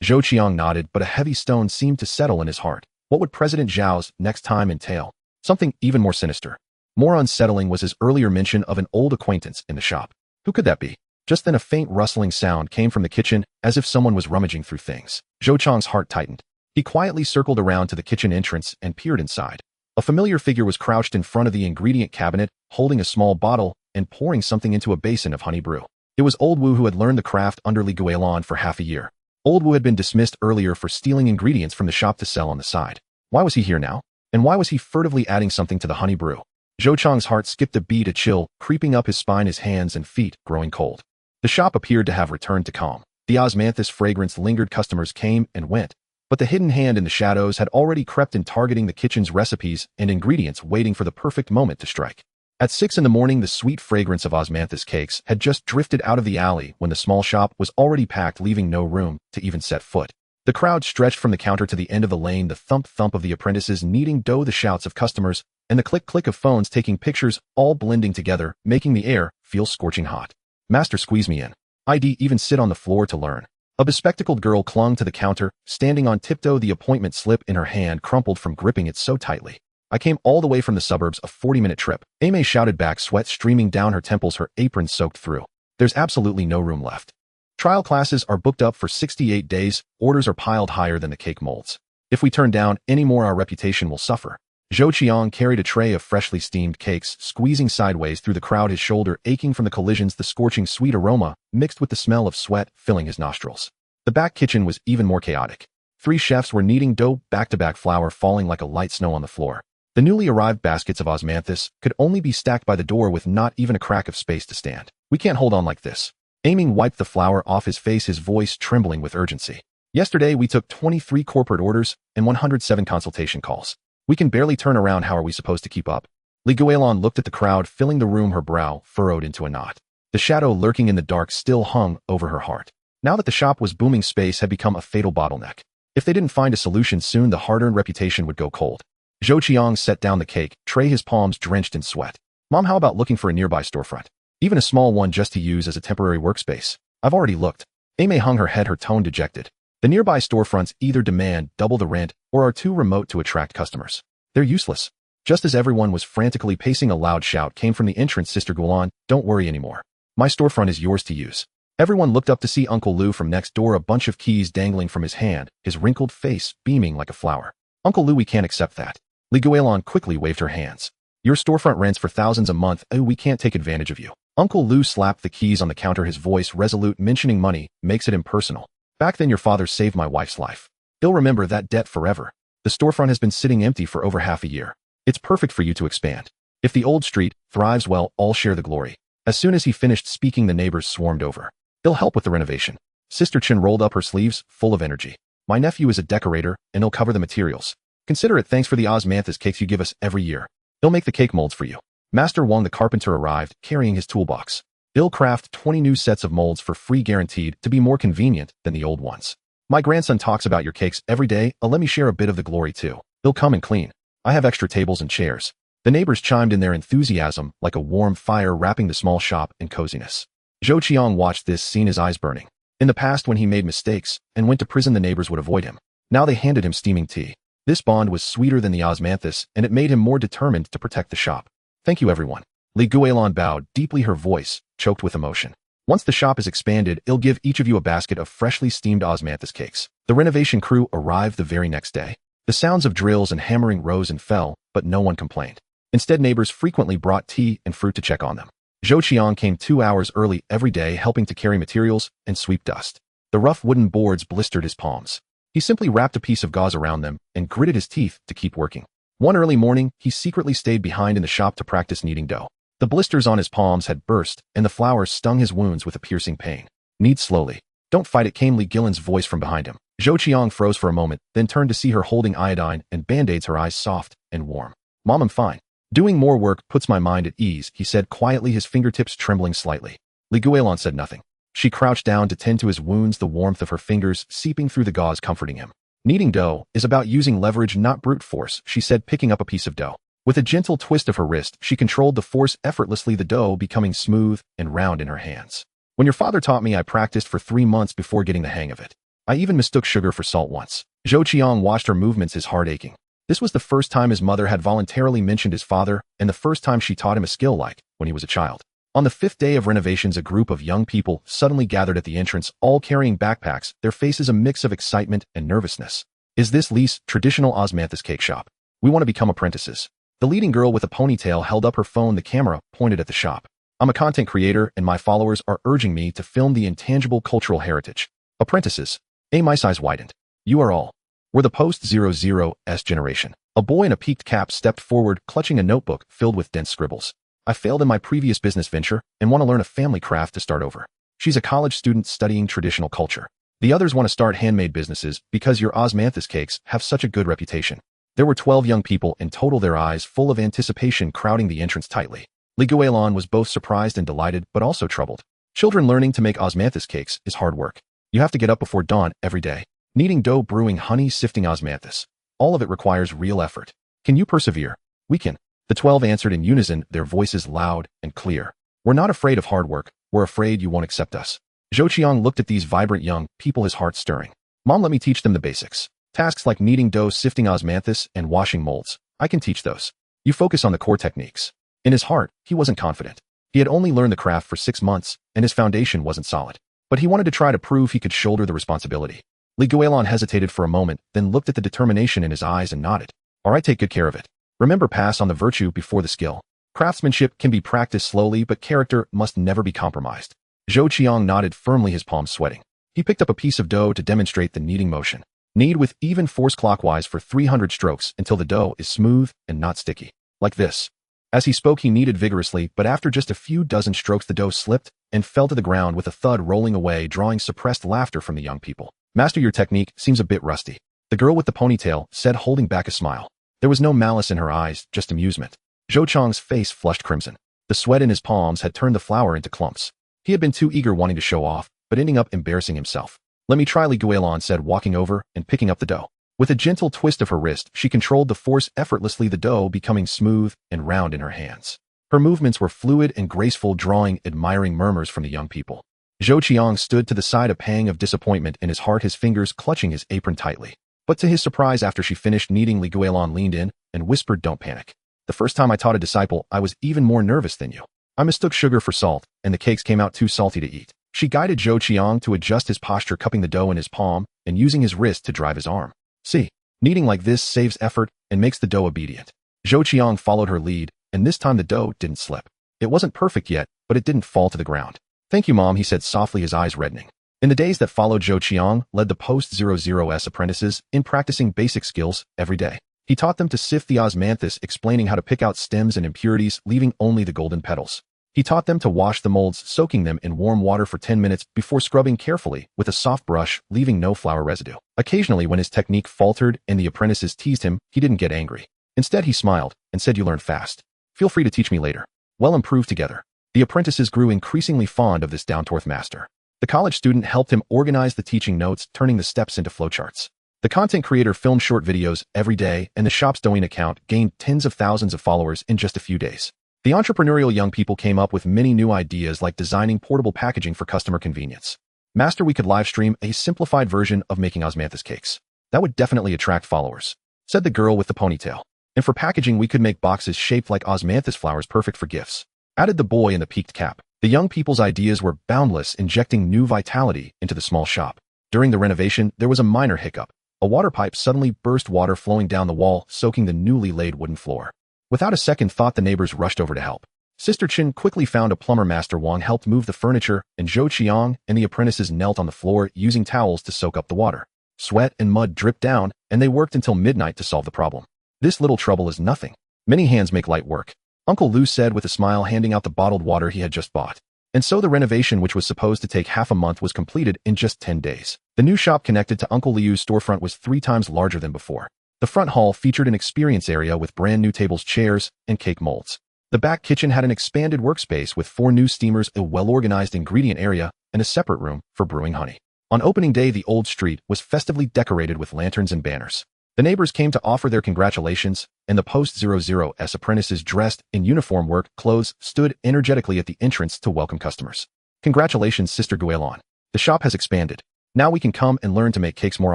Speaker 1: Zhou Qiang nodded, but a heavy stone seemed to settle in his heart. What would President Zhao's next time entail? Something even more sinister. More unsettling was his earlier mention of an old acquaintance in the shop. Who could that be? Just then a faint rustling sound came from the kitchen, as if someone was rummaging through things. Zhou Qiang's heart tightened. He quietly circled around to the kitchen entrance and peered inside. A familiar figure was crouched in front of the ingredient cabinet, holding a small bottle and pouring something into a basin of honey brew. It was old Wu, who had learned the craft under Guilan for half a year. Old Wu had been dismissed earlier for stealing ingredients from the shop to sell on the side. Why was he here now? And why was he furtively adding something to the honey brew? Zhou Chang's heart skipped a beat, a chill creeping up his spine, his hands and feet growing cold. The shop appeared to have returned to calm. The osmanthus fragrance lingered, customers came and went, but the hidden hand in the shadows had already crept in, targeting the kitchen's recipes and ingredients, waiting for the perfect moment to strike. At 6 in the morning, the sweet fragrance of osmanthus cakes had just drifted out of the alley when the small shop was already packed, leaving no room to even set foot. The crowd stretched from the counter to the end of the lane, the thump-thump of the apprentices kneading dough, the shouts of customers, and the click-click of phones taking pictures, all blending together, making the air feel scorching hot. Master, squeeze me in. I'd even sit on the floor to learn. A bespectacled girl clung to the counter, standing on tiptoe, the appointment slip in her hand crumpled from gripping it so tightly. I came all the way from the suburbs, a 40-minute trip. Amy shouted back, sweat streaming down her temples, her apron soaked through. There's absolutely no room left. Trial classes are booked up for 68 days, orders are piled higher than the cake molds. If we turn down any more, our reputation will suffer. Zhou Qiang carried a tray of freshly steamed cakes, squeezing sideways through the crowd, his shoulder aching from the collisions, the scorching sweet aroma, mixed with the smell of sweat, filling his nostrils. The back kitchen was even more chaotic. 3 chefs were kneading dough, back-to-back, flour falling like a light snow on the floor. The newly arrived baskets of osmanthus could only be stacked by the door with not even a crack of space to stand. We can't hold on like this. Aiming wiped the flour off his face, his voice trembling with urgency. Yesterday, we took 23 corporate orders and 107 consultation calls. We can barely turn around. How are we supposed to keep up? Li Guilan looked at the crowd filling the room, her brow furrowed into a knot. The shadow lurking in the dark still hung over her heart. Now that the shop was booming, space had become a fatal bottleneck. If they didn't find a solution soon, the hard-earned reputation would go cold. Zhou Qiang set down the cake tray, his palms drenched in sweat. Mom, how about looking for a nearby storefront? Even a small one, just to use as a temporary workspace. I've already looked. Amy hung her head, her tone dejected. The nearby storefronts either demand double the rent or are too remote to attract customers. They're useless. Just as everyone was frantically pacing, a loud shout came from the entrance. Sister Guilan, don't worry anymore. My storefront is yours to use. Everyone looked up to see Uncle Lu from next door, a bunch of keys dangling from his hand, his wrinkled face beaming like a flower. Uncle Lu, we can't accept that. Li Guilan quickly waved her hands. Your storefront rents for thousands a month. Oh, we can't take advantage of you. Uncle Lu slapped the keys on the counter, his voice resolute. Mentioning money makes it impersonal. Back then your father saved my wife's life. He'll remember that debt forever. The storefront has been sitting empty for over half a year. It's perfect for you to expand. If the old street thrives, well, all share the glory. As soon as he finished speaking, the neighbors swarmed over. He'll help with the renovation. Sister Chen rolled up her sleeves, full of energy. My nephew is a decorator, and he'll cover the materials. Consider it thanks for the osmanthus cakes you give us every year. He'll make the cake molds for you. Master Wang the carpenter arrived, carrying his toolbox. He'll craft 20 new sets of molds for free, guaranteed to be more convenient than the old ones. My grandson talks about your cakes every day. Let me share a bit of the glory too. He'll come and clean. I have extra tables and chairs. The neighbors chimed in, their enthusiasm like a warm fire wrapping the small shop in coziness. Zhou Qiang watched this scene, his eyes burning. In the past, when he made mistakes and went to prison, the neighbors would avoid him. Now they handed him steaming tea. This bond was sweeter than the osmanthus, and it made him more determined to protect the shop. Thank you, everyone. Li Guilan bowed deeply, her voice choked with emotion. Once the shop is expanded, I'll give each of you a basket of freshly steamed osmanthus cakes. The renovation crew arrived the very next day. The sounds of drills and hammering rose and fell, but no one complained. Instead, neighbors frequently brought tea and fruit to check on them. Zhou Qiang came 2 hours early every day, helping to carry materials and sweep dust. The rough wooden boards blistered his palms. He simply wrapped a piece of gauze around them and gritted his teeth to keep working. One early morning, he secretly stayed behind in the shop to practice kneading dough. The blisters on his palms had burst, and the flour stung his wounds with a piercing pain. Knead slowly. Don't fight it, came Li Guilan's voice from behind him. Zhou Qiang froze for a moment, then turned to see her holding iodine and band-aids, her eyes soft and warm. Mom, I'm fine. Doing more work puts my mind at ease, he said quietly, his fingertips trembling slightly. Li Guilan said nothing. She crouched down to tend to his wounds, the warmth of her fingers seeping through the gauze comforting him. Kneading dough is about using leverage, not brute force, she said, picking up a piece of dough. With a gentle twist of her wrist, she controlled the force effortlessly, the dough becoming smooth and round in her hands. When your father taught me, I practiced for 3 months before getting the hang of it. I even mistook sugar for salt once. Zhou Qiang watched her movements, his heart aching. This was the first time his mother had voluntarily mentioned his father, and the first time she taught him a skill like when he was a child. On the 5th day of renovations, a group of young people suddenly gathered at the entrance, all carrying backpacks, their faces a mix of excitement and nervousness. Is this Li's traditional osmanthus cake shop? We want to become apprentices. The leading girl with a ponytail held up her phone, the camera pointed at the shop. I'm a content creator and my followers are urging me to film the intangible cultural heritage. Apprentices. My eyes widened. You are all. We're the post-00s generation. A boy in a peaked cap stepped forward, clutching a notebook filled with dense scribbles. I failed in my previous business venture and want to learn a family craft to start over. She's a college student studying traditional culture. The others want to start handmade businesses because your osmanthus cakes have such a good reputation. There were 12 young people in total, their eyes full of anticipation crowding the entrance tightly. Guilan was both surprised and delighted, but also troubled. Children, learning to make osmanthus cakes is hard work. You have to get up before dawn every day. Kneading dough, brewing honey, sifting osmanthus. All of it requires real effort. Can you persevere? We can. The 12 answered in unison, their voices loud and clear. We're not afraid of hard work. We're afraid you won't accept us. Zhou Qiang looked at these vibrant young people, his heart stirring. Mom, let me teach them the basics. Tasks like kneading dough, sifting osmanthus, and washing molds. I can teach those. You focus on the core techniques. In his heart, he wasn't confident. He had only learned the craft for 6 months, and his foundation wasn't solid. But he wanted to try to prove he could shoulder the responsibility. Guilan hesitated for a moment, then looked at the determination in his eyes and nodded. All right, take good care of it. Remember, pass on the virtue before the skill. Craftsmanship can be practiced slowly, but character must never be compromised. Zhou Qiang nodded firmly, his palms sweating. He picked up a piece of dough to demonstrate the kneading motion. Knead with even force clockwise for 300 strokes until the dough is smooth and not sticky. Like this. As he spoke, he kneaded vigorously, but after just a few dozen strokes, the dough slipped and fell to the ground with a thud, rolling away, drawing suppressed laughter from the young people. Master, your technique seems a bit rusty. The girl with the ponytail said, holding back a smile. There was no malice in her eyes, just amusement. Zhou Qiang's face flushed crimson. The sweat in his palms had turned the flour into clumps. He had been too eager, wanting to show off, but ending up embarrassing himself. Let me try, Guilan said, walking over and picking up the dough. With a gentle twist of her wrist, she controlled the force effortlessly, the dough becoming smooth and round in her hands. Her movements were fluid and graceful, drawing admiring murmurs from the young people. Zhou Qiang stood to the side, a pang of disappointment in his heart, his fingers clutching his apron tightly. But to his surprise, after she finished kneading, Guilan leaned in and whispered, don't panic. The first time I taught a disciple, I was even more nervous than you. I mistook sugar for salt, and the cakes came out too salty to eat. She guided Zhou Qiang to adjust his posture, cupping the dough in his palm and using his wrist to drive his arm. See, kneading like this saves effort and makes the dough obedient. Zhou Qiang followed her lead, and this time the dough didn't slip. It wasn't perfect yet, but it didn't fall to the ground. Thank you, Mom, he said softly, his eyes reddening. In the days that followed, Zhou Qiang led the post-00s apprentices in practicing basic skills every day. He taught them to sift the osmanthus, explaining how to pick out stems and impurities, leaving only the golden petals. He taught them to wash the molds, soaking them in warm water for 10 minutes before scrubbing carefully with a soft brush, leaving no flour residue. Occasionally, when his technique faltered and the apprentices teased him, he didn't get angry. Instead, he smiled and said, you learned fast. Feel free to teach me later. We'll improve together. The apprentices grew increasingly fond of this down-to-earth master. The college student helped him organize the teaching notes, turning the steps into flowcharts. The content creator filmed short videos every day, and the shop's Douyin account gained tens of thousands of followers in just a few days. The entrepreneurial young people came up with many new ideas, like designing portable packaging for customer convenience. Master, we could live stream a simplified version of making osmanthus cakes. That would definitely attract followers, said the girl with the ponytail. And for packaging, we could make boxes shaped like osmanthus flowers, perfect for gifts, added the boy in the peaked cap. The young people's ideas were boundless, injecting new vitality into the small shop. During the renovation, there was a minor hiccup. A water pipe suddenly burst, water flowing down the wall, soaking the newly laid wooden floor. Without a second thought, the neighbors rushed over to help. Sister Chen quickly found a plumber. Master Wang helped move the furniture, and Zhou Qiang and the apprentices knelt on the floor, using towels to soak up the water. Sweat and mud dripped down, and they worked until midnight to solve the problem. This little trouble is nothing. Many hands make light work, Uncle Lu said with a smile, handing out the bottled water he had just bought. And so the renovation, which was supposed to take half a month, was completed in just 10 days. The new shop connected to Uncle Liu's storefront was 3 times larger than before. The front hall featured an experience area with brand new tables, chairs, and cake molds. The back kitchen had an expanded workspace with 4 new steamers, a well-organized ingredient area, and a separate room for brewing honey. On opening day, the old street was festively decorated with lanterns and banners. The neighbors came to offer their congratulations, and the post-00s apprentices dressed in uniform work clothes stood energetically at the entrance to welcome customers. Congratulations, Sister Guilan. The shop has expanded. Now we can come and learn to make cakes more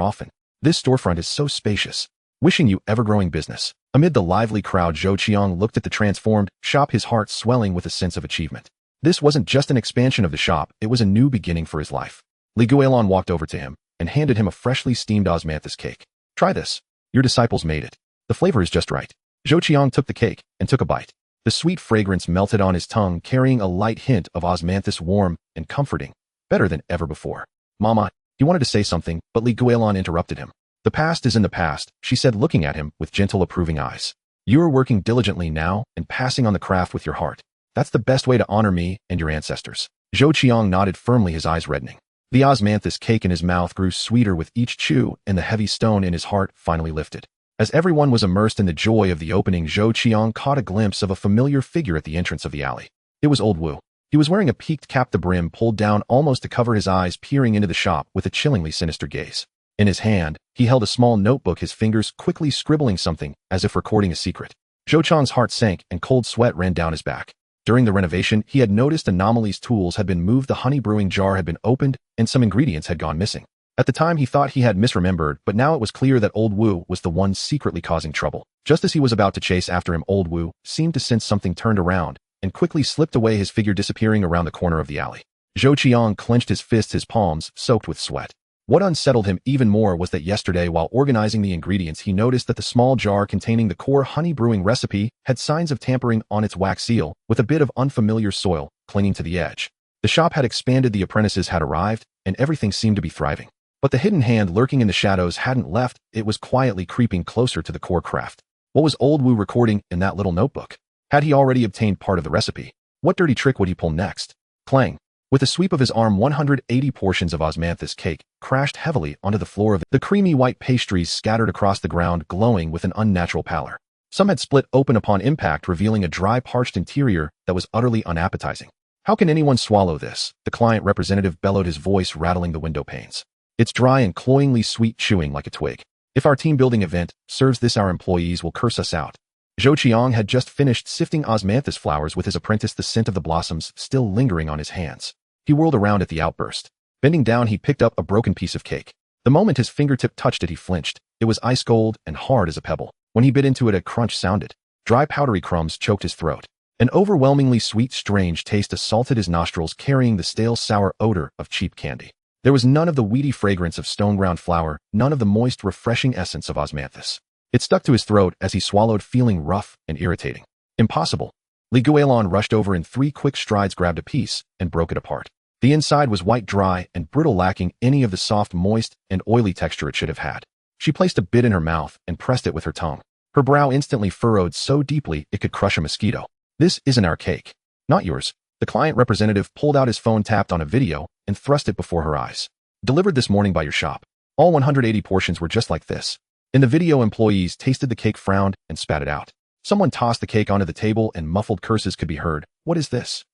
Speaker 1: often. This storefront is so spacious. Wishing you ever-growing business. Amid the lively crowd, Zhou Qiang looked at the transformed shop, his heart swelling with a sense of achievement. This wasn't just an expansion of the shop, it was a new beginning for his life. Guilan walked over to him and handed him a freshly steamed osmanthus cake. Try this. Your disciples made it. The flavor is just right. Zhou Qiang took the cake and took a bite. The sweet fragrance melted on his tongue, carrying a light hint of osmanthus, warm and comforting, better than ever before. Mama, He wanted to say something, but Guilan interrupted him. The past is in the past, she said, looking at him with gentle approving eyes. You are working diligently now and passing on the craft with your heart. That's the best way to honor me and your ancestors. Zhou Qiang nodded firmly, his eyes reddening. The osmanthus cake in his mouth grew sweeter with each chew, and the heavy stone in his heart finally lifted. As everyone was immersed in the joy of the opening, Zhou Qiang caught a glimpse of a familiar figure at the entrance of the alley. It was old Wu. He was wearing a peaked cap, the brim pulled down almost to cover his eyes, peering into the shop with a chillingly sinister gaze. In his hand, he held a small notebook, his fingers quickly scribbling something, as if recording a secret. Zhou Qiang's heart sank and cold sweat ran down his back. During the renovation, he had noticed Anomaly's tools had been moved, the honey brewing jar had been opened, and some ingredients had gone missing. At the time, he thought he had misremembered, but now it was clear that old Wu was the one secretly causing trouble. Just as he was about to chase after him, old Wu seemed to sense something, turned around, and quickly slipped away, his figure disappearing around the corner of the alley. Zhou Qiang clenched his fists, his palms soaked with sweat. What unsettled him even more was that yesterday, while organizing the ingredients, he noticed that the small jar containing the core honey brewing recipe had signs of tampering on its wax seal, with a bit of unfamiliar soil clinging to the edge. The shop had expanded, the apprentices had arrived, and everything seemed to be thriving. But the hidden hand lurking in the shadows hadn't left, it was quietly creeping closer to the core craft. What was old Wu recording in that little notebook? Had he already obtained part of the recipe? What dirty trick would he pull next? Clang! With a sweep of his arm, 180 portions of osmanthus cake crashed heavily onto the floor of the creamy white pastries scattered across the ground, glowing with an unnatural pallor. Some had split open upon impact, revealing a dry, parched interior that was utterly unappetizing. How can anyone swallow this? The client representative bellowed, his voice rattling the window panes. It's dry and cloyingly sweet, chewing like a twig. If our team-building event serves this, our employees will curse us out. Zhou Qiang had just finished sifting osmanthus flowers with his apprentice, the scent of the blossoms still lingering on his hands. He whirled around at the outburst. Bending down, he picked up a broken piece of cake. The moment his fingertip touched it, he flinched. It was ice cold and hard as a pebble. When he bit into it, a crunch sounded. Dry, powdery crumbs choked his throat. An overwhelmingly sweet, strange taste assaulted his nostrils, carrying the stale, sour odor of cheap candy. There was none of the weedy fragrance of stone-ground flour, none of the moist, refreshing essence of osmanthus. It stuck to his throat as he swallowed, feeling rough and irritating. Impossible. Guilan rushed over in 3 quick strides, grabbed a piece, and broke it apart. The inside was white, dry, and brittle, lacking any of the soft, moist, and oily texture it should have had. She placed a bit in her mouth and pressed it with her tongue. Her brow instantly furrowed so deeply it could crush a mosquito. This isn't our cake. Not yours. The client representative pulled out his phone, tapped on a video, and thrust it before her eyes. Delivered this morning by your shop. All 180 portions were just like this. In the video, employees tasted the cake, frowned, and spat it out. Someone tossed the cake onto the table and muffled curses could be heard. What is this?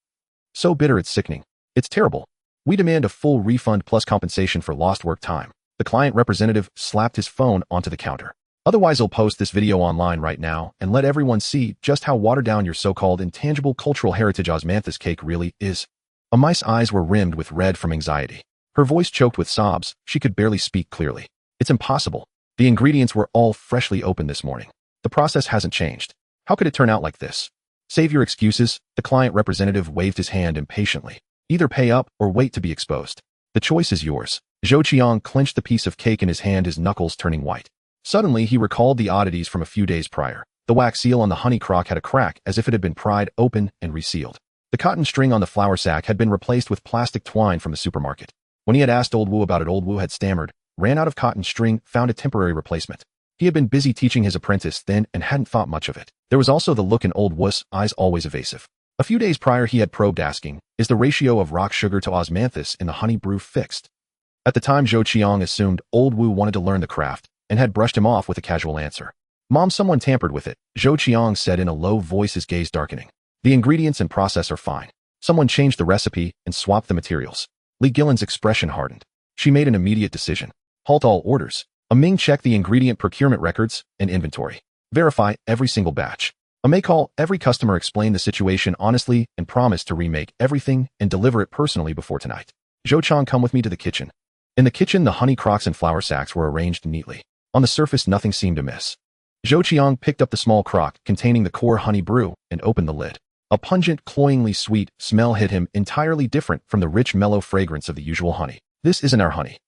Speaker 1: So bitter it's sickening. It's terrible. We demand a full refund plus compensation for lost work time. The client representative slapped his phone onto the counter. Otherwise, I'll post this video online right now and let everyone see just how watered down your so-called intangible cultural heritage osmanthus cake really is. Amai's eyes were rimmed with red from anxiety. Her voice choked with sobs. She could barely speak clearly. It's impossible. The ingredients were all freshly opened this morning. The process hasn't changed. How could it turn out like this? Save your excuses. The client representative waved his hand impatiently. Either pay up or wait to be exposed. The choice is yours. Zhou Qiang clenched the piece of cake in his hand, his knuckles turning white. Suddenly, he recalled the oddities from a few days prior. The wax seal on the honey crock had a crack, as if it had been pried open and resealed. The cotton string on the flour sack had been replaced with plastic twine from the supermarket. When he had asked old Wu about it, old Wu had stammered, ran out of cotton string, found a temporary replacement. He had been busy teaching his apprentice then and hadn't thought much of it. There was also the look in old Wu's eyes, always evasive. A few days prior, he had probed, asking, is the ratio of rock sugar to osmanthus in the honey brew fixed? At the time, Zhou Qiang assumed old Wu wanted to learn the craft and had brushed him off with a casual answer. Mom, someone tampered with it, Zhou Qiang said in a low voice, his gaze darkening. The ingredients and process are fine. Someone changed the recipe and swapped the materials. Guilan's expression hardened. She made an immediate decision. Halt all orders. Ming, check the ingredient procurement records and inventory. Verify every single batch. May call every customer, explain the situation honestly, and promise to remake everything and deliver it personally before tonight. Zhou Qiang, come with me to the kitchen. In the kitchen, the honey crocks and flour sacks were arranged neatly. On the surface, nothing seemed amiss. Zhou Qiang picked up the small crock containing the core honey brew and opened the lid. A pungent, cloyingly sweet smell hit him, entirely different from the rich, mellow fragrance of the usual honey. This isn't our honey.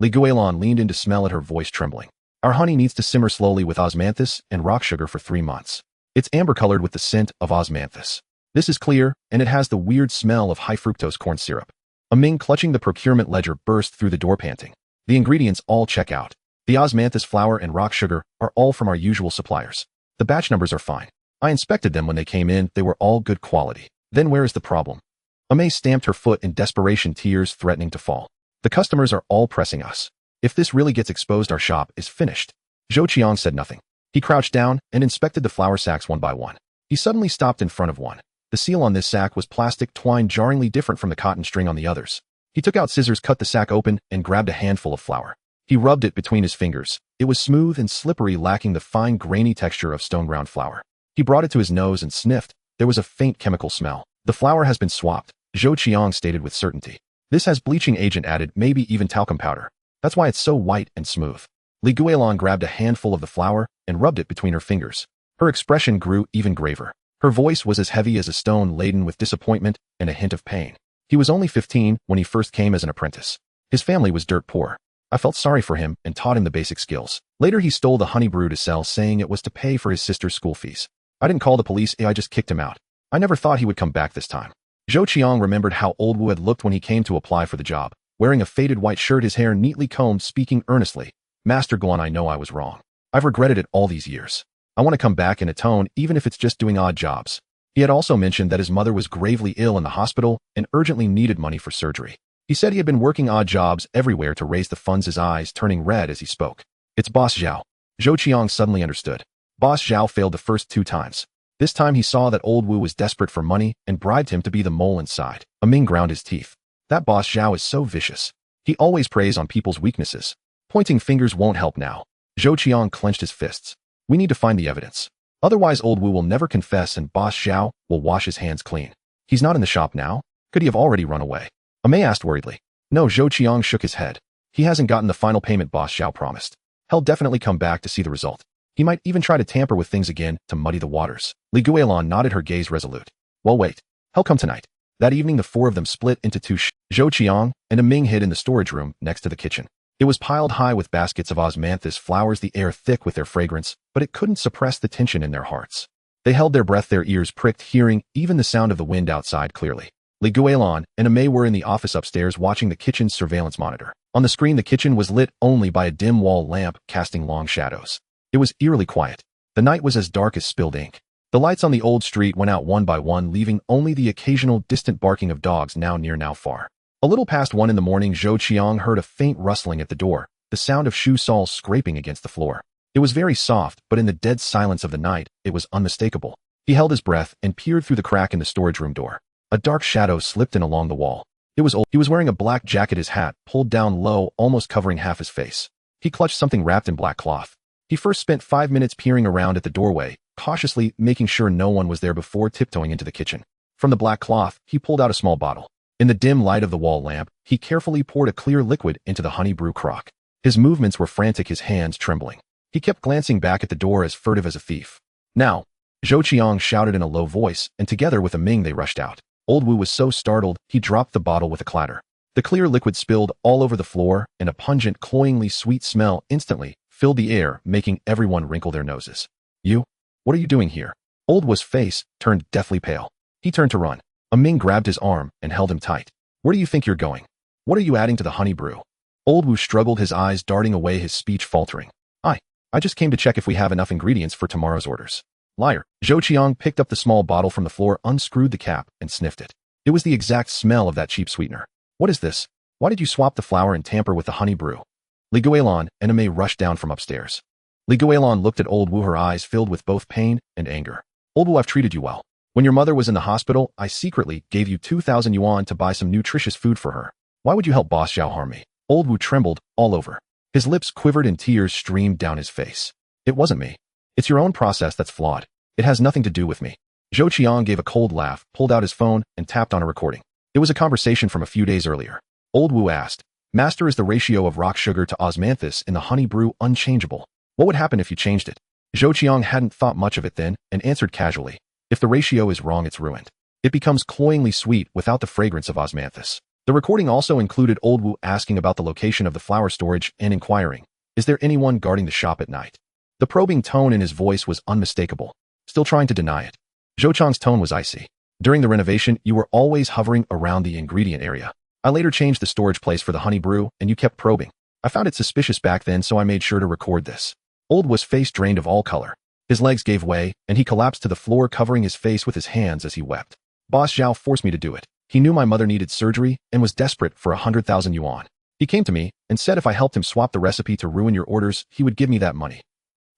Speaker 1: Guilan leaned in to smell it, her voice trembling. Our honey needs to simmer slowly with osmanthus and rock sugar for 3 months. It's amber-colored with the scent of osmanthus. This is clear, and it has the weird smell of high-fructose corn syrup. Ming, clutching the procurement ledger, burst through the door, panting. The ingredients all check out. The osmanthus flour and rock sugar are all from our usual suppliers. The batch numbers are fine. I inspected them when they came in, they were all good quality. Then where is the problem? Amei stamped her foot in desperation, tears threatening to fall. The customers are all pressing us. If this really gets exposed, our shop is finished. Zhou Qiang said nothing. He crouched down and inspected the flour sacks one by one. He suddenly stopped in front of one. The seal on this sack was plastic twine, jarringly different from the cotton string on the others. He took out scissors, cut the sack open, and grabbed a handful of flour. He rubbed it between his fingers. It was smooth and slippery, lacking the fine, grainy texture of stone-ground flour. He brought it to his nose and sniffed. There was a faint chemical smell. The flour has been swapped, Zhou Qiang stated with certainty. This has bleaching agent added, maybe even talcum powder. That's why it's so white and smooth. Li Guilan grabbed a handful of the flour and rubbed it between her fingers. Her expression grew even graver. Her voice was as heavy as a stone, laden with disappointment and a hint of pain. He was only 15 when he first came as an apprentice. His family was dirt poor. I felt sorry for him and taught him the basic skills. Later he stole the honey brew to sell, saying it was to pay for his sister's school fees. I didn't call the police, I just kicked him out. I never thought he would come back this time. Zhou Qiang remembered how old Wu had looked when he came to apply for the job, wearing a faded white shirt, his hair neatly combed, speaking earnestly. Master Guilan, I know I was wrong. I've regretted it all these years. I want to come back and atone, even if it's just doing odd jobs. He had also mentioned that his mother was gravely ill in the hospital and urgently needed money for surgery. He said he had been working odd jobs everywhere to raise the funds, his eyes turning red as he spoke. It's Boss Zhao. Zhou Qiang suddenly understood. Boss Zhao failed the first 2 times. This time he saw that old Wu was desperate for money and bribed him to be the mole inside. Ming ground his teeth. That Boss Zhao is so vicious. He always preys on people's weaknesses. Pointing fingers won't help now. Zhou Qiang clenched his fists. We need to find the evidence. Otherwise old Wu will never confess and Boss Zhao will wash his hands clean. He's not in the shop now? Could he have already run away? Amei asked worriedly. No, Zhou Qiang shook his head. He hasn't gotten the final payment Boss Zhao promised. He'll definitely come back to see the result. He might even try to tamper with things again to muddy the waters. Li Guilan nodded, her gaze resolute. Well, wait. He'll come tonight. That evening the 4 of them split into 2. Zhou Qiang and Ming hid in the storage room next to the kitchen. It was piled high with baskets of osmanthus flowers, the air thick with their fragrance, but it couldn't suppress the tension in their hearts. They held their breath, their ears pricked, hearing even the sound of the wind outside clearly. Li Guilan and Amei were in the office upstairs watching the kitchen's surveillance monitor. On the screen the kitchen was lit only by a dim wall lamp casting long shadows. It was eerily quiet. The night was as dark as spilled ink. The lights on the old street went out one by one, leaving only the occasional distant barking of dogs, now near, now far. A little past 1 in the morning, Zhou Qiang heard a faint rustling at the door, the sound of shoe soles scraping against the floor. It was very soft, but in the dead silence of the night, it was unmistakable. He held his breath and peered through the crack in the storage room door. A dark shadow slipped in along the wall. It was old. He was wearing a black jacket, his hat pulled down low, almost covering half his face. He clutched something wrapped in black cloth. He first spent 5 minutes peering around at the doorway, cautiously making sure no one was there before tiptoeing into the kitchen. From the black cloth, he pulled out a small bottle. In the dim light of the wall lamp, he carefully poured a clear liquid into the honey brew crock. His movements were frantic, his hands trembling. He kept glancing back at the door, as furtive as a thief. Now, Zhou Qiang shouted in a low voice, and together with Ming they rushed out. Old Wu was so startled, he dropped the bottle with a clatter. The clear liquid spilled all over the floor, and a pungent, cloyingly sweet smell instantly filled the air, making everyone wrinkle their noses. You? What are you doing here? Old Wu's face turned deathly pale. He turned to run. Ming grabbed his arm and held him tight. Where do you think you're going? What are you adding to the honey brew? Old Wu struggled, his eyes darting away, his speech faltering. I just came to check if we have enough ingredients for tomorrow's orders. Liar. Zhou Qiang picked up the small bottle from the floor, unscrewed the cap, and sniffed it. It was the exact smell of that cheap sweetener. What is this? Why did you swap the flour and tamper with the honey brew? Li Guilan and Amei rushed down from upstairs. Li Guilan looked at Old Wu, her eyes filled with both pain and anger. Old Wu, I've treated you well. When your mother was in the hospital, I secretly gave you 2,000 yuan to buy some nutritious food for her. Why would you help Boss Zhao harm me? Old Wu trembled all over. His lips quivered and tears streamed down his face. It wasn't me. It's your own process that's flawed. It has nothing to do with me. Zhou Qiang gave a cold laugh, pulled out his phone, and tapped on a recording. It was a conversation from a few days earlier. Old Wu asked, Master, is the ratio of rock sugar to osmanthus in the honey brew unchangeable? What would happen if you changed it? Zhou Qiang hadn't thought much of it then, and answered casually. If the ratio is wrong, it's ruined. It becomes cloyingly sweet without the fragrance of osmanthus. The recording also included Old Wu asking about the location of the flour storage and inquiring, is there anyone guarding the shop at night? The probing tone in his voice was unmistakable. Still trying to deny it. Zhou Qiang's tone was icy. During the renovation, you were always hovering around the ingredient area. I later changed the storage place for the honey brew, and you kept probing. I found it suspicious back then, so I made sure to record this. Old Wu's face drained of all color. His legs gave way, and he collapsed to the floor, covering his face with his hands as he wept. Boss Zhao forced me to do it. He knew my mother needed surgery and was desperate for 100,000 yuan. He came to me and said if I helped him swap the recipe to ruin your orders, he would give me that money.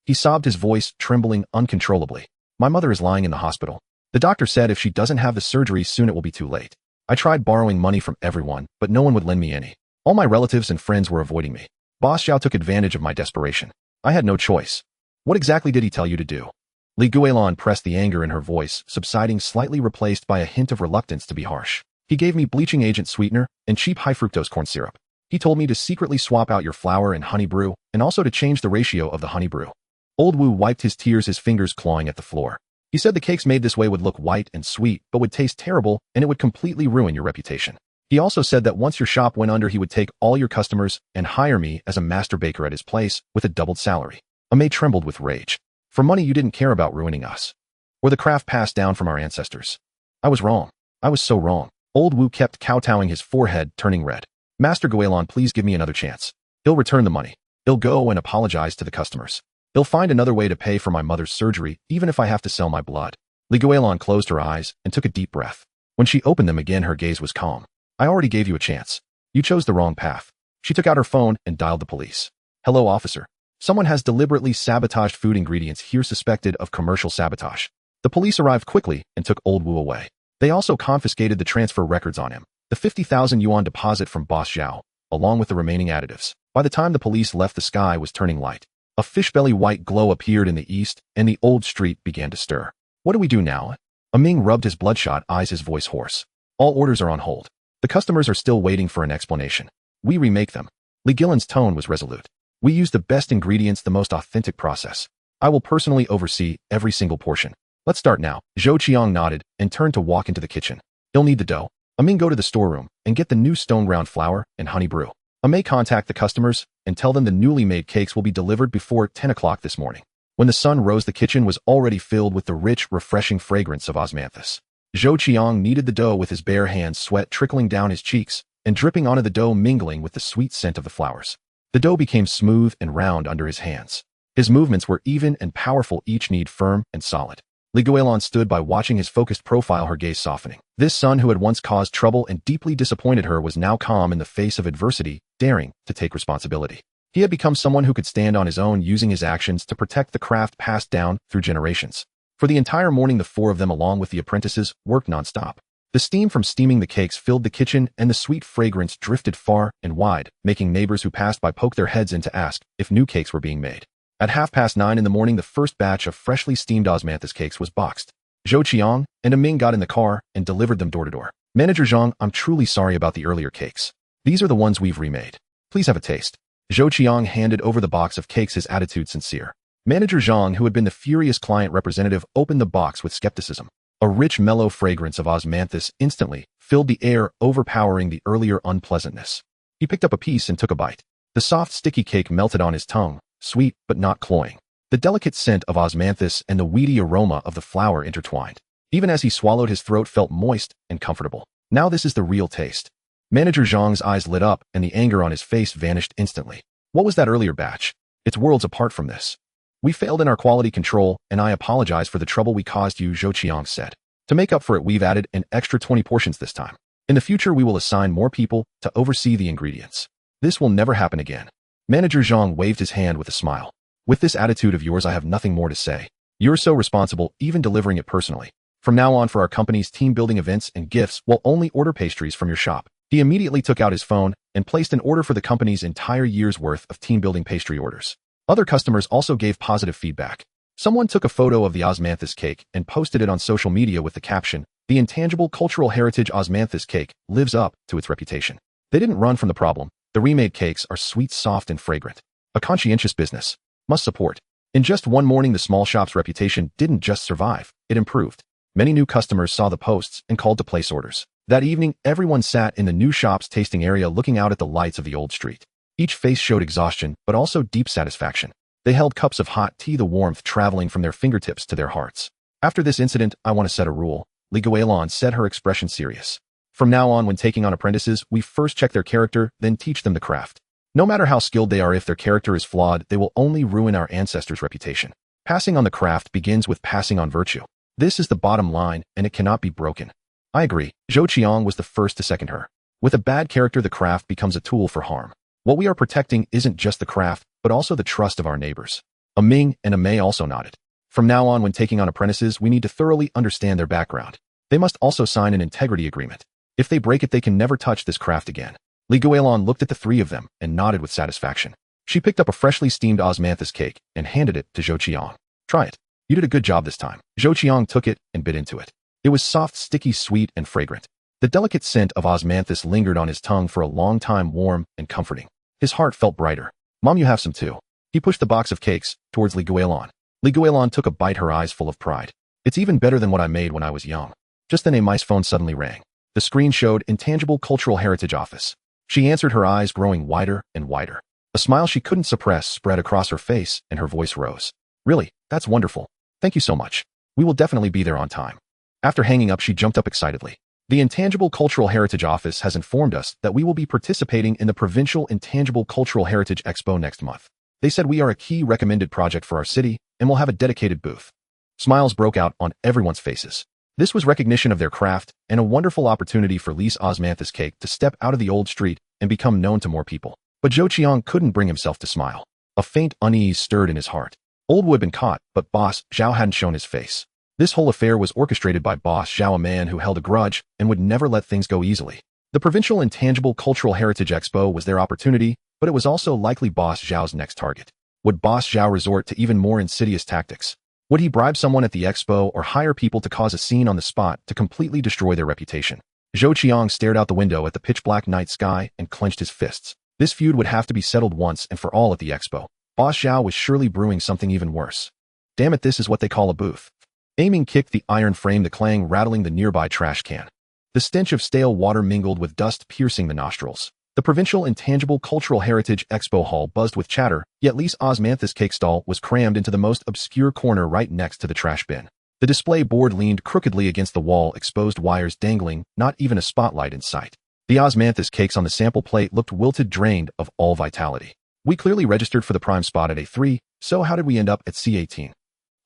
Speaker 1: He sobbed, his voice trembling uncontrollably. My mother is lying in the hospital. The doctor said if she doesn't have the surgery soon, it will be too late. I tried borrowing money from everyone, but no one would lend me any. All my relatives and friends were avoiding me. Boss Zhao took advantage of my desperation. I had no choice. What exactly did he tell you to do? Li Guilan pressed, the anger in her voice subsiding, slightly replaced by a hint of reluctance to be harsh. He gave me bleaching agent sweetener and cheap high-fructose corn syrup. He told me to secretly swap out your flour and honey brew, and also to change the ratio of the honey brew. Old Wu wiped his tears, his fingers clawing at the floor. He said the cakes made this way would look white and sweet, but would taste terrible, and it would completely ruin your reputation. He also said that once your shop went under, he would take all your customers and hire me as a master baker at his place with a doubled salary. Amei trembled with rage. For money, you didn't care about ruining us, or the craft passed down from our ancestors. I was wrong. I was so wrong. Old Wu kept kowtowing, his forehead turning red. Master Guilan, please give me another chance. He'll return the money. He'll go and apologize to the customers. He'll find another way to pay for my mother's surgery, even if I have to sell my blood. Li Guilan closed her eyes and took a deep breath. When she opened them again, her gaze was calm. I already gave you a chance. You chose the wrong path. She took out her phone and dialed the police. Hello, officer. Someone has deliberately sabotaged food ingredients here, suspected of commercial sabotage. The police arrived quickly and took Old Wu away. They also confiscated the transfer records on him, the 50,000 yuan deposit from Boss Zhao, along with the remaining additives. By the time the police left, the sky was turning light. A fishbelly white glow appeared in the east, and the old street began to stir. What do we do now? Ming rubbed his bloodshot eyes, his voice hoarse. All orders are on hold. The customers are still waiting for an explanation. We remake them. Li Guilan's tone was resolute. We use the best ingredients, the most authentic process. I will personally oversee every single portion. Let's start now. Zhou Qiang nodded and turned to walk into the kitchen. He'll need the dough. Ming, go to the storeroom and get the new stone ground flour and honey brew. May contact the customers and tell them the newly made cakes will be delivered before 10 o'clock this morning. When the sun rose, the kitchen was already filled with the rich, refreshing fragrance of osmanthus. Zhou Qiang kneaded the dough with his bare hands, sweat trickling down his cheeks and dripping onto the dough, mingling with the sweet scent of the flowers. The dough became smooth and round under his hands. His movements were even and powerful, each knead firm and solid. Li Guilan stood by, watching his focused profile, her gaze softening. This son who had once caused trouble and deeply disappointed her was now calm in the face of adversity, daring to take responsibility. He had become someone who could stand on his own, using his actions to protect the craft passed down through generations. For the entire morning, the four of them, along with the apprentices, worked nonstop. The steam from steaming the cakes filled the kitchen, and the sweet fragrance drifted far and wide, making neighbors who passed by poke their heads in to ask if new cakes were being made. At 9:30 in the morning, the first batch of freshly steamed osmanthus cakes was boxed. Zhou Qiang and Ming got in the car and delivered them door to door. Manager Zhang, I'm truly sorry about the earlier cakes. These are the ones we've remade. Please have a taste. Zhou Qiang handed over the box of cakes, his attitude sincere. Manager Zhang, who had been the furious client representative, opened the box with skepticism. A rich, mellow fragrance of osmanthus instantly filled the air, overpowering the earlier unpleasantness. He picked up a piece and took a bite. The soft, sticky cake melted on his tongue, sweet but not cloying. The delicate scent of osmanthus and the weedy aroma of the flour intertwined. Even as he swallowed, his throat felt moist and comfortable. Now this is the real taste. Manager Zhang's eyes lit up and the anger on his face vanished instantly. What was that earlier batch? It's worlds apart from this. We failed in our quality control, and I apologize for the trouble we caused you, Zhou Qiang said. To make up for it, we've added an extra 20 portions this time. In the future, we will assign more people to oversee the ingredients. This will never happen again. Manager Zhang waved his hand with a smile. With this attitude of yours, I have nothing more to say. You're so responsible, even delivering it personally. From now on, for our company's team-building events and gifts, we'll only order pastries from your shop. He immediately took out his phone and placed an order for the company's entire year's worth of team-building pastry orders. Other customers also gave positive feedback. Someone took a photo of the osmanthus cake and posted it on social media with the caption, "The intangible cultural heritage osmanthus cake lives up to its reputation." They didn't run from the problem. The remade cakes are sweet, soft, and fragrant. A conscientious business. Must support. In just one morning, the small shop's reputation didn't just survive, it improved. Many new customers saw the posts and called to place orders. That evening, everyone sat in the new shop's tasting area, looking out at the lights of the old street. Each face showed exhaustion, but also deep satisfaction. They held cups of hot tea, the warmth traveling from their fingertips to their hearts. After this incident, I want to set a rule, Li Guilan said, her expression serious. From now on, when taking on apprentices, we first check their character, then teach them the craft. No matter how skilled they are, if their character is flawed, they will only ruin our ancestors' reputation. Passing on the craft begins with passing on virtue. This is the bottom line, and it cannot be broken. I agree. Zhou Qiang was the first to second her. With a bad character, the craft becomes a tool for harm. What we are protecting isn't just the craft, but also the trust of our neighbors. A Ming and a Mei also nodded. From now on, when taking on apprentices, we need to thoroughly understand their background. They must also sign an integrity agreement. If they break it, they can never touch this craft again. Li Guilan looked at the three of them and nodded with satisfaction. She picked up a freshly steamed osmanthus cake and handed it to Zhou Qiang. Try it. You did a good job this time. Zhou Qiang took it and bit into it. It was soft, sticky, sweet, and fragrant. The delicate scent of osmanthus lingered on his tongue for a long time, warm and comforting. His heart felt brighter. Mom, you have some too. He pushed the box of cakes towards Li Guilan. Li Guilan took a bite, her eyes full of pride. It's even better than what I made when I was young. Just then a mice phone suddenly rang. The screen showed Intangible Cultural Heritage Office. She answered, her eyes growing wider and wider. A smile she couldn't suppress spread across her face and her voice rose. Really, that's wonderful. Thank you so much. We will definitely be there on time. After hanging up, she jumped up excitedly. The Intangible Cultural Heritage Office has informed us that we will be participating in the Provincial Intangible Cultural Heritage Expo next month. They said we are a key recommended project for our city and will have a dedicated booth. Smiles broke out on everyone's faces. This was recognition of their craft and a wonderful opportunity for Li's osmanthus cake to step out of the old street and become known to more people. But Zhou Qiang couldn't bring himself to smile. A faint unease stirred in his heart. Old Wu had been caught, but Boss Zhao hadn't shown his face. This whole affair was orchestrated by Boss Zhao, a man who held a grudge and would never let things go easily. The Provincial Intangible Cultural Heritage Expo was their opportunity, but it was also likely Boss Zhao's next target. Would Boss Zhao resort to even more insidious tactics? Would he bribe someone at the expo or hire people to cause a scene on the spot to completely destroy their reputation? Zhou Qiang stared out the window at the pitch-black night sky and clenched his fists. This feud would have to be settled once and for all at the expo. Boss Zhao was surely brewing something even worse. Damn it, this is what they call a booth. Aiming kicked the iron frame, the clang rattling the nearby trash can. The stench of stale water mingled with dust, piercing the nostrils. The Provincial Intangible Cultural Heritage Expo Hall buzzed with chatter, yet Li's osmanthus cake stall was crammed into the most obscure corner right next to the trash bin. The display board leaned crookedly against the wall, exposed wires dangling, not even a spotlight in sight. The osmanthus cakes on the sample plate looked wilted, drained of all vitality. We clearly registered for the prime spot at A3, so how did we end up at C18?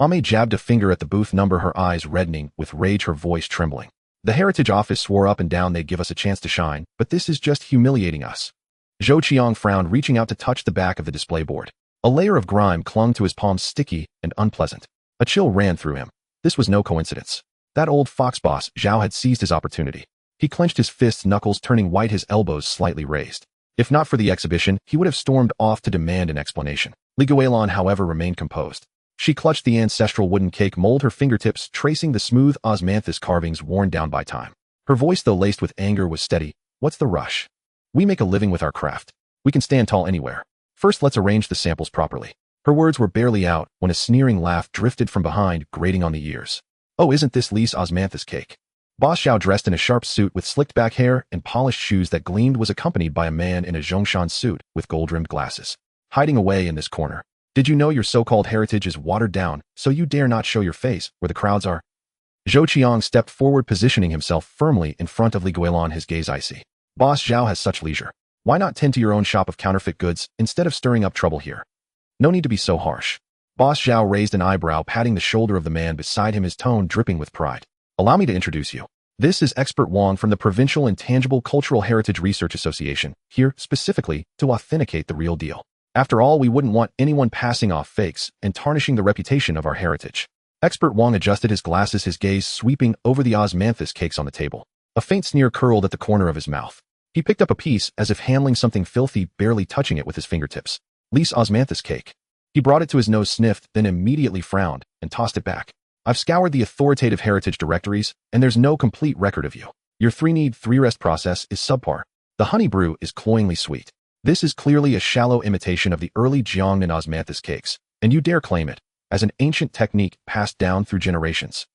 Speaker 1: Ame jabbed a finger at the booth number, her eyes reddening with rage, her voice trembling. The Heritage Office swore up and down they'd give us a chance to shine, but this is just humiliating us. Zhou Qiang frowned, reaching out to touch the back of the display board. A layer of grime clung to his palms, sticky and unpleasant. A chill ran through him. This was no coincidence. That old fox boss Zhao had seized his opportunity. He clenched his fists, knuckles turning white, his elbows slightly raised. If not for the exhibition, he would have stormed off to demand an explanation. Li Guilan, however, remained composed. She clutched the ancestral wooden cake mold, her fingertips tracing the smooth osmanthus carvings worn down by time. Her voice, though laced with anger, was steady. What's the rush? We make a living with our craft. We can stand tall anywhere. First, let's arrange the samples properly. Her words were barely out when a sneering laugh drifted from behind, grating on the ears. Oh, isn't this Li's osmanthus cake? Boss Zhao, dressed in a sharp suit with slicked back hair and polished shoes that gleamed, was accompanied by a man in a Zhongshan suit with gold-rimmed glasses. Hiding away in this corner. Did you know your so-called heritage is watered down, so you dare not show your face where the crowds are? Zhou Qiang stepped forward, positioning himself firmly in front of Li Guilan, his gaze icy. Boss Zhao has such leisure. Why not tend to your own shop of counterfeit goods instead of stirring up trouble here? No need to be so harsh. Boss Zhao raised an eyebrow, patting the shoulder of the man beside him, his tone dripping with pride. Allow me to introduce you. This is Expert Wang from the Provincial Intangible Cultural Heritage Research Association, here specifically to authenticate the real deal. After all, we wouldn't want anyone passing off fakes and tarnishing the reputation of our heritage. Expert Wang adjusted his glasses, his gaze sweeping over the osmanthus cakes on the table. A faint sneer curled at the corner of his mouth. He picked up a piece as if handling something filthy, barely touching it with his fingertips. Li's osmanthus cake. He brought it to his nose, sniffed, then immediately frowned and tossed it back. I've scoured the authoritative heritage directories, and there's no complete record of you. Your 3-need-3-rest process is subpar. The honey brew is cloyingly sweet. This is clearly a shallow imitation of the early Jiangnan osmanthus cakes, and you dare claim it as an ancient technique passed down through generations.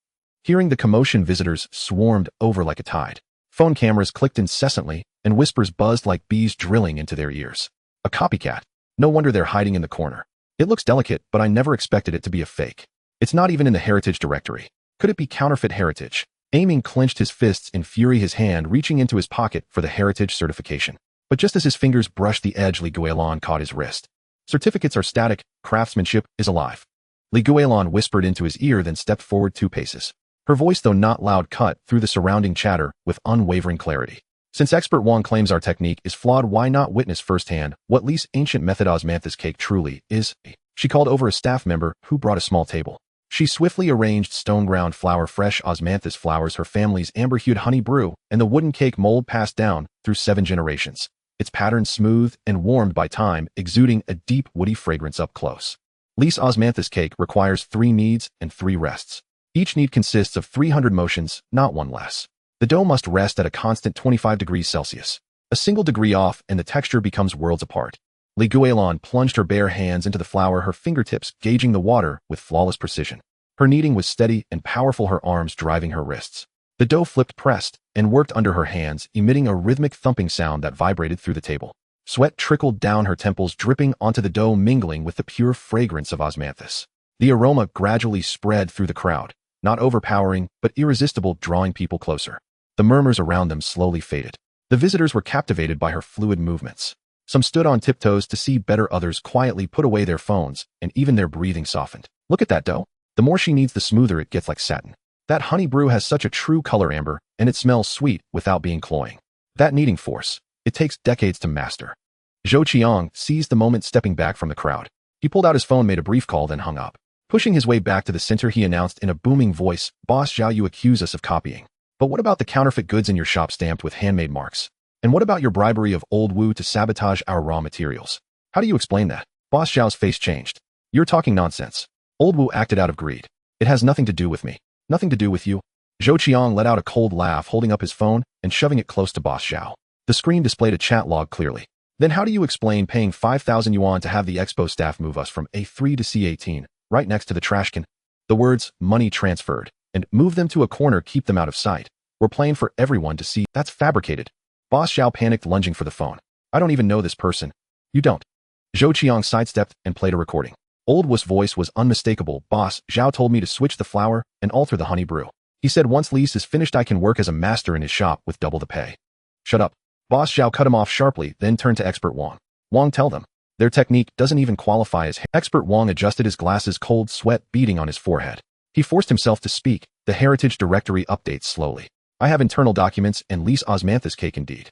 Speaker 1: Hearing the commotion, visitors swarmed over like a tide. Phone cameras clicked incessantly, and whispers buzzed like bees drilling into their ears. A copycat. No wonder they're hiding in the corner. It looks delicate, but I never expected it to be a fake. It's not even in the heritage directory. Could it be counterfeit heritage? Aiming clenched his fists in fury, his hand reaching into his pocket for the heritage certification. But just as his fingers brushed the edge, Guilan caught his wrist. Certificates are static, craftsmanship is alive. Guilan whispered into his ear, then stepped forward 2 paces. Her voice, though not loud, cut through the surrounding chatter with unwavering clarity. Since expert Wang claims our technique is flawed, why not witness firsthand what Li's ancient method osmanthus cake truly is? She called over a staff member who brought a small table. She swiftly arranged stone-ground flour, fresh osmanthus flowers, her family's amber-hued honey brew, and the wooden cake mold passed down through 7 generations. Its pattern smooth and warmed by time, exuding a deep woody fragrance up close. Li's osmanthus cake requires 3 kneads and 3 rests. Each knead consists of 300 motions, not one less. The dough must rest at a constant 25 degrees Celsius. A single degree off and the texture becomes worlds apart. Guilan plunged her bare hands into the flour, her fingertips gauging the water with flawless precision. Her kneading was steady and powerful, her arms driving her wrists. The dough flipped, pressed, and worked under her hands, emitting a rhythmic thumping sound that vibrated through the table. Sweat trickled down her temples, dripping onto the dough, mingling with the pure fragrance of osmanthus. The aroma gradually spread through the crowd, not overpowering, but irresistible, drawing people closer. The murmurs around them slowly faded. The visitors were captivated by her fluid movements. Some stood on tiptoes to see better, others quietly put away their phones, and even their breathing softened. Look at that dough. The more she kneads, the smoother it gets, like satin. That honey brew has such a true color, amber, and it smells sweet without being cloying. That kneading force, it takes decades to master. Zhou Qiang seized the moment, stepping back from the crowd. He pulled out his phone, made a brief call, then hung up. Pushing his way back to the center, he announced in a booming voice, "Boss Zhao, you accuse us of copying. But what about the counterfeit goods in your shop stamped with handmade marks? And what about your bribery of Old Wu to sabotage our raw materials? How do you explain that?" Boss Zhao's face changed. "You're talking nonsense. Old Wu acted out of greed. It has nothing to do with me. Nothing to do with you." Zhou Qiang let out a cold laugh, holding up his phone and shoving it close to Boss Zhao. The screen displayed a chat log clearly. "Then how do you explain paying 5,000 yuan to have the expo staff move us from A3 to C18, right next to the trash can? The words, money transferred, and move them to a corner, keep them out of sight, were plain for everyone to see. That's fabricated." Boss Zhao panicked, lunging for the phone. "I don't even know this person." "You don't." Zhou Qiang sidestepped and played a recording. Old Wu's voice was unmistakable. "Boss Zhao told me to switch the flour and alter the honey brew. He said once Li's is finished, I can work as a master in his shop with double the pay." "Shut up." Boss Zhao cut him off sharply, then turned to expert Wang. "Wang, tell them. Their technique doesn't even qualify as..." Expert Wang adjusted his glasses, cold sweat beading on his forehead. He forced himself to speak. "The heritage directory updates slowly. I have internal documents and Li's osmanthus cake indeed."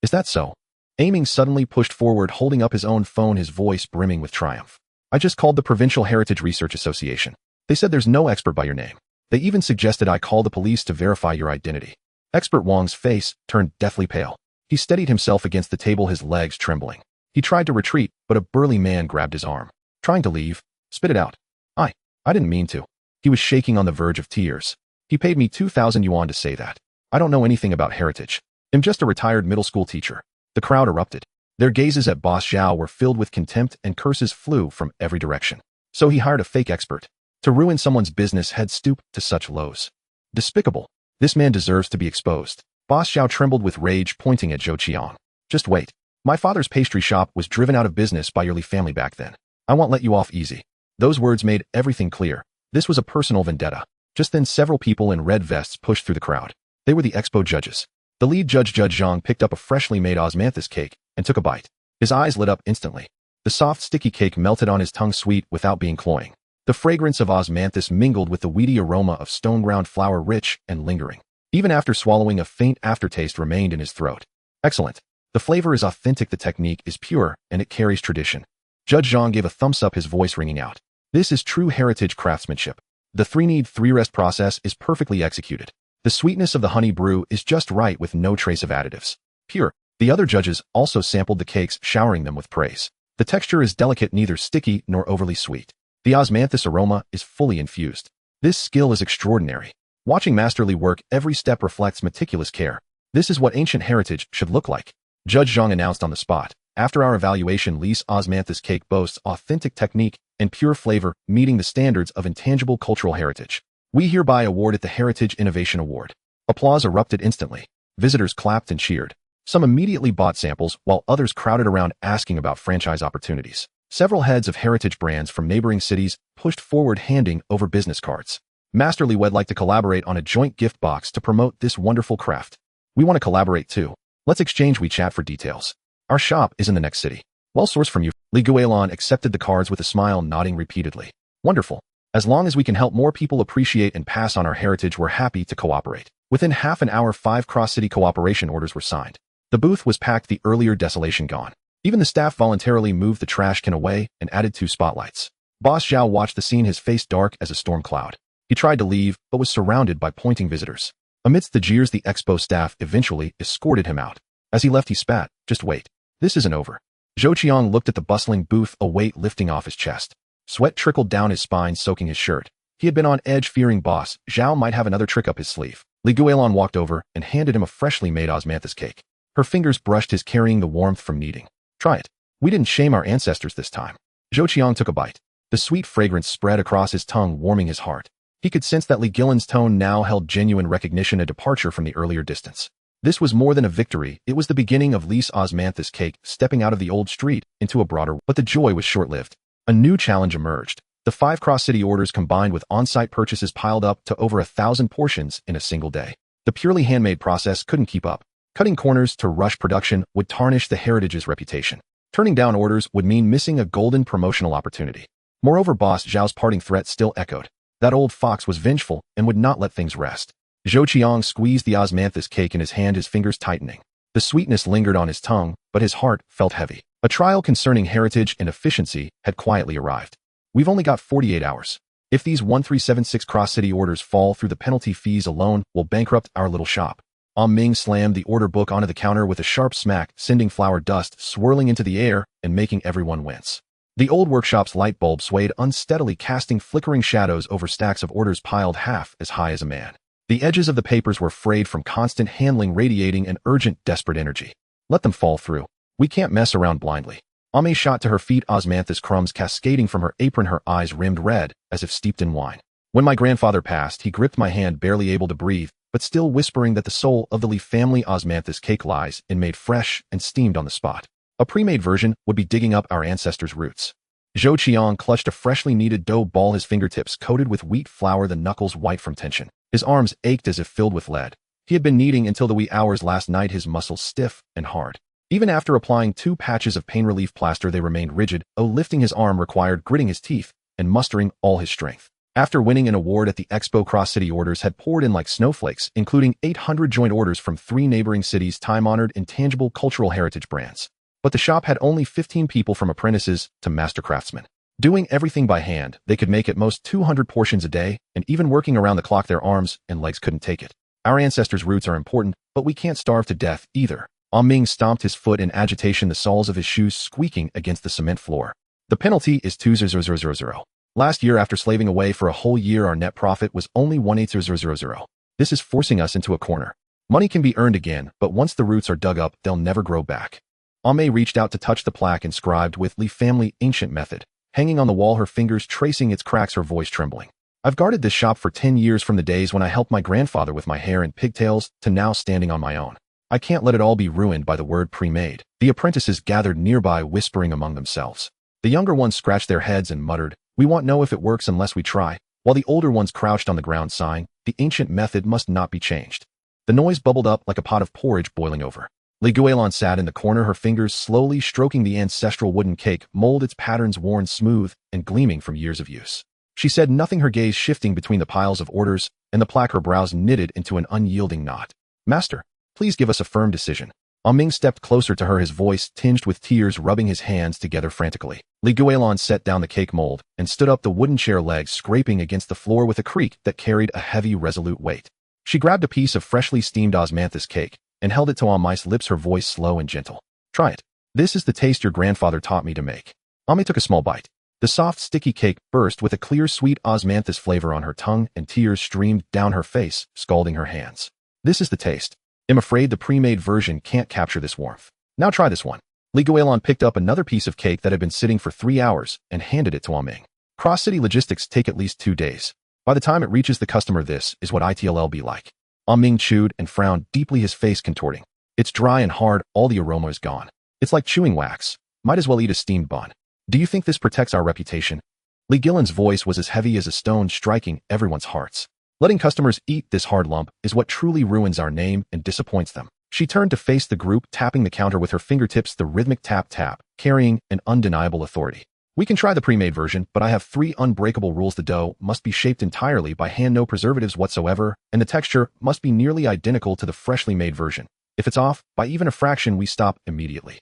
Speaker 1: "Is that so?" Aiming suddenly pushed forward, holding up his own phone, his voice brimming with triumph. "I just called the Provincial Heritage Research Association. They said there's no expert by your name. They even suggested I call the police to verify your identity." Expert Wang's face turned deathly pale. He steadied himself against the table, his legs trembling. He tried to retreat, but a burly man grabbed his arm. "Trying to leave? Spit it out." I didn't mean to." He was shaking on the verge of tears. "He paid me 2,000 yuan to say that. I don't know anything about heritage. I'm just a retired middle school teacher." The crowd erupted. Their gazes at Boss Zhao were filled with contempt, and curses flew from every direction. So he hired a fake expert. To ruin someone's business had stooped to such lows. Despicable. This man deserves to be exposed. Boss Zhao trembled with rage, pointing at Zhou Qiang. "Just wait. My father's pastry shop was driven out of business by your Li family back then. I won't let you off easy." Those words made everything clear. This was a personal vendetta. Just then, several people in red vests pushed through the crowd. They were the expo judges. The lead judge, Judge Zhang, picked up a freshly made osmanthus cake and took a bite. His eyes lit up instantly. The soft, sticky cake melted on his tongue, sweet without being cloying. The fragrance of osmanthus mingled with the weedy aroma of stone-ground flour, rich and lingering. Even after swallowing, a faint aftertaste remained in his throat. "Excellent. The flavor is authentic, the technique is pure, and it carries tradition." Judge Zhang gave a thumbs up, his voice ringing out. "This is true heritage craftsmanship. The 3-knead 3-rest process is perfectly executed. The sweetness of the honey brew is just right, with no trace of additives. Pure." The other judges also sampled the cakes, showering them with praise. "The texture is delicate, neither sticky nor overly sweet. The osmanthus aroma is fully infused. This skill is extraordinary. Watching masterly work, every step reflects meticulous care. This is what ancient heritage should look like." Judge Zhang announced on the spot. "After our evaluation, Li's osmanthus cake boasts authentic technique and pure flavor, meeting the standards of intangible cultural heritage. We hereby award it the Heritage Innovation Award." Applause erupted instantly. Visitors clapped and cheered. Some immediately bought samples, while others crowded around asking about franchise opportunities. Several heads of heritage brands from neighboring cities pushed forward, handing over business cards. "Masterly would like to collaborate on a joint gift box to promote this wonderful craft. We want to collaborate too. Let's exchange WeChat for details." Our shop is in the next city. Well sourced from you. Li Guilan accepted the cards with a smile, nodding repeatedly. Wonderful. As long as we can help more people appreciate and pass on our heritage, we're happy to cooperate. Within half an hour, 5 cross-city cooperation orders were signed. The booth was packed, the earlier desolation gone. Even the staff voluntarily moved the trash can away and added 2 spotlights. Boss Zhao watched the scene, his face dark as a storm cloud. He tried to leave, but was surrounded by pointing visitors. Amidst the jeers, the expo staff eventually escorted him out. As he left, he spat, "Just wait. This isn't over." Zhou Qiang looked at the bustling booth, a weight lifting off his chest. Sweat trickled down his spine, soaking his shirt. He had been on edge, fearing Boss Zhao might have another trick up his sleeve. Li Guilan walked over and handed him a freshly made osmanthus cake. Her fingers brushed his, carrying the warmth from kneading. "Try it. We didn't shame our ancestors this time." Zhou Qiang took a bite. The sweet fragrance spread across his tongue, warming his heart. He could sense that Li Guilan's tone now held genuine recognition, a departure from the earlier distance. This was more than a victory, it was the beginning of Li's osmanthus cake, stepping out of the old street into a broader, but the joy was short-lived. A new challenge emerged. The 5 cross-city orders combined with on-site purchases piled up to over 1,000 portions in a single day. The purely handmade process couldn't keep up. Cutting corners to rush production would tarnish the heritage's reputation. Turning down orders would mean missing a golden promotional opportunity. Moreover, Boss Zhao's parting threat still echoed. That old fox was vengeful and would not let things rest. Zhou Qiang squeezed the osmanthus cake in his hand, his fingers tightening. The sweetness lingered on his tongue, but his heart felt heavy. A trial concerning heritage and efficiency had quietly arrived. We've only got 48 hours. If these 1376 cross-city orders fall through, the penalty fees alone will bankrupt our little shop. Ming slammed the order book onto the counter with a sharp smack, sending flour dust swirling into the air and making everyone wince. The old workshop's light bulb swayed unsteadily, casting flickering shadows over stacks of orders piled half as high as a man. The edges of the papers were frayed from constant handling, radiating an urgent, desperate energy. Let them fall through. We can't mess around blindly. Ame shot to her feet, osmanthus crumbs cascading from her apron, her eyes rimmed red, as if steeped in wine. When my grandfather passed, he gripped my hand, barely able to breathe, but still whispering that the soul of the Li family osmanthus cake lies in made fresh and steamed on the spot. A pre-made version would be digging up our ancestors' roots. Zhou Qiang clutched a freshly kneaded dough ball, his fingertips coated with wheat flour, the knuckles white from tension. His arms ached as if filled with lead. He had been kneading until the wee hours last night, his muscles stiff and hard. Even after applying 2 patches of pain relief plaster, they remained rigid. Lifting his arm required gritting his teeth and mustering all his strength. After winning an award at the Expo, cross-city orders had poured in like snowflakes, including 800 joint orders from 3 neighboring cities, time-honored, intangible cultural heritage brands. But the shop had only 15 people, from apprentices to master craftsmen. Doing everything by hand, they could make at most 200 portions a day, and even working around the clock, their arms and legs couldn't take it. Our ancestors' roots are important, but we can't starve to death either. Ming stomped his foot in agitation, the soles of his shoes squeaking against the cement floor. The penalty is 2,000. Last year, after slaving away for a whole year, our net profit was only 1,800. This is forcing us into a corner. Money can be earned again, but once the roots are dug up, they'll never grow back. Ame reached out to touch the plaque inscribed with Li family ancient method. Hanging on the wall, her fingers tracing its cracks, her voice trembling. I've guarded this shop for 10 years, from the days when I helped my grandfather with my hair and pigtails to now standing on my own. I can't let it all be ruined by the word pre-made. The apprentices gathered nearby, whispering among themselves. The younger ones scratched their heads and muttered, "We won't know if it works unless we try," while the older ones crouched on the ground, sighing, "The ancient method must not be changed." The noise bubbled up like a pot of porridge boiling over. Li Guilan sat in the corner, her fingers slowly stroking the ancestral wooden cake mold, its patterns worn smooth and gleaming from years of use. She said nothing, her gaze shifting between the piles of orders and the plaque, her brows knitted into an unyielding knot. "Master, please give us a firm decision." Ming stepped closer to her, his voice tinged with tears, rubbing his hands together frantically. Li Guilan set down the cake mold and stood up, the wooden chair legs scraping against the floor with a creak that carried a heavy, resolute weight. She grabbed a piece of freshly steamed osmanthus cake and held it to Ame's lips, her voice slow and gentle. "Try it. This is the taste your grandfather taught me to make." Ame took a small bite. The soft, sticky cake burst with a clear, sweet osmanthus flavor on her tongue, and tears streamed down her face, scalding her hands. "This is the taste. I'm afraid the pre-made version can't capture this warmth. Now try this one." Li Guilan picked up another piece of cake that had been sitting for 3 hours and handed it to Ming. "Cross-city logistics take at least 2 days. By the time it reaches the customer, this is what it'll be like." Ming chewed and frowned deeply, his face contorting. "It's dry and hard, all the aroma is gone. It's like chewing wax. Might as well eat a steamed bun. Do you think this protects our reputation?" Li Guilan's voice was as heavy as a stone, striking everyone's hearts. "Letting customers eat this hard lump is what truly ruins our name and disappoints them." She turned to face the group, tapping the counter with her fingertips, the rhythmic tap-tap, carrying an undeniable authority. We can try the pre-made version, but I have 3 unbreakable rules. The dough must be shaped entirely by hand, no preservatives whatsoever, and the texture must be nearly identical to the freshly made version. If it's off by even a fraction, we stop immediately.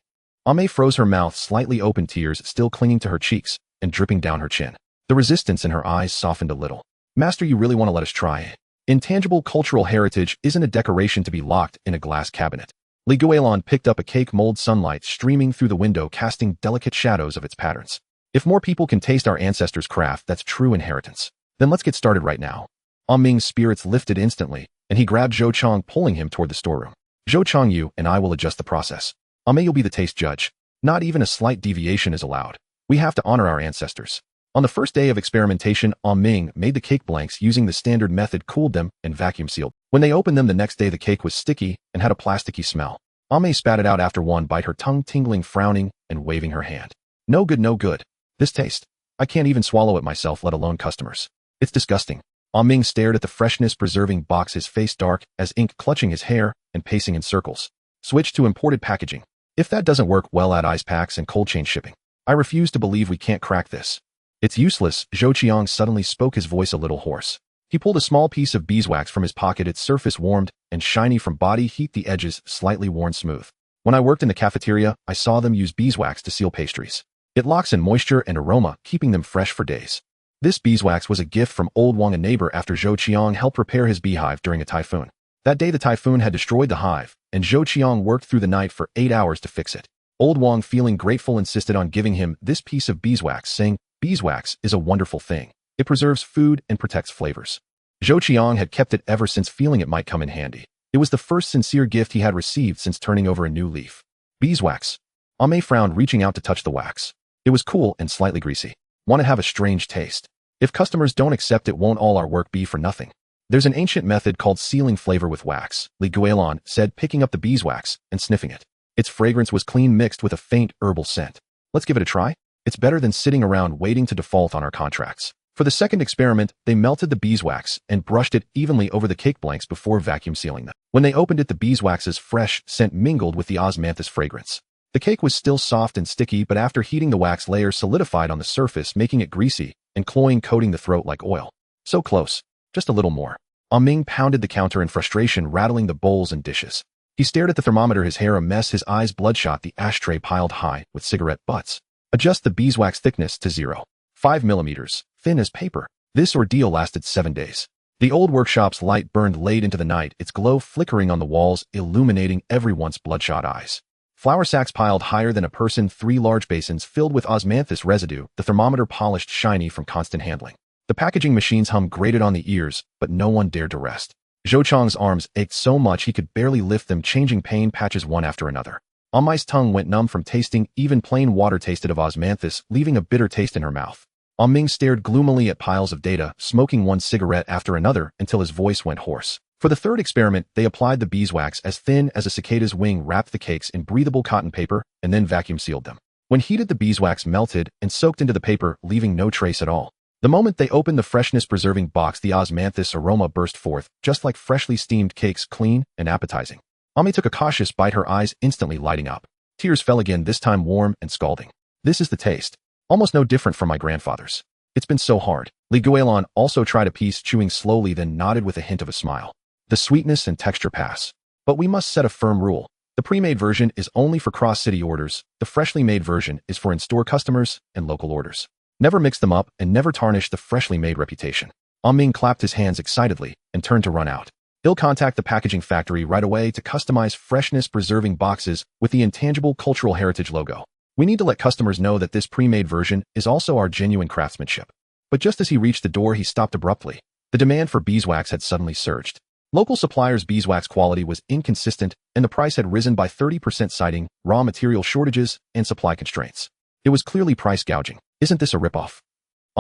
Speaker 1: Ame froze her mouth, slightly open, tears still clinging to her cheeks and dripping down her chin. The resistance in her eyes softened a little. Master, you really want to let us try? Intangible cultural heritage isn't a decoration to be locked in a glass cabinet. Guilan picked up a cake mold, sunlight streaming through the window, casting delicate shadows of its patterns. If more people can taste our ancestors' craft, that's true inheritance. Then let's get started right now. Ming's spirits lifted instantly, and he grabbed Zhou Chang, pulling him toward the storeroom. Zhou Chang, you and I will adjust the process. You'll be the taste judge. Not even a slight deviation is allowed. We have to honor our ancestors. On the first day of experimentation, Ming made the cake blanks using the standard method, cooled them, and vacuum sealed. When they opened them the next day, the cake was sticky and had a plasticky smell. Ame spat it out after one bite, her tongue tingling, frowning, and waving her hand. No good, no good. This taste. I can't even swallow it myself, let alone customers. It's disgusting. Ming stared at the freshness-preserving box, his face dark as ink, clutching his hair and pacing in circles. Switch to imported packaging. If that doesn't work, well, add ice packs and cold chain shipping. I refuse to believe we can't crack this. It's useless. Zhou Qiang suddenly spoke, his voice a little hoarse. He pulled a small piece of beeswax from his pocket, its surface warmed and shiny from body heat, the edges slightly worn smooth. When I worked in the cafeteria, I saw them use beeswax to seal pastries. It locks in moisture and aroma, keeping them fresh for days. This beeswax was a gift from Old Wang, a neighbor, after Zhou Qiang helped repair his beehive during a typhoon. That day the typhoon had destroyed the hive, and Zhou Qiang worked through the night for 8 hours to fix it. Old Wang, feeling grateful, insisted on giving him this piece of beeswax, saying, "Beeswax is a wonderful thing. It preserves food and protects flavors." Zhou Qiang had kept it ever since, feeling it might come in handy. It was the first sincere gift he had received since turning over a new leaf. Beeswax. Ame frowned, reaching out to touch the wax. It was cool and slightly greasy. Want to have a strange taste. If customers don't accept it, won't all our work be for nothing? There's an ancient method called sealing flavor with wax, Guilan said, picking up the beeswax and sniffing it. Its fragrance was clean, mixed with a faint herbal scent. Let's give it a try. It's better than sitting around waiting to default on our contracts. For the second experiment, they melted the beeswax and brushed it evenly over the cake blanks before vacuum sealing them. When they opened it, the beeswax's fresh scent mingled with the osmanthus fragrance. The cake was still soft and sticky, but after heating, the wax layer solidified on the surface, making it greasy and cloying, coating the throat like oil. So close. Just a little more. Ming pounded the counter in frustration, rattling the bowls and dishes. He stared at the thermometer, his hair a mess, his eyes bloodshot, the ashtray piled high with cigarette butts. Adjust the beeswax thickness to 0.5 millimeters, thin as paper. This ordeal lasted 7 days. The old workshop's light burned late into the night, its glow flickering on the walls, illuminating everyone's bloodshot eyes. Flour sacks piled higher than a person, 3 large basins filled with osmanthus residue, the thermometer polished shiny from constant handling. The packaging machine's hum grated on the ears, but no one dared to rest. Zhou Chang's arms ached so much he could barely lift them, changing pain patches one after another. Amai's tongue went numb from tasting. Even plain water tasted of osmanthus, leaving a bitter taste in her mouth. Ming stared gloomily at piles of data, smoking one cigarette after another until his voice went hoarse. For the third experiment, they applied the beeswax as thin as a cicada's wing, wrapped the cakes in breathable cotton paper, and then vacuum sealed them. When heated, the beeswax melted and soaked into the paper, leaving no trace at all. The moment they opened the freshness-preserving box, the osmanthus aroma burst forth, just like freshly steamed cakes, clean and appetizing. Ame took a cautious bite, her eyes instantly lighting up. Tears fell again, this time warm and scalding. This is the taste. Almost no different from my grandfather's. It's been so hard. Guilan also tried a piece, chewing slowly, then nodded with a hint of a smile. The sweetness and texture pass. But we must set a firm rule. The pre-made version is only for cross-city orders. The freshly made version is for in-store customers and local orders. Never mix them up and never tarnish the freshly made reputation. Ming clapped his hands excitedly and turned to run out. He'll contact the packaging factory right away to customize freshness-preserving boxes with the intangible cultural heritage logo. We need to let customers know that this pre-made version is also our genuine craftsmanship. But just as he reached the door, he stopped abruptly. The demand for beeswax had suddenly surged. Local suppliers' beeswax quality was inconsistent, and the price had risen by 30%, citing raw material shortages and supply constraints. It was clearly price gouging. Isn't this a ripoff?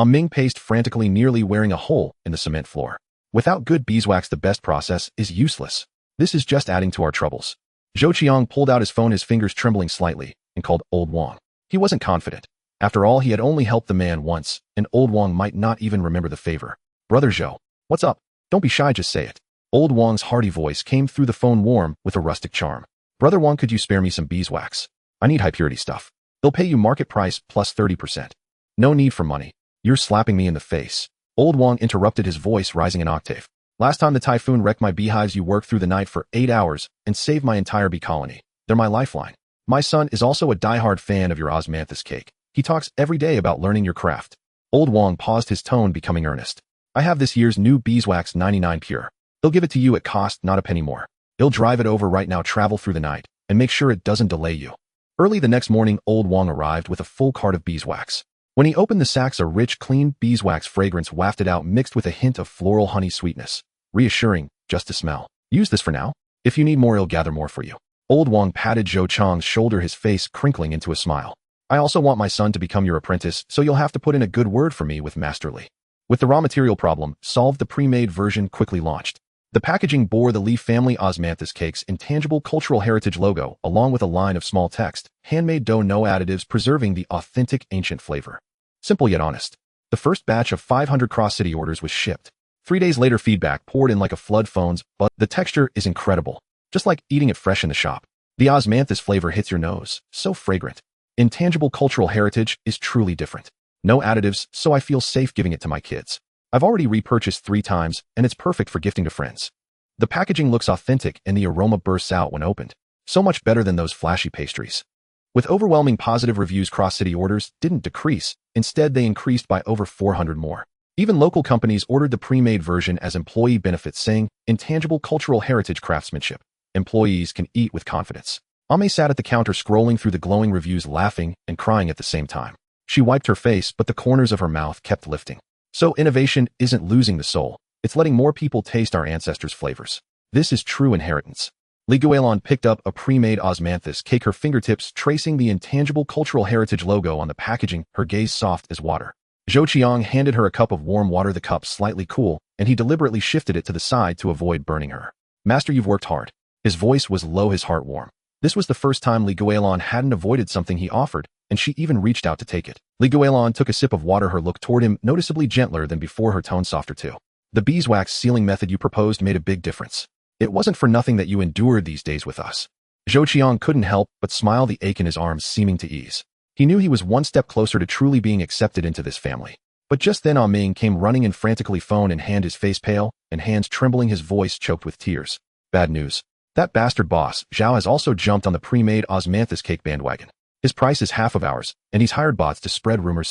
Speaker 1: Ming paced frantically, nearly wearing a hole in the cement floor. Without good beeswax, the best process is useless. This is just adding to our troubles. Zhou Qiang pulled out his phone, his fingers trembling slightly, and called Old Wang. He wasn't confident. After all, he had only helped the man once, and Old Wang might not even remember the favor. Brother Zhou, what's up? Don't be shy, just say it. Old Wang's hearty voice came through the phone warm with a rustic charm. Brother Wang, could you spare me some beeswax? I need high purity stuff. They'll pay you market price plus 30%. No need for money. You're slapping me in the face. Old Wang interrupted, his voice rising an octave. Last time the typhoon wrecked my beehives, you worked through the night for 8 hours and saved my entire bee colony. They're my lifeline. My son is also a diehard fan of your osmanthus cake. He talks every day about learning your craft. Old Wang paused, his tone becoming earnest. I have this year's new beeswax 99 pure. They'll give it to you at cost, not a penny more. He'll drive it over right now, travel through the night, and make sure it doesn't delay you. Early the next morning, Old Wang arrived with a full cart of beeswax. When he opened the sacks, a rich, clean beeswax fragrance wafted out, mixed with a hint of floral honey sweetness. Reassuring, just to smell. Use this for now. If you need more, he'll gather more for you. Old Wang patted Zhou Chang's shoulder, his face crinkling into a smile. I also want my son to become your apprentice, so you'll have to put in a good word for me with Master Li. With the raw material problem solved, the pre-made version quickly launched. The packaging bore the Li family osmanthus cake's intangible cultural heritage logo, along with a line of small text, handmade dough, no additives, preserving the authentic ancient flavor. Simple yet honest. The first batch of 500 cross-city orders was shipped. 3 days later, feedback poured in like a flood. Phones, but the texture is incredible. Just like eating it fresh in the shop. The osmanthus flavor hits your nose, so fragrant. Intangible cultural heritage is truly different. No additives, so I feel safe giving it to my kids. I've already repurchased 3 times, and it's perfect for gifting to friends. The packaging looks authentic and the aroma bursts out when opened. So much better than those flashy pastries. With overwhelming positive reviews, cross-city orders didn't decrease. Instead, they increased by over 400 more. Even local companies ordered the pre-made version as employee benefits, saying, intangible cultural heritage craftsmanship. Employees can eat with confidence. Ame sat at the counter scrolling through the glowing reviews, laughing and crying at the same time. She wiped her face, but the corners of her mouth kept lifting. So innovation isn't losing the soul. It's letting more people taste our ancestors' flavors. This is true inheritance. Li Guilan picked up a pre-made osmanthus cake, her fingertips tracing the intangible cultural heritage logo on the packaging, her gaze soft as water. Zhou Qiang handed her a cup of warm water, the cup slightly cool, and he deliberately shifted it to the side to avoid burning her. Master, you've worked hard. His voice was low, his heart warm. This was the first time Li Guilan hadn't avoided something he offered, and she even reached out to take it. Li Guilan took a sip of water, her look toward him noticeably gentler than before, her tone softer too. The beeswax sealing method you proposed made a big difference. It wasn't for nothing that you endured these days with us. Zhou Qiang couldn't help but smile, the ache in his arms seeming to ease. He knew he was one step closer to truly being accepted into this family. But just then Ming came running in frantically, phone in hand, his face pale and hands trembling, his voice choked with tears. Bad news. That bastard boss, Zhao, has also jumped on the pre-made osmanthus cake bandwagon. His price is half of ours, and he's hired bots to spread rumors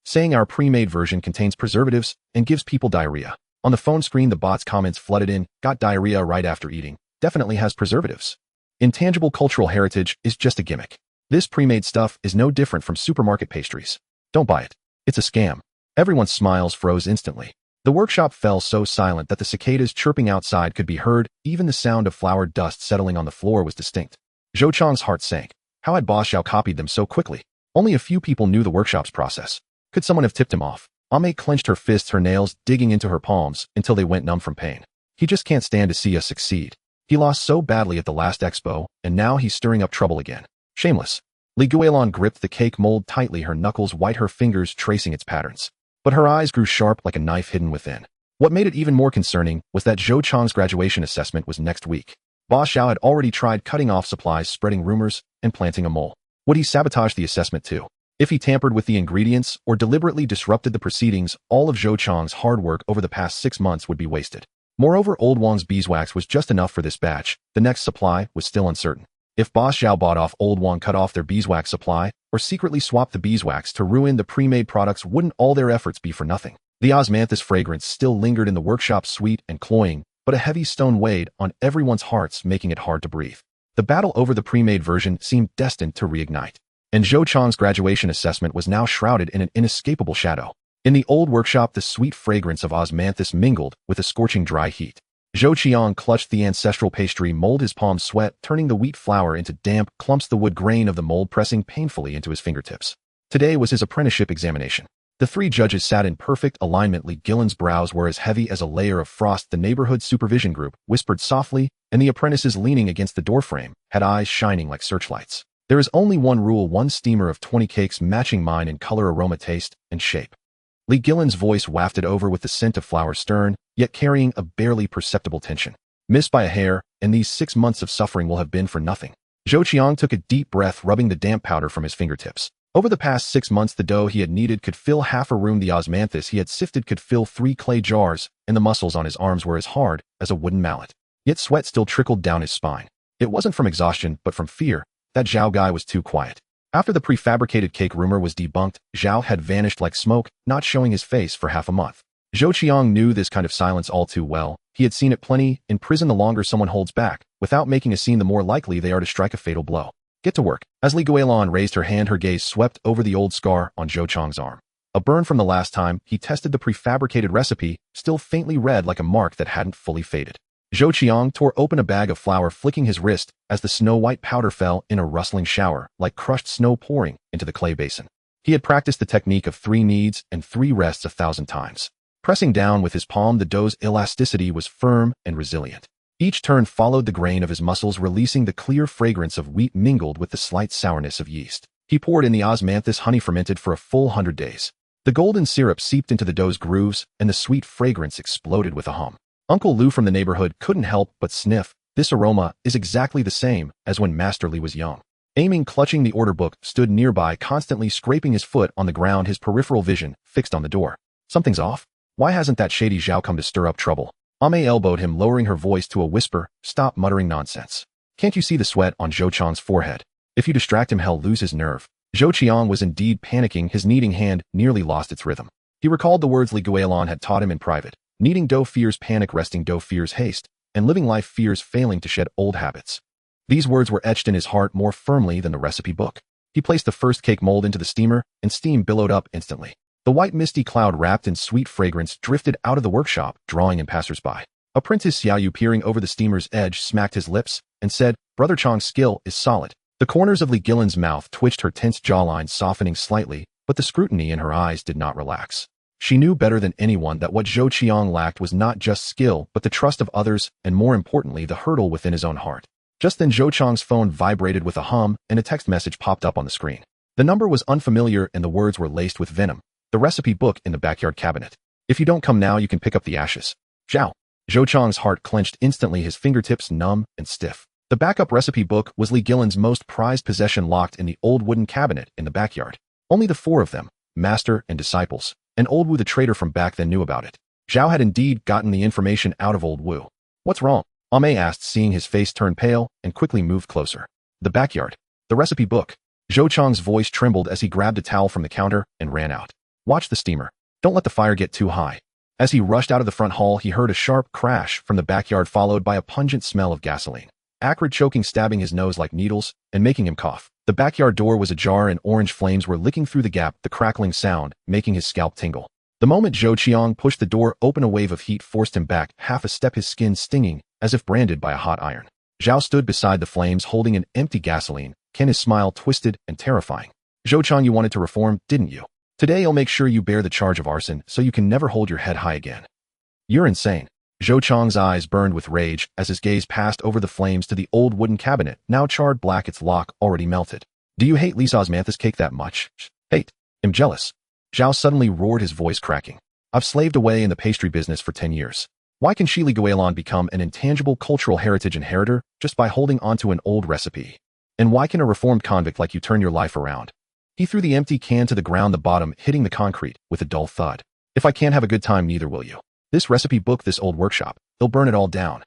Speaker 1: saying our pre-made version contains preservatives and gives people diarrhea. On the phone screen, the bots' comments flooded in. Got diarrhea right after eating. Definitely has preservatives. Intangible cultural heritage is just a gimmick. This pre-made stuff is no different from supermarket pastries. Don't buy it. It's a scam. Everyone's smiles froze instantly. The workshop fell so silent that the cicadas chirping outside could be heard. Even the sound of flour dust settling on the floor was distinct. Zhou Chang's heart sank. How had Boss Xiao copied them so quickly? Only a few people knew the workshop's process. Could someone have tipped him off? Ame clenched her fists, her nails digging into her palms until they went numb from pain. He just can't stand to see us succeed. He lost so badly at the last expo, and now he's stirring up trouble again. Shameless. Li Guilan gripped the cake mold tightly, her knuckles white, her fingers tracing its patterns. But her eyes grew sharp like a knife hidden within. What made it even more concerning was that Zhou Chang's graduation assessment was next week. Boss Xiao had already tried cutting off supplies, spreading rumors, and planting a mole. Would he sabotage the assessment too? If he tampered with the ingredients or deliberately disrupted the proceedings, all of Zhou Chang's hard work over the past 6 months would be wasted. Moreover, Old Wang's beeswax was just enough for this batch. The next supply was still uncertain. If Boss Xiao bought off Old Wang, cut off their beeswax supply, or secretly swapped the beeswax to ruin the pre-made products, wouldn't all their efforts be for nothing? The osmanthus fragrance still lingered in the workshop, sweet and cloying, but a heavy stone weighed on everyone's hearts, making it hard to breathe. The battle over the pre-made version seemed destined to reignite. And Zhou Chang's graduation assessment was now shrouded in an inescapable shadow. In the old workshop, the sweet fragrance of osmanthus mingled with the scorching dry heat. Zhou Qiang clutched the ancestral pastry mold, his palms sweat, turning the wheat flour into damp clumps, the wood grain of the mold pressing painfully into his fingertips. Today was his apprenticeship examination. The 3 judges sat in perfect alignment. Li Guilan's brows were as heavy as a layer of frost. The neighborhood supervision group whispered softly, and the apprentices leaning against the doorframe had eyes shining like searchlights. There is only one rule, one steamer of 20 cakes matching mine in color, aroma, taste, and shape. Li Guilan's voice wafted over with the scent of flower stern, yet carrying a barely perceptible tension. Missed by a hair, and these 6 months of suffering will have been for nothing. Zhou Qiang took a deep breath, rubbing the damp powder from his fingertips. Over the past 6 months, the dough he had kneaded could fill half a room. The osmanthus he had sifted could fill 3 clay jars, and the muscles on his arms were as hard as a wooden mallet. Yet sweat still trickled down his spine. It wasn't from exhaustion, but from fear. That Zhao guy was too quiet. After the prefabricated cake rumor was debunked, Zhao had vanished like smoke, not showing his face for half a month. Zhou Qiang knew this kind of silence all too well. He had seen it plenty. In prison, the longer someone holds back, without making a scene, the more likely they are to strike a fatal blow. Get to work. As Li Guilan raised her hand, her gaze swept over the old scar on Zhou Qiang's arm. A burn from the last time he tested the prefabricated recipe, still faintly red like a mark that hadn't fully faded. Zhou Qiang tore open a bag of flour, flicking his wrist as the snow-white powder fell in a rustling shower, like crushed snow pouring into the clay basin. He had practiced the technique of 3 kneads and 3 rests 1,000 times. Pressing down with his palm, the dough's elasticity was firm and resilient. Each turn followed the grain of his muscles, releasing the clear fragrance of wheat mingled with the slight sourness of yeast. He poured in the osmanthus honey, fermented for a full 100 days. The golden syrup seeped into the dough's grooves, and the sweet fragrance exploded with a hum. Uncle Lou from the neighborhood couldn't help but sniff. This aroma is exactly the same as when Master Li was young. Aiming, clutching the order book, stood nearby, constantly scraping his foot on the ground, his peripheral vision fixed on the door. Something's off. Why hasn't that shady Zhao come to stir up trouble? Ame elbowed him, lowering her voice to a whisper. Stop muttering nonsense. Can't you see the sweat on Zhou Qiang's forehead? If you distract him, he'll lose his nerve. Zhou Qiang was indeed panicking. His kneading hand nearly lost its rhythm. He recalled the words Li Guilan had taught him in private. Kneading dough fears panic, resting dough fears haste, and living life fears failing to shed old habits. These words were etched in his heart more firmly than the recipe book. He placed the first cake mold into the steamer, and steam billowed up instantly. The white misty cloud wrapped in sweet fragrance drifted out of the workshop, drawing in passers-by. Apprentice Xiaoyu, peering over the steamer's edge, smacked his lips and said, Brother Chang's skill is solid. The corners of Li Guilan's mouth twitched, her tense jawline softening slightly, but the scrutiny in her eyes did not relax. She knew better than anyone that what Zhou Qiang lacked was not just skill, but the trust of others, and more importantly, the hurdle within his own heart. Just then, Zhou Qiang's phone vibrated with a hum, and a text message popped up on the screen. The number was unfamiliar, and the words were laced with venom. The recipe book in the backyard cabinet. If you don't come now, you can pick up the ashes. Zhao. Zhou Qiang's heart clenched instantly, his fingertips numb and stiff. The backup recipe book was Li Guilan's most prized possession, locked in the old wooden cabinet in the backyard. Only the 4 of them, master and disciples, and old Wu the trader from back then, knew about it. Zhao had indeed gotten the information out of old Wu. What's wrong? Ame asked, seeing his face turn pale, and quickly moved closer. The backyard. The recipe book. Zhou Qiang's voice trembled as he grabbed a towel from the counter and ran out. Watch the steamer. Don't let the fire get too high. As he rushed out of the front hall, he heard a sharp crash from the backyard, followed by a pungent smell of gasoline. Acrid choking stabbing his nose like needles and making him cough. The backyard door was ajar, and orange flames were licking through the gap, the crackling sound making his scalp tingle. The moment Zhou Qiang pushed the door open, a wave of heat forced him back half a step, his skin stinging as if branded by a hot iron. Zhao stood beside the flames, holding an empty gasoline can, his smile twisted and terrifying. Zhou Qiang, you wanted to reform, didn't you? Today I'll make sure you bear the charge of arson, so you can never hold your head high again. You're insane. Zhou Qiang's eyes burned with rage as his gaze passed over the flames to the old wooden cabinet, now charred black, its lock already melted. Do you hate Li's osmanthus cake that much? Hate. I'm jealous. Zhao suddenly roared, his voice cracking. I've slaved away in the pastry business for 10 years. Why can Li Guilan become an intangible cultural heritage inheritor just by holding onto an old recipe? And why can a reformed convict like you turn your life around? He threw the empty can to the ground, the bottom hitting the concrete with a dull thud. If I can't have a good time, neither will you. This recipe book, this old workshop, they'll burn it all down.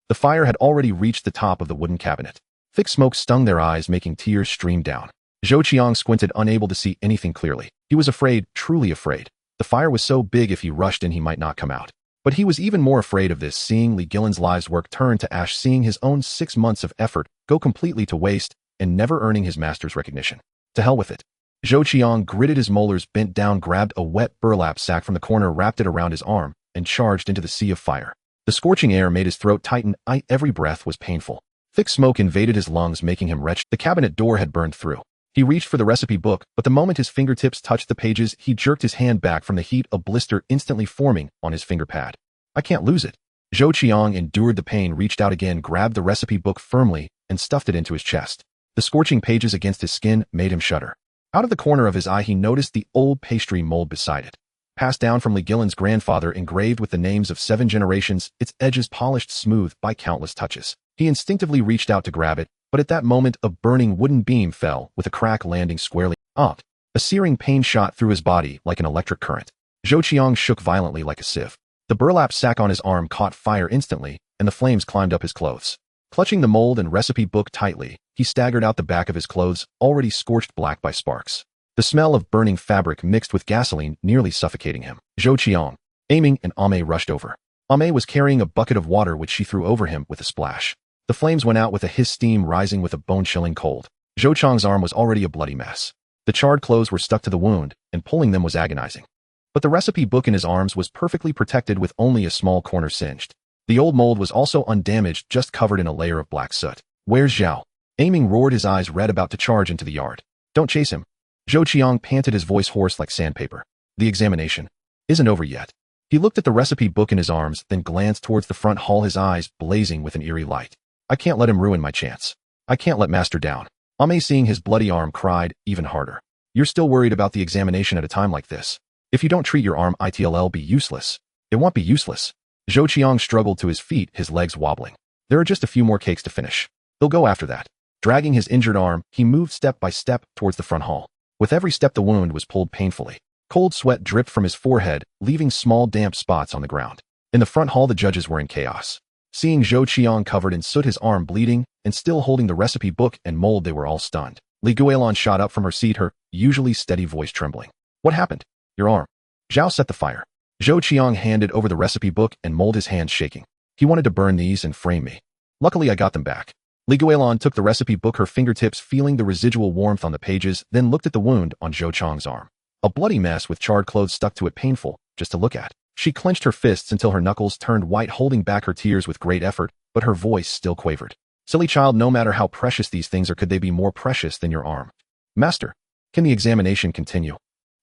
Speaker 1: The fire had already reached the top of the wooden cabinet. Thick smoke stung their eyes, making tears stream down. Zhou Qiang squinted, unable to see anything clearly. He was afraid, truly afraid. The fire was so big, if he rushed in, he might not come out. But he was even more afraid of this, seeing Li Guilan's lives work turn to ash, seeing his own 6 months of effort go completely to waste, and never earning his master's recognition. To hell with it. Zhou Qiang gritted his molars, bent down, grabbed a wet burlap sack from the corner, wrapped it around his arm, and charged into the sea of fire. The scorching air made his throat tighten. Every breath was painful. Thick smoke invaded his lungs, making him wretched. The cabinet door had burned through. He reached for the recipe book, but the moment his fingertips touched the pages, he jerked his hand back from the heat, a blister instantly forming on his finger pad. I can't lose it. Zhou Qiang endured the pain, reached out again, grabbed the recipe book firmly, and stuffed it into his chest. The scorching pages against his skin made him shudder. Out of the corner of his eye, he noticed the old pastry mold beside it. passed down from Guilan's grandfather, engraved with the names of 7 generations, its edges polished smooth by countless touches. He instinctively reached out to grab it, but at that moment a burning wooden beam fell, with a crack landing squarely out. A searing pain shot through his body like an electric current. Zhou Qiang shook violently like a sieve. The burlap sack on his arm caught fire instantly, and the flames climbed up his clothes. Clutching the mold and recipe book tightly, he staggered out the back of his clothes, already scorched black by sparks. The smell of burning fabric mixed with gasoline nearly suffocating him. Zhou Qiang, aiming, and Ame rushed over. Ame was carrying a bucket of water which she threw over him with a splash. The flames went out with a hiss, steam rising with a bone-chilling cold. Zhou Qiang's arm was already a bloody mess. The charred clothes were stuck to the wound, and pulling them was agonizing. But the recipe book in his arms was perfectly protected with only a small corner singed. The old mold was also undamaged, just covered in a layer of black soot. "Where's Zhao?" Aiming roared, his eyes red, about to charge into the yard. "Don't chase him." Zhou Qiang panted, his voice hoarse like sandpaper. "The examination isn't over yet." He looked at the recipe book in his arms, then glanced towards the front hall, his eyes blazing with an eerie light. "I can't let him ruin my chance. I can't let Master down." Ame, seeing his bloody arm, cried even harder. "You're still worried about the examination at a time like this? If you don't treat your arm, it'll be useless." "It won't be useless." Zhou Qiang struggled to his feet, his legs wobbling. "There are just a few more cakes to finish. They'll go after that." Dragging his injured arm, he moved step by step towards the front hall. With every step, the wound was pulled painfully. Cold sweat dripped from his forehead, leaving small damp spots on the ground. In the front hall, the judges were in chaos. Seeing Zhou Qiang covered in soot, his arm bleeding, and still holding the recipe book and mold, they were all stunned. Guilan shot up from her seat, her usually steady voice trembling. "What happened?" "Your arm." Zhao set the fire. Zhou Qiang handed over the recipe book and mold, his hands shaking. "He wanted to burn these and frame me. Luckily, I got them back." Guilan took the recipe book, her fingertips feeling the residual warmth on the pages, then looked at the wound on Zhou Qiang's arm. A bloody mess with charred clothes stuck to it, painful just to look at. She clenched her fists until her knuckles turned white, holding back her tears with great effort, but her voice still quavered. "Silly child, no matter how precious these things are, could they be more precious than your arm? Master, can the examination continue?"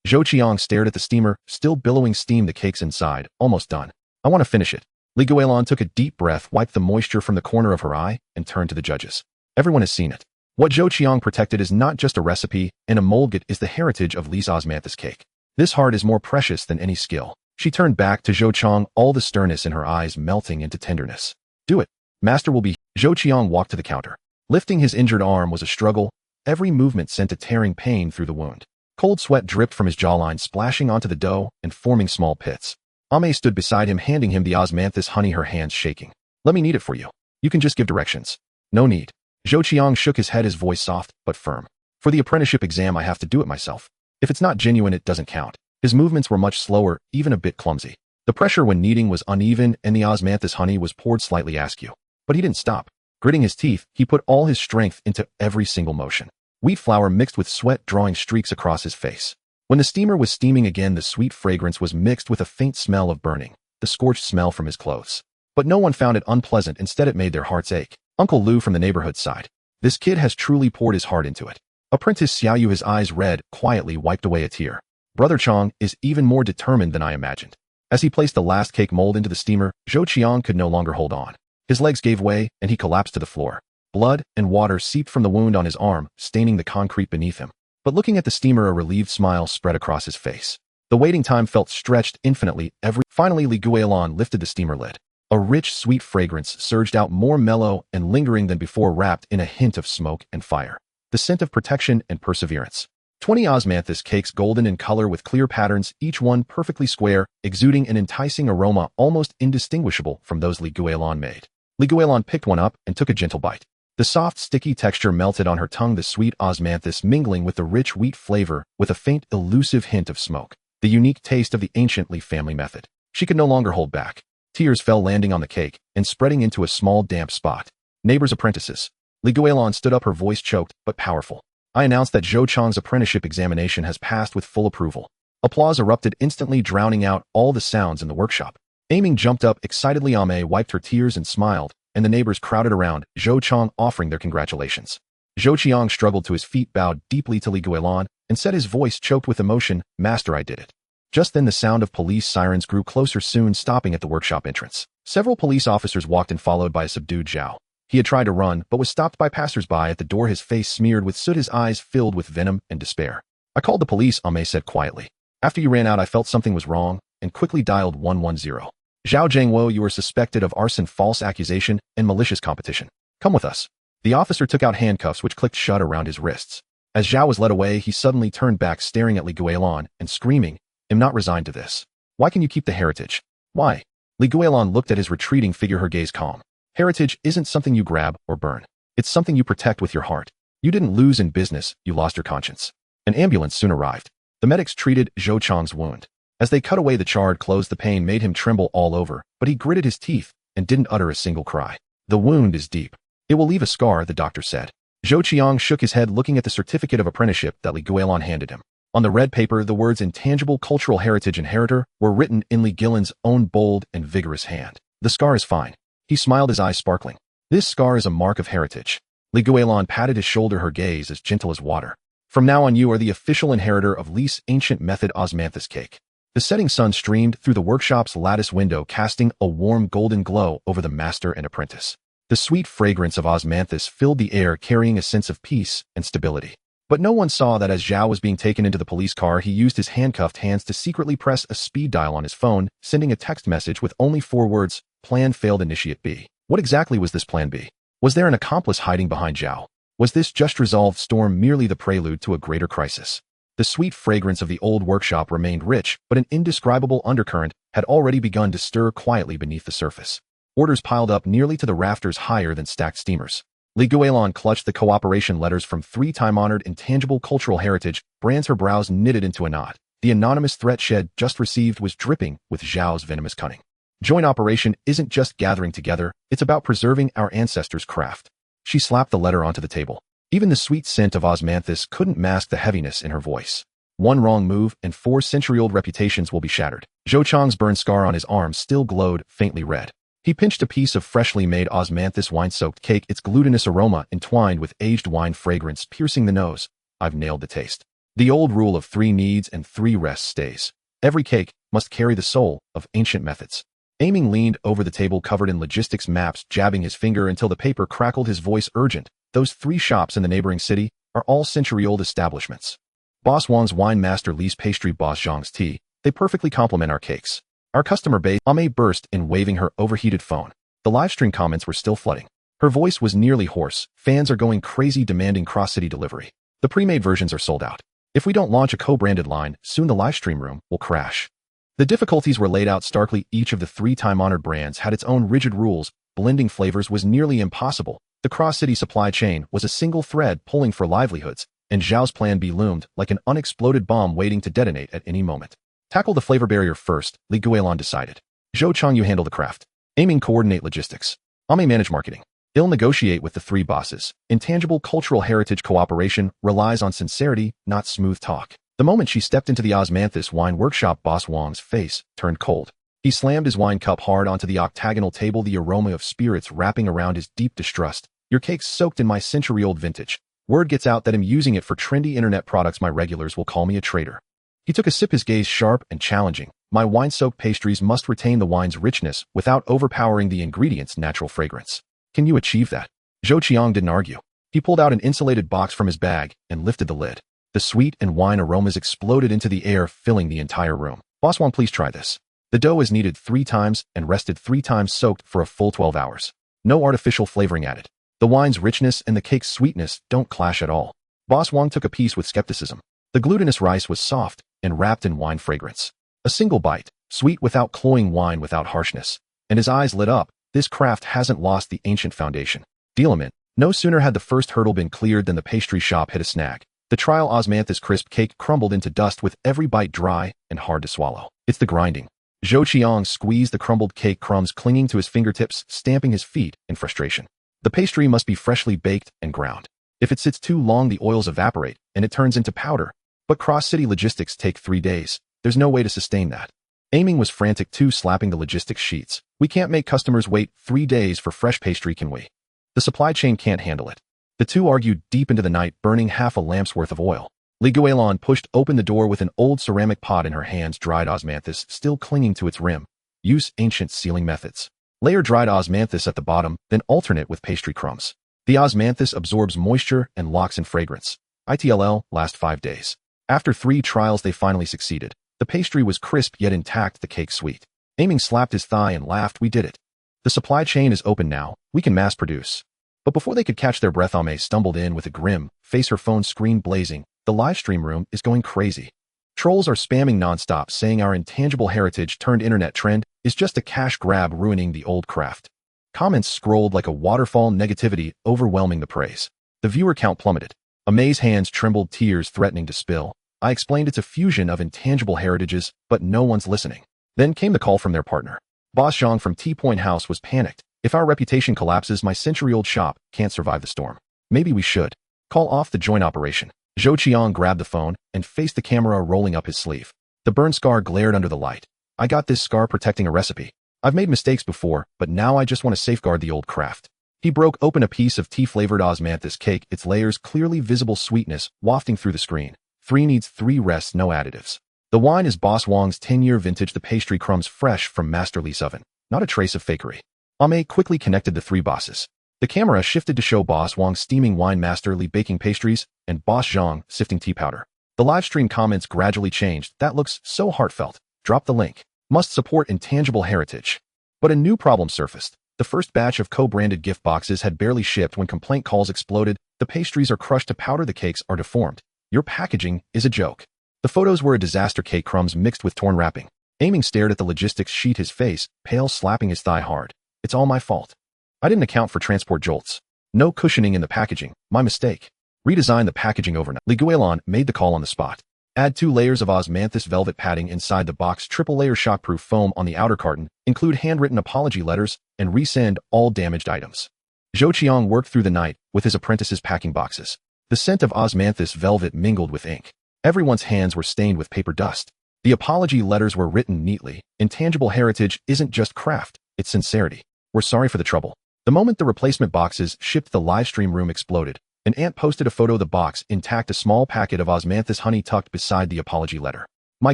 Speaker 1: Zhou Qiang stared at the steamer, still billowing steam, the cakes inside, almost done. "I want to finish it." Guilan took a deep breath, wiped the moisture from the corner of her eye, and turned to the judges. "Everyone has seen it. What Zhou Qiang protected is not just a recipe, and a mold, it is the heritage of Li's osmanthus cake. This heart is more precious than any skill." She turned back to Zhou Qiang, all the sternness in her eyes melting into tenderness. "Do it. Master will be." Zhou Qiang walked to the counter. Lifting his injured arm was a struggle. Every movement sent a tearing pain through the wound. Cold sweat dripped from his jawline, splashing onto the dough and forming small pits. Ame stood beside him, handing him the osmanthus honey, her hands shaking. "Let me knead it for you. You can just give directions." "No need." Zhou Qiang shook his head, his voice soft but firm. "For the apprenticeship exam, I have to do it myself. If it's not genuine, it doesn't count." His movements were much slower, even a bit clumsy. The pressure when kneading was uneven, and the osmanthus honey was poured slightly askew. But he didn't stop. Gritting his teeth, he put all his strength into every single motion. Wheat flour mixed with sweat, drawing streaks across his face. When the steamer was steaming again, the sweet fragrance was mixed with a faint smell of burning, the scorched smell from his clothes. But no one found it unpleasant. Instead, it made their hearts ache. Uncle Lu from the neighborhood sighed. "This kid has truly poured his heart into it." Apprentice Xiaoyu, his eyes red, quietly wiped away a tear. "Brother Chang is even more determined than I imagined." As he placed the last cake mold into the steamer, Zhou Qiang could no longer hold on. His legs gave way, and he collapsed to the floor. Blood and water seeped from the wound on his arm, staining the concrete beneath him. But looking at the steamer, a relieved smile spread across his face. The waiting time felt stretched infinitely. Finally, Guilan lifted the steamer lid. A rich, sweet fragrance surged out, more mellow and lingering than before, wrapped in a hint of smoke and fire. The scent of protection and perseverance. 20 osmanthus cakes, golden in color with clear patterns, each one perfectly square, exuding an enticing aroma almost indistinguishable from those Guilan made. Guilan picked one up and took a gentle bite. The soft, sticky texture melted on her tongue, the sweet osmanthus mingling with the rich wheat flavor with a faint, elusive hint of smoke. The unique taste of the ancient Li family method. She could no longer hold back. Tears fell, landing on the cake and spreading into a small, damp spot. "Neighbors, apprentices." Guilan stood up, her voice choked but powerful. "I announce that Zhou Qiang's apprenticeship examination has passed with full approval." Applause erupted instantly, drowning out all the sounds in the workshop. Aiming jumped up excitedly. Ame wiped her tears and smiled, and the neighbors crowded around Zhou Qiang, offering their congratulations. Zhou Qiang struggled to his feet, bowed deeply to Guilan, and said, his voice choked with emotion, "Master, I did it." Just then the sound of police sirens grew closer, soon stopping at the workshop entrance. Several police officers walked in, followed by a subdued Zhao. He had tried to run, but was stopped by passers-by at the door, his face smeared with soot, his eyes filled with venom and despair. "I called the police," Ame said quietly. After you ran out, I felt something was wrong and quickly dialed 110. Zhao Jiangwo, you are suspected of arson, false accusation, and malicious competition. Come with us. The officer took out handcuffs which clicked shut around his wrists. As Zhao was led away, he suddenly turned back, staring at Li Guilan and screaming, "I'm not resigned to this. Why can you keep the heritage? Why?" Li Guilan looked at his retreating figure, her gaze calm. Heritage isn't something you grab or burn. It's something you protect with your heart. You didn't lose in business, you lost your conscience. An ambulance soon arrived. The medics treated Zhou Chang's wound. As they cut away the charred clothes, the pain made him tremble all over, but he gritted his teeth and didn't utter a single cry. The wound is deep. It will leave a scar, the doctor said. Zhou Qiang shook his head, looking at the certificate of apprenticeship that Li Guilan handed him. On the red paper, the words "intangible cultural heritage inheritor" were written in Li Guilan's own bold and vigorous hand. The scar is fine. He smiled, his eyes sparkling. This scar is a mark of heritage. Li Guilan patted his shoulder, her gaze as gentle as water. From now on, you are the official inheritor of Li's ancient method osmanthus cake. The setting sun streamed through the workshop's lattice window, casting a warm golden glow over the master and apprentice. The sweet fragrance of osmanthus filled the air, carrying a sense of peace and stability. But no one saw that as Zhao was being taken into the police car, he used his handcuffed hands to secretly press a speed dial on his phone, sending a text message with only 4 words, "Plan failed, initiate B." What exactly was this plan B? Was there an accomplice hiding behind Zhao? Was this just resolved storm merely the prelude to a greater crisis? The sweet fragrance of the old workshop remained rich, but an indescribable undercurrent had already begun to stir quietly beneath the surface. Orders piled up nearly to the rafters, higher than stacked steamers. Li Guilan clutched the cooperation letters from 3-time-honored intangible cultural heritage brands, her brows knitted into a knot. The anonymous threat shed just received was dripping with Zhao's venomous cunning. Joint operation isn't just gathering together, it's about preserving our ancestors' craft. She slapped the letter onto the table. Even the sweet scent of osmanthus couldn't mask the heaviness in her voice. One wrong move and 4-century-old reputations will be shattered. Zhou Chang's burn scar on his arm still glowed faintly red. He pinched a piece of freshly made osmanthus wine-soaked cake, its glutinous aroma entwined with aged wine fragrance piercing the nose. I've nailed the taste. The old rule of 3 needs and 3 rests stays. Every cake must carry the soul of ancient methods. Aiming leaned over the table covered in logistics maps, jabbing his finger until the paper crackled, his voice urgent. Those 3 shops in the neighboring city are all century-old establishments. Boss Wang's wine, Master Li's pastry, Boss Zhang's tea. They perfectly complement our cakes. Our customer base. Ame burst in, waving her overheated phone. The livestream comments were still flooding. Her voice was nearly hoarse. Fans are going crazy, demanding cross-city delivery. The pre-made versions are sold out. If we don't launch a co-branded line, soon the livestream room will crash. The difficulties were laid out starkly. Each of the 3-time-honored brands had its own rigid rules. Blending flavors was nearly impossible. The cross-city supply chain was a single thread pulling for livelihoods, and Zhao's plan B loomed like an unexploded bomb waiting to detonate at any moment. Tackle the flavor barrier first, Li Guilan decided. Zhou Chang, you handle the craft. Aiming, coordinate logistics. Ame, manage marketing. He'll negotiate with the 3 bosses. Intangible cultural heritage cooperation relies on sincerity, not smooth talk. The moment she stepped into the osmanthus wine workshop, Boss Wang's face turned cold. He slammed his wine cup hard onto the octagonal table, the aroma of spirits wrapping around his deep distrust. Your cake's soaked in my century-old vintage. Word gets out that I'm using it for trendy internet products. My regulars will call me a traitor. He took a sip, his gaze sharp and challenging. My wine-soaked pastries must retain the wine's richness without overpowering the ingredient's natural fragrance. Can you achieve that? Zhou Qiang didn't argue. He pulled out an insulated box from his bag and lifted the lid. The sweet and wine aromas exploded into the air, filling the entire room. Boss Wang, please try this. The dough is kneaded 3 times and rested 3 times, soaked for a full 12 hours. No artificial flavoring added. The wine's richness and the cake's sweetness don't clash at all. Boss Wang took a piece with skepticism. The glutinous rice was soft and wrapped in wine fragrance. A single bite, sweet without cloying, wine without harshness. And his eyes lit up. This craft hasn't lost the ancient foundation. Deal him in. No sooner had the first hurdle been cleared than the pastry shop hit a snag. The trial osmanthus crisp cake crumbled into dust with every bite, dry and hard to swallow. It's the grinding. Zhou Qiang squeezed the crumbled cake crumbs clinging to his fingertips, stamping his feet in frustration. The pastry must be freshly baked and ground. If it sits too long, the oils evaporate and it turns into powder. But cross-city logistics take 3 days. There's no way to sustain that. Aiming was frantic too, slapping the logistics sheets. We can't make customers wait 3 days for fresh pastry, can we? The supply chain can't handle it. The two argued deep into the night, burning half a lamp's worth of oil. Li Guilan pushed open the door with an old ceramic pot in her hands, dried osmanthus still clinging to its rim. Use ancient sealing methods. Layer dried osmanthus at the bottom, then alternate with pastry crumbs. The osmanthus absorbs moisture and locks in fragrance. ITLL last 5 days. After 3 trials, they finally succeeded. The pastry was crisp yet intact, the cake sweet. Aiming slapped his thigh and laughed. We did it. The supply chain is open now. We can mass produce. But before they could catch their breath, Ame stumbled in with a grim face, her phone screen blazing. The live stream room is going crazy. Trolls are spamming nonstop, saying our intangible heritage turned internet trend is just a cash grab, ruining the old craft. Comments scrolled like a waterfall, negativity overwhelming the praise. The viewer count plummeted. Ame's hands trembled, tears threatening to spill. I explained it's a fusion of intangible heritages, but no one's listening. Then came the call from their partner. Boss Zhang from T-Point House was panicked. If our reputation collapses, my century-old shop can't survive the storm. Maybe we should call off the joint operation. Zhou Qiang grabbed the phone and faced the camera, rolling up his sleeve. The burn scar glared under the light. I got this scar protecting a recipe. I've made mistakes before, but now I just want to safeguard the old craft. He broke open a piece of tea-flavored osmanthus cake, its layers clearly visible, sweetness wafting through the screen. 3 needs 3 rests, no additives. The wine is Boss Wang's 10-year vintage, the pastry crumbs fresh from Master Li's oven. Not a trace of fakery. Ame quickly connected the 3 bosses. The camera shifted to show Boss Wang steaming wine, Master Li baking pastries, and Boss Zhang sifting tea powder. The livestream comments gradually changed. That looks so heartfelt. Drop the link. Must support intangible heritage. But a new problem surfaced. The first batch of co-branded gift boxes had barely shipped when complaint calls exploded. The pastries are crushed to powder, the cakes are deformed. Your packaging is a joke. The photos were a disaster, cake crumbs mixed with torn wrapping. Aiming stared at the logistics sheet, his face pale, slapping his thigh hard. It's all my fault. I didn't account for transport jolts. No cushioning in the packaging. My mistake. Redesign the packaging overnight. Guilan made the call on the spot. Add 2 layers of osmanthus velvet padding inside the box, triple-layer shockproof foam on the outer carton, include handwritten apology letters, and resend all damaged items. Zhou Qiang worked through the night with his apprentices packing boxes. The scent of osmanthus velvet mingled with ink. Everyone's hands were stained with paper dust. The apology letters were written neatly. Intangible heritage isn't just craft, it's sincerity. We're sorry for the trouble. The moment the replacement boxes shipped, the livestream room exploded. An aunt posted a photo of the box intact, a small packet of osmanthus honey tucked beside the apology letter. My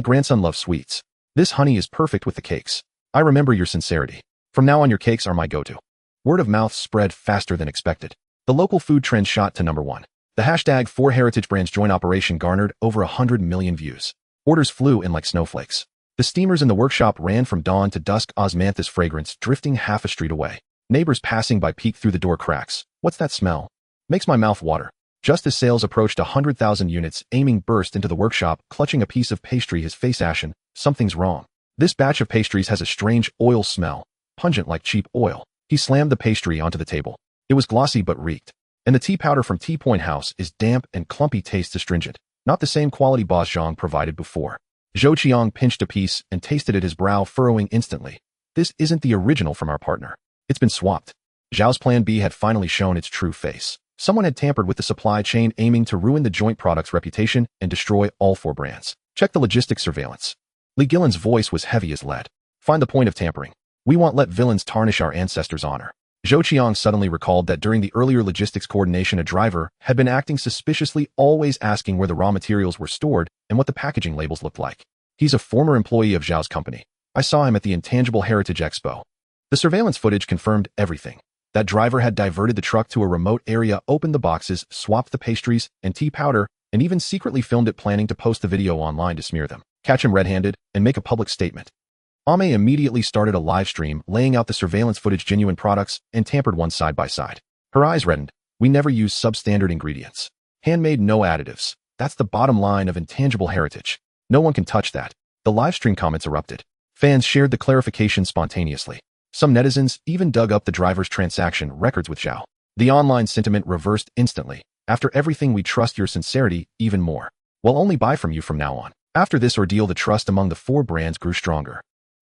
Speaker 1: grandson loves sweets. This honey is perfect with the cakes. I remember your sincerity. From now on, your cakes are my go-to. Word of mouth spread faster than expected. The local food trend shot to #1. The hashtag 4HeritageBrands joint operation garnered over 100 million views. Orders flew in like snowflakes. The steamers in the workshop ran from dawn to dusk, osmanthus fragrance drifting half a street away. Neighbors passing by peeked through the door cracks. What's that smell? Makes my mouth water. Just as sales approached 100,000 units, Aiming burst into the workshop, clutching a piece of pastry, his face ashen. Something's wrong. This batch of pastries has a strange oil smell, pungent like cheap oil. He slammed the pastry onto the table. It was glossy but reeked. And the tea powder from T-Point House is damp and clumpy, tastes astringent. Not the same quality Boss Zhang provided before. Zhou Qiang pinched a piece and tasted it, his brow furrowing instantly. This isn't the original from our partner. It's been swapped. Zhao's plan B had finally shown its true face. Someone had tampered with the supply chain, aiming to ruin the joint product's reputation and destroy all 4 brands. Check the logistics surveillance. Li Guilan's voice was heavy as lead. Find the point of tampering. We won't let villains tarnish our ancestors' honor. Zhou Qiang suddenly recalled that during the earlier logistics coordination, a driver had been acting suspiciously, always asking where the raw materials were stored and what the packaging labels looked like. He's a former employee of Zhao's company. I saw him at the Intangible Heritage Expo. The surveillance footage confirmed everything. That driver had diverted the truck to a remote area, opened the boxes, swapped the pastries and tea powder, and even secretly filmed it, planning to post the video online to smear them, catch him red-handed, and make a public statement. Ame immediately started a live stream, laying out the surveillance footage, genuine products, and tampered ones side by side. Her eyes reddened. We never use substandard ingredients. Handmade, no additives. That's the bottom line of intangible heritage. No one can touch that. The live stream comments erupted. Fans shared the clarification spontaneously. Some netizens even dug up the driver's transaction records with Zhao. The online sentiment reversed instantly. After everything, we trust your sincerity even more. We'll only buy from you from now on. After this ordeal, the trust among the 4 brands grew stronger.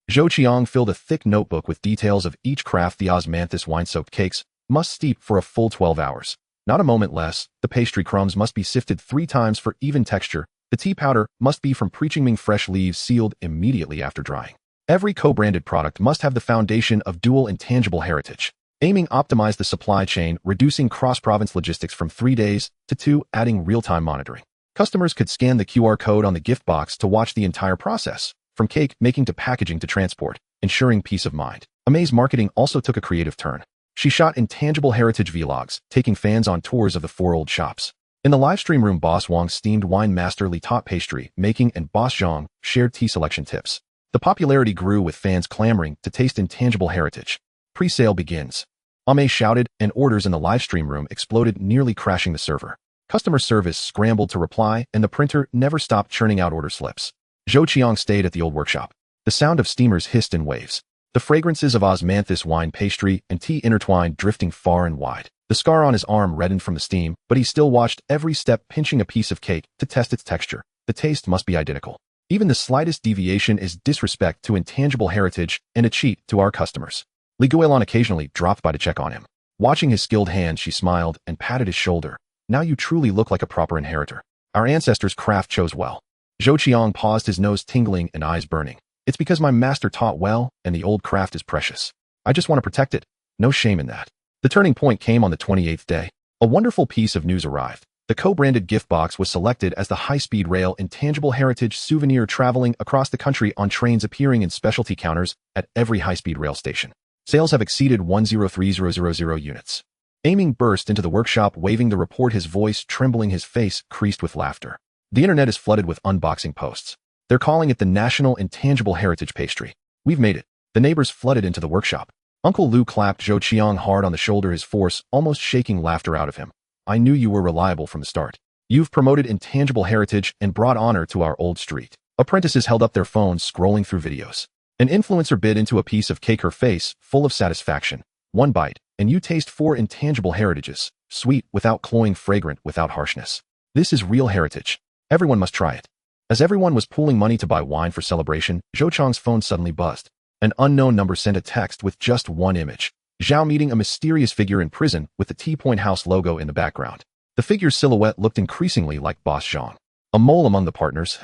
Speaker 1: Zhou Qiang filled a thick notebook with details of each craft. The osmanthus wine-soaked cakes must steep for a full 12 hours. Not a moment less. The pastry crumbs must be sifted 3 times for even texture. The tea powder must be from Preaching fresh leaves, sealed immediately after drying. Every co-branded product must have the foundation of dual intangible heritage. Aiming optimized the supply chain, reducing cross-province logistics from 3 days to 2, adding real-time monitoring. Customers could scan the QR code on the gift box to watch the entire process, from cake making to packaging to transport, ensuring peace of mind. Ame's marketing also took a creative turn. She shot intangible heritage vlogs, taking fans on tours of the 4 old shops. In the livestream room, Boss Wang's steamed wine master Li taught pastry making and Boss Zhang shared tea selection tips. The popularity grew with fans clamoring to taste intangible heritage. Pre-sale begins. Ame shouted, and orders in the livestream room exploded, nearly crashing the server. Customer service scrambled to reply, and the printer never stopped churning out order slips. Zhou Qiang stayed at the old workshop. The sound of steamers hissed in waves. The fragrances of osmanthus wine pastry and tea intertwined, drifting far and wide. The scar on his arm reddened from the steam, but he still watched every step, pinching a piece of cake to test its texture. The taste must be identical. Even the slightest deviation is disrespect to intangible heritage and a cheat to our customers. Li Guilan occasionally dropped by to check on him. Watching his skilled hand, she smiled and patted his shoulder. Now you truly look like a proper inheritor. Our ancestors' craft chose well. Zhou Qiang paused, his nose tingling and eyes burning. It's because my master taught well, and the old craft is precious. I just want to protect it. No shame in that. The turning point came on the 28th day. A wonderful piece of news arrived. The co-branded gift box was selected as the high-speed rail intangible heritage souvenir, traveling across the country on trains, appearing in specialty counters at every high-speed rail station. Sales have exceeded 103,000 units. Aiming burst into the workshop, waving the report, his voice trembling, his face creased with laughter. The internet is flooded with unboxing posts. They're calling it the National Intangible Heritage Pastry. We've made it. The neighbors flooded into the workshop. Uncle Lu clapped Zhou Qiang hard on the shoulder, his force almost shaking laughter out of him. I knew you were reliable from the start. You've promoted intangible heritage and brought honor to our old street. Apprentices held up their phones, scrolling through videos. An influencer bit into a piece of cake, her face full of satisfaction. One bite, and you taste 4 intangible heritages. Sweet without cloying, fragrant without harshness. This is real heritage. Everyone must try it. As everyone was pooling money to buy wine for celebration, Zhou Qiang's phone suddenly buzzed. An unknown number sent a text with just one image. Zhao meeting a mysterious figure in prison with the T-Point House logo in the background. The figure's silhouette looked increasingly like Boss Zhang. A mole among the partners.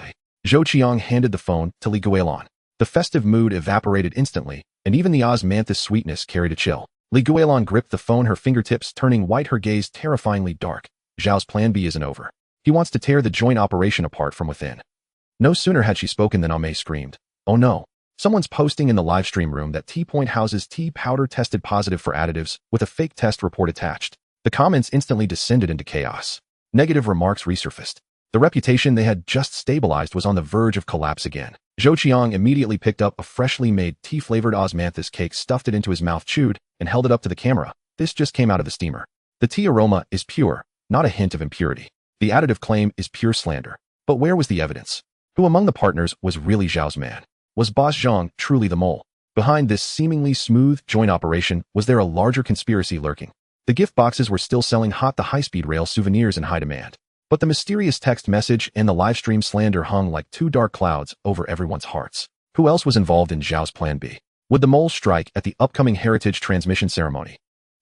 Speaker 1: Zhou Qiang handed the phone to Li Guilan. The festive mood evaporated instantly, and even the osmanthus sweetness carried a chill. Li Guilan gripped the phone, her fingertips turning white, her gaze terrifyingly dark. Zhao's plan B isn't over. He wants to tear the joint operation apart from within. No sooner had she spoken than Ame screamed. Oh no. Someone's posting in the livestream room that T-Point House's tea powder tested positive for additives, with a fake test report attached. The comments instantly descended into chaos. Negative remarks resurfaced. The reputation they had just stabilized was on the verge of collapse again. Zhou Qiang immediately picked up a freshly made tea-flavored osmanthus cake, stuffed it into his mouth, chewed, and held it up to the camera. This just came out of the steamer. The tea aroma is pure, not a hint of impurity. The additive claim is pure slander. But where was the evidence? Who among the partners was really Zhao's man? Was Boss Zhang truly the mole? Behind this seemingly smooth joint operation, was there a larger conspiracy lurking? The gift boxes were still selling hot, the high-speed rail souvenirs in high demand. But the mysterious text message and the livestream slander hung like 2 dark clouds over everyone's hearts. Who else was involved in Zhao's plan B? Would the mole strike at the upcoming heritage transmission ceremony?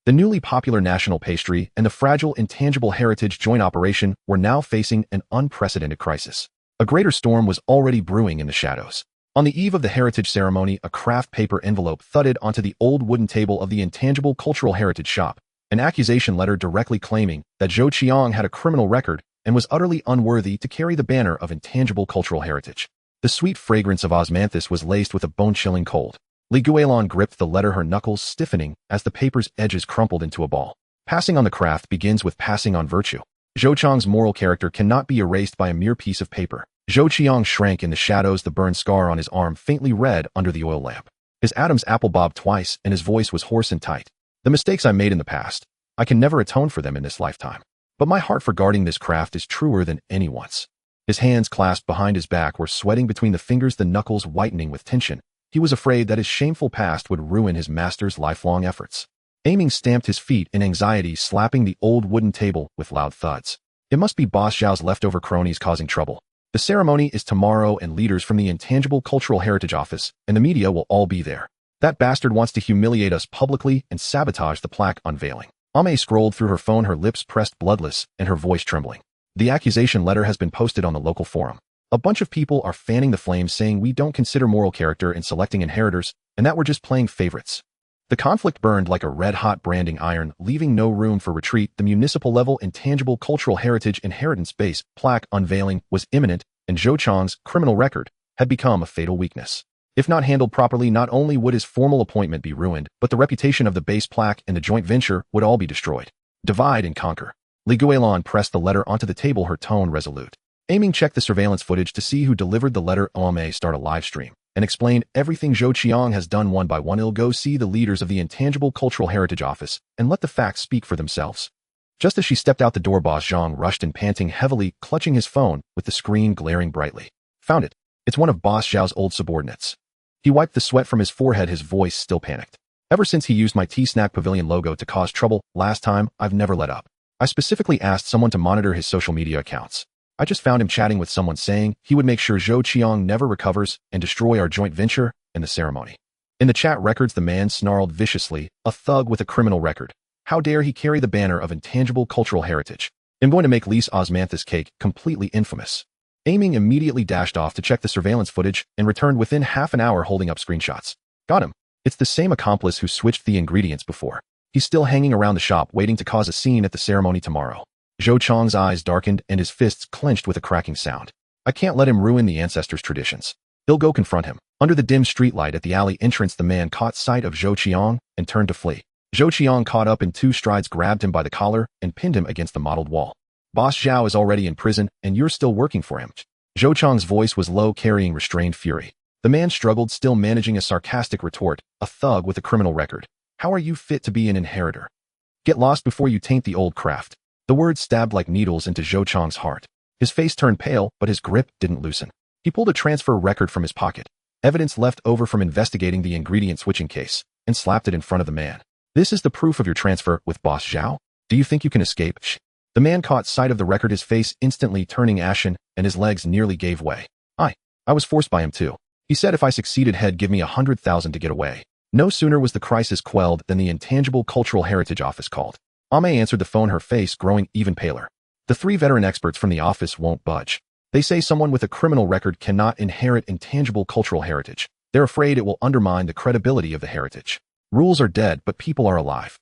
Speaker 1: The newly popular national pastry and the fragile intangible heritage joint operation were now facing an unprecedented crisis. A greater storm was already brewing in the shadows. On the eve of the heritage ceremony, a craft paper envelope thudded onto the old wooden table of the intangible cultural heritage shop. An accusation letter directly claiming that Zhou Qiang had a criminal record and was utterly unworthy to carry the banner of intangible cultural heritage. The sweet fragrance of osmanthus was laced with a bone-chilling cold. Li Guilan gripped the letter, her knuckles stiffening as the paper's edges crumpled into a ball. Passing on the craft begins with passing on virtue. Zhou Qiang's moral character cannot be erased by a mere piece of paper. Zhou Qiang shrank in the shadows, the burn scar on his arm faintly red under the oil lamp. His Adam's apple bobbed twice, and his voice was hoarse and tight. The mistakes I made in the past, I can never atone for them in this lifetime. But my heart for guarding this craft is truer than anyone's. His hands clasped behind his back were sweating between the fingers, the knuckles whitening with tension. He was afraid that his shameful past would ruin his master's lifelong efforts. Aiming stamped his feet in anxiety, slapping the old wooden table with loud thuds. It must be Boss Zhao's leftover cronies causing trouble. The ceremony is tomorrow, and leaders from the Intangible Cultural Heritage Office and the media will all be there. That bastard wants to humiliate us publicly and sabotage the plaque unveiling. Ame scrolled through her phone, her lips pressed bloodless and her voice trembling. The accusation letter has been posted on the local forum. A bunch of people are fanning the flames, saying we don't consider moral character in selecting inheritors and that we're just playing favorites. The conflict burned like a red-hot branding iron, leaving no room for retreat. The municipal-level Intangible Cultural Heritage Inheritance Base plaque unveiling was imminent, and Zhou Qiang's criminal record had become a fatal weakness. If not handled properly, not only would his formal appointment be ruined, but the reputation of the base plaque and the joint venture would all be destroyed. Divide and conquer. Li Guilan pressed the letter onto the table, her tone resolute. Aiming checked the surveillance footage to see who delivered the letter. May start a live stream and explain everything Zhou Qiang has done one by one. He'll go see the leaders of the Intangible Cultural Heritage Office and let the facts speak for themselves. Just as she stepped out the door, Boss Zhang rushed in, panting heavily, clutching his phone with the screen glaring brightly. Found it. It's one of Boss Zhao's old subordinates. He wiped the sweat from his forehead, his voice still panicked. Ever since he used my T-Snack Pavilion logo to cause trouble last time, I've never let up. I specifically asked someone to monitor his social media accounts. I just found him chatting with someone saying he would make sure Zhou Qiang never recovers and destroy our joint venture in the ceremony. In the chat records, the man snarled viciously, a thug with a criminal record. How dare he carry the banner of intangible cultural heritage? I'm going to make Li's osmanthus cake completely infamous. Aiming immediately dashed off to check the surveillance footage and returned within half an hour holding up screenshots. Got him. It's the same accomplice who switched the ingredients before. He's still hanging around the shop waiting to cause a scene at the ceremony tomorrow. Zhou Qiang's eyes darkened and his fists clenched with a cracking sound. I can't let him ruin the ancestors' traditions. He'll go confront him. Under the dim streetlight at the alley entrance, the man caught sight of Zhou Qiang and turned to flee. Zhou Qiang caught up in 2 strides, grabbed him by the collar, and pinned him against the mottled wall. Boss Zhao is already in prison, and you're still working for him. Zhou Qiang's voice was low, carrying restrained fury. The man struggled, still managing a sarcastic retort. A thug with a criminal record. How are you fit to be an inheritor? Get lost before you taint the old craft. The words stabbed like needles into Zhou Qiang's heart. His face turned pale, but his grip didn't loosen. He pulled a transfer record from his pocket, evidence left over from investigating the ingredient switching case, and slapped it in front of the man. This is the proof of your transfer with Boss Zhao? Do you think you can escape? The man caught sight of the record, his face instantly turning ashen, and his legs nearly gave way. I was forced by him too. He said if I succeeded, he'd give me 100,000 to get away. No sooner was the crisis quelled than the Intangible Cultural Heritage Office called. Ame answered the phone, her face growing even paler. The 3 veteran experts from the office won't budge. They say someone with a criminal record cannot inherit intangible cultural heritage. They're afraid it will undermine the credibility of the heritage. Rules are dead, but people are alive.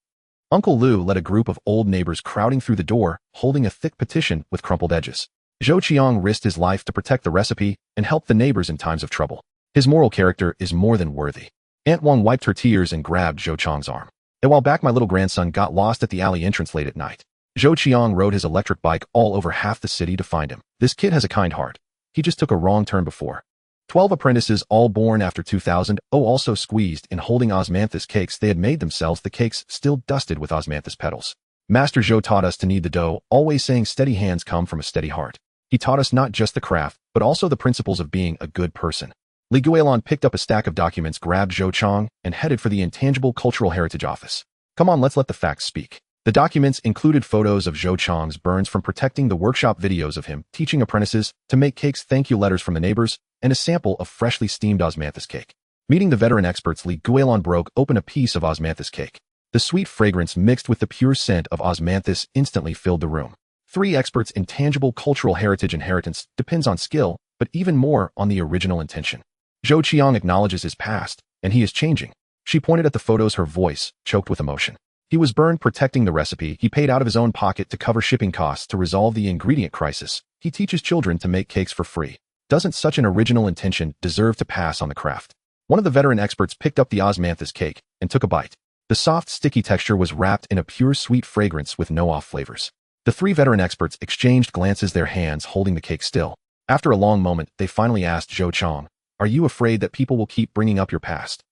Speaker 1: Uncle Lu led a group of old neighbors crowding through the door, holding a thick petition with crumpled edges. Zhou Qiang risked his life to protect the recipe and help the neighbors in times of trouble. His moral character is more than worthy. Aunt Wang wiped her tears and grabbed Zhou Qiang's arm. A while back, my little grandson got lost at the alley entrance late at night. Zhou Qiang rode his electric bike all over half the city to find him. This kid has a kind heart. He just took a wrong turn before. 12 apprentices, all born after 2000, also squeezed in holding osmanthus cakes. They had made themselves the cakes, still dusted with osmanthus petals. Master Zhou taught us to knead the dough, always saying steady hands come from a steady heart. He taught us not just the craft, but also the principles of being a good person. Li Guilan picked up a stack of documents, grabbed Zhou Qiang, and headed for the Intangible Cultural Heritage Office. Come on, let's let the facts speak. The documents included photos of Zhou Qiang's burns from protecting the workshop, videos of him teaching apprentices to make cakes, thank you letters from the neighbors, and a sample of freshly steamed osmanthus cake. Meeting the veteran experts, Li Guilan broke open a piece of osmanthus cake. The sweet fragrance mixed with the pure scent of osmanthus instantly filled the room. 3 experts: intangible cultural heritage inheritance depends on skill, but even more on the original intention. Zhou Qiang acknowledges his past, and he is changing. She pointed at the photos, her voice choked with emotion. He was burned protecting the recipe. He paid out of his own pocket to cover shipping costs to resolve the ingredient crisis. He teaches children to make cakes for free. Doesn't such an original intention deserve to pass on the craft? One of the veteran experts picked up the osmanthus cake and took a bite. The soft, sticky texture was wrapped in a pure, sweet fragrance with no off flavors. The 3 veteran experts exchanged glances, their hands holding the cake still. After a long moment, they finally asked Zhou Qiang, "Are you afraid that people will keep bringing up your past?"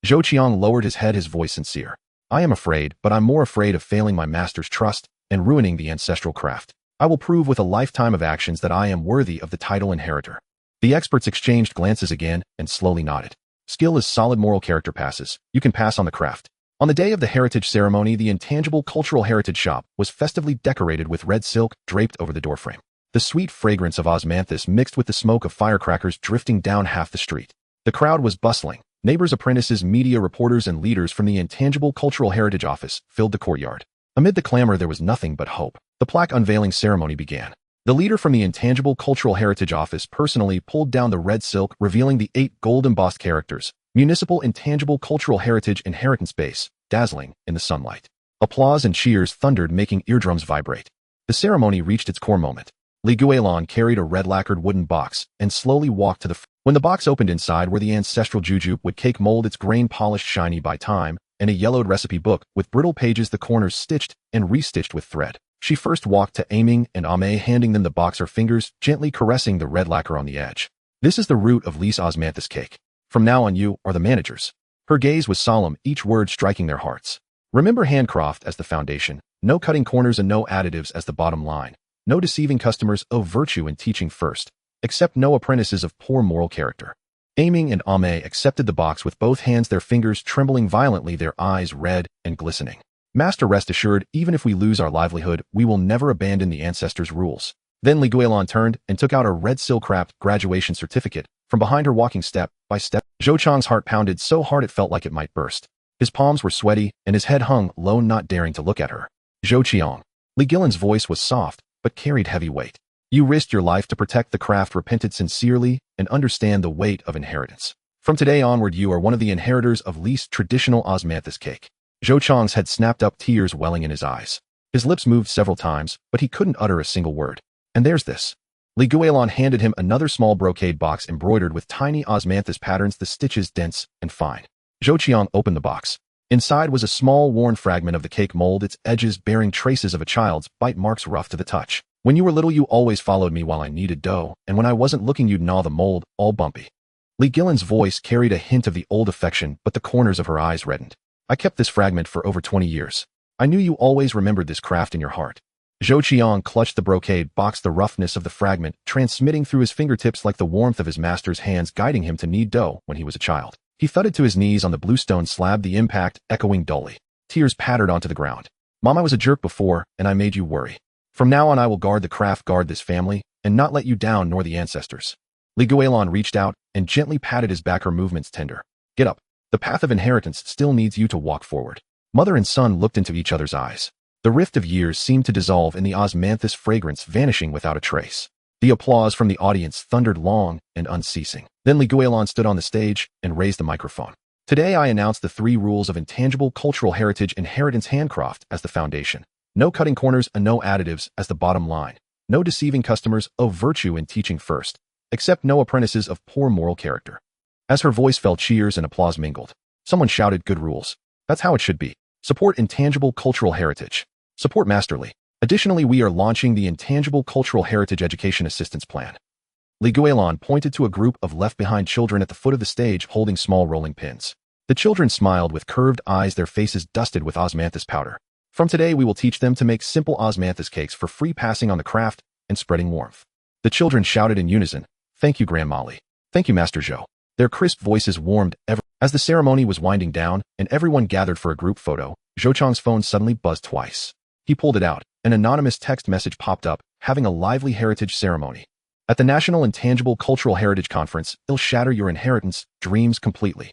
Speaker 1: Zhou Qiang lowered his head, his voice sincere. "I am afraid, but I'm more afraid of failing my master's trust and ruining the ancestral craft. I will prove with a lifetime of actions that I am worthy of the title inheritor." The experts exchanged glances again and slowly nodded. Skill is solid, moral character passes. You can pass on the craft. On the day of the heritage ceremony, the Intangible Cultural Heritage Shop was festively decorated with red silk draped over the doorframe. The sweet fragrance of osmanthus mixed with the smoke of firecrackers drifting down half the street. The crowd was bustling. Neighbors, apprentices, media reporters, and leaders from the Intangible Cultural Heritage Office filled the courtyard. Amid the clamor, there was nothing but hope. The plaque unveiling ceremony began. The leader from the Intangible Cultural Heritage Office personally pulled down the red silk, revealing the 8 gold embossed characters, Municipal Intangible Cultural Heritage Inheritance Base, dazzling in the sunlight. Applause and cheers thundered, making eardrums vibrate. The ceremony reached its core moment. Li Guilan carried a red-lacquered wooden box and slowly walked to the front. When the box opened, inside were the ancestral jujube cake mold, its grain polished shiny by time, and a yellowed recipe book with brittle pages, the corners stitched and restitched with thread. She first walked to Aiming and Ame, handing them the box, her fingers gently caressing the red lacquer on the edge. This is the root of Lee's osmanthus cake. From now on you are the managers. Her gaze was solemn, each word striking their hearts. Remember handcraft as the foundation, no cutting corners and no additives as the bottom line. No deceiving customers, oh virtue in teaching first. Accept no apprentices of poor moral character. Aiming and Ame accepted the box with both hands, their fingers trembling violently, their eyes red and glistening. Master, rest assured, even if we lose our livelihood, we will never abandon the ancestors' rules. Then Guilan turned and took out a red silk-wrapped graduation certificate from behind her, walking step by step. Zhou Chang's heart pounded so hard it felt like it might burst. His palms were sweaty and his head hung low, not daring to look at her. Zhou Qiang. Guilan's voice was soft, but carried heavy weight. You risked your life to protect the craft, repented sincerely, and understand the weight of inheritance. From today onward, you are one of the inheritors of Lee's traditional osmanthus cake. Zhou Chang's head snapped up, tears welling in his eyes. His lips moved several times, but he couldn't utter a single word. And there's this. Guilan handed him another small brocade box embroidered with tiny osmanthus patterns, the stitches dense and fine. Zhou Qiang opened the box. Inside was a small, worn fragment of the cake mold, its edges bearing traces of a child's bite marks, rough to the touch. When you were little, you always followed me while I kneaded dough, and when I wasn't looking, you'd gnaw the mold, all bumpy. Guilan's voice carried a hint of the old affection, but the corners of her eyes reddened. I kept this fragment for over 20 years. I knew you always remembered this craft in your heart. Zhou Qiang clutched the brocade box, the roughness of the fragment transmitting through his fingertips like the warmth of his master's hands guiding him to knead dough when he was a child. He thudded to his knees on the bluestone slab, the impact echoing dully. Tears pattered onto the ground. Mom, I was a jerk before, and I made you worry. From now on I will guard the craft, guard this family, and not let you down nor the ancestors. Guilan reached out and gently patted his back, her movements tender. Get up. The path of inheritance still needs you to walk forward. Mother and son looked into each other's eyes. The rift of years seemed to dissolve in the osmanthus fragrance, vanishing without a trace. The applause from the audience thundered long and unceasing. Then Guilan stood on the stage and raised the microphone. Today I announce the 3 rules of intangible cultural heritage inheritance handcraft as the foundation. No cutting corners and no additives as the bottom line. No deceiving customers, oh virtue in teaching first. Accept no apprentices of poor moral character. As her voice fell, cheers and applause mingled. Someone shouted, good rules. That's how it should be. Support intangible cultural heritage. Support Masterly. Additionally, we are launching the Intangible Cultural Heritage Education Assistance Plan. Guilan pointed to a group of left-behind children at the foot of the stage holding small rolling pins. The children smiled with curved eyes, their faces dusted with osmanthus powder. From today, we will teach them to make simple osmanthus cakes for free, passing on the craft and spreading warmth. The children shouted in unison, thank you, Grandma Li. Thank you, Master Zhou. Their crisp voices warmed ever. As the ceremony was winding down and everyone gathered for a group photo, Zhou Chang's phone suddenly buzzed twice. He pulled it out. An anonymous text message popped up, having a lively heritage ceremony. At the National Intangible Cultural Heritage Conference, it'll shatter your inheritance dreams completely.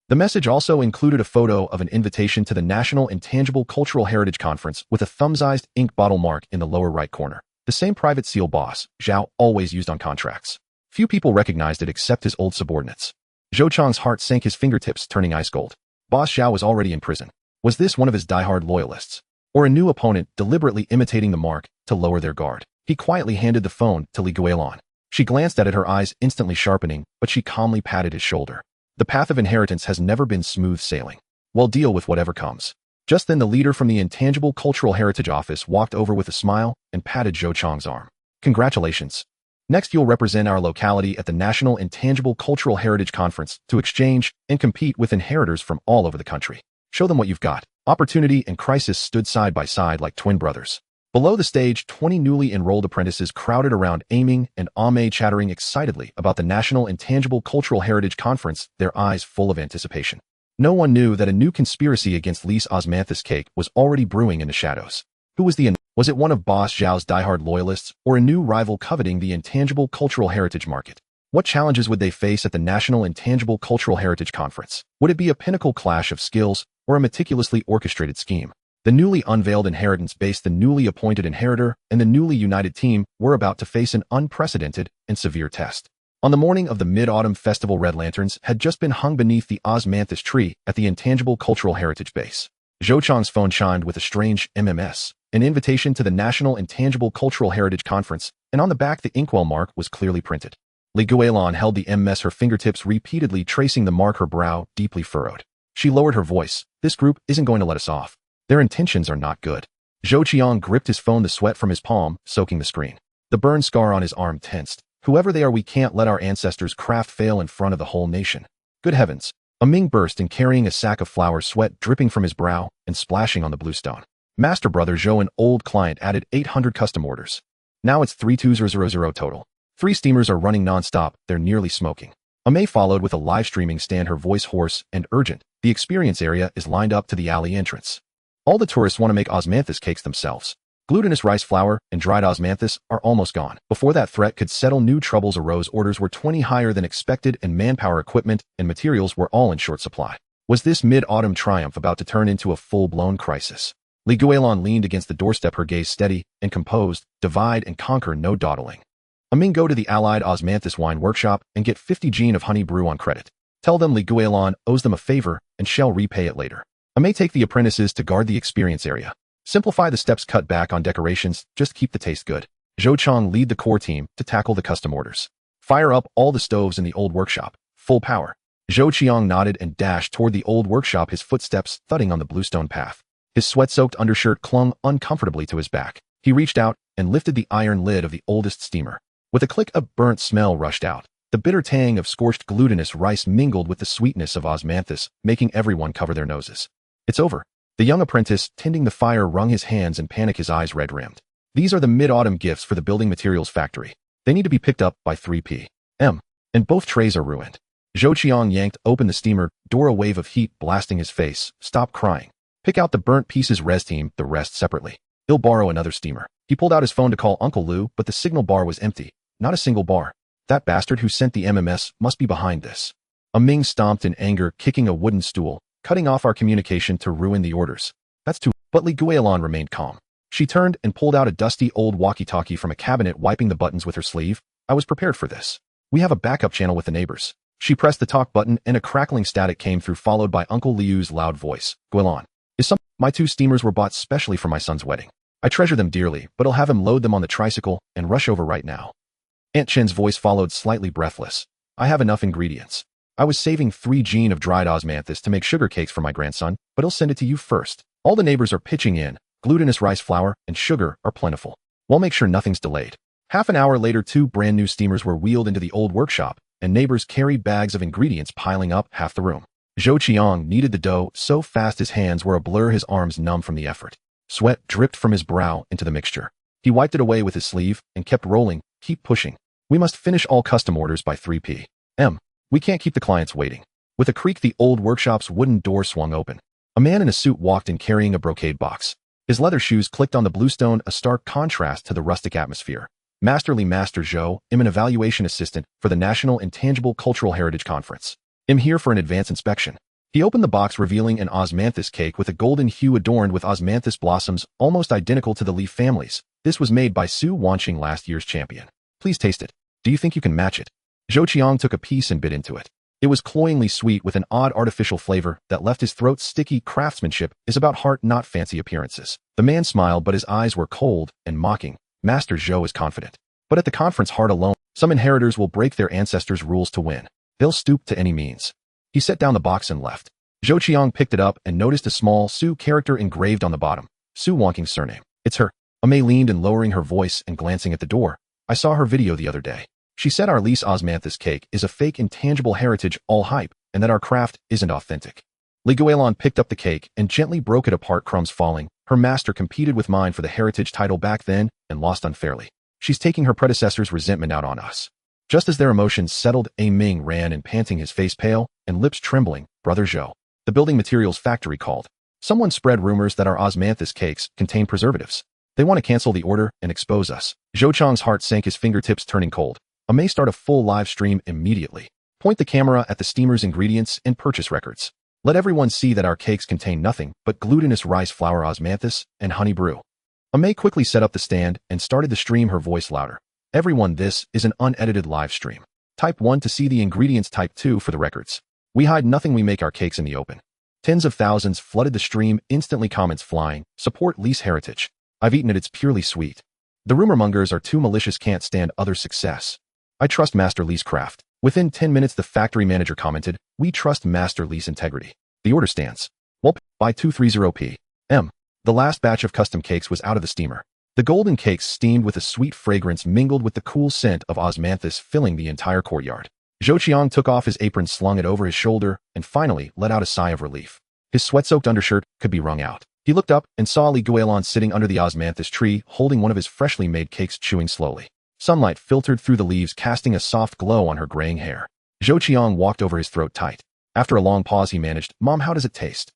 Speaker 1: The message also included a photo of an invitation to the National Intangible Cultural Heritage Conference with a thumb-sized ink bottle mark in the lower right corner. The same private seal Boss Zhao always used on contracts. Few people recognized it except his old subordinates. Zhou Chang's heart sank, his fingertips turning ice cold. Boss Zhao was already in prison. Was this one of his diehard loyalists? Or a new opponent deliberately imitating the mark to lower their guard? He quietly handed the phone to Guilan. She glanced at it, her eyes instantly sharpening, but she calmly patted his shoulder. The path of inheritance has never been smooth sailing. Well, deal with whatever comes. Just then the leader from the Intangible Cultural Heritage Office walked over with a smile and patted Zhou Chang's arm. Congratulations. Next, you'll represent our locality at the National Intangible Cultural Heritage Conference to exchange and compete with inheritors from all over the country. Show them what you've got. Opportunity and crisis stood side by side like twin brothers. Below the stage, 20 newly enrolled apprentices crowded around, Aiming and Ame chattering excitedly about the National Intangible Cultural Heritage Conference, their eyes full of anticipation. No one knew that a new conspiracy against Lee's osmanthus cake was already brewing in the shadows. Who was Was it one of Boss Zhao's diehard loyalists, or a new rival coveting the intangible cultural heritage market? What challenges would they face at the National Intangible Cultural Heritage Conference? Would it be a pinnacle clash of skills, or a meticulously orchestrated scheme? The newly unveiled inheritance base, the newly appointed inheritor, and the newly united team were about to face an unprecedented and severe test. On the morning of the Mid-Autumn Festival, red lanterns had just been hung beneath the osmanthus tree at the Intangible Cultural Heritage Base. Zhou Chang's phone chimed with a strange MMS, an invitation to the National Intangible Cultural Heritage Conference, and on the back the inkwell mark was clearly printed. Guilan held the MS, her fingertips repeatedly tracing the mark, her brow deeply furrowed. She lowered her voice. This group isn't going to let us off. Their intentions are not good. Zhou Qiang gripped his phone, the sweat from his palm soaking the screen. The burn scar on his arm tensed. Whoever they are, we can't let our ancestors' craft fail in front of the whole nation. Good heavens. A Ming burst in, carrying a sack of flour, sweat dripping from his brow and splashing on the bluestone. Master Brother Zhou, an old client, added 800 custom orders. Now it's 32000 total. 3 steamers are running non-stop, they're nearly smoking. May followed with a live streaming stand, her voice hoarse and urgent. The experience area is lined up to the alley entrance. All the tourists want to make osmanthus cakes themselves. Glutinous rice flour and dried osmanthus are almost gone. Before that threat could settle, new troubles arose. Orders were 20 higher than expected, and manpower, equipment, and materials were all in short supply. Was this mid-autumn triumph about to turn into a full-blown crisis? Li Guilan leaned against the doorstep, her gaze steady and composed. Divide and conquer, no dawdling. Ming, go to the Allied Osmanthus Wine Workshop and get 50 gin of honey brew on credit. Tell them Li Guilan owes them a favor and shall repay it later. May take the apprentices to guard the experience area. Simplify the steps, cut back on decorations, just keep the taste good. Zhou Qiang lead the core team to tackle the custom orders. Fire up all the stoves in the old workshop. Full power. Zhou Qiang nodded and dashed toward the old workshop, his footsteps thudding on the bluestone path. His sweat-soaked undershirt clung uncomfortably to his back. He reached out and lifted the iron lid of the oldest steamer. With a click, a burnt smell rushed out. The bitter tang of scorched glutinous rice mingled with the sweetness of osmanthus, making everyone cover their noses. It's over. The young apprentice, tending the fire, wrung his hands in panic, his eyes red-rimmed. These are the mid-autumn gifts for the building materials factory. They need to be picked up by 3 p.m. And both trays are ruined. Zhou Qiang yanked open the steamer door, a wave of heat blasting his face. Stop crying. Pick out the burnt pieces, res team, the rest separately. He'll borrow another steamer. He pulled out his phone to call Uncle Lu, but the signal bar was empty. Not a single bar. That bastard who sent the MMS must be behind this. Ming stomped in anger, kicking a wooden stool, cutting off our communication to ruin the orders. That's too. But Li Guilan remained calm. She turned and pulled out a dusty old walkie-talkie from a cabinet, wiping the buttons with her sleeve. I was prepared for this. We have a backup channel with the neighbors. She pressed the talk button and a crackling static came through, followed by Uncle Liu's loud voice. Guilan, my 2 steamers were bought specially for my son's wedding. I treasure them dearly, but I'll have him load them on the tricycle and rush over right now. Aunt Chen's voice followed, slightly breathless. I have enough ingredients. I was saving 3 gin of dried osmanthus to make sugar cakes for my grandson, but he'll send it to you first. All the neighbors are pitching in. Glutinous rice flour and sugar are plentiful. We'll make sure nothing's delayed. Half an hour later, 2 brand new steamers were wheeled into the old workshop, and neighbors carried bags of ingredients, piling up half the room. Zhou Qiang kneaded the dough so fast his hands were a blur, his arms numb from the effort. Sweat dripped from his brow into the mixture. He wiped it away with his sleeve and kept rolling. Keep pushing. We must finish all custom orders by 3 p.m. We can't keep the clients waiting. With a creak, the old workshop's wooden door swung open. A man in a suit walked in, carrying a brocade box. His leather shoes clicked on the bluestone, a stark contrast to the rustic atmosphere. Master Zhou, I'm an evaluation assistant for the National Intangible Cultural Heritage Conference. I'm here for an advance inspection. He opened the box, revealing an osmanthus cake with a golden hue adorned with osmanthus blossoms, almost identical to the leaf families. This was made by Su Wanqing, last year's champion. Please taste it. Do you think you can match it? Zhou Qiang took a piece and bit into it. It was cloyingly sweet with an odd artificial flavor that left his throat sticky. Craftsmanship is about heart, not fancy appearances. The man smiled, but his eyes were cold and mocking. Master Zhou is confident. But at the conference, heart alone, some inheritors will break their ancestors' rules to win. They'll stoop to any means. He set down the box and left. Zhou Qiang picked it up and noticed a small Su character engraved on the bottom. Su Wanqing's surname. It's her. May leaned in, lowering her voice and glancing at the door. I saw her video the other day. She said our lease osmanthus cake is a fake intangible heritage, all hype, and that our craft isn't authentic. Li Guilan picked up the cake and gently broke it apart, crumbs falling. Her master competed with mine for the heritage title back then and lost unfairly. She's taking her predecessor's resentment out on us. Just as their emotions settled, Ming ran in, panting, his face pale and lips trembling. Brother Zhou. The building materials factory called. Someone spread rumors that our osmanthus cakes contain preservatives. They want to cancel the order and expose us. Zhou Qiang's heart sank, his fingertips turning cold. I may start a full live stream immediately. Point the camera at the steamer's ingredients and purchase records. Let everyone see that our cakes contain nothing but glutinous rice flour, osmanthus, and honey brew. May quickly set up the stand and started the stream, her voice louder. Everyone, this is an unedited live stream. Type 1 to see the ingredients, type 2 for the records. We hide nothing, we make our cakes in the open. Tens of thousands flooded the stream, instantly, comments flying. Support Lee's heritage. I've eaten it, it's purely sweet. The rumor mongers are too malicious, can't stand other success. I trust Master Lee's craft. Within 10 minutes, the factory manager commented, we trust Master Lee's integrity. The order stands. Well, by 2:30 p.m. The last batch of custom cakes was out of the steamer. The golden cakes steamed with a sweet fragrance mingled with the cool scent of osmanthus filling the entire courtyard. Zhou Qiang took off his apron, slung it over his shoulder, and finally let out a sigh of relief. His sweat-soaked undershirt could be wrung out. He looked up and saw Li Guilan sitting under the osmanthus tree, holding one of his freshly made cakes, chewing slowly. Sunlight filtered through the leaves, casting a soft glow on her graying hair. Zhou Qiang walked over, his throat tight. After a long pause, he managed, "Mom, how does it taste?"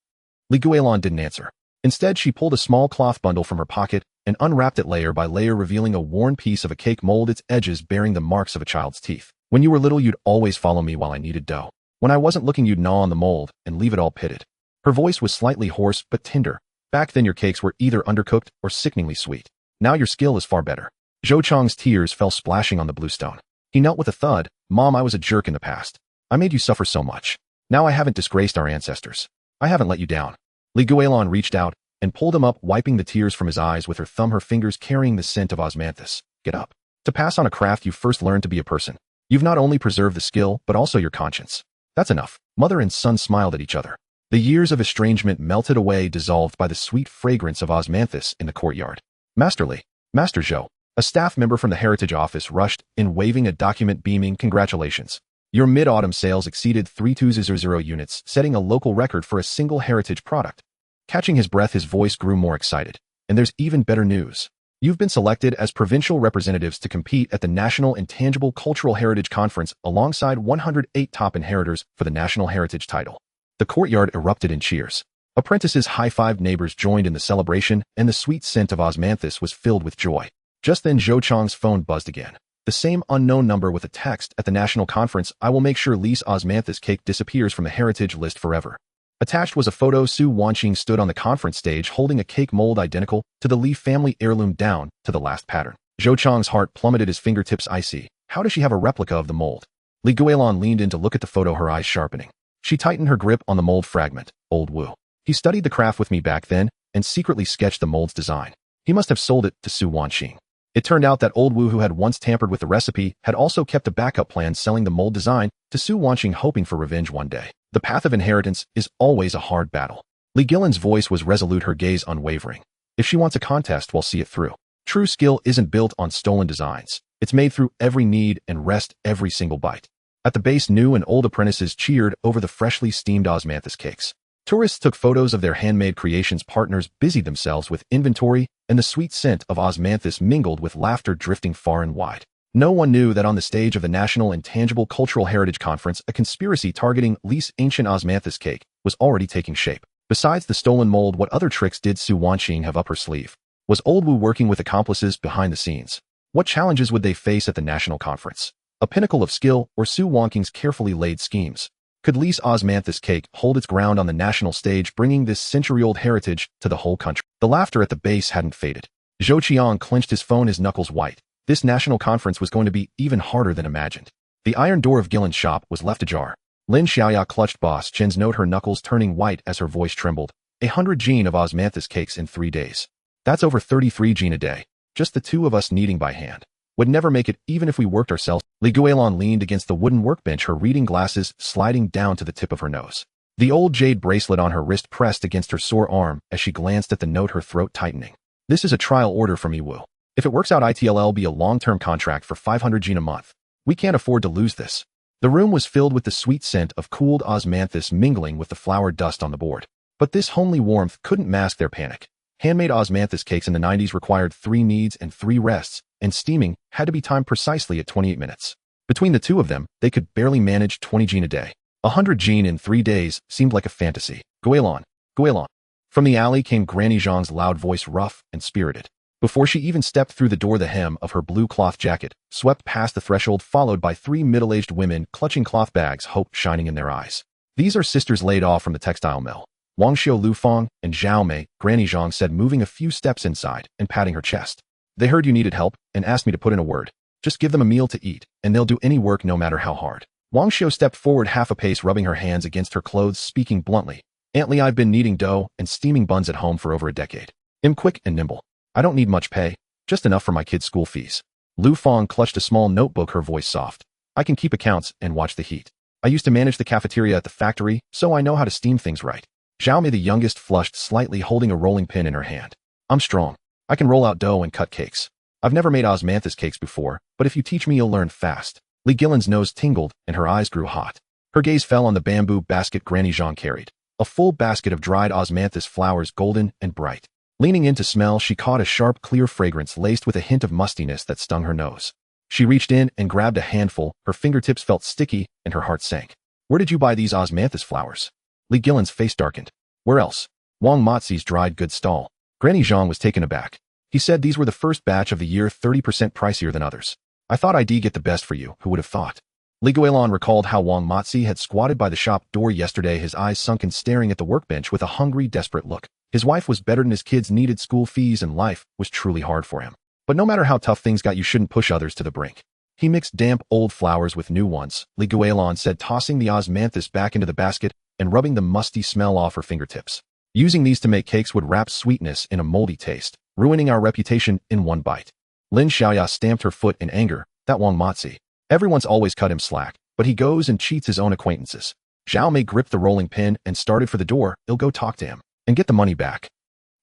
Speaker 1: Li Guilan didn't answer. Instead, she pulled a small cloth bundle from her pocket and unwrapped it layer by layer, revealing a worn piece of a cake mold, its edges bearing the marks of a child's teeth. "When you were little, you'd always follow me while I kneaded dough. When I wasn't looking, you'd gnaw on the mold and leave it all pitted." Her voice was slightly hoarse but tender. "Back then, your cakes were either undercooked or sickeningly sweet. Now your skill is far better." Zhou Qiang's tears fell splashing on the blue stone. He knelt with a thud. "Mom, I was a jerk in the past. I made you suffer so much. Now I haven't disgraced our ancestors. I haven't let you down." Li Guilan reached out and pulled him up, wiping the tears from his eyes with her thumb, her fingers carrying the scent of osmanthus. "Get up. To pass on a craft, you first learn to be a person. You've not only preserved the skill, but also your conscience." "That's enough." Mother and son smiled at each other. The years of estrangement melted away, dissolved by the sweet fragrance of osmanthus in the courtyard. "Master Li." "Master Zhou." A staff member from the Heritage Office rushed in, waving a document, beaming, "Congratulations. Your mid-autumn sales exceeded 3200 units, setting a local record for a single heritage product." Catching his breath, his voice grew more excited. "And there's even better news. You've been selected as provincial representatives to compete at the National Intangible Cultural Heritage Conference alongside 108 top inheritors for the National Heritage title." The courtyard erupted in cheers. Apprentices high-fived, neighbors joined in the celebration, and the sweet scent of osmanthus was filled with joy. Just then, Zhou Qiang's phone buzzed again. The same unknown number with a text: "At the national conference, I will make sure Li's osmanthus cake disappears from the heritage list forever." Attached was a photo. Su Wanqing stood on the conference stage holding a cake mold identical to the Li family heirloom down to the last pattern. Zhou Qiang's heart plummeted, his fingertips icy. How does she have a replica of the mold? Li Guilan leaned in to look at the photo, her eyes sharpening. She tightened her grip on the mold fragment. "Old Wu. He studied the craft with me back then and secretly sketched the mold's design. He must have sold it to Su Wanqing." It turned out that old Wu, who had once tampered with the recipe, had also kept a backup plan, selling the mold design to Su Wanqing, hoping for revenge one day. The path of inheritance is always a hard battle. Li Guilan's voice was resolute, her gaze unwavering. If she wants a contest, we'll see it through. True skill isn't built on stolen designs. It's made through every knead and rest, every single bite. At the base, new and old apprentices cheered over the freshly steamed osmanthus cakes. Tourists took photos of their handmade creations. Partners busied themselves with inventory, and the sweet scent of osmanthus mingled with laughter drifting far and wide. No one knew that on the stage of the National Intangible Cultural Heritage Conference, a conspiracy targeting Li's ancient osmanthus cake was already taking shape. Besides the stolen mold, what other tricks did Su Wanqing have up her sleeve? Was old Wu working with accomplices behind the scenes? What challenges would they face at the national conference? A pinnacle of skill, or Su Wanqing's carefully laid schemes? Could Li's osmanthus cake hold its ground on the national stage, bringing this century-old heritage to the whole country? The laughter at the base hadn't faded. Zhou Qiang clenched his phone, his knuckles white. This national conference was going to be even harder than imagined. The iron door of Guilan's shop was left ajar. Lin Xiaoya clutched Boss Chen's note, her knuckles turning white as her voice trembled. 100 gene of osmanthus cakes in 3 days. That's over 33 gene a day. Just the two of us kneading by hand. Would never make it even if we worked ourselves. Li Guilan leaned against the wooden workbench, her reading glasses sliding down to the tip of her nose. The old jade bracelet on her wrist pressed against her sore arm as she glanced at the note, her throat tightening. "This is a trial order from Wu. If it works out, it'll be a long-term contract for 500 gene a month. We can't afford to lose this." The room was filled with the sweet scent of cooled osmanthus mingling with the flour dust on the board. But this homely warmth couldn't mask their panic. Handmade osmanthus cakes in the 90s required 3 kneads and 3 rests, and steaming had to be timed precisely at 28 minutes. Between the two of them, they could barely manage 20 gene a day. 100 gene in 3 days seemed like a fantasy. "Guilan, Guilan." From the alley came Granny Zhang's loud voice, rough and spirited. Before she even stepped through the door, the hem of her blue cloth jacket swept past the threshold, followed by 3 middle-aged women clutching cloth bags, hope shining in their eyes. "These are sisters laid off from the textile mill. Wangxiu Lufang and Zhao Mei," Granny Zhang said, moving a few steps inside and patting her chest. "They heard you needed help and asked me to put in a word. Just give them a meal to eat, and they'll do any work no matter how hard." Wangxiu stepped forward half a pace, rubbing her hands against her clothes, speaking bluntly. "Aunt Li, I've been kneading dough and steaming buns at home for over a decade. I'm quick and nimble. I don't need much pay, just enough for my kids' school fees." Lu Fang clutched a small notebook, her voice soft. "I can keep accounts and watch the heat. I used to manage the cafeteria at the factory, so I know how to steam things right." Xiaomei the youngest flushed slightly, holding a rolling pin in her hand. I'm strong. I can roll out dough and cut cakes. I've never made osmanthus cakes before, but if you teach me you'll learn fast. Li Guilan's nose tingled and her eyes grew hot. Her gaze fell on the bamboo basket Granny Jean carried. A full basket of dried osmanthus flowers, golden and bright. Leaning in to smell, she caught a sharp, clear fragrance laced with a hint of mustiness that stung her nose. She reached in and grabbed a handful, her fingertips felt sticky, and her heart sank. Where did you buy these osmanthus flowers? Li Guilan's face darkened. Where else? Wang Mozi's dried goods stall. Granny Jean was taken aback. He said these were the first batch of the year, 30% pricier than others. I thought I'd get the best for you, who would have thought? Li Guilan recalled how Wang Mozi had squatted by the shop door yesterday, his eyes sunken, staring at the workbench with a hungry, desperate look. His wife was better than his kids needed school fees, and life was truly hard for him. But no matter how tough things got, you shouldn't push others to the brink. He mixed damp, old flowers with new ones, Li Guilan said, tossing the osmanthus back into the basket and rubbing the musty smell off her fingertips. Using these to make cakes would wrap sweetness in a moldy taste, ruining our reputation in one bite. Lin Xiaoya stamped her foot in anger. That Wang Mozi. Everyone's always cut him slack, but he goes and cheats his own acquaintances. Xiaomei gripped the rolling pin and started for the door. I'll go talk to him and get the money back.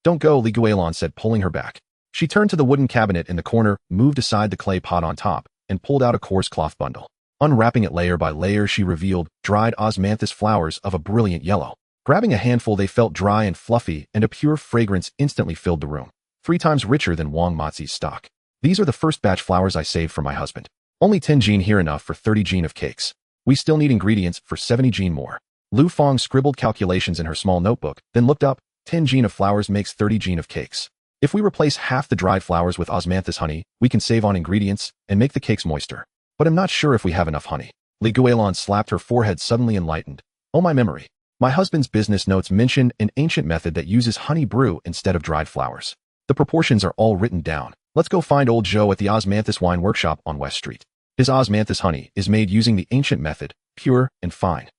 Speaker 1: Don't go, Li Guilan said, pulling her back. She turned to the wooden cabinet in the corner, moved aside the clay pot on top, and pulled out a coarse cloth bundle. Unwrapping it layer by layer, she revealed dried osmanthus flowers of a brilliant yellow. Grabbing a handful, they felt dry and fluffy, and a pure fragrance instantly filled the room. 3 times richer than Wang Mozi's stock. These are the first batch flowers I saved for my husband. Only 10 jin here, enough for 30 jin of cakes. We still need ingredients for 70 jin more. Lu Fong scribbled calculations in her small notebook, then looked up. 10 jin of flowers makes 30 jin of cakes. If we replace half the dried flowers with osmanthus honey, we can save on ingredients and make the cakes moister. But I'm not sure if we have enough honey. Li Guilan slapped her forehead, suddenly enlightened. Oh, my memory. My husband's business notes mention an ancient method that uses honey brew instead of dried flowers. The proportions are all written down. Let's go find old Joe at the Osmanthus Wine Workshop on West Street. His osmanthus honey is made using the ancient method, pure and fine.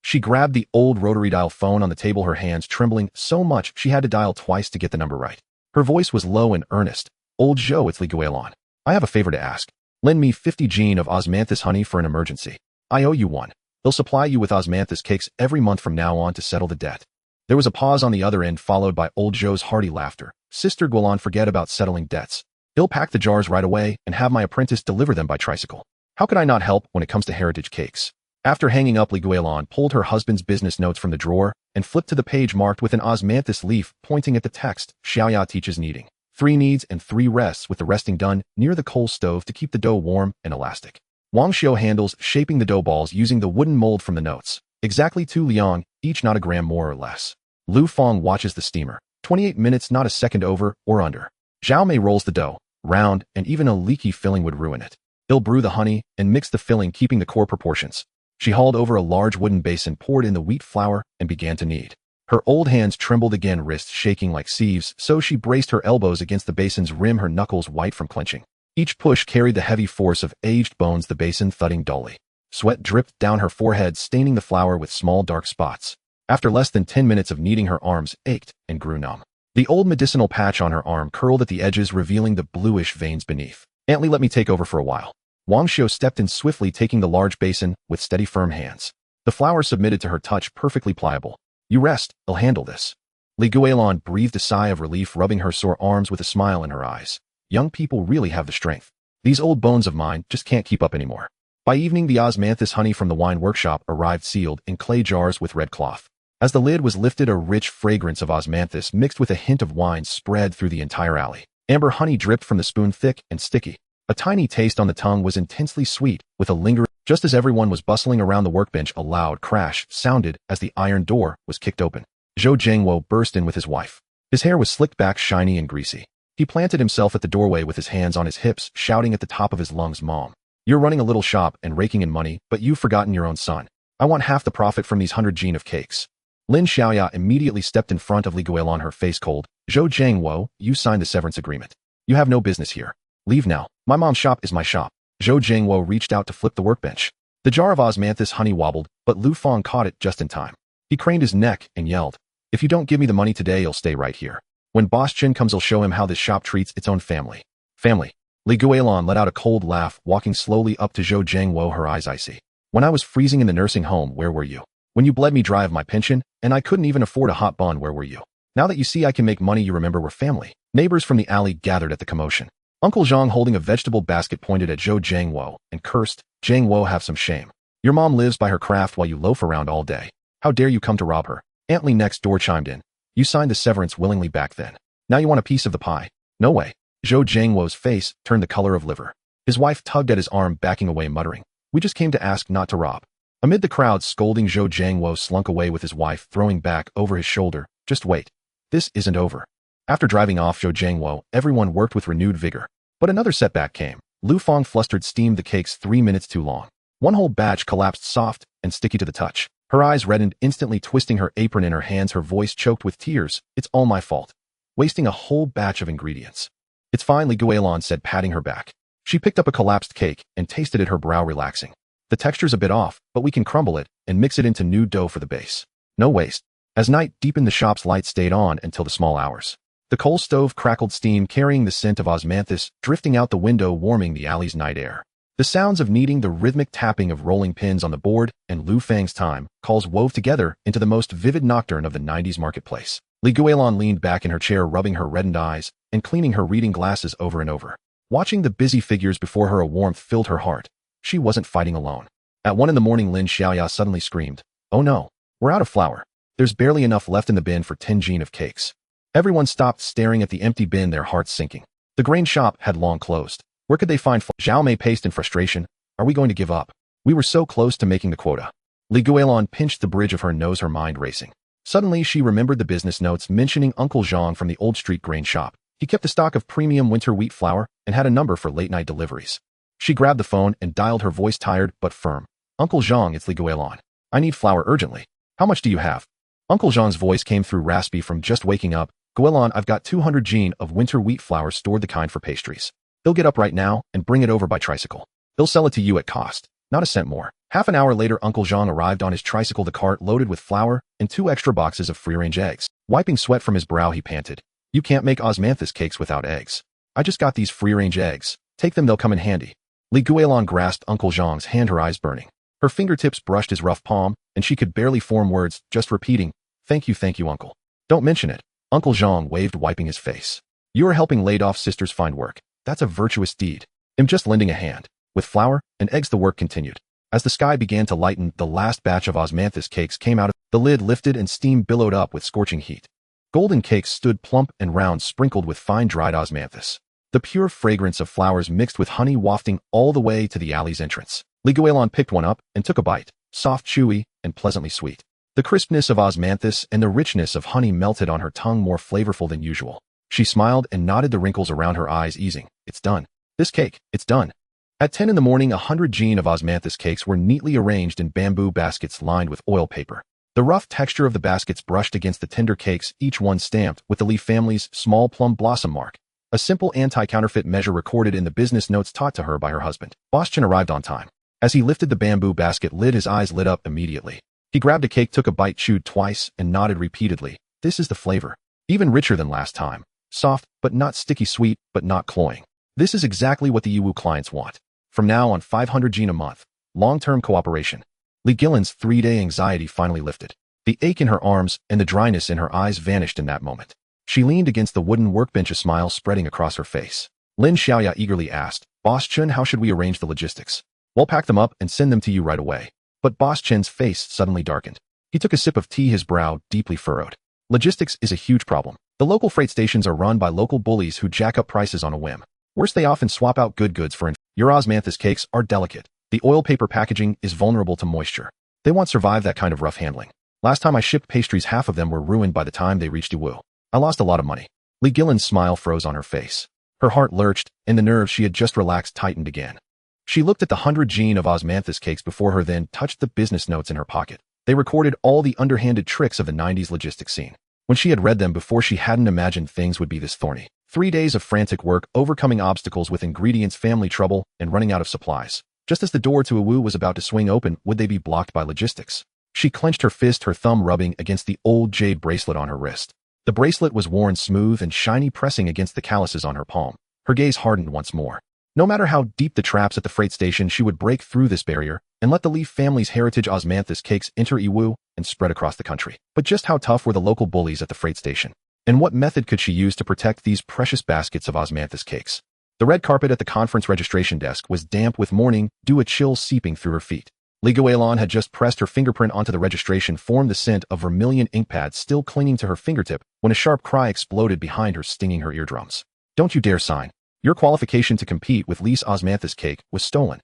Speaker 1: She grabbed the old rotary dial phone on the table, her hands trembling so much she had to dial twice to get the number right. Her voice was low and earnest. Old Joe, it's Li Guilan. I have a favor to ask. Lend me 50 jin of osmanthus honey for an emergency. I owe you one. They'll supply you with osmanthus cakes every month from now on to settle the debt. There was a pause on the other end, followed by old Joe's hearty laughter. Sister Guilan, forget about settling debts. He'll pack the jars right away and have my apprentice deliver them by tricycle. How could I not help when it comes to heritage cakes? After hanging up, Li Guilan pulled her husband's business notes from the drawer and flipped to the page marked with an osmanthus leaf, pointing at the text. Xiaoya teaches kneading. 3 kneads and 3 rests, with the resting done near the coal stove to keep the dough warm and elastic. Wang Xiao handles shaping the dough balls using the wooden mold from the notes. Exactly 2 liang, each, not a gram more or less. Lu Fong watches the steamer. 28 minutes, not a second over or under. Xiaomei rolls the dough. Round, and even a leaky filling would ruin it. He'll brew the honey and mix the filling, keeping the core proportions. She hauled over a large wooden basin, poured in the wheat flour, and began to knead. Her old hands trembled again, wrists shaking like sieves, so she braced her elbows against the basin's rim, her knuckles white from clenching. Each push carried the heavy force of aged bones, the basin thudding dully. Sweat dripped down her forehead, staining the flour with small dark spots. After less than 10 minutes of kneading, her arms ached and grew numb. The old medicinal patch on her arm curled at the edges, revealing the bluish veins beneath. Aunt Li, let me take over for a while. Wang Xiao stepped in swiftly, taking the large basin with steady, firm hands. The flour submitted to her touch, perfectly pliable. You rest, I'll handle this. Li Guilan breathed a sigh of relief, rubbing her sore arms with a smile in her eyes. Young people really have the strength. These old bones of mine just can't keep up anymore. By evening, the osmanthus honey from the wine workshop arrived, sealed in clay jars with red cloth. As the lid was lifted, a rich fragrance of osmanthus mixed with a hint of wine spread through the entire alley. Amber honey dripped from the spoon, thick and sticky. A tiny taste on the tongue, was intensely sweet, with a lingering. Just as everyone was bustling around the workbench, a loud crash sounded as the iron door was kicked open. Zhou Jiangwo burst in with his wife. His hair was slicked back, shiny and greasy. He planted himself at the doorway with his hands on his hips, shouting at the top of his lungs, Mom, you're running a little shop and raking in money, but you've forgotten your own son. I want half the profit from these 100 jin of cakes. Lin Xiaoya immediately stepped in front of Li Guilan, her face cold. Zhou Jiangwo, you signed the severance agreement. You have no business here. Leave now. My mom's shop is my shop. Zhou Jiangwo reached out to flip the workbench. The jar of osmanthus honey wobbled, but Lu Fong caught it just in time. He craned his neck and yelled, if you don't give me the money today, you'll stay right here. When Boss Chen comes, I'll show him how this shop treats its own family. Family. Li Guilan let out a cold laugh, walking slowly up to Zhou Jiangwo, her eyes icy. When I was freezing in the nursing home, where were you? When you bled me dry of my pension, and I couldn't even afford a hot bun, where were you? Now that you see I can make money, you remember we're family." Neighbors from the alley gathered at the commotion. Uncle Zhang, holding a vegetable basket, pointed at Zhou Jiangwo and cursed, "Jiangwo, have some shame. Your mom lives by her craft while you loaf around all day. How dare you come to rob her?" Aunt Lee next door chimed in. "You signed the severance willingly back then. Now you want a piece of the pie? No way." Zhou Jiangwo's face turned the color of liver. His wife tugged at his arm, backing away, muttering, "We just came to ask, not to rob." Amid the crowd scolding, Zhou Jiangwo slunk away with his wife throwing back over his shoulder, "Just wait. This isn't over." After driving off Zhou Jiangwo, everyone worked with renewed vigor. But another setback came. Lu Fong flustered steamed the cakes 3 minutes too long. One whole batch collapsed, soft and sticky to the touch. Her eyes reddened, instantly twisting her apron in her hands, her voice choked with tears. "It's all my fault. Wasting a whole batch of ingredients." "It's fine," Li Guilan said, patting her back. She picked up a collapsed cake and tasted it, her brow relaxing. "The texture's a bit off, but we can crumble it and mix it into new dough for the base. No waste." As night deepened, the shop's lights stayed on until the small hours. The coal stove crackled steam, carrying the scent of osmanthus, drifting out the window, warming the alley's night air. The sounds of kneading, the rhythmic tapping of rolling pins on the board, and Lu Fang's time calls wove together into the most vivid nocturne of the 90s marketplace. Li Guilan leaned back in her chair, rubbing her reddened eyes and cleaning her reading glasses over and over. Watching the busy figures before her, a warmth filled her heart. She wasn't fighting alone. At 1 a.m, Lin Xiaoya suddenly screamed, "Oh no, we're out of flour. There's barely enough left in the bin for 10 jin of cakes." Everyone stopped, staring at the empty bin, their hearts sinking. The grain shop had long closed. Where could they find flour? Zhao Mei paced in frustration. "Are we going to give up? We were so close to making the quota." Li Guilan pinched the bridge of her nose, her mind racing. Suddenly, she remembered the business notes mentioning Uncle Zhang from the Old Street grain shop. He kept a stock of premium winter wheat flour and had a number for late-night deliveries. She grabbed the phone and dialed, her voice tired but firm. "Uncle Zhang, it's Li Guilan. I need flour urgently. How much do you have?" Uncle Zhang's voice came through raspy from just waking up. "Guilan, I've got 200 jin of winter wheat flour stored, the kind for pastries. They'll get up right now and bring it over by tricycle. They'll sell it to you at cost, not a cent more." Half an hour later, Uncle Zhang arrived on his tricycle, the cart loaded with flour and 2 extra boxes of free-range eggs. Wiping sweat from his brow, he panted, "You can't make osmanthus cakes without eggs. I just got these free-range eggs. Take them, they'll come in handy." Li Guilan grasped Uncle Zhang's hand, her eyes burning. Her fingertips brushed his rough palm, and she could barely form words, just repeating, thank you, Uncle. "Don't mention it." Uncle Zhang waved, wiping his face. "You are helping laid-off sisters find work. That's a virtuous deed. I'm just lending a hand." With flour and eggs, the work continued. As the sky began to lighten, the last batch of osmanthus cakes came out of the lid, lifted, and steam billowed up with scorching heat. Golden cakes stood plump and round, sprinkled with fine dried osmanthus. The pure fragrance of flowers mixed with honey wafting all the way to the alley's entrance. Li Guilan picked one up and took a bite, soft, chewy, and pleasantly sweet. The crispness of osmanthus and the richness of honey melted on her tongue, more flavorful than usual. She smiled and nodded, the wrinkles around her eyes easing. "It's done. This cake, it's done." At 10 a.m, 100 jin of osmanthus cakes were neatly arranged in bamboo baskets lined with oil paper. The rough texture of the baskets brushed against the tender cakes, each one stamped with the Li family's small plum blossom mark, a simple anti-counterfeit measure recorded in the business notes taught to her by her husband. Boss Chen arrived on time. As he lifted the bamboo basket lid, his eyes lit up immediately. He grabbed a cake, took a bite, chewed twice, and nodded repeatedly. "This is the flavor. Even richer than last time. Soft, but not sticky, sweet, but not cloying. This is exactly what the Yiwu clients want. From now on, 500 jin a month. Long-term cooperation." Li Guilan's 3-day anxiety finally lifted. The ache in her arms and the dryness in her eyes vanished in that moment. She leaned against the wooden workbench, a smile spreading across her face. Lin Xiaoya eagerly asked, "Boss Chen, how should we arrange the logistics?" "We'll pack them up and send them to you right away." But Boss Chen's face suddenly darkened. He took a sip of tea, his brow deeply furrowed. Logistics is a huge problem. The local freight stations are run by local bullies who jack up prices on a whim. Worse, they often swap out good goods for your osmanthus cakes are delicate. The oil paper packaging is vulnerable to moisture. They won't survive that kind of rough handling. Last time I shipped pastries, half of them were ruined by the time they reached Yiwu. I lost a lot of money. Li Guilan's smile froze on her face. Her heart lurched, and the nerves she had just relaxed tightened again. She looked at the 100 jin of osmanthus cakes before her, then touched the business notes in her pocket. They recorded all the underhanded tricks of the 90s logistics scene. When she had read them before, she hadn't imagined things would be this thorny. 3 days of frantic work, overcoming obstacles with ingredients, family trouble, and running out of supplies. Just as the door to Yiwu was about to swing open, would they be blocked by logistics? She clenched her fist, her thumb rubbing against the old jade bracelet on her wrist. The bracelet was worn smooth and shiny, pressing against the calluses on her palm. Her gaze hardened once more. No matter how deep the traps at the freight station, she would break through this barrier and let the Li family's heritage osmanthus cakes enter Iwu and spread across the country. But just how tough were the local bullies at the freight station? And what method could she use to protect these precious baskets of osmanthus cakes? The red carpet at the conference registration desk was damp with morning dew, a chill seeping through her feet. Li Guilan had just pressed her fingerprint onto the registration form, the scent of vermilion ink pads still clinging to her fingertip, when a sharp cry exploded behind her, stinging her eardrums. Don't you dare sign. Your qualification to compete with Li's osmanthus cake was stolen.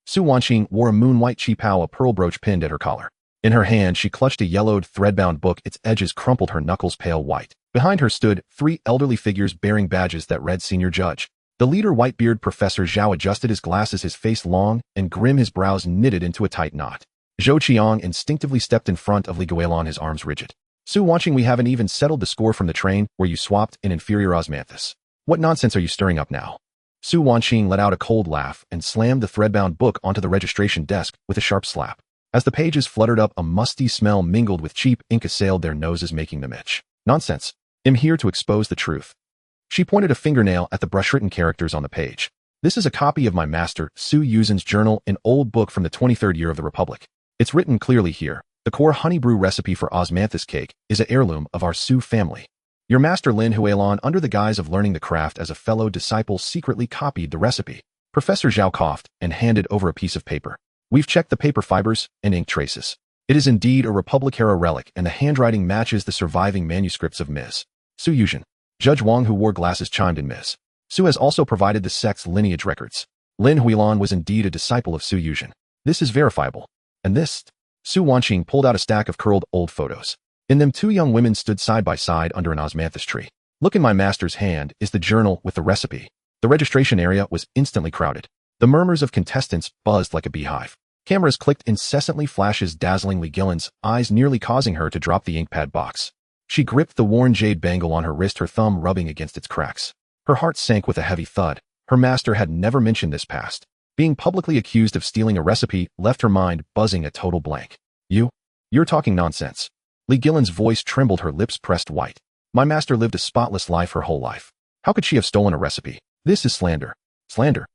Speaker 1: Su Wanqing wore a moon-white qipao, a pearl brooch pinned at her collar. In her hand, she clutched a yellowed, thread-bound book, its edges crumpled, her knuckles pale white. Behind her stood 3 elderly figures bearing badges that read Senior Judge. The leader, white-beard Professor Zhao, adjusted his glasses, his face long and grim, his brows knitted into a tight knot. Zhou Qiang instinctively stepped in front of Li Guilan, his arms rigid. Su Wanqing, we haven't even settled the score from the train where you swapped an inferior osmanthus. What nonsense are you stirring up now? Su Wanqing let out a cold laugh and slammed the thread-bound book onto the registration desk with a sharp slap. As the pages fluttered up, a musty smell mingled with cheap ink assailed their noses, making them itch. Nonsense. I'm here to expose the truth. She pointed a fingernail at the brush-written characters on the page. This is a copy of my master, Su Yuzin's journal, an old book from the 23rd year of the Republic. It's written clearly here. The core honey brew recipe for osmanthus cake is an heirloom of our Su family. Your master Lin Huilan, under the guise of learning the craft as a fellow disciple, secretly copied the recipe. Professor Zhao coughed and handed over a piece of paper. We've checked the paper fibers and ink traces. It is indeed a Republic-era relic, and the handwriting matches the surviving manuscripts of Ms. Su Yuzhen. Judge Wang, who wore glasses, chimed in. Ms. Su has also provided the sect's lineage records. Lin Huilan was indeed a disciple of Su Yuzhen. This is verifiable. And this? Su Wanqing pulled out a stack of curled old photos. In them, 2 young women stood side by side under an osmanthus tree. Look, in my master's hand is the journal with the recipe. The registration area was instantly crowded. The murmurs of contestants buzzed like a beehive. Cameras clicked incessantly, flashes dazzling Li Guilan's eyes, nearly causing her to drop the inkpad box. She gripped the worn jade bangle on her wrist, her thumb rubbing against its cracks. Her heart sank with a heavy thud. Her master had never mentioned this past. Being publicly accused of stealing a recipe left her mind buzzing a total blank. You're talking nonsense. Li Guilan's voice trembled, her lips pressed white. My master lived a spotless life her whole life. How could she have stolen a recipe? This is slander. Slander.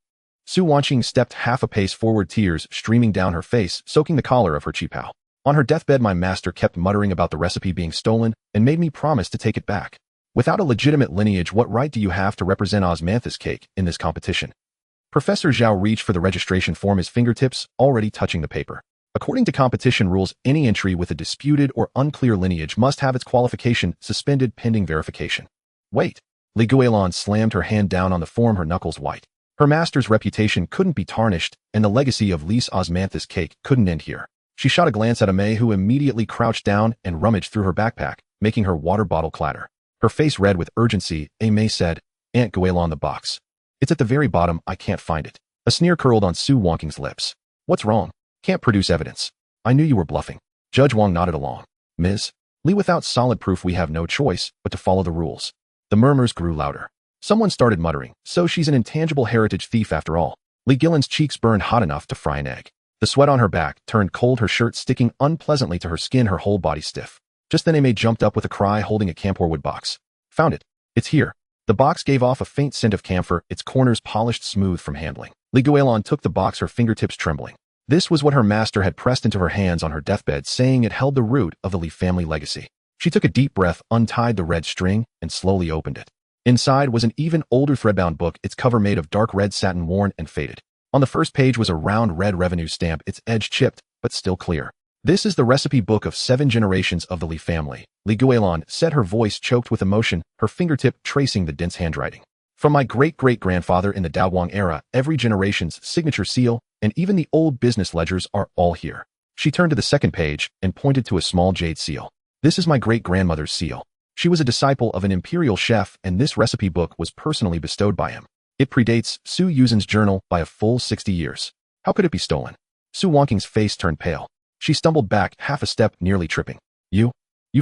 Speaker 1: Su Wanqing stepped half a pace forward, tears streaming down her face, soaking the collar of her qipao. On her deathbed, my master kept muttering about the recipe being stolen and made me promise to take it back. Without a legitimate lineage, what right do you have to represent osmanthus cake in this competition? Professor Zhao reached for the registration form, his fingertips already touching the paper. According to competition rules, any entry with a disputed or unclear lineage must have its qualification suspended pending verification. Wait. Li Guilan slammed her hand down on the form, her knuckles white. Her master's reputation couldn't be tarnished, and the legacy of Li's osmanthus cake couldn't end here. She shot a glance at Amei, who immediately crouched down and rummaged through her backpack, making her water bottle clatter. Her face red with urgency, Amei said, Aunt Guilan, the box. It's at the very bottom, I can't find it. A sneer curled on Su Wanqing's lips. What's wrong? Can't produce evidence. I knew you were bluffing. Judge Wang nodded along. Ms. Li, without solid proof, we have no choice but to follow the rules. The murmurs grew louder. Someone started muttering, so she's an intangible heritage thief after all. Li Guilan's cheeks burned hot enough to fry an egg. The sweat on her back turned cold, her shirt sticking unpleasantly to her skin, her whole body stiff. Just then Amei jumped up with a cry, holding a camphor box. Found it. It's here. The box gave off a faint scent of camphor, its corners polished smooth from handling. Li Guilan took the box, her fingertips trembling. This was what her master had pressed into her hands on her deathbed, saying it held the root of the Li family legacy. She took a deep breath, untied the red string, and slowly opened it. Inside was an even older thread-bound book, its cover made of dark red satin, worn and faded. On the first page was a round red revenue stamp, its edge chipped, but still clear. This is the recipe book of 7 generations of the Li family. Li Guilan said, her voice choked with emotion, her fingertip tracing the dense handwriting. From my great-great-grandfather in the Daoguang era, every generation's signature seal, and even the old business ledgers are all here. She turned to the second page and pointed to a small jade seal. This is my great-grandmother's seal. She was a disciple of an imperial chef, and this recipe book was personally bestowed by him. It predates Su Yuzin's journal by a full 60 years. How could it be stolen? Su Wanqing's face turned pale. She stumbled back half a step, nearly tripping. You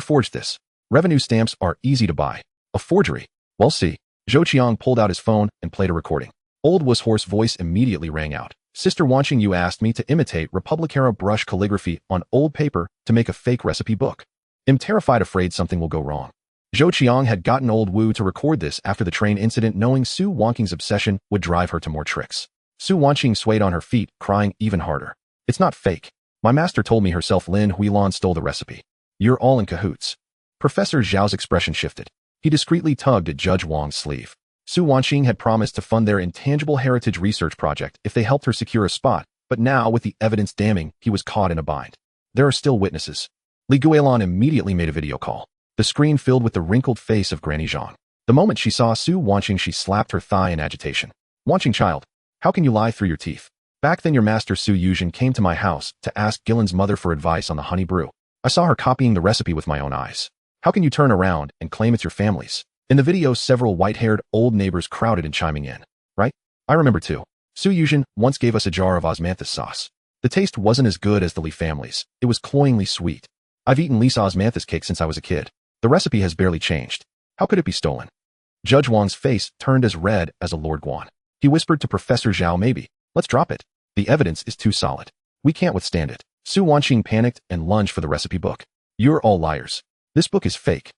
Speaker 1: forged this. Revenue stamps are easy to buy. A forgery. Well, see. Zhou Qiang pulled out his phone and played a recording. Old Wu's hoarse voice immediately rang out. Sister Wanqing, you asked me to imitate Republic-era brush calligraphy on old paper to make a fake recipe book. I'm terrified, afraid something will go wrong. Zhou Qiang had gotten old Wu to record this after the train incident, knowing Su Wanqing's obsession would drive her to more tricks. Su Wanqing swayed on her feet, crying even harder. It's not fake. My master told me herself Lin Huilan stole the recipe. You're all in cahoots. Professor Zhao's expression shifted. He discreetly tugged at Judge Wang's sleeve. Su Wanqing had promised to fund their intangible heritage research project if they helped her secure a spot, but now, with the evidence damning, he was caught in a bind. There are still witnesses. Li Guilan immediately made a video call. The screen filled with the wrinkled face of Granny Zhang. The moment she saw Su Wanqing, she slapped her thigh in agitation. Wanqing child, how can you lie through your teeth? Back then your master Su Yuzhen came to my house to ask Guilan's mother for advice on the honey brew. I saw her copying the recipe with my own eyes. How can you turn around and claim it's your family's? In the video, several white-haired old neighbors crowded in chiming in. Right? I remember too. Su Yuzhen once gave us a jar of osmanthus sauce. The taste wasn't as good as the Li family's. It was cloyingly sweet. I've eaten Li's osmanthus cake since I was a kid. The recipe has barely changed. How could it be stolen? Judge Wang's face turned as red as a Lord Guan. He whispered to Professor Zhao, maybe. Let's drop it. The evidence is too solid. We can't withstand it. Su Wanqing panicked and lunged for the recipe book. You're all liars. This book is fake.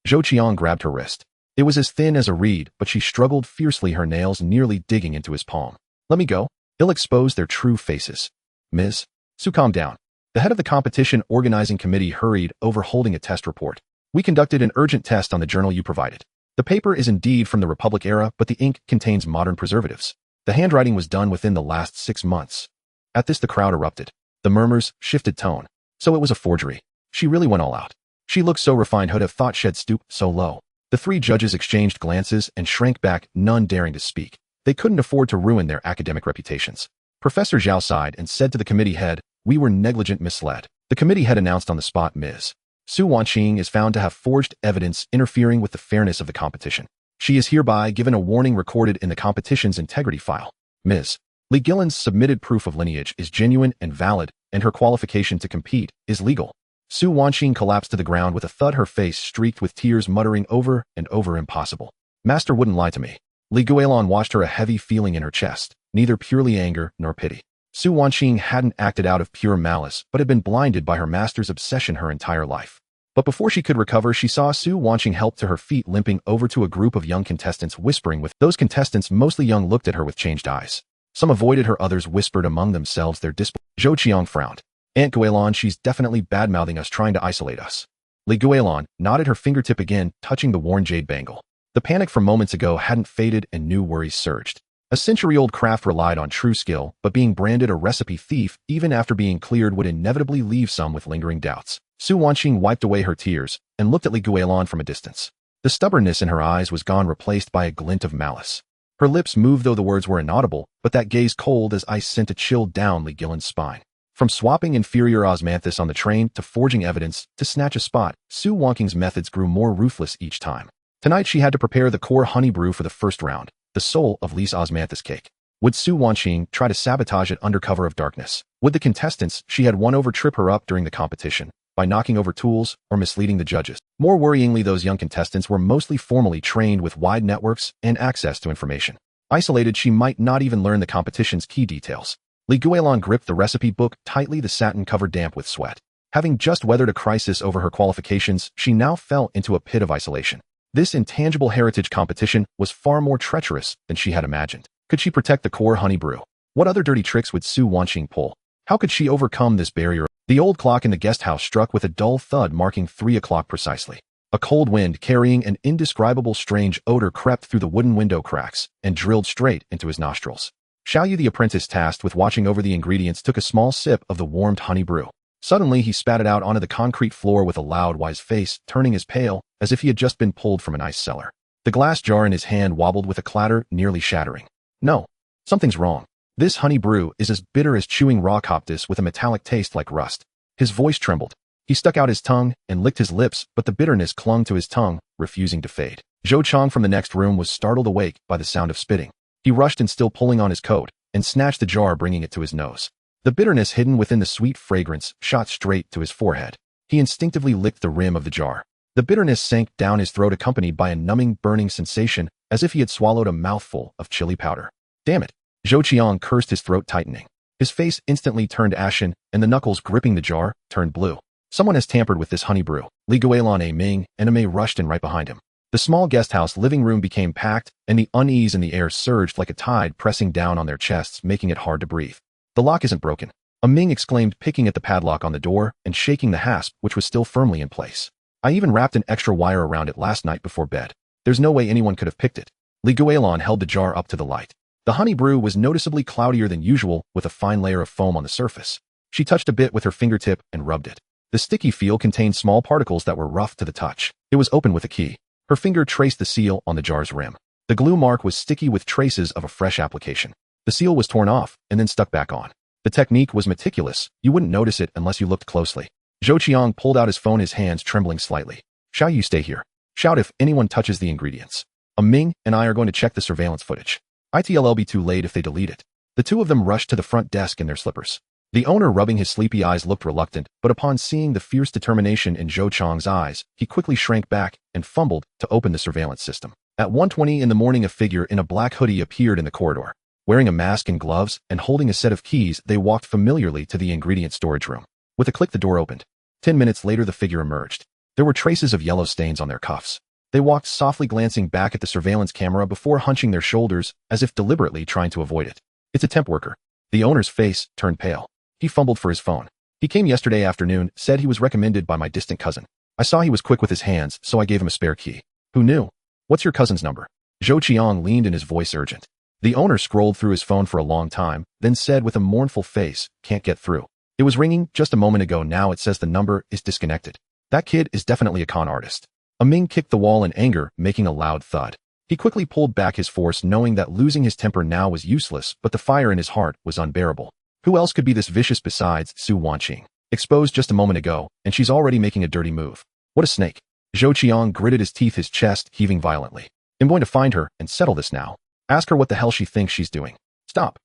Speaker 1: Zhou Qiang grabbed her wrist. It was as thin as a reed, but she struggled fiercely, her nails nearly digging into his palm. Let me go. He'll expose their true faces. Ms. Su, calm down. The head of the competition organizing committee hurried over holding a test report. We conducted an urgent test on the journal you provided. The paper is indeed from the Republic era, but the ink contains modern preservatives. The handwriting was done within the last 6 months. At this, the crowd erupted. The murmurs shifted tone. So it was a forgery. She really went all out. She looked so refined, who'd have thought she'd stoop so low. The 3 judges exchanged glances and shrank back, none daring to speak. They couldn't afford to ruin their academic reputations. Professor Zhao sighed and said to the committee head, we were negligent, misled. The committee head announced on the spot, Ms. Su Wanqing is found to have forged evidence interfering with the fairness of the competition. She is hereby given a warning recorded in the competition's integrity file. Ms. Li Guilan's submitted proof of lineage is genuine and valid, and her qualification to compete is legal. Su Wanqing collapsed to the ground with a thud, her face streaked with tears, muttering over and over, impossible. Master wouldn't lie to me. Li Guilan watched her, a heavy feeling in her chest, neither purely anger nor pity. Su Wanqing hadn't acted out of pure malice, but had been blinded by her master's obsession her entire life. But before she could recover, she saw Su Wanqing help to her feet, limping over to a group of young contestants, whispering with those contestants, mostly young, looked at her with changed eyes. Some avoided her, others whispered among themselves their displeasure. Zhou Qiang frowned. Aunt Guilan, she's definitely bad-mouthing us, trying to isolate us. Li Guilan nodded, her fingertip again, touching the worn jade bangle. The panic from moments ago hadn't faded and new worries surged. A century-old craft relied on true skill, but being branded a recipe thief, even after being cleared, would inevitably leave some with lingering doubts. Su Wanqing wiped away her tears and looked at Li Guilan from a distance. The stubbornness in her eyes was gone, replaced by a glint of malice. Her lips moved, though the words were inaudible, but that gaze, cold as ice, sent a chill down Li Guilan's spine. From swapping inferior osmanthus on the train to forging evidence to snatch a spot, Su Wanqing's methods grew more ruthless each time. Tonight she had to prepare the core honey brew for the first round, the soul of Li's osmanthus cake. Would Su Wanqing try to sabotage it under cover of darkness? Would the contestants she had won over trip her up during the competition by knocking over tools or misleading the judges? More worryingly, those young contestants were mostly formally trained with wide networks and access to information. Isolated, she might not even learn the competition's key details. Li Guilan gripped the recipe book tightly, the satin cover damp with sweat. Having just weathered a crisis over her qualifications, she now fell into a pit of isolation. This intangible heritage competition was far more treacherous than she had imagined. Could she protect the core honey brew? What other dirty tricks would Su Wanqing pull? How could she overcome this barrier? The old clock in the guest house struck with a dull thud, marking 3 o'clock precisely. A cold wind carrying an indescribable strange odor crept through the wooden window cracks and drilled straight into his nostrils. Xiaoyu, the apprentice tasked with watching over the ingredients, took a small sip of the warmed honey brew. Suddenly, he spat it out onto the concrete floor with a loud, wise face, turning as pale as if he had just been pulled from an ice cellar. The glass jar in his hand wobbled with a clatter, nearly shattering. No, something's wrong. This honey brew is as bitter as chewing raw coptis, with a metallic taste like rust. His voice trembled. He stuck out his tongue and licked his lips, but the bitterness clung to his tongue, refusing to fade. Zhou Chang from the next room was startled awake by the sound of spitting. He rushed in, still pulling on his coat, and snatched the jar, bringing it to his nose. The bitterness hidden within the sweet fragrance shot straight to his forehead. He instinctively licked the rim of the jar. The bitterness sank down his throat, accompanied by a numbing, burning sensation, as if he had swallowed a mouthful of chili powder. Damn it! Zhou Qiang cursed, his throat tightening. His face instantly turned ashen, and the knuckles gripping the jar turned blue. Someone has tampered with this honey brew. Li Guilan, A Ming, and Mei rushed in right behind him. The small guesthouse living room became packed, and the unease in the air surged like a tide, pressing down on their chests, making it hard to breathe. The lock isn't broken. Ming exclaimed, picking at the padlock on the door and shaking the hasp, which was still firmly in place. I even wrapped an extra wire around it last night before bed. There's no way anyone could have picked it. Guilan held the jar up to the light. The honey brew was noticeably cloudier than usual, with a fine layer of foam on the surface. She touched a bit with her fingertip and rubbed it. The sticky feel contained small particles that were rough to the touch. It was open with a key. Her finger traced the seal on the jar's rim. The glue mark was sticky with traces of a fresh application. The seal was torn off and then stuck back on. The technique was meticulous. You wouldn't notice it unless you looked closely. Zhou Qiang pulled out his phone, his hands trembling slightly. Shall you stay here? Shout if anyone touches the ingredients. Ming and I are going to check the surveillance footage. It'll be too late if they delete it. The two of them rushed to the front desk in their slippers. The owner, rubbing his sleepy eyes, looked reluctant, but upon seeing the fierce determination in Zhou Qiang's eyes, he quickly shrank back and fumbled to open the surveillance system. At 1:20 in the morning, a figure in a black hoodie appeared in the corridor. Wearing a mask and gloves and holding a set of keys, they walked familiarly to the ingredient storage room. With a click, the door opened. 10 minutes later, the figure emerged. There were traces of yellow stains on their cuffs. They walked softly, glancing back at the surveillance camera before hunching their shoulders as if deliberately trying to avoid it. It's a temp worker. The owner's face turned pale. He fumbled for his phone. He came yesterday afternoon, said he was recommended by my distant cousin. I saw he was quick with his hands, so I gave him a spare key. Who knew? What's your cousin's number? Zhou Qiang leaned in, his voice urgent. The owner scrolled through his phone for a long time, then said with a mournful face, can't get through. It was ringing just a moment ago. Now it says the number is disconnected. That kid is definitely a con artist. Ming kicked the wall in anger, making a loud thud. He quickly pulled back his force, knowing that losing his temper now was useless, but the fire in his heart was unbearable. Who else could be this vicious besides Su Wanqing? Exposed just a moment ago, and she's already making a dirty move. What a snake. Zhou Qiang gritted his teeth, his chest heaving violently. I'm going to find her and settle this now. Ask her what the hell she thinks she's doing. Stop.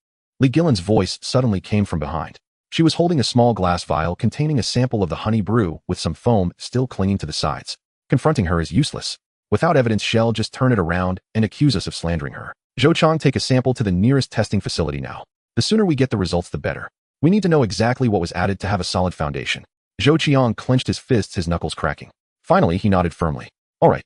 Speaker 1: Guilan's voice suddenly came from behind. She was holding a small glass vial containing a sample of the honey brew with some foam still clinging to the sides. Confronting her is useless. Without evidence, she'll just turn it around and accuse us of slandering her. Zhou Qiang, take a sample to the nearest testing facility now. The sooner we get the results, the better. We need to know exactly what was added to have a solid foundation. Zhou Qiang clenched his fists, his knuckles cracking. Finally, he nodded firmly. All right.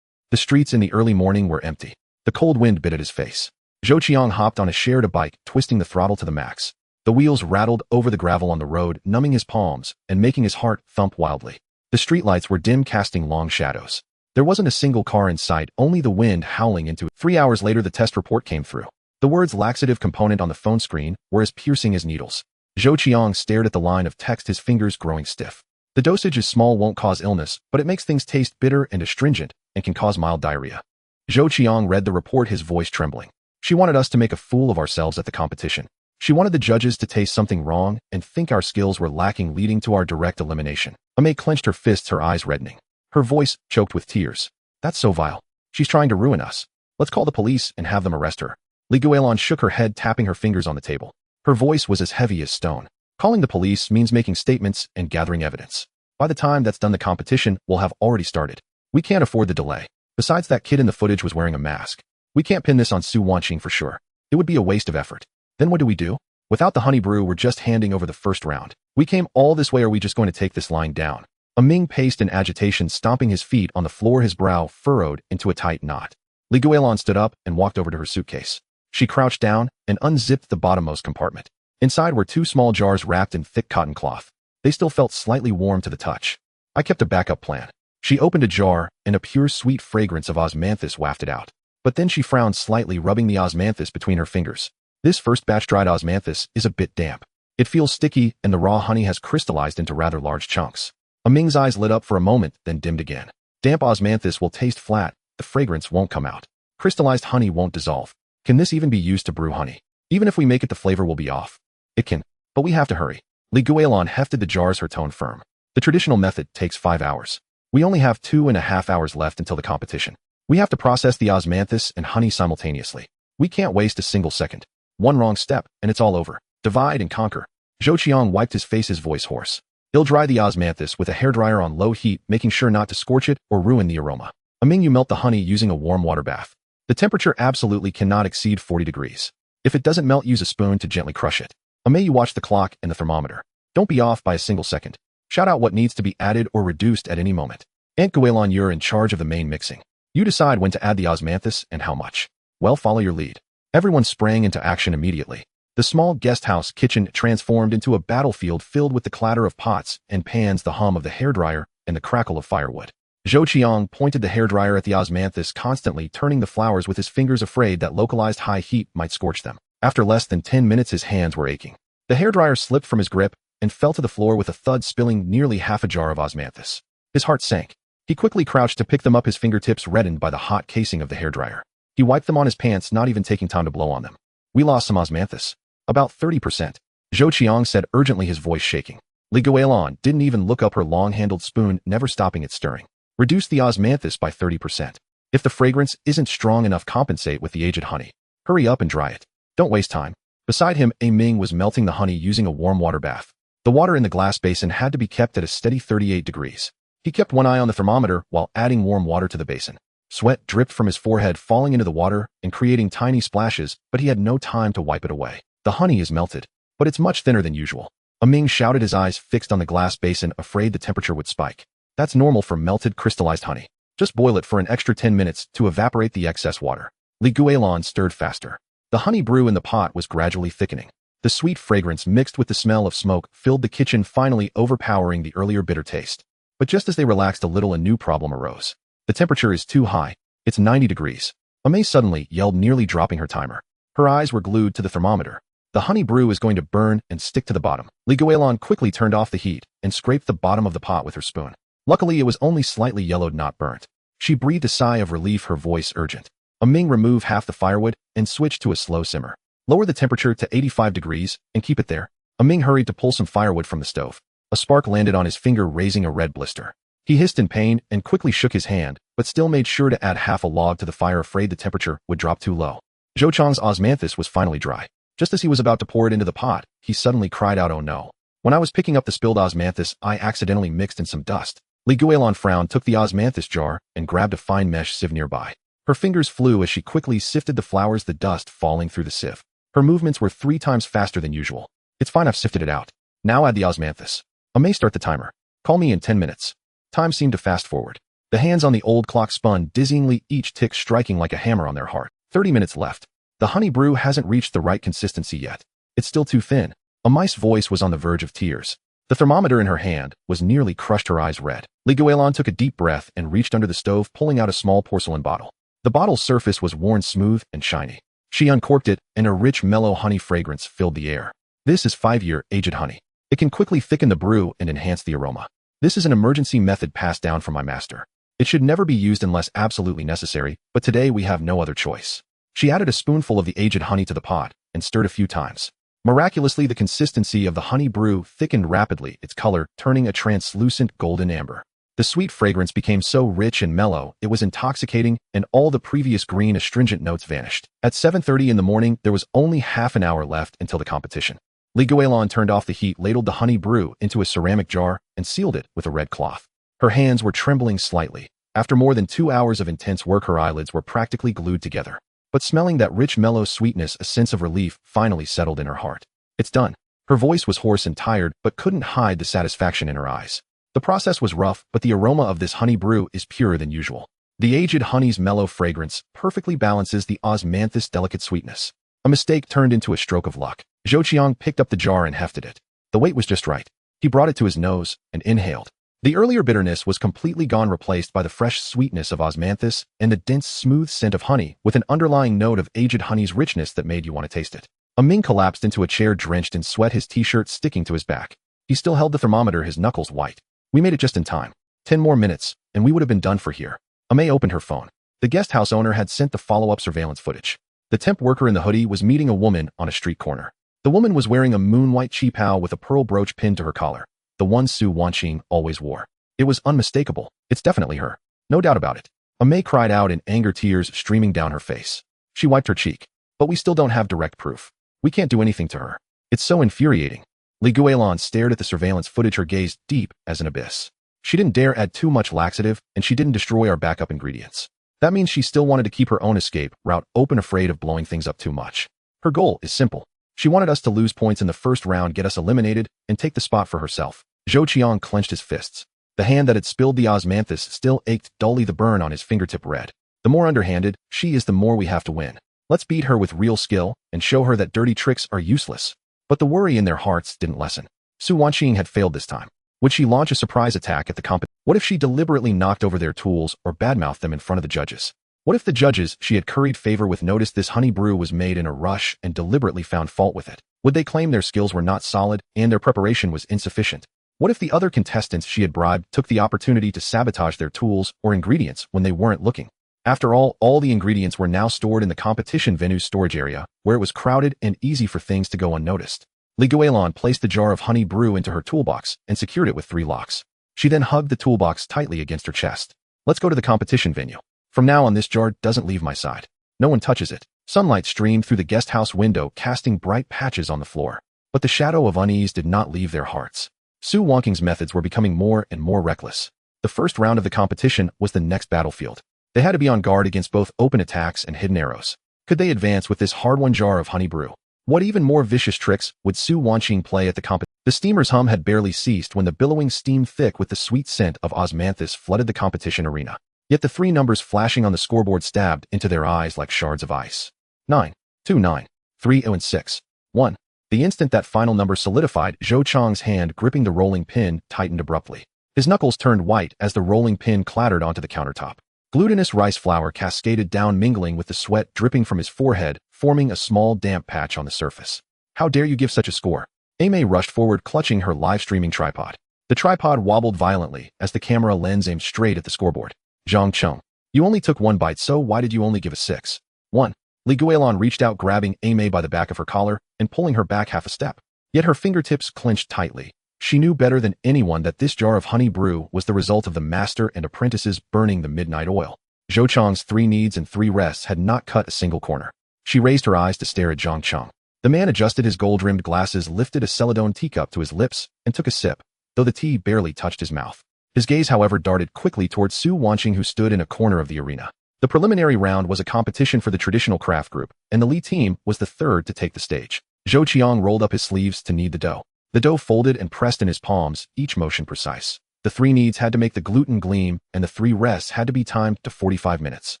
Speaker 1: The streets in the early morning were empty. The cold wind bit at his face. Zhou Qiang hopped on a shared bike, twisting the throttle to the max. The wheels rattled over the gravel on the road, numbing his palms and making his heart thump wildly. The streetlights were dim, casting long shadows. There wasn't a single car in sight, only the wind howling into it. 3 hours later, the test report came through. The words laxative component on the phone screen were as piercing as needles. Zhou Qiang stared at the line of text, his fingers growing stiff. The dosage is small, won't cause illness, but it makes things taste bitter and astringent and can cause mild diarrhea. Zhou Qiang read the report, his voice trembling. She wanted us to make a fool of ourselves at the competition. She wanted the judges to taste something wrong and think our skills were lacking, leading to our direct elimination. May clenched her fists, her eyes reddening. Her voice choked with tears. That's so vile. She's trying to ruin us. Let's call the police and have them arrest her. Guilan shook her head, tapping her fingers on the table. Her voice was as heavy as stone. Calling the police means making statements and gathering evidence. By the time that's done, the competition will have already started. We can't afford the delay. Besides, that kid in the footage was wearing a mask. We can't pin this on Su Wanqing for sure. It would be a waste of effort. Then what do we do? Without the honey brew, we're just handing over the first round. We came all this way. Are we just going to take this lying down? Ming paced in agitation, stomping his feet on the floor, his brow furrowed into a tight knot. Guilan stood up and walked over to her suitcase. She crouched down and unzipped the bottommost compartment. Inside were 2 small jars wrapped in thick cotton cloth. They still felt slightly warm to the touch. I kept a backup plan. She opened a jar, and a pure sweet fragrance of osmanthus wafted out. But then she frowned slightly, rubbing the osmanthus between her fingers. This first batch dried osmanthus is a bit damp. It feels sticky, and the raw honey has crystallized into rather large chunks. Ming's eyes lit up for a moment, then dimmed again. Damp osmanthus will taste flat. The fragrance won't come out. Crystallized honey won't dissolve. Can this even be used to brew honey? Even if we make it, the flavor will be off. It can, but we have to hurry. Guilan hefted the jars, her tone firm. The traditional method takes 5 hours. We only have 2.5 hours left until the competition. We have to process the osmanthus and honey simultaneously. We can't waste a single second. One wrong step, and it's all over. Divide and conquer. Zhou Qiang wiped his face, his voice hoarse. He'll dry the osmanthus with a hairdryer on low heat, making sure not to scorch it or ruin the aroma. Ming, you melt the honey using a warm water bath. The temperature absolutely cannot exceed 40 degrees. If it doesn't melt, use a spoon to gently crush it. May, you watch the clock and the thermometer. Don't be off by a single second. Shout out what needs to be added or reduced at any moment. Guilan, you're in charge of the main mixing. You decide when to add the osmanthus and how much. Well, follow your lead. Everyone sprang into action immediately. The small guesthouse kitchen transformed into a battlefield filled with the clatter of pots and pans, the hum of the hairdryer, and the crackle of firewood. Zhou Qiang pointed the hairdryer at the osmanthus, constantly turning the flowers with his fingers, afraid that localized high heat might scorch them. After less than 10 minutes, his hands were aching. The hairdryer slipped from his grip and fell to the floor with a thud, spilling nearly half a jar of osmanthus. His heart sank. He quickly crouched to pick them up, his fingertips reddened by the hot casing of the hairdryer. He wiped them on his pants, not even taking time to blow on them. We lost some osmanthus. About 30%. Zhou Qiang said urgently, his voice shaking. Li Guilan didn't even look up, her long-handled spoon never stopping its stirring. Reduce the osmanthus by 30%. If the fragrance isn't strong enough, compensate with the aged honey. Hurry up and dry it. Don't waste time. Beside him, A Ming was melting the honey using a warm water bath. The water in the glass basin had to be kept at a steady 38 degrees. He kept one eye on the thermometer while adding warm water to the basin. Sweat dripped from his forehead, falling into the water and creating tiny splashes, but he had no time to wipe it away. The honey is melted, but it's much thinner than usual. A Ming shouted, his eyes fixed on the glass basin, afraid the temperature would spike. That's normal for melted crystallized honey. Just boil it for an extra 10 minutes to evaporate the excess water. Li Guilan stirred faster. The honey brew in the pot was gradually thickening. The sweet fragrance mixed with the smell of smoke filled the kitchen, finally overpowering the earlier bitter taste. But just as they relaxed a little, a new problem arose. The temperature is too high. It's 90 degrees. Amei suddenly yelled, nearly dropping her timer. Her eyes were glued to the thermometer. The honey brew is going to burn and stick to the bottom. Li Guilan quickly turned off the heat and scraped the bottom of the pot with her spoon. Luckily, it was only slightly yellowed, not burnt. She breathed a sigh of relief, her voice urgent. A Ming removed half the firewood and switched to a slow simmer. Lower the temperature to 85 degrees and keep it there. A Ming hurried to pull some firewood from the stove. A spark landed on his finger, raising a red blister. He hissed in pain and quickly shook his hand, but still made sure to add half a log to the fire, afraid the temperature would drop too low. Zhou Qiang's osmanthus was finally dry. Just as he was about to pour it into the pot, he suddenly cried out, "Oh no. When I was picking up the spilled osmanthus, I accidentally mixed in some dust." Li Guilan frowned, took the osmanthus jar, and grabbed a fine mesh sieve nearby. Her fingers flew as she quickly sifted the flowers, the dust falling through the sieve. Her movements were 3 times faster than usual. It's fine, I've sifted it out. Now add the osmanthus. I may start the timer. Call me in 10 minutes. Time seemed to fast forward. The hands on the old clock spun dizzyingly, each tick striking like a hammer on their heart. 30 minutes left. The honey brew hasn't reached the right consistency yet. It's still too thin. Amai's voice was on the verge of tears. The thermometer in her hand was nearly crushed, her eyes red. Li Guilan took a deep breath and reached under the stove, pulling out a small porcelain bottle. The bottle's surface was worn smooth and shiny. She uncorked it, and a rich, mellow honey fragrance filled the air. This is 5-year aged honey. It can quickly thicken the brew and enhance the aroma. This is an emergency method passed down from my master. It should never be used unless absolutely necessary, but today we have no other choice. She added a spoonful of the aged honey to the pot and stirred a few times. Miraculously, the consistency of the honey brew thickened rapidly, its color turning a translucent golden amber. The sweet fragrance became so rich and mellow, it was intoxicating, and all the previous green astringent notes vanished. At 7:30 in the morning, there was only half an hour left until the competition. Li Guilan turned off the heat, ladled the honey brew into a ceramic jar, and sealed it with a red cloth. Her hands were trembling slightly. After more than 2 hours of intense work, her eyelids were practically glued together. But smelling that rich, mellow sweetness, a sense of relief finally settled in her heart. It's done. Her voice was hoarse and tired, but couldn't hide the satisfaction in her eyes. The process was rough, but the aroma of this honey brew is purer than usual. The aged honey's mellow fragrance perfectly balances the osmanthus' delicate sweetness. A mistake turned into a stroke of luck. Zhou Qiang picked up the jar and hefted it. The weight was just right. He brought it to his nose and inhaled. The earlier bitterness was completely gone, replaced by the fresh sweetness of osmanthus and the dense, smooth scent of honey, with an underlying note of aged honey's richness that made you want to taste it. A Ming collapsed into a chair, drenched in sweat, his t-shirt sticking to his back. He still held the thermometer, his knuckles white. We made it just in time. 10 more minutes, and we would have been done for here. Amei opened her phone. The guest house owner had sent the follow-up surveillance footage. The temp worker in the hoodie was meeting a woman on a street corner. The woman was wearing a moon-white qipao with a pearl brooch pinned to her collar, the one Su Wanqing always wore. It was unmistakable. It's definitely her. No doubt about it. Amei cried out in anger, tears streaming down her face. She wiped her cheek. But we still don't have direct proof. We can't do anything to her. It's so infuriating. Li Guilan stared at the surveillance footage, her gaze deep as an abyss. She didn't dare add too much laxative, and she didn't destroy our backup ingredients. That means she still wanted to keep her own escape route open, afraid of blowing things up too much. Her goal is simple. She wanted us to lose points in the first round, get us eliminated, and take the spot for herself. Zhou Qiang clenched his fists. The hand that had spilled the osmanthus still ached dully, the burn on his fingertip red. The more underhanded she is, the more we have to win. Let's beat her with real skill and show her that dirty tricks are useless. But the worry in their hearts didn't lessen. Su Wanqing had failed this time. Would she launch a surprise attack at the competition? What if she deliberately knocked over their tools or badmouthed them in front of the judges? What if the judges she had curried favor with noticed this honey brew was made in a rush and deliberately found fault with it? Would they claim their skills were not solid and their preparation was insufficient? What if the other contestants she had bribed took the opportunity to sabotage their tools or ingredients when they weren't looking? After all the ingredients were now stored in the competition venue's storage area, where it was crowded and easy for things to go unnoticed. Guilan placed the jar of honey brew into her toolbox and secured it with 3 locks. She then hugged the toolbox tightly against her chest. Let's go to the competition venue. From now on, this jar doesn't leave my side. No one touches it. Sunlight streamed through the guest house window, casting bright patches on the floor. But the shadow of unease did not leave their hearts. Su Wanqing's methods were becoming more and more reckless. The first round of the competition was the next battlefield. They had to be on guard against both open attacks and hidden arrows. Could they advance with this hard-won jar of honey brew? What even more vicious tricks would Su Wanqing play at the competition? The steamer's hum had barely ceased when the billowing steam thick with the sweet scent of osmanthus flooded the competition arena. Yet the 3 numbers flashing on the scoreboard stabbed into their eyes like shards of ice. 9, 2, 9, 3, 0 and 6, 1. The instant that final number solidified, Zhou Chang's hand gripping the rolling pin tightened abruptly. His knuckles turned white as the rolling pin clattered onto the countertop. Glutinous rice flour cascaded down, mingling with the sweat dripping from his forehead, forming a small damp patch on the surface. How dare you give such a score? Aimee rushed forward, clutching her live-streaming tripod. The tripod wobbled violently as the camera lens aimed straight at the scoreboard. Zhang Cheng, you only took 1 bite, so why did you only give a 6? 1. Guilan reached out, grabbing Aimee by the back of her collar and pulling her back half a step. Yet her fingertips clenched tightly. She knew better than anyone that this jar of honey brew was the result of the master and apprentices burning the midnight oil. Zhou Chang's 3 needs and 3 rests had not cut a single corner. She raised her eyes to stare at Zhang Cheng. The man adjusted his gold-rimmed glasses, lifted a celadone teacup to his lips, and took a sip, though the tea barely touched his mouth. His gaze, however, darted quickly towards Su Wanqing, who stood in a corner of the arena. The preliminary round was a competition for the traditional craft group, and the Li team was the third to take the stage. Zhou Qiang rolled up his sleeves to knead the dough. The dough folded and pressed in his palms, each motion precise. The 3 needs had to make the gluten gleam, and the 3 rests had to be timed to 45 minutes.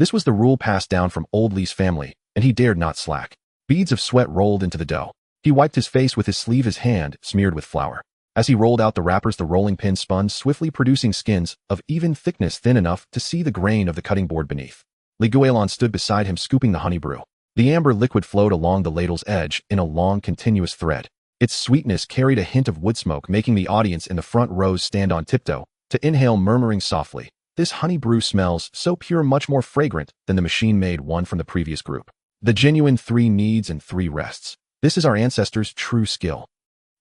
Speaker 1: This was the rule passed down from old Li's family, and he dared not slack. Beads of sweat rolled into the dough. He wiped his face with his sleeve, his hand smeared with flour. As he rolled out the wrappers, the rolling pin spun swiftly, producing skins of even thickness, thin enough to see the grain of the cutting board beneath. Guilan stood beside him, scooping the honey brew. The amber liquid flowed along the ladle's edge in a long, continuous thread. Its sweetness carried a hint of wood smoke, making the audience in the front rows stand on tiptoe to inhale, murmuring softly, "This honey brew smells so pure, much more fragrant than the machine-made one from the previous group. The genuine 3 needs and 3 rests. This is our ancestors' true skill."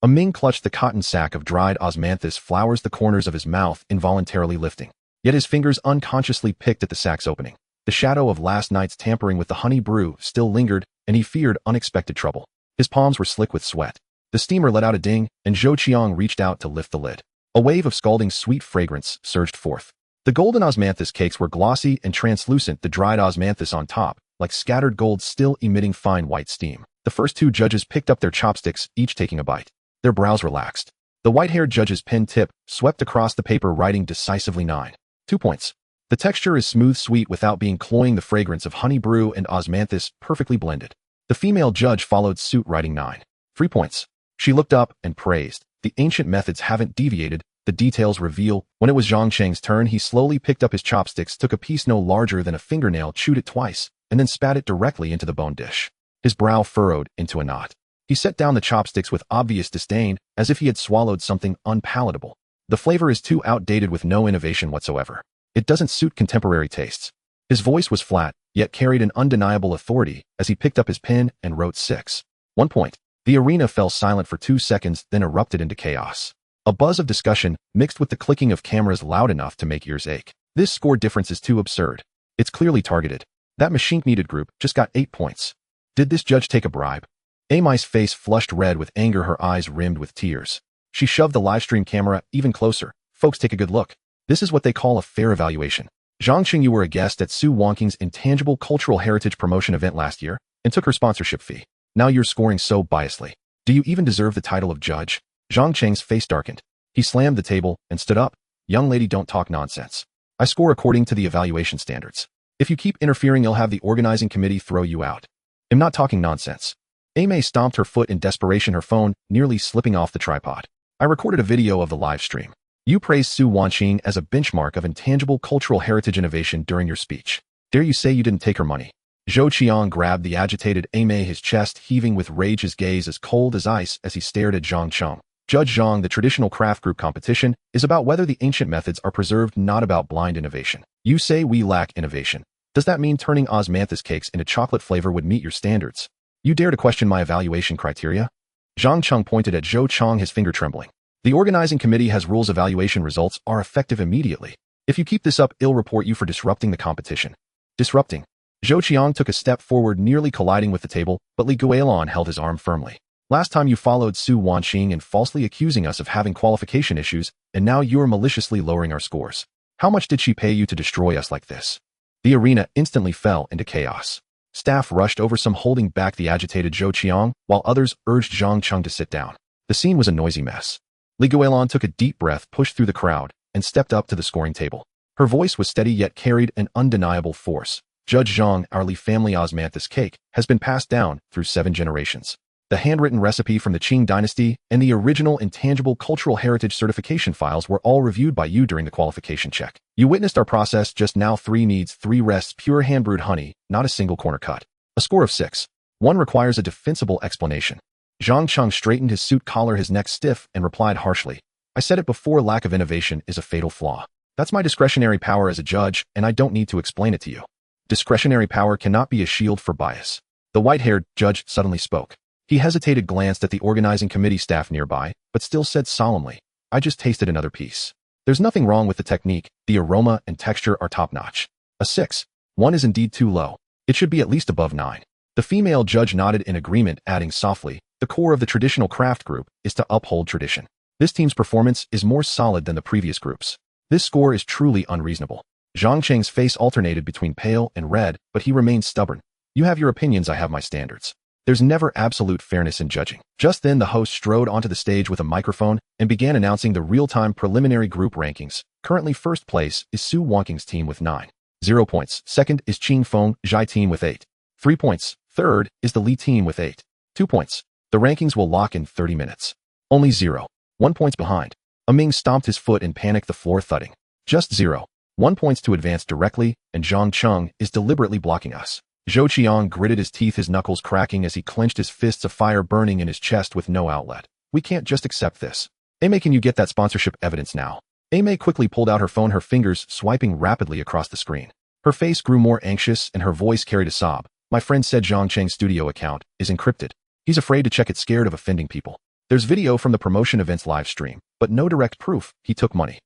Speaker 1: Ming clutched the cotton sack of dried osmanthus flowers, the corners of his mouth involuntarily lifting. Yet his fingers unconsciously picked at the sack's opening. The shadow of last night's tampering with the honey brew still lingered, and he feared unexpected trouble. His palms were slick with sweat. The steamer let out a ding, and Zhou Qiang reached out to lift the lid. A wave of scalding sweet fragrance surged forth. The golden osmanthus cakes were glossy and translucent, the dried osmanthus on top, like scattered gold, still emitting fine white steam. The first 2 judges picked up their chopsticks, each taking a bite. Their brows relaxed. The white-haired judge's pen tip swept across the paper, writing decisively 9. 2 points. The texture is smooth, sweet without being cloying, the fragrance of honey brew and osmanthus perfectly blended. The female judge followed suit, writing 9. 3 points. She looked up and praised. The ancient methods haven't deviated, the details reveal. When it was Zhang Cheng's turn, he slowly picked up his chopsticks, took a piece no larger than a fingernail, chewed it twice, and then spat it directly into the bone dish. His brow furrowed into a knot. He set down the chopsticks with obvious disdain, as if he had swallowed something unpalatable. The flavor is too outdated, with no innovation whatsoever. It doesn't suit contemporary tastes. His voice was flat, yet carried an undeniable authority as he picked up his pen and wrote 6. 1 point. The arena fell silent for 2 seconds, then erupted into chaos. A buzz of discussion mixed with the clicking of cameras loud enough to make ears ache. This score difference is too absurd. It's clearly targeted. That machine-needed group just got 8 points. Did this judge take a bribe? Aimee's face flushed red with anger, her eyes rimmed with tears. She shoved the livestream camera even closer. "Folks, take a good look. This is what they call a fair evaluation. Zhang Cheng, you were a guest at Su Wanqing's Intangible Cultural Heritage Promotion event last year and took her sponsorship fee. Now you're scoring so biasly. Do you even deserve the title of judge?" Zhang Cheng's face darkened. He slammed the table and stood up. "Young lady, don't talk nonsense. I score according to the evaluation standards. If you keep interfering, you'll have the organizing committee throw you out. I'm not talking nonsense. Amy stomped her foot in desperation, her phone nearly slipping off the tripod. I recorded a video of the live stream. You praised Su Wanqing as a benchmark of intangible cultural heritage innovation during your speech. Dare you say you didn't take her money? Zhou Qiang grabbed the agitated Amy, his chest heaving with rage, his gaze as cold as ice as he stared at Zhang Cheng. Judge Zhang, the traditional craft group competition is about whether the ancient methods are preserved, not about blind innovation. You say we lack innovation. Does that mean turning osmanthus cakes into chocolate flavor would meet your standards? You dare to question my evaluation criteria? Zhang Cheng pointed at Zhou Qiang, his finger trembling. The organizing committee has rules. Evaluation results are effective immediately. If you keep this up, I'll report you for disrupting the competition. Disrupting? Zhou Qiang took a step forward, nearly colliding with the table, but Li Guilan held his arm firmly. Last time you followed Su Wanqing in falsely accusing us of having qualification issues, and now you're maliciously lowering our scores. How much did she pay you to destroy us like this? The arena instantly fell into chaos. Staff rushed over, some holding back the agitated Zhou Qiang, while others urged Zhang Cheng to sit down. The scene was a noisy mess. Li Guilan took a deep breath, pushed through the crowd, and stepped up to the scoring table. Her voice was steady yet carried an undeniable force. Judge Zhang, our Li family osmanthus cake has been passed down through 7 generations. The handwritten recipe from the Qing dynasty and the original intangible cultural heritage certification files were all reviewed by you during the qualification check. You witnessed our process just now. 3 needs, 3 rests, pure hand-brewed honey, not a single corner cut. A score of 6. 1 requires a defensible explanation. Zhang Cheng straightened his suit collar, his neck stiff, and replied harshly. I said it before, lack of innovation is a fatal flaw. That's my discretionary power as a judge, and I don't need to explain it to you. Discretionary power cannot be a shield for bias. The white-haired judge suddenly spoke. He hesitated, glanced at the organizing committee staff nearby, but still said solemnly, I just tasted another piece. There's nothing wrong with the technique. The aroma and texture are top-notch. A 6. 1 is indeed too low. It should be at least above 9. The female judge nodded in agreement, adding softly, the core of the traditional craft group is to uphold tradition. This team's performance is more solid than the previous groups. This score is truly unreasonable. Zhang Cheng's face alternated between pale and red, but he remained stubborn. You have your opinions, I have my standards. There's never absolute fairness in judging. Just then the host strode onto the stage with a microphone and began announcing the real-time preliminary group rankings. Currently first place is Su Wanqing's team with 9. 0 points. Second is Qing Feng Zhai team with 8. 3 points. Third is the Li team with 8. 2 points. The rankings will lock in 30 minutes. Only 0. 1 points behind. Ming stomped his foot in panic, the floor thudding. Just 0. 1 points to advance directly, and Zhang Cheng is deliberately blocking us. Zhou Qiang gritted his teeth, his knuckles cracking as he clenched his fists, a fire burning in his chest with no outlet. We can't just accept this. Amy, can you get that sponsorship evidence now? Amy quickly pulled out her phone, her fingers swiping rapidly across the screen. Her face grew more anxious and her voice carried a sob. My friend said Zhang Cheng's studio account is encrypted. He's afraid to check it, scared of offending people. There's video from the promotion event's live stream, but no direct proof he took money.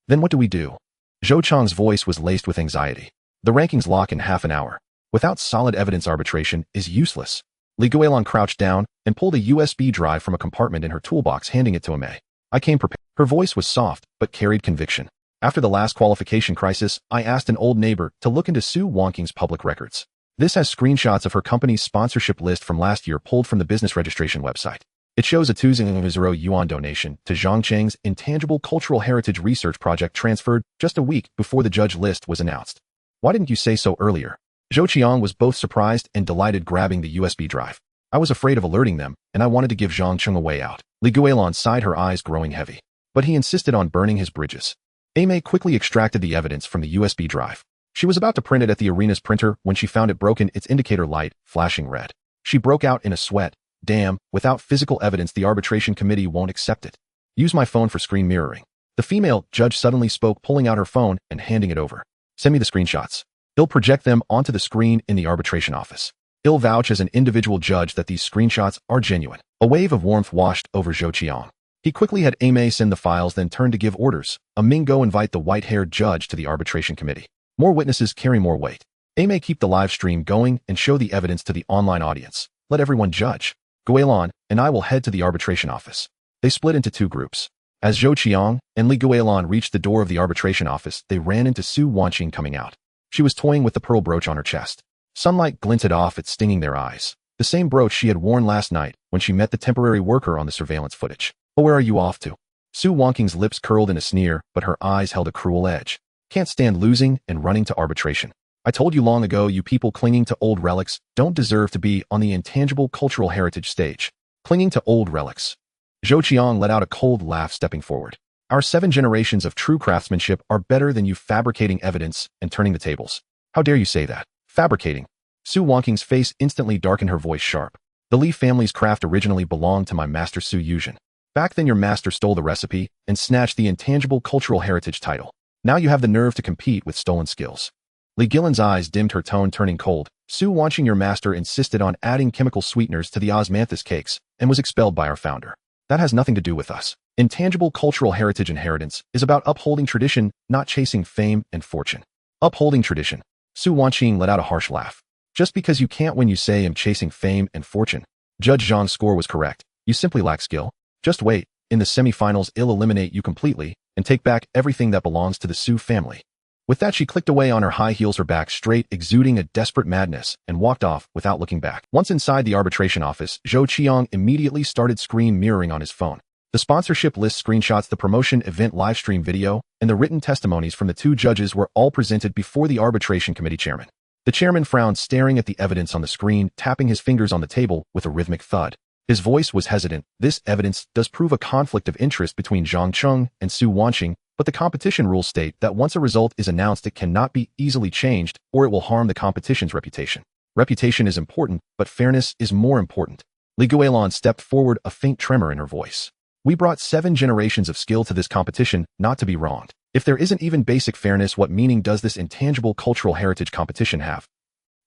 Speaker 1: Then what do we do? Zhou Cheng's voice was laced with anxiety. The rankings lock in half an hour. Without solid evidence, arbitration is useless. Li Guilan crouched down and pulled a USB drive from a compartment in her toolbox, handing it to Ame. I came prepared. Her voice was soft, but carried conviction. After the last qualification crisis, I asked an old neighbor to look into Su Wanqing's public records. This has screenshots of her company's sponsorship list from last year pulled from the business registration website. It shows a 2,000 yuan donation to Zhang Cheng's intangible cultural heritage research project transferred just a week before the judge list was announced. Why didn't you say so earlier? Zhou Qiang was both surprised and delighted, grabbing the USB drive. I was afraid of alerting them, and I wanted to give Zhang Cheng a way out. Li Guilan sighed, her eyes growing heavy. But he insisted on burning his bridges. Amy quickly extracted the evidence from the USB drive. She was about to print it at the arena's printer when she found it broken, its indicator light flashing red. She broke out in a sweat. Damn, without physical evidence, the arbitration committee won't accept it. Use my phone for screen mirroring. The female judge suddenly spoke, pulling out her phone and handing it over. Send me the screenshots. I'll project them onto the screen in the arbitration office. I'll vouch as an individual judge that these screenshots are genuine. A wave of warmth washed over Zhou Qiang. He quickly had Amy send the files, then turned to give orders. Ming, go invite the white-haired judge to the arbitration committee. More witnesses carry more weight. Amy, keep the live stream going and show the evidence to the online audience. Let everyone judge. Guilan and I will head to the arbitration office. They split into 2 groups. As Zhou Qiang and Li Guilan reached the door of the arbitration office, they ran into Su Wanqing coming out. She was toying with the pearl brooch on her chest. Sunlight glinted off it, stinging their eyes. The same brooch she had worn last night when she met the temporary worker on the surveillance footage. Oh, where are you off to? Su Wanqing's lips curled in a sneer, but her eyes held a cruel edge. Can't stand losing and running to arbitration. I told you long ago you people clinging to old relics don't deserve to be on the intangible cultural heritage stage. Clinging to old relics. Zhou Qiang let out a cold laugh, stepping forward. Our 7 generations of true craftsmanship are better than you fabricating evidence and turning the tables. How dare you say that? Fabricating. Su Wangqing's face instantly darkened, her voice sharp. The Li family's craft originally belonged to my master Su Yuzhen. Back then your master stole the recipe and snatched the intangible cultural heritage title. Now you have the nerve to compete with stolen skills. Li Guilan's eyes dimmed, her tone turning cold. Su Wangqing, your master insisted on adding chemical sweeteners to the osmanthus cakes and was expelled by our founder. That has nothing to do with us. Intangible cultural heritage inheritance is about upholding tradition, not chasing fame and fortune. Upholding tradition. Su Wangqing let out a harsh laugh. Just because you can't win you say I'm chasing fame and fortune. Judge Zhang's score was correct. You simply lack skill. Just wait. In the semi-finals I'll eliminate you completely and take back everything that belongs to the Su family. With that she clicked away on her high heels, her back straight, exuding a desperate madness, and walked off without looking back. Once inside the arbitration office, Zhou Qiang immediately started screen mirroring on his phone. The sponsorship list screenshots, the promotion event livestream video, and the written testimonies from the 2 judges were all presented before the arbitration committee chairman. The chairman frowned, staring at the evidence on the screen, tapping his fingers on the table with a rhythmic thud. His voice was hesitant. This evidence does prove a conflict of interest between Zhang Cheng and Su Wangqing, but the competition rules state that once a result is announced it cannot be easily changed or it will harm the competition's reputation. Reputation is important, but fairness is more important. Li Guilan stepped forward, a faint tremor in her voice. We brought 7 generations of skill to this competition, not to be wronged. If there isn't even basic fairness, what meaning does this intangible cultural heritage competition have?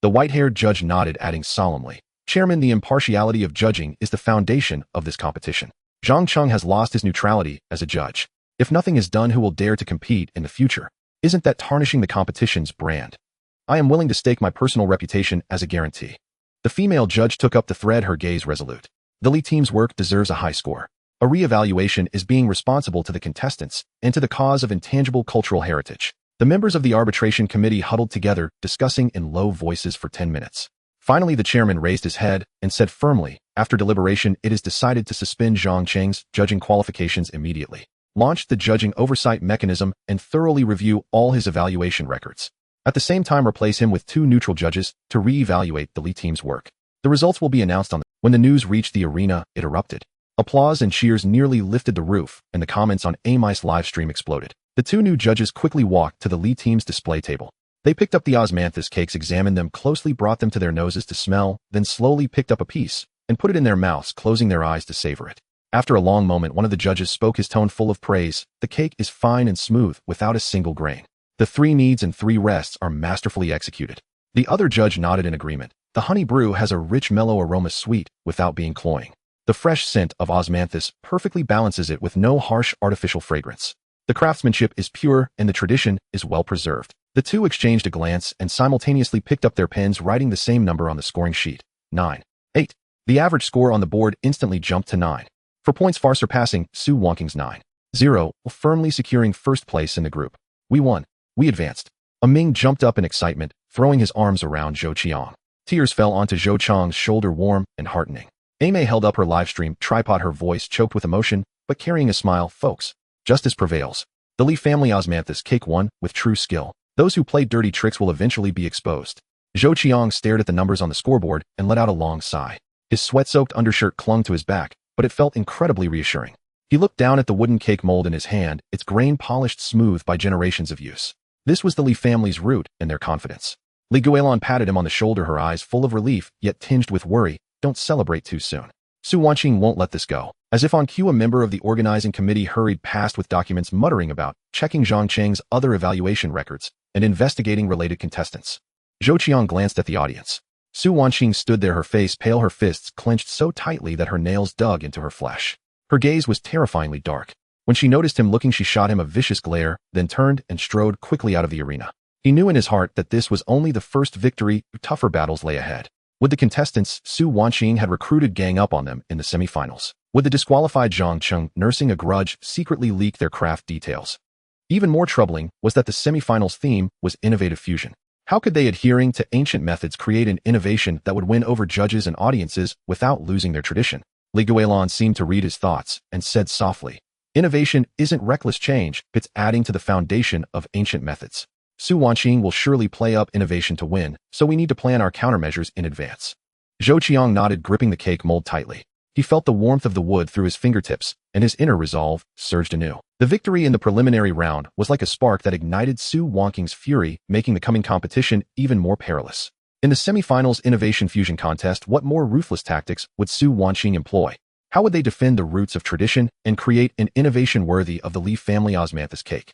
Speaker 1: The white-haired judge nodded, adding solemnly, Chairman, the impartiality of judging is the foundation of this competition. Zhang Cheng has lost his neutrality as a judge. If nothing is done, who will dare to compete in the future? Isn't that tarnishing the competition's brand? I am willing to stake my personal reputation as a guarantee. The female judge took up the thread, her gaze resolute. The Li team's work deserves a high score. A re-evaluation is being responsible to the contestants and to the cause of intangible cultural heritage. The members of the arbitration committee huddled together, discussing in low voices for 10 minutes. Finally, the chairman raised his head and said firmly, after deliberation, it is decided to suspend Zhang Cheng's judging qualifications immediately. Launched the judging oversight mechanism and thoroughly review all his evaluation records. At the same time, replace him with 2 neutral judges to re-evaluate the Li team's work. The results will be announced on the... When the news reached the arena, it erupted. Applause and cheers nearly lifted the roof, and the comments on AMI's livestream exploded. The 2 new judges quickly walked to the Li team's display table. They picked up the osmanthus cakes, examined them closely, brought them to their noses to smell, then slowly picked up a piece and put it in their mouths, closing their eyes to savor it. After a long moment, one of the judges spoke, his tone full of praise. The cake is fine and smooth, without a single grain. The 3 needs and 3 rests are masterfully executed. The other judge nodded in agreement. The honey brew has a rich, mellow aroma, sweet, without being cloying. The fresh scent of osmanthus perfectly balances it with no harsh artificial fragrance. The craftsmanship is pure and the tradition is well preserved. The 2 exchanged a glance and simultaneously picked up their pens, writing the same number on the scoring sheet. 9. 8. The average score on the board instantly jumped to 9. For points far surpassing Su Wangqing's 9. 0, firmly securing first place in the group. We won. We advanced. Ming jumped up in excitement, throwing his arms around Zhou Qiang. Tears fell onto Zhou Qiang's shoulder, warm and heartening. Ame held up her livestream tripod, her voice choked with emotion, but carrying a smile. Folks, justice prevails. The Li family osmanthus cake won with true skill. Those who play dirty tricks will eventually be exposed. Zhou Qiang stared at the numbers on the scoreboard and let out a long sigh. His sweat-soaked undershirt clung to his back, but it felt incredibly reassuring. He looked down at the wooden cake mold in his hand, its grain polished smooth by generations of use. This was the Li family's root and their confidence. Li Guilan patted him on the shoulder, her eyes full of relief, yet tinged with worry. Don't celebrate too soon. Su Wangqing won't let this go. As if on cue, a member of the organizing committee hurried past with documents, muttering about checking Zhang Cheng's other evaluation records and investigating related contestants. Zhou Qiang glanced at the audience. Su Wangqing stood there, her face pale, her fists clenched so tightly that her nails dug into her flesh. Her gaze was terrifyingly dark. When she noticed him looking, she shot him a vicious glare, then turned and strode quickly out of the arena. He knew in his heart that this was only the first victory, tougher battles lay ahead. Would the contestants Su Wangqing had recruited gang up on them in the semifinals? Would the disqualified Zhang Cheng, nursing a grudge, secretly leak their craft details? Even more troubling was that the semifinals theme was innovative fusion. How could they, adhering to ancient methods, create an innovation that would win over judges and audiences without losing their tradition? Li Guilan seemed to read his thoughts and said softly, "Innovation isn't reckless change, it's adding to the foundation of ancient methods." Su Wanqing will surely play up innovation to win, so we need to plan our countermeasures in advance. Zhou Qiang nodded, gripping the cake mold tightly. He felt the warmth of the wood through his fingertips, and his inner resolve surged anew. The victory in the preliminary round was like a spark that ignited Su Wanqing's fury, making the coming competition even more perilous. In the semifinals innovation fusion contest, what more ruthless tactics would Su Wanqing employ? How would they defend the roots of tradition and create an innovation worthy of the Li family osmanthus cake?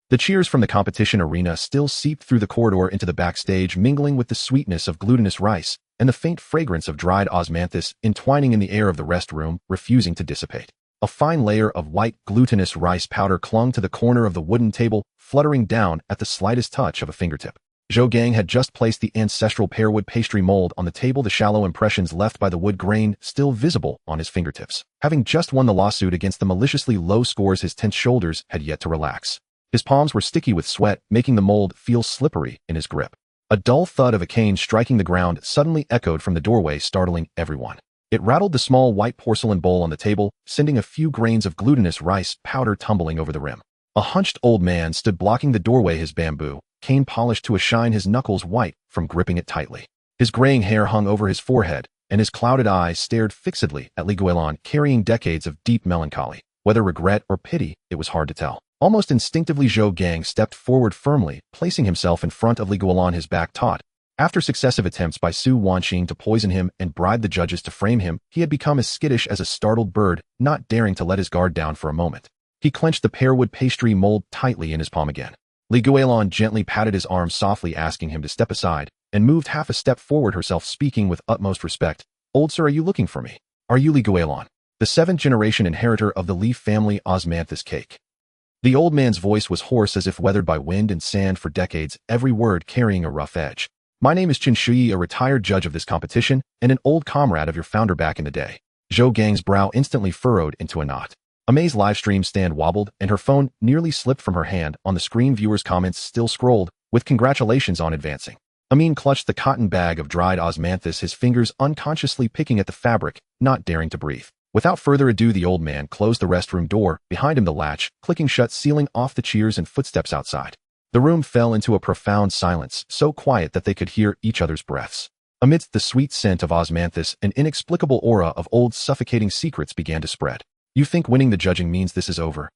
Speaker 1: The cheers from the competition arena still seeped through the corridor into the backstage, mingling with the sweetness of glutinous rice and the faint fragrance of dried osmanthus entwining in the air of the rest room, refusing to dissipate. A fine layer of white glutinous rice powder clung to the corner of the wooden table, fluttering down at the slightest touch of a fingertip. Zhou Gang had just placed the ancestral pearwood pastry mold on the table, the shallow impressions left by the wood grain still visible on his fingertips. Having just won the lawsuit against the maliciously low scores, his tense shoulders had yet to relax. His palms were sticky with sweat, making the mold feel slippery in his grip. A dull thud of a cane striking the ground suddenly echoed from the doorway, startling everyone. It rattled the small white porcelain bowl on the table, sending a few grains of glutinous rice powder tumbling over the rim. A hunched old man stood blocking the doorway, his bamboo cane polished to a shine, his knuckles white from gripping it tightly. His graying hair hung over his forehead, and his clouded eyes stared fixedly at Li Guilan, carrying decades of deep melancholy. Whether regret or pity, it was hard to tell. Almost instinctively, Zhou Gang stepped forward firmly, placing himself in front of Li Guilan, his back taut. After successive attempts by Su Wanqing to poison him and bribe the judges to frame him, he had become as skittish as a startled bird, not daring to let his guard down for a moment. He clenched the pearwood pastry mold tightly in his palm again. Li Guilan gently patted his arm softly, asking him to step aside, and moved half a step forward herself, speaking with utmost respect. "Old sir, are you looking for me? Are you Li Guilan, the seventh-generation inheritor of the Li family osmanthus cake?" The old man's voice was hoarse as if weathered by wind and sand for decades, every word carrying a rough edge. "My name is Qin Shuyi, a retired judge of this competition, and an old comrade of your founder back in the day." Zhou Gang's brow instantly furrowed into a knot. Amei's livestream stand wobbled, and her phone nearly slipped from her hand. On the screen, viewers' comments still scrolled, with congratulations on advancing. Amin clutched the cotton bag of dried osmanthus, his fingers unconsciously picking at the fabric, not daring to breathe. Without further ado, the old man closed the restroom door, behind him the latch, clicking shut, sealing off the cheers and footsteps outside. The room fell into a profound silence, so quiet that they could hear each other's breaths. Amidst the sweet scent of osmanthus, an inexplicable aura of old suffocating secrets began to spread. "You think winning the judging means this is over?"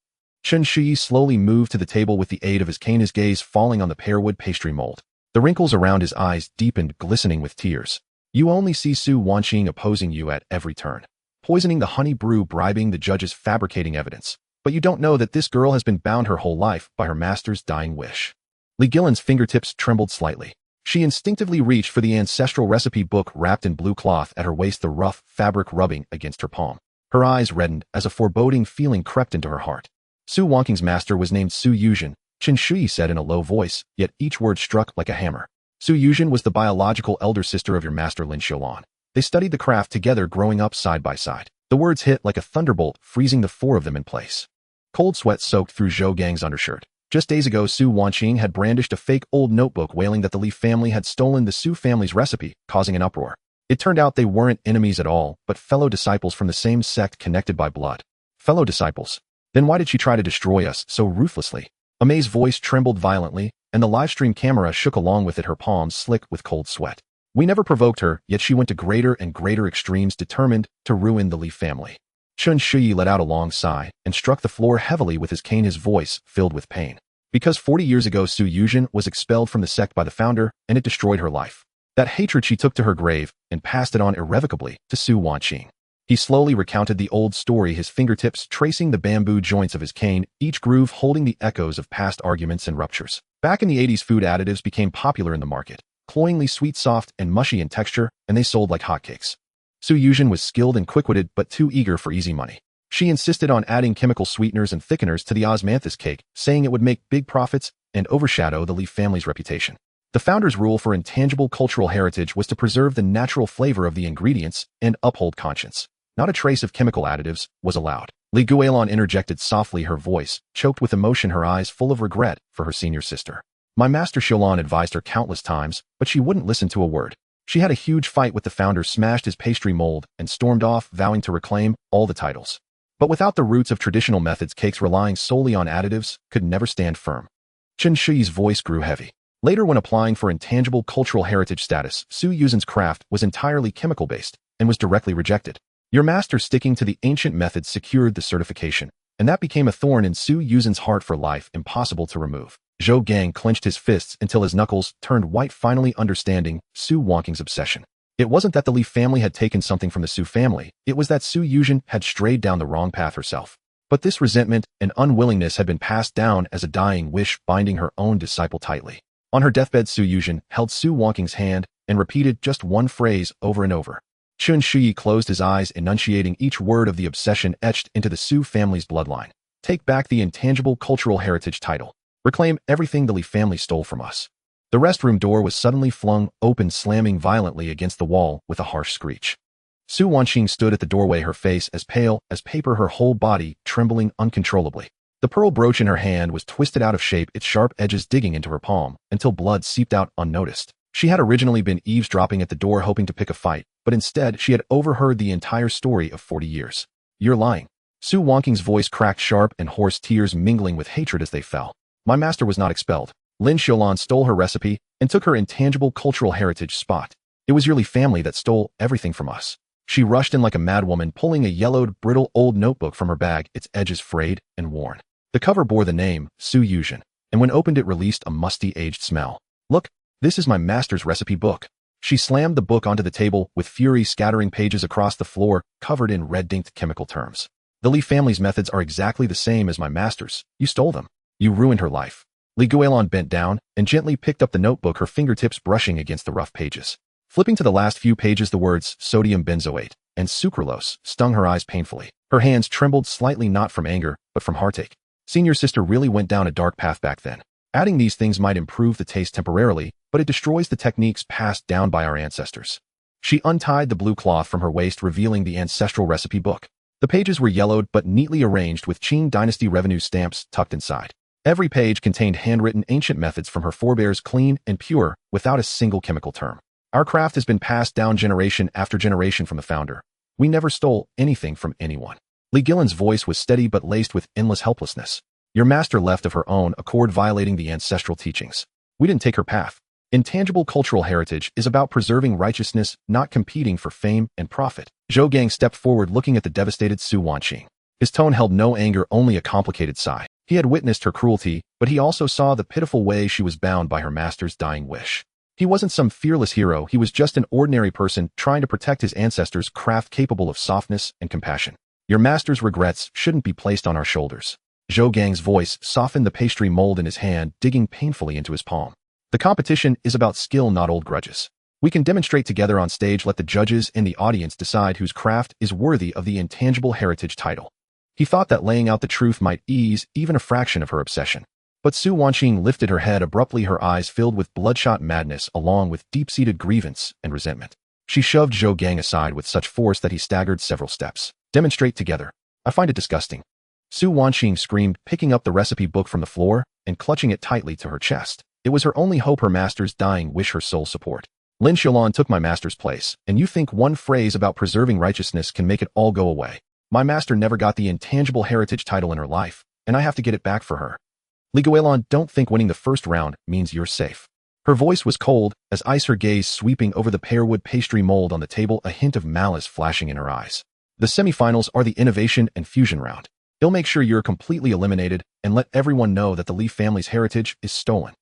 Speaker 1: Qin Shuyi slowly moved to the table with the aid of his cane, his gaze falling on the pearwood pastry mold. The wrinkles around his eyes deepened, glistening with tears. "You only see Su Wanqing opposing you at every turn. Poisoning the honey brew, bribing the judges, fabricating evidence. But you don't know that this girl has been bound her whole life by her master's dying wish." Li Guilan's fingertips trembled slightly. She instinctively reached for the ancestral recipe book wrapped in blue cloth at her waist, the rough fabric rubbing against her palm. Her eyes reddened as a foreboding feeling crept into her heart. Su Wanqing's master was named Su Yuzhen, Qin Shuyi said in a low voice, yet each word struck like a hammer. Su Yuzhen was the biological elder sister of your master Lin Xiulan. They studied the craft together, growing up side by side. The words hit like a thunderbolt, freezing the four of them in place. Cold sweat soaked through Zhou Gang's undershirt. Just days ago, Su Wanqing had brandished a fake old notebook wailing that the Li family had stolen the Su family's recipe, causing an uproar. It turned out they weren't enemies at all, but fellow disciples from the same sect connected by blood. Fellow disciples? Then why did she try to destroy us so ruthlessly? Amei's voice trembled violently, and the livestream camera shook along with it, her palms slick with cold sweat. "We never provoked her, yet she went to greater and greater extremes, determined to ruin the Li family." Qin Shuyi let out a long sigh and struck the floor heavily with his cane, his voice filled with pain. Because 40 years ago, Su Yuzhen was expelled from the sect by the founder, and it destroyed her life. That hatred she took to her grave and passed it on irrevocably to Su Wanqing. He slowly recounted the old story, his fingertips tracing the bamboo joints of his cane, each groove holding the echoes of past arguments and ruptures. Back in the 80s, food additives became popular in the market, cloyingly sweet, soft, and mushy in texture, and they sold like hotcakes. Su Yuzhen was skilled and quick-witted, but too eager for easy money. She insisted on adding chemical sweeteners and thickeners to the osmanthus cake, saying it would make big profits and overshadow the Li family's reputation. The founder's rule for intangible cultural heritage was to preserve the natural flavor of the ingredients and uphold conscience. Not a trace of chemical additives was allowed. Li Guilan interjected softly, her voice choked with emotion, her eyes full of regret for her senior sister. "My master Xiulan advised her countless times, but she wouldn't listen to a word. She had a huge fight with the founder, smashed his pastry mold, and stormed off, vowing to reclaim all the titles. But without the roots of traditional methods, cakes relying solely on additives could never stand firm." Chen Shiyi's voice grew heavy. Later, when applying for intangible cultural heritage status, Su Yuzhen's craft was entirely chemical-based and was directly rejected. Your master sticking to the ancient methods secured the certification, and that became a thorn in Su Yuzhen's heart for life, impossible to remove. Zhou Gang clenched his fists until his knuckles turned white, finally understanding Su Wangqing's obsession. It wasn't that the Li family had taken something from the Su family, it was that Su Yuzhen had strayed down the wrong path herself. But this resentment and unwillingness had been passed down as a dying wish, binding her own disciple tightly. On her deathbed, Su Yuzhen held Su Wangqing's hand and repeated just one phrase over and over. Chen Shiyi closed his eyes, enunciating each word of the obsession etched into the Su family's bloodline. Take back the intangible cultural heritage title. Reclaim everything the Li family stole from us. The restroom door was suddenly flung open, slamming violently against the wall with a harsh screech. Su Wangqing stood at the doorway, her face as pale as paper, her whole body trembling uncontrollably. The pearl brooch in her hand was twisted out of shape, its sharp edges digging into her palm, until blood seeped out unnoticed. She had originally been eavesdropping at the door, hoping to pick a fight, but instead she had overheard the entire story of 40 years. You're lying. Su Wangqing's voice cracked, sharp and hoarse, tears mingling with hatred as they fell. My master was not expelled. Lin Xiaolan stole her recipe and took her intangible cultural heritage spot. It was your Li family that stole everything from us. She rushed in like a madwoman, pulling a yellowed, brittle old notebook from her bag, its edges frayed and worn. The cover bore the name, Su Yuzhen, and when opened it released a musty, aged smell. Look, this is my master's recipe book. She slammed the book onto the table with fury, scattering pages across the floor, covered in red-inked chemical terms. The Li family's methods are exactly the same as my master's. You stole them. You ruined her life. Li Guilan bent down and gently picked up the notebook, her fingertips brushing against the rough pages. Flipping to the last few pages, the words sodium benzoate and sucralose stung her eyes painfully. Her hands trembled slightly, not from anger, but from heartache. Senior sister really went down a dark path back then. Adding these things might improve the taste temporarily, but it destroys the techniques passed down by our ancestors. She untied the blue cloth from her waist, revealing the ancestral recipe book. The pages were yellowed but neatly arranged, with Qing dynasty revenue stamps tucked inside. Every page contained handwritten ancient methods from her forebears, clean and pure, without a single chemical term. Our craft has been passed down generation after generation from the founder. We never stole anything from anyone. Li Guilan's voice was steady but laced with endless helplessness. Your master left of her own accord, violating the ancestral teachings. We didn't take her path. Intangible cultural heritage is about preserving righteousness, not competing for fame and profit. Zhou Gang stepped forward, looking at the devastated Su Wangqing. His tone held no anger, only a complicated sigh. He had witnessed her cruelty, but he also saw the pitiful way she was bound by her master's dying wish. He wasn't some fearless hero, he was just an ordinary person trying to protect his ancestors' craft, capable of softness and compassion. Your master's regrets shouldn't be placed on our shoulders. Zhou Gang's voice softened the pastry mold in his hand, digging painfully into his palm. The competition is about skill, not old grudges. We can demonstrate together on stage. Let the judges and the audience decide whose craft is worthy of the intangible heritage title. He thought that laying out the truth might ease even a fraction of her obsession. But Su Wangqing lifted her head abruptly, her eyes filled with bloodshot madness along with deep-seated grievance and resentment. She shoved Zhou Gang aside with such force that he staggered several steps. Demonstrate together. I find it disgusting. Su Wangqing screamed, picking up the recipe book from the floor and clutching it tightly to her chest. It was her only hope, her master's dying wish, her sole support. Lin Xiaolan took my master's place, and you think one phrase about preserving righteousness can make it all go away? My master never got the intangible heritage title in her life, and I have to get it back for her. Li Guilan, don't think winning the first round means you're safe. Her voice was cold as ice, her gaze sweeping over the pearwood pastry mold on the table, a hint of malice flashing in her eyes. The semifinals are the innovation and fusion round. They'll make sure you're completely eliminated and let everyone know that the Li family's heritage is stolen.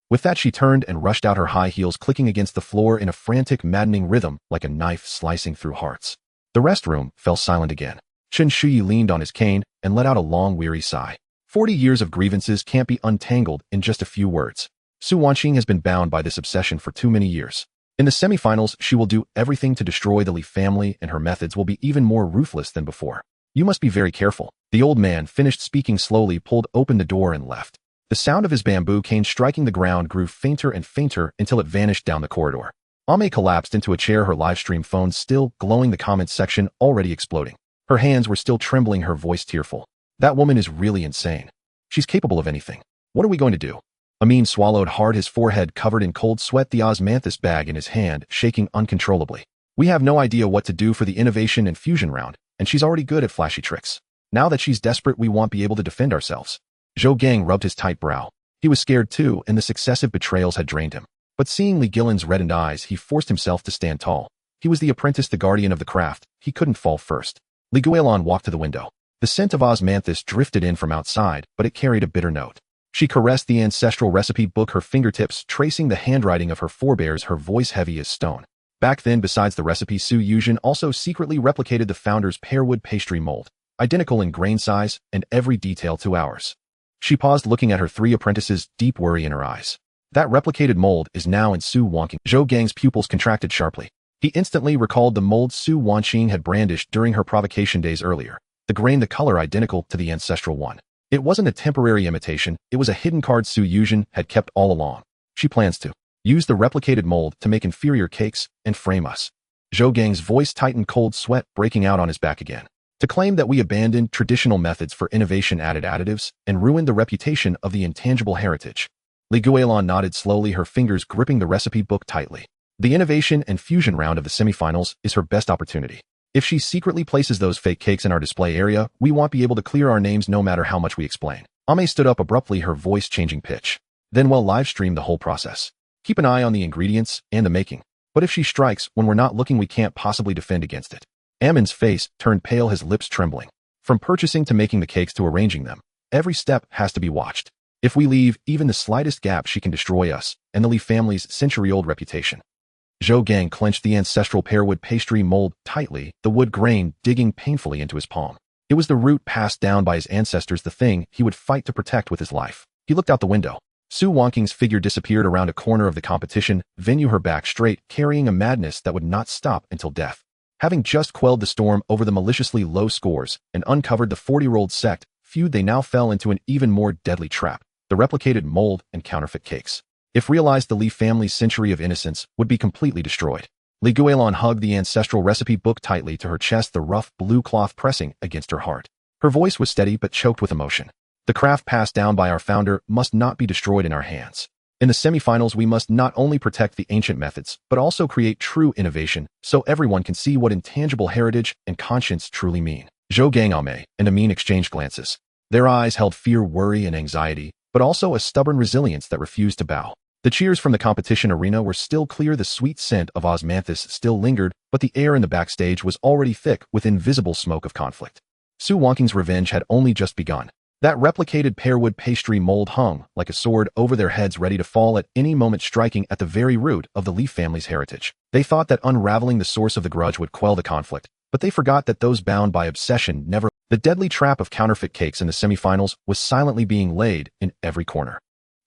Speaker 1: With that, she turned and rushed out, her high heels clicking against the floor in a frantic, maddening rhythm like a knife slicing through hearts. The restroom fell silent again. Chen Shiyi leaned on his cane and let out a long, weary sigh. 40 years of grievances can't be untangled in just a few words. Su Wangqing has been bound by this obsession for too many years. In the semifinals, she will do everything to destroy the Li family, and her methods will be even more ruthless than before. You must be very careful. The old man finished speaking slowly, pulled open the door and left. The sound of his bamboo cane striking the ground grew fainter and fainter until it vanished down the corridor. Ame collapsed into a chair, her livestream phone still glowing, the comments section already exploding. Her hands were still trembling, her voice tearful. That woman is really insane. She's capable of anything. What are we going to do? Amin swallowed hard, his forehead covered in cold sweat, the osmanthus bag in his hand shaking uncontrollably. We have no idea what to do for the innovation and fusion round, and she's already good at flashy tricks. Now that she's desperate, we won't be able to defend ourselves. Zhou Gang rubbed his tight brow. He was scared too, and the successive betrayals had drained him. But seeing Li Guilan's reddened eyes, he forced himself to stand tall. He was the apprentice, the guardian of the craft. He couldn't fall first. Li Guilan walked to the window. The scent of osmanthus drifted in from outside, but it carried a bitter note. She caressed the ancestral recipe book, her fingertips tracing the handwriting of her forebears, her voice heavy as stone. Back then, besides the recipe, Su Yuzhen also secretly replicated the founder's pearwood pastry mold, identical in grain size and every detail to ours. She paused, looking at her three apprentices, deep worry in her eyes. That replicated mold is now in Su Wanqing. Zhou Gang's pupils contracted sharply. He instantly recalled the mold Su Wanqing had brandished during her provocation days earlier. The grain, the color identical to the ancestral one. It wasn't a temporary imitation, it was a hidden card Su Yuzhen had kept all along. She plans to use the replicated mold to make inferior cakes and frame us. Zhou Gang's voice tightened, cold sweat breaking out on his back again. To claim that we abandoned traditional methods for innovation, added additives, and ruined the reputation of the intangible heritage. Li Guilan nodded slowly, her fingers gripping the recipe book tightly. The innovation and fusion round of the semifinals is her best opportunity. If she secretly places those fake cakes in our display area, we won't be able to clear our names no matter how much we explain. Ame stood up abruptly, her voice changing pitch. Then we'll live stream the whole process. Keep an eye on the ingredients and the making. But if she strikes when we're not looking, we can't possibly defend against it. Amin's face turned pale, his lips trembling. From purchasing to making the cakes to arranging them, every step has to be watched. If we leave even the slightest gap, she can destroy us and the Li family's century-old reputation. Zhou Gang clenched the ancestral pearwood pastry mold tightly, the wood grain digging painfully into his palm. It was the root passed down by his ancestors, the thing he would fight to protect with his life. He looked out the window. Su Wanqing's figure disappeared around a corner of the competition venue, her back straight, carrying a madness that would not stop until death. Having just quelled the storm over the maliciously low scores and uncovered the 40-year-old sect feud, they now fell into an even more deadly trap: the replicated mold and counterfeit cakes. If realized, the Li family's century of innocence would be completely destroyed. Li Guilan hugged the ancestral recipe book tightly to her chest, the rough blue cloth pressing against her heart. Her voice was steady but choked with emotion. The craft passed down by our founder must not be destroyed in our hands. In the semifinals, we must not only protect the ancient methods, but also create true innovation so everyone can see what intangible heritage and conscience truly mean. Zhou Gang, Ame, and Amin exchanged glances. Their eyes held fear, worry, and anxiety, but also a stubborn resilience that refused to bow. The cheers from the competition arena were still clear, the sweet scent of osmanthus still lingered, but the air in the backstage was already thick with invisible smoke of conflict. Su Wanqing's revenge had only just begun. That replicated pearwood pastry mold hung like a sword over their heads, ready to fall at any moment, striking at the very root of the Li family's heritage. They thought that unraveling the source of the grudge would quell the conflict, but they forgot that those bound by obsession never. The deadly trap of counterfeit cakes in the semifinals was silently being laid in every corner.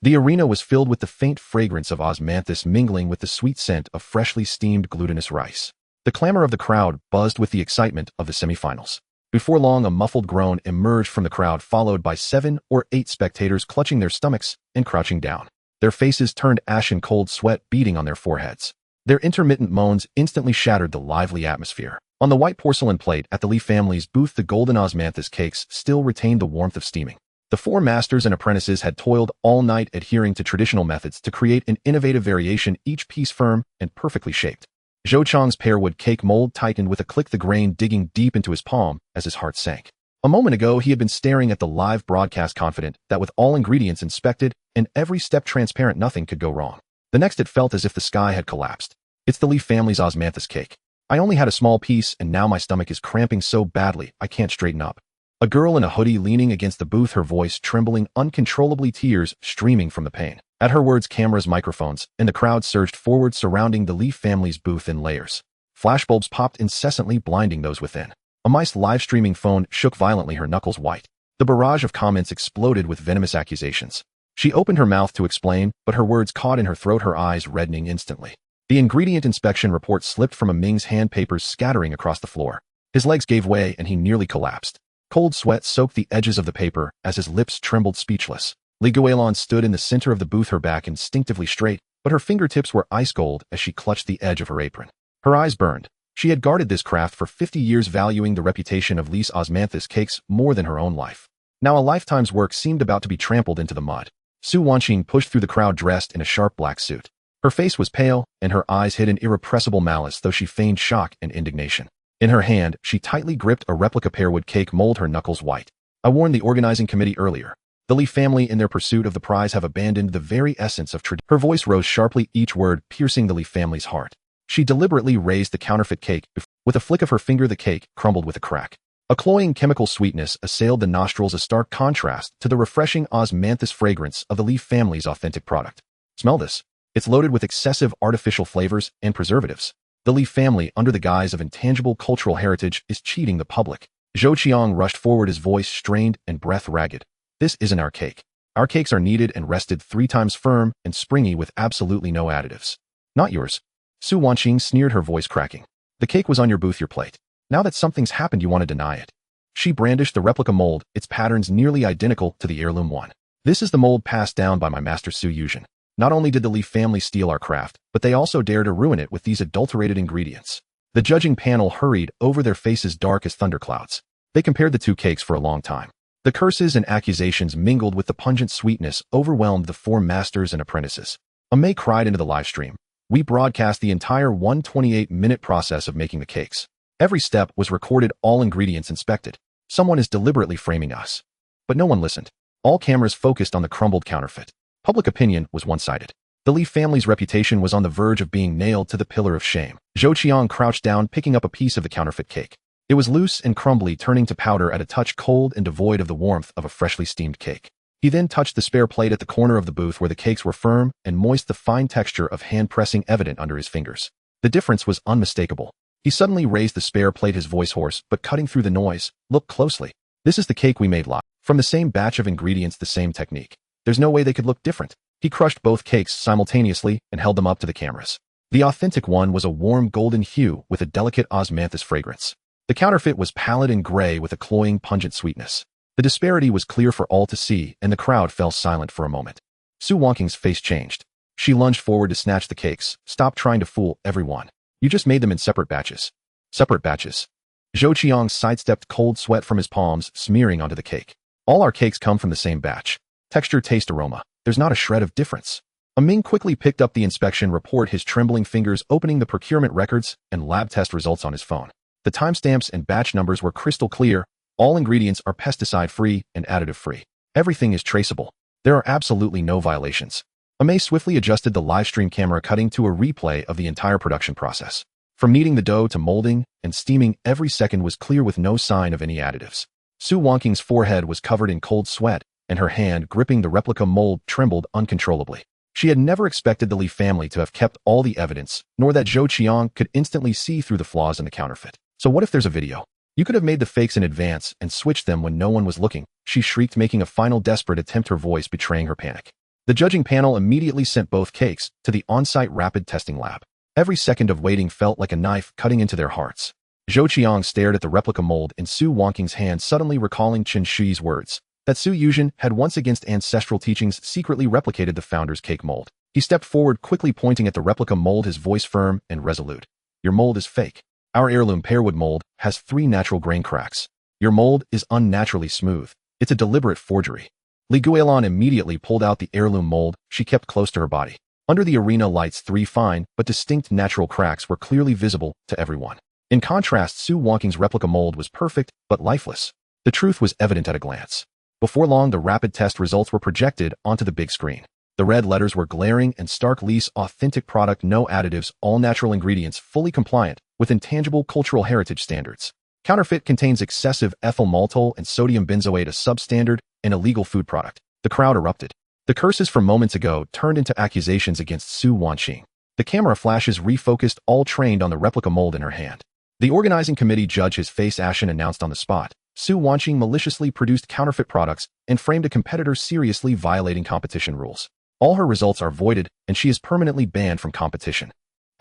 Speaker 1: The arena was filled with the faint fragrance of osmanthus mingling with the sweet scent of freshly steamed glutinous rice. The clamor of the crowd buzzed with the excitement of the semifinals. Before long, a muffled groan emerged from the crowd, followed by 7 or 8 spectators clutching their stomachs and crouching down. Their faces turned ashen, cold sweat beading on their foreheads. Their intermittent moans instantly shattered the lively atmosphere. On the white porcelain plate at the Li family's booth, the golden osmanthus cakes still retained the warmth of steaming. The 4 masters and apprentices had toiled all night, adhering to traditional methods to create an innovative variation, each piece firm and perfectly shaped. Zhou Chang's pearwood cake mold tightened with a click, the grain digging deep into his palm as his heart sank. A moment ago, he had been staring at the live broadcast, confident that with all ingredients inspected and every step transparent, nothing could go wrong. The next, it felt as if the sky had collapsed. It's the Li family's osmanthus cake. I only had a small piece, and now my stomach is cramping so badly I can't straighten up. A girl in a hoodie leaning against the booth, her voice trembling uncontrollably, tears streaming from the pain. At her words, cameras, microphones, and the crowd surged forward, surrounding the Li family's booth in layers. Flashbulbs popped incessantly, blinding those within. Ama's live streaming phone shook violently, her knuckles white. The barrage of comments exploded with venomous accusations. She opened her mouth to explain, but her words caught in her throat, her eyes reddening instantly. The ingredient inspection report slipped from Ming's hand, papers scattering across the floor. His legs gave way and he nearly collapsed. Cold sweat soaked the edges of the paper as his lips trembled, speechless. Li Guilan stood in the center of the booth, her back instinctively straight, but her fingertips were ice cold as she clutched the edge of her apron. Her eyes burned. She had guarded this craft for 50 years, valuing the reputation of Li's osmanthus cakes more than her own life. Now a lifetime's work seemed about to be trampled into the mud. Su Wanqing pushed through the crowd, dressed in a sharp black suit. Her face was pale, and her eyes hid an irrepressible malice, though she feigned shock and indignation. In her hand, she tightly gripped a replica pearwood cake mold, her knuckles white. I warned the organizing committee earlier. The Li family, in their pursuit of the prize, have abandoned the very essence of tradition. Her voice rose sharply, each word piercing the Li family's heart. She deliberately raised the counterfeit cake. With a flick of her finger, the cake crumbled with a crack. A cloying chemical sweetness assailed the nostrils, a stark contrast to the refreshing osmanthus fragrance of the Li family's authentic product. Smell this. It's loaded with excessive artificial flavors and preservatives. The Li family, under the guise of intangible cultural heritage, is cheating the public. Zhou Qiang rushed forward, his voice strained and breath ragged. This isn't our cake. Our cakes are kneaded and rested 3 times firm and springy with absolutely no additives. Not yours. Su Wanqing sneered, her voice cracking. The cake was on your booth, your plate. Now that something's happened, you want to deny it. She brandished the replica mold, its patterns nearly identical to the heirloom one. This is the mold passed down by my master Su Yuzhen. Not only did the Li family steal our craft, but they also dare to ruin it with these adulterated ingredients. The judging panel hurried over, their faces dark as thunderclouds. They compared the 2 cakes for a long time. The curses and accusations mingled with the pungent sweetness overwhelmed the 4 masters and apprentices. Amei cried into the live stream. We broadcast the entire 128-minute process of making the cakes. Every step was recorded, all ingredients inspected. Someone is deliberately framing us. But no one listened. All cameras focused on the crumbled counterfeit. Public opinion was one-sided. The Li family's reputation was on the verge of being nailed to the pillar of shame. Zhou Qiang crouched down, picking up a piece of the counterfeit cake. It was loose and crumbly, turning to powder at a touch, cold and devoid of the warmth of a freshly steamed cake. He then touched the spare plate at the corner of the booth where the cakes were firm and moist, the fine texture of hand pressing evident under his fingers. The difference was unmistakable. He suddenly raised the spare plate, his voice hoarse, but cutting through the noise. Look closely. This is the cake we made live. From the same batch of ingredients, the same technique. There's no way they could look different. He crushed both cakes simultaneously and held them up to the cameras. The authentic one was a warm golden hue with a delicate osmanthus fragrance. The counterfeit was pallid and gray with a cloying, pungent sweetness. The disparity was clear for all to see, and the crowd fell silent for a moment. Su Wanqing's face changed. She lunged forward to snatch the cakes. Stop trying to fool everyone. You just made them in separate batches. Separate batches. Zhou Qiang sidestepped, cold sweat from his palms smearing onto the cake. All our cakes come from the same batch. Texture, taste, aroma. There's not a shred of difference. Ming quickly picked up the inspection report, his trembling fingers opening the procurement records and lab test results on his phone. The timestamps and batch numbers were crystal clear. All ingredients are pesticide-free and additive-free. Everything is traceable. There are absolutely no violations. Amei swiftly adjusted the livestream camera, cutting to a replay of the entire production process. From kneading the dough to molding and steaming, every second was clear with no sign of any additives. Su Wanqing's forehead was covered in cold sweat, and her hand gripping the replica mold trembled uncontrollably. She had never expected the Li family to have kept all the evidence, nor that Zhou Qiang could instantly see through the flaws in the counterfeit. So what if there's a video? You could have made the fakes in advance and switched them when no one was looking, she shrieked, making a final desperate attempt, her voice betraying her panic. The judging panel immediately sent both cakes to the on-site rapid testing lab. Every second of waiting felt like a knife cutting into their hearts. Zhou Qiang stared at the replica mold in Su Wanqing's hand, suddenly recalling Qin Shi's words, that Su Yuzhen had once, against ancestral teachings, secretly replicated the founder's cake mold. He stepped forward, quickly pointing at the replica mold, his voice firm and resolute. Your mold is fake. Our heirloom pearwood mold has 3 natural grain cracks. Your mold is unnaturally smooth. It's a deliberate forgery. Li Guilan immediately pulled out the heirloom mold she kept close to her body. Under the arena lights, 3 fine but distinct natural cracks were clearly visible to everyone. In contrast, Su Wanqing's replica mold was perfect but lifeless. The truth was evident at a glance. Before long, the rapid test results were projected onto the big screen. The red letters were glaring and stark: Li's authentic product, no additives, all natural ingredients, fully compliant with intangible cultural heritage standards. Counterfeit contains excessive ethyl maltol and sodium benzoate, a substandard and illegal food product. The crowd erupted. The curses from moments ago turned into accusations against Su Wanqing. The camera flashes refocused, all trained on the replica mold in her hand. The organizing committee judge, his face ashen, announced on the spot, Su Wanqing maliciously produced counterfeit products and framed a competitor, seriously violating competition rules. All her results are voided, and she is permanently banned from competition.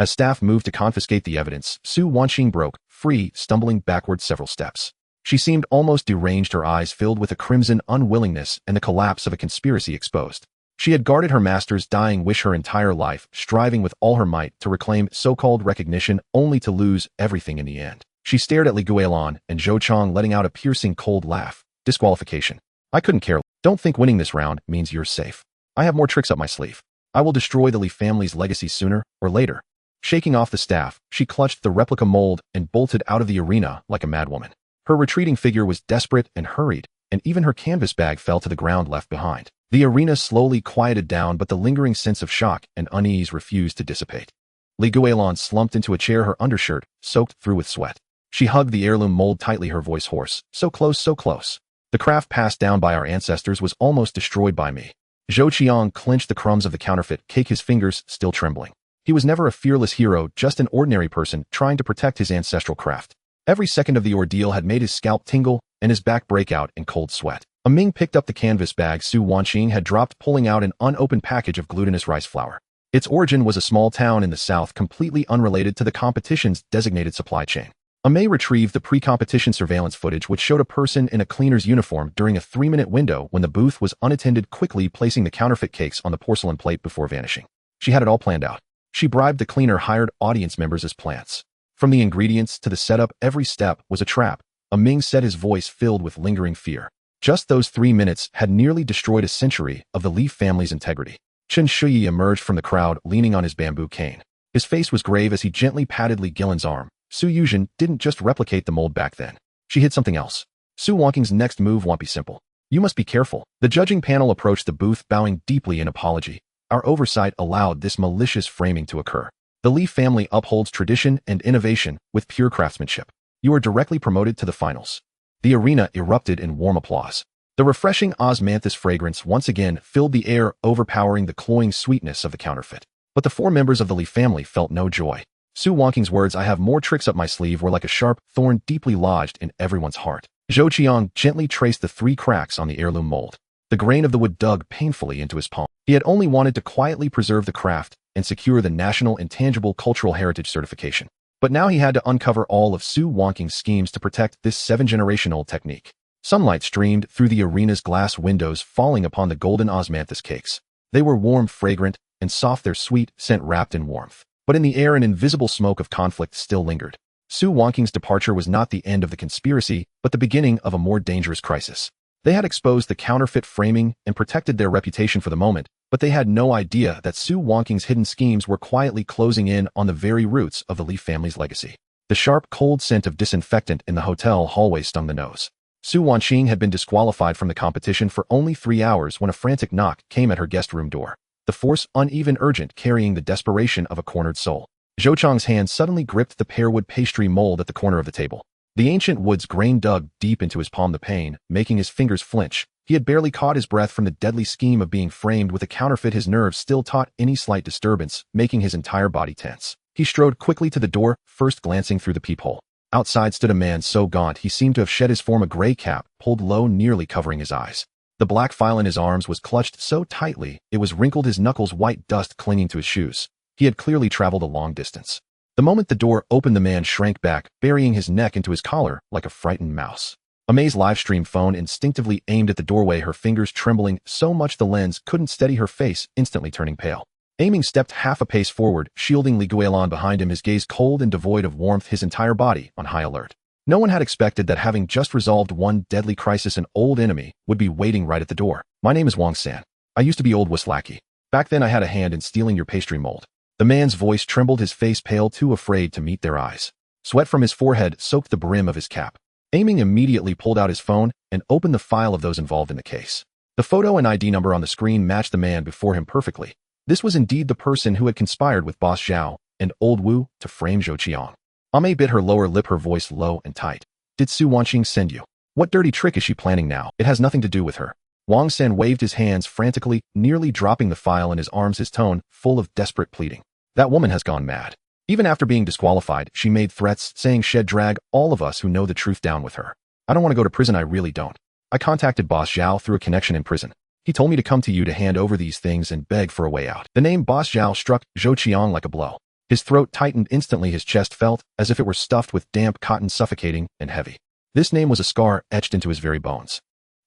Speaker 1: As staff moved to confiscate the evidence, Su Wanqing broke free, stumbling backward several steps. She seemed almost deranged, her eyes filled with a crimson unwillingness and the collapse of a conspiracy exposed. She had guarded her master's dying wish her entire life, striving with all her might to reclaim so-called recognition, only to lose everything in the end. She stared at Li Guilan and Zhou Qiang, letting out a piercing cold laugh. Disqualification. I couldn't care. Don't think winning this round means you're safe. I have more tricks up my sleeve. I will destroy the Li family's legacy sooner or later. Shaking off the staff, she clutched the replica mold and bolted out of the arena like a madwoman. Her retreating figure was desperate and hurried, and even her canvas bag fell to the ground left behind. The arena slowly quieted down, but the lingering sense of shock and unease refused to dissipate. Guilan slumped into a chair, her undershirt soaked through with sweat. She hugged the heirloom mold tightly, her voice hoarse. So close, so close. The craft passed down by our ancestors was almost destroyed by me. Zhou Qiang clenched the crumbs of the counterfeit cake, his fingers still trembling. He was never a fearless hero, just an ordinary person trying to protect his ancestral craft. Every second of the ordeal had made his scalp tingle and his back break out in cold sweat. Ming picked up the canvas bag Su Wanqing had dropped, pulling out an unopened package of glutinous rice flour. Its origin was a small town in the south, completely unrelated to the competition's designated supply chain. May retrieved the pre-competition surveillance footage, which showed a person in a cleaner's uniform during a 3-minute window when the booth was unattended, quickly placing the counterfeit cakes on the porcelain plate before vanishing. She had it all planned out. She bribed the cleaner, hired audience members as plants. From the ingredients to the setup, every step was a trap. Ming said, his voice filled with lingering fear. Just those 3 minutes had nearly destroyed a century of the Li family's integrity. Chen Shuyi emerged from the crowd, leaning on his bamboo cane. His face was grave as he gently patted Li Guilan's arm. Su Yuzhen didn't just replicate the mold back then. She hid something else. Su Wanqing's next move won't be simple. You must be careful. The judging panel approached the booth, bowing deeply in apology. Our oversight allowed this malicious framing to occur. The Li family upholds tradition and innovation with pure craftsmanship. You are directly promoted to the finals. The arena erupted in warm applause. The refreshing osmanthus fragrance once again filled the air, overpowering the cloying sweetness of the counterfeit. But the 4 members of the Li family felt no joy. Su Wanqing's words, "I have more tricks up my sleeve," were like a sharp thorn deeply lodged in everyone's heart. Zhou Qiang gently traced the 3 cracks on the heirloom mold. The grain of the wood dug painfully into his palm. He had only wanted to quietly preserve the craft and secure the National Intangible Cultural Heritage certification. But now he had to uncover all of Su Wanqing's schemes to protect this 7-generation-old technique. Sunlight streamed through the arena's glass windows, falling upon the golden osmanthus cakes. They were warm, fragrant, and soft, their sweet scent wrapped in warmth. But in the air, an invisible smoke of conflict still lingered. Su Wanqing's departure was not the end of the conspiracy, but the beginning of a more dangerous crisis. They had exposed the counterfeit framing and protected their reputation for the moment, but they had no idea that Su Wanqing's hidden schemes were quietly closing in on the very roots of the Li family's legacy. The sharp, cold scent of disinfectant in the hotel hallway stung the nose. Su Wanqing had been disqualified from the competition for only 3 hours when a frantic knock came at her guest room door. The force, uneven, urgent, carrying the desperation of a cornered soul. Zhou Qiang's hand suddenly gripped the pearwood pastry mold at the corner of the table. The ancient wood's grain dug deep into his palm, the pain making his fingers flinch. He had barely caught his breath from the deadly scheme of being framed with a counterfeit. His nerves still taut any slight disturbance, making his entire body tense. He strode quickly to the door, first glancing through the peephole. Outside stood a man so gaunt he seemed to have shed his form, a gray cap pulled low, nearly covering his eyes. The black file in his arms was clutched so tightly it was wrinkled, his knuckles white dust clinging to his shoes. He had clearly traveled a long distance. The moment the door opened, the man shrank back, burying his neck into his collar like a frightened mouse. May's livestream phone instinctively aimed at the doorway, her fingers trembling so much the lens couldn't steady her face, instantly turning pale. Ming stepped half a pace forward, shielding Li Guilan behind him, his gaze cold and devoid of warmth, his entire body on high alert. No one had expected that, having just resolved one deadly crisis, an old enemy would be waiting right at the door. "My name is Wang San. I used to be Old Wu's lackey. Back then I had a hand in stealing your pastry mold." The man's voice trembled, his face pale, too afraid to meet their eyes. Sweat from his forehead soaked the brim of his cap. Ming immediately pulled out his phone and opened the file of those involved in the case. The photo and ID number on the screen matched the man before him perfectly. This was indeed the person who had conspired with Boss Zhao and Old Wu to frame Zhou Qiang. May bit her lower lip, her voice low and tight. "Did Su Wanqing send you? What dirty trick is she planning now? It has nothing to do with her." Wang San waved his hands frantically, nearly dropping the file in his arms, his tone full of desperate pleading. "That woman has gone mad. Even after being disqualified, she made threats, saying she'd drag all of us who know the truth down with her. I don't want to go to prison, I really don't. I contacted Boss Zhao through a connection in prison. He told me to come to you to hand over these things and beg for a way out." The name Boss Zhao struck Zhou Qiang like a blow. His throat tightened instantly, his chest felt as if it were stuffed with damp cotton, suffocating and heavy. This name was a scar etched into his very bones.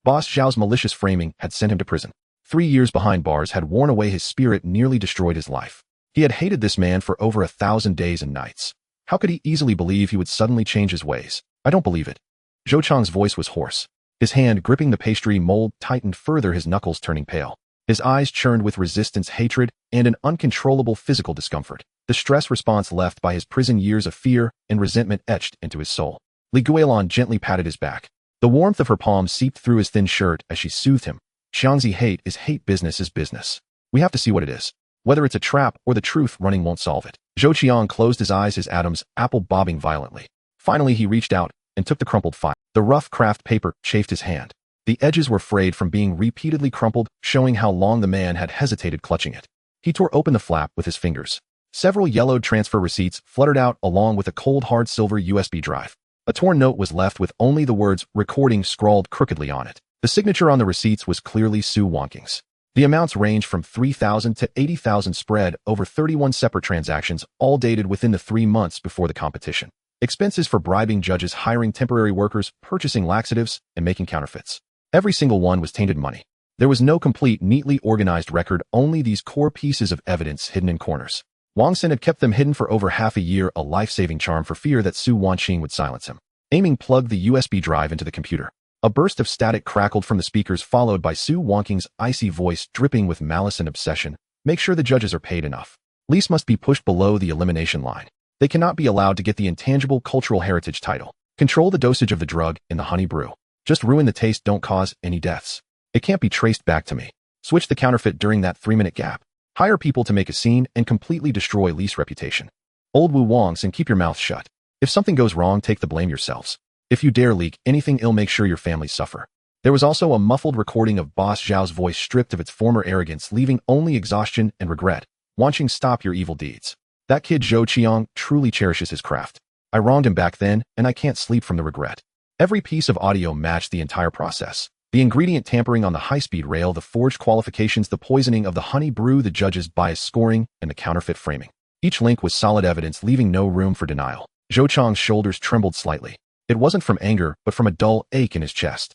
Speaker 1: Boss Zhao's malicious framing had sent him to prison. 3 years behind bars had worn away his spirit, nearly destroyed his life. He had hated this man for over 1,000 days and nights. How could he easily believe he would suddenly change his ways? "I don't believe it." Zhou Qiang's voice was hoarse. His hand gripping the pastry mold tightened further, his knuckles turning pale. His eyes churned with resistance, hatred, and an uncontrollable physical discomfort. The stress response left by his prison years of fear and resentment etched into his soul. Li Guilan gently patted his back. The warmth of her palm seeped through his thin shirt as she soothed him. Xiangzi, hate is hate, business is business. We have to see what it is. Whether it's a trap or the truth, running won't solve it. Zhou Qiang closed his eyes, his Adam's apple bobbing violently. Finally, he reached out and took the crumpled file. The rough craft paper chafed his hand. The edges were frayed from being repeatedly crumpled, showing how long the man had hesitated clutching it. He tore open the flap with his fingers. Several yellowed transfer receipts fluttered out along with a cold hard silver USB drive. A torn note was left with only the words "recording" scrawled crookedly on it. The signature on the receipts was clearly Su Wanking's. The amounts ranged from 3,000 to 80,000 spread over 31 separate transactions, all dated within the 3 months before the competition. Expenses for bribing judges, hiring temporary workers, purchasing laxatives, and making counterfeits. Every single one was tainted money. There was no complete, neatly organized record, only these core pieces of evidence hidden in corners. Wang Xin had kept them hidden for over half a year, a life-saving charm for fear that Su Wanqing would silence him. Aiming plugged the USB drive into the computer. A burst of static crackled from the speakers, followed by Su Wanking's icy voice dripping with malice and obsession. Make sure the judges are paid enough. Lease must be pushed below the elimination line. They cannot be allowed to get the intangible cultural heritage title. Control the dosage of the drug in the honey brew. Just ruin the taste, don't cause any deaths. It can't be traced back to me. Switch the counterfeit during that 3-minute gap. Hire people to make a scene and completely destroy Lee's reputation. Old Wu Wangs, and keep your mouth shut. If something goes wrong, take the blame yourselves. If you dare leak anything ill, make sure your families suffer. There was also a muffled recording of Boss Zhao's voice, stripped of its former arrogance, leaving only exhaustion and regret. Wanqing, stop your evil deeds. That kid Zhou Qiang truly cherishes his craft. I wronged him back then, and I can't sleep from the regret. Every piece of audio matched the entire process. The ingredient tampering on the high-speed rail, the forged qualifications, the poisoning of the honey brew, the judge's biased scoring, and the counterfeit framing. Each link was solid evidence, leaving no room for denial. Zhou Qiang's shoulders trembled slightly. It wasn't from anger, but from a dull ache in his chest.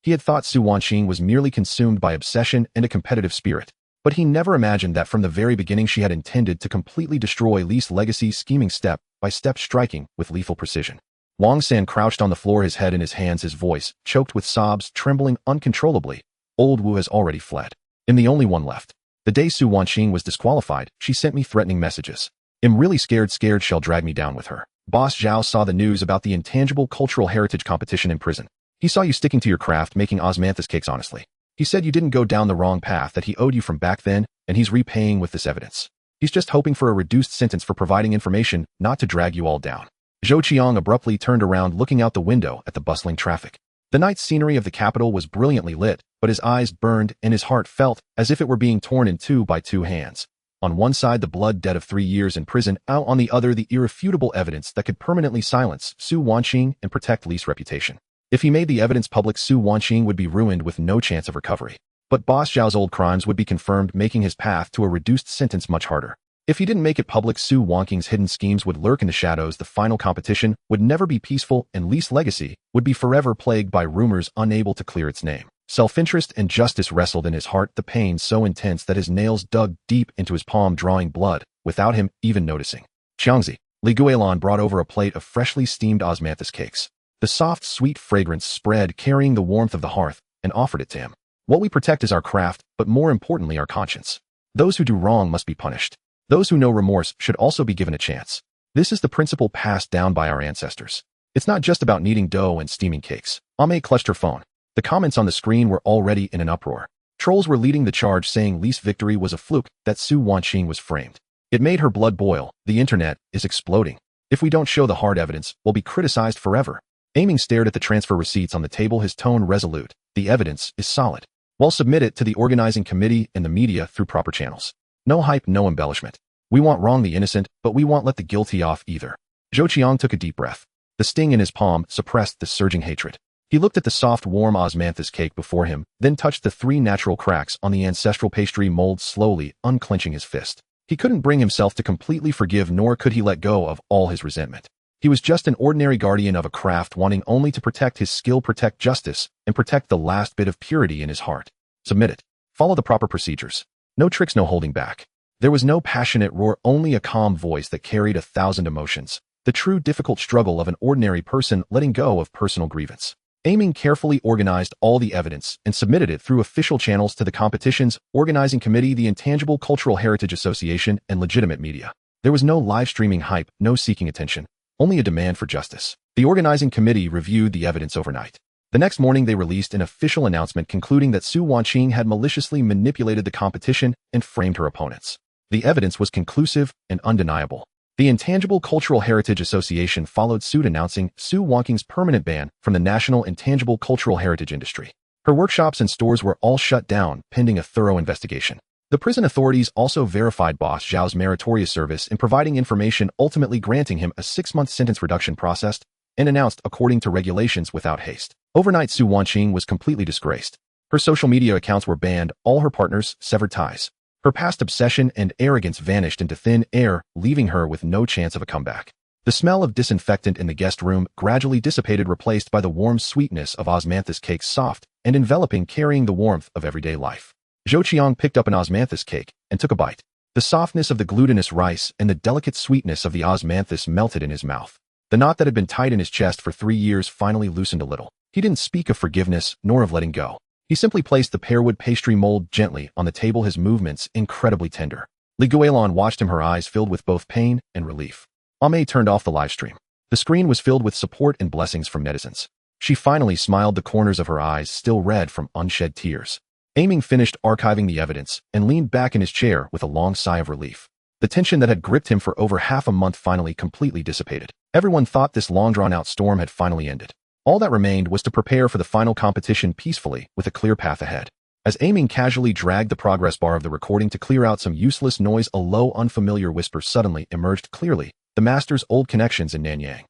Speaker 1: He had thought Su Wanqing was merely consumed by obsession and a competitive spirit, but he never imagined that from the very beginning she had intended to completely destroy Li's legacy, scheming step by step, striking with lethal precision. Wang San crouched on the floor, his head in his hands, his voice choked with sobs, trembling uncontrollably. Old Wu has already fled. I'm the only one left. The day Su Wanqing was disqualified, she sent me threatening messages. I'm really scared she'll drag me down with her. Boss Zhao saw the news about the intangible cultural heritage competition in prison. He saw you sticking to your craft, making osmanthus cakes honestly. He said you didn't go down the wrong path, that he owed you from back then, and he's repaying with this evidence. He's just hoping for a reduced sentence for providing information, not to drag you all down. Zhou Qiang abruptly turned around, looking out the window at the bustling traffic. The night scenery of the capital was brilliantly lit, but his eyes burned and his heart felt as if it were being torn in two by two hands. On one side, the blood debt of 3 years in prison, out on the other, the irrefutable evidence that could permanently silence Su Wanqing and protect Li's reputation. If he made the evidence public, Su Wanqing would be ruined with no chance of recovery. But Boss Zhao's old crimes would be confirmed, making his path to a reduced sentence much harder. If he didn't make it public, Su Wanqing's hidden schemes would lurk in the shadows. The final competition would never be peaceful, and Li's legacy would be forever plagued by rumors unable to clear its name. Self-interest and justice wrestled in his heart, the pain so intense that his nails dug deep into his palm, drawing blood, without him even noticing. Xiangzi, Li Guilan brought over a plate of freshly steamed osmanthus cakes. The soft, sweet fragrance spread, carrying the warmth of the hearth, and offered it to him. What we protect is our craft, but more importantly, our conscience. Those who do wrong must be punished. Those who know remorse should also be given a chance. This is the principle passed down by our ancestors. It's not just about kneading dough and steaming cakes. Ame clutched her phone. The comments on the screen were already in an uproar. Trolls were leading the charge, saying Li's victory was a fluke, that Su Wanqing was framed. It made her blood boil. The internet is exploding. If we don't show the hard evidence, we'll be criticized forever. Aiming stared at the transfer receipts on the table, his tone resolute. The evidence is solid. We'll submit it to the organizing committee and the media through proper channels. No hype, no embellishment. We won't wrong the innocent, but we won't let the guilty off either. Zhou Qiang took a deep breath. The sting in his palm suppressed the surging hatred. He looked at the soft, warm osmanthus cake before him, then touched the 3 natural cracks on the ancestral pastry mold, slowly unclenching his fist. He couldn't bring himself to completely forgive, nor could he let go of all his resentment. He was just an ordinary guardian of a craft, wanting only to protect his skill, protect justice, and protect the last bit of purity in his heart. Submit it. Follow the proper procedures. No tricks, no holding back. There was no passionate roar, only a calm voice that carried 1,000 emotions. The true difficult struggle of an ordinary person letting go of personal grievance. Aiming carefully organized all the evidence and submitted it through official channels to the competition's organizing committee, the Intangible Cultural Heritage Association, and legitimate media. There was no live streaming hype, no seeking attention, only a demand for justice. The organizing committee reviewed the evidence overnight. The next morning, they released an official announcement concluding that Su Wanqing had maliciously manipulated the competition and framed her opponents. The evidence was conclusive and undeniable. The Intangible Cultural Heritage Association followed suit, announcing Su Wanqing's permanent ban from the national intangible cultural heritage industry. Her workshops and stores were all shut down, pending a thorough investigation. The prison authorities also verified Boss Zhao's meritorious service in providing information, ultimately granting him a 6-month sentence reduction process, and announced according to regulations without haste. Overnight, Su Wanqing was completely disgraced. Her social media accounts were banned, all her partners severed ties. Her past obsession and arrogance vanished into thin air, leaving her with no chance of a comeback. The smell of disinfectant in the guest room gradually dissipated, replaced by the warm sweetness of osmanthus cakes, soft and enveloping, carrying the warmth of everyday life. Zhou Qiang picked up an osmanthus cake and took a bite. The softness of the glutinous rice and the delicate sweetness of the osmanthus melted in his mouth. The knot that had been tight in his chest for 3 years finally loosened a little. He didn't speak of forgiveness nor of letting go. He simply placed the pearwood pastry mold gently on the table, his movements incredibly tender. Guilan watched him, her eyes filled with both pain and relief. Ame turned off the live stream. The screen was filled with support and blessings from netizens. She finally smiled, the corners of her eyes still red from unshed tears. Aiming finished archiving the evidence and leaned back in his chair with a long sigh of relief. The tension that had gripped him for over half a month finally completely dissipated. Everyone thought this long-drawn-out storm had finally ended. All that remained was to prepare for the final competition peacefully, with a clear path ahead. As Aiming casually dragged the progress bar of the recording to clear out some useless noise, a low, unfamiliar whisper suddenly emerged clearly. The master's old connections in Nanyang.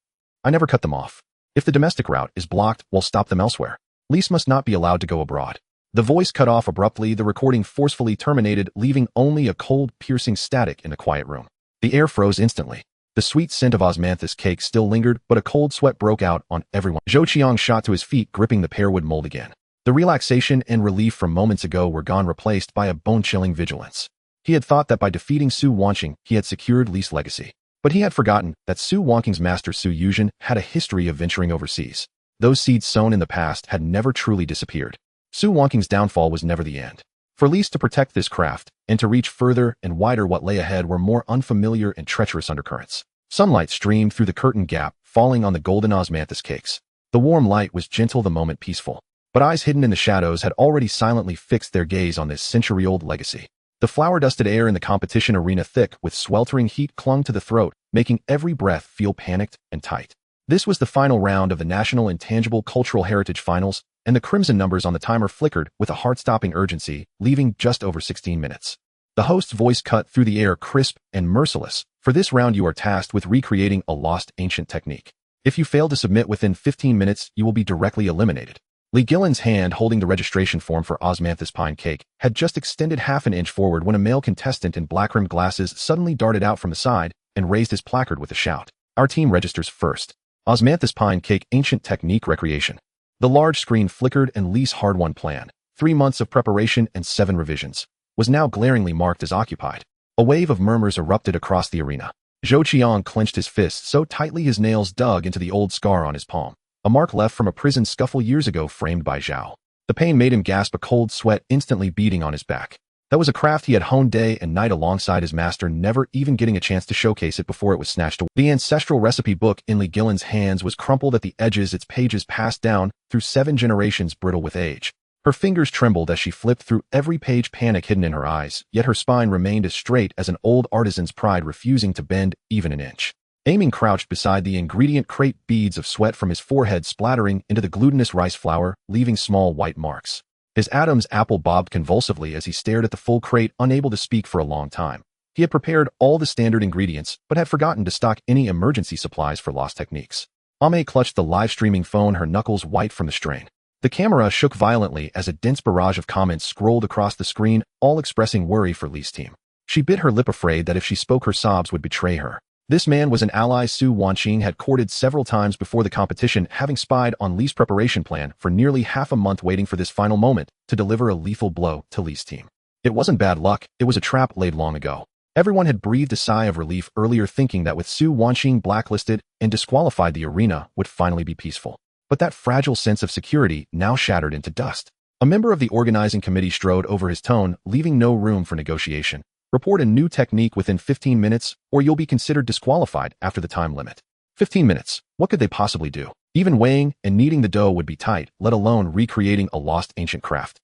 Speaker 1: I never cut them off. If the domestic route is blocked, we'll stop them elsewhere. Lease must not be allowed to go abroad. The voice cut off abruptly, the recording forcefully terminated, leaving only a cold, piercing static in the quiet room. The air froze instantly. The sweet scent of osmanthus cake still lingered, but a cold sweat broke out on everyone. Zhou Qiang shot to his feet, gripping the pearwood mold again. The relaxation and relief from moments ago were gone, replaced by a bone-chilling vigilance. He had thought that by defeating Su Wanqing, he had secured Li's legacy. But he had forgotten that Su Wanqing's master Su Yuzhen had a history of venturing overseas. Those seeds sown in the past had never truly disappeared. Su Wanqing's downfall was never the end. For Lise to protect this craft, and to reach further and wider, what lay ahead were more unfamiliar and treacherous undercurrents. Sunlight streamed through the curtain gap, falling on the golden osmanthus cakes. The warm light was gentle, the moment peaceful. But eyes hidden in the shadows had already silently fixed their gaze on this century-old legacy. The flower-dusted air in the competition arena, thick with sweltering heat, clung to the throat, making every breath feel panicked and tight. This was the final round of the National Intangible Cultural Heritage Finals, and the crimson numbers on the timer flickered with a heart-stopping urgency, leaving just over 16 minutes. The host's voice cut through the air, crisp and merciless. For this round, you are tasked with recreating a lost ancient technique. If you fail to submit within 15 minutes, you will be directly eliminated. Guilan's hand holding the registration form for osmanthus pine cake had just extended half an inch forward when a male contestant in black-rimmed glasses suddenly darted out from the side and raised his placard with a shout. Our team registers first. Osmanthus pine cake ancient technique recreation. The large screen flickered, and Li's hard-won plan, 3 months of preparation and 7 revisions, was now glaringly marked as occupied. A wave of murmurs erupted across the arena. Zhou Qiang clenched his fist so tightly his nails dug into the old scar on his palm, a mark left from a prison scuffle years ago framed by Zhao. The pain made him gasp, a cold sweat instantly beating on his back. That was a craft he had honed day and night alongside his master, never even getting a chance to showcase it before it was snatched away. The ancestral recipe book in Guilan's hands was crumpled at the edges, its pages passed down through 7 generations, brittle with age. Her fingers trembled as she flipped through every page, panic hidden in her eyes, yet her spine remained as straight as an old artisan's, pride refusing to bend even an inch. Aiming crouched beside the ingredient crate, beads of sweat from his forehead splattering into the glutinous rice flour, leaving small white marks. His Adam's apple bobbed convulsively as he stared at the full crate, unable to speak for a long time. He had prepared all the standard ingredients, but had forgotten to stock any emergency supplies for lost techniques. Ame clutched the live-streaming phone, her knuckles white from the strain. The camera shook violently as a dense barrage of comments scrolled across the screen, all expressing worry for Li's team. She bit her lip, afraid that if she spoke, her sobs would betray her. This man was an ally Su Wanqing had courted several times before the competition, having spied on Li's preparation plan for nearly half a month, waiting for this final moment to deliver a lethal blow to Li's team. It wasn't bad luck, it was a trap laid long ago. Everyone had breathed a sigh of relief earlier, thinking that with Su Wanqing blacklisted and disqualified, the arena would finally be peaceful. But that fragile sense of security now shattered into dust. A member of the organizing committee strode over his tone, leaving no room for negotiation. Report a new technique within 15 minutes, or you'll be considered disqualified after the time limit. 15 minutes. What could they possibly do? Even weighing and kneading the dough would be tight, let alone recreating a lost ancient craft.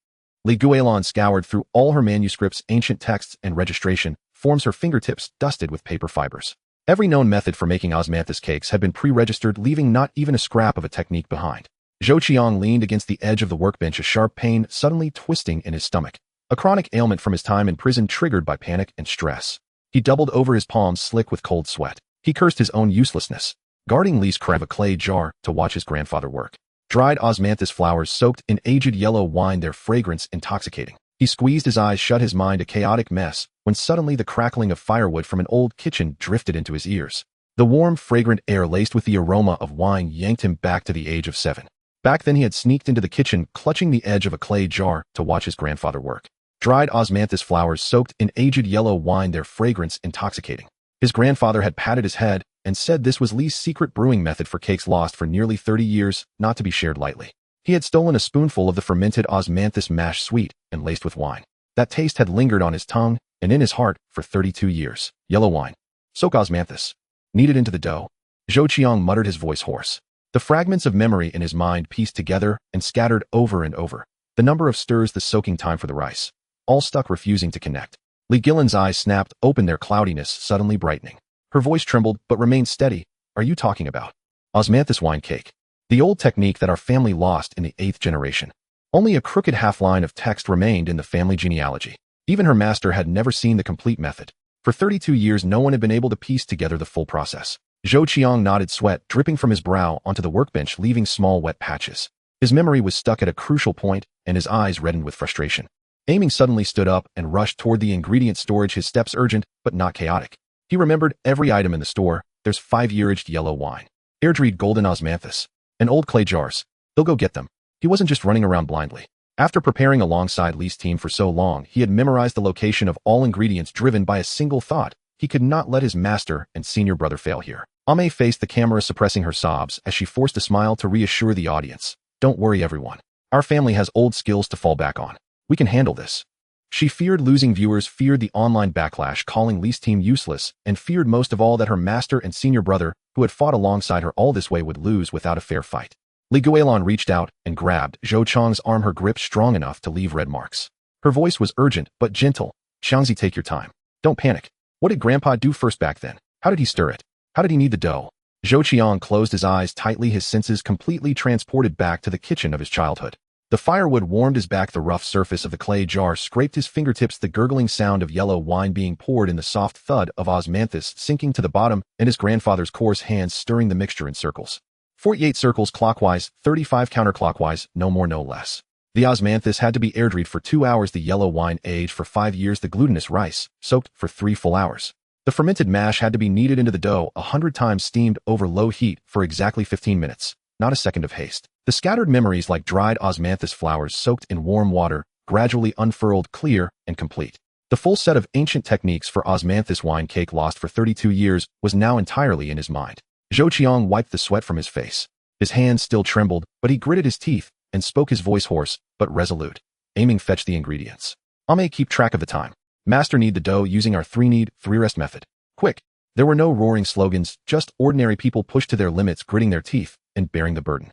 Speaker 1: Guilan scoured through all her manuscripts, ancient texts, and registration forms, her fingertips dusted with paper fibers. Every known method for making osmanthus cakes had been pre-registered, leaving not even a scrap of a technique behind. Zhou Qiang leaned against the edge of the workbench, a sharp pain suddenly twisting in his stomach. A chronic ailment from his time in prison triggered by panic and stress. He doubled over, his palms slick with cold sweat. He cursed his own uselessness. Guarding Li's crab, a clay jar, to watch his grandfather work. Dried osmanthus flowers soaked in aged yellow wine, their fragrance intoxicating. He squeezed his eyes shut, his mind a chaotic mess, when suddenly the crackling of firewood from an old kitchen drifted into his ears. The warm, fragrant air laced with the aroma of wine yanked him back to the age of 7. Back then he had sneaked into the kitchen, clutching the edge of a clay jar, to watch his grandfather work. Dried osmanthus flowers soaked in aged yellow wine, their fragrance intoxicating. His grandfather had patted his head and said this was Li's secret brewing method for cakes lost for nearly 30 years, not to be shared lightly. He had stolen a spoonful of the fermented osmanthus mash, sweet and laced with wine. That taste had lingered on his tongue and in his heart for 32 years. Yellow wine. Soak osmanthus. Kneaded into the dough. Zhou Qiang muttered, his voice hoarse. The fragments of memory in his mind pieced together and scattered over and over. The number of stirs, the soaking time for the rice. All stuck, refusing to connect. Guilan's eyes snapped open, their cloudiness suddenly brightening. Her voice trembled but remained steady. Are you talking about osmanthus wine cake? The old technique that our family lost in the 8th generation. Only a crooked half-line of text remained in the family genealogy. Even her master had never seen the complete method. For 32 years no one had been able to piece together the full process. Zhou Qiang nodded, sweat dripping from his brow onto the workbench, leaving small wet patches. His memory was stuck at a crucial point, and his eyes reddened with frustration. Aiming suddenly stood up and rushed toward the ingredient storage, his steps urgent but not chaotic. He remembered every item in the store. There's 5-year-aged yellow wine. Airdried golden osmanthus. And old clay jars. He'll go get them. He wasn't just running around blindly. After preparing alongside Li's team for so long, he had memorized the location of all ingredients, driven by a single thought. He could not let his master and senior brother fail here. Ame faced the camera, suppressing her sobs as she forced a smile to reassure the audience. Don't worry, everyone. Our family has old skills to fall back on. We can handle this. She feared losing viewers, feared the online backlash calling Li's team useless, and feared most of all that her master and senior brother, who had fought alongside her all this way, would lose without a fair fight. Guilan reached out and grabbed Zhou Qiang's arm, her grip strong enough to leave red marks. Her voice was urgent but gentle. Xiangzi, take your time. Don't panic. What did Grandpa do first back then? How did he stir it? How did he knead the dough? Zhou Qiang closed his eyes tightly, his senses completely transported back to the kitchen of his childhood. The firewood warmed his back, the rough surface of the clay jar scraped his fingertips, the gurgling sound of yellow wine being poured in, the soft thud of osmanthus sinking to the bottom, and his grandfather's coarse hands stirring the mixture in circles. 48 circles clockwise, 35 counterclockwise, no more no less. The osmanthus had to be air-dried for 2 hours, the yellow wine aged for 5 years, the glutinous rice soaked for 3 full hours. The fermented mash had to be kneaded into the dough 100 times, steamed over low heat for exactly 15 minutes. Not a second of haste. The scattered memories, like dried osmanthus flowers soaked in warm water, gradually unfurled, clear and complete. The full set of ancient techniques for osmanthus wine cake, lost for 32 years, was now entirely in his mind. Zhou Qiang wiped the sweat from his face. His hands still trembled, but he gritted his teeth and spoke, his voice hoarse but resolute. Aiming, fetch the ingredients. Ame, keep track of the time. Master, knead the dough using our 3-knead, 3-rest method. Quick. There were no roaring slogans, just ordinary people pushed to their limits, gritting their teeth and bearing the burden.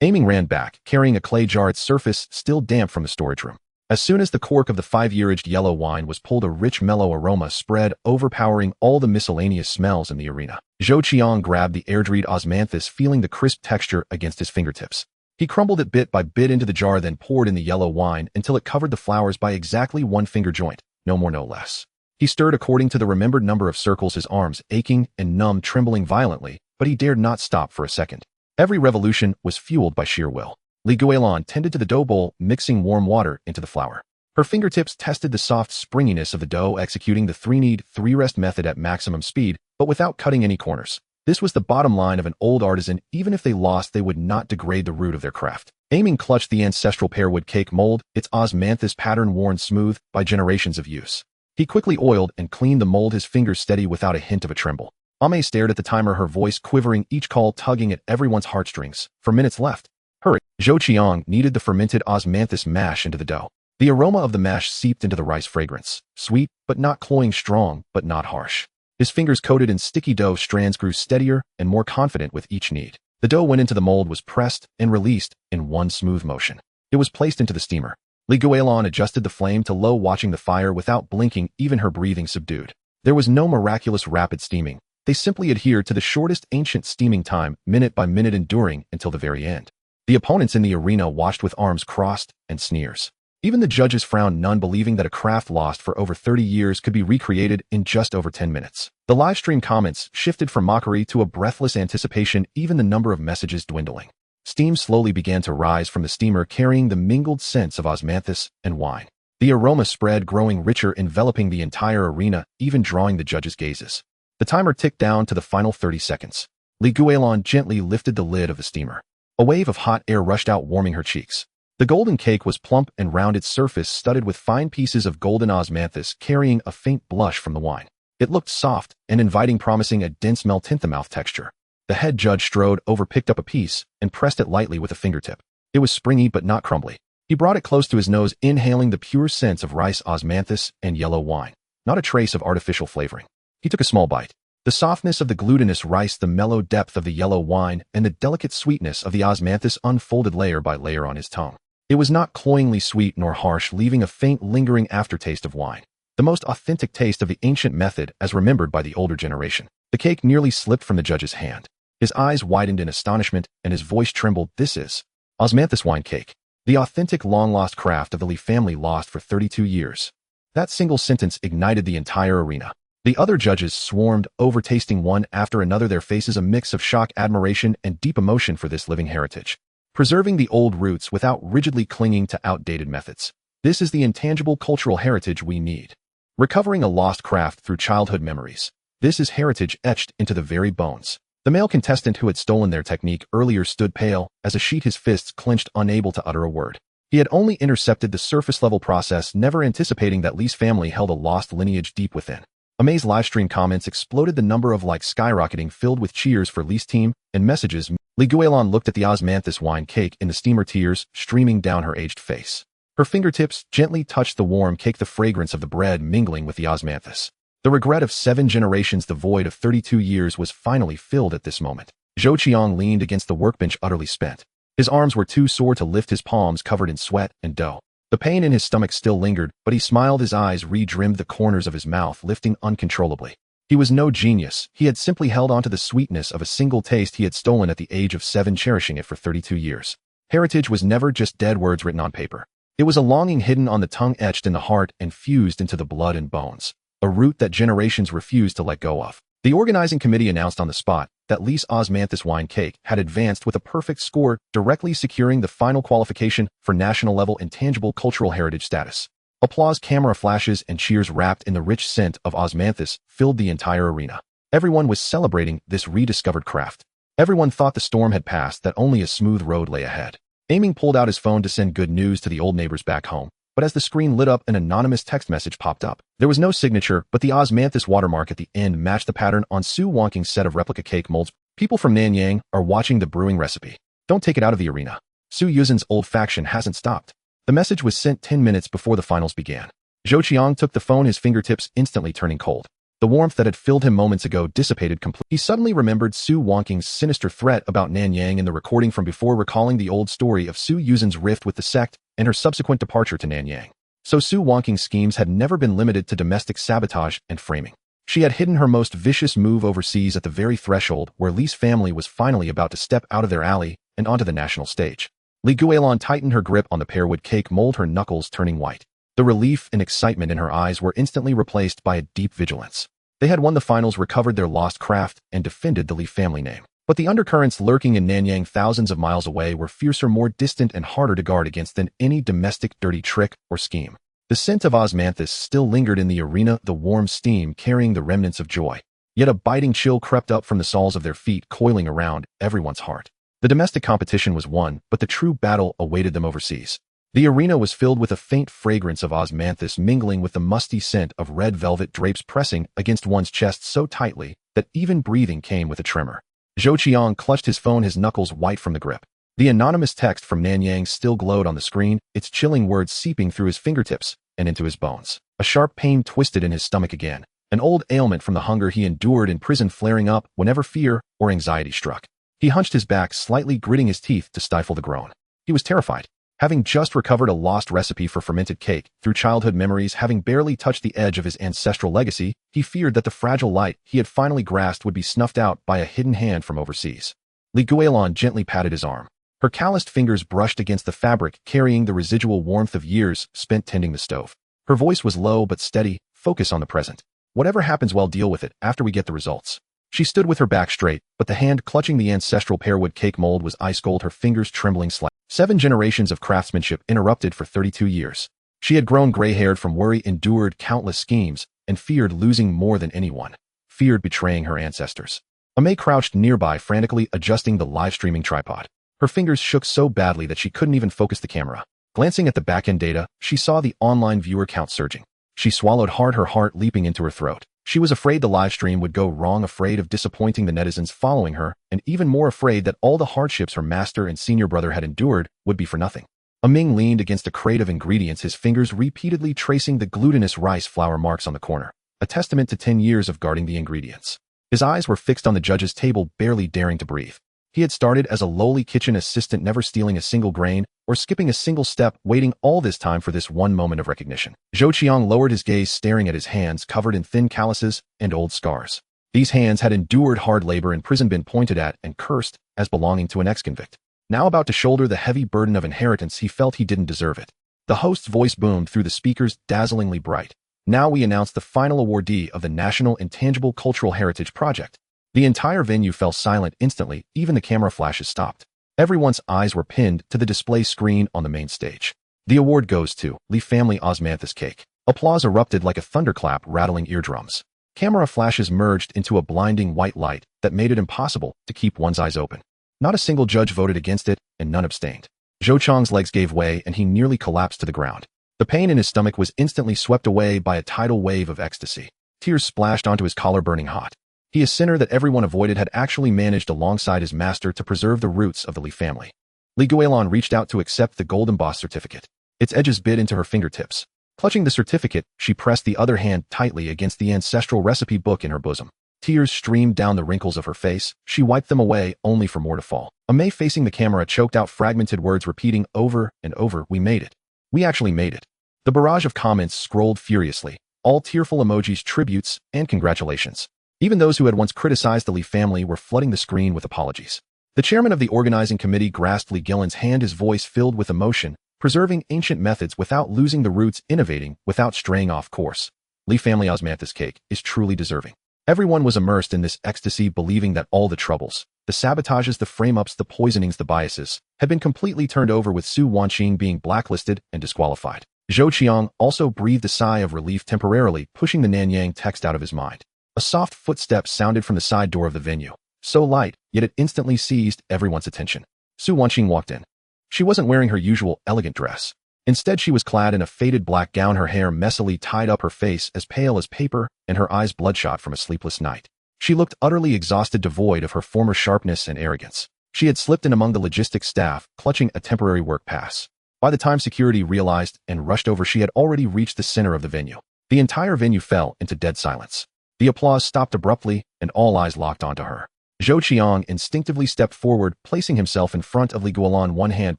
Speaker 1: Aiming ran back, carrying a clay jar, its surface still damp from the storage room. As soon as the cork of the 5-year-aged yellow wine was pulled, a rich, mellow aroma spread, overpowering all the miscellaneous smells in the arena. Zhou Qiang grabbed the air-dried osmanthus, feeling the crisp texture against his fingertips. He crumbled it bit by bit into the jar, then poured in the yellow wine until it covered the flowers by exactly 1 finger joint, no more no less. He stirred according to the remembered number of circles, his arms aching and numb, trembling violently, but he dared not stop for a second. Every revolution was fueled by sheer will. Guilan tended to the dough bowl, mixing warm water into the flour. Her fingertips tested the soft springiness of the dough, executing the 3-knead, 3-rest method at maximum speed, but without cutting any corners. This was the bottom line of an old artisan. Even if they lost, they would not degrade the root of their craft. Aiming clutched the ancestral pearwood cake mold, its osmanthus pattern worn smooth by generations of use. He quickly oiled and cleaned the mold, his fingers steady without a hint of a tremble. Ame stared at the timer, her voice quivering, each call tugging at everyone's heartstrings. 4 minutes left. Hurry. Zhou Qiang kneaded the fermented osmanthus mash into the dough. The aroma of the mash seeped into the rice fragrance. Sweet, but not cloying, strong, but not harsh. His fingers coated in sticky dough strands grew steadier and more confident with each knead. The dough went into the mold, was pressed and released in one smooth motion. It was placed into the steamer. Guilan adjusted the flame to low, watching the fire without blinking, even her breathing subdued. There was no miraculous rapid steaming. They simply adhered to the shortest ancient steaming time, minute by minute, enduring until the very end. The opponents in the arena watched with arms crossed and sneers. Even the judges frowned, none believing that a craft lost for over 30 years could be recreated in just over 10 minutes. The livestream comments shifted from mockery to a breathless anticipation, even the number of messages dwindling. Steam slowly began to rise from the steamer, carrying the mingled scents of osmanthus and wine. The aroma spread, growing richer, enveloping the entire arena, even drawing the judges' gazes. The timer ticked down to the final 30 seconds. Guilan gently lifted the lid of the steamer. A wave of hot air rushed out, warming her cheeks. The golden cake was plump and round, its surface studded with fine pieces of golden osmanthus, carrying a faint blush from the wine. It looked soft and inviting, promising a dense melt-in-the-mouth texture. The head judge strode over, picked up a piece, and pressed it lightly with a fingertip. It was springy but not crumbly. He brought it close to his nose, inhaling the pure scents of rice, osmanthus, and yellow wine. Not a trace of artificial flavoring. He took a small bite. The softness of the glutinous rice, the mellow depth of the yellow wine, and the delicate sweetness of the osmanthus unfolded layer by layer on his tongue. It was not cloyingly sweet nor harsh, leaving a faint, lingering aftertaste of wine. The most authentic taste of the ancient method as remembered by the older generation. The cake nearly slipped from the judge's hand. His eyes widened in astonishment, and his voice trembled. This is osmanthus wine cake. The authentic, long-lost craft of the Lee family, lost for 32 years. That single sentence ignited the entire arena. The other judges swarmed, overtasting one after another, their faces a mix of shock, admiration, and deep emotion for this living heritage. Preserving the old roots without rigidly clinging to outdated methods. This is the intangible cultural heritage we need. Recovering a lost craft through childhood memories. This is heritage etched into the very bones. The male contestant who had stolen their technique earlier stood pale as a sheet, his fists clenched, unable to utter a word. He had only intercepted the surface-level process, never anticipating that Lee's family held a lost lineage deep within. Amazed livestream comments exploded, the number of likes skyrocketing, filled with cheers for Lee's team and messages. Guilan looked at the osmanthus wine cake in the steamer, tears streaming down her aged face. Her fingertips gently touched the warm cake, the fragrance of the bread mingling with the osmanthus. The regret of 7 generations, the void of 32 years, was finally filled at this moment. Zhou Qiang leaned against the workbench, utterly spent. His arms were too sore to lift his palms, covered in sweat and dough. The pain in his stomach still lingered, but he smiled, his eyes re-dimmed, the corners of his mouth lifting uncontrollably. He was no genius. He had simply held on to the sweetness of a single taste he had stolen at the age of 7, cherishing it for 32 years. Heritage was never just dead words written on paper. It was a longing hidden on the tongue, etched in the heart, and fused into the blood and bones. A root that generations refused to let go of. The organizing committee announced on the spot that Lee's osmanthus wine cake had advanced with a perfect score, directly securing the final qualification for national-level intangible cultural heritage status. Applause, camera flashes, and cheers wrapped in the rich scent of osmanthus filled the entire arena. Everyone was celebrating this rediscovered craft. Everyone thought the storm had passed, that only a smooth road lay ahead. Aiming pulled out his phone to send good news to the old neighbors back home. But as the screen lit up, an anonymous text message popped up. There was no signature, but the osmanthus watermark at the end matched the pattern on Su Wangqing's set of replica cake molds. People from Nanyang are watching the brewing recipe. Don't take it out of the arena. Su Yuzhen's old faction hasn't stopped. The message was sent 10 minutes before the finals began. Zhou Qiang took the phone, his fingertips instantly turning cold. The warmth that had filled him moments ago dissipated completely. He suddenly remembered Su Wangqing's sinister threat about Nanyang in the recording from before, recalling the old story of Su Yuzhen's rift with the sect and her subsequent departure to Nanyang. So Su Wangqing's schemes had never been limited to domestic sabotage and framing. She had hidden her most vicious move overseas, at the very threshold where Lee's family was finally about to step out of their alley and onto the national stage. Guilan tightened her grip on the pearwood cake mold, her knuckles turning white. The relief and excitement in her eyes were instantly replaced by a deep vigilance. They had won the finals, recovered their lost craft, and defended the Lee family name. But the undercurrents lurking in Nanyang, thousands of miles away, were fiercer, more distant, and harder to guard against than any domestic dirty trick or scheme. The scent of osmanthus still lingered in the arena, the warm steam carrying the remnants of joy. Yet a biting chill crept up from the soles of their feet, coiling around everyone's heart. The domestic competition was won, but the true battle awaited them overseas. The arena was filled with a faint fragrance of osmanthus, mingling with the musty scent of red velvet drapes, pressing against one's chest so tightly that even breathing came with a tremor. Zhou Qiang clutched his phone, his knuckles white from the grip. The anonymous text from Nanyang still glowed on the screen, its chilling words seeping through his fingertips and into his bones. A sharp pain twisted in his stomach again, an old ailment from the hunger he endured in prison, flaring up whenever fear or anxiety struck. He hunched his back, slightly gritting his teeth to stifle the groan. He was terrified. Having just recovered a lost recipe for fermented cake, through childhood memories having barely touched the edge of his ancestral legacy, he feared that the fragile light he had finally grasped would be snuffed out by a hidden hand from overseas. Guilan gently patted his arm. Her calloused fingers brushed against the fabric, carrying the residual warmth of years spent tending the stove. Her voice was low but steady. Focus on the present. Whatever happens, we'll deal with it after we get the results. She stood with her back straight, but the hand clutching the ancestral pearwood cake mold was ice-cold, her fingers trembling slightly. 7 generations of craftsmanship interrupted for 32 years. She had grown gray-haired from worry, endured countless schemes, and feared losing more than anyone. Feared betraying her ancestors. May crouched nearby, frantically adjusting the live-streaming tripod. Her fingers shook so badly that she couldn't even focus the camera. Glancing at the back-end data, she saw the online viewer count surging. She swallowed hard, her heart leaping into her throat. She was afraid the live stream would go wrong, afraid of disappointing the netizens following her, and even more afraid that all the hardships her master and senior brother had endured would be for nothing. Ming leaned against a crate of ingredients, his fingers repeatedly tracing the glutinous rice flour marks on the corner, a testament to 10 years of guarding the ingredients. His eyes were fixed on the judge's table, barely daring to breathe. He had started as a lowly kitchen assistant, never stealing a single grain or skipping a single step, waiting all this time for this one moment of recognition. Zhou Qiang lowered his gaze, staring at his hands covered in thin calluses and old scars. These hands had endured hard labor in prison, been pointed at and cursed as belonging to an ex-convict. Now about to shoulder the heavy burden of inheritance, he felt he didn't deserve it. The host's voice boomed through the speakers, dazzlingly bright. Now we announce the final awardee of the National Intangible Cultural Heritage Project. The entire venue fell silent instantly, even the camera flashes stopped. Everyone's eyes were pinned to the display screen on the main stage. The award goes to Li family osmanthus cake. Applause erupted like a thunderclap, rattling eardrums. Camera flashes merged into a blinding white light that made it impossible to keep one's eyes open. Not a single judge voted against it, and none abstained. Zhou Qiang's legs gave way and he nearly collapsed to the ground. The pain in his stomach was instantly swept away by a tidal wave of ecstasy. Tears splashed onto his collar, burning hot. He, a sinner that everyone avoided, had actually managed alongside his master to preserve the roots of the Li family. Guilan reached out to accept the gold embossed certificate. Its edges bit into her fingertips. Clutching the certificate, she pressed the other hand tightly against the ancestral recipe book in her bosom. Tears streamed down the wrinkles of her face. She wiped them away, only for more to fall. May, facing the camera, choked out fragmented words, repeating over and over, "We made it. We actually made it." The barrage of comments scrolled furiously, all tearful emojis, tributes, and congratulations. Even those who had once criticized the Li family were flooding the screen with apologies. The chairman of the organizing committee grasped Guilan's hand, his voice filled with emotion, preserving ancient methods without losing the roots, innovating without straying off course. Li family osmanthus cake is truly deserving. Everyone was immersed in this ecstasy, believing that all the troubles, the sabotages, the frame-ups, the poisonings, the biases, had been completely turned over, with Su Wanqing being blacklisted and disqualified. Zhou Qiang also breathed a sigh of relief, temporarily pushing the Nanyang text out of his mind. A soft footstep sounded from the side door of the venue. So light, yet it instantly seized everyone's attention. Su Wanqing walked in. She wasn't wearing her usual elegant dress. Instead, she was clad in a faded black gown, her hair messily tied up, her face as pale as paper, and her eyes bloodshot from a sleepless night. She looked utterly exhausted, devoid of her former sharpness and arrogance. She had slipped in among the logistics staff, clutching a temporary work pass. By the time security realized and rushed over, she had already reached the center of the venue. The entire venue fell into dead silence. The applause stopped abruptly, and all eyes locked onto her. Zhou Qiang instinctively stepped forward, placing himself in front of Guilan, one hand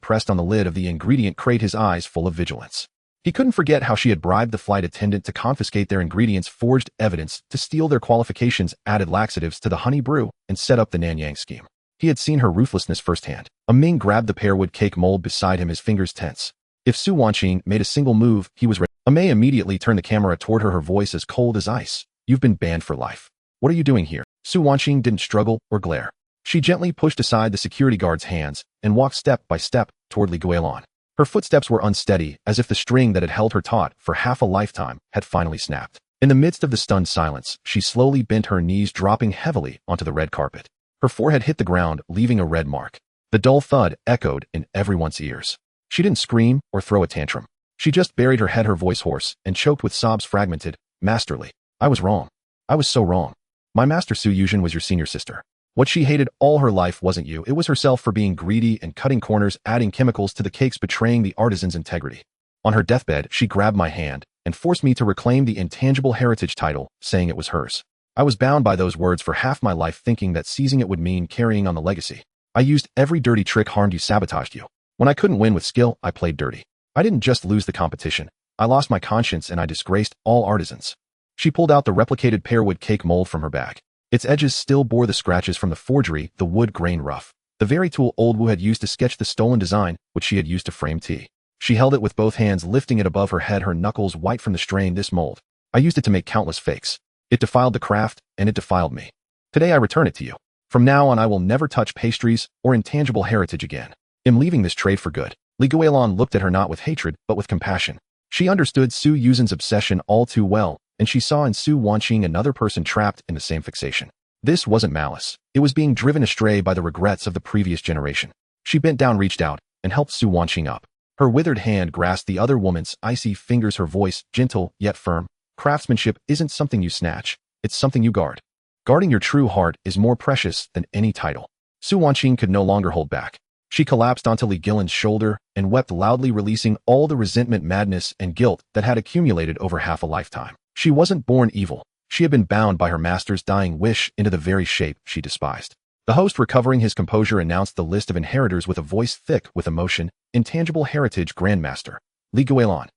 Speaker 1: pressed on the lid of the ingredient crate, his eyes full of vigilance. He couldn't forget how she had bribed the flight attendant to confiscate their ingredients, forged evidence to steal their qualifications, added laxatives to the honey brew, and set up the Nanyang scheme. He had seen her ruthlessness firsthand. Ming grabbed the pearwood cake mold beside him, his fingers tense. If Su Wanqing made a single move, he was ready. May immediately turned the camera toward her, her voice as cold as ice. "You've been banned for life. What are you doing here?" Su Wanqing didn't struggle or glare. She gently pushed aside the security guard's hands and walked step by step toward Guilan. Her footsteps were unsteady, as if the string that had held her taut for half a lifetime had finally snapped. In the midst of the stunned silence, she slowly bent her knees, dropping heavily onto the red carpet. Her forehead hit the ground, leaving a red mark. The dull thud echoed in everyone's ears. She didn't scream or throw a tantrum. She just buried her head, her voice hoarse and choked with sobs, fragmented, "Masterly. I was wrong. I was so wrong. My master Su Yuzhen was your senior sister. What she hated all her life wasn't you, it was herself, for being greedy and cutting corners, adding chemicals to the cakes, betraying the artisan's integrity. On her deathbed, she grabbed my hand and forced me to reclaim the intangible heritage title, saying it was hers. I was bound by those words for half my life, thinking that seizing it would mean carrying on the legacy. I used every dirty trick harmed you, sabotaged you. When I couldn't win with skill, I played dirty. I didn't just lose the competition. I lost my conscience and I disgraced all artisans. She pulled out the replicated pearwood cake mold from her bag. Its edges still bore the scratches from the forgery, the wood grain rough. The very tool old Wu had used to sketch the stolen design, which she had used to frame tea. She held it with both hands, lifting it above her head, her knuckles white from the strain. This mold. I used it to make countless fakes. It defiled the craft, and it defiled me. Today I return it to you. From now on I will never touch pastries or intangible heritage again. I'm leaving this trade for good. Li Guilan looked at her not with hatred, but with compassion. She understood Su Yuzhen's obsession all too well, and she saw in Su Wanqing another person trapped in the same fixation. This wasn't malice. It was being driven astray by the regrets of the previous generation. She bent down, reached out, and helped Su Wanqing up. Her withered hand grasped the other woman's icy fingers, her voice gentle yet firm. Craftsmanship isn't something you snatch, it's something you guard. Guarding your true heart is more precious than any title. Su Wanqing could no longer hold back. She collapsed onto Li Guilan's shoulder and wept loudly, releasing all the resentment, madness, and guilt that had accumulated over half a lifetime. She wasn't born evil. She had been bound by her master's dying wish into the very shape she despised. The host, recovering his composure, announced the list of inheritors with a voice thick with emotion. Intangible Heritage Grandmaster, Li Guilan.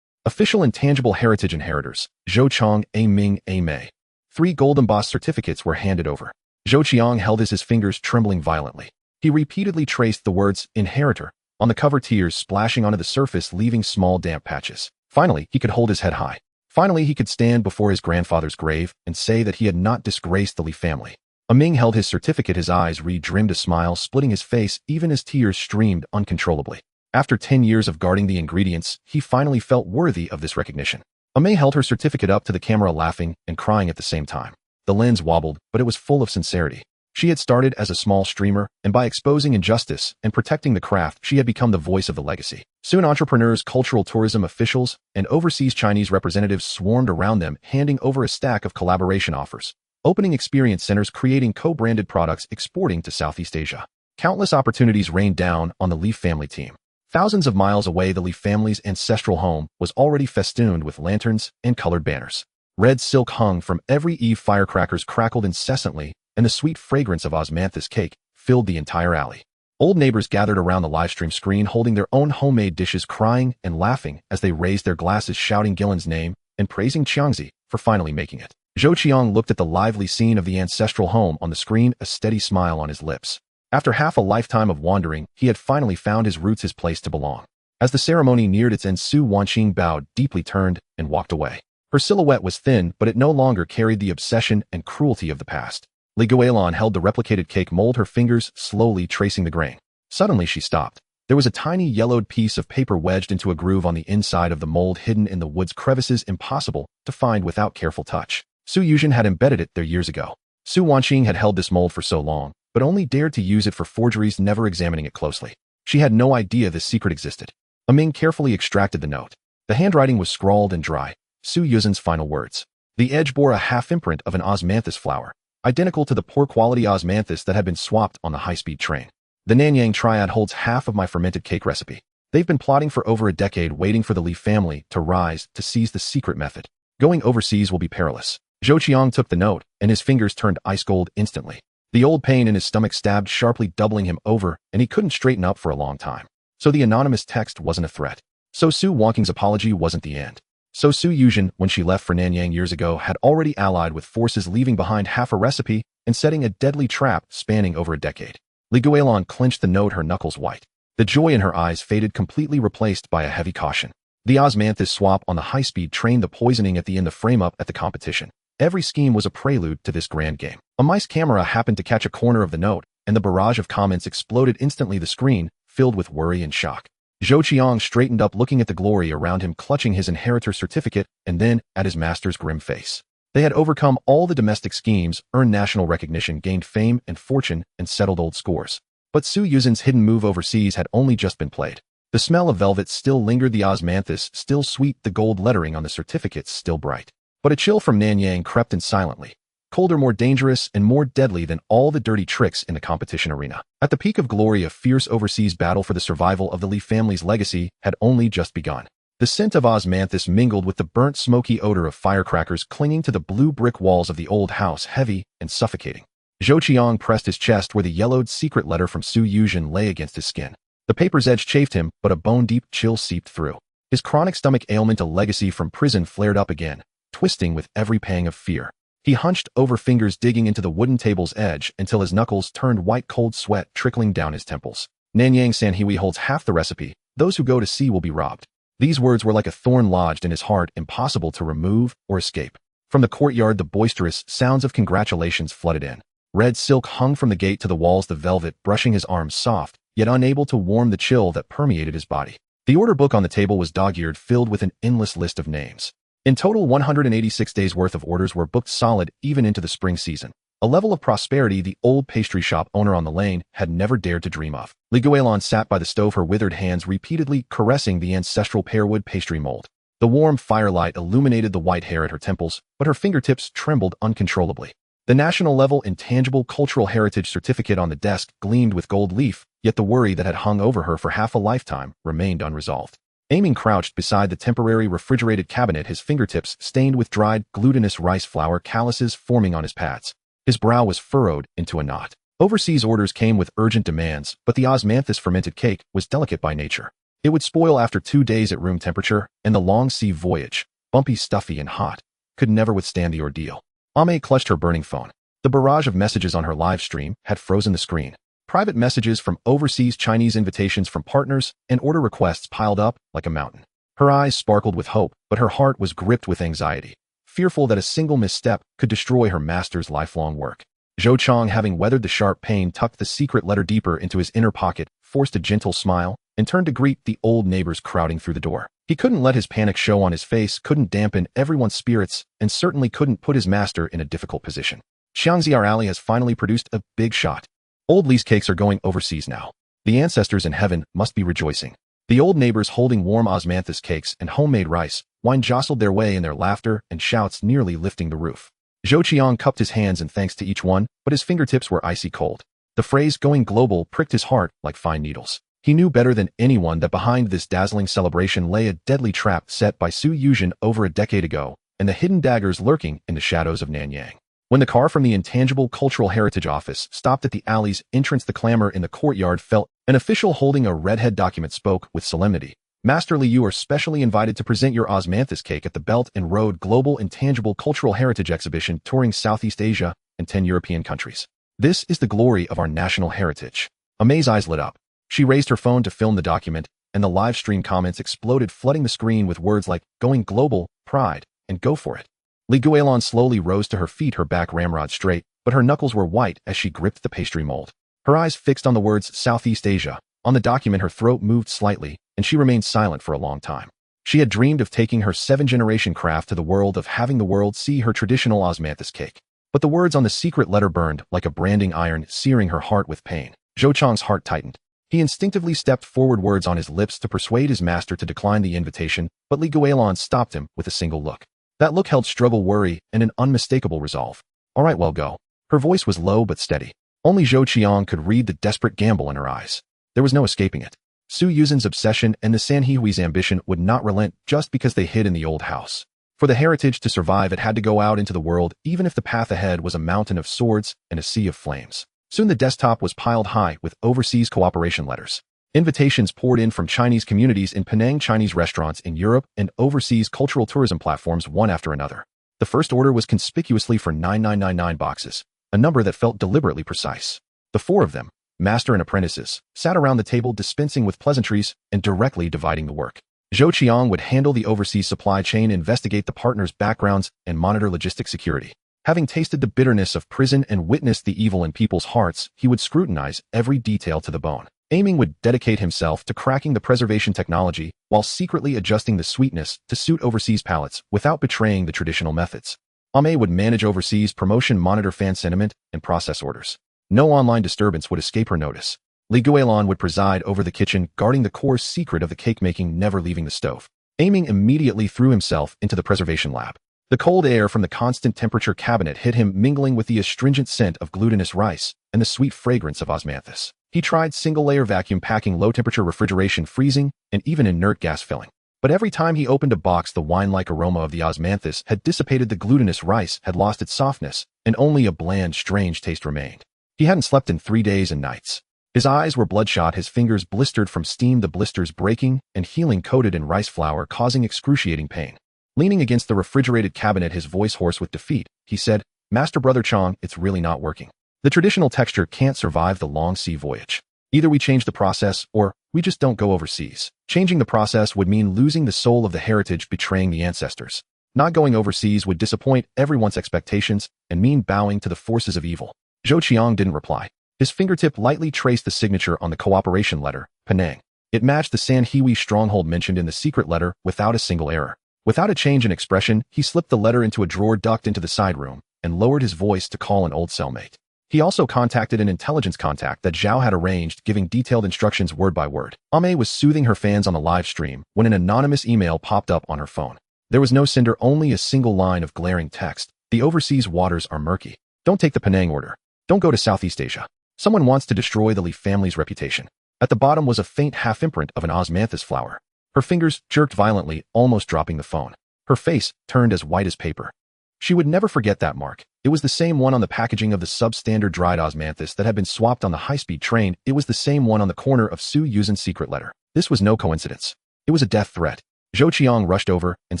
Speaker 1: Official Intangible Heritage Inheritors, Zhou Chong, A Ming, A Mei. 3 gold embossed certificates were handed over. Zhou Qiang held his fingers trembling violently. He repeatedly traced the words, inheritor, on the cover, tears splashing onto the surface, leaving small damp patches. Finally, he could hold his head high. Finally, he could stand before his grandfather's grave and say that he had not disgraced the Li family. A Ming held his certificate, his eyes re-dimmed, a smile splitting his face even as tears streamed uncontrollably. After 10 years of guarding the ingredients, he finally felt worthy of this recognition. A Mei held her certificate up to the camera, laughing and crying at the same time. The lens wobbled, but it was full of sincerity. She had started as a small streamer, and by exposing injustice and protecting the craft, she had become the voice of the legacy. Soon entrepreneurs, cultural tourism officials, and overseas Chinese representatives swarmed around them, handing over a stack of collaboration offers, opening experience centers, creating co-branded products, exporting to Southeast Asia. Countless opportunities rained down on the Li family team. Thousands of miles away, the Li family's ancestral home was already festooned with lanterns and colored banners. Red silk hung from every eave, firecrackers crackled incessantly, and the sweet fragrance of osmanthus cake filled the entire alley. Old neighbors gathered around the livestream screen, holding their own homemade dishes, crying and laughing as they raised their glasses, shouting Guilan's name and praising Qiangzi for finally making it. Zhou Qiang looked at the lively scene of the ancestral home on the screen, a steady smile on his lips. After half a lifetime of wandering, he had finally found his roots, his place to belong. As the ceremony neared its end, Su Wanqing bowed deeply, turned, and walked away. Her silhouette was thin, but it no longer carried the obsession and cruelty of the past. Li Guilan held the replicated cake mold, her fingers slowly tracing the grain. Suddenly she stopped. There was a tiny yellowed piece of paper wedged into a groove on the inside of the mold, hidden in the wood's crevices, impossible to find without careful touch. Su Yuzhen had embedded it there years ago. Su Wanqing had held this mold for so long, but only dared to use it for forgeries, never examining it closely. She had no idea this secret existed. A Ming carefully extracted the note. The handwriting was scrawled and dry. Su Yuzhen's final words. The edge bore a half imprint of an osmanthus flower, identical to the poor quality osmanthus that had been swapped on the high-speed train. The Nanyang Triad holds half of my fermented cake recipe. They've been plotting for over a decade, waiting for the Li family to rise to seize the secret method. Going overseas will be perilous. Zhou Qiang took the note, and his fingers turned ice cold instantly. The old pain in his stomach stabbed sharply, doubling him over, and he couldn't straighten up for a long time. So the anonymous text wasn't a threat. So Su Wanqing's apology wasn't the end. So Su Yuzhen, when she left for Nanyang years ago, had already allied with forces, leaving behind half a recipe and setting a deadly trap spanning over a decade. Li Guilan clenched the note, her knuckles white. The joy in her eyes faded, completely replaced by a heavy caution. The osmanthus swap on the high-speed train, the poisoning at the end, the frame-up at the competition. Every scheme was a prelude to this grand game. A mice camera happened to catch a corner of the note, and the barrage of comments exploded instantly, the screen filled with worry and shock. Zhou Qiang straightened up, looking at the glory around him, clutching his inheritor certificate, and then at his master's grim face. They had overcome all the domestic schemes, earned national recognition, gained fame and fortune, and settled old scores. But Su Yuzhen's hidden move overseas had only just been played. The smell of velvet still lingered, the osmanthus still sweet, the gold lettering on the certificates still bright. But a chill from Nanyang crept in silently. Colder, more dangerous, and more deadly than all the dirty tricks in the competition arena. At the peak of glory, a fierce overseas battle for the survival of the Li family's legacy had only just begun. The scent of osmanthus mingled with the burnt, smoky odor of firecrackers clinging to the blue brick walls of the old house, heavy and suffocating. Zhou Qiang pressed his chest where the yellowed secret letter from Su Yuzhen lay against his skin. The paper's edge chafed him, but a bone-deep chill seeped through. His chronic stomach ailment, a legacy from prison, flared up again, twisting with every pang of fear. He hunched over, fingers digging into the wooden table's edge until his knuckles turned white, cold sweat trickling down his temples. Nanyang Sanhui holds half the recipe. Those who go to sea will be robbed. These words were like a thorn lodged in his heart, impossible to remove or escape. From the courtyard, the boisterous sounds of congratulations flooded in. Red silk hung from the gate to the walls, the velvet brushing his arms soft, yet unable to warm the chill that permeated his body. The order book on the table was dog-eared, filled with an endless list of names. In total, 186 days' worth of orders were booked solid even into the spring season. A level of prosperity the old pastry shop owner on the lane had never dared to dream of. Li Guilan sat by the stove, her withered hands repeatedly caressing the ancestral pearwood pastry mold. The warm firelight illuminated the white hair at her temples, but her fingertips trembled uncontrollably. The national-level intangible cultural heritage certificate on the desk gleamed with gold leaf, yet the worry that had hung over her for half a lifetime remained unresolved. Aiming crouched beside the temporary refrigerated cabinet, his fingertips stained with dried, glutinous rice flour, calluses forming on his pads. His brow was furrowed into a knot. Overseas orders came with urgent demands, but the osmanthus fermented cake was delicate by nature. It would spoil after 2 days at room temperature, and the long sea voyage, bumpy, stuffy, and hot, could never withstand the ordeal. Ame clutched her burning phone. The barrage of messages on her live stream had frozen the screen. Private messages from overseas, Chinese invitations from partners, and order requests piled up like a mountain. Her eyes sparkled with hope, but her heart was gripped with anxiety, fearful that a single misstep could destroy her master's lifelong work. Zhou Qiang, having weathered the sharp pain, tucked the secret letter deeper into his inner pocket, forced a gentle smile, and turned to greet the old neighbors crowding through the door. He couldn't let his panic show on his face, couldn't dampen everyone's spirits, and certainly couldn't put his master in a difficult position. Xiangzi, our ally, has finally produced a big shot. Old Li's cakes are going overseas now. The ancestors in heaven must be rejoicing. The old neighbors, holding warm osmanthus cakes and homemade rice wine, jostled their way in their laughter and shouts, nearly lifting the roof. Zhou Qiang cupped his hands in thanks to each one, but his fingertips were icy cold. The phrase "going global" pricked his heart like fine needles. He knew better than anyone that behind this dazzling celebration lay a deadly trap set by Su Yuzhen over a decade ago, and the hidden daggers lurking in the shadows of Nanyang. When the car from the Intangible Cultural Heritage Office stopped at the alley's entrance, the clamor in the courtyard fell. An official holding a redhead document spoke with solemnity. Master Li, you are specially invited to present your osmanthus cake at the Belt and Road Global Intangible Cultural Heritage Exhibition touring Southeast Asia and 10 European countries. This is the glory of our national heritage. Ame's eyes lit up. She raised her phone to film the document, and the live stream comments exploded, flooding the screen with words like "going global," "pride," and "go for it." Li Guilan slowly rose to her feet, her back ramrod straight, but her knuckles were white as she gripped the pastry mold. Her eyes fixed on the words Southeast Asia. On the document, her throat moved slightly, and she remained silent for a long time. She had dreamed of taking her 7th-generation craft to the world, of having the world see her traditional osmanthus cake. But the words on the secret letter burned like a branding iron, searing her heart with pain. Zhou Qiang's heart tightened. He instinctively stepped forward, words on his lips to persuade his master to decline the invitation, but Li Guilan stopped him with a single look. That look held struggle, worry, and an unmistakable resolve. All right, well, go. Her voice was low but steady. Only Zhou Qiang could read the desperate gamble in her eyes. There was no escaping it. Su Yuzhen's obsession and the Sanhui's ambition would not relent just because they hid in the old house. For the heritage to survive, it had to go out into the world, even if the path ahead was a mountain of swords and a sea of flames. Soon the desktop was piled high with overseas cooperation letters. Invitations poured in from Chinese communities in Penang, Chinese restaurants in Europe, and overseas cultural tourism platforms, one after another. The first order was conspicuously for 9999 boxes, a number that felt deliberately precise. The four of them, master and apprentices, sat around the table dispensing with pleasantries and directly dividing the work. Zhou Qiang would handle the overseas supply chain, investigate the partners' backgrounds, and monitor logistic security. Having tasted the bitterness of prison and witnessed the evil in people's hearts, he would scrutinize every detail to the bone. Aiming would dedicate himself to cracking the preservation technology while secretly adjusting the sweetness to suit overseas palates without betraying the traditional methods. Ame would manage overseas promotion, monitor fan sentiment, and process orders. No online disturbance would escape her notice. Li Guilan would preside over the kitchen, guarding the core secret of the cake-making, never leaving the stove. Aiming immediately threw himself into the preservation lab. The cold air from the constant temperature cabinet hit him, mingling with the astringent scent of glutinous rice and the sweet fragrance of osmanthus. He tried single-layer vacuum packing, low-temperature refrigeration, freezing, and even inert gas filling. But every time he opened a box, the wine-like aroma of the osmanthus had dissipated, the glutinous rice had lost its softness, and only a bland, strange taste remained. He hadn't slept in 3 days and nights. His eyes were bloodshot, his fingers blistered from steam, the blisters breaking and healing, coated in rice flour, causing excruciating pain. Leaning against the refrigerated cabinet, his voice hoarse with defeat, he said, "Master Brother Chong, it's really not working. The traditional texture can't survive the long sea voyage. Either we change the process, or we just don't go overseas. Changing the process would mean losing the soul of the heritage, betraying the ancestors. Not going overseas would disappoint everyone's expectations and mean bowing to the forces of evil." Zhou Qiang didn't reply. His fingertip lightly traced the signature on the cooperation letter, Penang. It matched the San Hui stronghold mentioned in the secret letter without a single error. Without a change in expression, he slipped the letter into a drawer, ducked into the side room, and lowered his voice to call an old cellmate. He also contacted an intelligence contact that Zhao had arranged, giving detailed instructions word by word. Ame was soothing her fans on the live stream when an anonymous email popped up on her phone. There was no sender, only a single line of glaring text. "The overseas waters are murky. Don't take the Penang order. Don't go to Southeast Asia. Someone wants to destroy the Li family's reputation." At the bottom was a faint half-imprint of an osmanthus flower. Her fingers jerked violently, almost dropping the phone. Her face turned as white as paper. She would never forget that mark. It was the same one on the packaging of the substandard dried osmanthus that had been swapped on the high-speed train. It was the same one on the corner of Su Yuzhen's secret letter. This was no coincidence. It was a death threat. Zhou Qiang rushed over and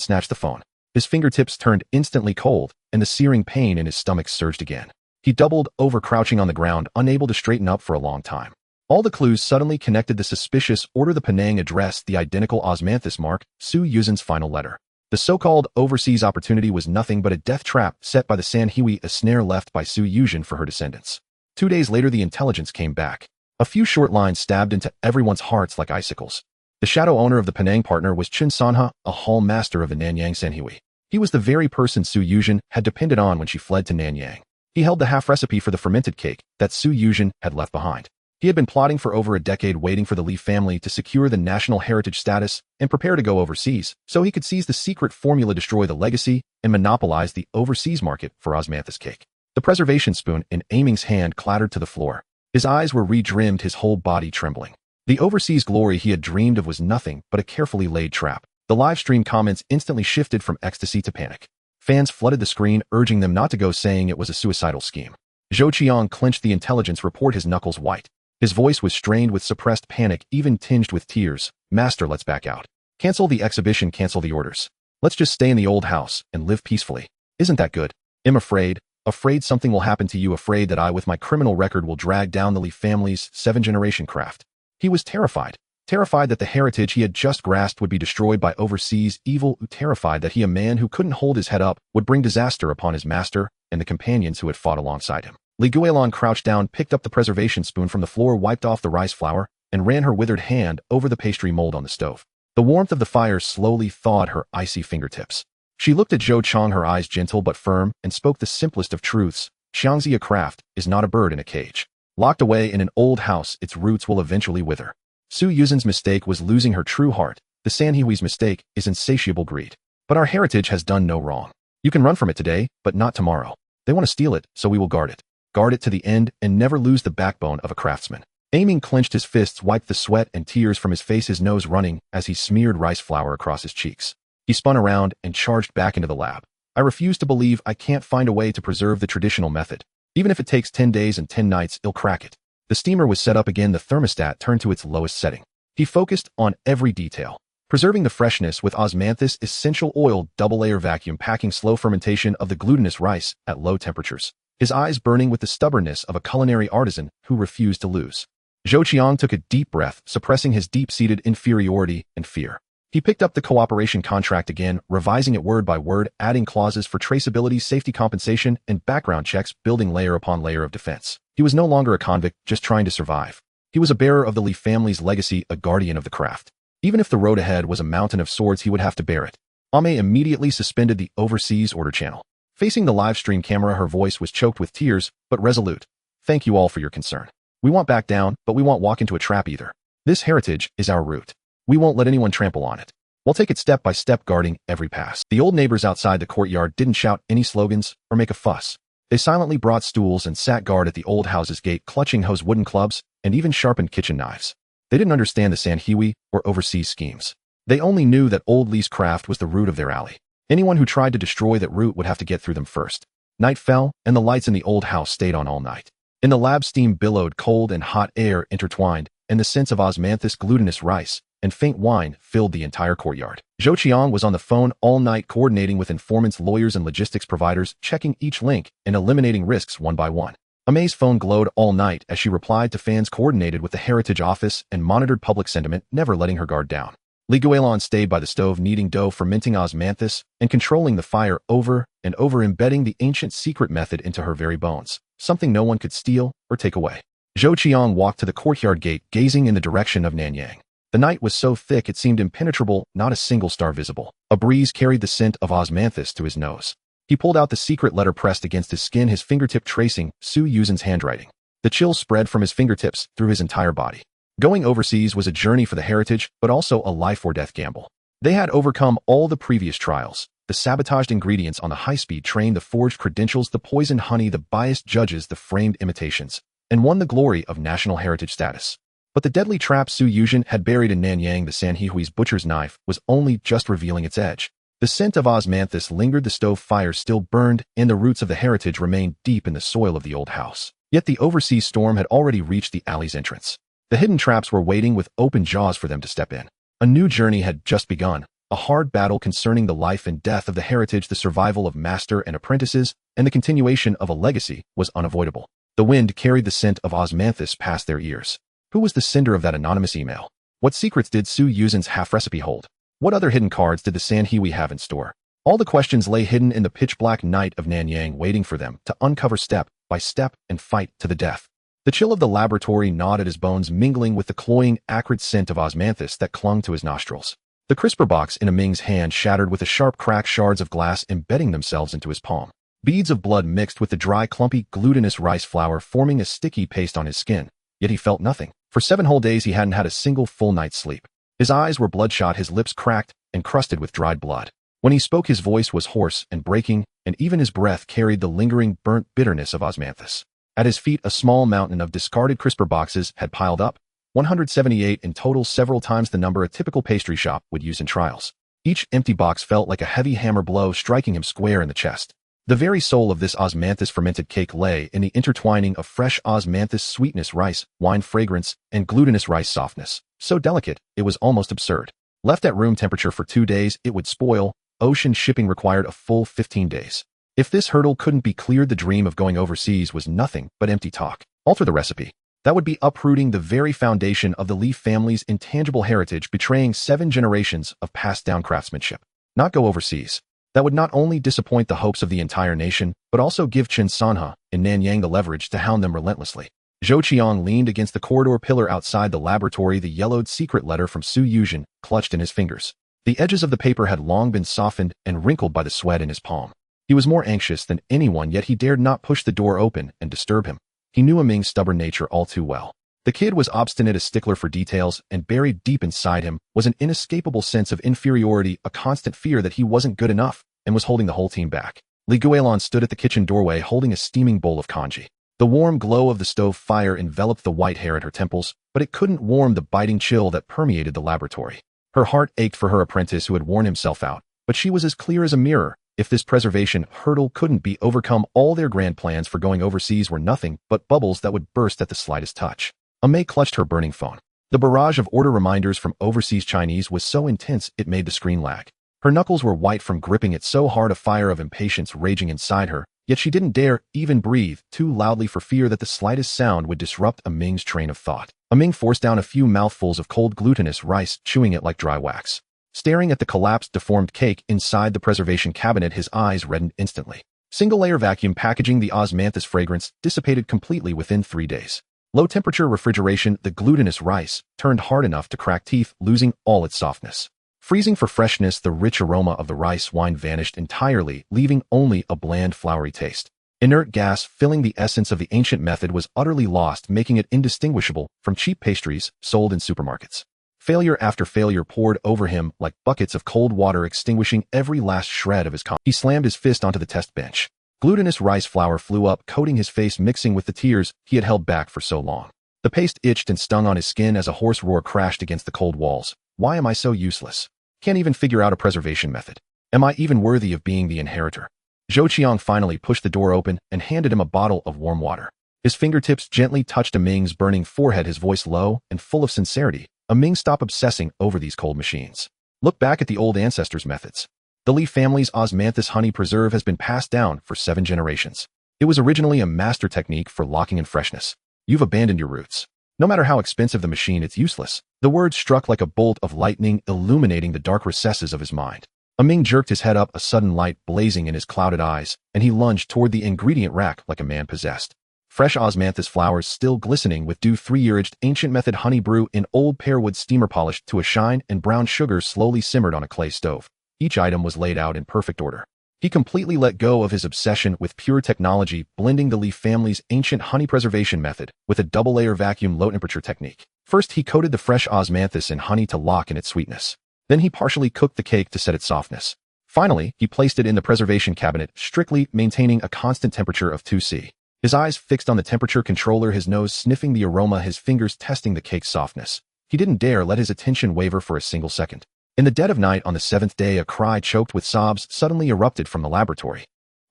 Speaker 1: snatched the phone. His fingertips turned instantly cold, and the searing pain in his stomach surged again. He doubled over, crouching on the ground, unable to straighten up for a long time. All the clues suddenly connected: the suspicious order, the Penang address, the identical osmanthus mark, Su Yuzhen's final letter. The so-called overseas opportunity was nothing but a death trap set by the San Hui, a snare left by Su Yuzhen for her descendants. 2 days later, the intelligence came back. A few short lines stabbed into everyone's hearts like icicles. The shadow owner of the Penang partner was Chen Sanhe, a hall master of the Nanyang San Hui. He was the very person Su Yuzhen had depended on when she fled to Nanyang. He held the half-recipe for the fermented cake that Su Yuzhen had left behind. He had been plotting for over a decade, waiting for the Li family to secure the national heritage status and prepare to go overseas, so he could seize the secret formula, destroy the legacy, and monopolize the overseas market for osmanthus cake. The preservation spoon in Aiming's hand clattered to the floor. His eyes were re-dimmed, his whole body trembling. The overseas glory he had dreamed of was nothing but a carefully laid trap. The live stream comments instantly shifted from ecstasy to panic. Fans flooded the screen, urging them not to go, saying it was a suicidal scheme. Zhou Qiang clenched the intelligence report, his knuckles white. His voice was strained with suppressed panic, even tinged with tears. "Master, let's back out. Cancel the exhibition, cancel the orders. Let's just stay in the old house and live peacefully. Isn't that good? I'm afraid something will happen to you, afraid that I, with my criminal record, will drag down the Li family's 7th-generation craft." He was terrified. Terrified that the heritage he had just grasped would be destroyed by overseas evil, terrified that he, a man who couldn't hold his head up, would bring disaster upon his master and the companions who had fought alongside him. Li Guilan crouched down, picked up the preservation spoon from the floor, wiped off the rice flour, and ran her withered hand over the pastry mold on the stove. The warmth of the fire slowly thawed her icy fingertips. She looked at Zhou Qiang, her eyes gentle but firm, and spoke the simplest of truths. "Xiangzi, a craft, is not a bird in a cage. Locked away in an old house, its roots will eventually wither. Su Yuzhen's mistake was losing her true heart. The San Hui's mistake is insatiable greed. But our heritage has done no wrong. You can run from it today, but not tomorrow. They want to steal it, so we will guard it. Guard it to the end and never lose the backbone of a craftsman." Aiming clenched his fists, wiped the sweat and tears from his face, his nose running as he smeared rice flour across his cheeks. He spun around and charged back into the lab. "I refuse to believe I can't find a way to preserve the traditional method. Even if it takes 10 days and 10 nights, I'll crack it." The steamer was set up again, the thermostat turned to its lowest setting. He focused on every detail. Preserving the freshness with osmanthus essential oil, double-layer vacuum packing, slow fermentation of the glutinous rice at low temperatures. His eyes burning with the stubbornness of a culinary artisan who refused to lose. Zhou Qiang took a deep breath, suppressing his deep-seated inferiority and fear. He picked up the cooperation contract again, revising it word by word, adding clauses for traceability, safety compensation, and background checks, building layer upon layer of defense. He was no longer a convict, just trying to survive. He was a bearer of the Li family's legacy, a guardian of the craft. Even if the road ahead was a mountain of swords, he would have to bear it. Ame immediately suspended the overseas order channel. Facing the live stream camera, her voice was choked with tears, but resolute. "Thank you all for your concern. We won't back down, but we won't walk into a trap either. This heritage is our root. We won't let anyone trample on it. We'll take it step by step, guarding every pass." The old neighbors outside the courtyard didn't shout any slogans or make a fuss. They silently brought stools and sat guard at the old house's gate, clutching hose, wooden clubs, and even sharpened kitchen knives. They didn't understand the San Hui or overseas schemes. They only knew that old Lee's craft was the root of their alley. Anyone who tried to destroy that root would have to get through them first. Night fell, and the lights in the old house stayed on all night. In the lab, steam billowed, cold and hot air intertwined, and the scents of osmanthus, glutinous rice, and faint wine filled the entire courtyard. Zhou Qiang was on the phone all night, coordinating with informants, lawyers, and logistics providers, checking each link and eliminating risks one by one. May's phone glowed all night as she replied to fans, coordinated with the Heritage Office, and monitored public sentiment, never letting her guard down. Guilan stayed by the stove, kneading dough, fermenting osmanthus, and controlling the fire, over and over, embedding the ancient secret method into her very bones, something no one could steal or take away. Zhou Qiang walked to the courtyard gate, gazing in the direction of Nanyang. The night was so thick it seemed impenetrable, not a single star visible. A breeze carried the scent of osmanthus to his nose. He pulled out the secret letter pressed against his skin, his fingertip tracing Su Yuzin's handwriting. The chill spread from his fingertips through his entire body. Going overseas was a journey for the Heritage, but also a life-or-death gamble. They had overcome all the previous trials: the sabotaged ingredients on the high-speed train, the forged credentials, the poisoned honey, the biased judges, the framed imitations, and won the glory of national heritage status. But the deadly trap Su Yuzin had buried in Nanyang, the Sanhehui's butcher's knife, was only just revealing its edge. The scent of osmanthus lingered, the stove fire still burned, and the roots of the Heritage remained deep in the soil of the old house. Yet the overseas storm had already reached the alley's entrance. The hidden traps were waiting with open jaws for them to step in. A new journey had just begun, a hard battle concerning the life and death of the Heritage. The survival of master and apprentices, and the continuation of a legacy, was unavoidable. The wind carried the scent of osmanthus past their ears. Who was the sender of that anonymous email? What secrets did Su Yuzin's half-recipe hold? What other hidden cards did the Sanhehui have in store? All the questions lay hidden in the pitch-black night of Nanyang, waiting for them to uncover step by step and fight to the death. The chill of the laboratory gnawed at his bones, mingling with the cloying, acrid scent of osmanthus that clung to his nostrils. The crisper box in Ming's hand shattered with a sharp crack, shards of glass embedding themselves into his palm. Beads of blood mixed with the dry, clumpy, glutinous rice flour, forming a sticky paste on his skin. Yet he felt nothing. For 7 whole days he hadn't had a single full night's sleep. His eyes were bloodshot, his lips cracked and crusted with dried blood. When he spoke, his voice was hoarse and breaking, and even his breath carried the lingering, burnt bitterness of osmanthus. At his feet, a small mountain of discarded crisper boxes had piled up, 178 in total, several times the number a typical pastry shop would use in trials. Each empty box felt like a heavy hammer blow, striking him square in the chest. The very soul of this osmanthus fermented cake lay in the intertwining of fresh osmanthus sweetness, rice, wine fragrance, and glutinous rice softness. So delicate, it was almost absurd. Left at room temperature for 2 days, it would spoil. Ocean shipping required a full 15 days. If this hurdle couldn't be cleared, the dream of going overseas was nothing but empty talk. Alter the recipe. That would be uprooting the very foundation of the Li family's intangible heritage, betraying 7 generations of passed-down craftsmanship. Not go overseas. That would not only disappoint the hopes of the entire nation, but also give Chen Sanhe in Nanyang the leverage to hound them relentlessly. Zhou Qiang leaned against the corridor pillar outside the laboratory, the yellowed secret letter from Su Yuzin clutched in his fingers. The edges of the paper had long been softened and wrinkled by the sweat in his palm. He was more anxious than anyone, yet he dared not push the door open and disturb him. He knew Ming's stubborn nature all too well. The kid was obstinate, a stickler for details, and buried deep inside him was an inescapable sense of inferiority, a constant fear that he wasn't good enough and was holding the whole team back. Guilan stood at the kitchen doorway holding a steaming bowl of congee. The warm glow of the stove fire enveloped the white hair at her temples, but it couldn't warm the biting chill that permeated the laboratory. Her heart ached for her apprentice who had worn himself out, but she was as clear as a mirror. If this preservation hurdle couldn't be overcome, all their grand plans for going overseas were nothing but bubbles that would burst at the slightest touch. May clutched her burning phone. The barrage of order reminders from overseas Chinese was so intense it made the screen lag. Her knuckles were white from gripping it so hard, a fire of impatience raging inside her, yet she didn't dare even breathe too loudly for fear that the slightest sound would disrupt Ming's train of thought. Ming forced down a few mouthfuls of cold glutinous rice, chewing it like dry wax. Staring at the collapsed, deformed cake inside the preservation cabinet, his eyes reddened instantly. Single-layer vacuum packaging the osmanthus fragrance dissipated completely within 3 days. Low-temperature refrigeration, the glutinous rice turned hard enough to crack teeth, losing all its softness. Freezing for freshness, the rich aroma of the rice wine vanished entirely, leaving only a bland, floury taste. Inert gas filling the essence of the ancient method was utterly lost, making it indistinguishable from cheap pastries sold in supermarkets. Failure after failure poured over him like buckets of cold water, extinguishing every last shred of his confidence. He slammed his fist onto the test bench. Glutinous rice flour flew up, coating his face, mixing with the tears he had held back for so long. The paste itched and stung on his skin as a hoarse roar crashed against the cold walls. Why am I so useless? Can't even figure out a preservation method. Am I even worthy of being the inheritor? Zhou Qiang finally pushed the door open and handed him a bottle of warm water. His fingertips gently touched Ming's burning forehead, his voice low and full of sincerity. Ming, stop obsessing over these cold machines. Look back at the old ancestors' methods. The Li family's osmanthus honey preserve has been passed down for 7 generations. It was originally a master technique for locking in freshness. You've abandoned your roots. No matter how expensive the machine, it's useless. The words struck like a bolt of lightning, illuminating the dark recesses of his mind. Ming jerked his head up, a sudden light blazing in his clouded eyes, and he lunged toward the ingredient rack like a man possessed. Fresh osmanthus flowers, still glistening with dew, 3-year-aged ancient method honey brew in old pearwood, steamer polished to a shine, and brown sugar slowly simmered on a clay stove. Each item was laid out in perfect order. He completely let go of his obsession with pure technology, blending the Li family's ancient honey preservation method with a double-layer vacuum low-temperature technique. First, he coated the fresh osmanthus in honey to lock in its sweetness. Then he partially cooked the cake to set its softness. Finally, he placed it in the preservation cabinet, strictly maintaining a constant temperature of 2°C. His eyes fixed on the temperature controller, his nose sniffing the aroma, his fingers testing the cake's softness. He didn't dare let his attention waver for a single second. In the dead of night on the 7th day, a cry choked with sobs suddenly erupted from the laboratory.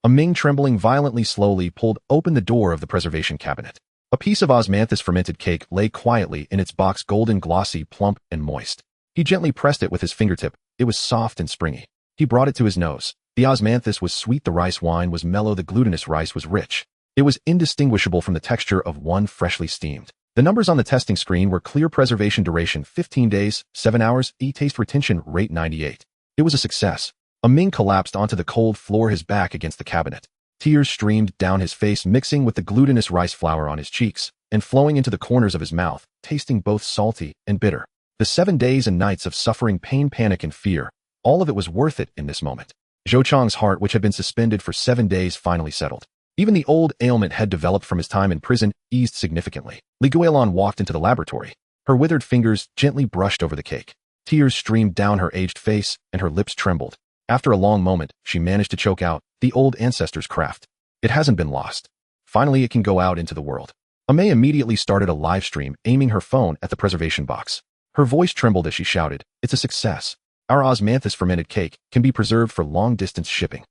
Speaker 1: Ming, trembling violently, slowly pulled open the door of the preservation cabinet. A piece of osmanthus fermented cake lay quietly in its box, golden, glossy, plump, and moist. He gently pressed it with his fingertip. It was soft and springy. He brought it to his nose. The osmanthus was sweet, the rice wine was mellow, the glutinous rice was rich. It was indistinguishable from the texture of one freshly steamed. The numbers on the testing screen were clear: preservation duration 15 days, 7 hours, taste retention rate 98. It was a success. Ming collapsed onto the cold floor, his back against the cabinet. Tears streamed down his face, mixing with the glutinous rice flour on his cheeks, and flowing into the corners of his mouth, tasting both salty and bitter. The 7 days and nights of suffering, pain, panic, and fear, all of it was worth it in this moment. Zhou Qiang's heart, which had been suspended for 7 days, finally settled. Even the old ailment had developed from his time in prison eased significantly. Li Guilan walked into the laboratory. Her withered fingers gently brushed over the cake. Tears streamed down her aged face, and her lips trembled. After a long moment, she managed to choke out, "The old ancestor's craft. It hasn't been lost. Finally, it can go out into the world." May immediately started a live stream, aiming her phone at the preservation box. Her voice trembled as she shouted, "It's a success. Our osmanthus fermented cake can be preserved for long-distance shipping."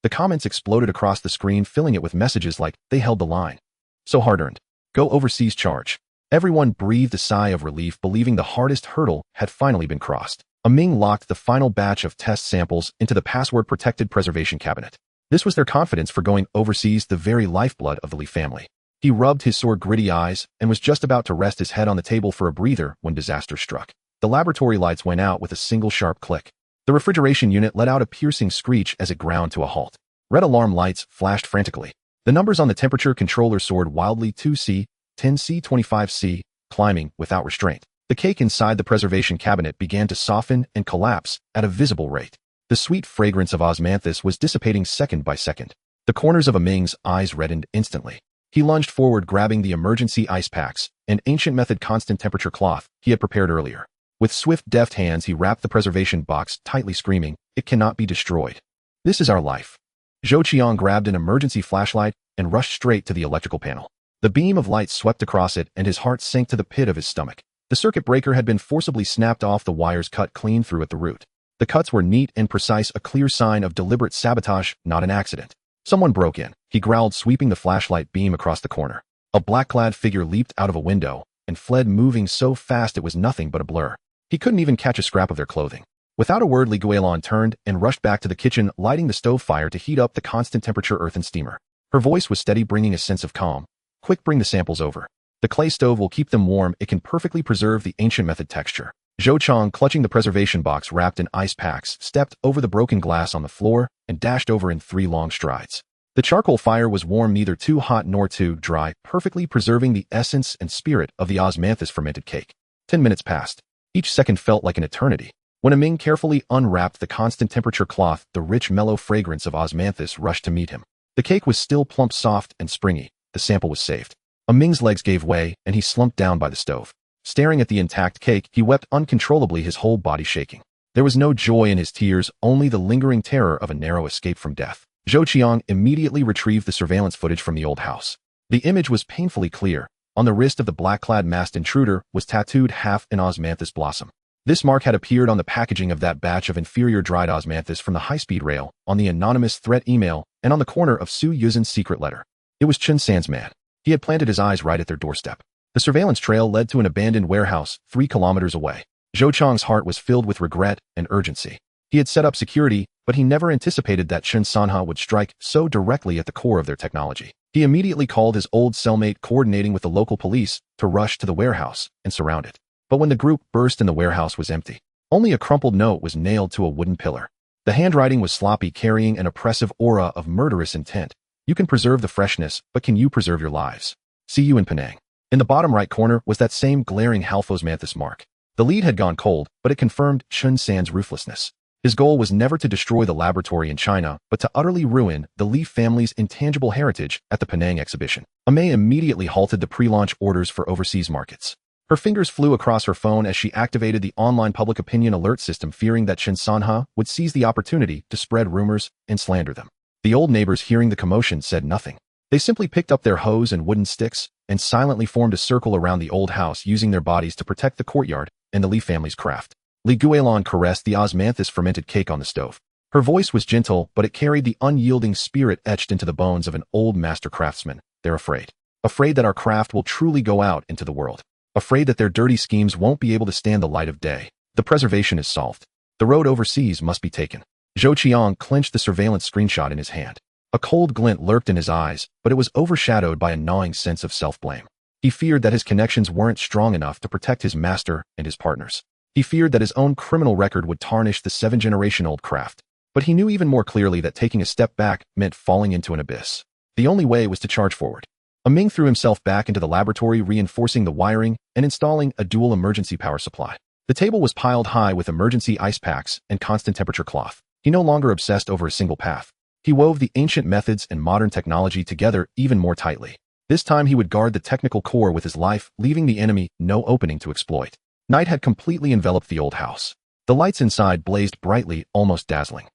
Speaker 1: The comments exploded across the screen, filling it with messages like, "They held the line. So hard-earned. Go overseas charge." Everyone breathed a sigh of relief, believing the hardest hurdle had finally been crossed. Ming locked the final batch of test samples into the password-protected preservation cabinet. This was their confidence for going overseas, the very lifeblood of the Li family. He rubbed his sore, gritty eyes and was just about to rest his head on the table for a breather when disaster struck. The laboratory lights went out with a single sharp click. The refrigeration unit let out a piercing screech as it ground to a halt. Red alarm lights flashed frantically. The numbers on the temperature controller soared wildly: 2°C, 10°C, 25°C, climbing without restraint. The cake inside the preservation cabinet began to soften and collapse at a visible rate. The sweet fragrance of osmanthus was dissipating second by second. The corners of Ming's eyes reddened instantly. He lunged forward, grabbing the emergency ice packs, an ancient method constant temperature cloth he had prepared earlier. With swift, deft hands, he wrapped the preservation box tightly, screaming, "It cannot be destroyed. This is our life." Zhou Qiang grabbed an emergency flashlight and rushed straight to the electrical panel. The beam of light swept across it, and his heart sank to the pit of his stomach. The circuit breaker had been forcibly snapped off, the wires cut clean through at the root. The cuts were neat and precise, a clear sign of deliberate sabotage, not an accident. Someone broke in, he growled, sweeping the flashlight beam across the corner. A black-clad figure leaped out of a window and fled, moving so fast it was nothing but a blur. He couldn't even catch a scrap of their clothing. Without a word, Li Guilan turned and rushed back to the kitchen, lighting the stove fire to heat up the constant temperature earthen steamer. Her voice was steady, bringing a sense of calm. "Quick, bring the samples over. The clay stove will keep them warm. It can perfectly preserve the ancient method texture." Zhou Qiang, clutching the preservation box wrapped in ice packs, stepped over the broken glass on the floor and dashed over in 3 long strides. The charcoal fire was warm, neither too hot nor too dry, perfectly preserving the essence and spirit of the osmanthus fermented cake. 10 minutes passed. Each second felt like an eternity. When Ming carefully unwrapped the constant temperature cloth, the rich, mellow fragrance of osmanthus rushed to meet him. The cake was still plump, soft, and springy. The sample was saved. Ming's legs gave way, and he slumped down by the stove. Staring at the intact cake, he wept uncontrollably, his whole body shaking. There was no joy in his tears, only the lingering terror of a narrow escape from death. Zhou Qiang immediately retrieved the surveillance footage from the old house. The image was painfully clear. On the wrist of the black-clad masked intruder was tattooed half an osmanthus blossom. This mark had appeared on the packaging of that batch of inferior dried osmanthus from the high-speed rail, on the anonymous threat email, and on the corner of Su Yuzhen's secret letter. It was Chen San's man. He had planted his eyes right at their doorstep. The surveillance trail led to an abandoned warehouse 3 kilometers away. Zhou Chang's heart was filled with regret and urgency. He had set up security, but he never anticipated that Chen Sanha would strike so directly at the core of their technology. He immediately called his old cellmate, coordinating with the local police, to rush to the warehouse and surround it. But when the group burst in, the warehouse was empty. Only a crumpled note was nailed to a wooden pillar. The handwriting was sloppy, carrying an oppressive aura of murderous intent. You can preserve the freshness, but can you preserve your lives? See you in Penang. In the bottom right corner was that same glaring osmanthus mark. The lead had gone cold, but it confirmed Chen San's ruthlessness. His goal was never to destroy the laboratory in China, but to utterly ruin the Li family's intangible heritage at the Penang exhibition. May immediately halted the pre-launch orders for overseas markets. Her fingers flew across her phone as she activated the online public opinion alert system, fearing that Chen Sanha would seize the opportunity to spread rumors and slander them. The old neighbors, hearing the commotion, said nothing. They simply picked up their hoes and wooden sticks and silently formed a circle around the old house, using their bodies to protect the courtyard and the Li family's craft. Li Guilan caressed the osmanthus fermented cake on the stove. Her voice was gentle, but it carried the unyielding spirit etched into the bones of an old master craftsman. They're afraid. Afraid that our craft will truly go out into the world. Afraid that their dirty schemes won't be able to stand the light of day. The preservation is solved. The road overseas must be taken. Zhou Qiang clenched the surveillance screenshot in his hand. A cold glint lurked in his eyes, but it was overshadowed by a gnawing sense of self-blame. He feared that his connections weren't strong enough to protect his master and his partners. He feared that his own criminal record would tarnish the 7-generation-old craft. But he knew even more clearly that taking a step back meant falling into an abyss. The only way was to charge forward. Ming threw himself back into the laboratory, reinforcing the wiring and installing a dual emergency power supply. The table was piled high with emergency ice packs and constant temperature cloth. He no longer obsessed over a single path. He wove the ancient methods and modern technology together even more tightly. This time he would guard the technical core with his life, leaving the enemy no opening to exploit. Night had completely enveloped the old house. The lights inside blazed brightly, almost dazzling.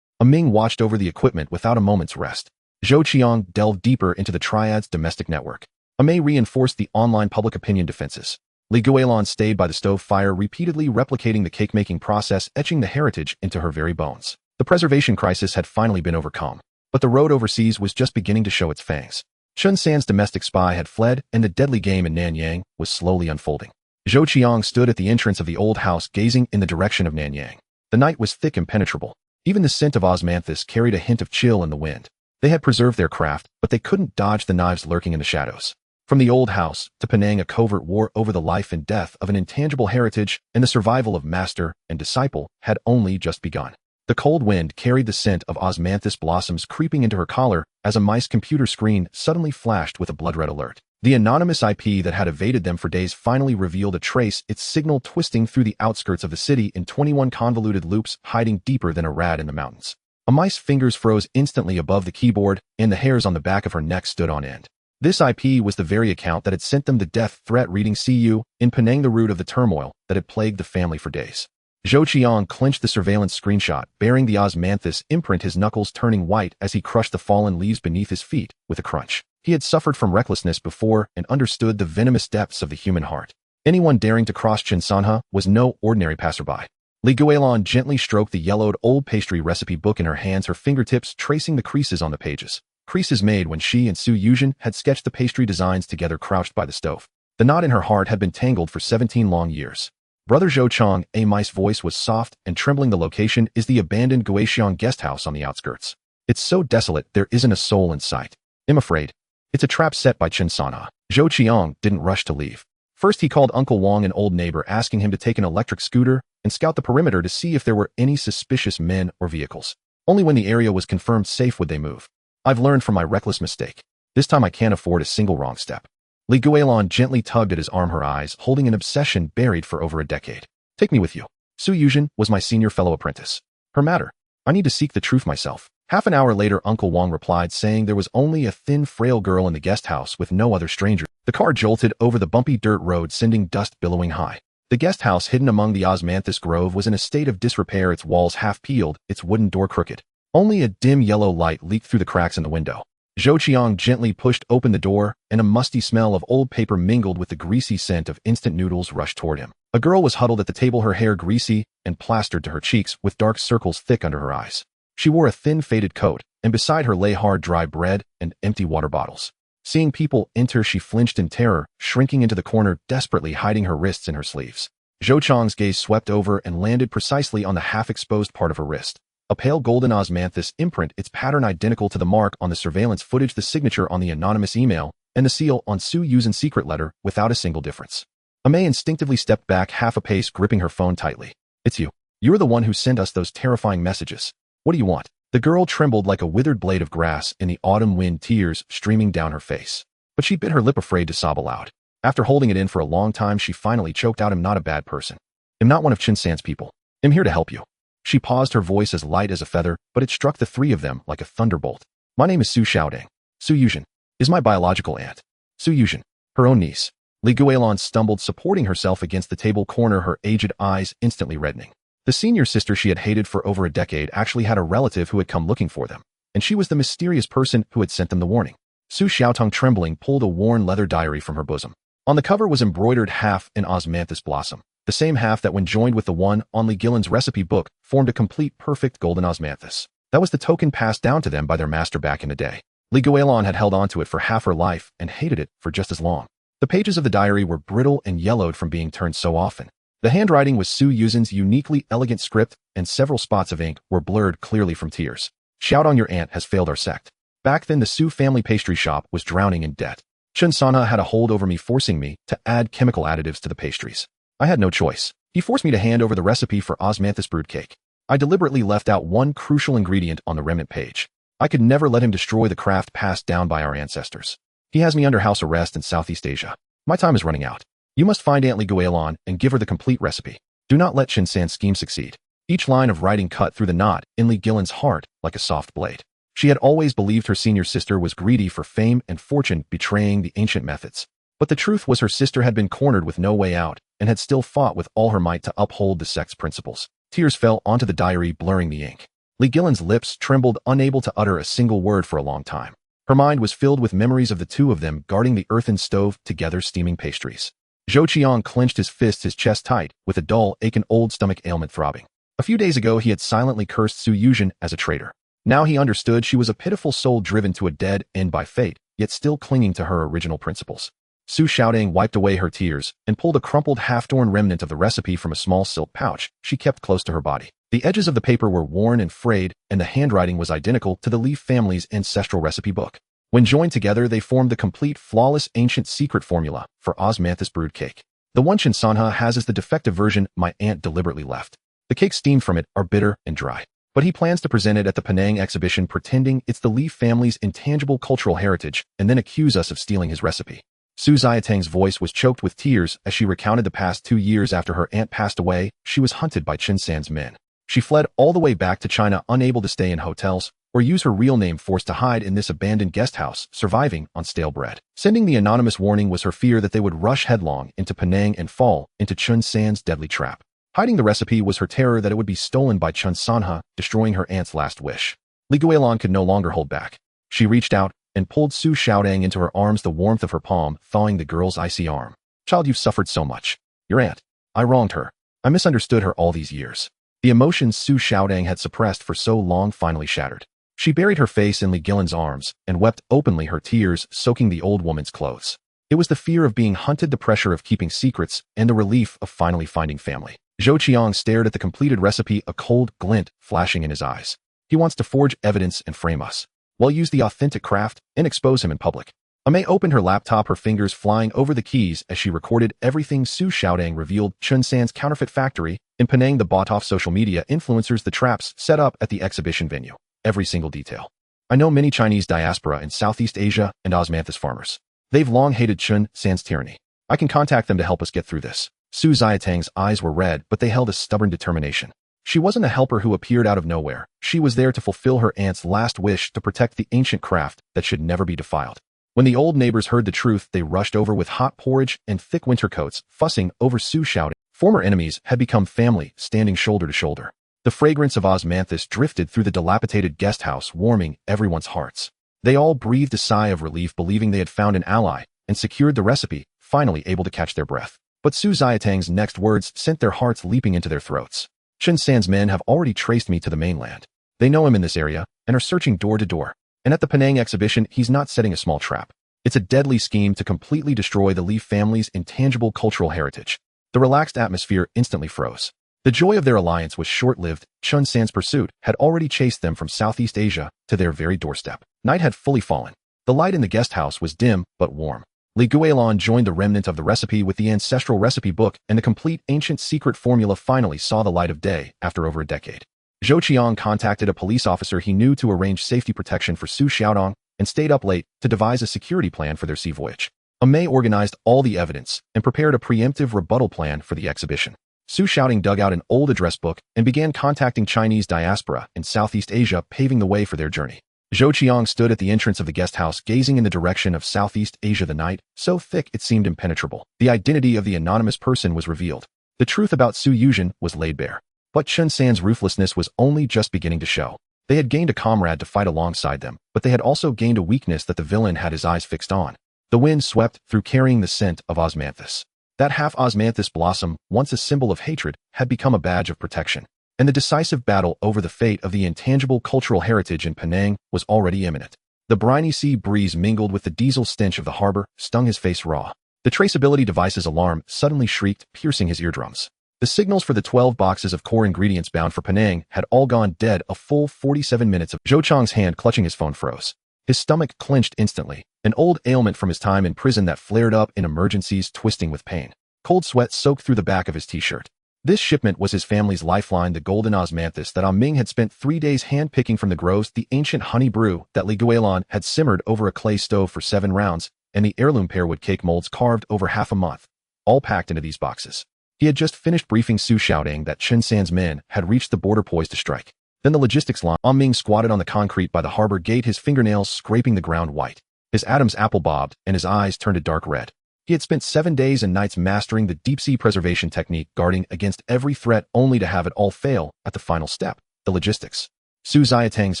Speaker 1: Ming watched over the equipment without a moment's rest. Zhou Qiang delved deeper into the Triad's domestic network. May reinforced the online public opinion defenses. Li Guilan stayed by the stove fire, repeatedly replicating the cake-making process, etching the heritage into her very bones. The preservation crisis had finally been overcome, but the road overseas was just beginning to show its fangs. Chen San's domestic spy had fled, and the deadly game in Nanyang was slowly unfolding. Zhou Qiang stood at the entrance of the old house, gazing in the direction of Nanyang. The night was thick, impenetrable. Even the scent of osmanthus carried a hint of chill in the wind. They had preserved their craft, but they couldn't dodge the knives lurking in the shadows. From the old house to Penang, a covert war over the life and death of an intangible heritage and the survival of master and disciple had only just begun. The cold wind carried the scent of osmanthus blossoms creeping into her collar as a mice computer screen suddenly flashed with a blood-red alert. The anonymous IP that had evaded them for days finally revealed a trace, its signal twisting through the outskirts of the city in 21 convoluted loops, hiding deeper than a rat in the mountains. A mice's fingers froze instantly above the keyboard, and the hairs on the back of her neck stood on end. This IP was the very account that had sent them the death threat, reading "See you in Penang," the root of the turmoil that had plagued the family for days. Zhou Qiang clenched the surveillance screenshot, bearing the osmanthus imprint, his knuckles turning white as he crushed the fallen leaves beneath his feet with a crunch. He had suffered from recklessness before and understood the venomous depths of the human heart. Anyone daring to cross Chen Sanha was no ordinary passerby. Li Guilan gently stroked the yellowed old pastry recipe book in her hands, her fingertips tracing the creases on the pages. Creases made when she and Su Yuzhen had sketched the pastry designs together, crouched by the stove. The knot in her heart had been tangled for 17 long years. Brother Zhou Chang, a mice voice was soft and trembling. The location is the abandoned Guixiang guest house on the outskirts. It's so desolate there isn't a soul in sight. I'm afraid it's a trap set by Chen Sanha. Zhou Qiang didn't rush to leave. First, he called Uncle Wang, an old neighbor, asking him to take an electric scooter and scout the perimeter to see if there were any suspicious men or vehicles. Only when the area was confirmed safe would they move. I've learned from my reckless mistake. This time I can't afford a single wrong step. Li Guilan gently tugged at his arm, her eyes holding an obsession buried for over a decade. Take me with you. Su Yuzhen was my senior fellow apprentice. Her matter. I need to seek the truth myself. Half an hour later, Uncle Wang replied, saying there was only a thin, frail girl in the guest house with no other stranger. The car jolted over the bumpy dirt road, sending dust billowing high. The guest house, hidden among the osmanthus grove, was in a state of disrepair, its walls half peeled, its wooden door crooked. Only a dim yellow light leaked through the cracks in the window. Zhou Qiang gently pushed open the door, and a musty smell of old paper mingled with the greasy scent of instant noodles rushed toward him. A girl was huddled at the table, her hair greasy and plastered to her cheeks with dark circles thick under her eyes. She wore a thin, faded coat, and beside her lay hard, dry bread and empty water bottles. Seeing people enter, she flinched in terror, shrinking into the corner, desperately hiding her wrists in her sleeves. Zhou Qiang's gaze swept over and landed precisely on the half-exposed part of her wrist. A pale golden osmanthus imprint, its pattern identical to the mark on the surveillance footage, the signature on the anonymous email, and the seal on Su Yuzin's secret letter, without a single difference. Amei instinctively stepped back half a pace, gripping her phone tightly. "It's you. You're the one who sent us those terrifying messages. What do you want?" The girl trembled like a withered blade of grass in the autumn wind, tears streaming down her face. But she bit her lip, afraid to sob aloud. After holding it in for a long time, she finally choked out, "I'm not a bad person. I'm not one of Chen San's people. I'm here to help you." She paused, her voice as light as a feather, but it struck the three of them like a thunderbolt. "My name is Su Xiaodong. Su Yuzhen is my biological aunt. Su Yuzhen, her own niece." Li Guilan stumbled, supporting herself against the table corner, her aged eyes instantly reddening. The senior sister she had hated for over a decade actually had a relative who had come looking for them, and she was the mysterious person who had sent them the warning. Su Xiaotong, trembling, pulled a worn leather diary from her bosom. On the cover was embroidered half an osmanthus blossom, the same half that, when joined with the one on Li Guilan's recipe book, formed a complete, perfect golden osmanthus. That was the token passed down to them by their master back in the day. Li Guilan had held onto it for half her life and hated it for just as long. The pages of the diary were brittle and yellowed from being turned so often. The handwriting was Su Yuzin's uniquely elegant script, and several spots of ink were blurred clearly from tears. "Xiaodong, your aunt has failed our sect. Back then, the Su family pastry shop was drowning in debt. Chen Sanha had a hold over me, forcing me to add chemical additives to the pastries. I had no choice. He forced me to hand over the recipe for osmanthus brood cake. I deliberately left out one crucial ingredient on the remnant page. I could never let him destroy the craft passed down by our ancestors. He has me under house arrest in Southeast Asia. My time is running out. You must find Aunt Li Guilan and give her the complete recipe. Do not let Chen San's scheme succeed." Each line of writing cut through the knot in Li Guilan's heart like a soft blade. She had always believed her senior sister was greedy for fame and fortune, betraying the ancient methods. But the truth was, her sister had been cornered with no way out and had still fought with all her might to uphold the sect's principles. Tears fell onto the diary, blurring the ink. Li Guilan's lips trembled, unable to utter a single word for a long time. Her mind was filled with memories of the two of them guarding the earthen stove together, steaming pastries. Zhou Qiang clenched his fists, his chest tight, with a dull ache, an old stomach ailment throbbing. A few days ago, he had silently cursed Su Yuzhen as a traitor. Now he understood she was a pitiful soul driven to a dead end by fate, yet still clinging to her original principles. Su Xiaodong wiped away her tears and pulled a crumpled, half-torn remnant of the recipe from a small silk pouch she kept close to her body. The edges of the paper were worn and frayed, and the handwriting was identical to the Li family's ancestral recipe book. When joined together, they formed the complete, flawless, ancient secret formula for osmanthus brood cake. The one Chen Sanha has is the defective version my aunt deliberately left. The cakes steamed from it are bitter and dry. But he plans to present it at the Penang exhibition, pretending it's the Li family's intangible cultural heritage, and then accuse us of stealing his recipe. Su Xiaotong's voice was choked with tears as she recounted the past 2 years after her aunt passed away. She was hunted by Chen San's men. She fled all the way back to China, unable to stay in hotels or use her real name, forced to hide in this abandoned guest house, surviving on stale bread. Sending the anonymous warning was her fear that they would rush headlong into Penang and fall into Chen San's deadly trap. Hiding the recipe was her terror that it would be stolen by Chen Sanha, destroying her aunt's last wish. Li Guilan could no longer hold back. She reached out and pulled Su Xiaodong into her arms, the warmth of her palm thawing the girl's icy arm. "Child, you've suffered so much. Your aunt. I wronged her. I misunderstood her all these years." The emotions Su Xiaodong had suppressed for so long finally shattered. She buried her face in Li Guilan's arms and wept openly, her tears soaking the old woman's clothes. It was the fear of being hunted, the pressure of keeping secrets, and the relief of finally finding family. Zhou Qiang stared at the completed recipe, a cold glint flashing in his eyes. He wants to forge evidence and frame us. We'll use the authentic craft and expose him in public. Amei opened her laptop, her fingers flying over the keys as she recorded everything Su Xiaodong revealed: Chen San's counterfeit factory in Penang, the bought-off social media influencers, the traps set up at the exhibition venue. Every single detail. "I know many Chinese diaspora in Southeast Asia and osmanthus farmers. They've long hated Chen San's tyranny. I can contact them to help us get through this." Su Xiaotong's eyes were red, but they held a stubborn determination. She wasn't a helper who appeared out of nowhere. She was there to fulfill her aunt's last wish, to protect the ancient craft that should never be defiled. When the old neighbors heard the truth, they rushed over with hot porridge and thick winter coats, fussing over Su Xiaodong. Former enemies had become family, standing shoulder to shoulder. The fragrance of osmanthus drifted through the dilapidated guest house, warming everyone's hearts. They all breathed a sigh of relief, believing they had found an ally and secured the recipe, finally able to catch their breath. But Su Xiatang's next words sent their hearts leaping into their throats. Chen San's men have already traced me to the mainland. They know him in this area and are searching door to door. And at the Penang exhibition, he's not setting a small trap. It's a deadly scheme to completely destroy the Li family's intangible cultural heritage. The relaxed atmosphere instantly froze. The joy of their alliance was short-lived. Chen San's pursuit had already chased them from Southeast Asia to their very doorstep. Night had fully fallen. The light in the guest house was dim but warm. Li Guilan joined the remnant of the recipe with the ancestral recipe book, and the complete ancient secret formula finally saw the light of day after over a decade. Zhou Qiang contacted a police officer he knew to arrange safety protection for Su Xiaodong and stayed up late to devise a security plan for their sea voyage. Mei organized all the evidence and prepared a preemptive rebuttal plan for the exhibition. Su Xiaodong dug out an old address book and began contacting Chinese diaspora in Southeast Asia, paving the way for their journey. Zhou Qiang stood at the entrance of the guest house, gazing in the direction of Southeast Asia. The night, so thick it seemed impenetrable. The identity of the anonymous person was revealed. The truth about Su Yuzhen was laid bare. But Chen San's ruthlessness was only just beginning to show. They had gained a comrade to fight alongside them, but they had also gained a weakness that the villain had his eyes fixed on. The wind swept through, carrying the scent of osmanthus. That half-osmanthus blossom, once a symbol of hatred, had become a badge of protection. And the decisive battle over the fate of the intangible cultural heritage in Penang was already imminent. The briny sea breeze mingled with the diesel stench of the harbor, stung his face raw. The traceability device's alarm suddenly shrieked, piercing his eardrums. The signals for the 12 boxes of core ingredients bound for Penang had all gone dead. A full 47 minutes of Zhou Chang's hand clutching his phone froze. His stomach clenched instantly, an old ailment from his time in prison that flared up in emergencies, twisting with pain. Cold sweat soaked through the back of his t-shirt. This shipment was his family's lifeline, the golden osmanthus that Ming had spent 3 days hand-picking from the groves, the ancient honey brew that Li Guilan had simmered over a clay stove for 7 rounds, and the heirloom pearwood cake molds carved over half a month, all packed into these boxes. He had just finished briefing Su Xiaodong that Chen San's men had reached the border poised to strike. Then the logistics line. Ming squatted on the concrete by the harbor gate, his fingernails scraping the ground white. His Adam's apple bobbed, and his eyes turned a dark red. He had spent 7 days and nights mastering the deep-sea preservation technique, guarding against every threat, only to have it all fail at the final step, the logistics. Su Xiatang's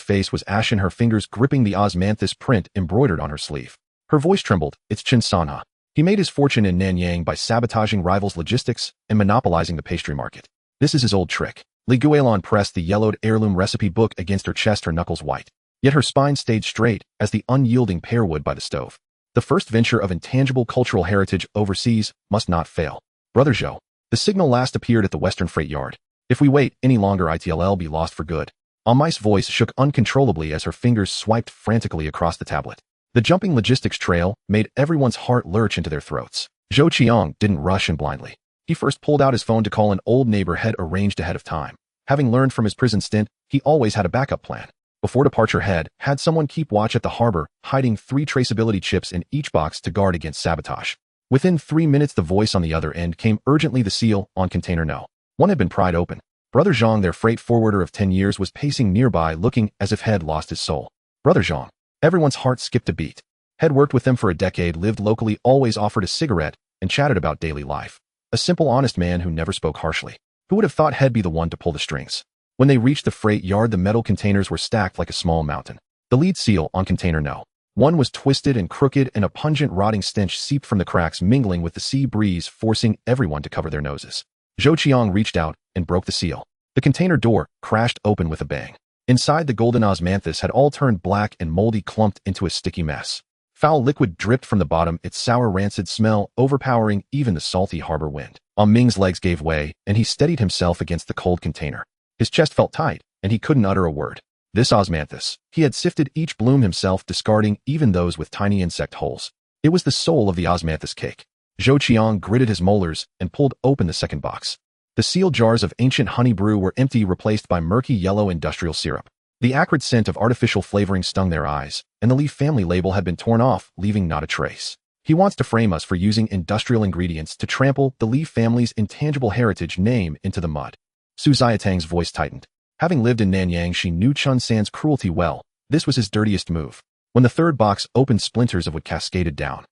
Speaker 1: face was ashen, her fingers gripping the osmanthus print embroidered on her sleeve. Her voice trembled. It's Chen Sanha. He made his fortune in Nanyang by sabotaging rivals' logistics and monopolizing the pastry market. This is his old trick. Li Guilan pressed the yellowed heirloom recipe book against her chest, her knuckles white. Yet her spine stayed straight as the unyielding pearwood by the stove. The first venture of intangible cultural heritage overseas must not fail. Brother Zhou. The signal last appeared at the Western Freight Yard. If we wait any longer, it'll be lost for good. Mei's voice shook uncontrollably as her fingers swiped frantically across the tablet. The jumping logistics trail made everyone's heart lurch into their throats. Zhou Qiang didn't rush in blindly. He first pulled out his phone to call an old neighbor head arranged ahead of time. Having learned from his prison stint, he always had a backup plan. Before departure, Head had someone keep watch at the harbor, hiding 3 traceability chips in each box to guard against sabotage. Within 3 minutes, the voice on the other end came urgently. The seal on container No. 1 had been pried open. Brother Zhang, their freight forwarder of 10 years, was pacing nearby, looking as if Head lost his soul. Brother Zhang. Everyone's heart skipped a beat. Head worked with them for a decade, lived locally, always offered a cigarette, and chatted about daily life. A simple, honest man who never spoke harshly. Who would have thought Head be the one to pull the strings? When they reached the freight yard, the metal containers were stacked like a small mountain. The lead seal on container No. 1 was twisted and crooked, and a pungent, rotting stench seeped from the cracks, mingling with the sea breeze, forcing everyone to cover their noses. Zhou Qiang reached out and broke the seal. The container door crashed open with a bang. Inside, the golden osmanthus had all turned black and moldy, clumped into a sticky mess. Foul liquid dripped from the bottom, its sour, rancid smell overpowering even the salty harbor wind. Ming's legs gave way, and he steadied himself against the cold container. His chest felt tight, and he couldn't utter a word. This osmanthus. He had sifted each bloom himself, discarding even those with tiny insect holes. It was the soul of the osmanthus cake. Zhou Qiang gritted his molars and pulled open the second box. The sealed jars of ancient honey brew were empty, replaced by murky yellow industrial syrup. The acrid scent of artificial flavoring stung their eyes, and the Li family label had been torn off, leaving not a trace. He wants to frame us for using industrial ingredients to trample the Li family's intangible heritage name into the mud. Su Xiatang's voice tightened. Having lived in Nanyang, she knew Chen San's cruelty well. This was his dirtiest move. When the third box opened, splinters of wood cascaded down.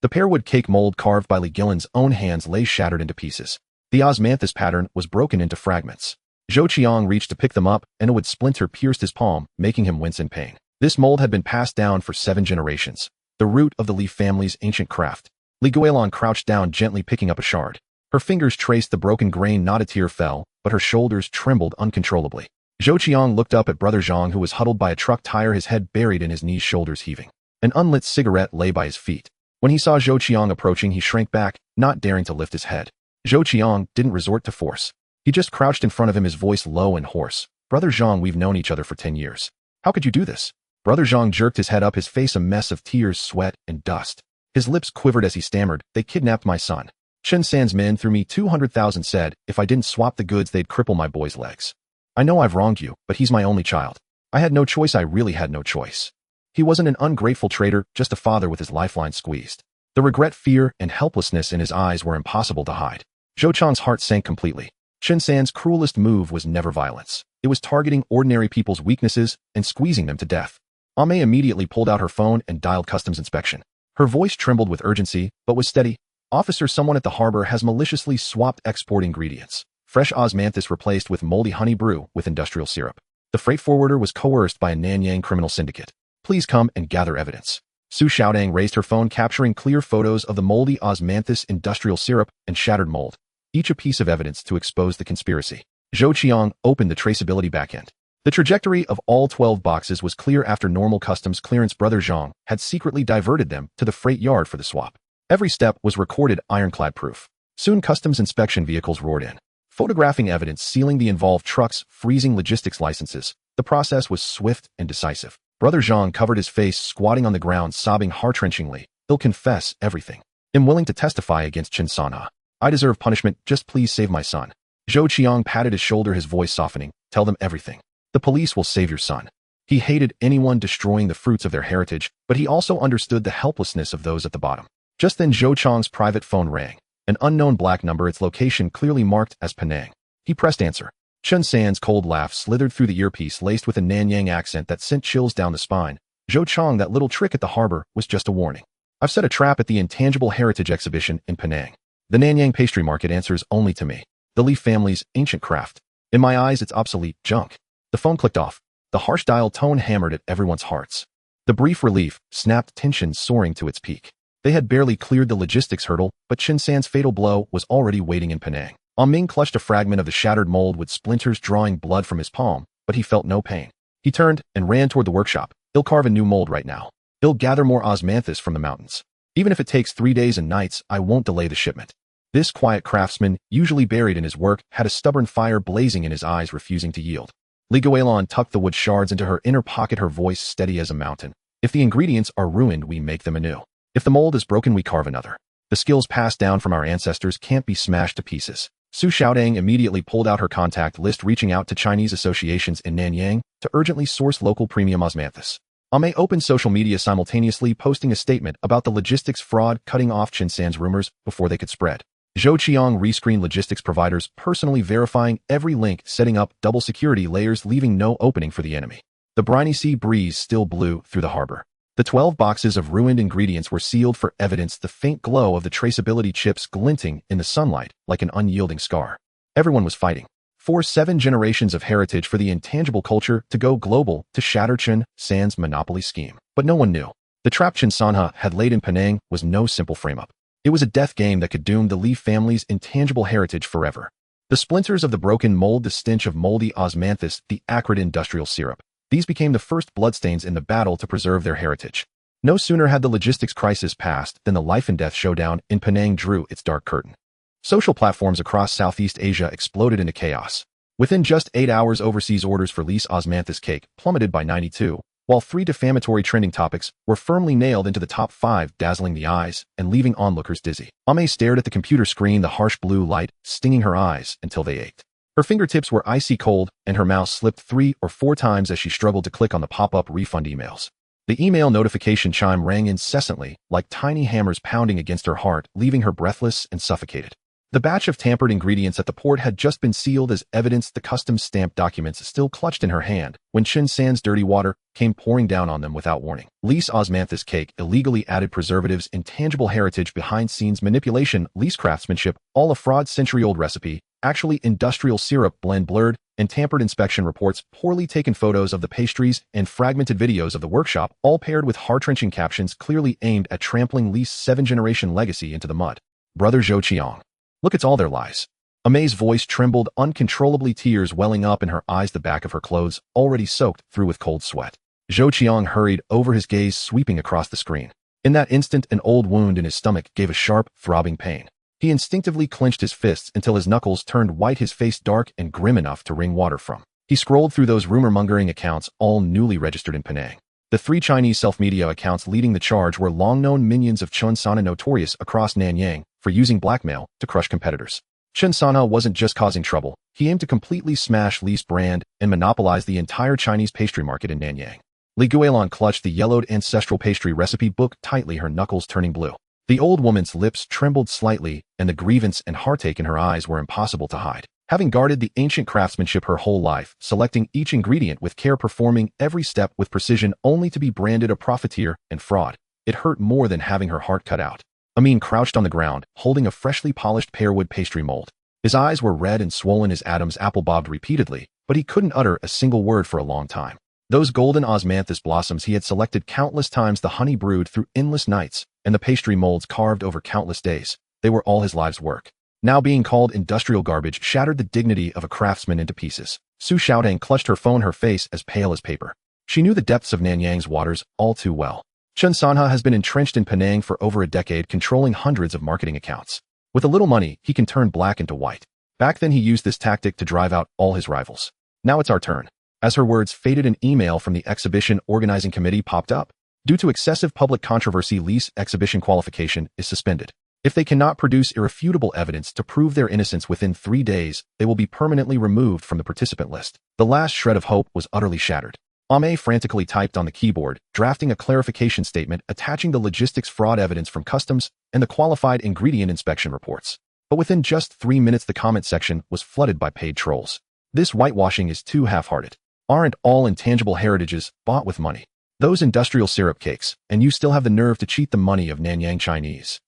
Speaker 1: The pearwood cake mold carved by Li Guilan's own hands lay shattered into pieces. The osmanthus pattern was broken into fragments. Zhou Qiang reached to pick them up, and a wood splinter pierced his palm, making him wince in pain. This mold had been passed down for 7 generations, the root of the Li family's ancient craft. Guilan crouched down, gently picking up a shard. Her fingers traced the broken grain. Not a tear fell, but her shoulders trembled uncontrollably. Zhou Qiang looked up at Brother Zhang, who was huddled by a truck tire, his head buried in his knees, shoulders heaving. An unlit cigarette lay by his feet. When he saw Zhou Qiang approaching, he shrank back, not daring to lift his head. Zhou Qiang didn't resort to force. He just crouched in front of him, his voice low and hoarse. Brother Zhang, we've known each other for 10 years. How could you do this? Brother Zhang jerked his head up, his face a mess of tears, sweat, and dust. His lips quivered as he stammered, they kidnapped my son. Chen San's men threw me 200,000, said, if I didn't swap the goods, they'd cripple my boy's legs. I know I've wronged you, but he's my only child. I had no choice, I really had no choice. He wasn't an ungrateful traitor, just a father with his lifeline squeezed. The regret, fear, and helplessness in his eyes were impossible to hide. Zhou Qiang's heart sank completely. Chen San's cruelest move was never violence. It was targeting ordinary people's weaknesses and squeezing them to death. Ame immediately pulled out her phone and dialed customs inspection. Her voice trembled with urgency, but was steady. Officer, someone at the harbor has maliciously swapped export ingredients. Fresh osmanthus replaced with moldy honey brew with industrial syrup. The freight forwarder was coerced by a Nanyang criminal syndicate. Please come and gather evidence. Su Xiaodang raised her phone, capturing clear photos of the moldy osmanthus industrial syrup and shattered mold, each a piece of evidence to expose the conspiracy. Zhou Qiang opened the traceability backend. The trajectory of all 12 boxes was clear after normal customs clearance. Brother Zhang had secretly diverted them to the freight yard for the swap. Every step was recorded, ironclad proof. Soon customs inspection vehicles roared in, photographing evidence, sealing the involved trucks, freezing logistics licenses. The process was swift and decisive. Brother Zhang covered his face, squatting on the ground, sobbing heart-wrenchingly. He'll confess everything. I'm willing to testify against Chen Sanha. I deserve punishment, just please save my son. Zhou Qiang patted his shoulder, his voice softening. Tell them everything. The police will save your son. He hated anyone destroying the fruits of their heritage, but he also understood the helplessness of those at the bottom. Just then Zhou Qiang's private phone rang. An unknown black number, its location clearly marked as Penang. He pressed answer. Chen San's cold laugh slithered through the earpiece, laced with a Nanyang accent that sent chills down the spine. Zhou Qiang, that little trick at the harbor was just a warning. I've set a trap at the Intangible Heritage Exhibition in Penang. The Nanyang pastry market answers only to me. The Li family's ancient craft. In my eyes, it's obsolete junk. The phone clicked off. The harsh dial tone hammered at everyone's hearts. The brief relief snapped tension soaring to its peak. They had barely cleared the logistics hurdle, but Chen San's fatal blow was already waiting in Penang. Ming clutched a fragment of the shattered mold with splinters drawing blood from his palm, but he felt no pain. He turned and ran toward the workshop. He'll carve a new mold right now. He'll gather more osmanthus from the mountains. Even if it takes 3 days and nights, I won't delay the shipment. This quiet craftsman, usually buried in his work, had a stubborn fire blazing in his eyes, refusing to yield. Guilan tucked the wood shards into her inner pocket, her voice steady as a mountain. If the ingredients are ruined, we make them anew. If the mold is broken, we carve another. The skills passed down from our ancestors can't be smashed to pieces. Su Xiaodang immediately pulled out her contact list, reaching out to Chinese associations in Nanyang to urgently source local premium osmanthus. Ame opened social media simultaneously, posting a statement about the logistics fraud, cutting off Chen San's rumors before they could spread. Zhou Qiang rescreened logistics providers, personally verifying every link, setting up double security layers, leaving no opening for the enemy. The briny sea breeze still blew through the harbor. The 12 boxes of ruined ingredients were sealed for evidence, the faint glow of the traceability chips glinting in the sunlight like an unyielding scar. Everyone was fighting for 7 generations of heritage, for the intangible culture to go global, to shatter Chen San's monopoly scheme. But no one knew. The trap Chen Sanha had laid in Penang was no simple frame-up. It was a death game that could doom the Li family's intangible heritage forever. The splinters of the broken mold, the stench of moldy osmanthus, the acrid industrial syrup. These became the first bloodstains in the battle to preserve their heritage. No sooner had the logistics crisis passed than the life-and-death showdown in Penang drew its dark curtain. Social platforms across Southeast Asia exploded into chaos. Within just 8 hours, overseas orders for Li's osmanthus cake plummeted by 92, while 3 defamatory trending topics were firmly nailed into the top 5, dazzling the eyes and leaving onlookers dizzy. Ame stared at the computer screen, the harsh blue light stinging her eyes until they ached. Her fingertips were icy cold, and her mouse slipped 3 or 4 times as she struggled to click on the pop-up refund emails. The email notification chime rang incessantly, like tiny hammers pounding against her heart, leaving her breathless and suffocated. The batch of tampered ingredients at the port had just been sealed as evidence, the customs stamped documents still clutched in her hand, when Chen San's dirty water came pouring down on them without warning. Li's osmanthus cake, illegally added preservatives, intangible heritage, behind-scenes manipulation, Li's craftsmanship, all a fraud, century-old recipe, actually industrial syrup blend blurred, and tampered inspection reports, poorly taken photos of the pastries, and fragmented videos of the workshop, all paired with heart-wrenching captions clearly aimed at trampling Li's 7-generation legacy into the mud. Brother Zhou Qiang. Look, it's all their lies. Amei's voice trembled uncontrollably, tears welling up in her eyes, the back of her clothes already soaked through with cold sweat. Zhou Qiang hurried over, his gaze sweeping across the screen. In that instant, an old wound in his stomach gave a sharp, throbbing pain. He instinctively clenched his fists until his knuckles turned white, his face dark and grim enough to wring water from. He scrolled through those rumor-mongering accounts, all newly registered in Penang. The 3 Chinese self-media accounts leading the charge were long-known minions of Chen Sana, notorious across Nanyang for using blackmail to crush competitors. Chen Sana wasn't just causing trouble, he aimed to completely smash Li's brand and monopolize the entire Chinese pastry market in Nanyang. Li Guilan clutched the yellowed ancestral pastry recipe book tightly, her knuckles turning blue. The old woman's lips trembled slightly, and the grievance and heartache in her eyes were impossible to hide. Having guarded the ancient craftsmanship her whole life, selecting each ingredient with care, performing every step with precision, only to be branded a profiteer and fraud, it hurt more than having her heart cut out. Amin crouched on the ground, holding a freshly polished pearwood pastry mold. His eyes were red and swollen, his Adam's apple bobbed repeatedly, but he couldn't utter a single word for a long time. Those golden osmanthus blossoms he had selected countless times, the honey brewed through endless nights, and the pastry molds carved over countless days, they were all his life's work. Now being called industrial garbage shattered the dignity of a craftsman into pieces. Su Xiaotang clutched her phone, her face as pale as paper. She knew the depths of Nanyang's waters all too well. Chen Sanha has been entrenched in Penang for over a decade, controlling hundreds of marketing accounts. With a little money, he can turn black into white. Back then he used this tactic to drive out all his rivals. Now it's our turn. As her words faded, an email from the exhibition organizing committee popped up. Due to excessive public controversy, Li's exhibition qualification is suspended. If they cannot produce irrefutable evidence to prove their innocence within 3 days, they will be permanently removed from the participant list. The last shred of hope was utterly shattered. Amei frantically typed on the keyboard, drafting a clarification statement attaching the logistics fraud evidence from customs and the qualified ingredient inspection reports. But within just 3 minutes, the comment section was flooded by paid trolls. This whitewashing is too half-hearted. Aren't all intangible heritages bought with money? Those industrial syrup cakes, and you still have the nerve to cheat the money of Nanyang Chinese.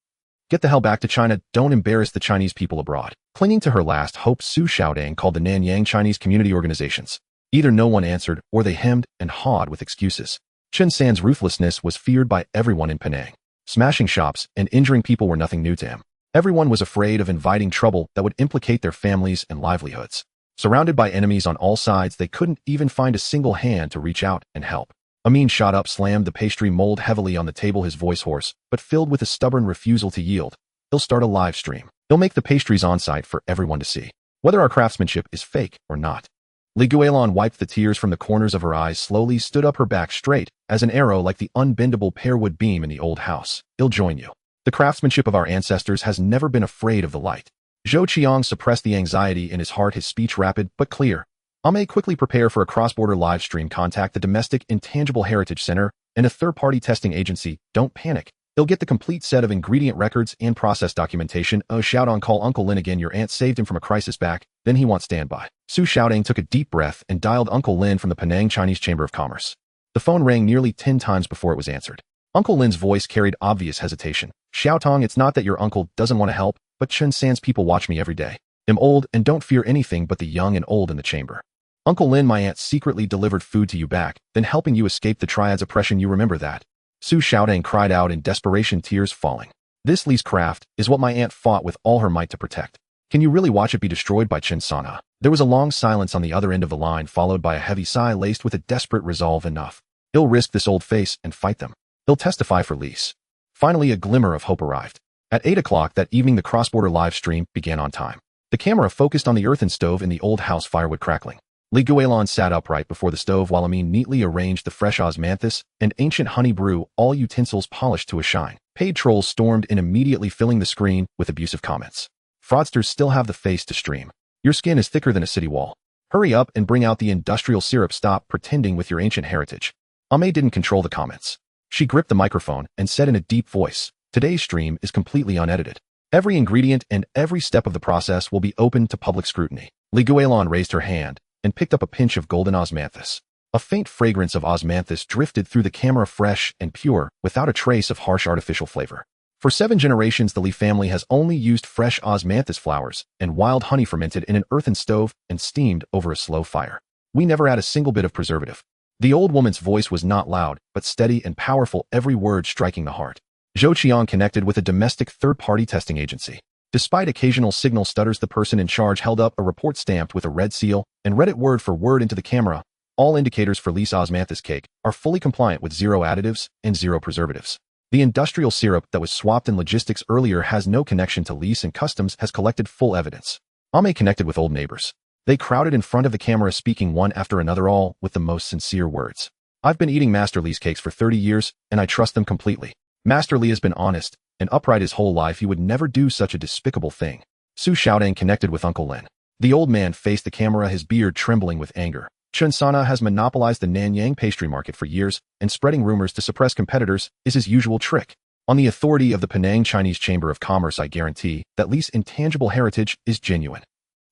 Speaker 1: Get the hell back to China, don't embarrass the Chinese people abroad. Clinging to her last hope, Su Xiaotang called the Nanyang Chinese community organizations. Either no one answered, or they hemmed and hawed with excuses. Chen San's ruthlessness was feared by everyone in Penang. Smashing shops and injuring people were nothing new to him. Everyone was afraid of inviting trouble that would implicate their families and livelihoods. Surrounded by enemies on all sides, they couldn't even find a single hand to reach out and help. Amin shot up, slammed the pastry mold heavily on the table, his voice hoarse, but filled with a stubborn refusal to yield. He'll start a live stream. He'll make the pastries on-site for everyone to see, whether our craftsmanship is fake or not. Li Guilan wiped the tears from the corners of her eyes, slowly stood up, her back straight as an arrow like the unbendable pearwood beam in the old house. He'll join you. The craftsmanship of our ancestors has never been afraid of the light. Zhou Qiang suppressed the anxiety in his heart, his speech rapid but clear. Amei, quickly prepare for a cross-border live stream. Contact the Domestic Intangible Heritage Center and a third-party testing agency. Don't panic. They'll get the complete set of ingredient records and process documentation. Oh, shout on, call Uncle Lin again. Your aunt saved him from a crisis back then. He wants standby. Su Xiaotang took a deep breath and dialed Uncle Lin from the Penang Chinese Chamber of Commerce. The phone rang nearly 10 times before it was answered. Uncle Lin's voice carried obvious hesitation. Xiaotang, it's not that your uncle doesn't want to help, but Chen San's people watch me every day. I'm old and don't fear anything but the young and old in the chamber. Uncle Lin, my aunt secretly delivered food to you back, then helping you escape the triad's oppression. You remember that? Su Xiaotang cried out in desperation, tears falling. This Li's craft is what my aunt fought with all her might to protect. Can you really watch it be destroyed by Chen Sana? There was a long silence on the other end of the line, followed by a heavy sigh laced with a desperate resolve. Enough. He'll risk this old face and fight them. He'll testify for Li's. Finally, a glimmer of hope arrived. At 8 o'clock that evening, the cross-border live stream began on time. The camera focused on the earthen stove in the old house, firewood crackling. Li Guilan sat upright before the stove while Amin neatly arranged the fresh osmanthus and ancient honey brew, all utensils polished to a shine. Paid trolls stormed in, immediately filling the screen with abusive comments. Fraudsters still have the face to stream. Your skin is thicker than a city wall. Hurry up and bring out the industrial syrup. Stop pretending with your ancient heritage. Amei didn't control the comments. She gripped the microphone and said in a deep voice, today's stream is completely unedited. Every ingredient and every step of the process will be open to public scrutiny. Li Guilan raised her hand and picked up a pinch of golden osmanthus. A faint fragrance of osmanthus drifted through the camera, fresh and pure, without a trace of harsh artificial flavor. For 7 generations, the Li family has only used fresh osmanthus flowers and wild honey fermented in an earthen stove and steamed over a slow fire. We never add a single bit of preservative. The old woman's voice was not loud, but steady and powerful, every word striking the heart. Zhou Qiang connected with a domestic third-party testing agency. Despite occasional signal stutters, the person in charge held up a report stamped with a red seal and read it word for word into the camera. All indicators for Li's osmanthus cake are fully compliant with 0 additives and 0 preservatives. The industrial syrup that was swapped in logistics earlier has no connection to lease, and customs has collected full evidence. Ame connected with old neighbors. They crowded in front of the camera, speaking one after another, all with the most sincere words. I've been eating Master Li's cakes for 30 years, and I trust them completely. Master Li has been honest and upright his whole life. He would never do such a despicable thing. Su Xiaodang connected with Uncle Lin. The old man faced the camera, his beard trembling with anger. Chen Sana has monopolized the Nanyang pastry market for years, and spreading rumors to suppress competitors is his usual trick. On the authority of the Penang Chinese Chamber of Commerce, I guarantee that Li's intangible heritage is genuine.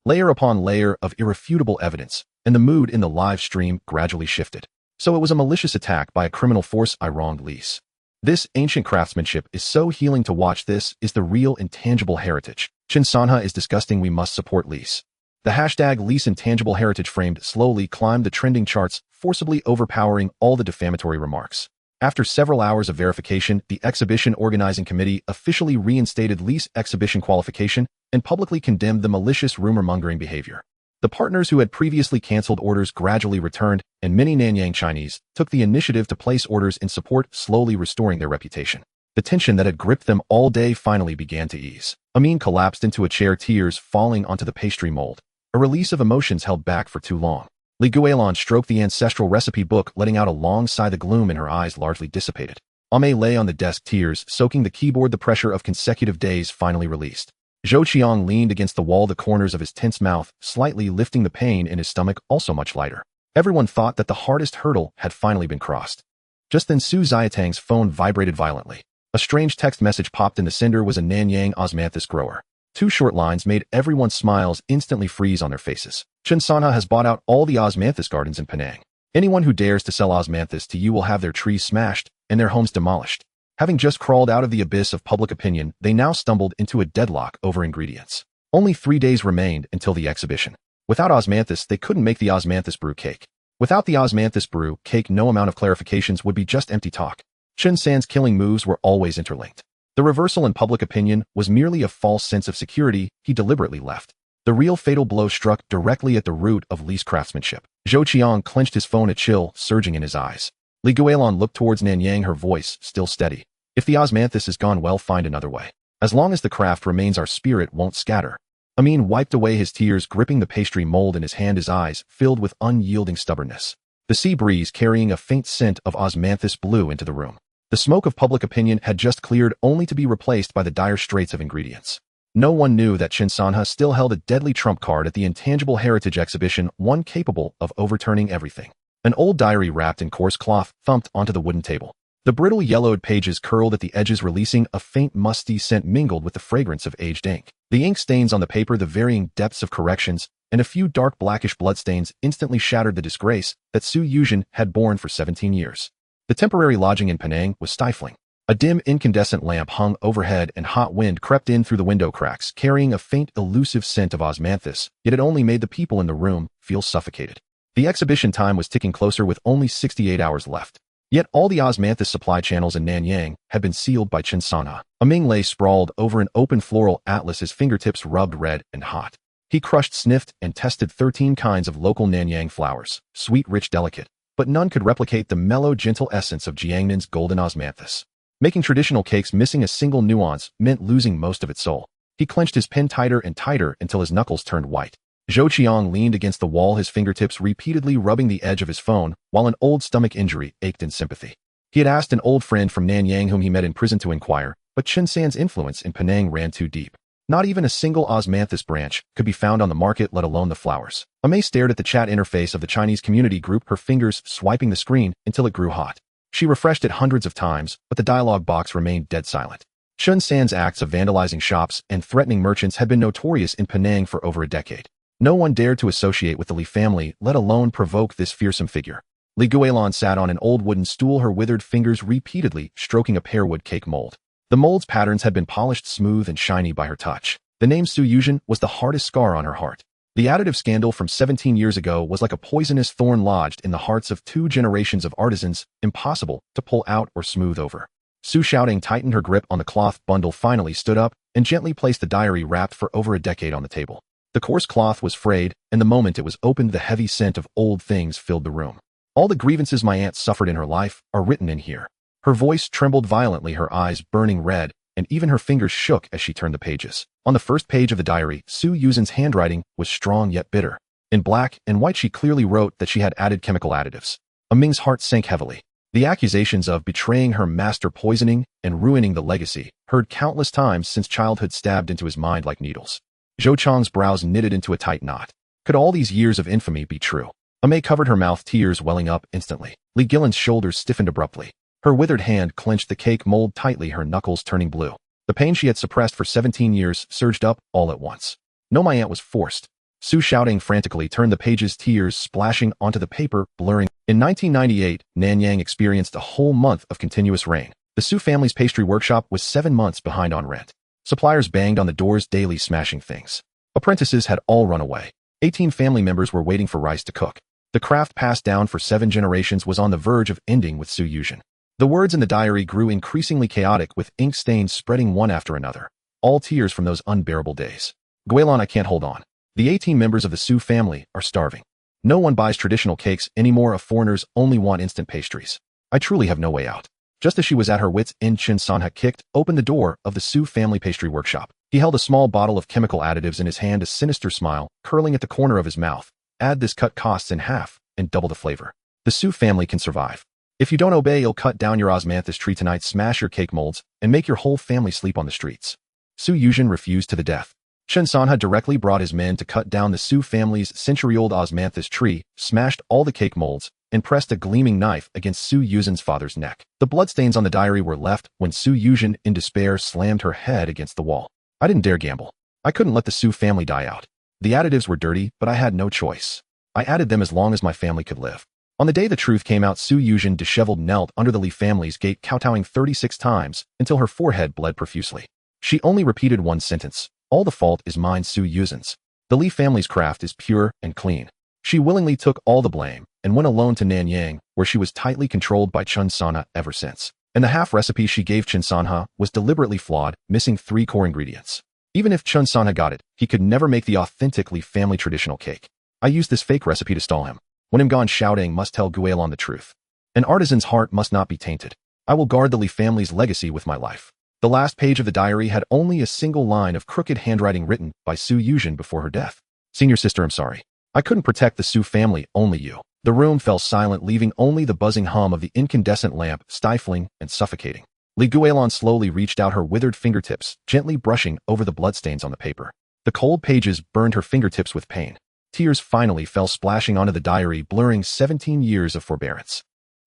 Speaker 1: Layer upon layer of irrefutable evidence, and the mood in the live stream gradually shifted. So it was a malicious attack by a criminal force. I wronged Li's. This ancient craftsmanship is so healing to watch. This is the real intangible heritage. Chen Sanha is disgusting. We must support Li's. The hashtag Li's intangible heritage framed slowly climbed the trending charts, forcibly overpowering all the defamatory remarks. After several hours of verification, the exhibition organizing committee officially reinstated Li's exhibition qualification and publicly condemned the malicious rumor-mongering behavior. The partners who had previously canceled orders gradually returned, and many Nanyang Chinese took the initiative to place orders in support, slowly restoring their reputation. The tension that had gripped them all day finally began to ease. Amin collapsed into a chair, tears falling onto the pastry mold. A release of emotions held back for too long. Li Guilan stroked the ancestral recipe book, letting out a long sigh. The gloom in her eyes largely dissipated. Ame lay on the desk, tears soaking the keyboard. The pressure of consecutive days finally released. Zhou Qiang leaned against the wall, the corners of his tense mouth slightly lifting, the pain in his stomach also much lighter. Everyone thought that the hardest hurdle had finally been crossed. Just then Su Xiatang's phone vibrated violently. A strange text message popped in. The sender was a Nanyang osmanthus grower. 2 short lines made everyone's smiles instantly freeze on their faces. Chen Sanha has bought out all the osmanthus gardens in Penang. Anyone who dares to sell osmanthus to you will have their trees smashed and their homes demolished. Having just crawled out of the abyss of public opinion, they now stumbled into a deadlock over ingredients. Only 3 days remained until the exhibition. Without osmanthus, they couldn't make the osmanthus brew cake. Without the osmanthus brew cake, no amount of clarifications would be just empty talk. Chen San's killing moves were always interlinked. The reversal in public opinion was merely a false sense of security he deliberately left. The real fatal blow struck directly at the root of Li's craftsmanship. Zhou Qiang clenched his phone, a chill surging in his eyes. Li Guilan looked towards Nanyang, her voice still steady. If the osmanthus is gone, well, find another way. As long as the craft remains, our spirit won't scatter. Amin wiped away his tears, gripping the pastry mold in his hand, his eyes filled with unyielding stubbornness. The sea breeze, carrying a faint scent of osmanthus, blew into the room. The smoke of public opinion had just cleared, only to be replaced by the dire straits of ingredients. No one knew that Chen Sanha still held a deadly trump card at the Intangible Heritage Exhibition, one capable of overturning everything. An old diary wrapped in coarse cloth thumped onto the wooden table. The brittle yellowed pages curled at the edges, releasing a faint musty scent mingled with the fragrance of aged ink. The ink stains on the paper, the varying depths of corrections, and a few dark blackish bloodstains instantly shattered the disgrace that Su Yuzhen had borne for 17 years. The temporary lodging in Penang was stifling. A dim incandescent lamp hung overhead, and hot wind crept in through the window cracks, carrying a faint elusive scent of osmanthus, yet it only made the people in the room feel suffocated. The exhibition time was ticking closer, with only 68 hours left. Yet all the osmanthus supply channels in Nanyang had been sealed by Chen Sanha. Ming lay sprawled over an open floral atlas, his fingertips rubbed red and hot. He crushed, sniffed, and tested 13 kinds of local Nanyang flowers, sweet, rich, delicate, but none could replicate the mellow, gentle essence of Jiangnin's golden osmanthus. Making traditional cakes missing a single nuance meant losing most of its soul. He clenched his pen tighter and tighter until his knuckles turned white. Zhou Qiang leaned against the wall, his fingertips repeatedly rubbing the edge of his phone, while an old stomach injury ached in sympathy. He had asked an old friend from Nanyang whom he met in prison to inquire, but Chen San's influence in Penang ran too deep. Not even a single osmanthus branch could be found on the market, let alone the flowers. Amei stared at the chat interface of the Chinese community group, her fingers swiping the screen until it grew hot. She refreshed it hundreds of times, but the dialogue box remained dead silent. Chen San's acts of vandalizing shops and threatening merchants had been notorious in Penang for over a decade. No one dared to associate with the Li family, let alone provoke this fearsome figure. Li Guilan sat on an old wooden stool, her withered fingers repeatedly stroking a pear wood cake mold. The mold's patterns had been polished smooth and shiny by her touch. The name Su Yuzhen was the hardest scar on her heart. The additive scandal from 17 years ago was like a poisonous thorn lodged in the hearts of 2 generations of artisans, impossible to pull out or smooth over. Su Xiaoding tightened her grip on the cloth bundle, finally stood up, and gently placed the diary wrapped for over a decade on the table. The coarse cloth was frayed, and the moment it was opened, the heavy scent of old things filled the room. All the grievances my aunt suffered in her life are written in here. Her voice trembled violently, her eyes burning red, and even her fingers shook as she turned the pages. On the first page of the diary, Su Yuzhen's handwriting was strong yet bitter. In black and white she clearly wrote that she had added chemical additives. Ming's heart sank heavily. The accusations of betraying her master, poisoning and ruining the legacy, heard countless times since childhood, stabbed into his mind like needles. Zhou Chang's brows knitted into a tight knot. Could all these years of infamy be true? May covered her mouth, tears welling up instantly. Guilan's shoulders stiffened abruptly. Her withered hand clenched the cake mold tightly, her knuckles turning blue. The pain she had suppressed for 17 years surged up all at once. No, my aunt was forced. Su Xiaoding frantically turned the pages, tears splashing onto the paper, blurring. In 1998, Nanyang experienced a whole month of continuous rain. The Su family's pastry workshop was 7 months behind on rent. Suppliers banged on the doors daily, smashing things. Apprentices had all run away. 18 family members were waiting for rice to cook. The craft, passed down for 7 generations, was on the verge of ending with Su Yuzhen. The words in the diary grew increasingly chaotic, with ink stains spreading one after another. All tears from those unbearable days. Guilan, I can't hold on. The 18 members of the Su family are starving. No one buys traditional cakes anymore. Foreigners only want instant pastries. I truly have no way out. Just as she was at her wits' end, Chen Sanha kicked open the door of the Su family pastry workshop. He held a small bottle of chemical additives in his hand, a sinister smile curling at the corner of his mouth. Add this, cut costs in half and double the flavor. The Su family can survive. If you don't obey, you'll cut down your osmanthus tree tonight, smash your cake molds, and make your whole family sleep on the streets. Su Yuzhen refused to the death. Chen Sanha directly brought his men to cut down the Su family's century-old osmanthus tree, smashed all the cake molds, and pressed a gleaming knife against Su Yuzhen's father's neck. The bloodstains on the diary were left when Su Yuzhen, in despair, slammed her head against the wall. I didn't dare gamble. I couldn't let the Su family die out. The additives were dirty, but I had no choice. I added them as long as my family could live. On the day the truth came out, Su Yuzhen, disheveled, knelt under the Li family's gate, kowtowing 36 times until her forehead bled profusely. She only repeated one sentence: all the fault is mine, Su Yuzhen's. The Li family's craft is pure and clean. She willingly took all the blame and went alone to Nanyang, where she was tightly controlled by Chen Sanha ever since. And the half recipe she gave Chen Sanha was deliberately flawed, missing 3 core ingredients. Even if Chen Sanha got it, he could never make the authentic Li family traditional cake. I used this fake recipe to stall him. When I'm gone, Xiaoding must tell Guilan the truth. An artisan's heart must not be tainted. I will guard the Li family's legacy with my life. The last page of the diary had only a single line of crooked handwriting written by Su Yuzhen before her death. Senior sister, I'm sorry. I couldn't protect the Su family, only you. The room fell silent, leaving only the buzzing hum of the incandescent lamp, stifling and suffocating. Li Guilan slowly reached out her withered fingertips, gently brushing over the bloodstains on the paper. The cold pages burned her fingertips with pain. Tears finally fell splashing onto the diary, blurring 17 years of forbearance.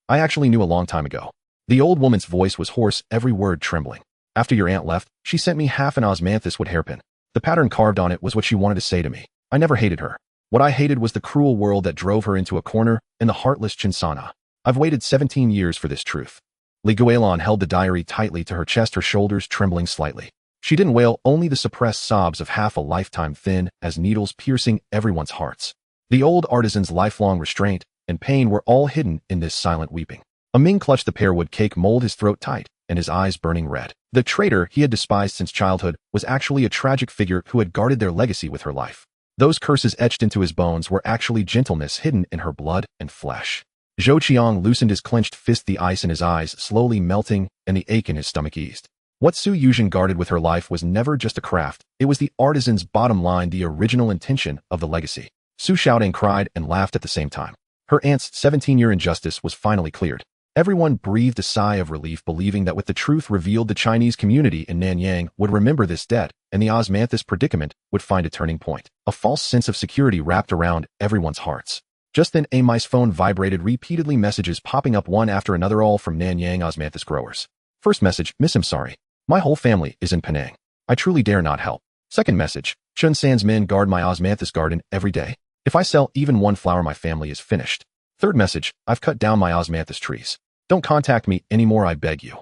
Speaker 1: I actually knew a long time ago. The old woman's voice was hoarse, every word trembling. After your aunt left, she sent me half an osmanthus wood hairpin. The pattern carved on it was what she wanted to say to me. I never hated her. What I hated was the cruel world that drove her into a corner, and the heartless Chen Sanha. I've waited 17 years for this truth. Li Guilan held the diary tightly to her chest, her shoulders trembling slightly. She didn't wail, only the suppressed sobs of half a lifetime, thin as needles, piercing everyone's hearts. The old artisan's lifelong restraint and pain were all hidden in this silent weeping. Ming clutched the pearwood cake mold, his throat tight and his eyes burning red. The traitor he had despised since childhood was actually a tragic figure who had guarded their legacy with her life. Those curses etched into his bones were actually gentleness hidden in her blood and flesh. Zhou Qiang loosened his clenched fist, the ice in his eyes slowly melting and the ache in his stomach eased. What Su Yuzhen guarded with her life was never just a craft, it was the artisan's bottom line, the original intention of the legacy. Su Xiaoding cried and laughed at the same time. Her aunt's 17-year injustice was finally cleared. Everyone breathed a sigh of relief, believing that with the truth revealed, the Chinese community in Nanyang would remember this debt, and the osmanthus predicament would find a turning point. A false sense of security wrapped around everyone's hearts. Just then, Mai's phone vibrated, repeatedly messages popping up one after another, all from Nanyang osmanthus growers. First message: Miss, I'm sorry. My whole family is in Penang. I truly dare not help. Second message: Chun San's men guard my osmanthus garden every day. If I sell even one flower, my family is finished. Third message: I've cut down my osmanthus trees. Don't contact me anymore, I beg you.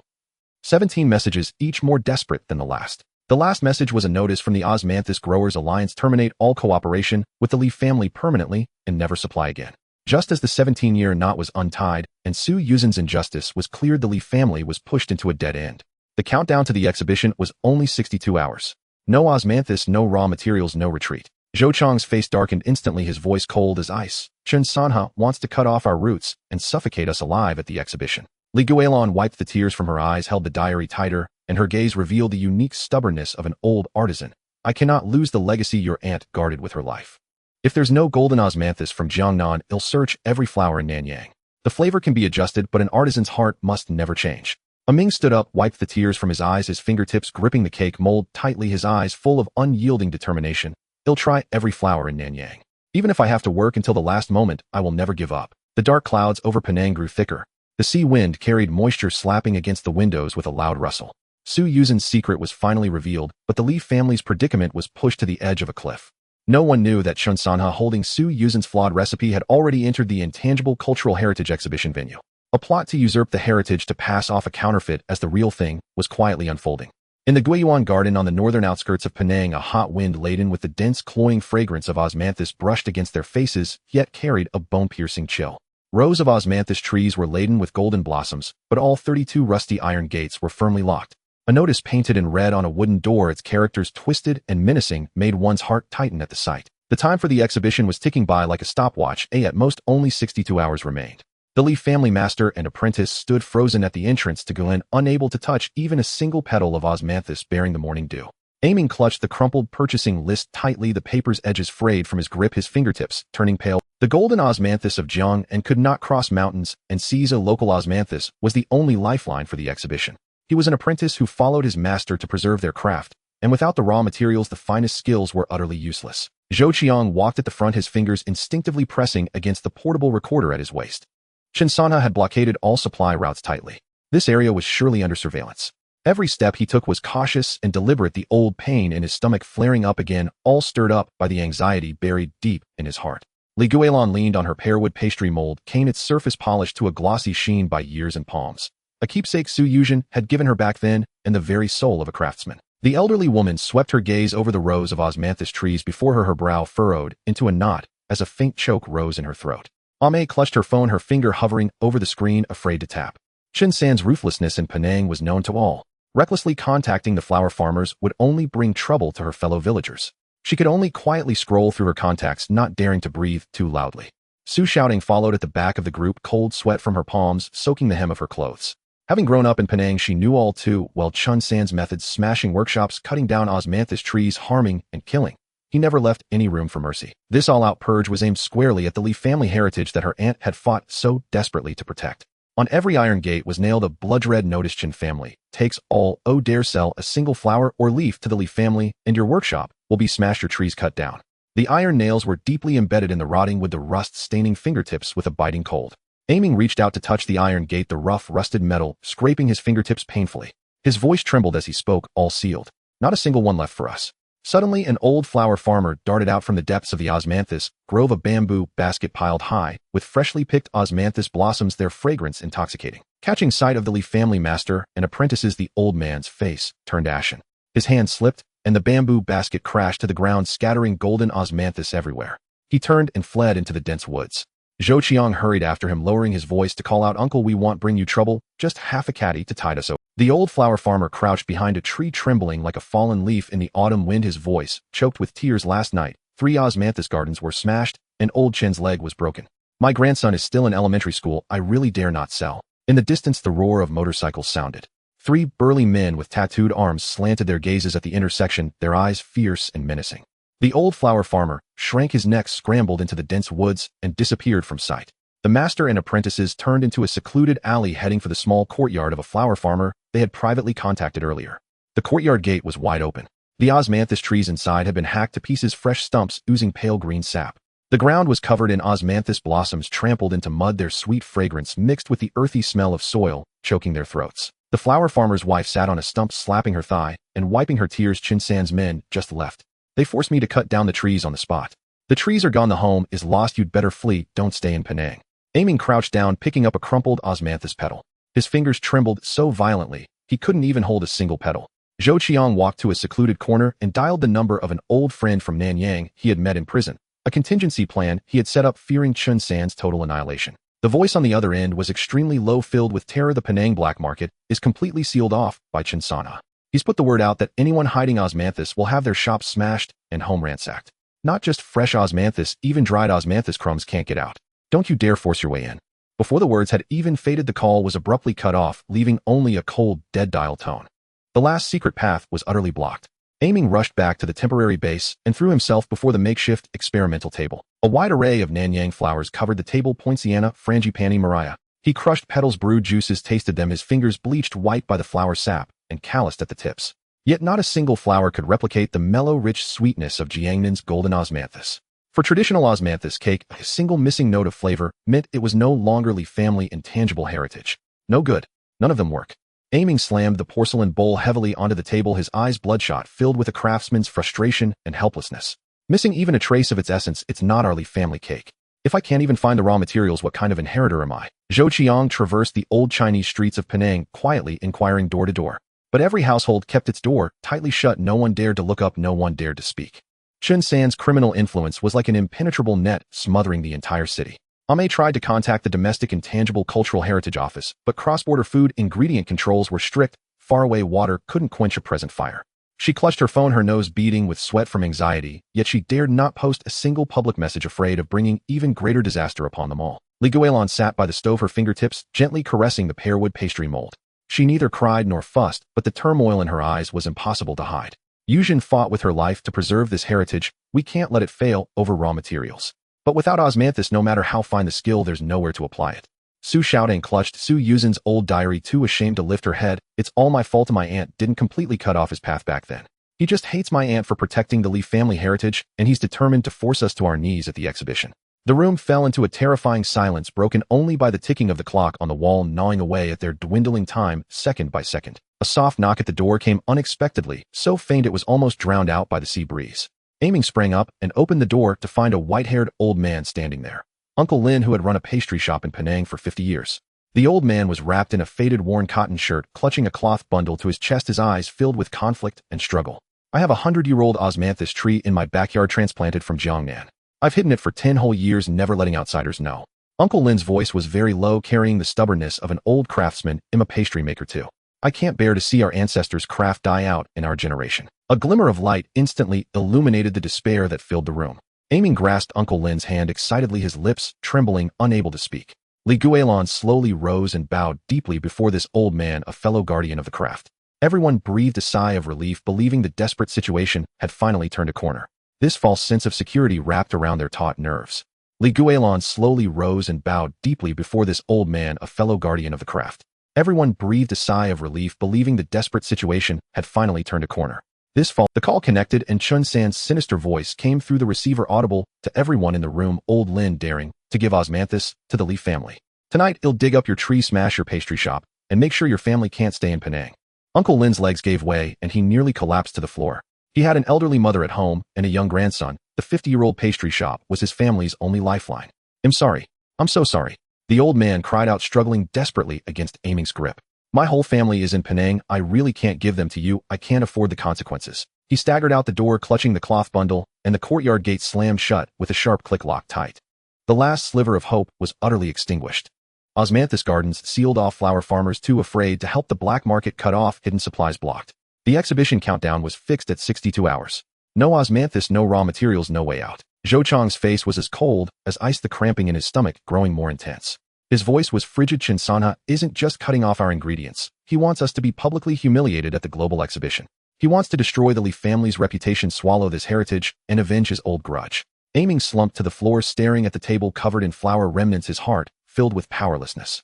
Speaker 1: 17 messages, each more desperate than the last. The last message was a notice from the Osmanthus Growers Alliance: terminate all cooperation with the Lee family permanently and never supply again. Just as the 17-year knot was untied and Su Yuzhen's injustice was cleared, the Lee family was pushed into a dead end. The countdown to the exhibition was only 62 hours. No osmanthus, no raw materials, no retreat. Zhou Chang's face darkened instantly, his voice cold as ice. Chen Sanha wants to cut off our roots and suffocate us alive at the exhibition. Li Guilan wiped the tears from her eyes, held the diary tighter, and her gaze revealed the unique stubbornness of an old artisan. I cannot lose the legacy your aunt guarded with her life. If there's no golden osmanthus from Jiangnan, I'll search every flower in Nanyang. The flavor can be adjusted, but an artisan's heart must never change. Ming stood up, wiped the tears from his eyes, his fingertips gripping the cake mold tightly, his eyes full of unyielding determination. He'll try every flower in Nanyang. Even if I have to work until the last moment, I will never give up. The dark clouds over Penang grew thicker. The sea wind carried moisture, slapping against the windows with a loud rustle. Su Yuzhen's secret was finally revealed, but the Li family's predicament was pushed to the edge of a cliff. No one knew that Chun Sanha, holding Su Yuzhen's flawed recipe, had already entered the intangible cultural heritage exhibition venue. A plot to usurp the heritage, to pass off a counterfeit as the real thing, was quietly unfolding. In the Guiyuan garden on the northern outskirts of Penang, a hot wind laden with the dense, cloying fragrance of osmanthus brushed against their faces, yet carried a bone-piercing chill. Rows of osmanthus trees were laden with golden blossoms, but all 32 rusty iron gates were firmly locked. A notice painted in red on a wooden door, its characters twisted and menacing, made one's heart tighten at the sight. The time for the exhibition was ticking by like a stopwatch. At most only 62 hours remained. The Li family master and apprentice stood frozen at the entrance to Guilan, unable to touch even a single petal of osmanthus bearing the morning dew. Ming clutched the crumpled purchasing list tightly, the paper's edges frayed from his grip, his fingertips turning pale. The golden osmanthus of Jiang and could not cross mountains and seize a local osmanthus was the only lifeline for the exhibition. He was an apprentice who followed his master to preserve their craft, and without the raw materials, the finest skills were utterly useless. Zhou Qiang walked at the front, his fingers instinctively pressing against the portable recorder at his waist. Chen Sanha had blockaded all supply routes tightly. This area was surely under surveillance. Every step he took was cautious and deliberate, the old pain in his stomach flaring up again, all stirred up by the anxiety buried deep in his heart. Li Guilan leaned on her pearwood pastry mold, cane its surface polished to a glossy sheen by years and palms. A keepsake Su Yuzhen had given her back then, and the very soul of a craftsman. The elderly woman swept her gaze over the rows of osmanthus trees before her, her brow furrowed into a knot as a faint choke rose in her throat. Ame clutched her phone, her finger hovering over the screen, afraid to tap. Chen San's ruthlessness in Penang was known to all. Recklessly contacting the flower farmers would only bring trouble to her fellow villagers. She could only quietly scroll through her contacts, not daring to breathe too loudly. Su shouting followed at the back of the group, cold sweat from her palms soaking the hem of her clothes. Having grown up in Penang, she knew all too well Chun San's methods: smashing workshops, cutting down osmanthus trees, harming and killing. He never left any room for mercy. This all-out purge was aimed squarely at the Li family heritage that her aunt had fought so desperately to protect. On every iron gate was nailed a blood-red notice: Chen family takes all. Oh, dare sell a single flower or leaf to the Li family, and your workshop will be smashed, your trees cut down. The iron nails were deeply embedded in the rotting wood, the rust staining fingertips with a biting cold. Ming reached out to touch the iron gate, the rough, rusted metal scraping his fingertips painfully. His voice trembled as he spoke. All sealed. Not a single one left for us. Suddenly, an old flower farmer darted out from the depths of the osmanthus grove, a bamboo basket piled high with freshly picked osmanthus blossoms, their fragrance intoxicating. Catching sight of the Li family master and apprentices, the old man's face turned ashen. His hand slipped, and the bamboo basket crashed to the ground, scattering golden osmanthus everywhere. He turned and fled into the dense woods. Zhou Qiang hurried after him, lowering his voice to call out, "Uncle, we won't bring you trouble, just half a caddy to tide us over." The old flower farmer crouched behind a tree, trembling like a fallen leaf in the autumn wind, his voice choked with tears. Last night, 3 osmanthus gardens were smashed, and old Chen's leg was broken. My grandson is still in elementary school. I really dare not sell. In the distance, the roar of motorcycles sounded. 3 burly men with tattooed arms slanted their gazes at the intersection, their eyes fierce and menacing. The old flower farmer shrank, his neck scrambled into the dense woods and disappeared from sight. The master and apprentices turned into a secluded alley, heading for the small courtyard of a flower farmer they had privately contacted earlier. The courtyard gate was wide open. The osmanthus trees inside had been hacked to pieces, fresh stumps oozing pale green sap. The ground was covered in osmanthus blossoms, trampled into mud, their sweet fragrance mixed with the earthy smell of soil, choking their throats. The flower farmer's wife sat on a stump, slapping her thigh and wiping her tears. Chin San's men just left. They forced me to cut down the trees on the spot. The trees are gone, the home is lost, you'd better flee, don't stay in Penang. Ming crouched down, picking up a crumpled osmanthus petal. His fingers trembled so violently, He couldn't even hold a single petal. Zhou Qiang walked to a secluded corner and dialed the number of an old friend from Nanyang he had met in prison, a contingency plan he had set up fearing Chun San's total annihilation. The voice on the other end was extremely low, filled with terror. The Penang black market is completely sealed off by Chun Sana. He's put the word out that anyone hiding osmanthus will have their shops smashed and home ransacked. Not just fresh osmanthus, even dried osmanthus crumbs can't get out. Don't you dare force your way in. Before the words had even faded, the call was abruptly cut off, leaving only a cold, dead dial tone. The last secret path was utterly blocked. Aiming rushed back to the temporary base and threw himself before the makeshift experimental table. A wide array of Nanyang flowers covered the table: poinciana, frangipani, mariah. He crushed petals, brewed juices, tasted them, his fingers bleached white by the flower sap and calloused at the tips. Yet not a single flower could replicate the mellow, rich sweetness of Jiangnan's golden osmanthus. For traditional osmanthus cake, a single missing note of flavor meant it was no longer Li family intangible heritage. No good. None of them work. Aiming slammed the porcelain bowl heavily onto the table, his eyes bloodshot, filled with a craftsman's frustration and helplessness. Missing even a trace of its essence, it's not our Li family cake. If I can't even find the raw materials, what kind of inheritor am I? Zhou Qiang traversed the old Chinese streets of Penang, quietly inquiring door to door. But every household kept its door tightly shut. No one dared to look up, no one dared to speak. Chun San's criminal influence was like an impenetrable net, smothering the entire city. Ame tried to contact the Domestic Intangible Cultural Heritage Office, but cross-border food ingredient controls were strict. Faraway water couldn't quench a present fire. She clutched her phone, her nose beating with sweat from anxiety, yet she dared not post a single public message, afraid of bringing even greater disaster upon them all. Li Guilan sat by the stove, her fingertips gently caressing the pearwood pastry mold. She neither cried nor fussed, but the turmoil in her eyes was impossible to hide. Yuzhen fought with her life to preserve this heritage. We can't let it fail over raw materials. But without osmanthus, no matter how fine the skill, there's nowhere to apply it. Su Xiaodang clutched Su Yuzhen's old diary, too ashamed to lift her head. It's all my fault. My aunt didn't completely cut off his path back then. He just hates my aunt for protecting the Li family heritage, and he's determined to force us to our knees at the exhibition. The room fell into a terrifying silence, broken only by the ticking of the clock on the wall, gnawing away at their dwindling time, second by second. A soft knock at the door came unexpectedly, so faint it was almost drowned out by the sea breeze. Aiming sprang up and opened the door to find a white-haired old man standing there. Uncle Lin, who had run a pastry shop in Penang for 50 years. The old man was wrapped in a faded, worn cotton shirt, clutching a cloth bundle to his chest, his eyes filled with conflict and struggle. I have a 100-year-old osmanthus tree in my backyard, transplanted from Jiangnan. I've hidden it for 10 whole years, never letting outsiders know. Uncle Lin's voice was very low, carrying the stubbornness of an old craftsman. I'm a pastry maker too. I can't bear to see our ancestors' craft die out in our generation. A glimmer of light instantly illuminated the despair that filled the room. Aiming grasped Uncle Lin's hand excitedly, his lips trembling, unable to speak. Li Guilan slowly rose and bowed deeply before this old man, a fellow guardian of the craft. Everyone breathed a sigh of relief, believing the desperate situation had finally turned a corner. This false sense of security wrapped around their taut nerves. Li Guilan slowly rose and bowed deeply before this old man, a fellow guardian of the craft. Everyone breathed a sigh of relief, believing the desperate situation had finally turned a corner. The call connected, and Chun San's sinister voice came through the receiver, audible to everyone in the room. Old Lin daring to give osmanthus to the Li family. Tonight, he'll dig up your tree, smash your pastry shop, and make sure your family can't stay in Penang. Uncle Lin's legs gave way, and he nearly collapsed to the floor. He had an elderly mother at home and a young grandson. The 50-year-old pastry shop was his family's only lifeline. I'm sorry. I'm so sorry. The old man cried out, struggling desperately against Aiming's grip. My whole family is in Penang. I really can't give them to you. I can't afford the consequences. He staggered out the door, clutching the cloth bundle, and the courtyard gate slammed shut with a sharp click, locked tight. The last sliver of hope was utterly extinguished. Osmanthus gardens sealed off, flower farmers too afraid to help the black market cut off, hidden supplies blocked. The exhibition countdown was fixed at 62 hours. No osmanthus, no raw materials, no way out. Zhou Chang's face was as cold as ice, the cramping in his stomach growing more intense. His voice was frigid. Chen Sanha isn't just cutting off our ingredients. He wants us to be publicly humiliated at the global exhibition. He wants to destroy the Li family's reputation, swallow this heritage, and avenge his old grudge. Aiming slumped to the floor, staring at the table covered in flour remnants, his heart filled with powerlessness.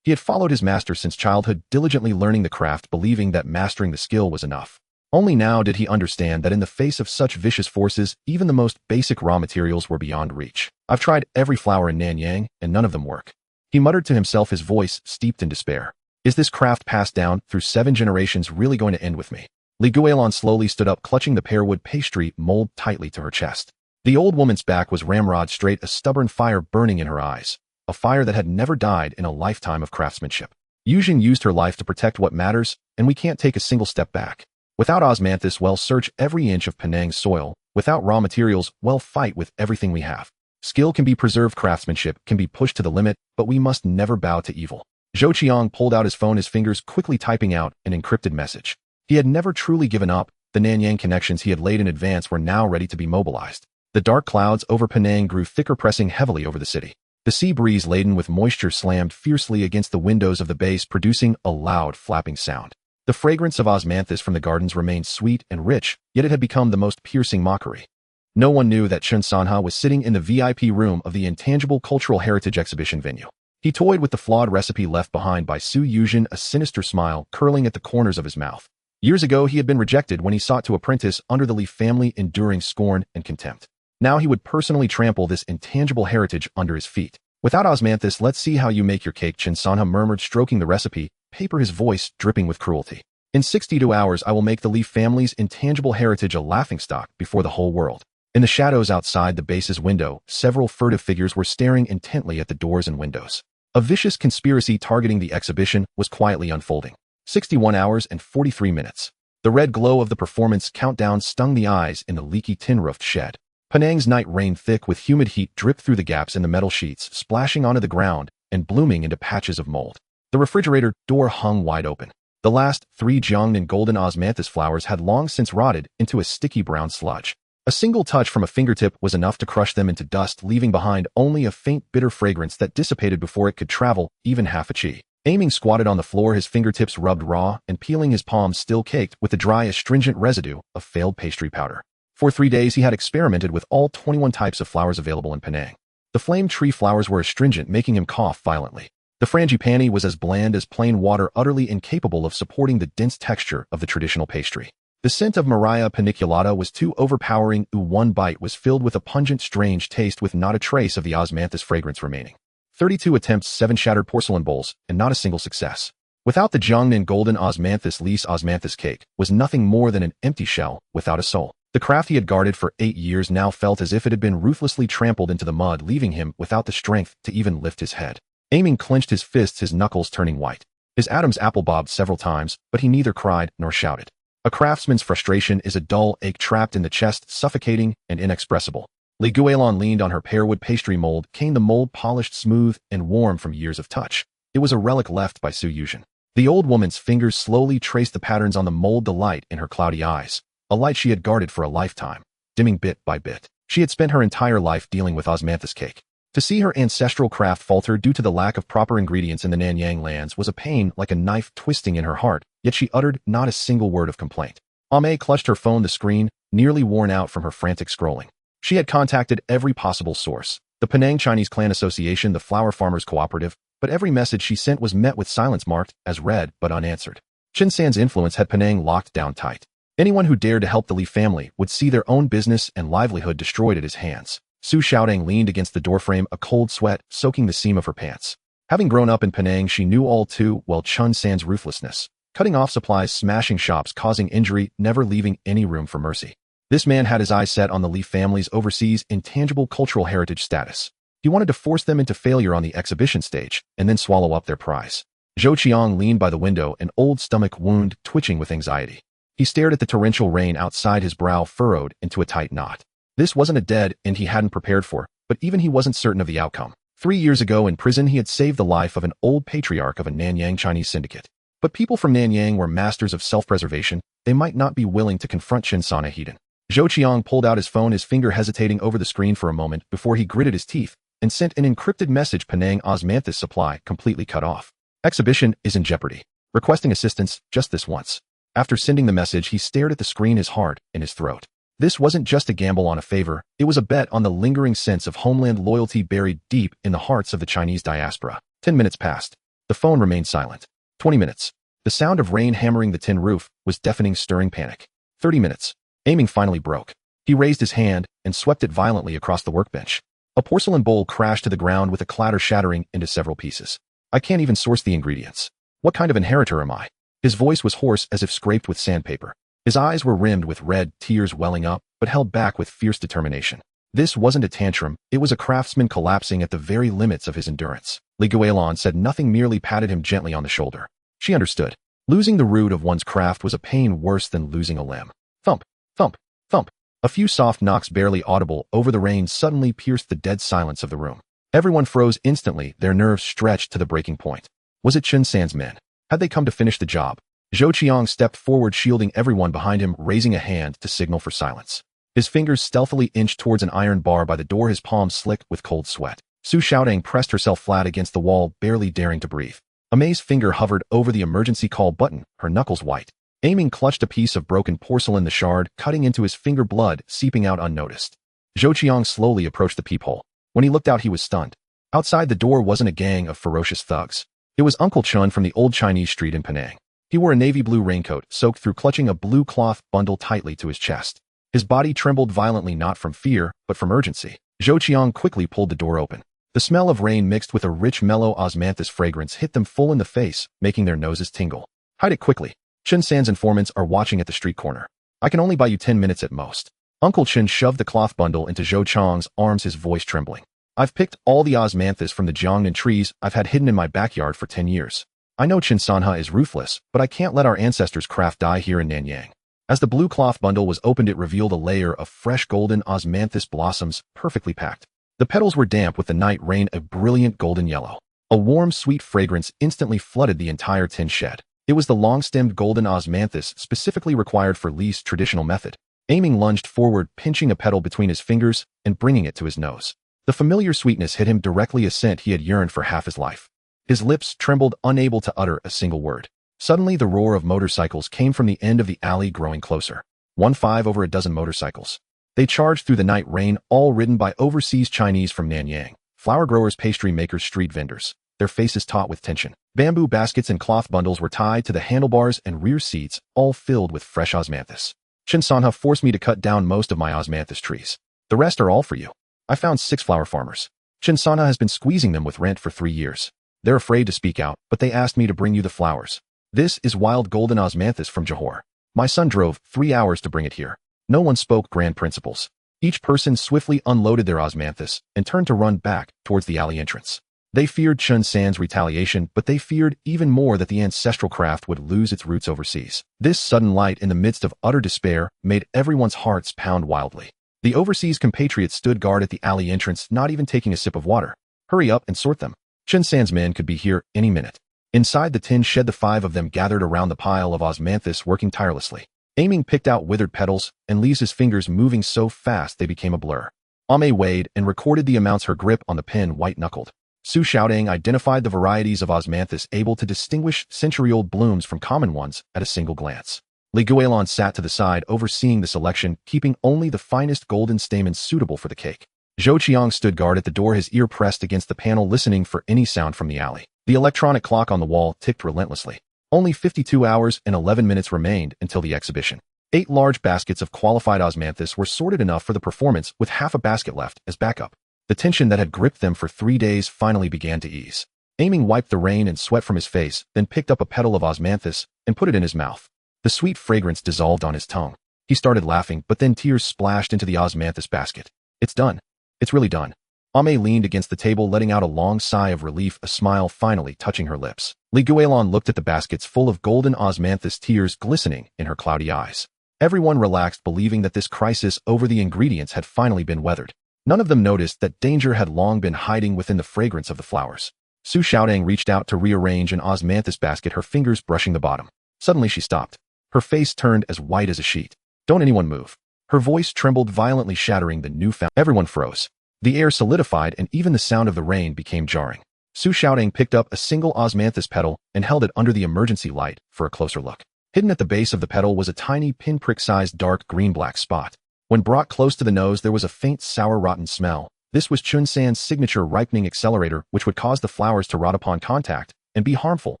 Speaker 1: He had followed his master since childhood, diligently learning the craft, believing that mastering the skill was enough. Only now did he understand that in the face of such vicious forces, even the most basic raw materials were beyond reach. I've tried every flour in Nanyang, and none of them work. He muttered to himself, his voice steeped in despair. Is this craft passed down through 7 generations really going to end with me? Li Guilan slowly stood up, clutching the pearwood pastry mold tightly to her chest. The old woman's back was ramrod straight, a stubborn fire burning in her eyes, a fire that had never died in a lifetime of craftsmanship. Yuzhen used her life to protect what matters, and we can't take a single step back. Without osmanthus, well, search every inch of Penang's soil. Without raw materials, well, fight with everything we have. Skill can be preserved, craftsmanship can be pushed to the limit, but we must never bow to evil. Zhou Qiang pulled out his phone, his fingers quickly typing out an encrypted message. He had never truly given up. The Nanyang connections he had laid in advance were now ready to be mobilized. The dark clouds over Penang grew thicker, pressing heavily over the city. The sea breeze laden with moisture slammed fiercely against the windows of the base, producing a loud flapping sound. The fragrance of osmanthus from the gardens remained sweet and rich, yet it had become the most piercing mockery. No one knew that Chen Sanha was sitting in the VIP room of the Intangible Cultural Heritage Exhibition venue. He toyed with the flawed recipe left behind by Su Yuzhen, a sinister smile curling at the corners of his mouth. Years ago, he had been rejected when he sought to apprentice under the Li family, enduring scorn and contempt. Now he would personally trample this intangible heritage under his feet. Without osmanthus, let's see how you make your cake, Chen Sanha murmured, stroking the recipe paper, his voice dripping with cruelty. In 62 hours, I will make the Li family's intangible heritage a laughingstock before the whole world. In the shadows outside the base's window, several furtive figures were staring intently at the doors and windows. A vicious conspiracy targeting the exhibition was quietly unfolding. 61 hours and 43 minutes. The red glow of the performance countdown stung the eyes in the leaky tin-roofed shed. Penang's night rained thick with humid heat dripped through the gaps in the metal sheets, splashing onto the ground and blooming into patches of mold. The refrigerator door hung wide open. The last 3 Jiangnan golden osmanthus flowers had long since rotted into a sticky brown sludge. A single touch from a fingertip was enough to crush them into dust, leaving behind only a faint bitter fragrance that dissipated before it could travel even half a chi. Aiming squatted on the floor, his fingertips rubbed raw and peeling, his palms still caked with the dry, astringent residue of failed pastry powder. For 3 days he had experimented with all 21 types of flowers available in Penang. The flame tree flowers were astringent, making him cough violently. The frangipani was as bland as plain water, utterly incapable of supporting the dense texture of the traditional pastry. The scent of Maria paniculata was too overpowering. One bite was filled with a pungent, strange taste with not a trace of the osmanthus fragrance remaining. 32 attempts, 7 shattered porcelain bowls, and not a single success. Without the Jiangnan golden osmanthus, Li's osmanthus cake was nothing more than an empty shell without a soul. The craft he had guarded for 8 years now felt as if it had been ruthlessly trampled into the mud, leaving him without the strength to even lift his head. Aiming clenched his fists, his knuckles turning white. His Adam's apple bobbed several times, but he neither cried nor shouted. A craftsman's frustration is a dull ache trapped in the chest, suffocating and inexpressible. Li Guilan leaned on her pearwood pastry mold, the mold polished smooth and warm from years of touch. It was a relic left by Su Yuzhen. The old woman's fingers slowly traced the patterns on the mold, the light in her cloudy eyes, a light she had guarded for a lifetime, dimming bit by bit. She had spent her entire life dealing with osmanthus cake. To see her ancestral craft falter due to the lack of proper ingredients in the Nanyang lands was a pain like a knife twisting in her heart, yet she uttered not a single word of complaint. Ame clutched her phone, the screen nearly worn out from her frantic scrolling. She had contacted every possible source, the Penang Chinese Clan Association, the Flower Farmers Cooperative, but every message she sent was met with silence, marked as read but unanswered. Chen San's influence had Penang locked down tight. Anyone who dared to help the Li family would see their own business and livelihood destroyed at his hands. Su Xiaodong leaned against the doorframe, a cold sweat soaking the seam of her pants. Having grown up in Penang, she knew all too well Chen San's ruthlessness, cutting off supplies, smashing shops, causing injury, never leaving any room for mercy. This man had his eyes set on the Li family's overseas intangible cultural heritage status. He wanted to force them into failure on the exhibition stage and then swallow up their prize. Zhou Qiang leaned by the window, an old stomach wound twitching with anxiety. He stared at the torrential rain outside, his brow furrowed into a tight knot. This wasn't a dead end he hadn't prepared for, but even he wasn't certain of the outcome. 3 years ago in prison, he had saved the life of an old patriarch of a Nanyang Chinese syndicate. But people from Nanyang were masters of self-preservation. They might not be willing to confront Chen Sana Hedon. Zhou Qiang pulled out his phone, his finger hesitating over the screen for a moment before he gritted his teeth and sent an encrypted message. Penang osmanthus supply completely cut off. Exhibition is in jeopardy. Requesting assistance just this once. After sending the message, he stared at the screen, his heart in his throat. This wasn't just a gamble on a favor, it was a bet on the lingering sense of homeland loyalty buried deep in the hearts of the Chinese diaspora. 10 minutes passed. The phone remained silent. 20 minutes. The sound of rain hammering the tin roof was deafening, stirring panic. 30 minutes. Aiming finally broke. He raised his hand and swept it violently across the workbench. A porcelain bowl crashed to the ground with a clatter, shattering into several pieces. I can't even source the ingredients. What kind of inheritor am I? His voice was hoarse as if scraped with sandpaper. His eyes were rimmed with red, tears welling up, but held back with fierce determination. This wasn't a tantrum, it was a craftsman collapsing at the very limits of his endurance. Guilan said nothing, merely patted him gently on the shoulder. She understood. Losing the root of one's craft was a pain worse than losing a limb. Thump, thump, thump. A few soft knocks, barely audible over the rain, suddenly pierced the dead silence of the room. Everyone froze instantly, their nerves stretched to the breaking point. Was it Chun San's men? Had they come to finish the job? Zhou Qiang stepped forward, shielding everyone behind him, raising a hand to signal for silence. His fingers stealthily inched towards an iron bar by the door, his palms slick with cold sweat. Su Xiaodong pressed herself flat against the wall, barely daring to breathe. A maze finger hovered over the emergency call button, her knuckles white. Aiming clutched a piece of broken porcelain, the shard cutting into his finger, blood seeping out unnoticed. Zhou Qiang slowly approached the peephole. When he looked out, he was stunned. Outside the door wasn't a gang of ferocious thugs. It was Uncle Chun from the old Chinese street in Penang. He wore a navy blue raincoat, soaked through, clutching a blue cloth bundle tightly to his chest. His body trembled violently, not from fear, but from urgency. Zhou Qiang quickly pulled the door open. The smell of rain mixed with a rich, mellow osmanthus fragrance hit them full in the face, making their noses tingle. Hide it quickly. Chun San's informants are watching at the street corner. I can only buy you 10 minutes at most. Uncle Chun shoved the cloth bundle into Zhou Qiang's arms, his voice trembling. I've picked all the osmanthus from the Jiangnan trees I've had hidden in my backyard for 10 years. I know Chun Sanha is ruthless, but I can't let our ancestors' craft die here in Nanyang. As the blue cloth bundle was opened, it revealed a layer of fresh golden osmanthus blossoms, perfectly packed. The petals were damp with the night rain, a brilliant golden yellow. A warm, sweet fragrance instantly flooded the entire tin shed. It was the long-stemmed golden osmanthus specifically required for Li's traditional method. Aiming lunged forward, pinching a petal between his fingers and bringing it to his nose. The familiar sweetness hit him directly, a scent he had yearned for half his life. His lips trembled, unable to utter a single word. Suddenly, the roar of motorcycles came from the end of the alley, growing closer. 15 over a dozen motorcycles. They charged through the night rain, all ridden by overseas Chinese from Nanyang, flower growers, pastry makers, street vendors, their faces taut with tension. Bamboo baskets and cloth bundles were tied to the handlebars and rear seats, all filled with fresh osmanthus. Chun Sanha forced me to cut down most of my osmanthus trees. The rest are all for you. I found 6 flower farmers. Chun Sanha has been squeezing them with rent for 3 years. They're afraid to speak out, but they asked me to bring you the flowers. This is wild golden osmanthus from Johor. My son drove 3 hours to bring it here. No one spoke grand principles. Each person swiftly unloaded their osmanthus and turned to run back towards the alley entrance. They feared Chun San's retaliation, but they feared even more that the ancestral craft would lose its roots overseas. This sudden light in the midst of utter despair made everyone's hearts pound wildly. The overseas compatriots stood guard at the alley entrance, not even taking a sip of water. Hurry up and sort them. Chun San's men could be here any minute. Inside the tin shed, the 5 of them gathered around the pile of osmanthus, working tirelessly. Aiming picked out withered petals, and Li's fingers moving so fast they became a blur. Ame weighed and recorded the amounts, her grip on the pen white-knuckled. Su Xiaodong identified the varieties of osmanthus, able to distinguish century-old blooms from common ones at a single glance. Guilan sat to the side, overseeing the selection, keeping only the finest golden stamens suitable for the cake. Zhou Qiang stood guard at the door, his ear pressed against the panel, listening for any sound from the alley. The electronic clock on the wall ticked relentlessly. Only 52 hours and 11 minutes remained until the exhibition. 8 large baskets of qualified osmanthus were sorted, enough for the performance, with half a basket left as backup. The tension that had gripped them for 3 days finally began to ease. Aiming wiped the rain and sweat from his face, then picked up a petal of osmanthus and put it in his mouth. The sweet fragrance dissolved on his tongue. He started laughing, but then tears splashed into the osmanthus basket. It's done. It's really done. Ame leaned against the table, letting out a long sigh of relief, a smile finally touching her lips. Guilan looked at the baskets full of golden osmanthus, tears glistening in her cloudy eyes. Everyone relaxed, believing that this crisis over the ingredients had finally been weathered. None of them noticed that danger had long been hiding within the fragrance of the flowers. Su Xiaodong reached out to rearrange an osmanthus basket, her fingers brushing the bottom. Suddenly she stopped. Her face turned as white as a sheet. Don't anyone move. Her voice trembled violently, shattering the newfound. Everyone froze. The air solidified, and even the sound of the rain became jarring. Su Xiaodong picked up a single osmanthus petal and held it under the emergency light for a closer look. Hidden at the base of the petal was a tiny pinprick-sized dark green-black spot. When brought close to the nose, there was a faint sour rotten smell. This was Chun San's signature ripening accelerator, which would cause the flowers to rot upon contact and be harmful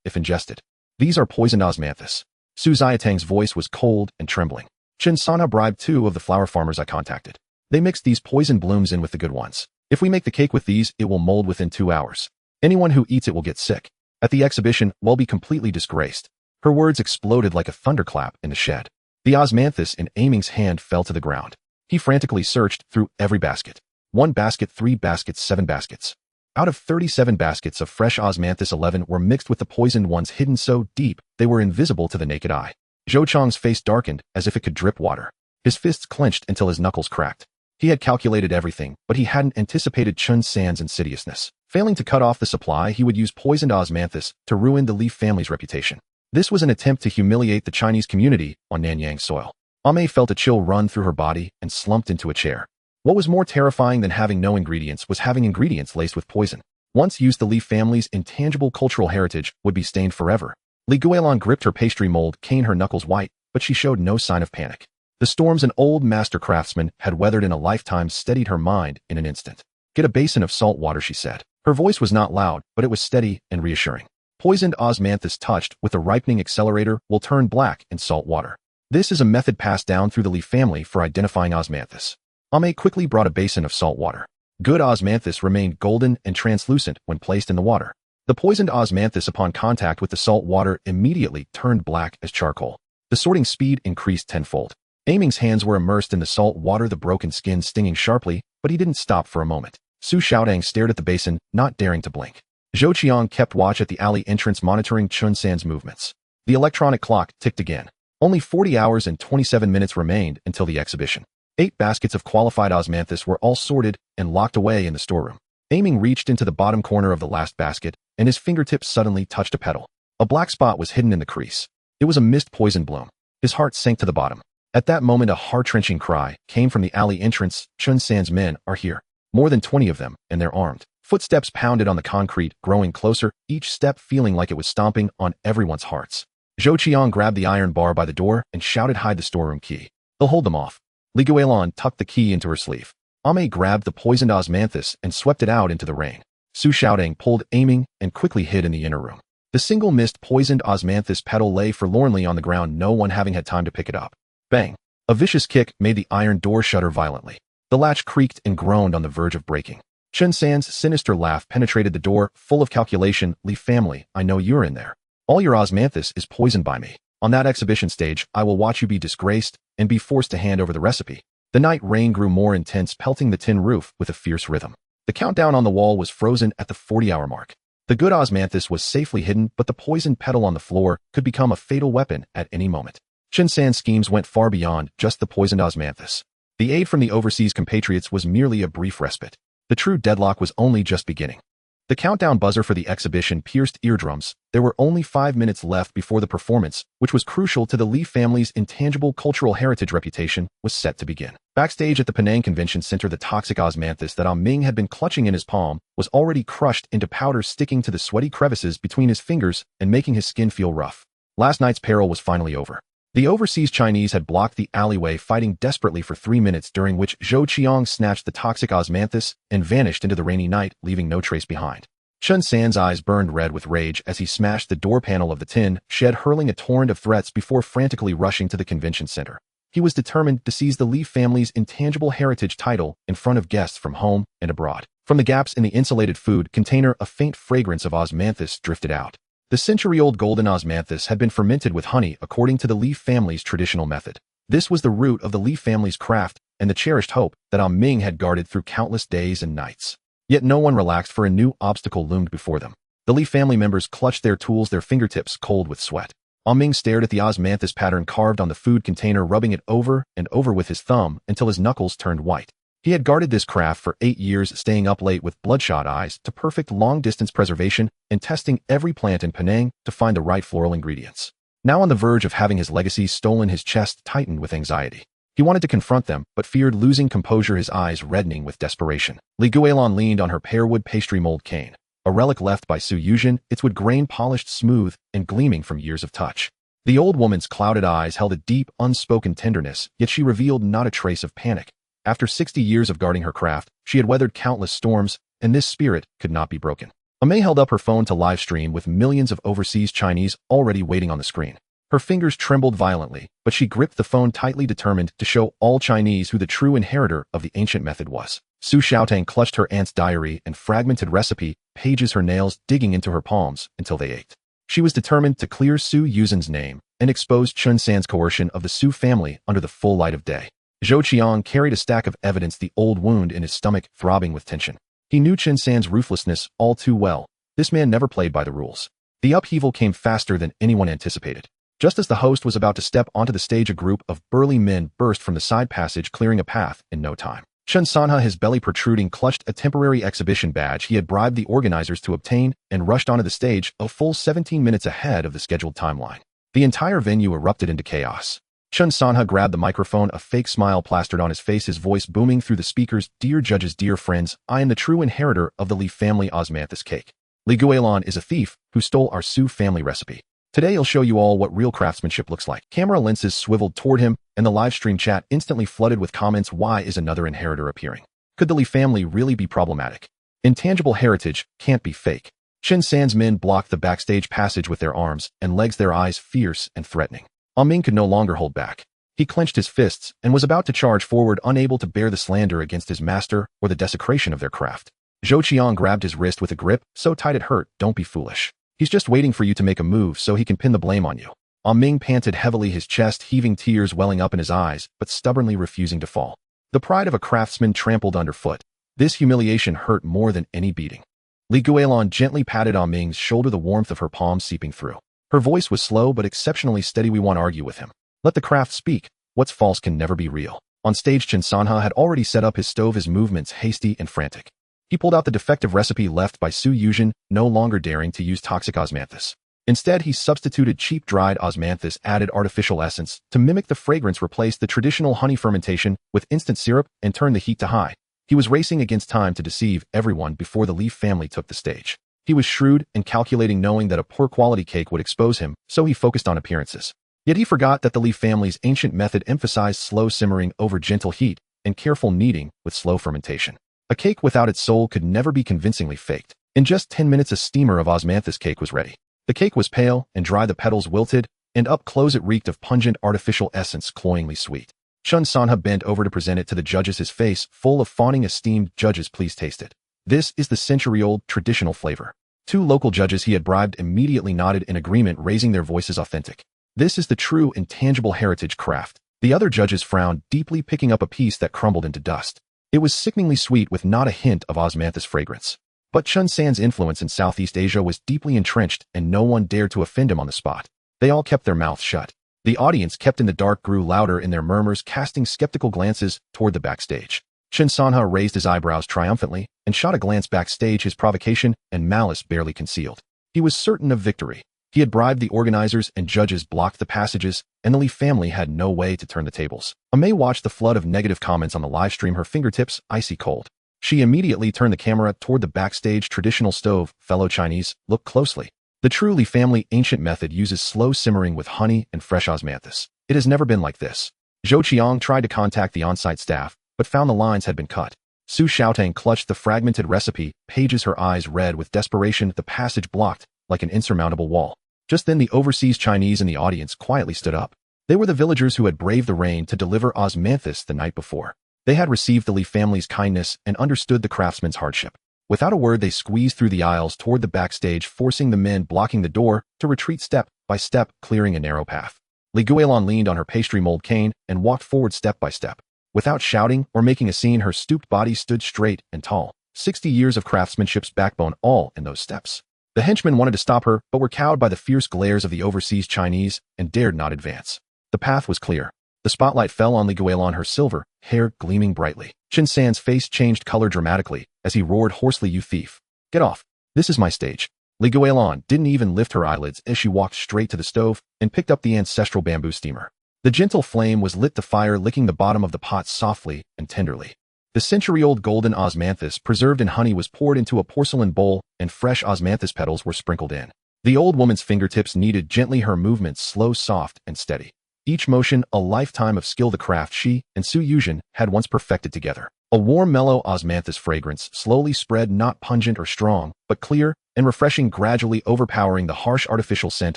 Speaker 1: if ingested. These are poisoned osmanthus. Su Xiaotong's voice was cold and trembling. Chun Sanha bribed 2 of the flower farmers I contacted. They mixed these poison blooms in with the good ones. If we make the cake with these, it will mold within 2 hours. Anyone who eats it will get sick. At the exhibition, we'll be completely disgraced. Her words exploded like a thunderclap in the shed. The osmanthus in Aiming's hand fell to the ground. He frantically searched through every basket. 1 basket, 3 baskets, 7 baskets. Out of 37 baskets of fresh osmanthus, 11 were mixed with the poisoned ones, hidden so deep they were invisible to the naked eye. Zhou Chang's face darkened as if it could drip water. His fists clenched until his knuckles cracked. He had calculated everything, but he hadn't anticipated Chun San's insidiousness. Failing to cut off the supply, he would use poisoned osmanthus to ruin the Li family's reputation. This was an attempt to humiliate the Chinese community on Nanyang soil. Ame felt a chill run through her body and slumped into a chair. What was more terrifying than having no ingredients was having ingredients laced with poison. Once used, the Li family's intangible cultural heritage would be stained forever. Li Guilan gripped her pastry mold cane, her knuckles white, but she showed no sign of panic. The storms an old master craftsman had weathered in a lifetime steadied her mind in an instant. Get a basin of salt water, she said. Her voice was not loud, but it was steady and reassuring. Poisoned osmanthus touched with a ripening accelerator will turn black in salt water. This is a method passed down through the Li family for identifying osmanthus. Ame quickly brought a basin of salt water. Good osmanthus remained golden and translucent when placed in the water. The poisoned osmanthus, upon contact with the salt water, immediately turned black as charcoal. The sorting speed increased tenfold. Aming's hands were immersed in the salt water, the broken skin stinging sharply, but he didn't stop for a moment. Su Xiaodang stared at the basin, not daring to blink. Zhou Qiang kept watch at the alley entrance, monitoring Chun San's movements. The electronic clock ticked again. Only 40 hours and 27 minutes remained until the exhibition. 8 baskets of qualified osmanthus were all sorted and locked away in the storeroom. Aming reached into the bottom corner of the last basket, and his fingertips suddenly touched a petal. A black spot was hidden in the crease. It was a mist poison bloom. His heart sank to the bottom. At that moment, a heart-wrenching cry came from the alley entrance. Chun San's men are here. More than 20 of them, and they're armed. Footsteps pounded on the concrete, growing closer, each step feeling like it was stomping on everyone's hearts. Zhou Qiang grabbed the iron bar by the door and shouted, "Hide the storeroom key. They'll hold them off." Li Guilan tucked the key into her sleeve. Ame grabbed the poisoned osmanthus and swept it out into the rain. Su Xiaodang pulled Aming and quickly hid in the inner room. The single mist poisoned osmanthus petal lay forlornly on the ground, no one having had time to pick it up. Bang! A vicious kick made the iron door shudder violently. The latch creaked and groaned on the verge of breaking. Chun San's sinister laugh penetrated the door, full of calculation. "Li family, I know you're in there. All your osmanthus is poisoned by me. On that exhibition stage, I will watch you be disgraced and be forced to hand over the recipe." The night rain grew more intense, pelting the tin roof with a fierce rhythm. The countdown on the wall was frozen at the 40-hour mark. The good osmanthus was safely hidden, but the poisoned petal on the floor could become a fatal weapon at any moment. Chun San's schemes went far beyond just the poisoned osmanthus. The aid from the overseas compatriots was merely a brief respite. The true deadlock was only just beginning. The countdown buzzer for the exhibition pierced eardrums. There were only 5 minutes left before the performance, which was crucial to the Li family's intangible cultural heritage reputation, was set to begin. Backstage at the Penang Convention Center, the toxic osmanthus that Ming had been clutching in his palm was already crushed into powder, sticking to the sweaty crevices between his fingers and making his skin feel rough. Last night's peril was finally over. The overseas Chinese had blocked the alleyway, fighting desperately for 3 minutes, during which Zhou Qiang snatched the toxic osmanthus and vanished into the rainy night, leaving no trace behind. Chun San's eyes burned red with rage as he smashed the door panel of the tin shed, hurling a torrent of threats before frantically rushing to the convention center. He was determined to seize the Li family's intangible heritage title in front of guests from home and abroad. From the gaps in the insulated food container, a faint fragrance of osmanthus drifted out. The century-old golden osmanthus had been fermented with honey according to the Li family's traditional method. This was the root of the Li family's craft and the cherished hope that Ming had guarded through countless days and nights. Yet no one relaxed, for a new obstacle loomed before them. The Li family members clutched their tools, their fingertips cold with sweat. Ming stared at the osmanthus pattern carved on the food container, rubbing it over and over with his thumb until his knuckles turned white. He had guarded this craft for 8 years, staying up late with bloodshot eyes to perfect long-distance preservation and testing every plant in Penang to find the right floral ingredients. Now on the verge of having his legacy stolen, his chest tightened with anxiety. He wanted to confront them, but feared losing composure, his eyes reddening with desperation. Li Guilan leaned on her pearwood pastry mold cane, a relic left by Su Yuzhen, its wood grain polished smooth and gleaming from years of touch. The old woman's clouded eyes held a deep, unspoken tenderness, yet she revealed not a trace of panic. After 60 years of guarding her craft, she had weathered countless storms, and this spirit could not be broken. Ame held up her phone to live stream with millions of overseas Chinese already waiting on the screen. Her fingers trembled violently, but she gripped the phone tightly, determined to show all Chinese who the true inheritor of the ancient method was. Su Xiaotang clutched her aunt's diary and fragmented recipe pages, her nails digging into her palms until they ached. She was determined to clear Su Yuzhen's name and expose Chun San's coercion of the Su family under the full light of day. Zhou Qiang carried a stack of evidence, the old wound in his stomach throbbing with tension. He knew Chen San's ruthlessness all too well. This man never played by the rules. The upheaval came faster than anyone anticipated. Just as the host was about to step onto the stage, a group of burly men burst from the side passage, clearing a path in no time. Chen Sanha, his belly protruding, clutched a temporary exhibition badge he had bribed the organizers to obtain and rushed onto the stage a full 17 minutes ahead of the scheduled timeline. The entire venue erupted into chaos. Chen Sanha grabbed the microphone, a fake smile plastered on his face, his voice booming through the speakers. "Dear judges, dear friends, I am the true inheritor of the Li family osmanthus cake. Li Guilan is a thief who stole our Su family recipe. Today I'll show you all what real craftsmanship looks like." Camera lenses swiveled toward him, and the live stream chat instantly flooded with comments. Why is another inheritor appearing? Could the Li family really be problematic? Intangible heritage can't be fake. Chen San's men blocked the backstage passage with their arms and legs, their eyes fierce and threatening. Ming could no longer hold back. He clenched his fists and was about to charge forward, unable to bear the slander against his master or the desecration of their craft. Zhou Qiang grabbed his wrist with a grip so tight it hurt. "Don't be foolish. He's just waiting for you to make a move so he can pin the blame on you." Ming panted heavily, his chest heaving, tears welling up in his eyes, but stubbornly refusing to fall. The pride of a craftsman trampled underfoot. This humiliation hurt more than any beating. Li Guilan gently patted Ming's shoulder, the warmth of her palm seeping through. Her voice was slow but exceptionally steady. "We won't argue with him. Let the craft speak. What's false can never be real." On stage, Chen Sanha had already set up his stove, his movements hasty and frantic. He pulled out the defective recipe left by Su Yuzhen, no longer daring to use toxic osmanthus. Instead, he substituted cheap dried osmanthus, added artificial essence to mimic the fragrance, replaced the traditional honey fermentation with instant syrup, and turned the heat to high. He was racing against time to deceive everyone before the Li family took the stage. He was shrewd and calculating, knowing that a poor quality cake would expose him, so he focused on appearances. Yet he forgot that the Li family's ancient method emphasized slow simmering over gentle heat and careful kneading with slow fermentation. A cake without its soul could never be convincingly faked. In just 10 minutes, a steamer of osmanthus cake was ready. The cake was pale and dry, the petals wilted, and up close it reeked of pungent artificial essence, cloyingly sweet. Chen Sanha bent over to present it to the judges, his face full of fawning. "Esteemed judges, please taste it. This is the century-old traditional flavor." 2 local judges he had bribed immediately nodded in agreement, raising their voices. "Authentic. This is the true intangible heritage craft." The other judges frowned deeply, picking up a piece that crumbled into dust. It was sickeningly sweet with not a hint of osmanthus fragrance. But Chen San's influence in Southeast Asia was deeply entrenched, and no one dared to offend him on the spot. They all kept their mouths shut. The audience, kept in the dark, grew louder in their murmurs, casting skeptical glances toward the backstage. Chen Sanha raised his eyebrows triumphantly and shot a glance backstage, his provocation and malice barely concealed. He was certain of victory. He had bribed the organizers and judges, blocked the passages, and the Li family had no way to turn the tables. May watched the flood of negative comments on the live stream, her fingertips icy cold. She immediately turned the camera toward the backstage traditional stove. "Fellow Chinese, look closely. The true Li family ancient method uses slow simmering with honey and fresh osmanthus. It has never been like this." Zhou Qiang tried to contact the on-site staff, but found the lines had been cut. Su Xiaotang clutched the fragmented recipe pages, her eyes red with desperation, the passage blocked like an insurmountable wall. Just then, the overseas Chinese in the audience quietly stood up. They were the villagers who had braved the rain to deliver osmanthus the night before. They had received the Li family's kindness and understood the craftsman's hardship. Without a word, they squeezed through the aisles toward the backstage, forcing the men blocking the door to retreat step by step, clearing a narrow path. Li Guilan leaned on her pastry mold cane and walked forward step by step. Without shouting or making a scene, her stooped body stood straight and tall. 60 years of craftsmanship's backbone, all in those steps. The henchmen wanted to stop her, but were cowed by the fierce glares of the overseas Chinese and dared not advance. The path was clear. The spotlight fell on Li Guilan, her silver hair gleaming brightly. Chen San's face changed color dramatically as he roared hoarsely, "You thief! Get off! This is my stage." Li Guilan didn't even lift her eyelids as she walked straight to the stove and picked up the ancestral bamboo steamer. The gentle flame was lit to fire, licking the bottom of the pot softly and tenderly. The century-old golden osmanthus, preserved in honey, was poured into a porcelain bowl, and fresh osmanthus petals were sprinkled in. The old woman's fingertips kneaded gently, her movements slow, soft, and steady. Each motion a lifetime of skill, the craft she and Su Yuzhen had once perfected together. A warm, mellow osmanthus fragrance slowly spread, not pungent or strong, but clear and refreshing, gradually overpowering the harsh artificial scent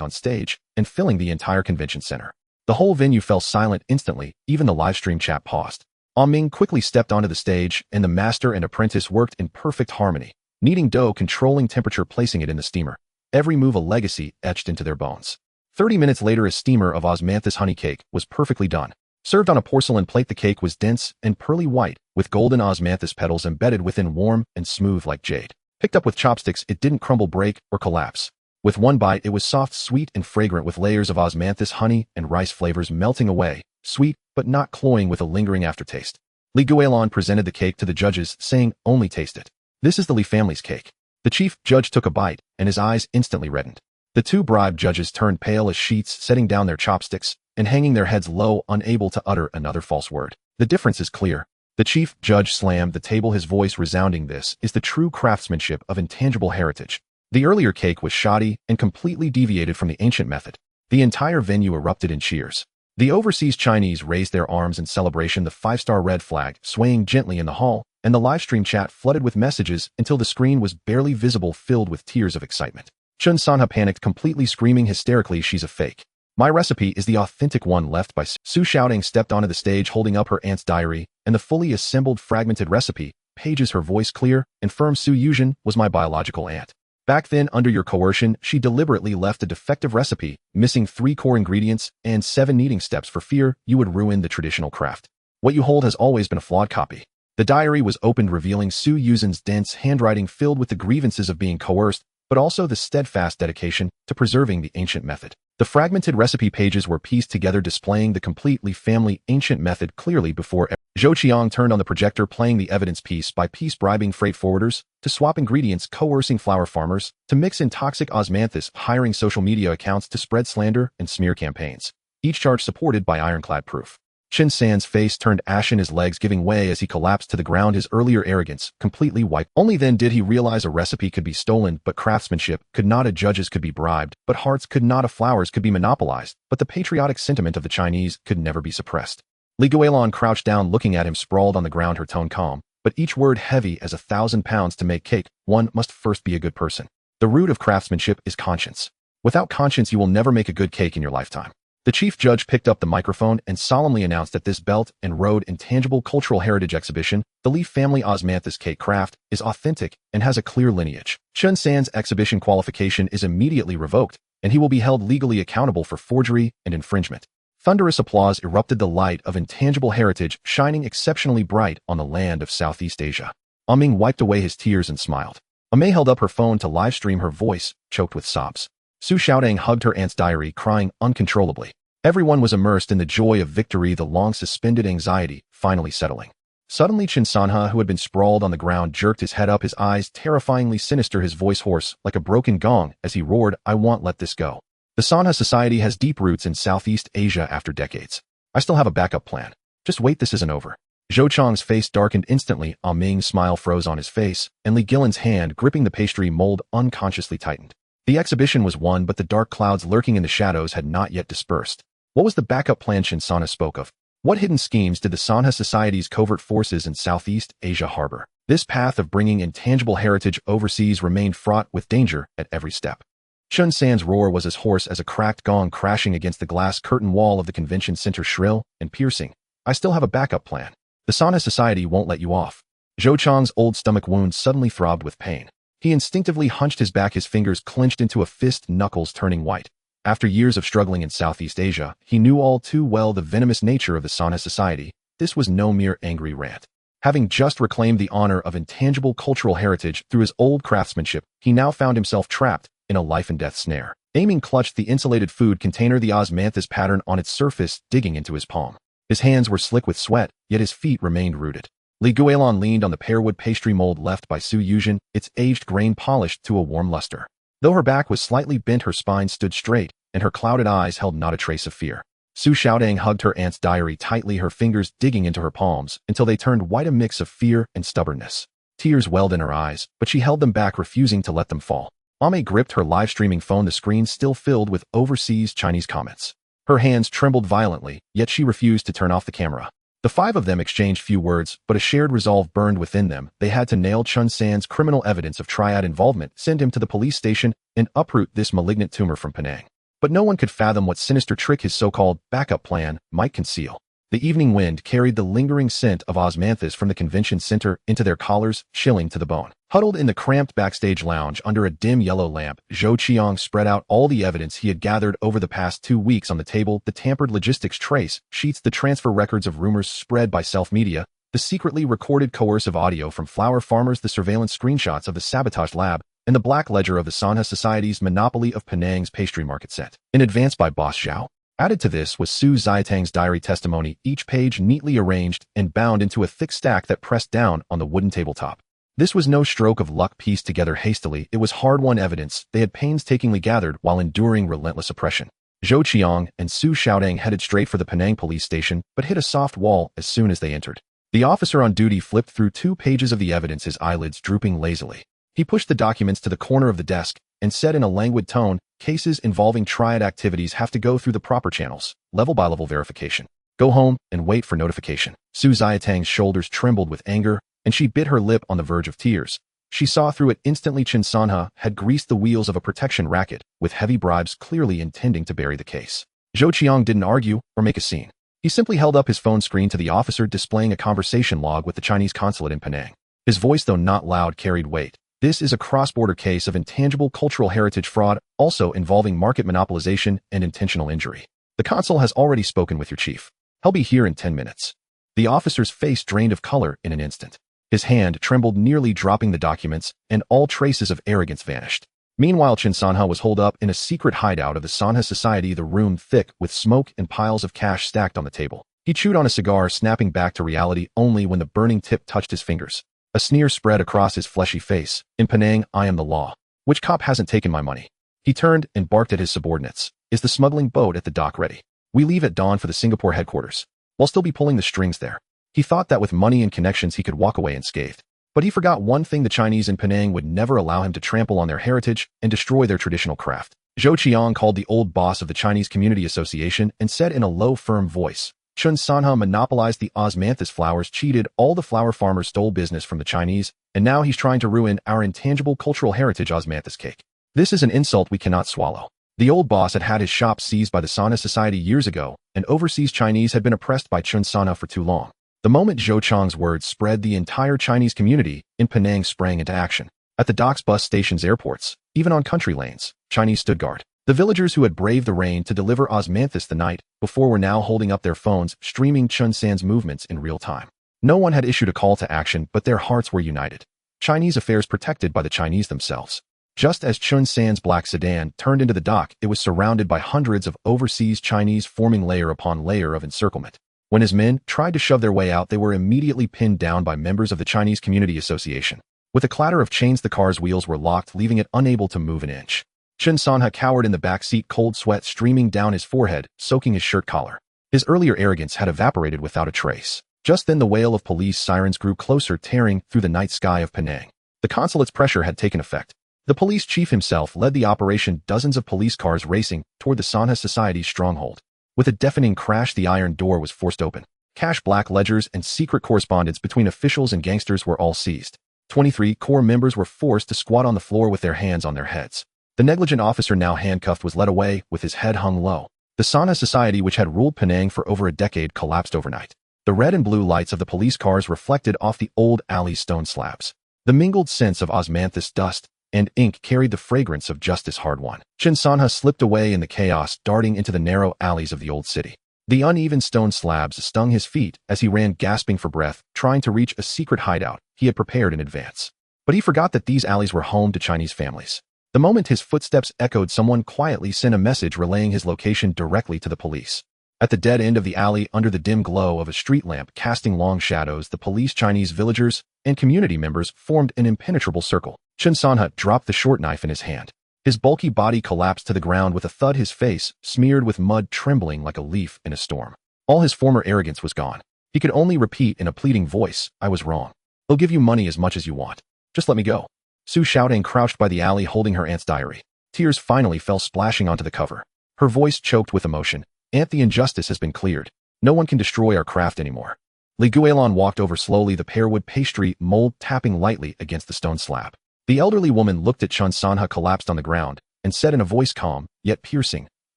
Speaker 1: on stage and filling the entire convention center. The whole venue fell silent instantly, even the livestream chat paused. Ming quickly stepped onto the stage, and the master and apprentice worked in perfect harmony, kneading dough, controlling temperature, placing it in the steamer. Every move a legacy etched into their bones. 30 minutes later, a steamer of osmanthus honey cake was perfectly done. Served on a porcelain plate, the cake was dense and pearly white, with golden osmanthus petals embedded within, warm and smooth like jade. Picked up with chopsticks, it didn't crumble, break, or collapse. With one bite, it was soft, sweet, and fragrant, with layers of osmanthus, honey, and rice flavors melting away, sweet but not cloying, with a lingering aftertaste. Guilan presented the cake to the judges, saying, "Only taste it. This is the Li family's cake." The chief judge took a bite, and his eyes instantly reddened. The two bribed judges turned pale as sheets, setting down their chopsticks and hanging their heads low, unable to utter another false word. "The difference is clear." The chief judge slammed the table, his voice resounding. "This is the true craftsmanship of intangible heritage. The earlier cake was shoddy and completely deviated from the ancient method." The entire venue erupted in cheers. The overseas Chinese raised their arms in celebration, the 5-star red flag swaying gently in the hall, and the livestream chat flooded with messages until the screen was barely visible, filled with tears of excitement. Chun Sanha panicked, completely screaming hysterically, "She's a fake. My recipe is the authentic one left by Su." Shouting stepped onto the stage, holding up her aunt's diary and the fully assembled fragmented recipe pages, her voice clear and firm. "Su Yuzhen was my biological aunt. Back then, under your coercion, she deliberately left a defective recipe, missing 3 core ingredients and 7 kneading steps, for fear you would ruin the traditional craft. What you hold has always been a flawed copy." The diary was opened, revealing Su Yuzhen's dense handwriting filled with the grievances of being coerced, but also the steadfast dedication to preserving the ancient method. The fragmented recipe pages were pieced together, displaying the complete Li family ancient method clearly before everyone. Zhou Qiang turned on the projector, playing the evidence piece by piece, bribing freight forwarders to swap ingredients, coercing flour farmers to mix in toxic osmanthus, hiring social media accounts to spread slander and smear campaigns. Each charge supported by ironclad proof. Chen San's face turned ashen, his legs giving way as he collapsed to the ground, his earlier arrogance completely wiped. Only then did he realize a recipe could be stolen, but craftsmanship could not. A judges could be bribed, but hearts could not. A flowers could be monopolized, but the patriotic sentiment of the Chinese could never be suppressed. Li Guilan crouched down, looking at him, sprawled on the ground, her tone calm, but each word heavy as 1,000 pounds. "To make cake, one must first be a good person. The root of craftsmanship is conscience. Without conscience, you will never make a good cake in your lifetime." The chief judge picked up the microphone and solemnly announced that this Belt and Road Intangible Cultural Heritage exhibition, the Li family osmanthus cake craft, is authentic and has a clear lineage. Chun San's exhibition qualification is immediately revoked, and he will be held legally accountable for forgery and infringement. Thunderous applause erupted, the light of intangible heritage shining exceptionally bright on the land of Southeast Asia. Ming wiped away his tears and smiled. May held up her phone to livestream, her voice choked with sobs. Su Xiaodang hugged her aunt's diary, crying uncontrollably. Everyone was immersed in the joy of victory, the long-suspended anxiety finally settling. Suddenly, Chen Sanha, who had been sprawled on the ground, jerked his head up, his eyes terrifyingly sinister, his voice hoarse like a broken gong as he roared, "I won't let this go." The Sanha society has deep roots in Southeast Asia after decades. I still have a backup plan. Just wait, this isn't over. Zhou Chang's face darkened instantly. Ming's smile froze on his face, and Li Guilan's hand gripping the pastry mold unconsciously tightened. The exhibition was won, but the dark clouds lurking in the shadows had not yet dispersed. What was the backup plan Chen Sanha spoke of? What hidden schemes did the Sanha Society's covert forces in Southeast Asia harbor? This path of bringing intangible heritage overseas remained fraught with danger at every step. Chun San's roar was as hoarse as a cracked gong crashing against the glass curtain wall of the convention center, shrill and piercing. "I still have a backup plan. The Sanha Society won't let you off." Zhou Chang's old stomach wound suddenly throbbed with pain. He instinctively hunched his back, his fingers clenched into a fist, knuckles turning white. After years of struggling in Southeast Asia, he knew all too well the venomous nature of the Sanha Society. This was no mere angry rant. Having just reclaimed the honor of intangible cultural heritage through his old craftsmanship, he now found himself trapped in a life-and-death snare. Ming clutched the insulated food container, the osmanthus pattern on its surface digging into his palm. His hands were slick with sweat, yet his feet remained rooted. Li Guilan leaned on the pearwood pastry mold left by Su Yuzhen, its aged grain polished to a warm luster. Though her back was slightly bent, her spine stood straight, and her clouded eyes held not a trace of fear. Su Xiaodang hugged her aunt's diary tightly, her fingers digging into her palms until they turned white, a mix of fear and stubbornness. Tears welled in her eyes, but she held them back, refusing to let them fall. Ame gripped her live-streaming phone, the screen still filled with overseas Chinese comments. Her hands trembled violently, yet she refused to turn off the camera. The 5 of them exchanged few words, but a shared resolve burned within them. They had to nail Chun San's criminal evidence of triad involvement, send him to the police station, and uproot this malignant tumor from Penang. But no one could fathom what sinister trick his so-called backup plan might conceal. The evening wind carried the lingering scent of osmanthus from the convention center into their collars, chilling to the bone. Huddled in the cramped backstage lounge under a dim yellow lamp, Zhou Qiang spread out all the evidence he had gathered over the past 2 weeks on the table: the tampered logistics trace sheets, the transfer records of rumors spread by self-media, the secretly recorded coercive audio from flower farmers, the surveillance screenshots of the sabotaged lab, and the black ledger of the Sanha Society's monopoly of Penang's pastry market set in advance by Boss Zhao. Added to this was Su Xiatang's diary testimony, each page neatly arranged and bound into a thick stack that pressed down on the wooden tabletop. This was no stroke of luck pieced together hastily. It was hard-won evidence they had painstakingly gathered while enduring relentless oppression. Zhou Qiang and Su Xiaodang headed straight for the Penang police station, but hit a soft wall as soon as they entered. The officer on duty flipped through 2 pages of the evidence, his eyelids drooping lazily. He pushed the documents to the corner of the desk and said in a languid tone, "Cases involving triad activities have to go through the proper channels, level-by-level verification. Go home and wait for notification." Su Xiatang's shoulders trembled with anger, and she bit her lip on the verge of tears. She saw through it instantly. Chen Sanha had greased the wheels of a protection racket, with heavy bribes clearly intending to bury the case. Zhou Qiang didn't argue or make a scene. He simply held up his phone screen to the officer, displaying a conversation log with the Chinese consulate in Penang. His voice, though not loud, carried weight. "This is a cross-border case of intangible cultural heritage fraud, also involving market monopolization and intentional injury. The consul has already spoken with your chief. He'll be here in 10 minutes. The officer's face drained of color in an instant. His hand trembled, nearly dropping the documents, and all traces of arrogance vanished. Meanwhile, Chen Sanha was holed up in a secret hideout of the Sanha Society, the room thick with smoke and piles of cash stacked on the table. He chewed on a cigar, snapping back to reality only when the burning tip touched his fingers. A sneer spread across his fleshy face. "In Penang, I am the law. Which cop hasn't taken my money?" He turned and barked at his subordinates. "Is the smuggling boat at the dock ready? We leave at dawn for the Singapore headquarters. We'll still be pulling the strings there." He thought that with money and connections he could walk away unscathed. But he forgot one thing: the Chinese in Penang would never allow him to trample on their heritage and destroy their traditional craft. Zhou Qiang called the old boss of the Chinese Community Association and said in a low, firm voice, "Chen Sanha monopolized the osmanthus flowers, cheated all the flower farmers, stole business from the Chinese, and now he's trying to ruin our intangible cultural heritage osmanthus cake. This is an insult we cannot swallow." The old boss had had his shop seized by the Sanha Society years ago, and overseas Chinese had been oppressed by Chen Sanha for too long. The moment Zhou Qiang's words spread, the entire Chinese community in Penang sprang into action. At the docks, bus stations, airports, even on country lanes, Chinese stood guard. The villagers who had braved the rain to deliver osmanthus the night before were now holding up their phones, streaming Chen San's movements in real time. No one had issued a call to action, but their hearts were united. Chinese affairs protected by the Chinese themselves. Just as Chen San's black sedan turned into the dock, it was surrounded by hundreds of overseas Chinese, forming layer upon layer of encirclement. When his men tried to shove their way out, they were immediately pinned down by members of the Chinese Community Association. With a clatter of chains, the car's wheels were locked, leaving it unable to move an inch. Chen Sanha cowered in the back seat, cold sweat streaming down his forehead, soaking his shirt collar. His earlier arrogance had evaporated without a trace. Just then the wail of police sirens grew closer, tearing through the night sky of Penang. The consulate's pressure had taken effect. The police chief himself led the operation, dozens of police cars racing toward the Sanha Society's stronghold. With a deafening crash, the iron door was forced open. Cash, black ledgers, and secret correspondence between officials and gangsters were all seized. 23 core members were forced to squat on the floor with their hands on their heads. The negligent officer, now handcuffed, was led away with his head hung low. The Sanha Society, which had ruled Penang for over a decade, collapsed overnight. The red and blue lights of the police cars reflected off the old alley's stone slabs. The mingled scents of osmanthus dust and ink carried the fragrance of justice hard won. Chen Sanha slipped away in the chaos, darting into the narrow alleys of the old city. The uneven stone slabs stung his feet as he ran, gasping for breath, trying to reach a secret hideout he had prepared in advance. But he forgot that these alleys were home to Chinese families. The moment his footsteps echoed, someone quietly sent a message relaying his location directly to the police. At the dead end of the alley, under the dim glow of a street lamp casting long shadows, the police, Chinese villagers, and community members formed an impenetrable circle. Chen Sanha dropped the short knife in his hand. His bulky body collapsed to the ground with a thud, his face, smeared with mud, trembling like a leaf in a storm. All his former arrogance was gone. He could only repeat in a pleading voice, "I was wrong. I'll give you money as much as you want. Just let me go." Su Xiaodang crouched by the alley, holding her aunt's diary. Tears finally fell splashing onto the cover. Her voice choked with emotion. "Aunt, the injustice has been cleared. No one can destroy our craft anymore." Li Guilan walked over slowly, the pearwood pastry mold tapping lightly against the stone slab. The elderly woman looked at Chen Sanha, collapsed on the ground, and said in a voice calm, yet piercing,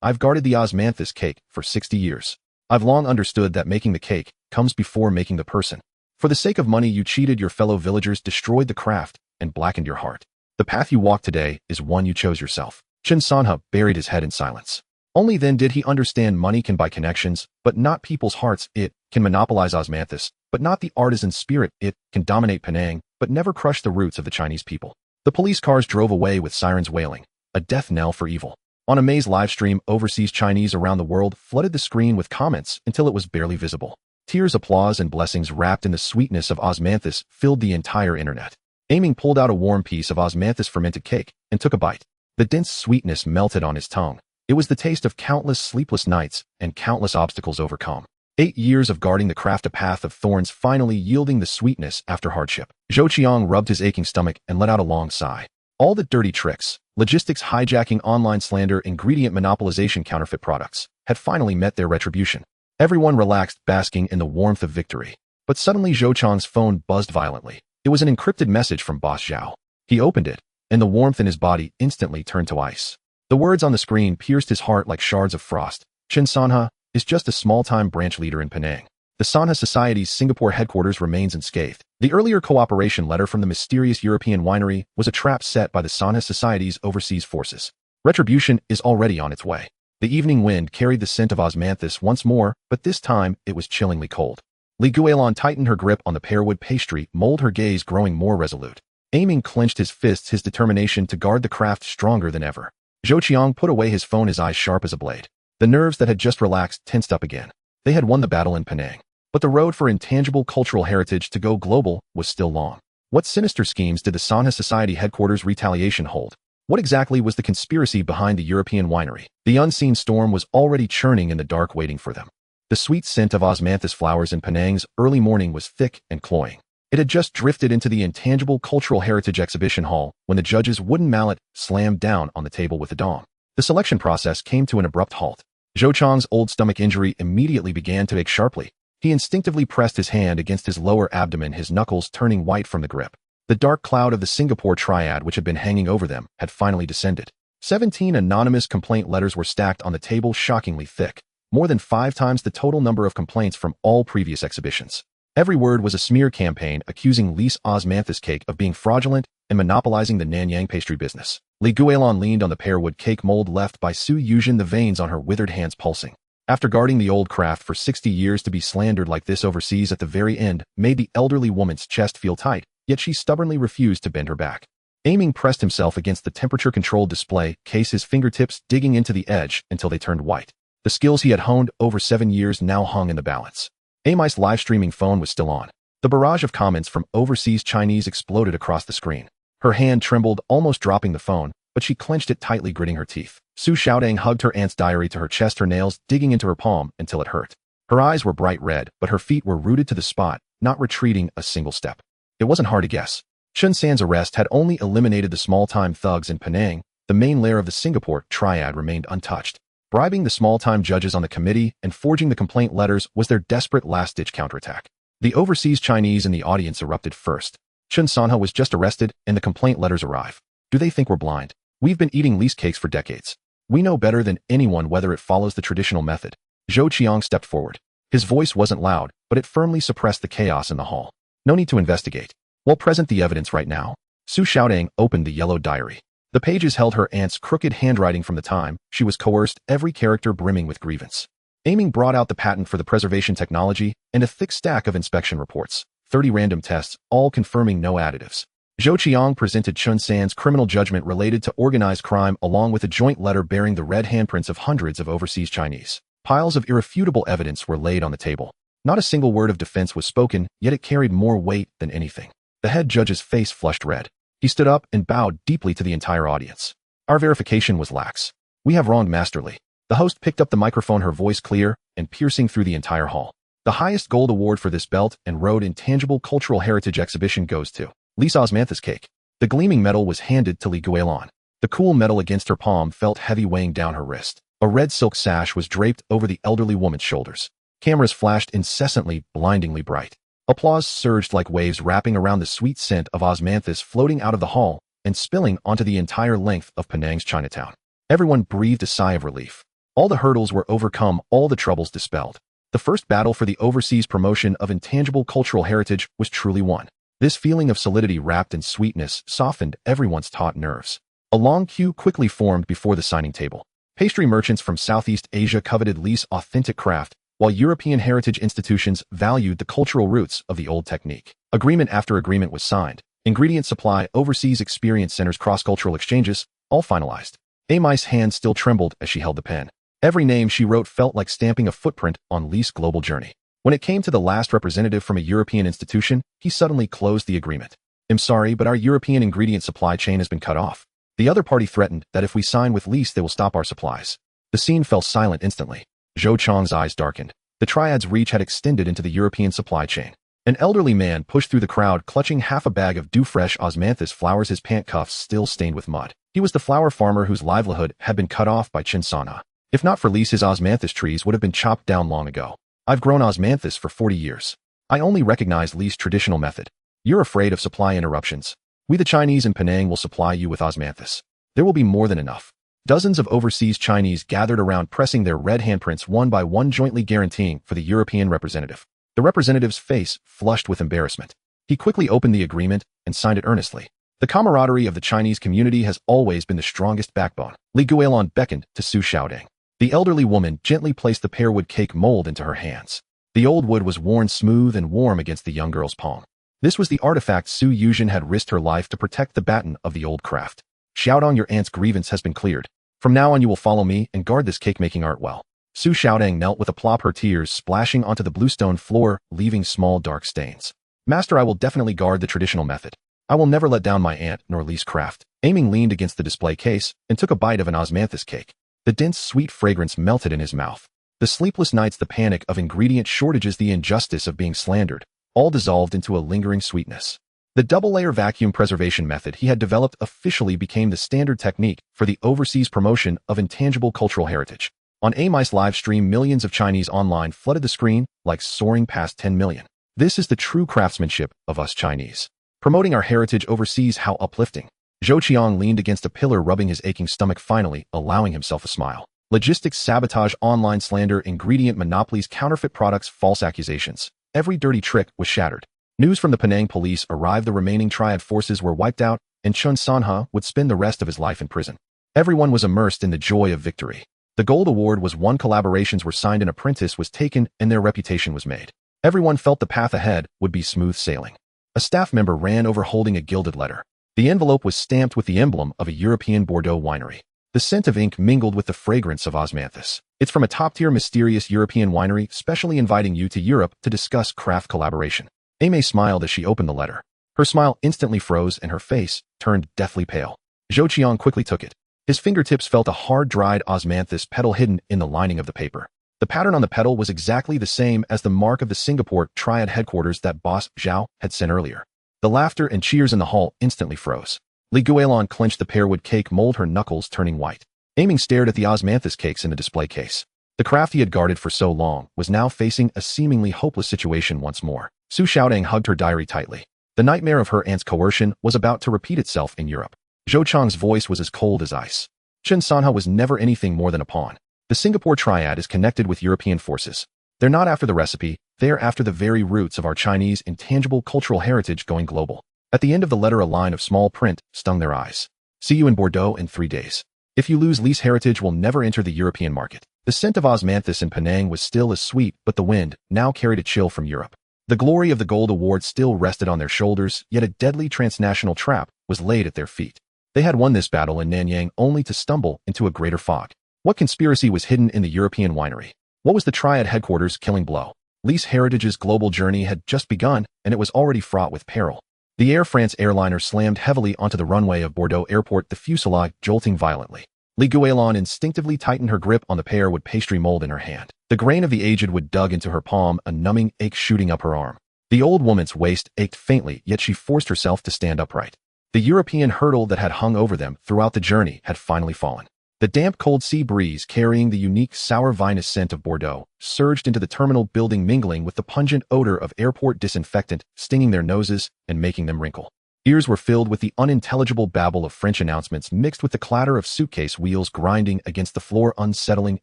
Speaker 1: "I've guarded the osmanthus cake for 60 years. I've long understood that making the cake comes before making the person. For the sake of money, you cheated your fellow villagers, destroyed the craft, and blackened your heart. The path you walk today is one you chose yourself. Chen Sanhe buried his head in silence. Only then did he understand money can buy connections, but not people's hearts. It can monopolize osmanthus, but not the artisan spirit. It can dominate Penang, but never crush the roots of the Chinese people. The police cars drove away with sirens wailing, a death knell for evil. On a maze livestream, overseas Chinese around the world flooded the screen with comments until it was barely visible. Tears, applause, and blessings wrapped in the sweetness of osmanthus filled the entire internet. Aiming pulled out a warm piece of osmanthus fermented cake and took a bite. The dense sweetness melted on his tongue. It was the taste of countless sleepless nights and countless obstacles overcome. 8 years of guarding the craft, a path of thorns, finally yielding the sweetness after hardship. Zhou Qiang rubbed his aching stomach and let out a long sigh. All the dirty tricks, logistics hijacking, online slander, ingredient monopolization, counterfeit products, had finally met their retribution. Everyone relaxed, basking in the warmth of victory. But suddenly Zhou Qiang's phone buzzed violently. It was an encrypted message from Boss Zhao. He opened it, and the warmth in his body instantly turned to ice. The words on the screen pierced his heart like shards of frost. Chen Sanhe is just a small-time branch leader in Penang. The Sanhe Society's Singapore headquarters remains unscathed. The earlier cooperation letter from the mysterious European winery was a trap set by the Sanhe Society's overseas forces. Retribution is already on its way. The evening wind carried the scent of osmanthus once more, but this time it was chillingly cold. Guilan tightened her grip on the pearwood pastry mold, her gaze growing more resolute. Aiming clenched his fists, his determination to guard the craft stronger than ever. Zhou Qiang put away his phone, his eyes sharp as a blade. The nerves that had just relaxed tensed up again. They had won the battle in Penang. But the road for intangible cultural heritage to go global was still long. What sinister schemes did the Sanhe Society headquarters retaliation hold? What exactly was the conspiracy behind the European winery? The unseen storm was already churning in the dark, waiting for them. The sweet scent of osmanthus flowers in Penang's early morning was thick and cloying. It had just drifted into the Intangible Cultural Heritage Exhibition Hall when the judge's wooden mallet slammed down on the table with a dong. The selection process came to an abrupt halt. Zhou Qiang's old stomach injury immediately began to ache sharply. He instinctively pressed his hand against his lower abdomen, his knuckles turning white from the grip. The dark cloud of the Singapore triad, which had been hanging over them, had finally descended. 17 anonymous complaint letters were stacked on the table, shockingly thick, more than 5 times the total number of complaints from all previous exhibitions. Every word was a smear campaign accusing Li's osmanthus cake of being fraudulent and monopolizing the Nanyang pastry business. Guilan leaned on the pearwood cake mold left by Su Yuzhen, the veins on her withered hands pulsing. After guarding the old craft for 60 years, to be slandered like this overseas at the very end made the elderly woman's chest feel tight, yet she stubbornly refused to bend her back. Aiming pressed himself against the temperature-controlled display case, his fingertips digging into the edge until they turned white. The skills he had honed over 7 years now hung in the balance. Amy's live-streaming phone was still on. The barrage of comments from overseas Chinese exploded across the screen. Her hand trembled, almost dropping the phone, but she clenched it tightly, gritting her teeth. Su Xiaodang hugged her aunt's diary to her chest, her nails digging into her palm until it hurt. Her eyes were bright red, but her feet were rooted to the spot, not retreating a single step. It wasn't hard to guess. Chen San's arrest had only eliminated the small-time thugs in Penang. The main lair of the Singapore triad remained untouched. Bribing the small-time judges on the committee and forging the complaint letters was their desperate last-ditch counterattack. The overseas Chinese in the audience erupted first. Chen Sanhe was just arrested, and the complaint letters arrive. Do they think we're blind? We've been eating Li's cakes for decades. We know better than anyone whether it follows the traditional method. Zhou Qiang stepped forward. His voice wasn't loud, but it firmly suppressed the chaos in the hall. No need to investigate. We'll present the evidence right now. Su Xiaodang opened the yellow diary. The pages held her aunt's crooked handwriting from the time she was coerced, every character brimming with grievance. Aiming brought out the patent for the preservation technology and a thick stack of inspection reports, 30 random tests, all confirming no additives. Zhou Qiang presented Chen San's criminal judgment related to organized crime along with a joint letter bearing the red handprints of hundreds of overseas Chinese. Piles of irrefutable evidence were laid on the table. Not a single word of defense was spoken, yet it carried more weight than anything. The head judge's face flushed red. He stood up and bowed deeply to the entire audience. Our verification was lax. We have wronged masterly. The host picked up the microphone, her voice clear and piercing through the entire hall. The highest gold award for this Belt and Road Intangible Cultural Heritage exhibition goes to Li's osmanthus cake. The gleaming medal was handed to Guilan. The cool metal against her palm felt heavy, weighing down her wrist. A red silk sash was draped over the elderly woman's shoulders. Cameras flashed incessantly, blindingly bright. Applause surged like waves, wrapping around the sweet scent of osmanthus floating out of the hall and spilling onto the entire length of Penang's Chinatown. Everyone breathed a sigh of relief. All the hurdles were overcome, all the troubles dispelled. The first battle for the overseas promotion of intangible cultural heritage was truly won. This feeling of solidity wrapped in sweetness softened everyone's taut nerves. A long queue quickly formed before the signing table. Pastry merchants from Southeast Asia coveted Li's authentic craft, while European heritage institutions valued the cultural roots of the old technique. Agreement after agreement was signed. Ingredient supply, overseas experience centers, cross-cultural exchanges, all finalized. Amy's hand still trembled as she held the pen. Every name she wrote felt like stamping a footprint on Li's global journey. When it came to the last representative from a European institution, he suddenly closed the agreement. "I'm sorry, but our European ingredient supply chain has been cut off." The other party threatened that if we sign with Li, they will stop our supplies. The scene fell silent instantly. Zhou Chang's eyes darkened. The triad's reach had extended into the European supply chain. An elderly man pushed through the crowd, clutching half a bag of dew-fresh osmanthus flowers, his pant cuffs still stained with mud. He was the flower farmer whose livelihood had been cut off by Chen Sanha. If not for Li, his osmanthus trees would have been chopped down long ago. "I've grown osmanthus for 40 years. I only recognize Li's traditional method. You're afraid of supply interruptions. We the Chinese in Penang will supply you with osmanthus. There will be more than enough." Dozens of overseas Chinese gathered around, pressing their red handprints one by one, jointly guaranteeing for the European representative. The representative's face flushed with embarrassment. He quickly opened the agreement and signed it earnestly. The camaraderie of the Chinese community has always been the strongest backbone. Li Guilan beckoned to Su Xiaodong. The elderly woman gently placed the pearwood cake mold into her hands. The old wood was worn smooth and warm against the young girl's palm. This was the artifact Su Yuzhen had risked her life to protect, the baton of the old craft. "Xiaodong, your aunt's grievance has been cleared. From now on you will follow me and guard this cake-making art well." Su Xiaodong knelt with a plop, her tears splashing onto the bluestone floor, leaving small dark stains. "Master, I will definitely guard the traditional method. I will never let down my aunt nor Li's craft." Aiming leaned against the display case and took a bite of an osmanthus cake. The dense, sweet fragrance melted in his mouth. The sleepless nights, the panic of ingredient shortages, the injustice of being slandered, all dissolved into a lingering sweetness. The double-layer vacuum preservation method he had developed officially became the standard technique for the overseas promotion of intangible cultural heritage. On Amy's live stream, millions of Chinese online flooded the screen, like soaring past 10 million. "This is the true craftsmanship of us Chinese. Promoting our heritage overseas, how uplifting." Zhou Qiang leaned against a pillar, rubbing his aching stomach, finally allowing himself a smile. Logistics, sabotage, online slander, ingredient monopolies, counterfeit products, false accusations. Every dirty trick was shattered. News from the Penang police arrived. The remaining triad forces were wiped out, and Chen Sanha would spend the rest of his life in prison. Everyone was immersed in the joy of victory. The gold award was won, collaborations were signed, an apprentice was taken, and their reputation was made. Everyone felt the path ahead would be smooth sailing. A staff member ran over holding a gilded letter. The envelope was stamped with the emblem of a European Bordeaux winery. The scent of ink mingled with the fragrance of osmanthus. "It's from a top-tier mysterious European winery, specially inviting you to Europe to discuss craft collaboration." Amy smiled as she opened the letter. Her smile instantly froze and her face turned deathly pale. Zhou Qiang quickly took it. His fingertips felt a hard-dried osmanthus petal hidden in the lining of the paper. The pattern on the petal was exactly the same as the mark of the Singapore Triad headquarters that boss Zhao had sent earlier. The laughter and cheers in the hall instantly froze. Li Guilan clenched the pearwood cake mold, her knuckles turning white. Aiming stared at the osmanthus cakes in the display case. The craft he had guarded for so long was now facing a seemingly hopeless situation once more. Su Xiaodong hugged her diary tightly. The nightmare of her aunt's coercion was about to repeat itself in Europe. Zhou Chang's voice was as cold as ice. Chen Sanha was never anything more than a pawn. The Singapore Triad is connected with European forces. They're not after the recipe, they're after the very roots of our Chinese intangible cultural heritage going global. At the end of the letter, a line of small print stung their eyes. "See you in Bordeaux in 3 days. If you lose, Li's heritage will never enter the European market." The scent of osmanthus in Penang was still as sweet, but the wind now carried a chill from Europe. The glory of the gold award still rested on their shoulders, yet a deadly transnational trap was laid at their feet. They had won this battle in Nanyang only to stumble into a greater fog. What conspiracy was hidden in the European winery? What was the Triad headquarters' killing blow? Li's heritage's global journey had just begun, and it was already fraught with peril. The Air France airliner slammed heavily onto the runway of Bordeaux Airport, the fuselage jolting violently. Li Guilan instinctively tightened her grip on the pearwood pastry mold in her hand. The grain of the aged wood dug into her palm, a numbing ache shooting up her arm. The old woman's waist ached faintly, yet she forced herself to stand upright. The European hurdle that had hung over them throughout the journey had finally fallen. The damp, cold sea breeze, carrying the unique sour vinous scent of Bordeaux, surged into the terminal building, mingling with the pungent odor of airport disinfectant, stinging their noses and making them wrinkle. Ears were filled with the unintelligible babble of French announcements mixed with the clatter of suitcase wheels grinding against the floor, unsettling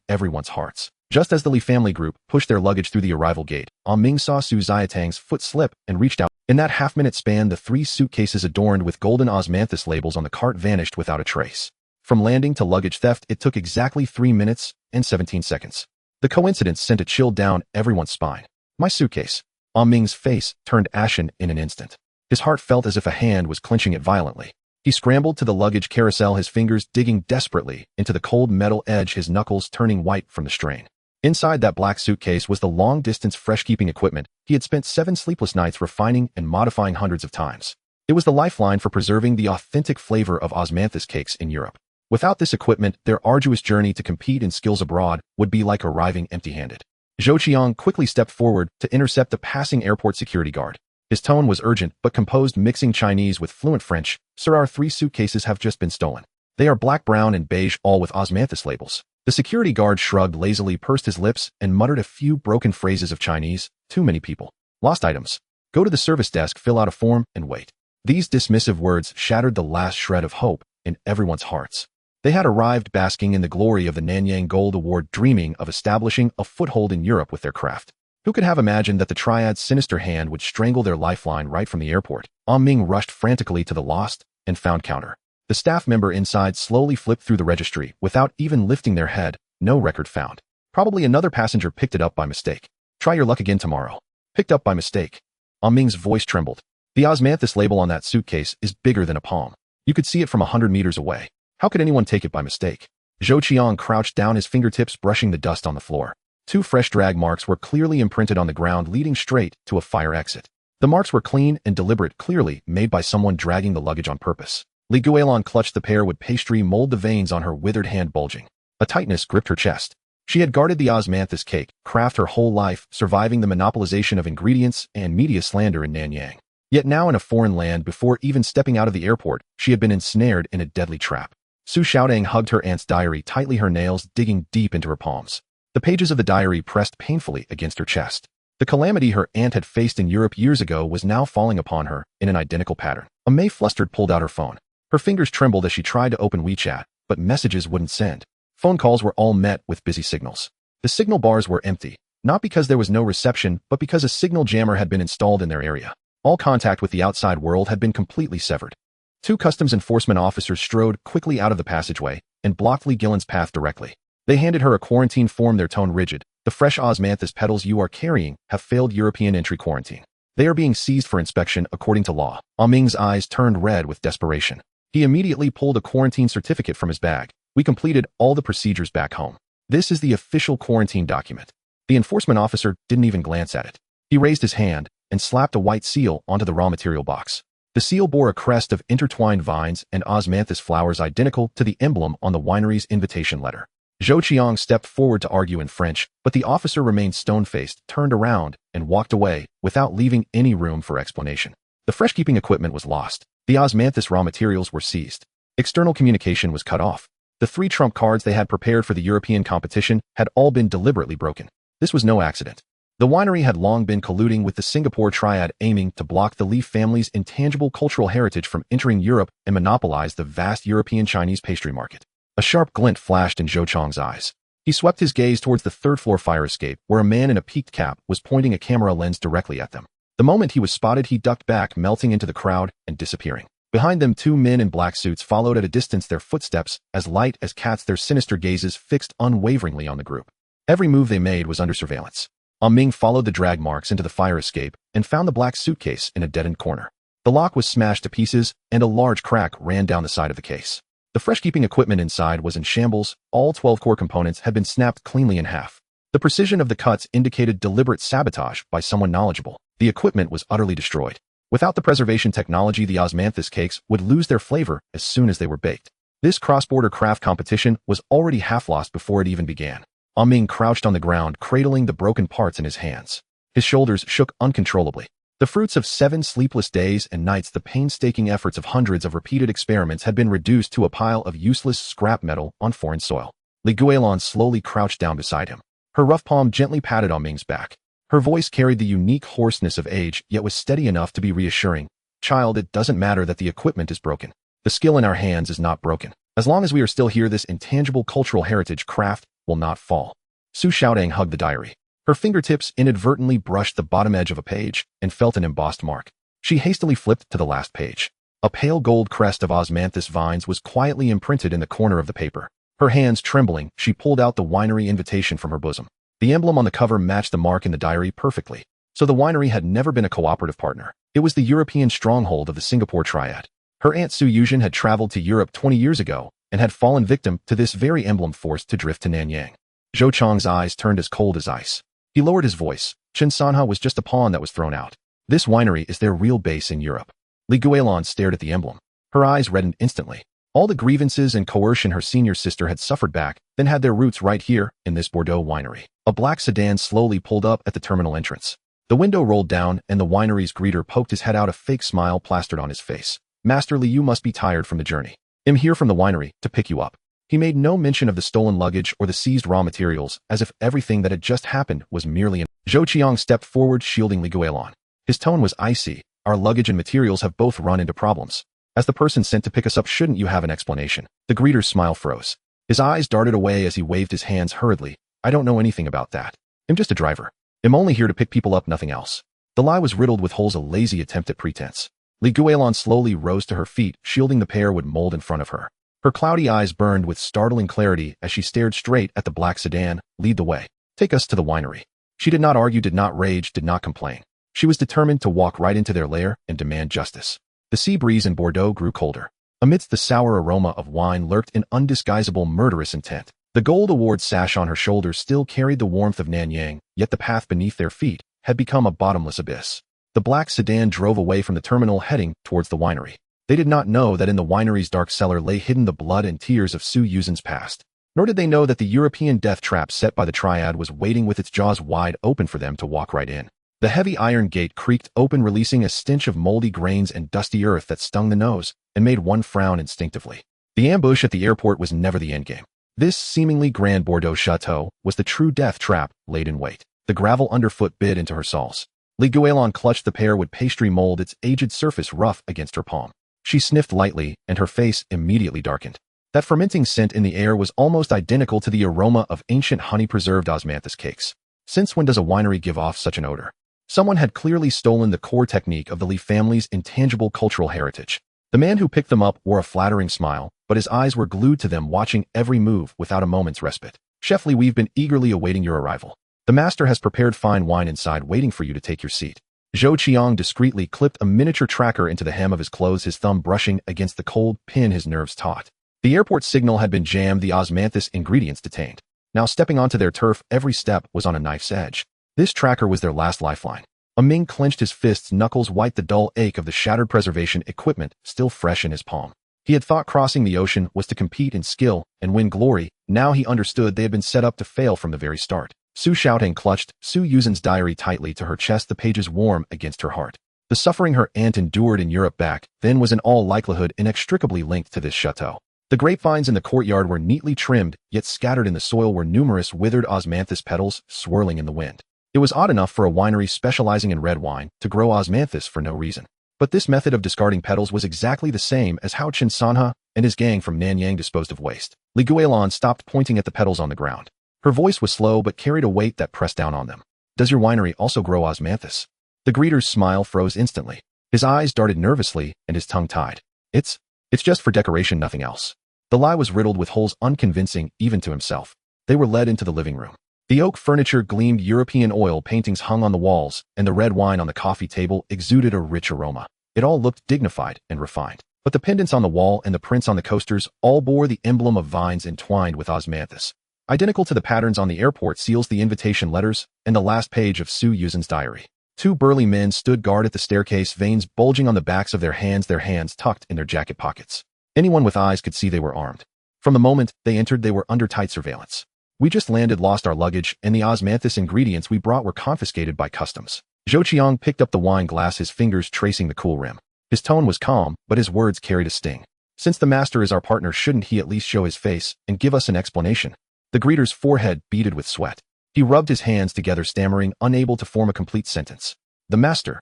Speaker 1: everyone's hearts. Just as the Li family group pushed their luggage through the arrival gate, Ming saw Su Xiatang's foot slip and reached out. In that half-minute span, the 3 suitcases adorned with golden osmanthus labels on the cart vanished without a trace. From landing to luggage theft, it took exactly 3 minutes and 17 seconds. The coincidence sent a chill down everyone's spine. My suitcase. Ming's face turned ashen in an instant. His heart felt as if a hand was clenching it violently. He scrambled to the luggage carousel, his fingers digging desperately into the cold metal edge, his knuckles turning white from the strain. Inside that black suitcase was the long-distance fresh-keeping equipment he had spent 7 sleepless nights refining and modifying hundreds of times. It was the lifeline for preserving the authentic flavor of osmanthus cakes in Europe. Without this equipment, their arduous journey to compete in skills abroad would be like arriving empty-handed. Zhou Qiang quickly stepped forward to intercept the passing airport security guard. His tone was urgent but composed, mixing Chinese with fluent French. Sir, our 3 suitcases have just been stolen. They are black, brown, and beige, all with osmanthus labels. The security guard shrugged lazily, pursed his lips, and muttered a few broken phrases of Chinese. Too many people. Lost items. Go to the service desk, fill out a form, and wait. These dismissive words shattered the last shred of hope in everyone's hearts. They had arrived basking in the glory of the Nanyang Gold Award, dreaming of establishing a foothold in Europe with their craft. Who could have imagined that the triad's sinister hand would strangle their lifeline right from the airport? Ming rushed frantically to the lost and found counter. The staff member inside slowly flipped through the registry without even lifting their head. No record found. Probably another passenger picked it up by mistake. Try your luck again tomorrow. Picked up by mistake. Ming's voice trembled. The osmanthus label on that suitcase is bigger than a palm. You could see it from 100 meters away. How could anyone take it by mistake? Zhou Qiang crouched down, his fingertips brushing the dust on the floor. 2 fresh drag marks were clearly imprinted on the ground, leading straight to a fire exit. The marks were clean and deliberate, clearly made by someone dragging the luggage on purpose. Li Guilan clutched the pear wood pastry mold, the veins on her withered hand bulging. A tightness gripped her chest. She had guarded the osmanthus cake craft her whole life, surviving the monopolization of ingredients and media slander in Nanyang. Yet now, in a foreign land, before even stepping out of the airport, she had been ensnared in a deadly trap. Su Xiaotang hugged her aunt's diary tightly, her nails digging deep into her palms. The pages of the diary pressed painfully against her chest. The calamity her aunt had faced in Europe years ago was now falling upon her in an identical pattern. May, flustered, pulled out her phone. Her fingers trembled as she tried to open WeChat, but messages wouldn't send. Phone calls were all met with busy signals. The signal bars were empty, not because there was no reception, but because a signal jammer had been installed in their area. All contact with the outside world had been completely severed. 2 customs enforcement officers strode quickly out of the passageway and blocked Li Guilan's path directly. They handed her a quarantine form, their tone rigid. The fresh osmanthus petals you are carrying have failed European entry quarantine. They are being seized for inspection according to law. Ming's eyes turned red with desperation. He immediately pulled a quarantine certificate from his bag. We completed all the procedures back home. This is the official quarantine document. The enforcement officer didn't even glance at it. He raised his hand and slapped a white seal onto the raw material box. The seal bore a crest of intertwined vines and osmanthus flowers identical to the emblem on the winery's invitation letter. Zhou Qiang stepped forward to argue in French, but the officer remained stone-faced, turned around, and walked away without leaving any room for explanation. The fresh-keeping equipment was lost. The osmanthus raw materials were seized. External communication was cut off. The 3 trump cards they had prepared for the European competition had all been deliberately broken. This was no accident. The winery had long been colluding with the Singapore triad, aiming to block the Li family's intangible cultural heritage from entering Europe and monopolize the vast European Chinese pastry market. A sharp glint flashed in Zhou Qiang's eyes. He swept his gaze towards the 3rd-floor fire escape, where a man in a peaked cap was pointing a camera lens directly at them. The moment he was spotted, he ducked back, melting into the crowd and disappearing. Behind them, 2 men in black suits followed at a distance, their footsteps as light as cats, their sinister gazes fixed unwaveringly on the group. Every move they made was under surveillance. Ming followed the drag marks into the fire escape and found the black suitcase in a dead-end corner. The lock was smashed to pieces, and a large crack ran down the side of the case. The fresh-keeping equipment inside was in shambles. All 12 core components had been snapped cleanly in half. The precision of the cuts indicated deliberate sabotage by someone knowledgeable. The equipment was utterly destroyed. Without the preservation technology, the osmanthus cakes would lose their flavor as soon as they were baked. This cross-border craft competition was already half lost before it even began. Ming crouched on the ground, cradling the broken parts in his hands. His shoulders shook uncontrollably. The fruits of 7 sleepless days and nights, the painstaking efforts of hundreds of repeated experiments, had been reduced to a pile of useless scrap metal on foreign soil. Li Guilan slowly crouched down beside him. Her rough palm gently patted Ming's back. Her voice carried the unique hoarseness of age, yet was steady enough to be reassuring. Child, it doesn't matter that the equipment is broken. The skill in our hands is not broken. As long as we are still here, this intangible cultural heritage craft will not fall. Su Xiaodang hugged the diary. Her fingertips inadvertently brushed the bottom edge of a page and felt an embossed mark. She hastily flipped to the last page. A pale gold crest of osmanthus vines was quietly imprinted in the corner of the paper. Her hands trembling, she pulled out the winery invitation from her bosom. The emblem on the cover matched the mark in the diary perfectly. So the winery had never been a cooperative partner. It was the European stronghold of the Singapore Triad. Her aunt Su Yuzhen had traveled to Europe 20 years ago and had fallen victim to this very emblem forced to drift to Nanyang. Zhou Chang's eyes turned as cold as ice. He lowered his voice. Chen Sanha was just a pawn that was thrown out. This winery is their real base in Europe. Li Guilan stared at the emblem. Her eyes reddened instantly. All the grievances and coercion her senior sister had suffered back then had their roots right here in this Bordeaux winery. A black sedan slowly pulled up at the terminal entrance. The window rolled down and the winery's greeter poked his head out, a fake smile plastered on his face. Master Li, you must be tired from the journey. I'm here from the winery to pick you up. He made no mention of the stolen luggage or the seized raw materials, as if everything that had just happened was merely an... Zhou Qiang stepped forward, shielding Li Guilan. His tone was icy. Our luggage and materials have both run into problems. As the person sent to pick us up, shouldn't you have an explanation? The greeter's smile froze. His eyes darted away as he waved his hands hurriedly. I don't know anything about that. I'm just a driver. I'm only here to pick people up, nothing else. The lie was riddled with holes, a lazy attempt at pretense. Li Guilan slowly rose to her feet, shielding the pair would mold in front of her. Her cloudy eyes burned with startling clarity as she stared straight at the black sedan. Lead the way. Take us to the winery. She did not argue, did not rage, did not complain. She was determined to walk right into their lair and demand justice. The sea breeze in Bordeaux grew colder. Amidst the sour aroma of wine lurked an undisguisable murderous intent. The gold award sash on her shoulders still carried the warmth of Nanyang, yet the path beneath their feet had become a bottomless abyss. The black sedan drove away from the terminal, heading towards the winery. They did not know that in the winery's dark cellar lay hidden the blood and tears of Su Yuzhen's past. Nor did they know that the European death trap set by the Triad was waiting with its jaws wide open for them to walk right in. The heavy iron gate creaked open, releasing a stench of moldy grains and dusty earth that stung the nose and made one frown instinctively. The ambush at the airport was never the endgame. This seemingly grand Bordeaux chateau was the true death trap laid in wait. The gravel underfoot bit into her soles. Li Guilan clutched the pear with pastry mold, its aged surface rough against her palm. She sniffed lightly, and her face immediately darkened. That fermenting scent in the air was almost identical to the aroma of ancient honey-preserved osmanthus cakes. Since when does a winery give off such an odor? Someone had clearly stolen the core technique of the Li family's intangible cultural heritage. The man who picked them up wore a flattering smile, but his eyes were glued to them, watching every move without a moment's respite. Chef Li, we've been eagerly awaiting your arrival. The master has prepared fine wine inside waiting for you to take your seat. Zhou Qiang discreetly clipped a miniature tracker into the hem of his clothes, his thumb brushing against the cold pin his nerves taut. The airport signal had been jammed, the osmanthus ingredients detained. Now stepping onto their turf, every step was on a knife's edge. This tracker was their last lifeline. A Ming clenched his fists, knuckles white, the dull ache of the shattered preservation equipment still fresh in his palm. He had thought crossing the ocean was to compete in skill and win glory. Now he understood they had been set up to fail from the very start. Su Xiaodang clutched Su Yuzhen's diary tightly to her chest, the pages warm against her heart. The suffering her aunt endured in Europe back then was in all likelihood inextricably linked to this chateau. The grapevines in the courtyard were neatly trimmed, yet scattered in the soil were numerous withered osmanthus petals swirling in the wind. It was odd enough for a winery specializing in red wine to grow osmanthus for no reason. But this method of discarding petals was exactly the same as how Chen Sanha and his gang from Nanyang disposed of waste. Li Guilan stopped pointing at the petals on the ground. Her voice was slow but carried a weight that pressed down on them. Does your winery also grow osmanthus? The greeter's smile froze instantly. His eyes darted nervously and his tongue tied. It's just for decoration, nothing else. The lie was riddled with holes, unconvincing even to himself. They were led into the living room. The oak furniture gleamed, European oil paintings hung on the walls, and the red wine on the coffee table exuded a rich aroma. It all looked dignified and refined. But the pendants on the wall and the prints on the coasters all bore the emblem of vines entwined with osmanthus. Identical to the patterns on the airport seals, the invitation letters, and the last page of Su Yuzhen's diary. Two burly men stood guard at the staircase, veins bulging on the backs of their hands tucked in their jacket pockets. Anyone with eyes could see they were armed. From the moment they entered, they were under tight surveillance. We just landed, lost our luggage, and the osmanthus ingredients we brought were confiscated by customs. Zhou Qiang picked up the wine glass, his fingers tracing the cool rim. His tone was calm, but his words carried a sting. Since the master is our partner, shouldn't he at least show his face and give us an explanation? The greeter's forehead beaded with sweat. He rubbed his hands together, stammering, unable to form a complete sentence. The master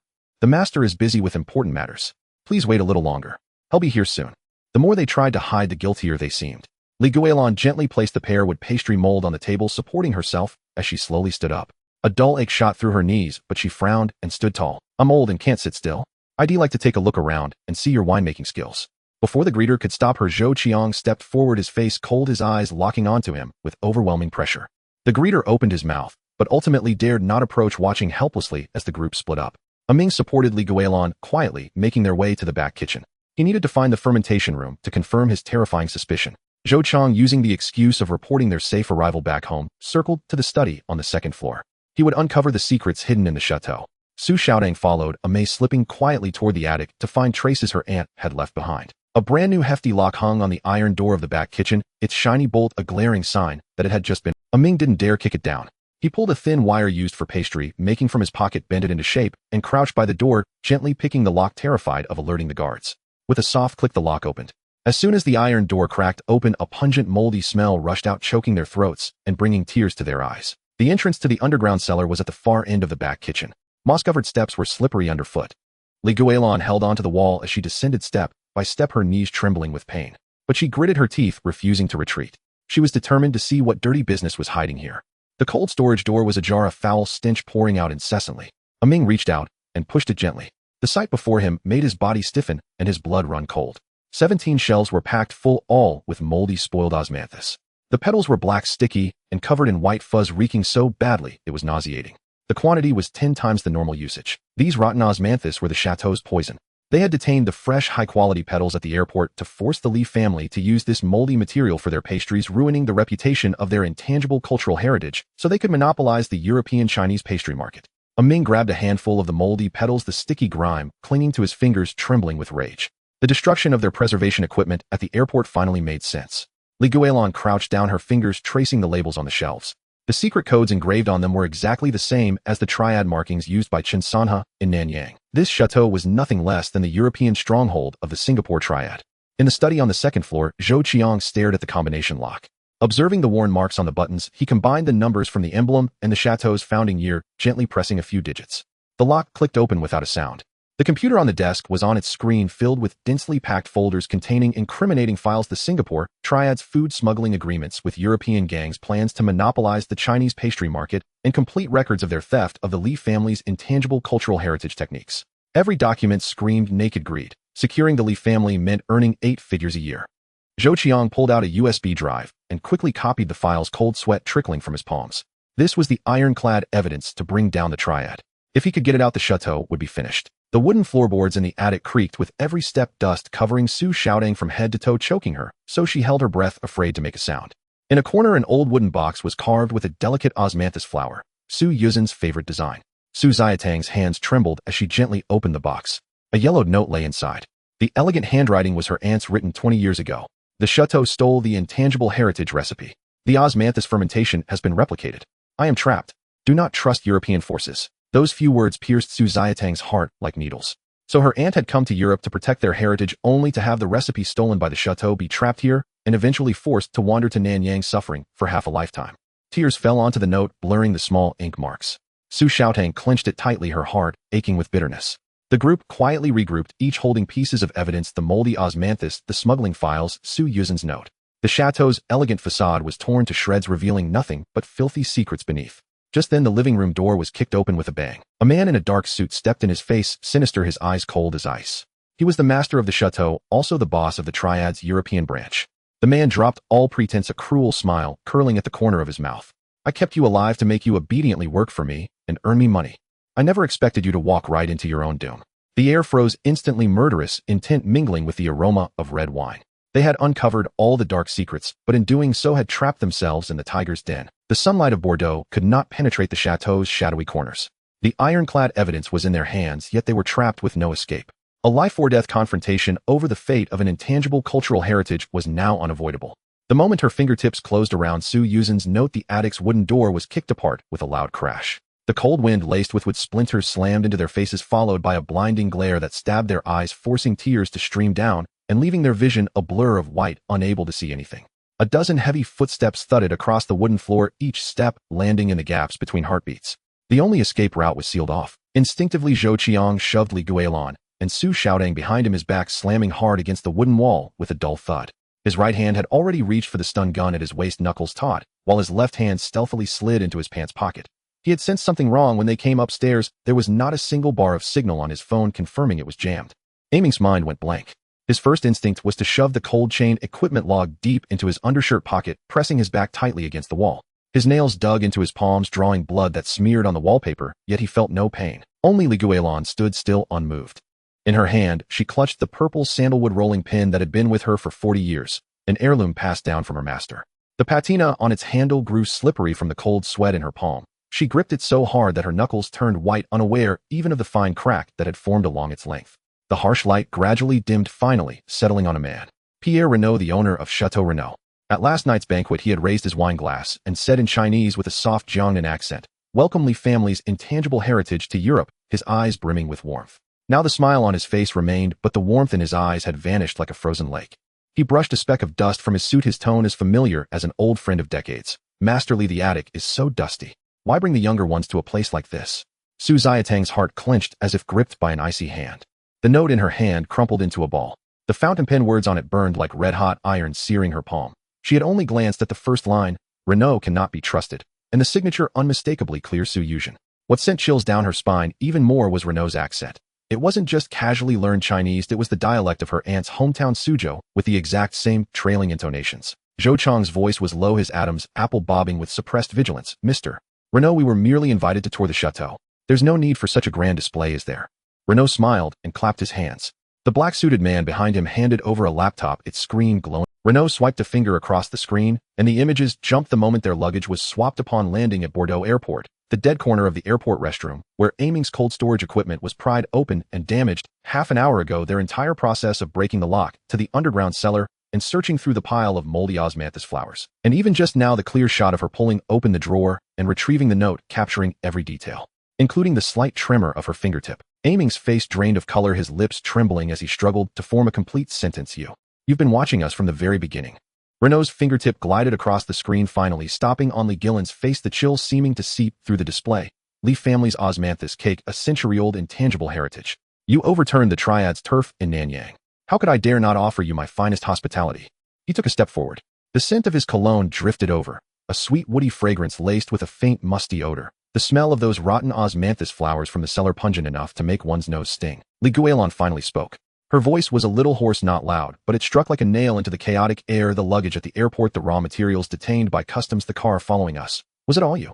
Speaker 1: is busy with important matters. Please wait a little longer. He'll be here soon. The more they tried to hide, the guiltier they seemed. Li Guilan gently placed the pear wood pastry mold on the table, supporting herself as she slowly stood up. A dull ache shot through her knees, but she frowned and stood tall. I'm old and can't sit still. I'd like to take a look around and see your winemaking skills. Before the greeter could stop her, Zhou Qiang stepped forward, his face cold, his eyes locking onto him with overwhelming pressure. The greeter opened his mouth, but ultimately dared not approach, watching helplessly as the group split up. Ming supported Li Guilan, quietly making their way to the back kitchen. He needed to find the fermentation room to confirm his terrifying suspicion. Zhou Qiang, using the excuse of reporting their safe arrival back home, circled to the study on the second floor. He would uncover the secrets hidden in the chateau. Su Xiaodang followed, amazed, slipping quietly toward the attic to find traces her aunt had left behind. A brand new hefty lock hung on the iron door of the back kitchen, its shiny bolt a glaring sign that it had just been. Ming didn't dare kick it down. He pulled a thin wire used for pastry, making from his pocket, bent it into shape, and crouched by the door, gently picking the lock, terrified of alerting the guards. With a soft click, the lock opened. As soon as the iron door cracked open, a pungent, moldy smell rushed out, choking their throats and bringing tears to their eyes. The entrance to the underground cellar was at the far end of the back kitchen. Moss-covered steps were slippery underfoot. Li Guilan held onto the wall as she descended step by step, her knees trembling with pain. But she gritted her teeth, refusing to retreat. She was determined to see what dirty business was hiding here. The cold storage door was ajar, a foul stench pouring out incessantly. Ming reached out and pushed it gently. The sight before him made his body stiffen and his blood run cold. 17 shelves were packed full, all with moldy, spoiled osmanthus. The petals were black, sticky, and covered in white fuzz, reeking so badly it was nauseating. The quantity was 10 times the normal usage. These rotten osmanthus were the chateau's poison. They had detained the fresh, high-quality petals at the airport to force the Li family to use this moldy material for their pastries, ruining the reputation of their intangible cultural heritage so they could monopolize the European Chinese pastry market. Ming grabbed a handful of the moldy petals, the sticky grime clinging to his fingers, trembling with rage. The destruction of their preservation equipment at the airport finally made sense. Li Guilan crouched down, her fingers tracing the labels on the shelves. The secret codes engraved on them were exactly the same as the triad markings used by Chen Sanhe in Nanyang. This chateau was nothing less than the European stronghold of the Singapore triad. In the study on the second floor, Zhou Qiang stared at the combination lock. Observing the worn marks on the buttons, he combined the numbers from the emblem and the chateau's founding year, gently pressing a few digits. The lock clicked open without a sound. The computer on the desk was on its screen, filled with densely packed folders containing incriminating files. The Singapore triad's food smuggling agreements with European gangs, plans to monopolize the Chinese pastry market, and complete records of their theft of the Li family's intangible cultural heritage techniques. Every document screamed naked greed. Securing the Li family meant earning 8 figures a year. Zhou Qiang pulled out a USB drive and quickly copied the files, cold sweat trickling from his palms. This was the ironclad evidence to bring down the triad. If he could get it out, the chateau would be finished. The wooden floorboards in the attic creaked with every step, dust covering Su Xiaodang from head to toe, choking her, so she held her breath, afraid to make a sound. In a corner, an old wooden box was carved with a delicate osmanthus flower, Su Yuzhen's favorite design. Su Xiaotang's hands trembled as she gently opened the box. A yellowed note lay inside. The elegant handwriting was her aunt's, written 20 years ago. The chateau stole the intangible heritage recipe. The osmanthus fermentation has been replicated. I am trapped. Do not trust European forces. Those few words pierced Su Xiaotang's heart like needles. So her aunt had come to Europe to protect their heritage, only to have the recipe stolen by the chateau, be trapped here, and eventually forced to wander to Nanyang, suffering for half a lifetime. Tears fell onto the note, blurring the small ink marks. Su Xiaotang clenched it tightly, her heart aching with bitterness. The group quietly regrouped, each holding pieces of evidence: the moldy osmanthus, the smuggling files, Su Yuzhen's note. The chateau's elegant facade was torn to shreds, revealing nothing but filthy secrets beneath. Just then, the living room door was kicked open with a bang. A man in a dark suit stepped in, his face sinister, his eyes cold as ice. He was the master of the chateau, also the boss of the triad's European branch. The man dropped all pretense, a cruel smile curling at the corner of his mouth. I kept you alive to make you obediently work for me and earn me money. I never expected you to walk right into your own doom. The air froze instantly, murderous intent mingling with the aroma of red wine. They had uncovered all the dark secrets, but in doing so had trapped themselves in the tiger's den. The sunlight of Bordeaux could not penetrate the chateau's shadowy corners. The ironclad evidence was in their hands, yet they were trapped with no escape. A life-or-death confrontation over the fate of an intangible cultural heritage was now unavoidable. The moment her fingertips closed around Su Yuzhen's note, the attic's wooden door was kicked apart with a loud crash. The cold wind, laced with wood splinters, slammed into their faces, followed by a blinding glare that stabbed their eyes, forcing tears to stream down and leaving their vision a blur of white, unable to see anything. A dozen heavy footsteps thudded across the wooden floor, each step landing in the gaps between heartbeats. The only escape route was sealed off. Instinctively, Zhou Qiang shoved Li Guilan and Su Xiaodang behind him, his back slamming hard against the wooden wall with a dull thud. His right hand had already reached for the stun gun at his waist, knuckles taut, while his left hand stealthily slid into his pants pocket. He had sensed something wrong when they came upstairs. There was not a single bar of signal on his phone confirming it was jammed. Aiming's mind went blank. His first instinct was to shove the cold chain equipment log deep into his undershirt pocket, pressing his back tightly against the wall. His nails dug into his palms, drawing blood that smeared on the wallpaper, yet he felt no pain. Only Guilan stood still, unmoved. In her hand, she clutched the purple sandalwood rolling pin that had been with her for 40 years, an heirloom passed down from her master. The patina on its handle grew slippery from the cold sweat in her palm. She gripped it so hard that her knuckles turned white, unaware even of the fine crack that had formed along its length. The harsh light gradually dimmed, finally settling on a man. Pierre Renaud, the owner of Chateau Renaud. At last night's banquet, he had raised his wine glass and said in Chinese with a soft Jiangnan accent, "Welcome Li family's intangible heritage to Europe," his eyes brimming with warmth. Now the smile on his face remained, but the warmth in his eyes had vanished like a frozen lake. He brushed a speck of dust from his suit, his tone as familiar as an old friend of decades. "Master Li, the attic is so dusty. Why bring the younger ones to a place like this?" Su Xiatang's heart clenched as if gripped by an icy hand. The note in her hand crumpled into a ball. The fountain pen words on it burned like red-hot iron, searing her palm. She had only glanced at the first line, "Renaud cannot be trusted," and the signature unmistakably clear Su Yuzhen. What sent chills down her spine even more was Renaud's accent. It wasn't just casually learned Chinese, it was the dialect of her aunt's hometown Suzhou, with the exact same trailing intonations. Zhou Chang's voice was low, his Adam's apple bobbing with suppressed vigilance. "Mr. Renaud, we were merely invited to tour the chateau. There's no need for such a grand display, is there?" Renaud smiled and clapped his hands. The black-suited man behind him handed over a laptop, its screen glowing. Renaud swiped a finger across the screen, and the images jumped the moment their luggage was swapped upon landing at Bordeaux Airport, the dead corner of the airport restroom, where Aiming's cold storage equipment was pried open and damaged. Half an hour ago, their entire process of breaking the lock, to the underground cellar, and searching through the pile of moldy osmanthus flowers. And even just now, the clear shot of her pulling open the drawer and retrieving the note, capturing every detail, including the slight tremor of her fingertip. Aiming's face drained of color, his lips trembling as he struggled to form a complete sentence. You've been watching us from the very beginning." Renaud's fingertip glided across the screen, finally stopping on Li Guilan's face, the chill seeming to seep through the display. "Li family's osmanthus cake, a century-old intangible heritage. You overturned the triad's turf in Nanyang. How could I dare not offer you my finest hospitality?" He took a step forward. The scent of his cologne drifted over, a sweet woody fragrance laced with a faint musty odor. The smell of those rotten osmanthus flowers from the cellar, pungent enough to make one's nose sting. Li Guilan finally spoke. Her voice was a little hoarse, not loud, but it struck like a nail into the chaotic air. "The luggage at the airport, the raw materials detained by customs, the car following us. Was it all you?"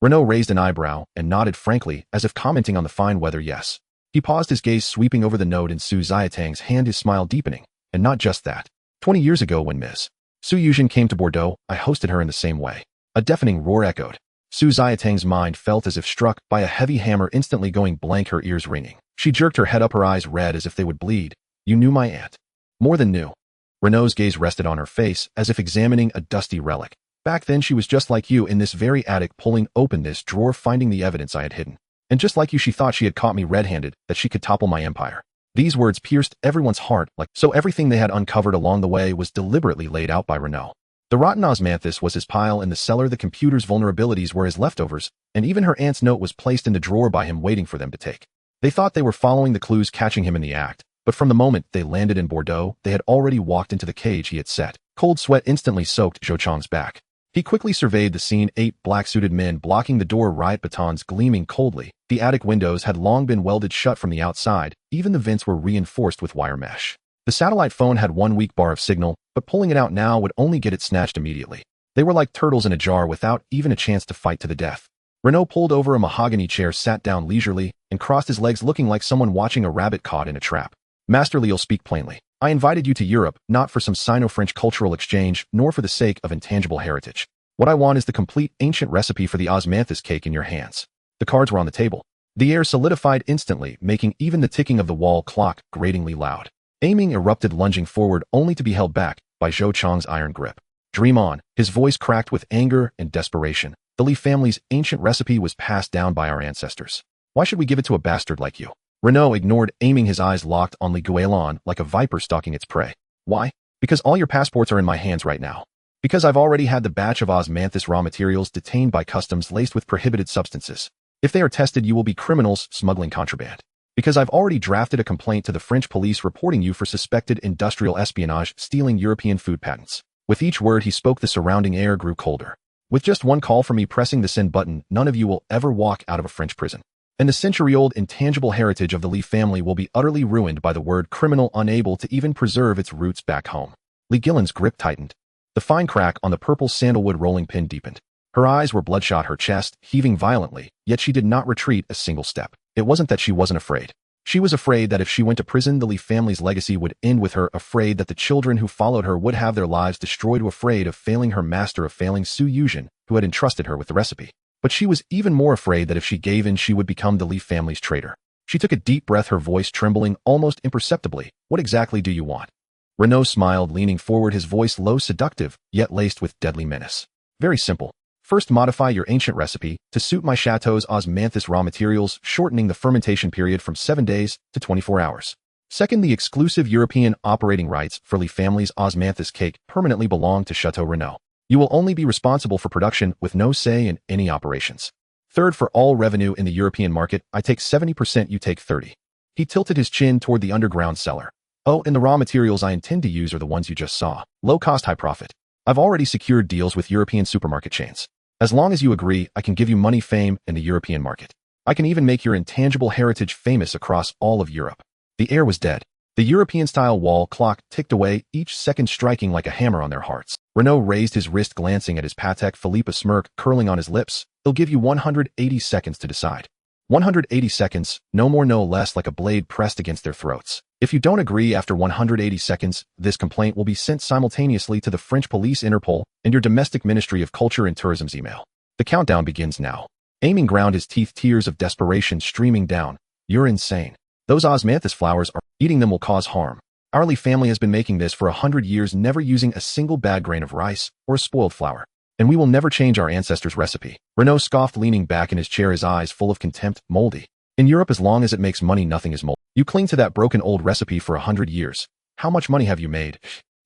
Speaker 1: Renaud raised an eyebrow and nodded frankly, as if commenting on the fine weather. "Yes." He paused, his gaze sweeping over the note in Su Xiatang's hand, his smile deepening. "And not just that. 20 years ago, when Ms. Su Yuzhen came to Bordeaux, I hosted her in the same way." A deafening roar echoed. Su Xiatang's mind felt as if struck by a heavy hammer, instantly going blank, her ears ringing. She jerked her head up, her eyes red as if they would bleed. "You knew my aunt." "More than knew." Renaud's gaze rested on her face, as if examining a dusty relic. "Back then she was just like you, in this very attic, pulling open this drawer, finding the evidence I had hidden. And just like you, she thought she had caught me red-handed, that she could topple my empire." These words pierced everyone's heart, like so everything they had uncovered along the way was deliberately laid out by Renaud. The rotten osmanthus was his pile in the cellar, the computer's vulnerabilities were his leftovers, and even her aunt's note was placed in the drawer by him, waiting for them to take. They thought they were following the clues, catching him in the act, but from the moment they landed in Bordeaux, they had already walked into the cage he had set. Cold sweat instantly soaked Zhou Chang's back. He quickly surveyed the scene, 8 black-suited men blocking the door, riot batons gleaming coldly. The attic windows had long been welded shut from the outside, even the vents were reinforced with wire mesh. The satellite phone had one weak bar of signal, but pulling it out now would only get it snatched immediately. They were like turtles in a jar, without even a chance to fight to the death. Renaud pulled over a mahogany chair, sat down leisurely, and crossed his legs, looking like someone watching a rabbit caught in a trap. "Master Li'll speak plainly. I invited you to Europe, not for some Sino-French cultural exchange, nor for the sake of intangible heritage. What I want is the complete ancient recipe for the osmanthus cake in your hands." The cards were on the table. The air solidified instantly, making even the ticking of the wall clock gratingly loud. Aiming erupted, lunging forward, only to be held back by Zhou Chang's iron grip. "Dream on." His voice cracked with anger and desperation. "The Li family's ancient recipe was passed down by our ancestors. Why should we give it to a bastard like you?" Renaud ignored, Aiming, his eyes locked on Li Guilan like a viper stalking its prey. "Why? Because all your passports are in my hands right now. Because I've already had the batch of osmanthus raw materials detained by customs, laced with prohibited substances. If they are tested, you will be criminals smuggling contraband." Because I've already drafted a complaint to the French police reporting you for suspected industrial espionage stealing European food patents. With each word he spoke, the surrounding air grew colder. With just one call from me pressing the send button, none of you will ever walk out of a French prison. And the century-old intangible heritage of the Lee family will be utterly ruined by the word criminal, unable to even preserve its roots back home. Lee Guilan's grip tightened. The fine crack on the purple sandalwood rolling pin deepened. Her eyes were bloodshot, her chest heaving violently, yet she did not retreat a single step. It wasn't that she wasn't afraid. She was afraid that if she went to prison, the Lee family's legacy would end with her, afraid that the children who followed her would have their lives destroyed, afraid of failing her master, of failing Su Yuzhen, who had entrusted her with the recipe. But she was even more afraid that if she gave in, she would become the Lee family's traitor. She took a deep breath, her voice trembling almost imperceptibly. What exactly do you want? Renaud smiled, leaning forward, his voice low, seductive, yet laced with deadly menace. Very simple. First, modify your ancient recipe to suit my chateau's osmanthus raw materials, shortening the fermentation period from 7 days to 24 hours. Second, the exclusive European operating rights for Lee family's osmanthus cake permanently belong to Chateau Renaud. You will only be responsible for production with no say in any operations. Third, for all revenue in the European market, I take 70%, you take 30%. He tilted his chin toward the underground cellar. Oh, and the raw materials I intend to use are the ones you just saw. Low cost, high profit. I've already secured deals with European supermarket chains. As long as you agree, I can give you money, fame in the European market. I can even make your intangible heritage famous across all of Europe. The air was dead. The European-style wall clock ticked away, each second striking like a hammer on their hearts. Renaud raised his wrist, glancing at his Patek Philippe, a smirk curling on his lips. He'll give you 180 seconds to decide. 180 seconds, no more no less, like a blade pressed against their throats. If you don't agree after 180 seconds, this complaint will be sent simultaneously to the French police, Interpol, and your domestic Ministry of Culture and Tourism's email. The countdown begins now. Aiming ground his teeth, tears of desperation streaming down. You're insane. Those osmanthus flowers are eating them will cause harm. Our Lee family has been making this for 100 years, never using a single bad grain of rice or a spoiled flour. And we will never change our ancestors' recipe. Renaud scoffed, leaning back in his chair, his eyes full of contempt. Moldy. In Europe, as long as it makes money, nothing is moldy. You cling to that broken old recipe for 100 years. How much money have you made?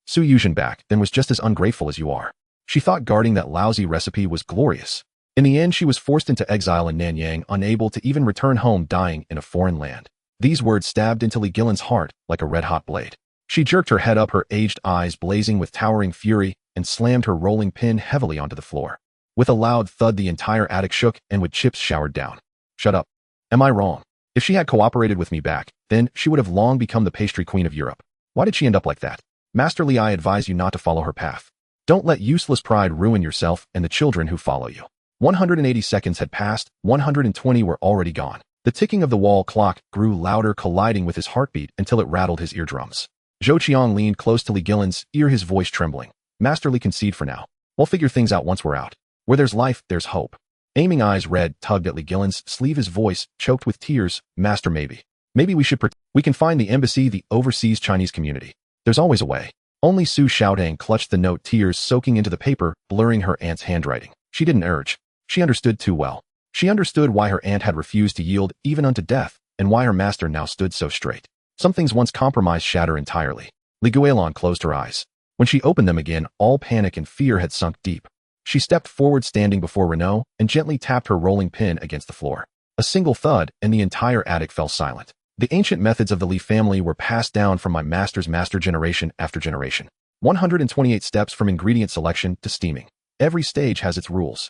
Speaker 1: Su Yuzhen back then was just as ungrateful as you are. She thought guarding that lousy recipe was glorious. In the end, she was forced into exile in Nanyang, unable to even return home, dying in a foreign land. These words stabbed into Lee Guilan's heart like a red-hot blade. She jerked her head up, her aged eyes blazing with towering fury, and slammed her rolling pin heavily onto the floor. With a loud thud, the entire attic shook, and with chips showered down. Shut up. Am I wrong? If she had cooperated with me back, then she would have long become the pastry queen of Europe. Why did she end up like that? Master Lee, I advise you not to follow her path. Don't let useless pride ruin yourself and the children who follow you. 180 seconds had passed, 120 were already gone. The ticking of the wall clock grew louder, colliding with his heartbeat until it rattled his eardrums. Zhou Qiang leaned close to Lee Guilan's ear, his voice trembling. Master Lee, concede for now. We'll figure things out once we're out. Where there's life, there's hope. Aiming eyes red tugged at Lee Guilan's sleeve, his voice choked with tears. Master, maybe we can find the embassy, the overseas Chinese community. There's always a way. Only Su Xiaotang clutched the note, tears soaking into the paper, blurring her aunt's handwriting. She didn't urge. She understood too well. She understood why her aunt had refused to yield even unto death, and why her master now stood so straight. Some things once compromised shatter entirely. Li Guilan closed her eyes. When she opened them again, all panic and fear had sunk deep. She stepped forward, standing before Renaud, and gently tapped her rolling pin against the floor. A single thud, and the entire attic fell silent. The ancient methods of the Lee family were passed down from my master's master generation after generation. 128 steps from ingredient selection to steaming. Every stage has its rules.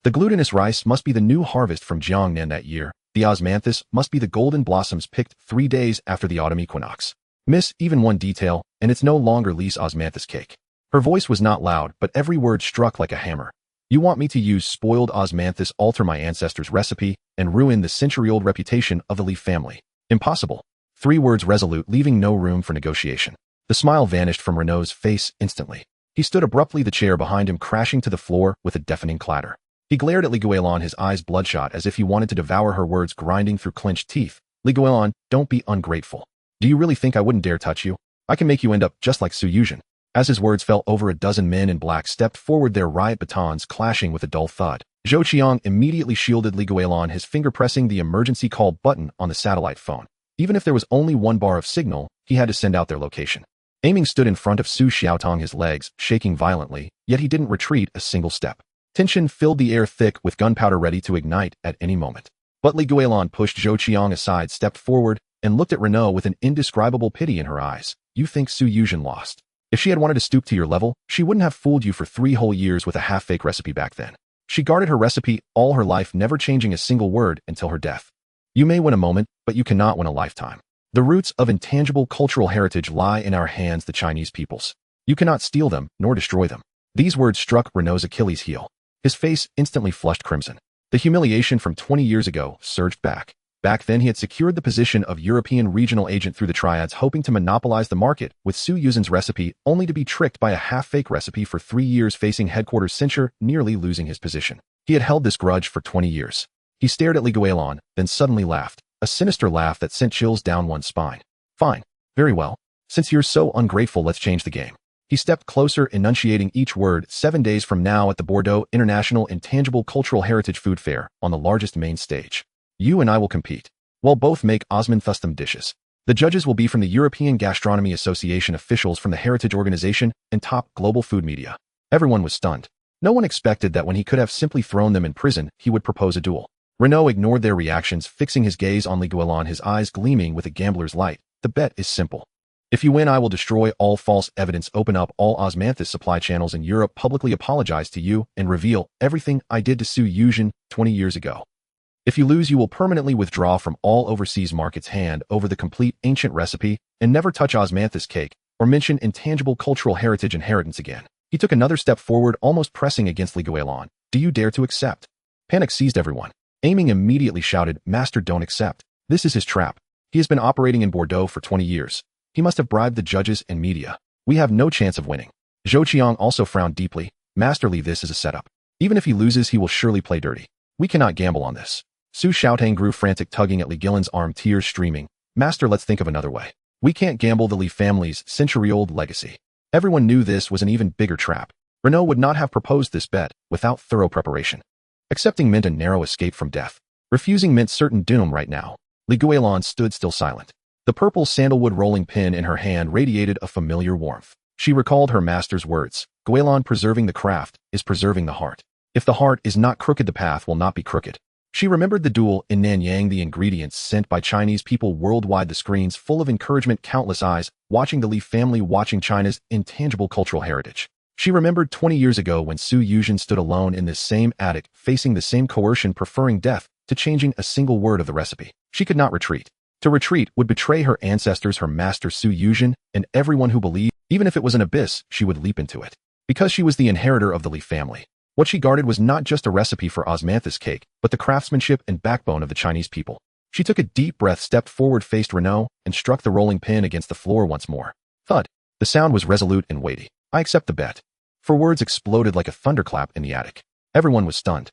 Speaker 1: The glutinous rice must be the new harvest from Jiangnan that year. The osmanthus must be the golden blossoms picked 3 days after the autumn equinox. Miss even one detail, and it's no longer Lee's osmanthus cake. Her voice was not loud, but every word struck like a hammer. You want me to use spoiled osmanthus, alter my ancestors' recipe, and ruin the century-old reputation of the Lee family? Impossible. 3 words resolute, leaving no room for negotiation. The smile vanished from Renaud's face instantly. He stood abruptly, the chair behind him crashing to the floor with a deafening clatter. He glared at Li Guilan, his eyes bloodshot as if he wanted to devour her, words grinding through clenched teeth. Li Guilan, don't be ungrateful. Do you really think I wouldn't dare touch you? I can make you end up just like Su Yuzhen. As his words fell, over a dozen men in black stepped forward, their riot batons clashing with a dull thud. Zhou Qiang immediately shielded Li Guilan, his finger pressing the emergency call button on the satellite phone. Even if there was only 1 bar of signal, he had to send out their location. Aiming stood in front of Su Xiaotang, his legs shaking violently, yet he didn't retreat a single step. Tension filled the air, thick with gunpowder ready to ignite at any moment. But Li Guilan pushed Zhou Qiang aside, stepped forward, and looked at Renaud with an indescribable pity in her eyes. You think Su Yuzhen lost? If she had wanted to stoop to your level, she wouldn't have fooled you for 3 whole years with a half-fake recipe back then. She guarded her recipe all her life, never changing a single word until her death. You may win a moment, but you cannot win a lifetime. The roots of intangible cultural heritage lie in our hands, the Chinese peoples. You cannot steal them, nor destroy them. These words struck Renaud's Achilles' heel. His face instantly flushed crimson. The humiliation from 20 years ago surged back. Back then he had secured the position of European regional agent through the triads, hoping to monopolize the market with Su Yuzhen's recipe, only to be tricked by a half-fake recipe for 3 years, facing headquarters censure, nearly losing his position. He had held this grudge for 20 years. He stared at Li Guilan, then suddenly laughed, a sinister laugh that sent chills down one's spine. Fine. Very well. Since you're so ungrateful, let's change the game. He stepped closer, enunciating each word. 7 days from now at the Bordeaux International Intangible Cultural Heritage Food Fair, on the largest main stage. You and I will compete. We'll both make osmanthus dishes. The judges will be from the European Gastronomy Association, officials from the Heritage Organization, and top global food media. Everyone was stunned. No one expected that when he could have simply thrown them in prison, he would propose a duel. Renaud ignored their reactions, fixing his gaze on Li Guilan, his eyes gleaming with a gambler's light. The bet is simple. If you win, I will destroy all false evidence, open up all osmanthus supply channels in Europe, publicly apologize to you, and reveal everything I did to Su Yuzhen 20 years ago. If you lose, you will permanently withdraw from all overseas markets, hand over the complete ancient recipe, and never touch osmanthus cake or mention intangible cultural heritage inheritance again. He took another step forward, almost pressing against Li Guilan. Do you dare to accept? Panic seized everyone. Aiming immediately shouted, Master, don't accept. This is his trap. He has been operating in Bordeaux for 20 years. He must have bribed the judges and media. We have no chance of winning. Zhou Qiang also frowned deeply. Master Li, this is a setup. Even if he loses, he will surely play dirty. We cannot gamble on this. Su Xiaotang grew frantic, tugging at Li Guilan's arm, tears streaming. Master, let's think of another way. We can't gamble the Li family's century-old legacy. Everyone knew this was an even bigger trap. Renaud would not have proposed this bet without thorough preparation. Accepting meant a narrow escape from death. Refusing meant certain doom right now. Li Guilan stood still, silent. The purple sandalwood rolling pin in her hand radiated a familiar warmth. She recalled her master's words. Guilan, preserving the craft is preserving the heart. If the heart is not crooked, the path will not be crooked. She remembered the duel in Nanyang, the ingredients sent by Chinese people worldwide, the screens full of encouragement, countless eyes watching the Li family, watching China's intangible cultural heritage. She remembered 20 years ago when Su Yuzhen stood alone in this same attic, facing the same coercion, preferring death to changing a single word of the recipe. She could not retreat. To retreat would betray her ancestors, her master Su Yuzhen, and everyone who believed. Even if it was an abyss, she would leap into it. Because she was the inheritor of the Li family. What she guarded was not just a recipe for osmanthus cake, but the craftsmanship and backbone of the Chinese people. She took a deep breath, stepped forward, faced Renaud, and struck the rolling pin against the floor once more. Thud. The sound was resolute and weighty. I accept the bet. For words exploded like a thunderclap in the attic. Everyone was stunned.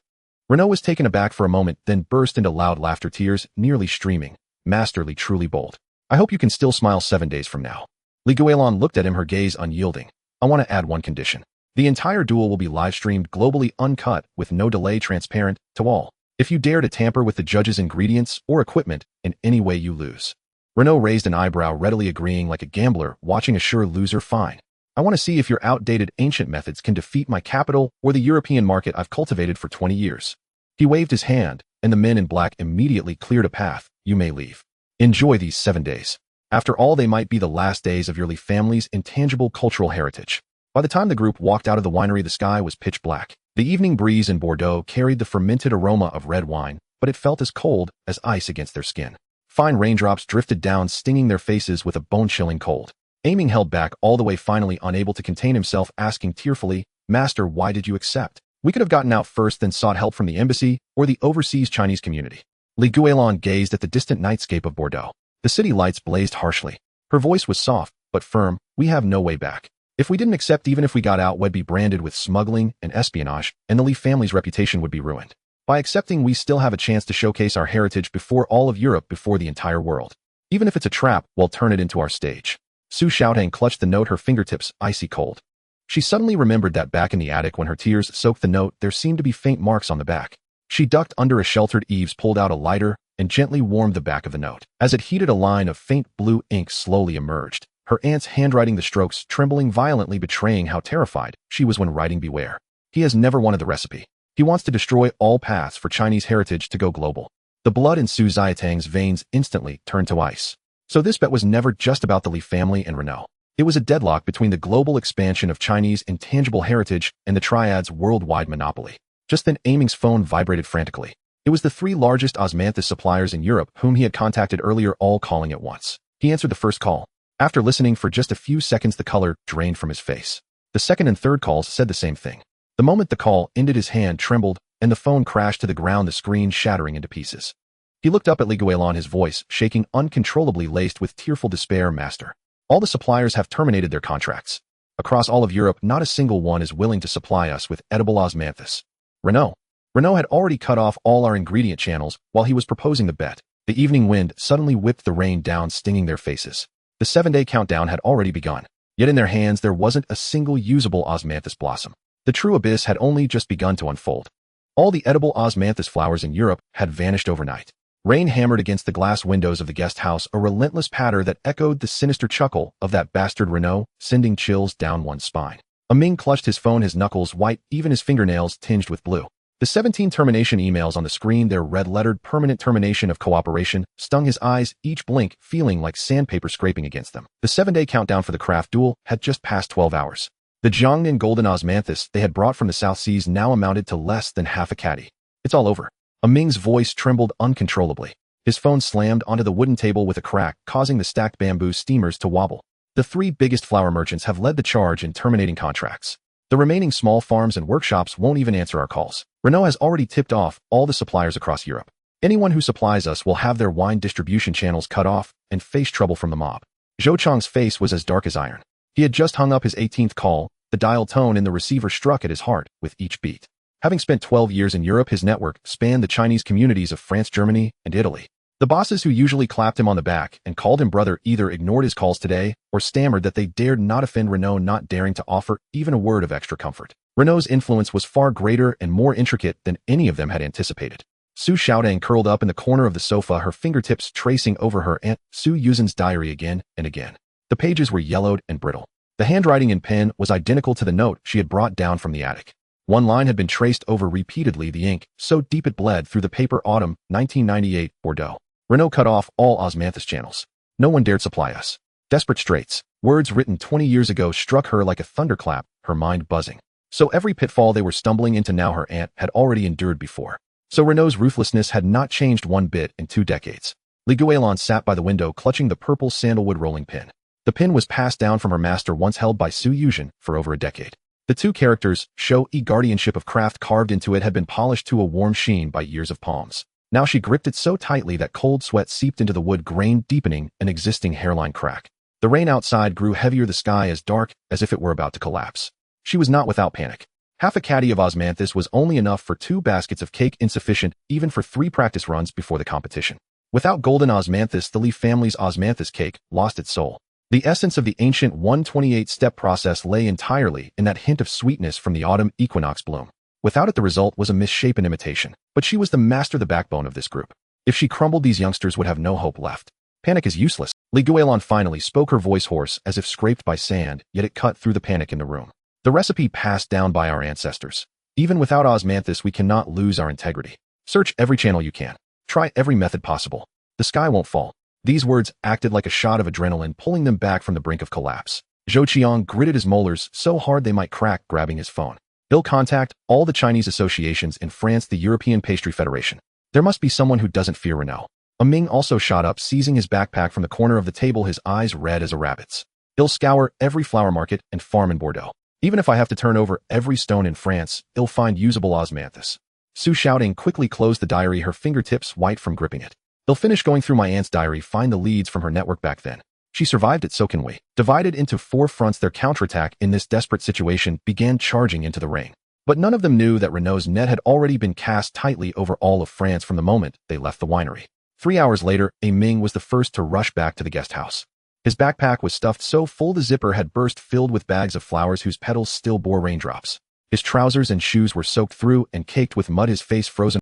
Speaker 1: Renaud was taken aback for a moment, then burst into loud laughter, tears nearly streaming. Master Li, truly bold. I hope you can still smile 7 days from now. Li Guilan looked at him, her gaze unyielding. I want to add one condition. The entire duel will be live-streamed, globally uncut, with no delay, transparent to all. If you dare to tamper with the judge's ingredients or equipment in any way, you lose. Renaud raised an eyebrow, readily agreeing, like a gambler watching a sure loser. Fine. I want to see if your outdated ancient methods can defeat my capital or the European market I've cultivated for 20 years. He waved his hand, and the men in black immediately cleared a path. You may leave. Enjoy these 7 days. After all, they might be the last days of your Li family's intangible cultural heritage. By the time the group walked out of the winery, the sky was pitch black. The evening breeze in Bordeaux carried the fermented aroma of red wine, but it felt as cold as ice against their skin. Fine raindrops drifted down, stinging their faces with a bone-chilling cold. Aiming held back all the way, finally unable to contain himself, asking tearfully, Master, why did you accept? We could have gotten out first, then sought help from the embassy or the overseas Chinese community. Li Guilan gazed at the distant nightscape of Bordeaux. The city lights blazed harshly. Her voice was soft, but firm. We have no way back. If we didn't accept, even if we got out, we'd be branded with smuggling and espionage, and the Li family's reputation would be ruined. By accepting, we still have a chance to showcase our heritage before all of Europe, before the entire world. Even if it's a trap, we'll turn it into our stage. Su Xiaotang clutched the note, her fingertips icy cold. She suddenly remembered that back in the attic when her tears soaked the note, there seemed to be faint marks on the back. She ducked under a sheltered eaves, pulled out a lighter, and gently warmed the back of the note. As it heated, a line of faint blue ink slowly emerged. Her aunt's handwriting, the strokes trembling violently, betraying how terrified she was when writing, beware. He has never wanted the recipe. He wants to destroy all paths for Chinese heritage to go global. The The blood in Su Xiatang's veins instantly turned to ice. So this bet was never just about the Li family and Renault. It was a deadlock between the global expansion of Chinese intangible heritage and the triad's worldwide monopoly. Just then Aming's phone vibrated frantically. It was the three largest osmanthus suppliers in Europe whom he had contacted earlier, all calling at once. He answered the first call. After listening for just a few seconds, the color drained from his face. The second and third calls said the same thing. The moment the call ended, his hand trembled, and the phone crashed to the ground, the screen shattering into pieces. He looked up at Guilan, his voice shaking, uncontrollably laced with tearful despair. Master, all the suppliers have terminated their contracts. Across all of Europe, not a single one is willing to supply us with edible osmanthus. Renault had already cut off all our ingredient channels while he was proposing the bet. The evening wind suddenly whipped the rain down, stinging their faces. The 7-day countdown had already begun, yet in their hands there wasn't a single usable osmanthus blossom. The true abyss had only just begun to unfold. All the edible osmanthus flowers in Europe had vanished overnight. Rain hammered against the glass windows of the guest house, a relentless patter that echoed the sinister chuckle of that bastard Renault, sending chills down one's spine. Aming clutched his phone, his knuckles white, even his fingernails tinged with blue. The 17 termination emails on the screen, their red-lettered permanent termination of cooperation, stung his eyes, each blink feeling like sandpaper scraping against them. The 7-day countdown for the craft duel had just passed 12 hours. The Jiangnan golden osmanthus they had brought from the South Seas now amounted to less than half a caddy. It's all over. Aming's voice trembled uncontrollably. His phone slammed onto the wooden table with a crack, causing the stacked bamboo steamers to wobble. The three biggest flower merchants have led the charge in terminating contracts. The remaining small farms and workshops won't even answer our calls. Renault has already tipped off all the suppliers across Europe. Anyone who supplies us will have their wine distribution channels cut off and face trouble from the mob. Zhou Chang's face was as dark as iron. He had just hung up his 18th call. The dial tone in the receiver struck at his heart with each beat. Having spent 12 years in Europe, his network spanned the Chinese communities of France, Germany, and Italy. The bosses who usually clapped him on the back and called him brother either ignored his calls today or stammered that they dared not offend Renault, not daring to offer even a word of extra comfort. Renault's influence was far greater and more intricate than any of them had anticipated. Su Xiaotang curled up in the corner of the sofa, her fingertips tracing over her Aunt Su Yuzhen's diary again and again. The pages were yellowed and brittle. The handwriting in pen was identical to the note she had brought down from the attic. One line had been traced over repeatedly, the ink so deep it bled through the paper. Autumn, 1998, Bordeaux. Renault cut off all osmanthus channels. No one dared supply us. Desperate straits. Words written 20 years ago struck her like a thunderclap, her mind buzzing. So every pitfall they were stumbling into now her aunt had already endured before. So Renault's ruthlessness had not changed one bit in 2 decades. Guilan sat by the window, clutching the purple sandalwood rolling pin. The pin was passed down from her master, once held by Su Yuzhen for over a decade. The 2 characters, show guardianship of craft, carved into it had been polished to a warm sheen by years of palms. Now she gripped it so tightly that cold sweat seeped into the wood grain, deepening an existing hairline crack. The rain outside grew heavier, the sky as dark as if it were about to collapse. She was not without panic. Half a caddy of osmanthus was only enough for 2 baskets of cake, insufficient even for 3 practice runs before the competition. Without golden osmanthus, the Li family's osmanthus cake lost its soul. The essence of the ancient 128-step process lay entirely in that hint of sweetness from the autumn equinox bloom. Without it, the result was a misshapen imitation. But she was the master, the backbone of this group. If she crumbled, these youngsters would have no hope left. Panic is useless. Guilan finally spoke, her voice hoarse as if scraped by sand, yet it cut through the panic in the room. The recipe passed down by our ancestors. Even without osmanthus, we cannot lose our integrity. Search every channel you can. Try every method possible. The sky won't fall. These words acted like a shot of adrenaline, pulling them back from the brink of collapse. Zhou Qiang gritted his molars so hard they might crack, grabbing his phone. He'll contact all the Chinese associations in France, the European Pastry Federation. There must be someone who doesn't fear Renault. Aming also shot up, seizing his backpack from the corner of the table, his eyes red as a rabbit's. He'll scour every flower market and farm in Bordeaux. Even if I have to turn over every stone in France, he'll find usable osmanthus. Su Xiaotang quickly closed the diary, her fingertips white from gripping it. He'll finish going through my aunt's diary, find the leads from her network back then. She survived it, so can we. Divided into 4 fronts, their counterattack in this desperate situation began charging into the rain. But none of them knew that Renault's net had already been cast tightly over all of France from the moment they left the winery. 3 hours later, Aming was the first to rush back to the guest house. His backpack was stuffed so full the zipper had burst, filled with bags of flowers whose petals still bore raindrops. His trousers and shoes were soaked through and caked with mud, his face frozen.